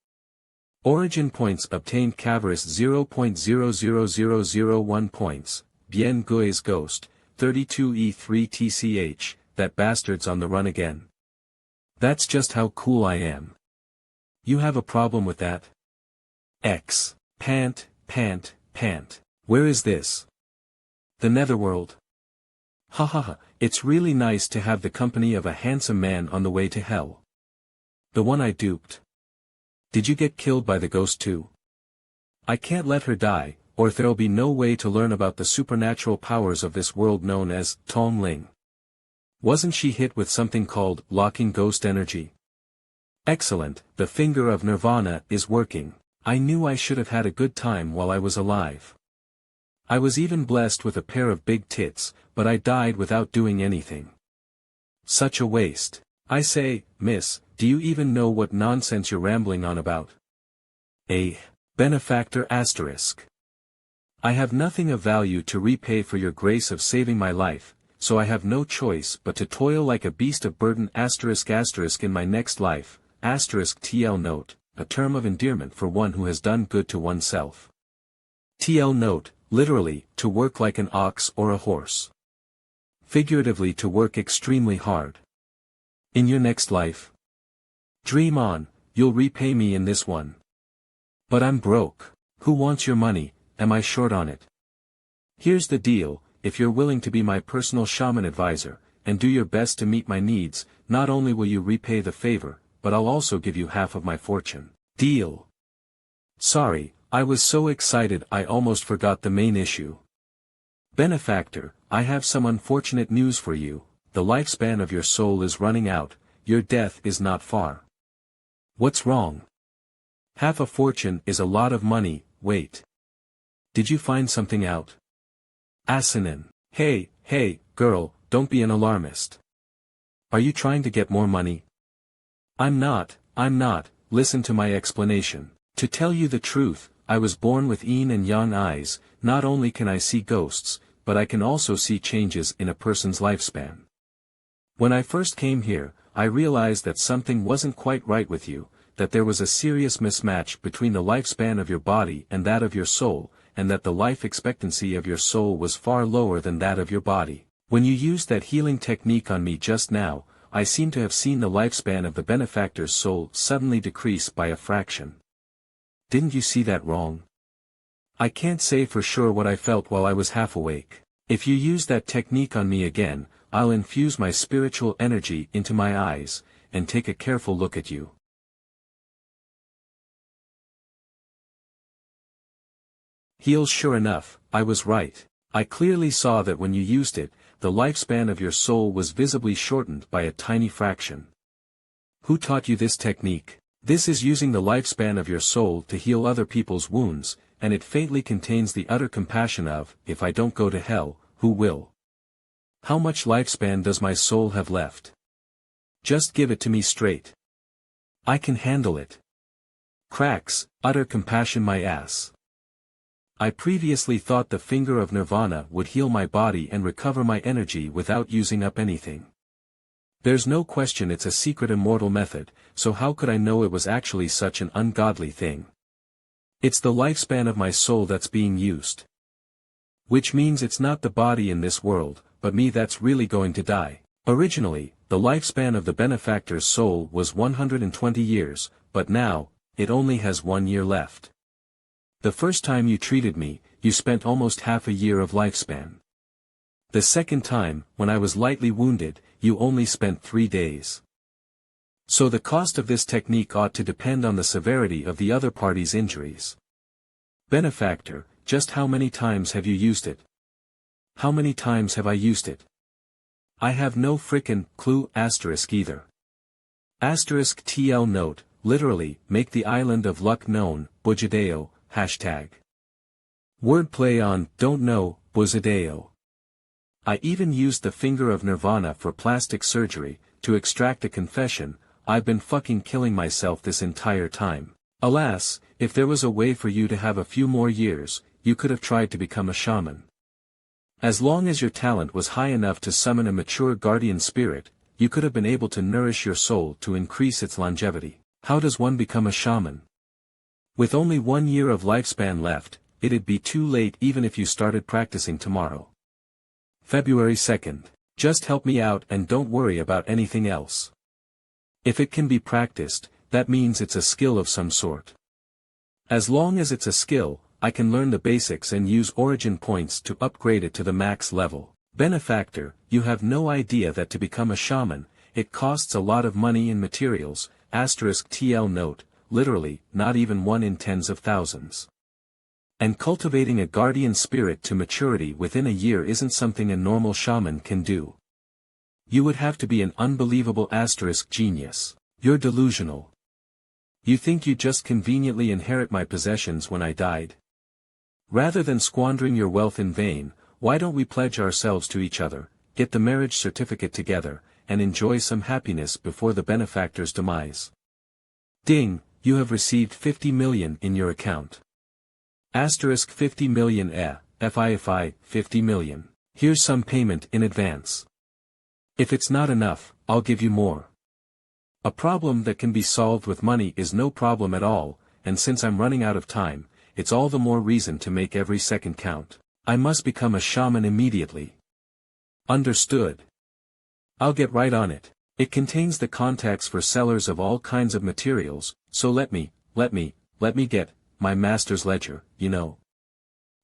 Origin points obtained Cavaris 0.00001 points, Bien Gui's ghost, 32E3 TCH, that bastard's on the run again. That's just how cool I am. You have a problem with that? X. Pant. Where is this? The Netherworld. Hahaha, it's really nice to have the company of a handsome man on the way to hell. The one I duped. Did you get killed by the ghost too? I can't let her die, or there'll be no way to learn about the supernatural powers of this world known as Tong Ling. Wasn't she hit with something called locking ghost energy? Excellent, the finger of Nirvana is working. I knew I should have had a good time while I was alive. I was even blessed with a pair of big tits, but I died without doing anything. Such a waste. I say, miss, do you even know what nonsense you're rambling on about? Benefactor asterisk. I have nothing of value to repay for your grace of saving my life, so I have no choice but to toil like a beast of burden asterisk in my next life, asterisk TL note, a term of endearment for one who has done good to oneself. TL note, literally, to work like an ox or a horse. Figuratively, to work extremely hard. In your next life. Dream on, you'll repay me in this one. But I'm broke. Who wants your money? Am I short on it? Here's the deal, if you're willing to be my personal shaman advisor, and do your best to meet my needs, not only will you repay the favor, but I'll also give you half of my fortune. Deal. Sorry, I was so excited I almost forgot the main issue. Benefactor, I have some unfortunate news for you, the lifespan of your soul is running out, your death is not far. What's wrong? Half a fortune is a lot of money, wait. Did you find something out? Asinine. Hey, girl, don't be an alarmist. Are you trying to get more money? I'm not, listen to my explanation. To tell you the truth, I was born with yin and yang eyes, not only can I see ghosts, but I can also see changes in a person's lifespan. When I first came here, I realized that something wasn't quite right with you, that there was a serious mismatch between the lifespan of your body and that of your soul, and that the life expectancy of your soul was far lower than that of your body. When you used that healing technique on me just now, I seem to have seen the lifespan of the benefactor's soul suddenly decrease by a fraction. Didn't you see that wrong? I can't say for sure what I felt while I was half awake. If you use that technique on me again, I'll infuse my spiritual energy into my eyes, and take a careful look at you. Heals. Sure enough, I was right. I clearly saw that when you used it, the lifespan of your soul was visibly shortened by a tiny fraction. Who taught you this technique? This is using the lifespan of your soul to heal other people's wounds, and it faintly contains the utter compassion of, if I don't go to hell, who will? How much lifespan does my soul have left? Just give it to me straight. I can handle it. Cracks, utter compassion my ass. I previously thought the finger of Nirvana would heal my body and recover my energy without using up anything. There's no question it's a secret immortal method, so how could I know it was actually such an ungodly thing? It's the lifespan of my soul that's being used. Which means it's not the body in this world, but me that's really going to die. Originally, the lifespan of the benefactor's soul was 120 years, but now, it only has 1 year left. The first time you treated me, you spent almost half a year of lifespan. The second time, when I was lightly wounded, you only spent 3 days. So the cost of this technique ought to depend on the severity of the other party's injuries. Benefactor, just how many times have you used it? How many times have I used it? I have no frickin' clue asterisk either. Asterisk TL note, literally, make the island of luck known, Bujadeo, hashtag. Wordplay on, don't know, Buzadeo. I even used the finger of Nirvana for plastic surgery, to extract a confession, I've been fucking killing myself this entire time. Alas, if there was a way for you to have a few more years, you could have tried to become a shaman. As long as your talent was high enough to summon a mature guardian spirit, you could have been able to nourish your soul to increase its longevity. How does one become a shaman? With only 1 year of lifespan left, it'd be too late even if you started practicing tomorrow. February 2nd. Just help me out and don't worry about anything else. If it can be practiced, that means it's a skill of some sort. As long as it's a skill, I can learn the basics and use origin points to upgrade it to the max level. Benefactor, you have no idea that to become a shaman, it costs a lot of money and materials, asterisk TL note, literally, not even 1 in tens of thousands. And cultivating a guardian spirit to maturity within a year isn't something a normal shaman can do. You would have to be an unbelievable asterisk genius. You're delusional. You think you just conveniently inherit my possessions when I died? Rather than squandering your wealth in vain, why don't we pledge ourselves to each other, get the marriage certificate together, and enjoy some happiness before the benefactor's demise? Ding, you have received 50 million in your account. Asterisk 50 million FI 50 million. Here's some payment in advance. If it's not enough, I'll give you more. A problem that can be solved with money is no problem at all, and since I'm running out of time, it's all the more reason to make every second count. I must become a shaman immediately. Understood. I'll get right on it. It contains the contacts for sellers of all kinds of materials, so let me get my master's ledger, you know.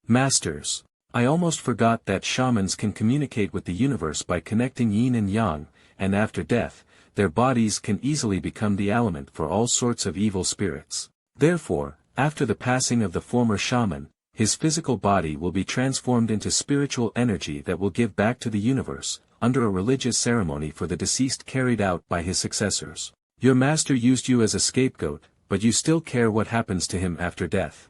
Masters. I almost forgot that shamans can communicate with the universe by connecting yin and yang, and after death, their bodies can easily become the aliment for all sorts of evil spirits. Therefore, after the passing of the former shaman, his physical body will be transformed into spiritual energy that will give back to the universe, under a religious ceremony for the deceased carried out by his successors. Your master used you as a scapegoat, but you still care what happens to him after death.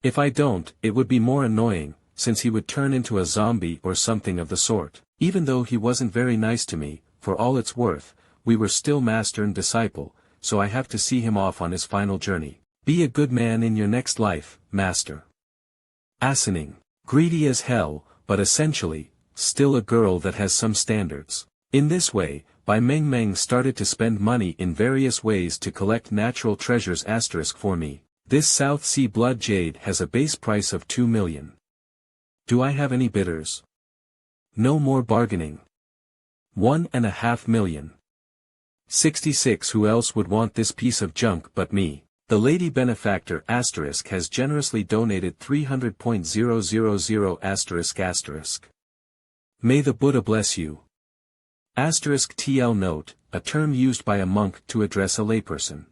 If I don't, it would be more annoying, since he would turn into a zombie or something of the sort. Even though he wasn't very nice to me, for all it's worth, we were still master and disciple, so I have to see him off on his final journey. Be a good man in your next life, master. Asinine. Greedy as hell, but essentially, still a girl that has some standards. In this way, Bai Meng started to spend money in various ways to collect natural treasures for me. This South Sea blood jade has a base price of 2 million. Do I have any bidders? No more bargaining. 1.5 million. 66. Who else would want this piece of junk but me? The lady benefactor has generously donated 300.000 ***. May the Buddha bless you. TL note, a term used by a monk to address a layperson.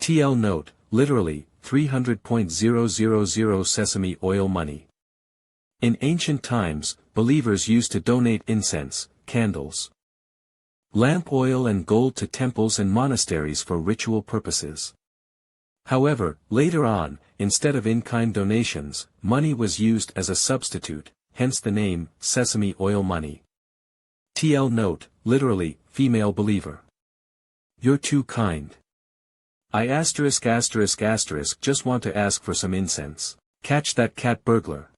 TL note, literally, 300.000 sesame oil money. In ancient times, believers used to donate incense, candles, lamp oil and gold to temples and monasteries for ritual purposes. However, later on, instead of in-kind donations, money was used as a substitute, hence the name, sesame oil money. TL note, literally, female believer. You're too kind. I just want to ask for some incense. Catch that cat burglar.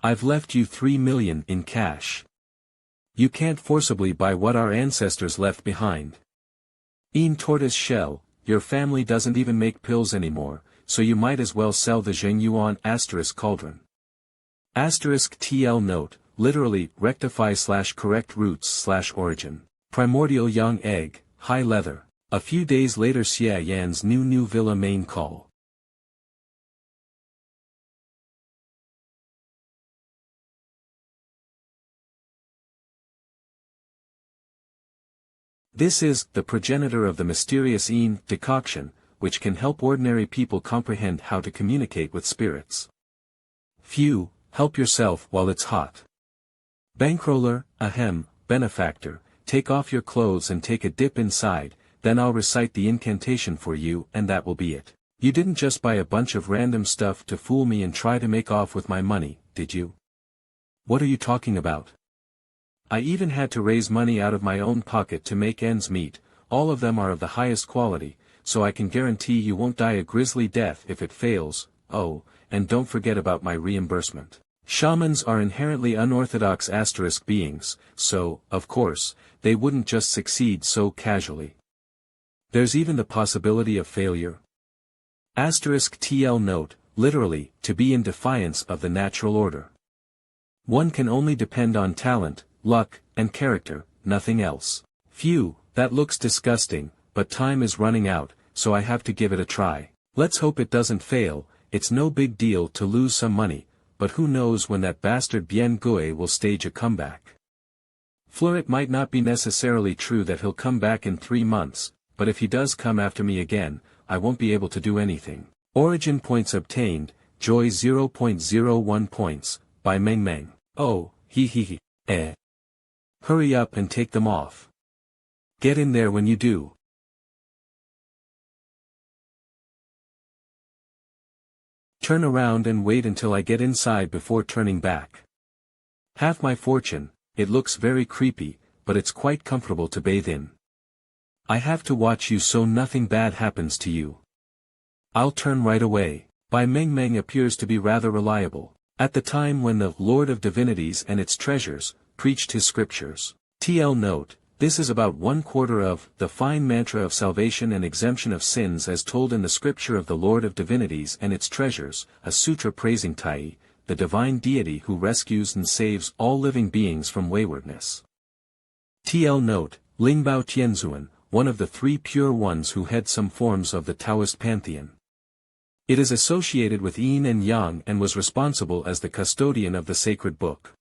I've left you 3 million in cash. You can't forcibly buy what our ancestors left behind. Tortoise shell, your family doesn't even make pills anymore, so you might as well sell the Zhengyuan cauldron. TL note, literally, rectify/correct roots/origin. Primordial young egg, high leather. A few days later Xia Yan's new villa main call. This is the progenitor of the mysterious Yin decoction, which can help ordinary people comprehend how to communicate with spirits. Phew, help yourself while it's hot. Bankroller, benefactor, take off your clothes and take a dip inside, then I'll recite the incantation for you and that will be it. You didn't just buy a bunch of random stuff to fool me and try to make off with my money, did you? What are you talking about? I even had to raise money out of my own pocket to make ends meet. All of them are of the highest quality, so I can guarantee you won't die a grisly death if it fails. Oh, and don't forget about my reimbursement. Shamans are inherently unorthodox beings, so, of course, they wouldn't just succeed so casually. There's even the possibility of failure. TL note, literally, to be in defiance of the natural order. One can only depend on talent, luck, and character, nothing else. Phew, that looks disgusting, but time is running out, so I have to give it a try. Let's hope it doesn't fail. It's no big deal to lose some money, but who knows when that bastard Bien Gue will stage a comeback. It might not be necessarily true that he'll come back in 3 months, but if he does come after me again, I won't be able to do anything. Origin points obtained, joy 0.01 points, by Meng. Oh, Hurry up and take them off. Get in there when you do. Turn around and wait until I get inside before turning back. Half my fortune, it looks very creepy, but it's quite comfortable to bathe in. I have to watch you so nothing bad happens to you. I'll turn right away. By Meng Meng appears to be rather reliable. At the time when the Lord of Divinities and its treasures preached his scriptures. TL note, this is about 1/4 of the fine mantra of salvation and exemption of sins as told in the scripture of the Lord of Divinities and its treasures, a sutra praising Tai, the divine deity who rescues and saves all living beings from waywardness. TL note, Lingbao Tianzuan, one of the 3 pure ones who head some forms of the Taoist pantheon. It is associated with yin and yang and was responsible as the custodian of the sacred book.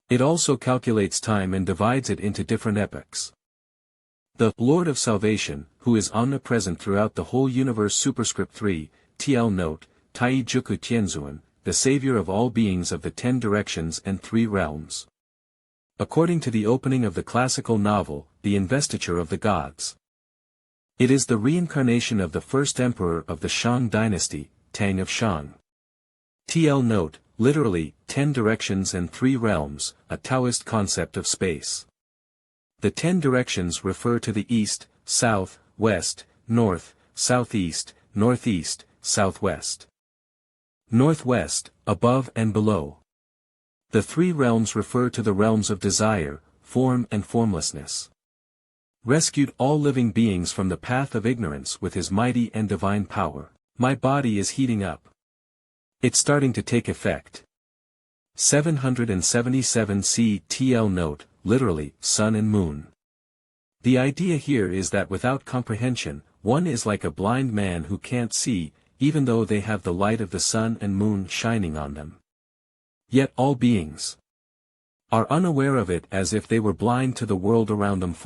It also calculates time and divides it into different epochs. The Lord of Salvation, who is omnipresent throughout the whole universe. Superscript 3, TL note, Tai Juku Tianzuan, the savior of all beings of the 10 directions and 3 realms. According to the opening of the classical novel, The Investiture of the Gods. It is the reincarnation of the first emperor of the Shang dynasty, Tang of Shang. TL note, literally, 10 directions and 3 realms, a Taoist concept of space. The 10 directions refer to the east, south, west, north, southeast, northeast, southwest, northwest, above and below. The 3 realms refer to the realms of desire, form and formlessness. Rescued all living beings from the path of ignorance with his mighty and divine power. My body is heating up. It's starting to take effect. 777 TL note, literally, sun and moon. The idea here is that without comprehension, one is like a blind man who can't see, even though they have the light of the sun and moon shining on them. Yet all beings are unaware of it as if they were blind to the world around them.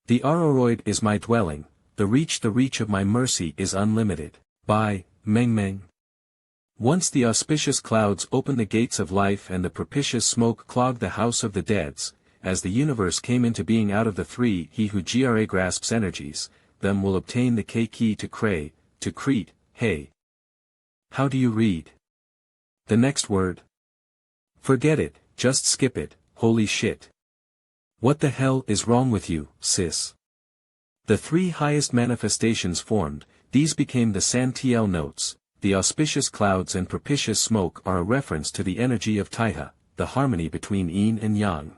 The Aroroid is my dwelling, the reach of my mercy is unlimited. By Meng Meng. Once the auspicious clouds open the gates of life and the propitious smoke clogged the house of the deads, as the universe came into being out of the 3, he who grasps energies, them will obtain the key to Kray, to Crete. Hey. How do you read the next word? Forget it, just skip it, holy shit. What the hell is wrong with you, sis? The 3 highest manifestations formed, these became the San TL notes. The auspicious clouds and propitious smoke are a reference to the energy of Taiha, the harmony between yin and yang.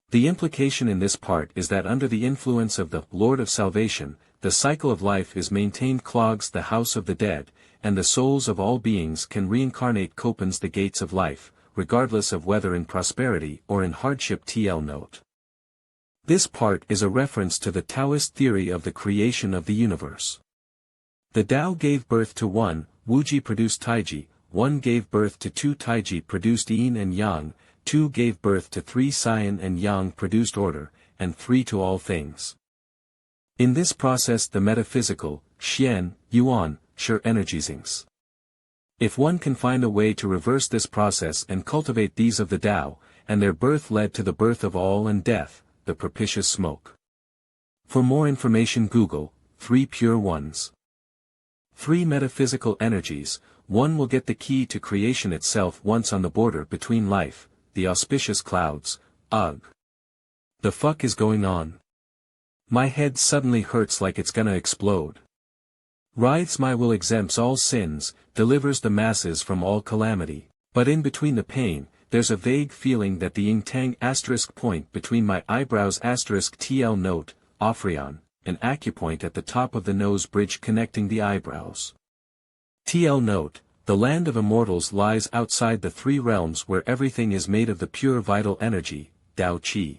The implication in this part is that under the influence of the Lord of Salvation, the cycle of life is maintained clogs the house of the dead, and the souls of all beings can reincarnate opens the gates of life, regardless of whether in prosperity or in hardship. TL note. This part is a reference to the Taoist theory of the creation of the universe. The Tao gave birth to 1, Wuji produced Taiji, 1 gave birth to 2, Taiji produced yin and yang, 2 gave birth to 3, Yin and yang produced order, and 3 to all things. In this process the metaphysical, Xian, Yuan, sure energizings. If one can find a way to reverse this process and cultivate these of the Tao, and their birth led to the birth of all and death, the propitious smoke. For more information Google, 3 pure ones. 3 metaphysical energies, 1 will get the key to creation itself once on the border between life, the auspicious clouds. Ugh. The fuck is going on? My head suddenly hurts like it's gonna explode. Writhes my will exempts all sins, delivers the masses from all calamity. But in between the pain, there's a vague feeling that the yin-tang point between my eyebrows TL note, Offrion, an acupoint at the top of the nose bridge connecting the eyebrows. TL note, the land of immortals lies outside the 3 realms where everything is made of the pure vital energy, Tao Qi.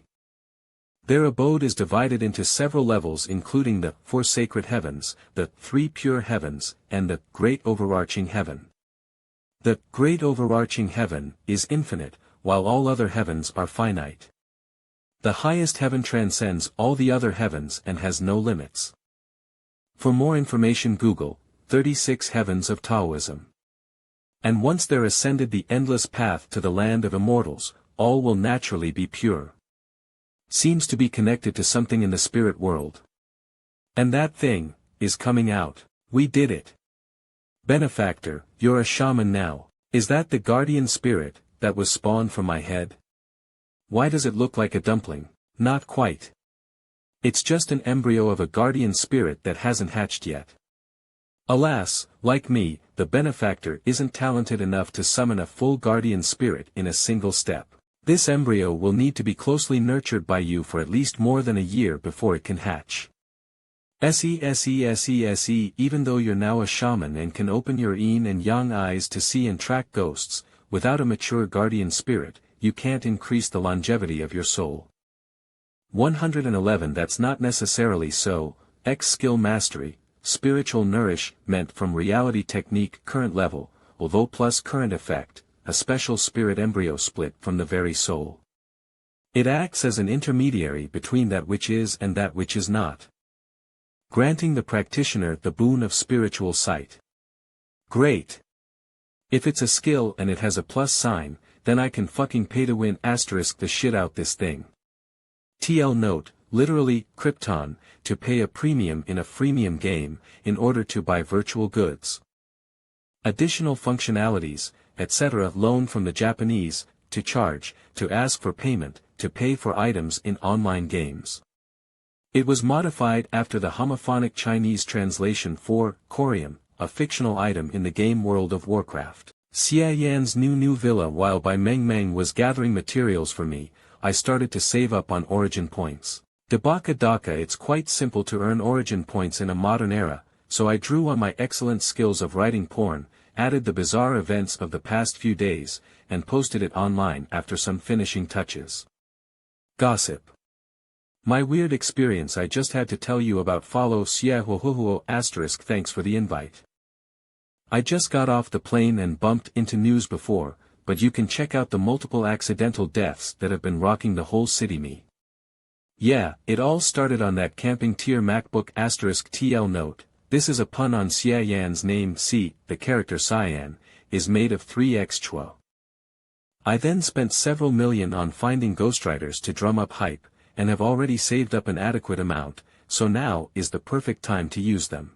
Their abode is divided into several levels including the 4 sacred heavens, the 3 pure heavens, and the great overarching heaven. The great overarching heaven is infinite, while all other heavens are finite. The highest heaven transcends all the other heavens and has no limits. For more information Google, 36 Heavens of Taoism. And once there ascended the endless path to the land of immortals, all will naturally be pure. Seems to be connected to something in the spirit world. And that thing is coming out. We did it. Benefactor, you're a shaman now. Is that the guardian spirit that was spawned from my head? Why does it look like a dumpling? Not quite. It's just an embryo of a guardian spirit that hasn't hatched yet. Alas, like me, the benefactor isn't talented enough to summon a full guardian spirit in a single step. This embryo will need to be closely nurtured by you for at least more than a year before it can hatch. Se, even though you're now a shaman and can open your yin and yang eyes to see and track ghosts, without a mature guardian spirit, you can't increase the longevity of your soul. 111 That's not necessarily so. X skill mastery, spiritual nourishment from reality technique current level, although plus current effect, a special spirit embryo split from the very soul. It acts as an intermediary between that which is and that which is not, granting the practitioner the boon of spiritual sight. Great! If it's a skill and it has a plus sign, then I can fucking pay to win * the shit out this thing. TL note, literally, Krypton, to pay a premium in a freemium game, in order to buy virtual goods. Additional functionalities, etc. Loan from the Japanese, to charge, to ask for payment, to pay for items in online games. It was modified after the homophonic Chinese translation for Corium, a fictional item in the game World of Warcraft. Xia Yan's new villa. While Bai Meng was gathering materials for me, I started to save up on origin points. Debaka Daka. It's quite simple to earn origin points in a modern era, so I drew on my excellent skills of writing porn, added the bizarre events of the past few days, and posted it online after some finishing touches. Gossip. My weird experience. I just had to tell you about. Follow Xiaohuohuo *. Thanks for the invite. I just got off the plane and bumped into news before, but you can check out the multiple accidental deaths that have been rocking the whole city. Me. Yeah, it all started on that camping tier MacBook * TL note. This is a pun on Xia Yan's name. See, the character Cyan, is made of 3x Chua. I then spent several million on finding ghostwriters to drum up hype, and have already saved up an adequate amount, so now is the perfect time to use them.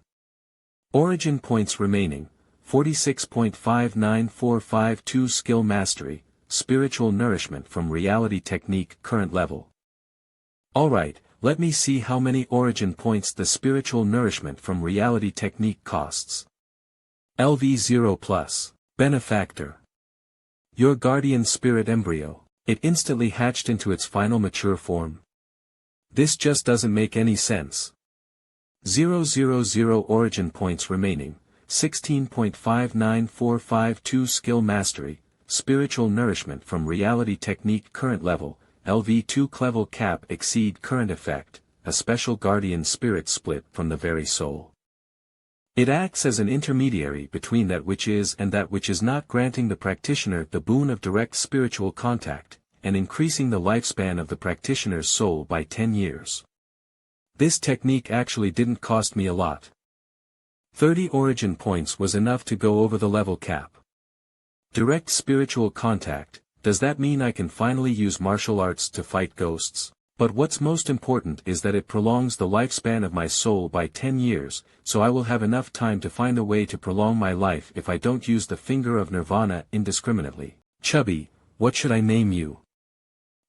Origin points remaining, 46.59452 skill mastery, spiritual nourishment from reality technique current level. Alright, let me see how many origin points the spiritual nourishment from reality technique costs. LV0+. Benefactor. Your guardian spirit embryo. It instantly hatched into its final mature form. This just doesn't make any sense. 000 origin points remaining, 16.59452 skill mastery, spiritual nourishment from reality technique current level, LV2 level cap exceed current effect, a special guardian spirit split from the very soul. It acts as an intermediary between that which is and that which is not, granting the practitioner the boon of direct spiritual contact, and increasing the lifespan of the practitioner's soul by 10 years. This technique actually didn't cost me a lot. 30 origin points was enough to go over the level cap. Direct spiritual contact, does that mean I can finally use martial arts to fight ghosts? But what's most important is that it prolongs the lifespan of my soul by 10 years, so I will have enough time to find a way to prolong my life if I don't use the finger of nirvana indiscriminately. Chubby, what should I name you?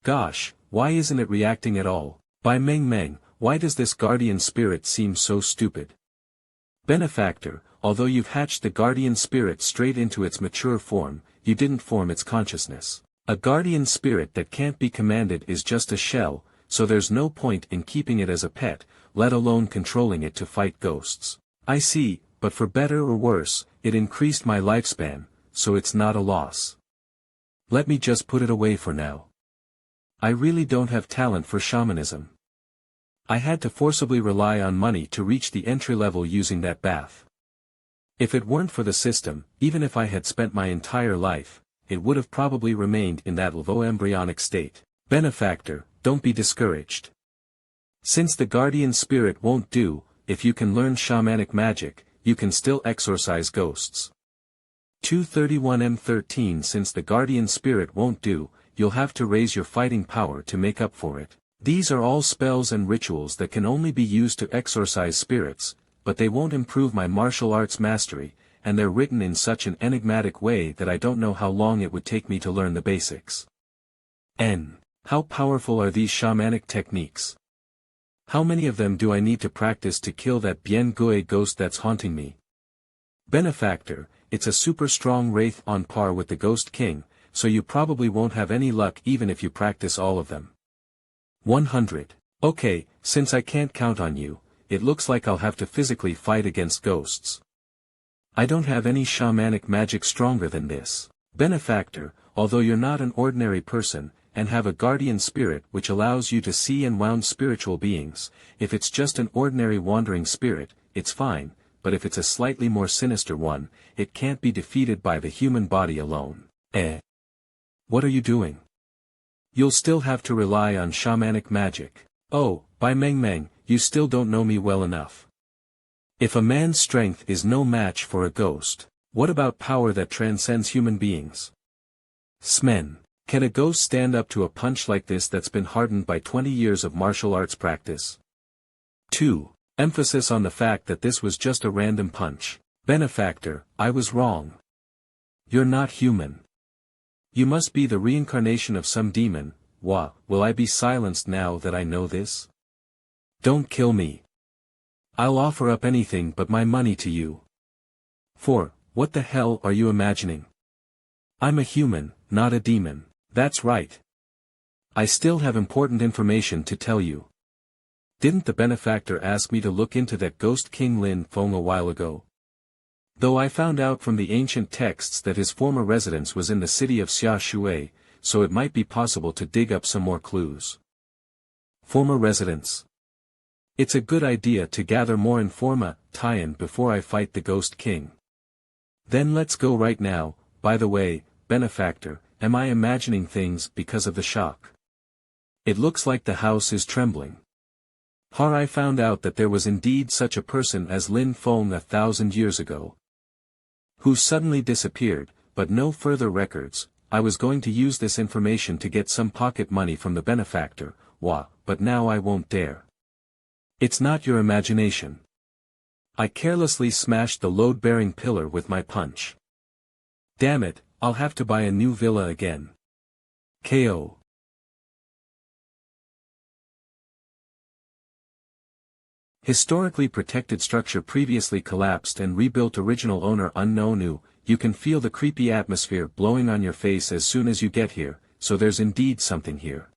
Gosh, why isn't it reacting at all? By Meng, why does this guardian spirit seem so stupid? Benefactor, although you've hatched the guardian spirit straight into its mature form, you didn't form its consciousness. A guardian spirit that can't be commanded is just a shell, so there's no point in keeping it as a pet, let alone controlling it to fight ghosts. I see, but for better or worse, it increased my lifespan, so it's not a loss. Let me just put it away for now. I really don't have talent for shamanism. I had to forcibly rely on money to reach the entry level using that bath. If it weren't for the system, even if I had spent my entire life, it would have probably remained in that low embryonic state. Benefactor, don't be discouraged. Since the guardian spirit won't do, if you can learn shamanic magic, you can still exorcise ghosts. 231M13 Since the guardian spirit won't do, you'll have to raise your fighting power to make up for it. These are all spells and rituals that can only be used to exorcise spirits, but they won't improve my martial arts mastery, and they're written in such an enigmatic way that I don't know how long it would take me to learn the basics. How powerful are these shamanic techniques? How many of them do I need to practice to kill that Bien Gue ghost that's haunting me? Benefactor, it's a super strong wraith on par with the Ghost King, so you probably won't have any luck even if you practice all of them. 100. Okay, since I can't count on you, it looks like I'll have to physically fight against ghosts. I don't have any shamanic magic stronger than this. Benefactor, although you're not an ordinary person, and have a guardian spirit which allows you to see and wound spiritual beings, if it's just an ordinary wandering spirit, it's fine, but if it's a slightly more sinister one, it can't be defeated by the human body alone. What are you doing? You'll still have to rely on shamanic magic. Oh, by Meng Meng, you still don't know me well enough. If a man's strength is no match for a ghost, what about power that transcends human beings? Smen. Can a ghost stand up to a punch like this that's been hardened by 20 years of martial arts practice? 2. Emphasis on the fact that this was just a random punch. Benefactor, I was wrong. You're not human. You must be the reincarnation of some demon. Will I be silenced now that I know this? Don't kill me. I'll offer up anything but my money to you. 4. What the hell are you imagining? I'm a human, not a demon. That's right. I still have important information to tell you. Didn't the benefactor ask me to look into that ghost King Lin Feng a while ago? Though I found out from the ancient texts that his former residence was in the city of Xia Shui, so it might be possible to dig up some more clues. Former residence. It's a good idea to gather more tie-in before I fight the Ghost King. Then let's go right now. By the way, benefactor, am I imagining things because of the shock? It looks like the house is trembling. I found out that there was indeed such a person as Lin Feng 1,000 years ago, who suddenly disappeared, but no further records. I was going to use this information to get some pocket money from the benefactor, but now I won't dare. It's not your imagination. I carelessly smashed the load-bearing pillar with my punch. Damn it, I'll have to buy a new villa again. KO. Historically protected structure previously collapsed and rebuilt, original owner unknown. You can feel the creepy atmosphere blowing on your face as soon as you get here, so there's indeed something here.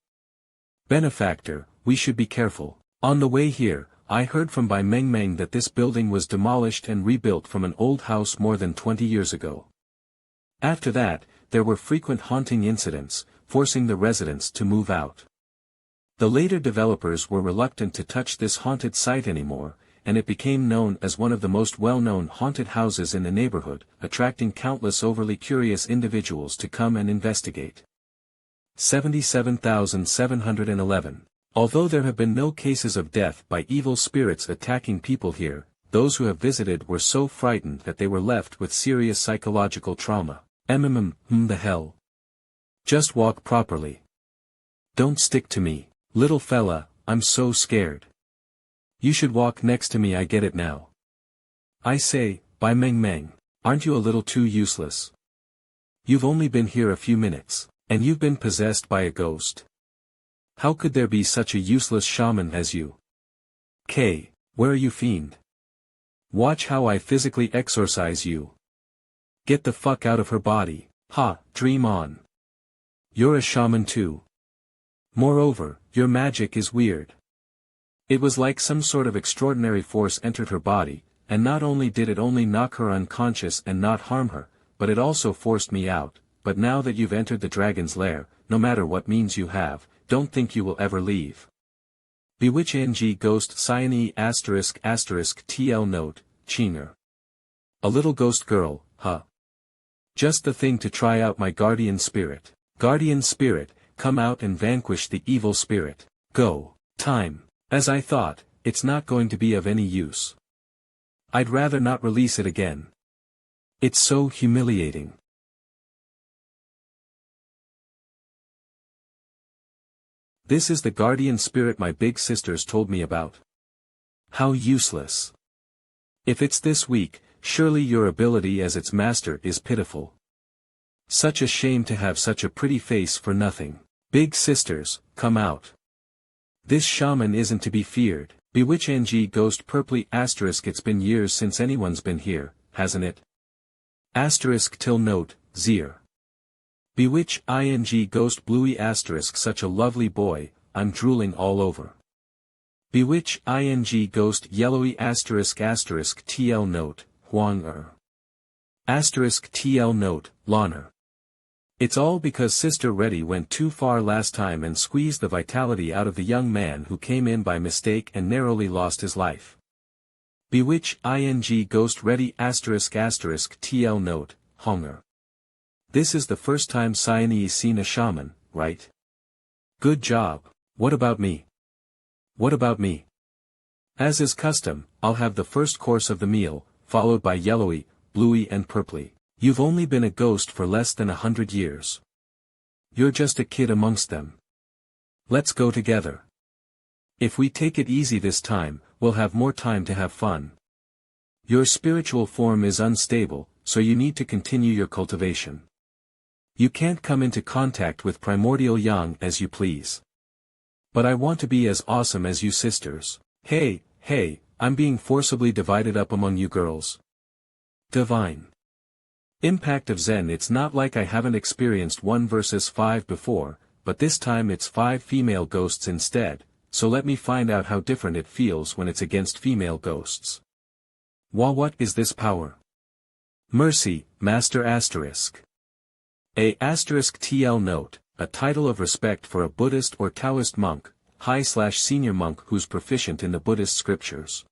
Benefactor, we should be careful. On the way here, I heard from Bai Meng Meng that this building was demolished and rebuilt from an old house more than 20 years ago. After that, there were frequent haunting incidents, forcing the residents to move out. The later developers were reluctant to touch this haunted site anymore, and it became known as one of the most well-known haunted houses in the neighborhood, attracting countless overly curious individuals to come and investigate. 77,711. Although there have been no cases of death by evil spirits attacking people here, those who have visited were so frightened that they were left with serious psychological trauma. The hell? Just walk properly. Don't stick to me. Little fella, I'm so scared. You should walk next to me, I get it now. I say, Bai Meng Meng, aren't you a little too useless? You've only been here a few minutes, and you've been possessed by a ghost. How could there be such a useless shaman as you? Where are you, fiend? Watch how I physically exorcise you. Get the fuck out of her body. Dream on. You're a shaman too. Moreover, your magic is weird. It was like some sort of extraordinary force entered her body, and not only did it only knock her unconscious and not harm her, but it also forced me out. But now that you've entered the dragon's lair, no matter what means you have, don't think you will ever leave. Bewitch NG Ghost Cyane **** TL note, Chinger. A little ghost girl, Just the thing to try out my guardian spirit. Guardian spirit, come out and vanquish the evil spirit. Go. Time. As I thought, it's not going to be of any use. I'd rather not release it again. It's so humiliating. This is the guardian spirit my big sisters told me about. How useless. If it's this weak, Surely your ability as its master is pitiful. Such a shame to have such a pretty face for nothing. Big sisters, come out. This shaman isn't to be feared. Bewitch NG ghost purply asterisk. It's been years since anyone's been here, hasn't it? Asterisk till note, Zir. Bewitch ing ghost bluey asterisk. Such a lovely boy, I'm drooling all over. Bewitch ing ghost yellowy asterisk asterisk TL note, Huang asterisk TL note, Loner. It's all because Sister Reddy went too far last time and squeezed the vitality out of the young man who came in by mistake and narrowly lost his life. Bewitch ing ghost Reddy asterisk asterisk TL note, Hunger. This is the first time Cyanese seen a shaman, right? Good job. What about me? What about me? As is custom, I'll have the first course of the meal, followed by yellowy, bluey and purply. You've only been a ghost for less than 100 years. You're just a kid amongst them. Let's go together. If we take it easy this time, we'll have more time to have fun. Your spiritual form is unstable, so you need to continue your cultivation. You can't come into contact with primordial yang as you please. But I want to be as awesome as you sisters. Hey, I'm being forcibly divided up among you girls. Divine. Impact of Zen. It's not like I haven't experienced 1 versus 5 before, but this time it's 5 female ghosts instead, so let me find out how different it feels when it's against female ghosts. What is this power? Mercy, Master asterisk. A asterisk TL note, a title of respect for a Buddhist or Taoist monk, high/senior monk who's proficient in the Buddhist scriptures.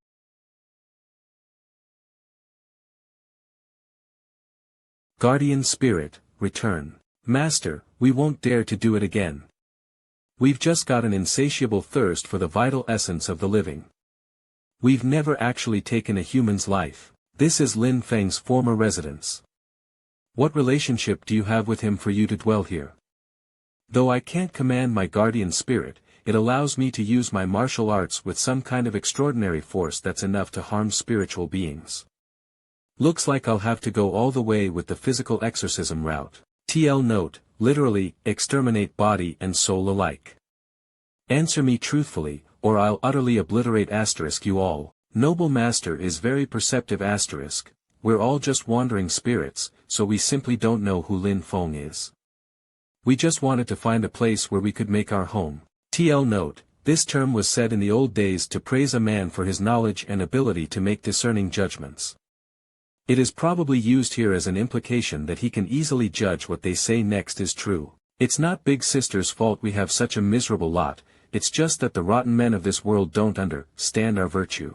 Guardian Spirit, return. Master, we won't dare to do it again. We've just got an insatiable thirst for the vital essence of the living. We've never actually taken a human's life. This is Lin Feng's former residence. What relationship do you have with him for you to dwell here? Though I can't command my guardian spirit, it allows me to use my martial arts with some kind of extraordinary force that's enough to harm spiritual beings. Looks like I'll have to go all the way with the physical exorcism route. TL note, literally, exterminate body and soul alike. Answer me truthfully, or I'll utterly obliterate asterisk you all. Noble Master is very perceptive asterisk. We're all just wandering spirits, so we simply don't know who Lin Feng is. We just wanted to find a place where we could make our home. TL note, this term was said in the old days to praise a man for his knowledge and ability to make discerning judgments. It is probably used here as an implication that he can easily judge what they say next is true. It's not Big Sister's fault we have such a miserable lot, it's just that the rotten men of this world don't understand our virtue.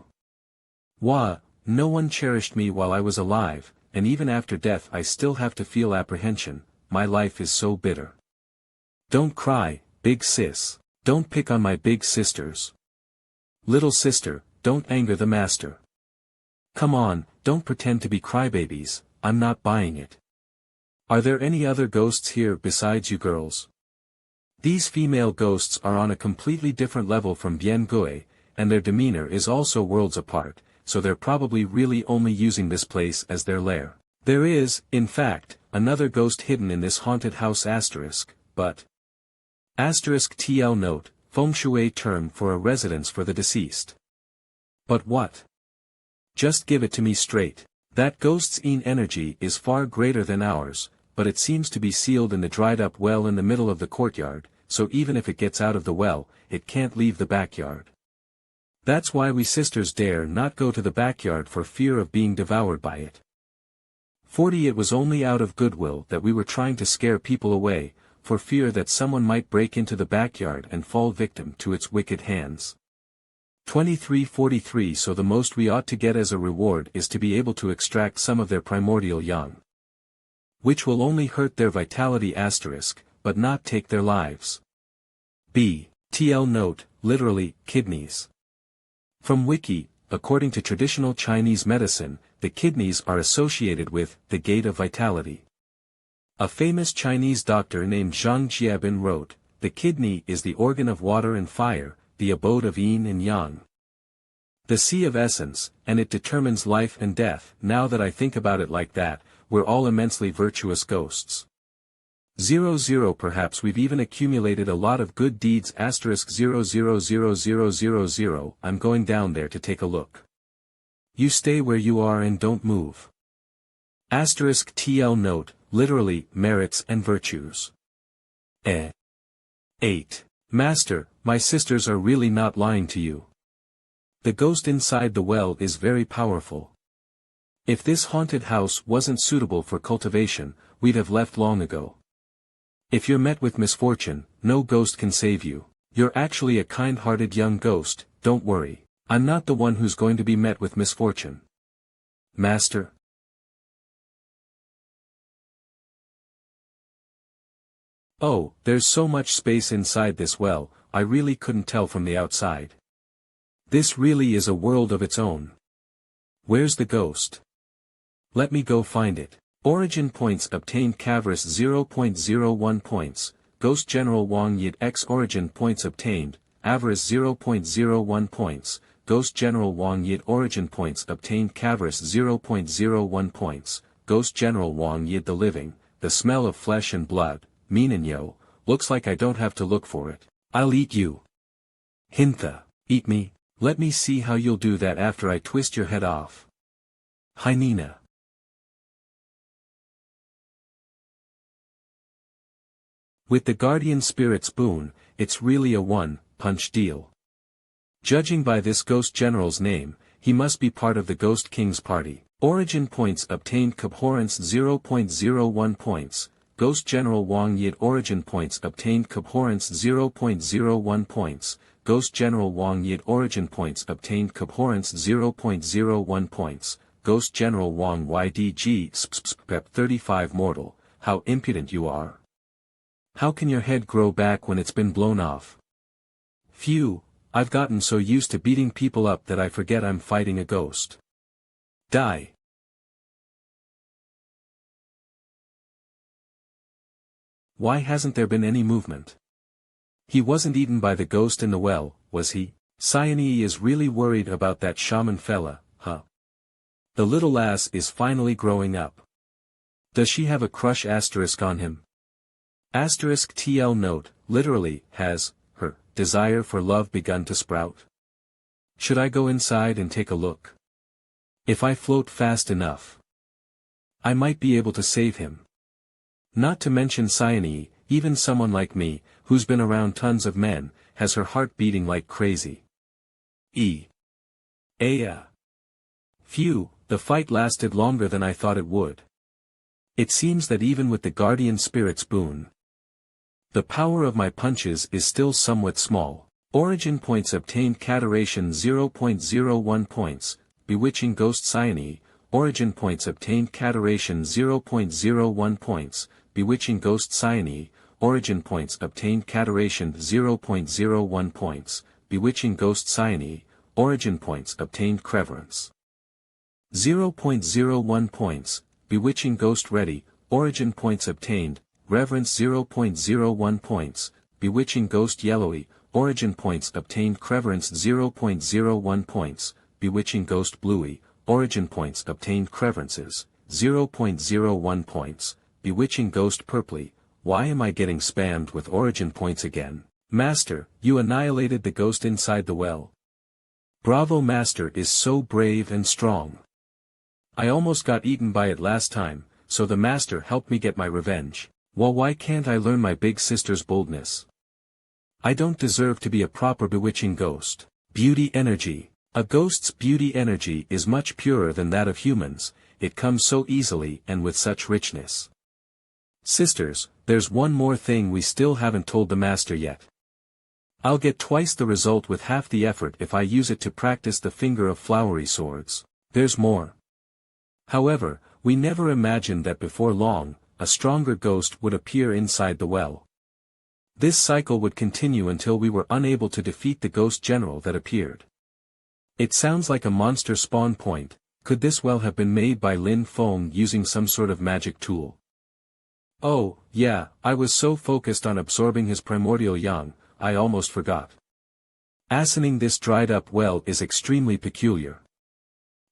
No one cherished me while I was alive, and even after death I still have to feel apprehension, my life is so bitter. Don't cry, big sis. Don't pick on my big sisters. Little sister, don't anger the master. Come on, don't pretend to be crybabies, I'm not buying it. Are there any other ghosts here besides you girls? These female ghosts are on a completely different level from Bien Gui, and their demeanor is also worlds apart, so they're probably really only using this place as their lair. There is, in fact, another ghost hidden in this haunted house asterisk, but asterisk TL note, feng shui term for a residence for the deceased. But what? Just give it to me straight. That ghost's energy is far greater than ours, but it seems to be sealed in the dried-up well in the middle of the courtyard, so even if it gets out of the well, it can't leave the backyard. That's why we sisters dare not go to the backyard for fear of being devoured by it. 40 It was only out of goodwill that we were trying to scare people away, for fear that someone might break into the backyard and fall victim to its wicked hands. 2343 So the most we ought to get as a reward is to be able to extract some of their primordial yang. Which will only hurt their vitality asterisk, but not take their lives. B. TL note, literally, kidneys. From Wiki, according to traditional Chinese medicine, the kidneys are associated with the gate of vitality. A famous Chinese doctor named Zhang Jiabin wrote, the kidney is the organ of water and fire, the abode of yin and yang. The sea of essence, and it determines life and death. Now that I think about it like that, we're all immensely virtuous ghosts. 00 Perhaps we've even accumulated a lot of good deeds. *0000000. I'm going down there to take a look. You stay where you are and don't move. *TL note, literally, merits and virtues. 8. Master, my sisters are really not lying to you. The ghost inside the well is very powerful. If this haunted house wasn't suitable for cultivation, we'd have left long ago. If you're met with misfortune, no ghost can save you. You're actually a kind-hearted young ghost, don't worry. I'm not the one who's going to be met with misfortune. Master. Oh, there's so much space inside this well, I really couldn't tell from the outside. This really is a world of its own. Where's the ghost? Let me go find it. Origin points obtained Cavris 0.01 points, Ghost General Wang Yid X origin points obtained, Avarice 0.01 points, Ghost General Wang Yid origin points obtained Cavris 0.01 points, Ghost General Wang Yid the living, the smell of flesh and blood, Minanyo, looks like I don't have to look for it. I'll eat you. Hintha, eat me, let me see how you'll do that after I twist your head off. Hynena. With the Guardian Spirit's boon, it's really a one-punch deal. Judging by this Ghost General's name, he must be part of the Ghost King's party. Origin points obtained Abhorrence 0.01 points, Ghost General Wang Yid origin points obtained Abhorrence 0.01 points, Ghost General Wang Yid origin points obtained Abhorrence 0.01 points, Ghost General Wang YDG Pep 35 Mortal, how impudent you are. How can your head grow back when it's been blown off? Phew, I've gotten so used to beating people up that I forget I'm fighting a ghost. Die. Why hasn't there been any movement? He wasn't eaten by the ghost in the well, was he? Cyane is really worried about that shaman fella, huh? The little lass is finally growing up. Does she have a crush on him? *TL note, literally, has her desire for love begun to sprout? Should I go inside and take a look? If I float fast enough, I might be able to save him. Not to mention Cyane, even someone like me, who's been around tons of men, has her heart beating like crazy. Phew, the fight lasted longer than I thought it would. It seems that even with the Guardian Spirit's boon, the power of my punches is still somewhat small. Origin points obtained Cateration 0.01 points, Bewitching Ghost Cyane, origin points obtained Cateration 0.01 points, Bewitching Ghost Cyane, origin points obtained Cateration 0.01 points, Bewitching Ghost Cyane, origin points obtained Creverance 0.01 points, Bewitching Ghost Ready, origin points obtained, Reverence 0.01 points, Bewitching Ghost Yellowy, origin points obtained Creverance 0.01 points, Bewitching Ghost Bluey, origin points obtained Creverances, 0.01 points, Bewitching Ghost Purpley. Why am I getting spammed with origin points again? Master, you annihilated the ghost inside the well. Bravo, Master is so brave and strong. I almost got eaten by it last time, so the Master helped me get my revenge. Well, why can't I learn my big sister's boldness? I don't deserve to be a proper bewitching ghost. Beauty energy. A ghost's beauty energy is much purer than that of humans, it comes so easily and with such richness. Sisters, there's one more thing we still haven't told the Master yet. I'll get twice the result with half the effort if I use it to practice the finger of flowery swords. There's more. However, we never imagined that before long, a stronger ghost would appear inside the well. This cycle would continue until we were unable to defeat the ghost general that appeared. It sounds like a monster spawn point. Could this well have been made by Lin Feng using some sort of magic tool? Oh, yeah, I was so focused on absorbing his primordial yang, I almost forgot. Assigning this dried-up well is extremely peculiar.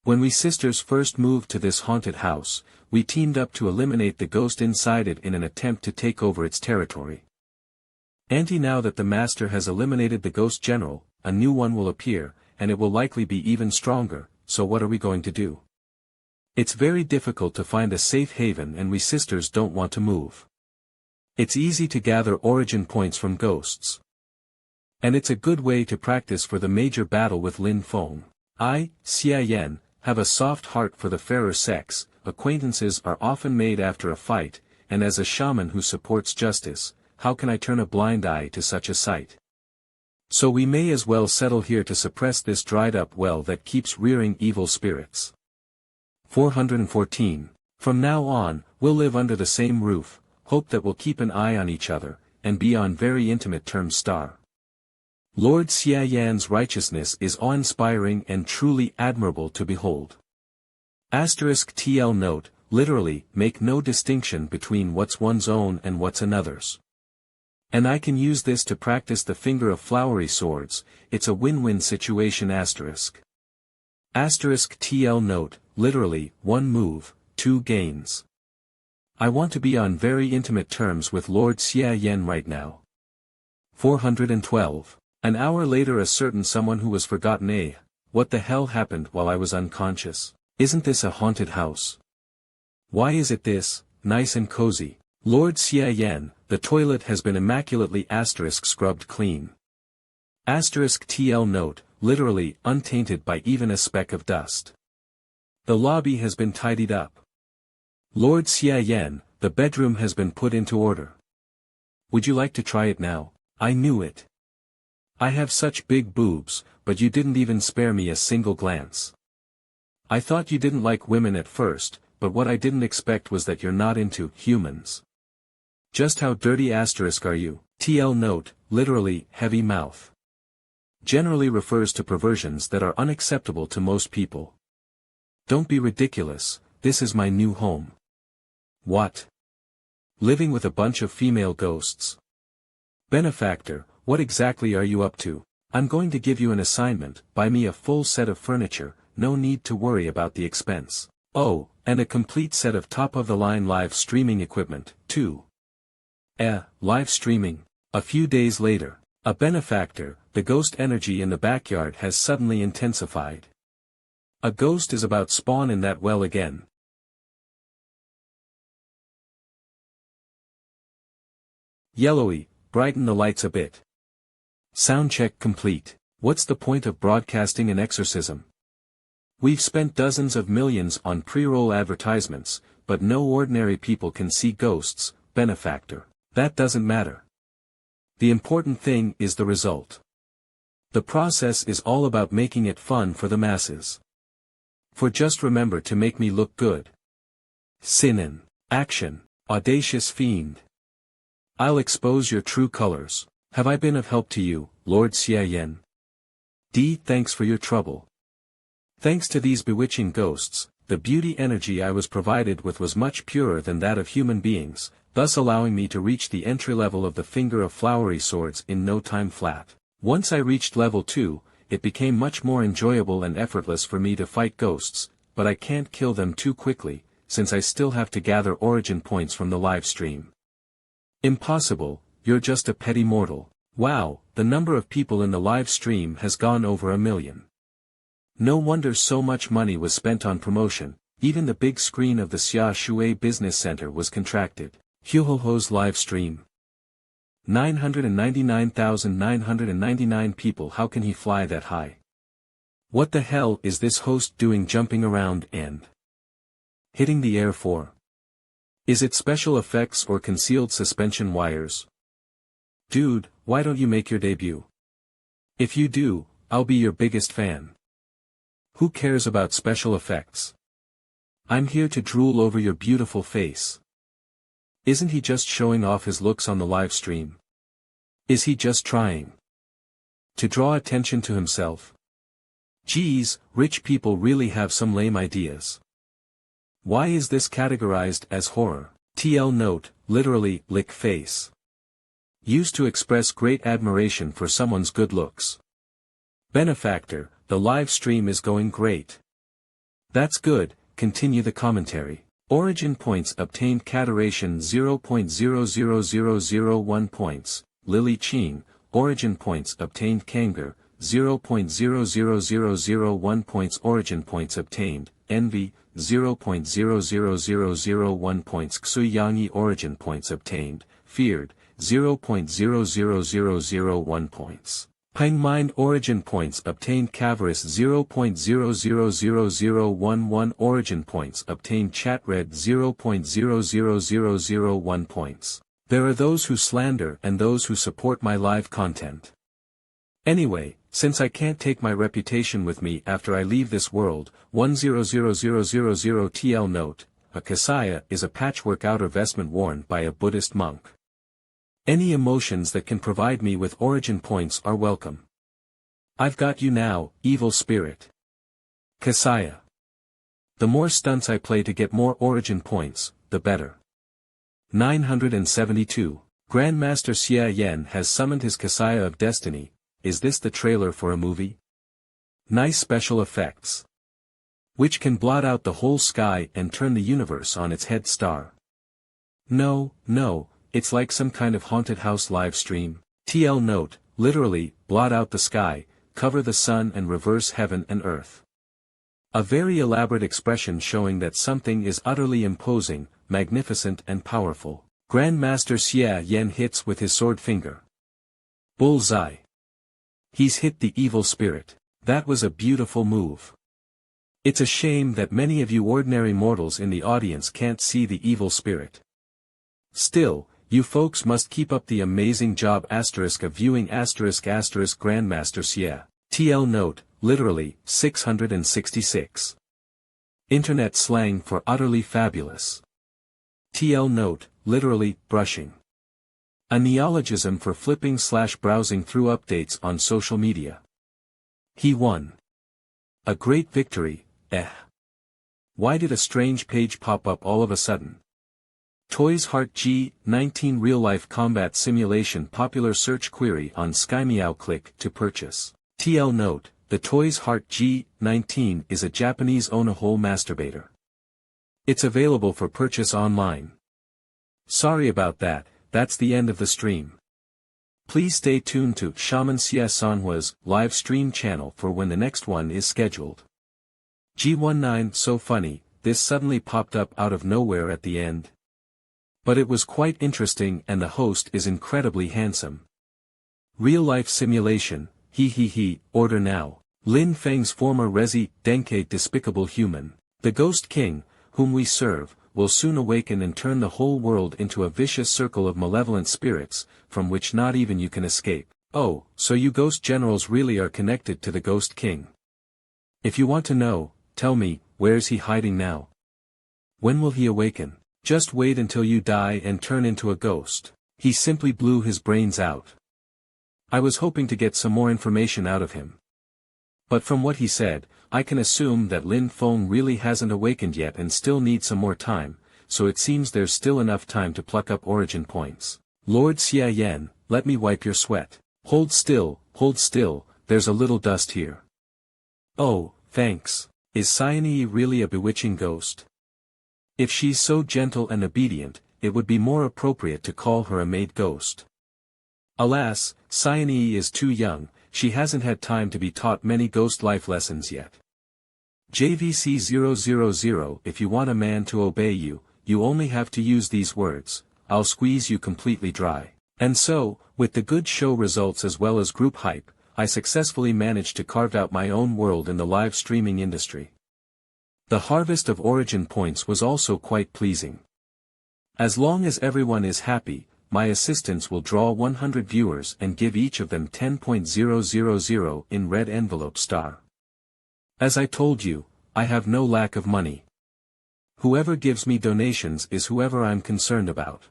When we sisters first moved to this haunted house, we teamed up to eliminate the ghost inside it in an attempt to take over its territory. Now that the master has eliminated the ghost general, a new one will appear, and it will likely be even stronger, so what are we going to do? It's very difficult to find a safe haven and we sisters don't want to move. It's easy to gather origin points from ghosts. And it's a good way to practice for the major battle with Lin Feng. I, Xia Yan, have a soft heart for the fairer sex. Acquaintances are often made after a fight, and as a shaman who supports justice, how can I turn a blind eye to such a sight? So we may as well settle here to suppress this dried-up well that keeps rearing evil spirits. 414. From now on, we'll live under the same roof, hope that we'll keep an eye on each other, and be on very intimate terms. Star. Lord Xia Yan's righteousness is awe-inspiring and truly admirable to behold. TL note, literally, make no distinction between what's one's own and what's another's. And I can use this to practice the finger of flowery swords, it's a win-win situation. TL note, literally, one move, two gains. I want to be on very intimate terms with Lord Xia Yan right now. 412. An hour later, a certain someone who was forgotten. What the hell happened while I was unconscious? Isn't this a haunted house? Why is it this, nice and cozy? Lord Xia Yan, the toilet has been immaculately scrubbed clean. TL note, literally, untainted by even a speck of dust. The lobby has been tidied up. Lord Xia Yan, the bedroom has been put into order. Would you like to try it now? I knew it. I have such big boobs, but you didn't even spare me a single glance. I thought you didn't like women at first, but what I didn't expect was that you're not into humans. Just how dirty are you? TL note, literally, heavy mouth. Generally refers to perversions that are unacceptable to most people. Don't be ridiculous, this is my new home. What? Living with a bunch of female ghosts? Benefactor, what exactly are you up to? I'm going to give you an assignment, buy me a full set of furniture, no need to worry about the expense. Oh, and a complete set of top-of-the-line live streaming equipment, too. Live streaming. A few days later. A benefactor, the ghost energy in the backyard has suddenly intensified. A ghost is about spawn in that well again. Yellowy, brighten the lights a bit. Sound check complete. What's the point of broadcasting an exorcism? We've spent dozens of millions on pre-roll advertisements, but no ordinary people can see ghosts, benefactor. That doesn't matter. The important thing is the result. The process is all about making it fun for the masses. For just remember to make me look good. Sin in action, audacious fiend. I'll expose your true colors. Have I been of help to you, Lord Xia Yan? Thanks for your trouble. Thanks to these bewitching ghosts, the beauty energy I was provided with was much purer than that of human beings, thus allowing me to reach the entry level of the finger of flowery swords in no time flat. Once I reached level 2, it became much more enjoyable and effortless for me to fight ghosts, but I can't kill them too quickly, since I still have to gather origin points from the live stream. Impossible, you're just a petty mortal. Wow, the number of people in the live stream has gone over 1 million. No wonder so much money was spent on promotion, even the big screen of the Xia Shui Business Center was contracted. Huoho's live stream. 999,999 people. How can he fly that high? What the hell is this host doing jumping around and hitting the air for? Is it special effects or concealed suspension wires? Dude, why don't you make your debut? If you do, I'll be your biggest fan. Who cares about special effects? I'm here to drool over your beautiful face. Isn't he just showing off his looks on the live stream? Is he just trying to draw attention to himself? Geez, rich people really have some lame ideas. Why is this categorized as horror? TL note, literally, lick face. Used to express great admiration for someone's good looks. Benefactor, the live stream is going great. That's good, continue the commentary. Origin points obtained Cateration 0.00001 points, Lily Ching, origin points obtained Kanger, 0.00001 points origin points obtained, Envy, 0.00001 points Xuyangi origin points obtained, Feared, 0.00001 points. Peng Mind origin points obtained Cavarice 0.00011 origin points obtained Chatred 0.00001 points. There are those who slander and those who support my live content. Anyway, since I can't take my reputation with me after I leave this world, 100000 TL note, a kasaya is a patchwork outer vestment worn by a Buddhist monk. Any emotions that can provide me with origin points are welcome. I've got you now, evil spirit. Kasaya. The more stunts I play to get more origin points, the better. 972. Grandmaster Xia Yan has summoned his Kasaya of Destiny. Is this the trailer for a movie? Nice special effects. Which can blot out the whole sky and turn the universe on its head. Star. No, it's like some kind of haunted house live stream. TL note, literally, blot out the sky, cover the sun and reverse heaven and earth. A very elaborate expression showing that something is utterly imposing, magnificent and powerful. Grandmaster Xia Yan hits with his sword finger. Bullseye. He's hit the evil spirit. That was a beautiful move. It's a shame that many of you ordinary mortals in the audience can't see the evil spirit. Still, you folks must keep up the amazing job of viewing Grandmaster Xia. TL note, literally, 666. Internet slang for utterly fabulous. TL note, literally, brushing. A neologism for flipping/browsing through updates on social media. He won. A great victory, Why did a strange page pop up all of a sudden? Toys Heart G19 real-life combat simulation popular search query on SkyMeow. Click to purchase. TL note, the Toys Heart G19 is a Japanese own-a-hole masturbator. It's available for purchase online. Sorry about that, that's the end of the stream. Please stay tuned to Shaman Xia Sanhua's live stream channel for when the next one is scheduled. G19 so funny, this suddenly popped up out of nowhere at the end. But it was quite interesting and the host is incredibly handsome. Real-life simulation, order now. Lin Feng's former Resi Denke despicable human, the Ghost King, whom we serve, will soon awaken and turn the whole world into a vicious circle of malevolent spirits, from which not even you can escape. Oh, so you ghost generals really are connected to the Ghost King. If you want to know, tell me, where's he hiding now? When will he awaken? Just wait until you die and turn into a ghost. He simply blew his brains out. I was hoping to get some more information out of him. But from what he said, I can assume that Lin Feng really hasn't awakened yet and still needs some more time, so it seems there's still enough time to pluck up origin points. Lord Xia Yan, let me wipe your sweat. Hold still, there's a little dust here. Oh, thanks. Is Cyane really a bewitching ghost? If she's so gentle and obedient, it would be more appropriate to call her a maid ghost. Alas, Cyane is too young, she hasn't had time to be taught many ghost life lessons yet. JVC000 If you want a man to obey you, you only have to use these words, I'll squeeze you completely dry. And so, with the good show results as well as group hype, I successfully managed to carve out my own world in the live streaming industry. The harvest of origin points was also quite pleasing. As long as everyone is happy, my assistants will draw 100 viewers and give each of them 10.000 in red envelope star. As I told you, I have no lack of money. Whoever gives me donations is whoever I'm concerned about.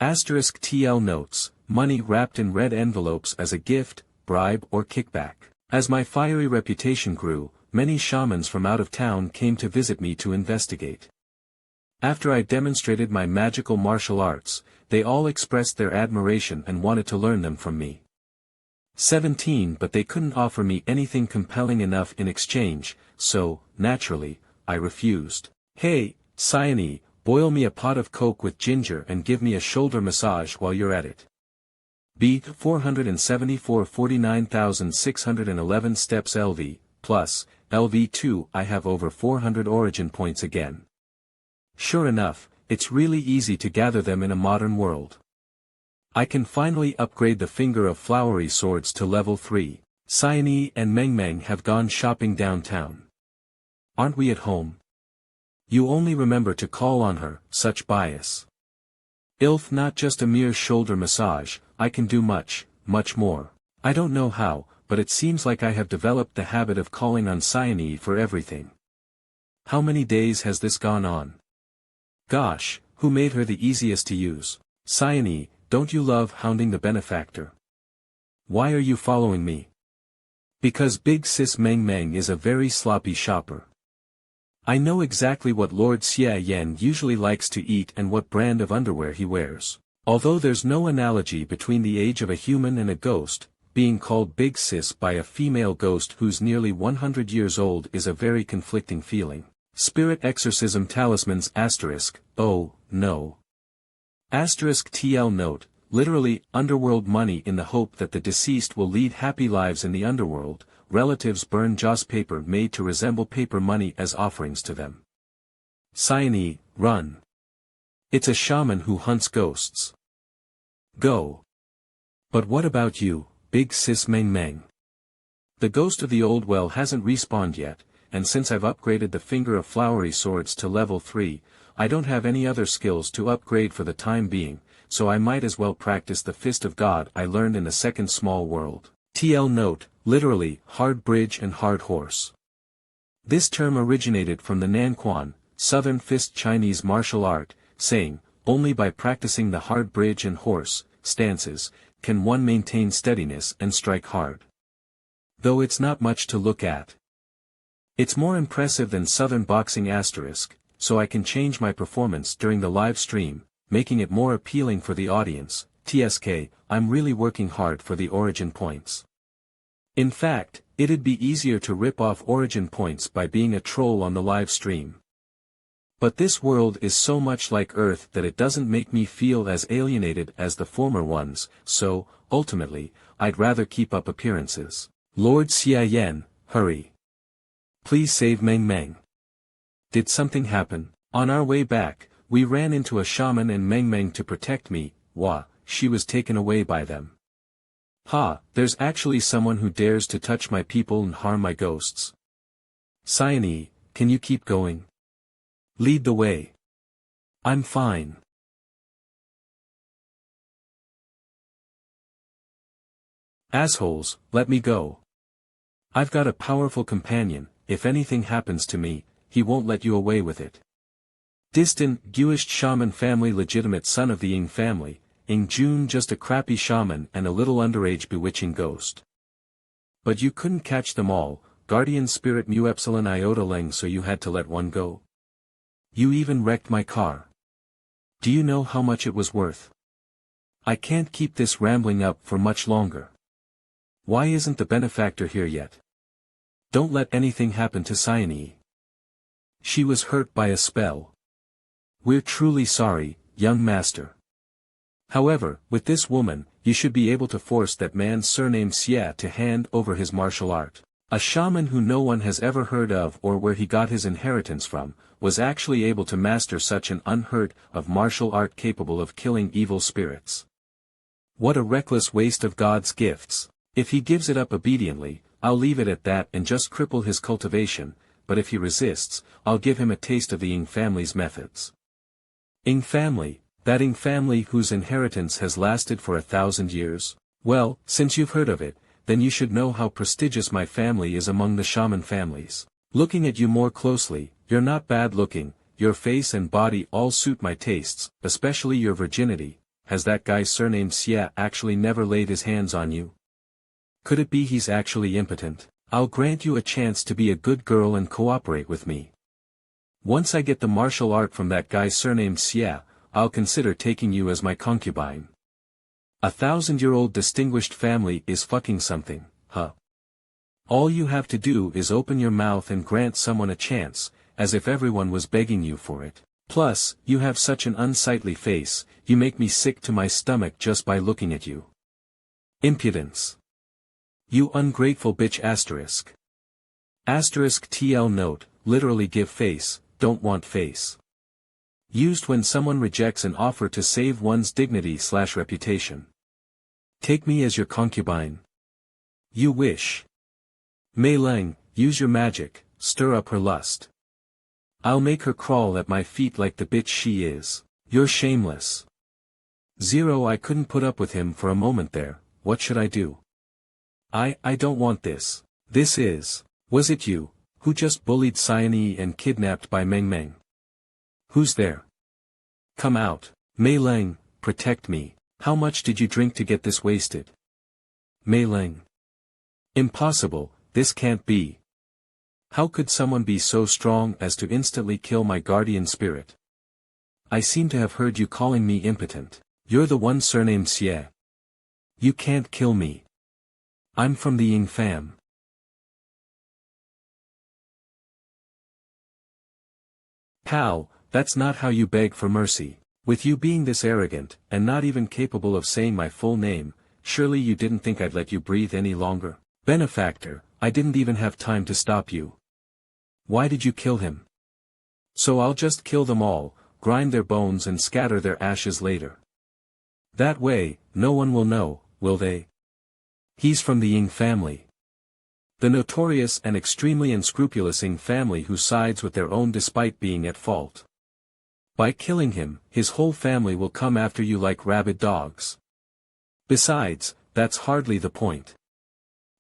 *TL notes, money wrapped in red envelopes as a gift, bribe or kickback. As my fiery reputation grew, many shamans from out of town came to visit me to investigate. After I demonstrated my magical martial arts, they all expressed their admiration and wanted to learn them from me. 17 but they couldn't offer me anything compelling enough in exchange, so, naturally, I refused. Hey, Cyane, boil me a pot of coke with ginger and give me a shoulder massage while you're at it. Beat 474 49,611 steps LV, plus, LV2 I have over 400 origin points again. Sure enough, it's really easy to gather them in a modern world. I can finally upgrade the Finger of Flowery Swords to level 3. Cyane and Meng have gone shopping downtown. Aren't we at home? You only remember to call on her, such bias. Ilf, not just a mere shoulder massage, I can do much, much more. I don't know how, but it seems like I have developed the habit of calling on Cyane for everything. How many days has this gone on? Gosh, who made her the easiest to use? Cyane, don't you love hounding the benefactor? Why are you following me? Because Big Sis Meng is a very sloppy shopper. I know exactly what Lord Xia Yan usually likes to eat and what brand of underwear he wears. Although there's no analogy between the age of a human and a ghost, being called Big Sis by a female ghost who's nearly 100 years old is a very conflicting feeling. Spirit Exorcism Talismans *, oh, no. *TL note, literally, underworld money in the hope that the deceased will lead happy lives in the underworld. Relatives burn joss paper made to resemble paper money as offerings to them. Cyane, run. It's a shaman who hunts ghosts. Go. But what about you, Big Sis Meng? The ghost of the old well hasn't respawned yet, and since I've upgraded the Finger of Flowery Swords to level 3, I don't have any other skills to upgrade for the time being, so I might as well practice the Fist of God I learned in the second small world. TL note, literally, hard bridge and hard horse. This term originated from the Nanquan, Southern Fist Chinese martial art, saying, only by practicing the hard bridge and horse stances can one maintain steadiness and strike hard. Though it's not much to look at. It's more impressive than Southern boxing *, so I can change my performance during the live stream, making it more appealing for the audience. TSK, I'm really working hard for the origin points. In fact, it'd be easier to rip off origin points by being a troll on the live stream. But this world is so much like Earth that it doesn't make me feel as alienated as the former ones, so, ultimately, I'd rather keep up appearances. Lord Xia Yan, hurry. Please save Meng. Did something happen? On our way back, we ran into a shaman and Meng to protect me. She was taken away by them. There's actually someone who dares to touch my people and harm my ghosts. Cyane, can you keep going? Lead the way. I'm fine. Assholes, let me go. I've got a powerful companion, if anything happens to me, he won't let you away with it. Distant, Guished shaman family, legitimate son of the Ying family, Ying Jun just a crappy shaman and a little underage bewitching ghost. But you couldn't catch them all, guardian spirit mu epsilon iota leng, so you had to let one go. You even wrecked my car. Do you know how much it was worth? I can't keep this rambling up for much longer. Why isn't the benefactor here yet? Don't let anything happen to Cyane. She was hurt by a spell. We're truly sorry, young master. However, with this woman, you should be able to force that man surnamed Xia to hand over his martial art. A shaman who no one has ever heard of or where he got his inheritance from, was actually able to master such an unheard of martial art capable of killing evil spirits. What a reckless waste of God's gifts. If he gives it up obediently, I'll leave it at that and just cripple his cultivation, but if he resists, I'll give him a taste of the Ying family's methods. Ying family, that Ying family whose inheritance has lasted for 1,000 years? Well, since you've heard of it, then you should know how prestigious my family is among the shaman families. Looking at you more closely, you're not bad looking, your face and body all suit my tastes, especially your virginity. Has that guy surnamed Xia actually never laid his hands on you? Could it be he's actually impotent? I'll grant you a chance to be a good girl and cooperate with me. Once I get the martial art from that guy surnamed Xia, I'll consider taking you as my concubine. 1,000-year-old distinguished family is fucking something, huh? All you have to do is open your mouth and grant someone a chance, as if everyone was begging you for it. Plus, you have such an unsightly face, you make me sick to my stomach just by looking at you. Impudence. You ungrateful bitch asterisk. Asterisk TL note, literally give face, don't want face. Used when someone rejects an offer to save one's dignity/reputation. Take me as your concubine. You wish. Mei Leng, use your magic, stir up her lust. I'll make her crawl at my feet like the bitch she is. You're shameless. 0 I couldn't put up with him for a moment there, what should I do? I don't want this. This is. Was it you, who just bullied Cyane and kidnapped by Meng Meng? Who's there? Come out. Mei Leng, protect me. How much did you drink to get this wasted? Mei Leng. Impossible, this can't be. How could someone be so strong as to instantly kill my guardian spirit? I seem to have heard you calling me impotent. You're the one surnamed Xie. You can't kill me. I'm from the Ying fam. Pal, that's not how you beg for mercy. With you being this arrogant, and not even capable of saying my full name, surely you didn't think I'd let you breathe any longer? Benefactor, I didn't even have time to stop you. Why did you kill him? So I'll just kill them all, grind their bones and scatter their ashes later. That way, no one will know, will they? He's from the Ying family. The notorious and extremely unscrupulous Ying family who sides with their own despite being at fault. By killing him, his whole family will come after you like rabid dogs. Besides, that's hardly the point.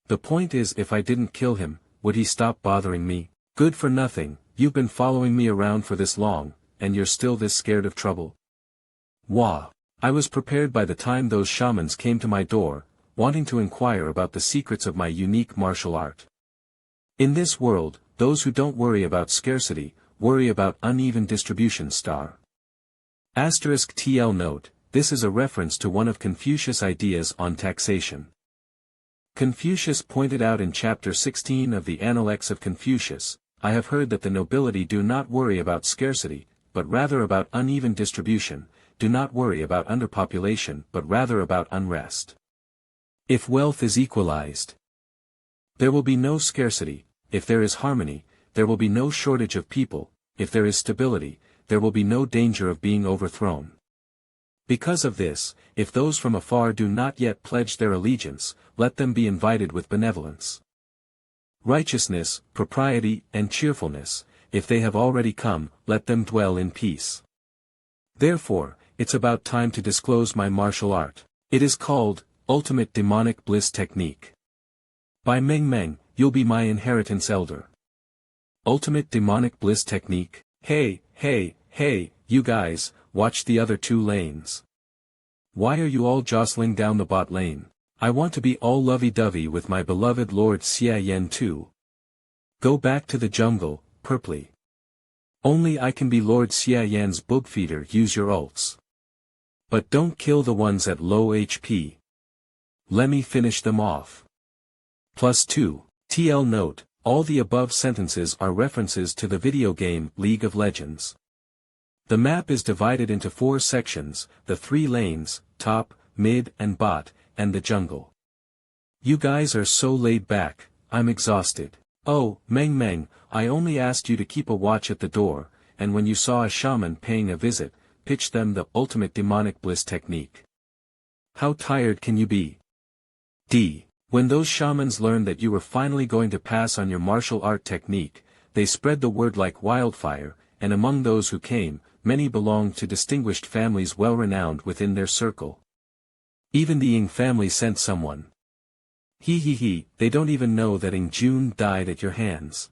The point is if I didn't kill him, would he stop bothering me? Good for nothing, you've been following me around for this long, and you're still this scared of trouble? Wah! I was prepared by the time those shamans came to my door, wanting to inquire about the secrets of my unique martial art. In this world, those who don't worry about scarcity, worry about uneven distribution star. Asterisk TL note, this is a reference to one of Confucius' ideas on taxation. Confucius pointed out in chapter 16 of the Analects of Confucius, I have heard that the nobility do not worry about scarcity, but rather about uneven distribution, do not worry about underpopulation but rather about unrest. If wealth is equalized, there will be no scarcity. If there is harmony, there will be no shortage of people. If there is stability, there will be no danger of being overthrown. Because of this, if those from afar do not yet pledge their allegiance, let them be invited with benevolence, righteousness, propriety, and cheerfulness. If they have already come, let them dwell in peace. Therefore, it's about time to disclose my martial art. It is called Ultimate Demonic Bliss Technique. By Meng Meng, you'll be my inheritance elder. Ultimate Demonic Bliss Technique. Hey, you guys, watch the other 2 lanes. Why are you all jostling down the bot lane? I want to be all lovey-dovey with my beloved Lord Xia Yan too. Go back to the jungle, Purpley. Only I can be Lord Xia Yan's bugfeeder. Use your ults. But don't kill the ones at low HP. Let me finish them off. +2. TL note, all the above sentences are references to the video game League of Legends. The map is divided into 4 sections, the 3 lanes, top, mid and bot, and the jungle. You guys are so laid back, I'm exhausted. Oh, Meng Meng, I only asked you to keep a watch at the door, and when you saw a shaman paying a visit, pitch them the Ultimate Demonic Bliss Technique. How tired can you be? When those shamans learned that you were finally going to pass on your martial art technique, they spread the word like wildfire, and among those who came, many belonged to distinguished families well renowned within their circle. Even the Ying family sent someone. They don't even know that Ying Jun died at your hands.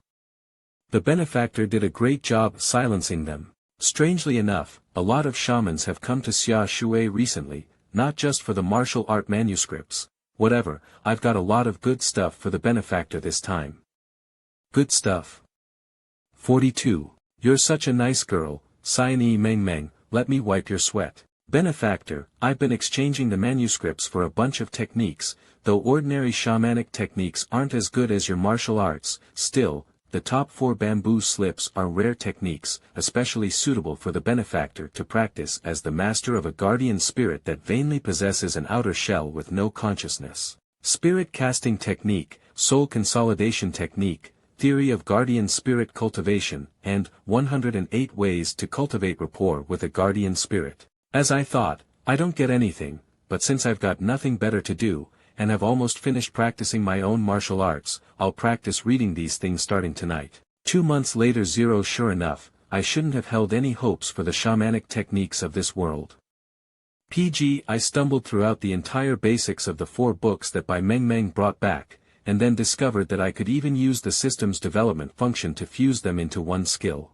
The benefactor did a great job silencing them. Strangely enough, a lot of shamans have come to Xia Shui recently, not just for the martial art manuscripts. Whatever, I've got a lot of good stuff for the benefactor this time. Good stuff. 42. You're such a nice girl, Cyane Meng Meng, let me wipe your sweat. Benefactor, I've been exchanging the manuscripts for a bunch of techniques, though ordinary shamanic techniques aren't as good as your martial arts. Still, the top 4 bamboo slips are rare techniques, especially suitable for the benefactor to practice as the master of a guardian spirit that vainly possesses an outer shell with no consciousness. Spirit casting technique, soul consolidation technique, theory of guardian spirit cultivation, and 108 ways to cultivate rapport with a guardian spirit. As I thought, I don't get anything, but since I've got nothing better to do, and have almost finished practicing my own martial arts, I'll practice reading these things starting tonight. 2 months later. Sure enough, I shouldn't have held any hopes for the shamanic techniques of this world. I stumbled throughout the entire basics of the 4 books that Bai Meng brought back, and then discovered that I could even use the system's development function to fuse them into one skill.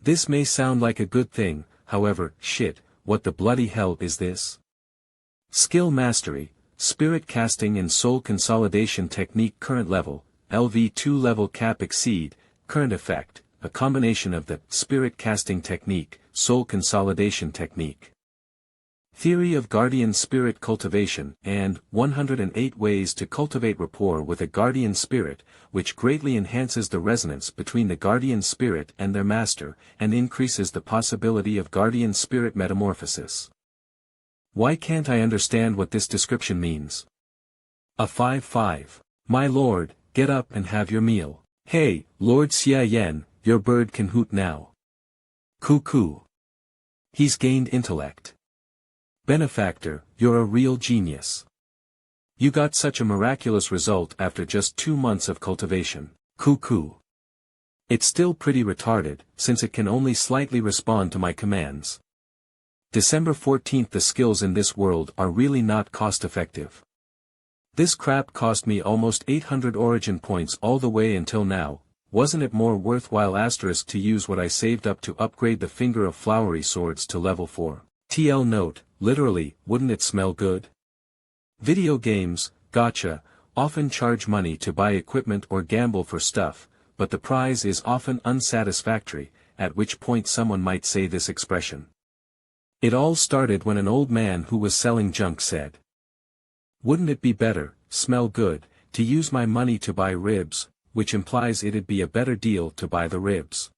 This may sound like a good thing, however, shit, what the bloody hell is this? Skill Mastery, Spirit Casting and Soul Consolidation Technique. Current level, LV2 level cap exceed, current effect, a combination of the Spirit Casting Technique, Soul Consolidation Technique. Theory of Guardian Spirit Cultivation, and 108 Ways to Cultivate Rapport with a Guardian Spirit, which greatly enhances the resonance between the Guardian Spirit and their master, and increases the possibility of Guardian Spirit metamorphosis. Why can't I understand what this description means? A 5-5. My lord, get up and have your meal. Hey, Lord Xia Yan, your bird can hoot now. Cuckoo. He's gained intellect. Benefactor, you're a real genius. You got such a miraculous result after just 2 months of cultivation. Cuckoo. It's still pretty retarded, since it can only slightly respond to my commands. December 14th. The skills in this world are really not cost-effective. This crap cost me almost 800 origin points all the way until now. Wasn't it more worthwhile to use what I saved up to upgrade the Finger of Flowery Swords to level 4? TL note, literally, wouldn't it smell good? Video games, gotcha, often charge money to buy equipment or gamble for stuff, but the prize is often unsatisfactory, at which point someone might say this expression. It all started when an old man who was selling junk said, "Wouldn't it be better, smell good, to use my money to buy ribs," which implies it'd be a better deal to buy the ribs.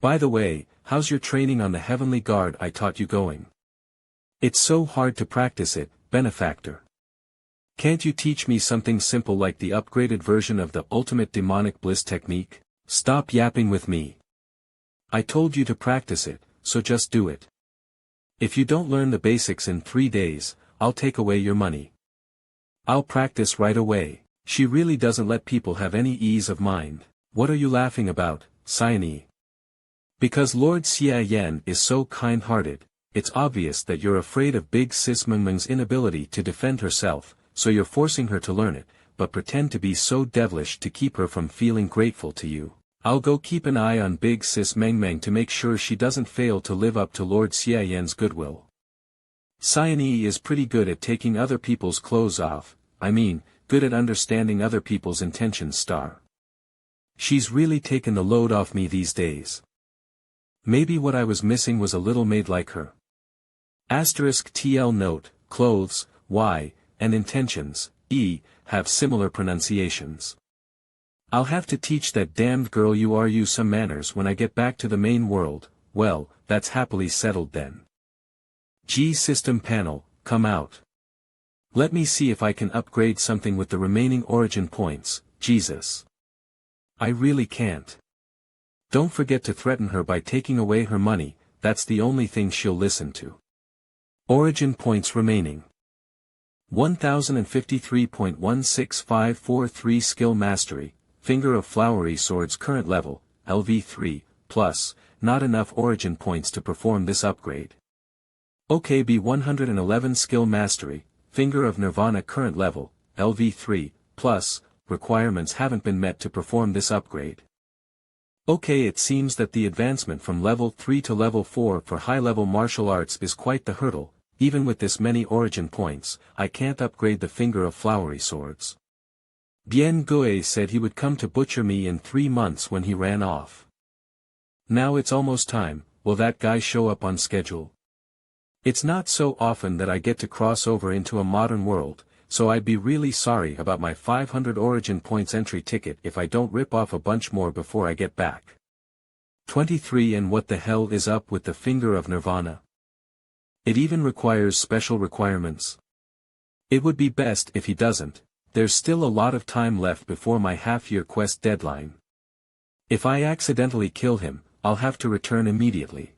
By the way, how's your training on the Heavenly Guard I taught you going? It's so hard to practice it, Benefactor. Can't you teach me something simple like the upgraded version of the Ultimate Demonic Bliss technique? Stop yapping with me. I told you to practice it, so just do it. If you don't learn the basics in 3 days, I'll take away your money. I'll practice right away. She really doesn't let people have any ease of mind. What are you laughing about, Cyane? Because Lord Xia Yan is so kind-hearted, it's obvious that you're afraid of Big Sis Mengmeng's inability to defend herself, so you're forcing her to learn it, but pretend to be so devilish to keep her from feeling grateful to you. I'll go keep an eye on Big Sis Mengmeng to make sure she doesn't fail to live up to Lord Xia Yan's goodwill. Cyane is pretty good at taking other people's clothes off, good at understanding other people's intentions. She's really taken the load off me these days. Maybe what I was missing was a little maid like her. TL note, clothes, Y, and intentions, E, have similar pronunciations. I'll have to teach that damned girl you some manners when I get back to the main world. Well, that's happily settled then. G system panel, come out. Let me see if I can upgrade something with the remaining origin points. Jesus. I really can't. Don't forget to threaten her by taking away her money, that's the only thing she'll listen to. Origin points remaining. 1053.16543 Skill Mastery, Finger of Flowery Swords. Current level, LV3, plus, not enough origin points to perform this upgrade. OKB 111 Skill Mastery, Finger of Nirvana. Current level, LV3, plus, requirements haven't been met to perform this upgrade. Okay, it seems that the advancement from level 3 to level 4 for high-level martial arts is quite the hurdle. Even with this many origin points, I can't upgrade the Finger of Flowery Swords. Bien Gue said he would come to butcher me in 3 months when he ran off. Now it's almost time. Will that guy show up on schedule? It's not so often that I get to cross over into a modern world, so I'd be really sorry about my 500 origin points entry ticket if I don't rip off a bunch more before I get back. 23 And what the hell is up with the finger of Nirvana? It even requires special requirements. It would be best if he doesn't. There's still a lot of time left before my half-year quest deadline. If I accidentally kill him, I'll have to return immediately.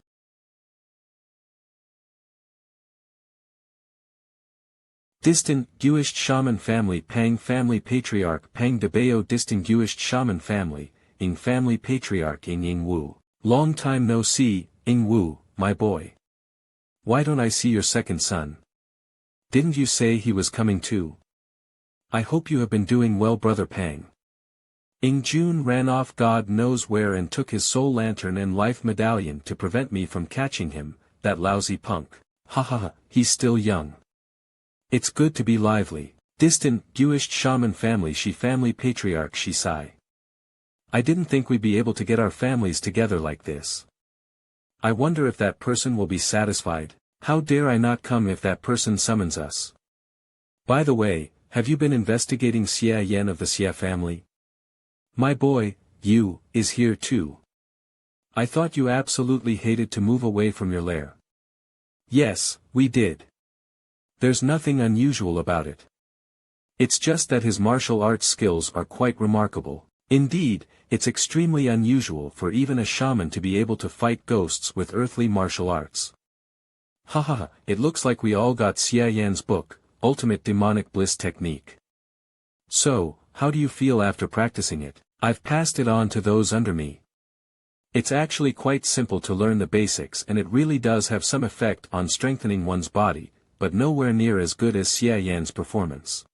Distinguished Shaman Family Pang Family Patriarch Pang Debeo Distinguished Shaman Family, Ing Family Patriarch Ing Wu. Long time no see, Ing Wu, my boy. Why don't I see your second son? Didn't you say he was coming too? I hope you have been doing well, brother Pang. Ing Jun ran off God knows where and took his soul lantern and life medallion to prevent me from catching him, that lousy punk. Ha ha ha, he's still young. It's good to be lively. Distinguished Shaman Family She Family Patriarch She Sigh. I didn't think we'd be able to get our families together like this. I wonder if that person will be satisfied. How dare I not come if that person summons us? By the way, have you been investigating Xia Yan of the Xia family? My boy, you, is here too. I thought you absolutely hated to move away from your lair. Yes, we did. There's nothing unusual about it. It's just that his martial arts skills are quite remarkable. Indeed, it's extremely unusual for even a shaman to be able to fight ghosts with earthly martial arts. Haha, it looks like we all got Xia Yan's book, Ultimate Demonic Bliss Technique. So, how do you feel after practicing it? I've passed it on to those under me. It's actually quite simple to learn the basics and it really does have some effect on strengthening one's body, but nowhere near as good as Xia Yan's performance.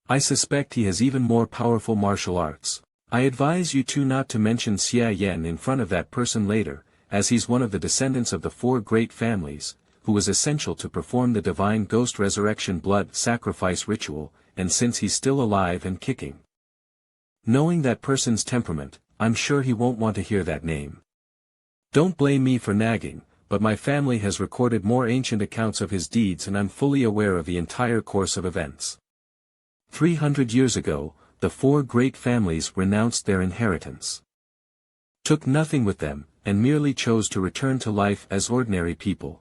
I suspect he has even more powerful martial arts. I advise you two not to mention Xia Yan in front of that person later, as he's one of the descendants of the four great families, who was essential to perform the divine ghost resurrection blood sacrifice ritual, and since he's still alive and kicking. Knowing that person's temperament, I'm sure he won't want to hear that name. Don't blame me for nagging, but my family has recorded more ancient accounts of his deeds and I'm fully aware of the entire course of events. 300 years ago, the four great families renounced their inheritance. Took nothing with them, and merely chose to return to life as ordinary people.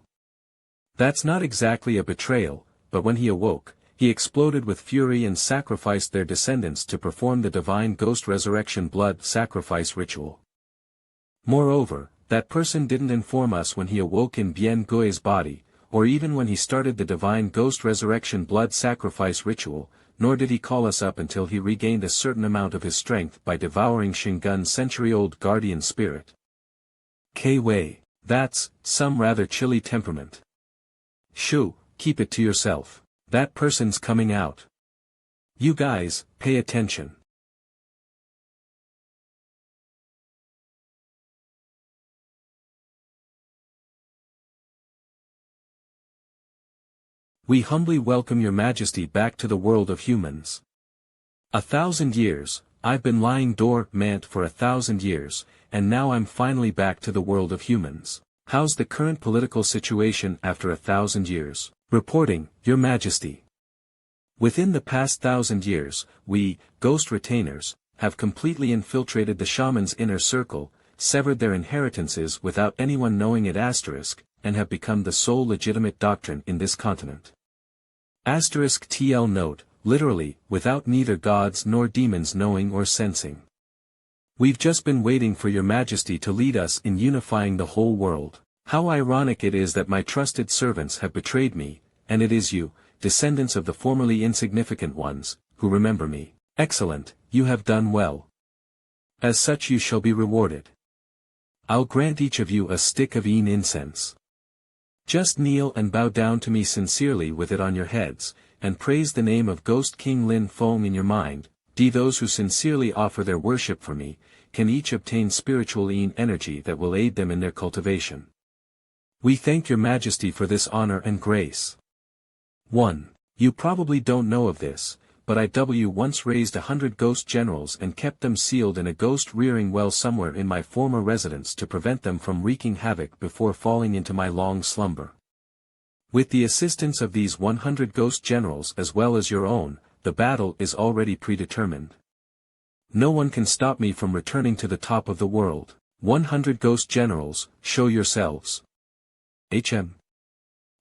That's not exactly a betrayal, but when he awoke, he exploded with fury and sacrificed their descendants to perform the divine ghost resurrection blood sacrifice ritual. Moreover, that person didn't inform us when he awoke in Bien Gui's body, or even when he started the divine ghost resurrection blood sacrifice ritual, nor did he call us up until he regained a certain amount of his strength by devouring Shingun's century-old guardian spirit. K-Wei, that's some rather chilly temperament. Shoo, keep it to yourself. That person's coming out. You guys, pay attention. We humbly welcome your majesty back to the world of humans. 1,000 years, I've been lying dormant for 1,000 years, and now I'm finally back to the world of humans. How's the current political situation after 1,000 years? Reporting, Your Majesty. Within the past 1,000 years, we, ghost retainers, have completely infiltrated the shaman's inner circle, severed their inheritances without anyone knowing it and have become the sole legitimate doctrine in this continent. TL note, literally, without neither gods nor demons knowing or sensing. We've just been waiting for your majesty to lead us in unifying the whole world. How ironic it is that my trusted servants have betrayed me, and it is you, descendants of the formerly insignificant ones, who remember me. Excellent, you have done well. As such you shall be rewarded. I'll grant each of you a stick of incense. Just kneel and bow down to me sincerely with it on your heads, and praise the name of Ghost King Lin Feng in your mind. Those who sincerely offer their worship for me, can each obtain spiritual energy that will aid them in their cultivation. We thank your majesty for this honor and grace. 1. You probably don't know of this, but I once raised 100 ghost generals and kept them sealed in a ghost rearing well somewhere in my former residence to prevent them from wreaking havoc before falling into my long slumber. With the assistance of these 100 ghost generals as well as your own, the battle is already predetermined. No one can stop me from returning to the top of the world. 100 ghost generals, show yourselves.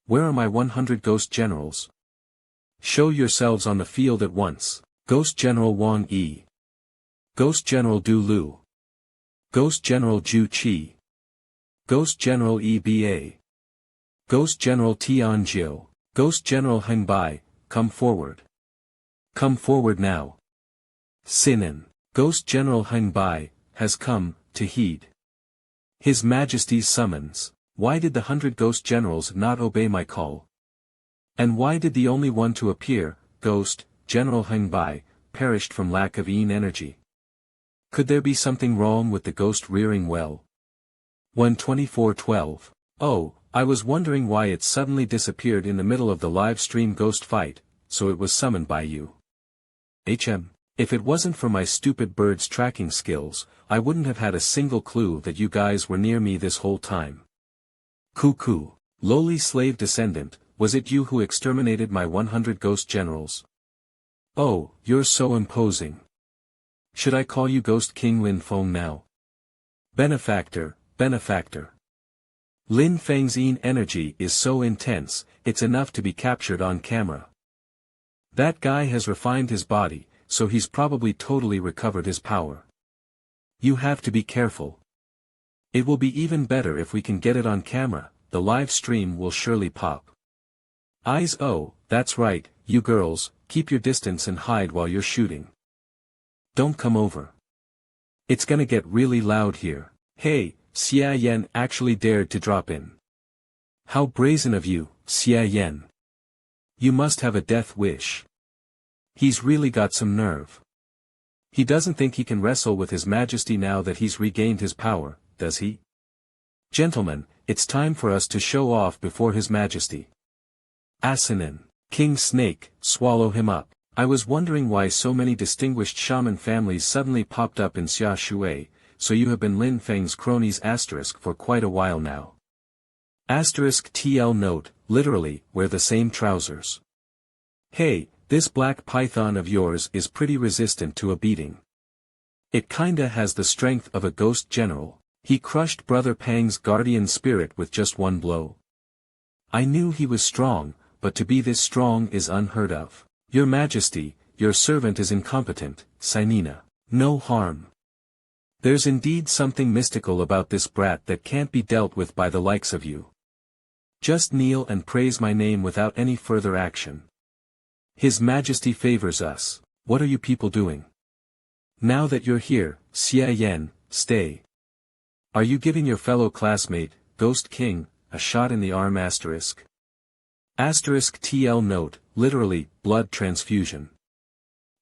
Where are my 100 ghost generals? Show yourselves on the field at once. Ghost General Wang Yi. Ghost General Du Lu. Ghost General Zhu Qi. Ghost General EBA. Ghost General Tianjiu. Ghost General Heng Bai, come forward. Come forward now. Sinin. Ghost General Heng Bai, has come, to heed His Majesty's summons. Why did the 100 ghost generals not obey my call? And why did the only one to appear, Ghost General Heng Bai, perished from lack of yin energy? Could there be something wrong with the ghost rearing well? 12412. Oh, I was wondering why it suddenly disappeared in the middle of the live stream ghost fight, so it was summoned by you. If it wasn't for my stupid bird's tracking skills, I wouldn't have had a single clue that you guys were near me this whole time. Cuckoo. Lowly slave descendant, was it you who exterminated my 100 ghost generals? Oh, you're so imposing. Should I call you Ghost King Lin Feng now? Benefactor, benefactor. Lin Feng's yin energy is so intense, it's enough to be captured on camera. That guy has refined his body, so he's probably totally recovered his power. You have to be careful. It will be even better if we can get it on camera, the live stream will surely pop. Eyes. Oh, that's right, you girls, keep your distance and hide while you're shooting. Don't come over. It's gonna get really loud here. Hey, Xia Yan actually dared to drop in. How brazen of you, Xia Yan. You must have a death wish. He's really got some nerve. He doesn't think he can wrestle with His Majesty now that he's regained his power, does he? Gentlemen, it's time for us to show off before His Majesty. Asinin. King Snake, swallow him up. I was wondering why so many distinguished shaman families suddenly popped up in Xia Shui, so you have been Lin Feng's cronies for quite a while now. TL note, literally, wear the same trousers. Hey, this black python of yours is pretty resistant to a beating. It kinda has the strength of a ghost general. He crushed Brother Pang's guardian spirit with just one blow. I knew he was strong, but to be this strong is unheard of. Your Majesty, your servant is incompetent, Sinina. No harm. There's indeed something mystical about this brat that can't be dealt with by the likes of you. Just kneel and praise my name without any further action. His Majesty favors us. What are you people doing? Now that you're here, Xia Yan, stay. Are you giving your fellow classmate, Ghost King, a shot in the arm asterisk? Asterisk TL note, literally, blood transfusion.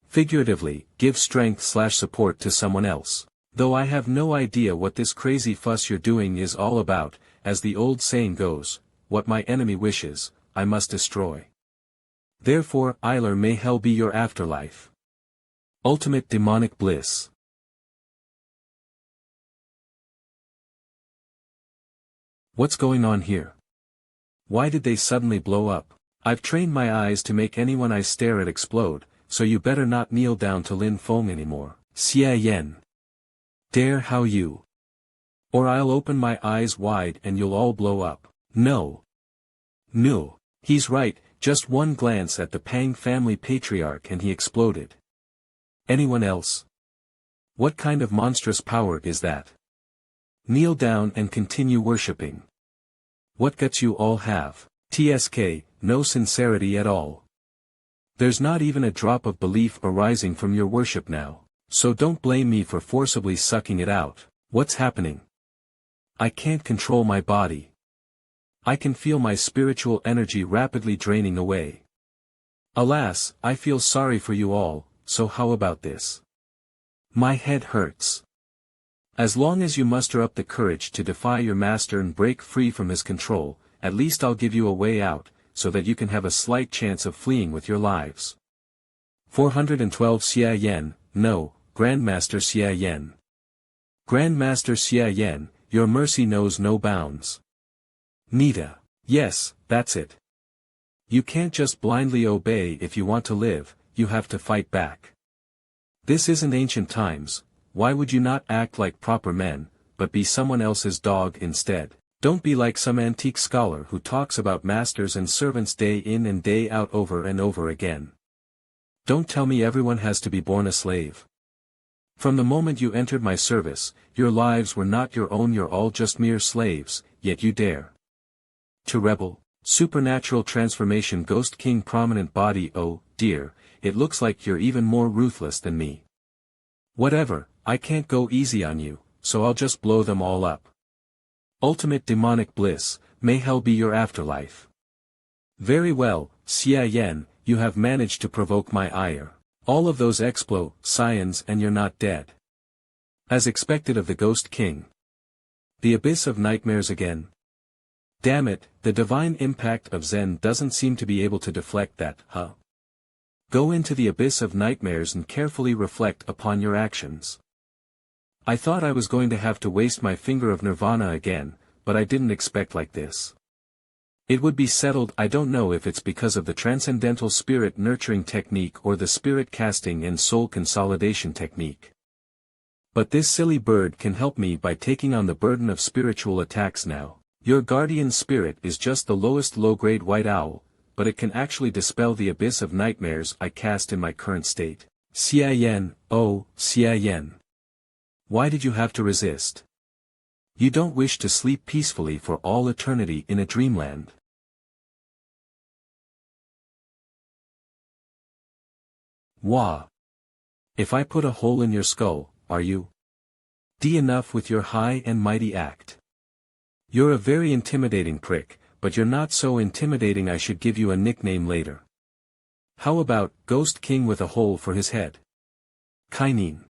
Figuratively, give strength/support to someone else. Though I have no idea what this crazy fuss you're doing is all about, as the old saying goes, what my enemy wishes, I must destroy. Therefore, Eiler may hell be your afterlife. Ultimate demonic bliss. What's going on here? Why did they suddenly blow up? I've trained my eyes to make anyone I stare at explode, so you better not kneel down to Lin Feng anymore. Xia Yan. Dare how you. Or I'll open my eyes wide and you'll all blow up. No. No. He's right, just one glance at the Pang family patriarch and he exploded. Anyone else? What kind of monstrous power is that? Kneel down and continue worshipping. What guts you all have. TSK, no sincerity at all. There's not even a drop of belief arising from your worship now, so don't blame me for forcibly sucking it out. What's happening? I can't control my body. I can feel my spiritual energy rapidly draining away. Alas, I feel sorry for you all, so how about this? My head hurts. As long as you muster up the courage to defy your master and break free from his control, at least I'll give you a way out, so that you can have a slight chance of fleeing with your lives. 412 Xia Yan, no, Grandmaster Xia Yan. Grandmaster Xia Yan, your mercy knows no bounds. Nita. Yes, that's it. You can't just blindly obey if you want to live, you have to fight back. This isn't ancient times, why would you not act like proper men, but be someone else's dog instead? Don't be like some antique scholar who talks about masters and servants day in and day out over and over again. Don't tell me everyone has to be born a slave. From the moment you entered my service, your lives were not your own, you're all just mere slaves, yet you dare to rebel. Supernatural transformation Ghost King prominent body. Oh, dear, it looks like you're even more ruthless than me. Whatever, I can't go easy on you, so I'll just blow them all up. Ultimate demonic bliss, may hell be your afterlife. Very well, Xia Yan, you have managed to provoke my ire. All of those explosions and you're not dead. As expected of the Ghost King. The abyss of nightmares again. Damn it, the divine impact of Zen doesn't seem to be able to deflect that, huh? Go into the abyss of nightmares and carefully reflect upon your actions. I thought I was going to have to waste my finger of nirvana again, but I didn't expect like this. It would be settled. I don't know if it's because of the transcendental spirit nurturing technique or the spirit casting and soul consolidation technique. But this silly bird can help me by taking on the burden of spiritual attacks now. Your guardian spirit is just the lowest low-grade white owl, but it can actually dispel the abyss of nightmares I cast in my current state. Xia Yan, oh, Xia Yan. Why did you have to resist? You don't wish to sleep peacefully for all eternity in a dreamland. Wah. If I put a hole in your skull, are you enough with your high and mighty act? You're a very intimidating prick, but you're not so intimidating I should give you a nickname later. How about Ghost King with a hole for his head? Kainin.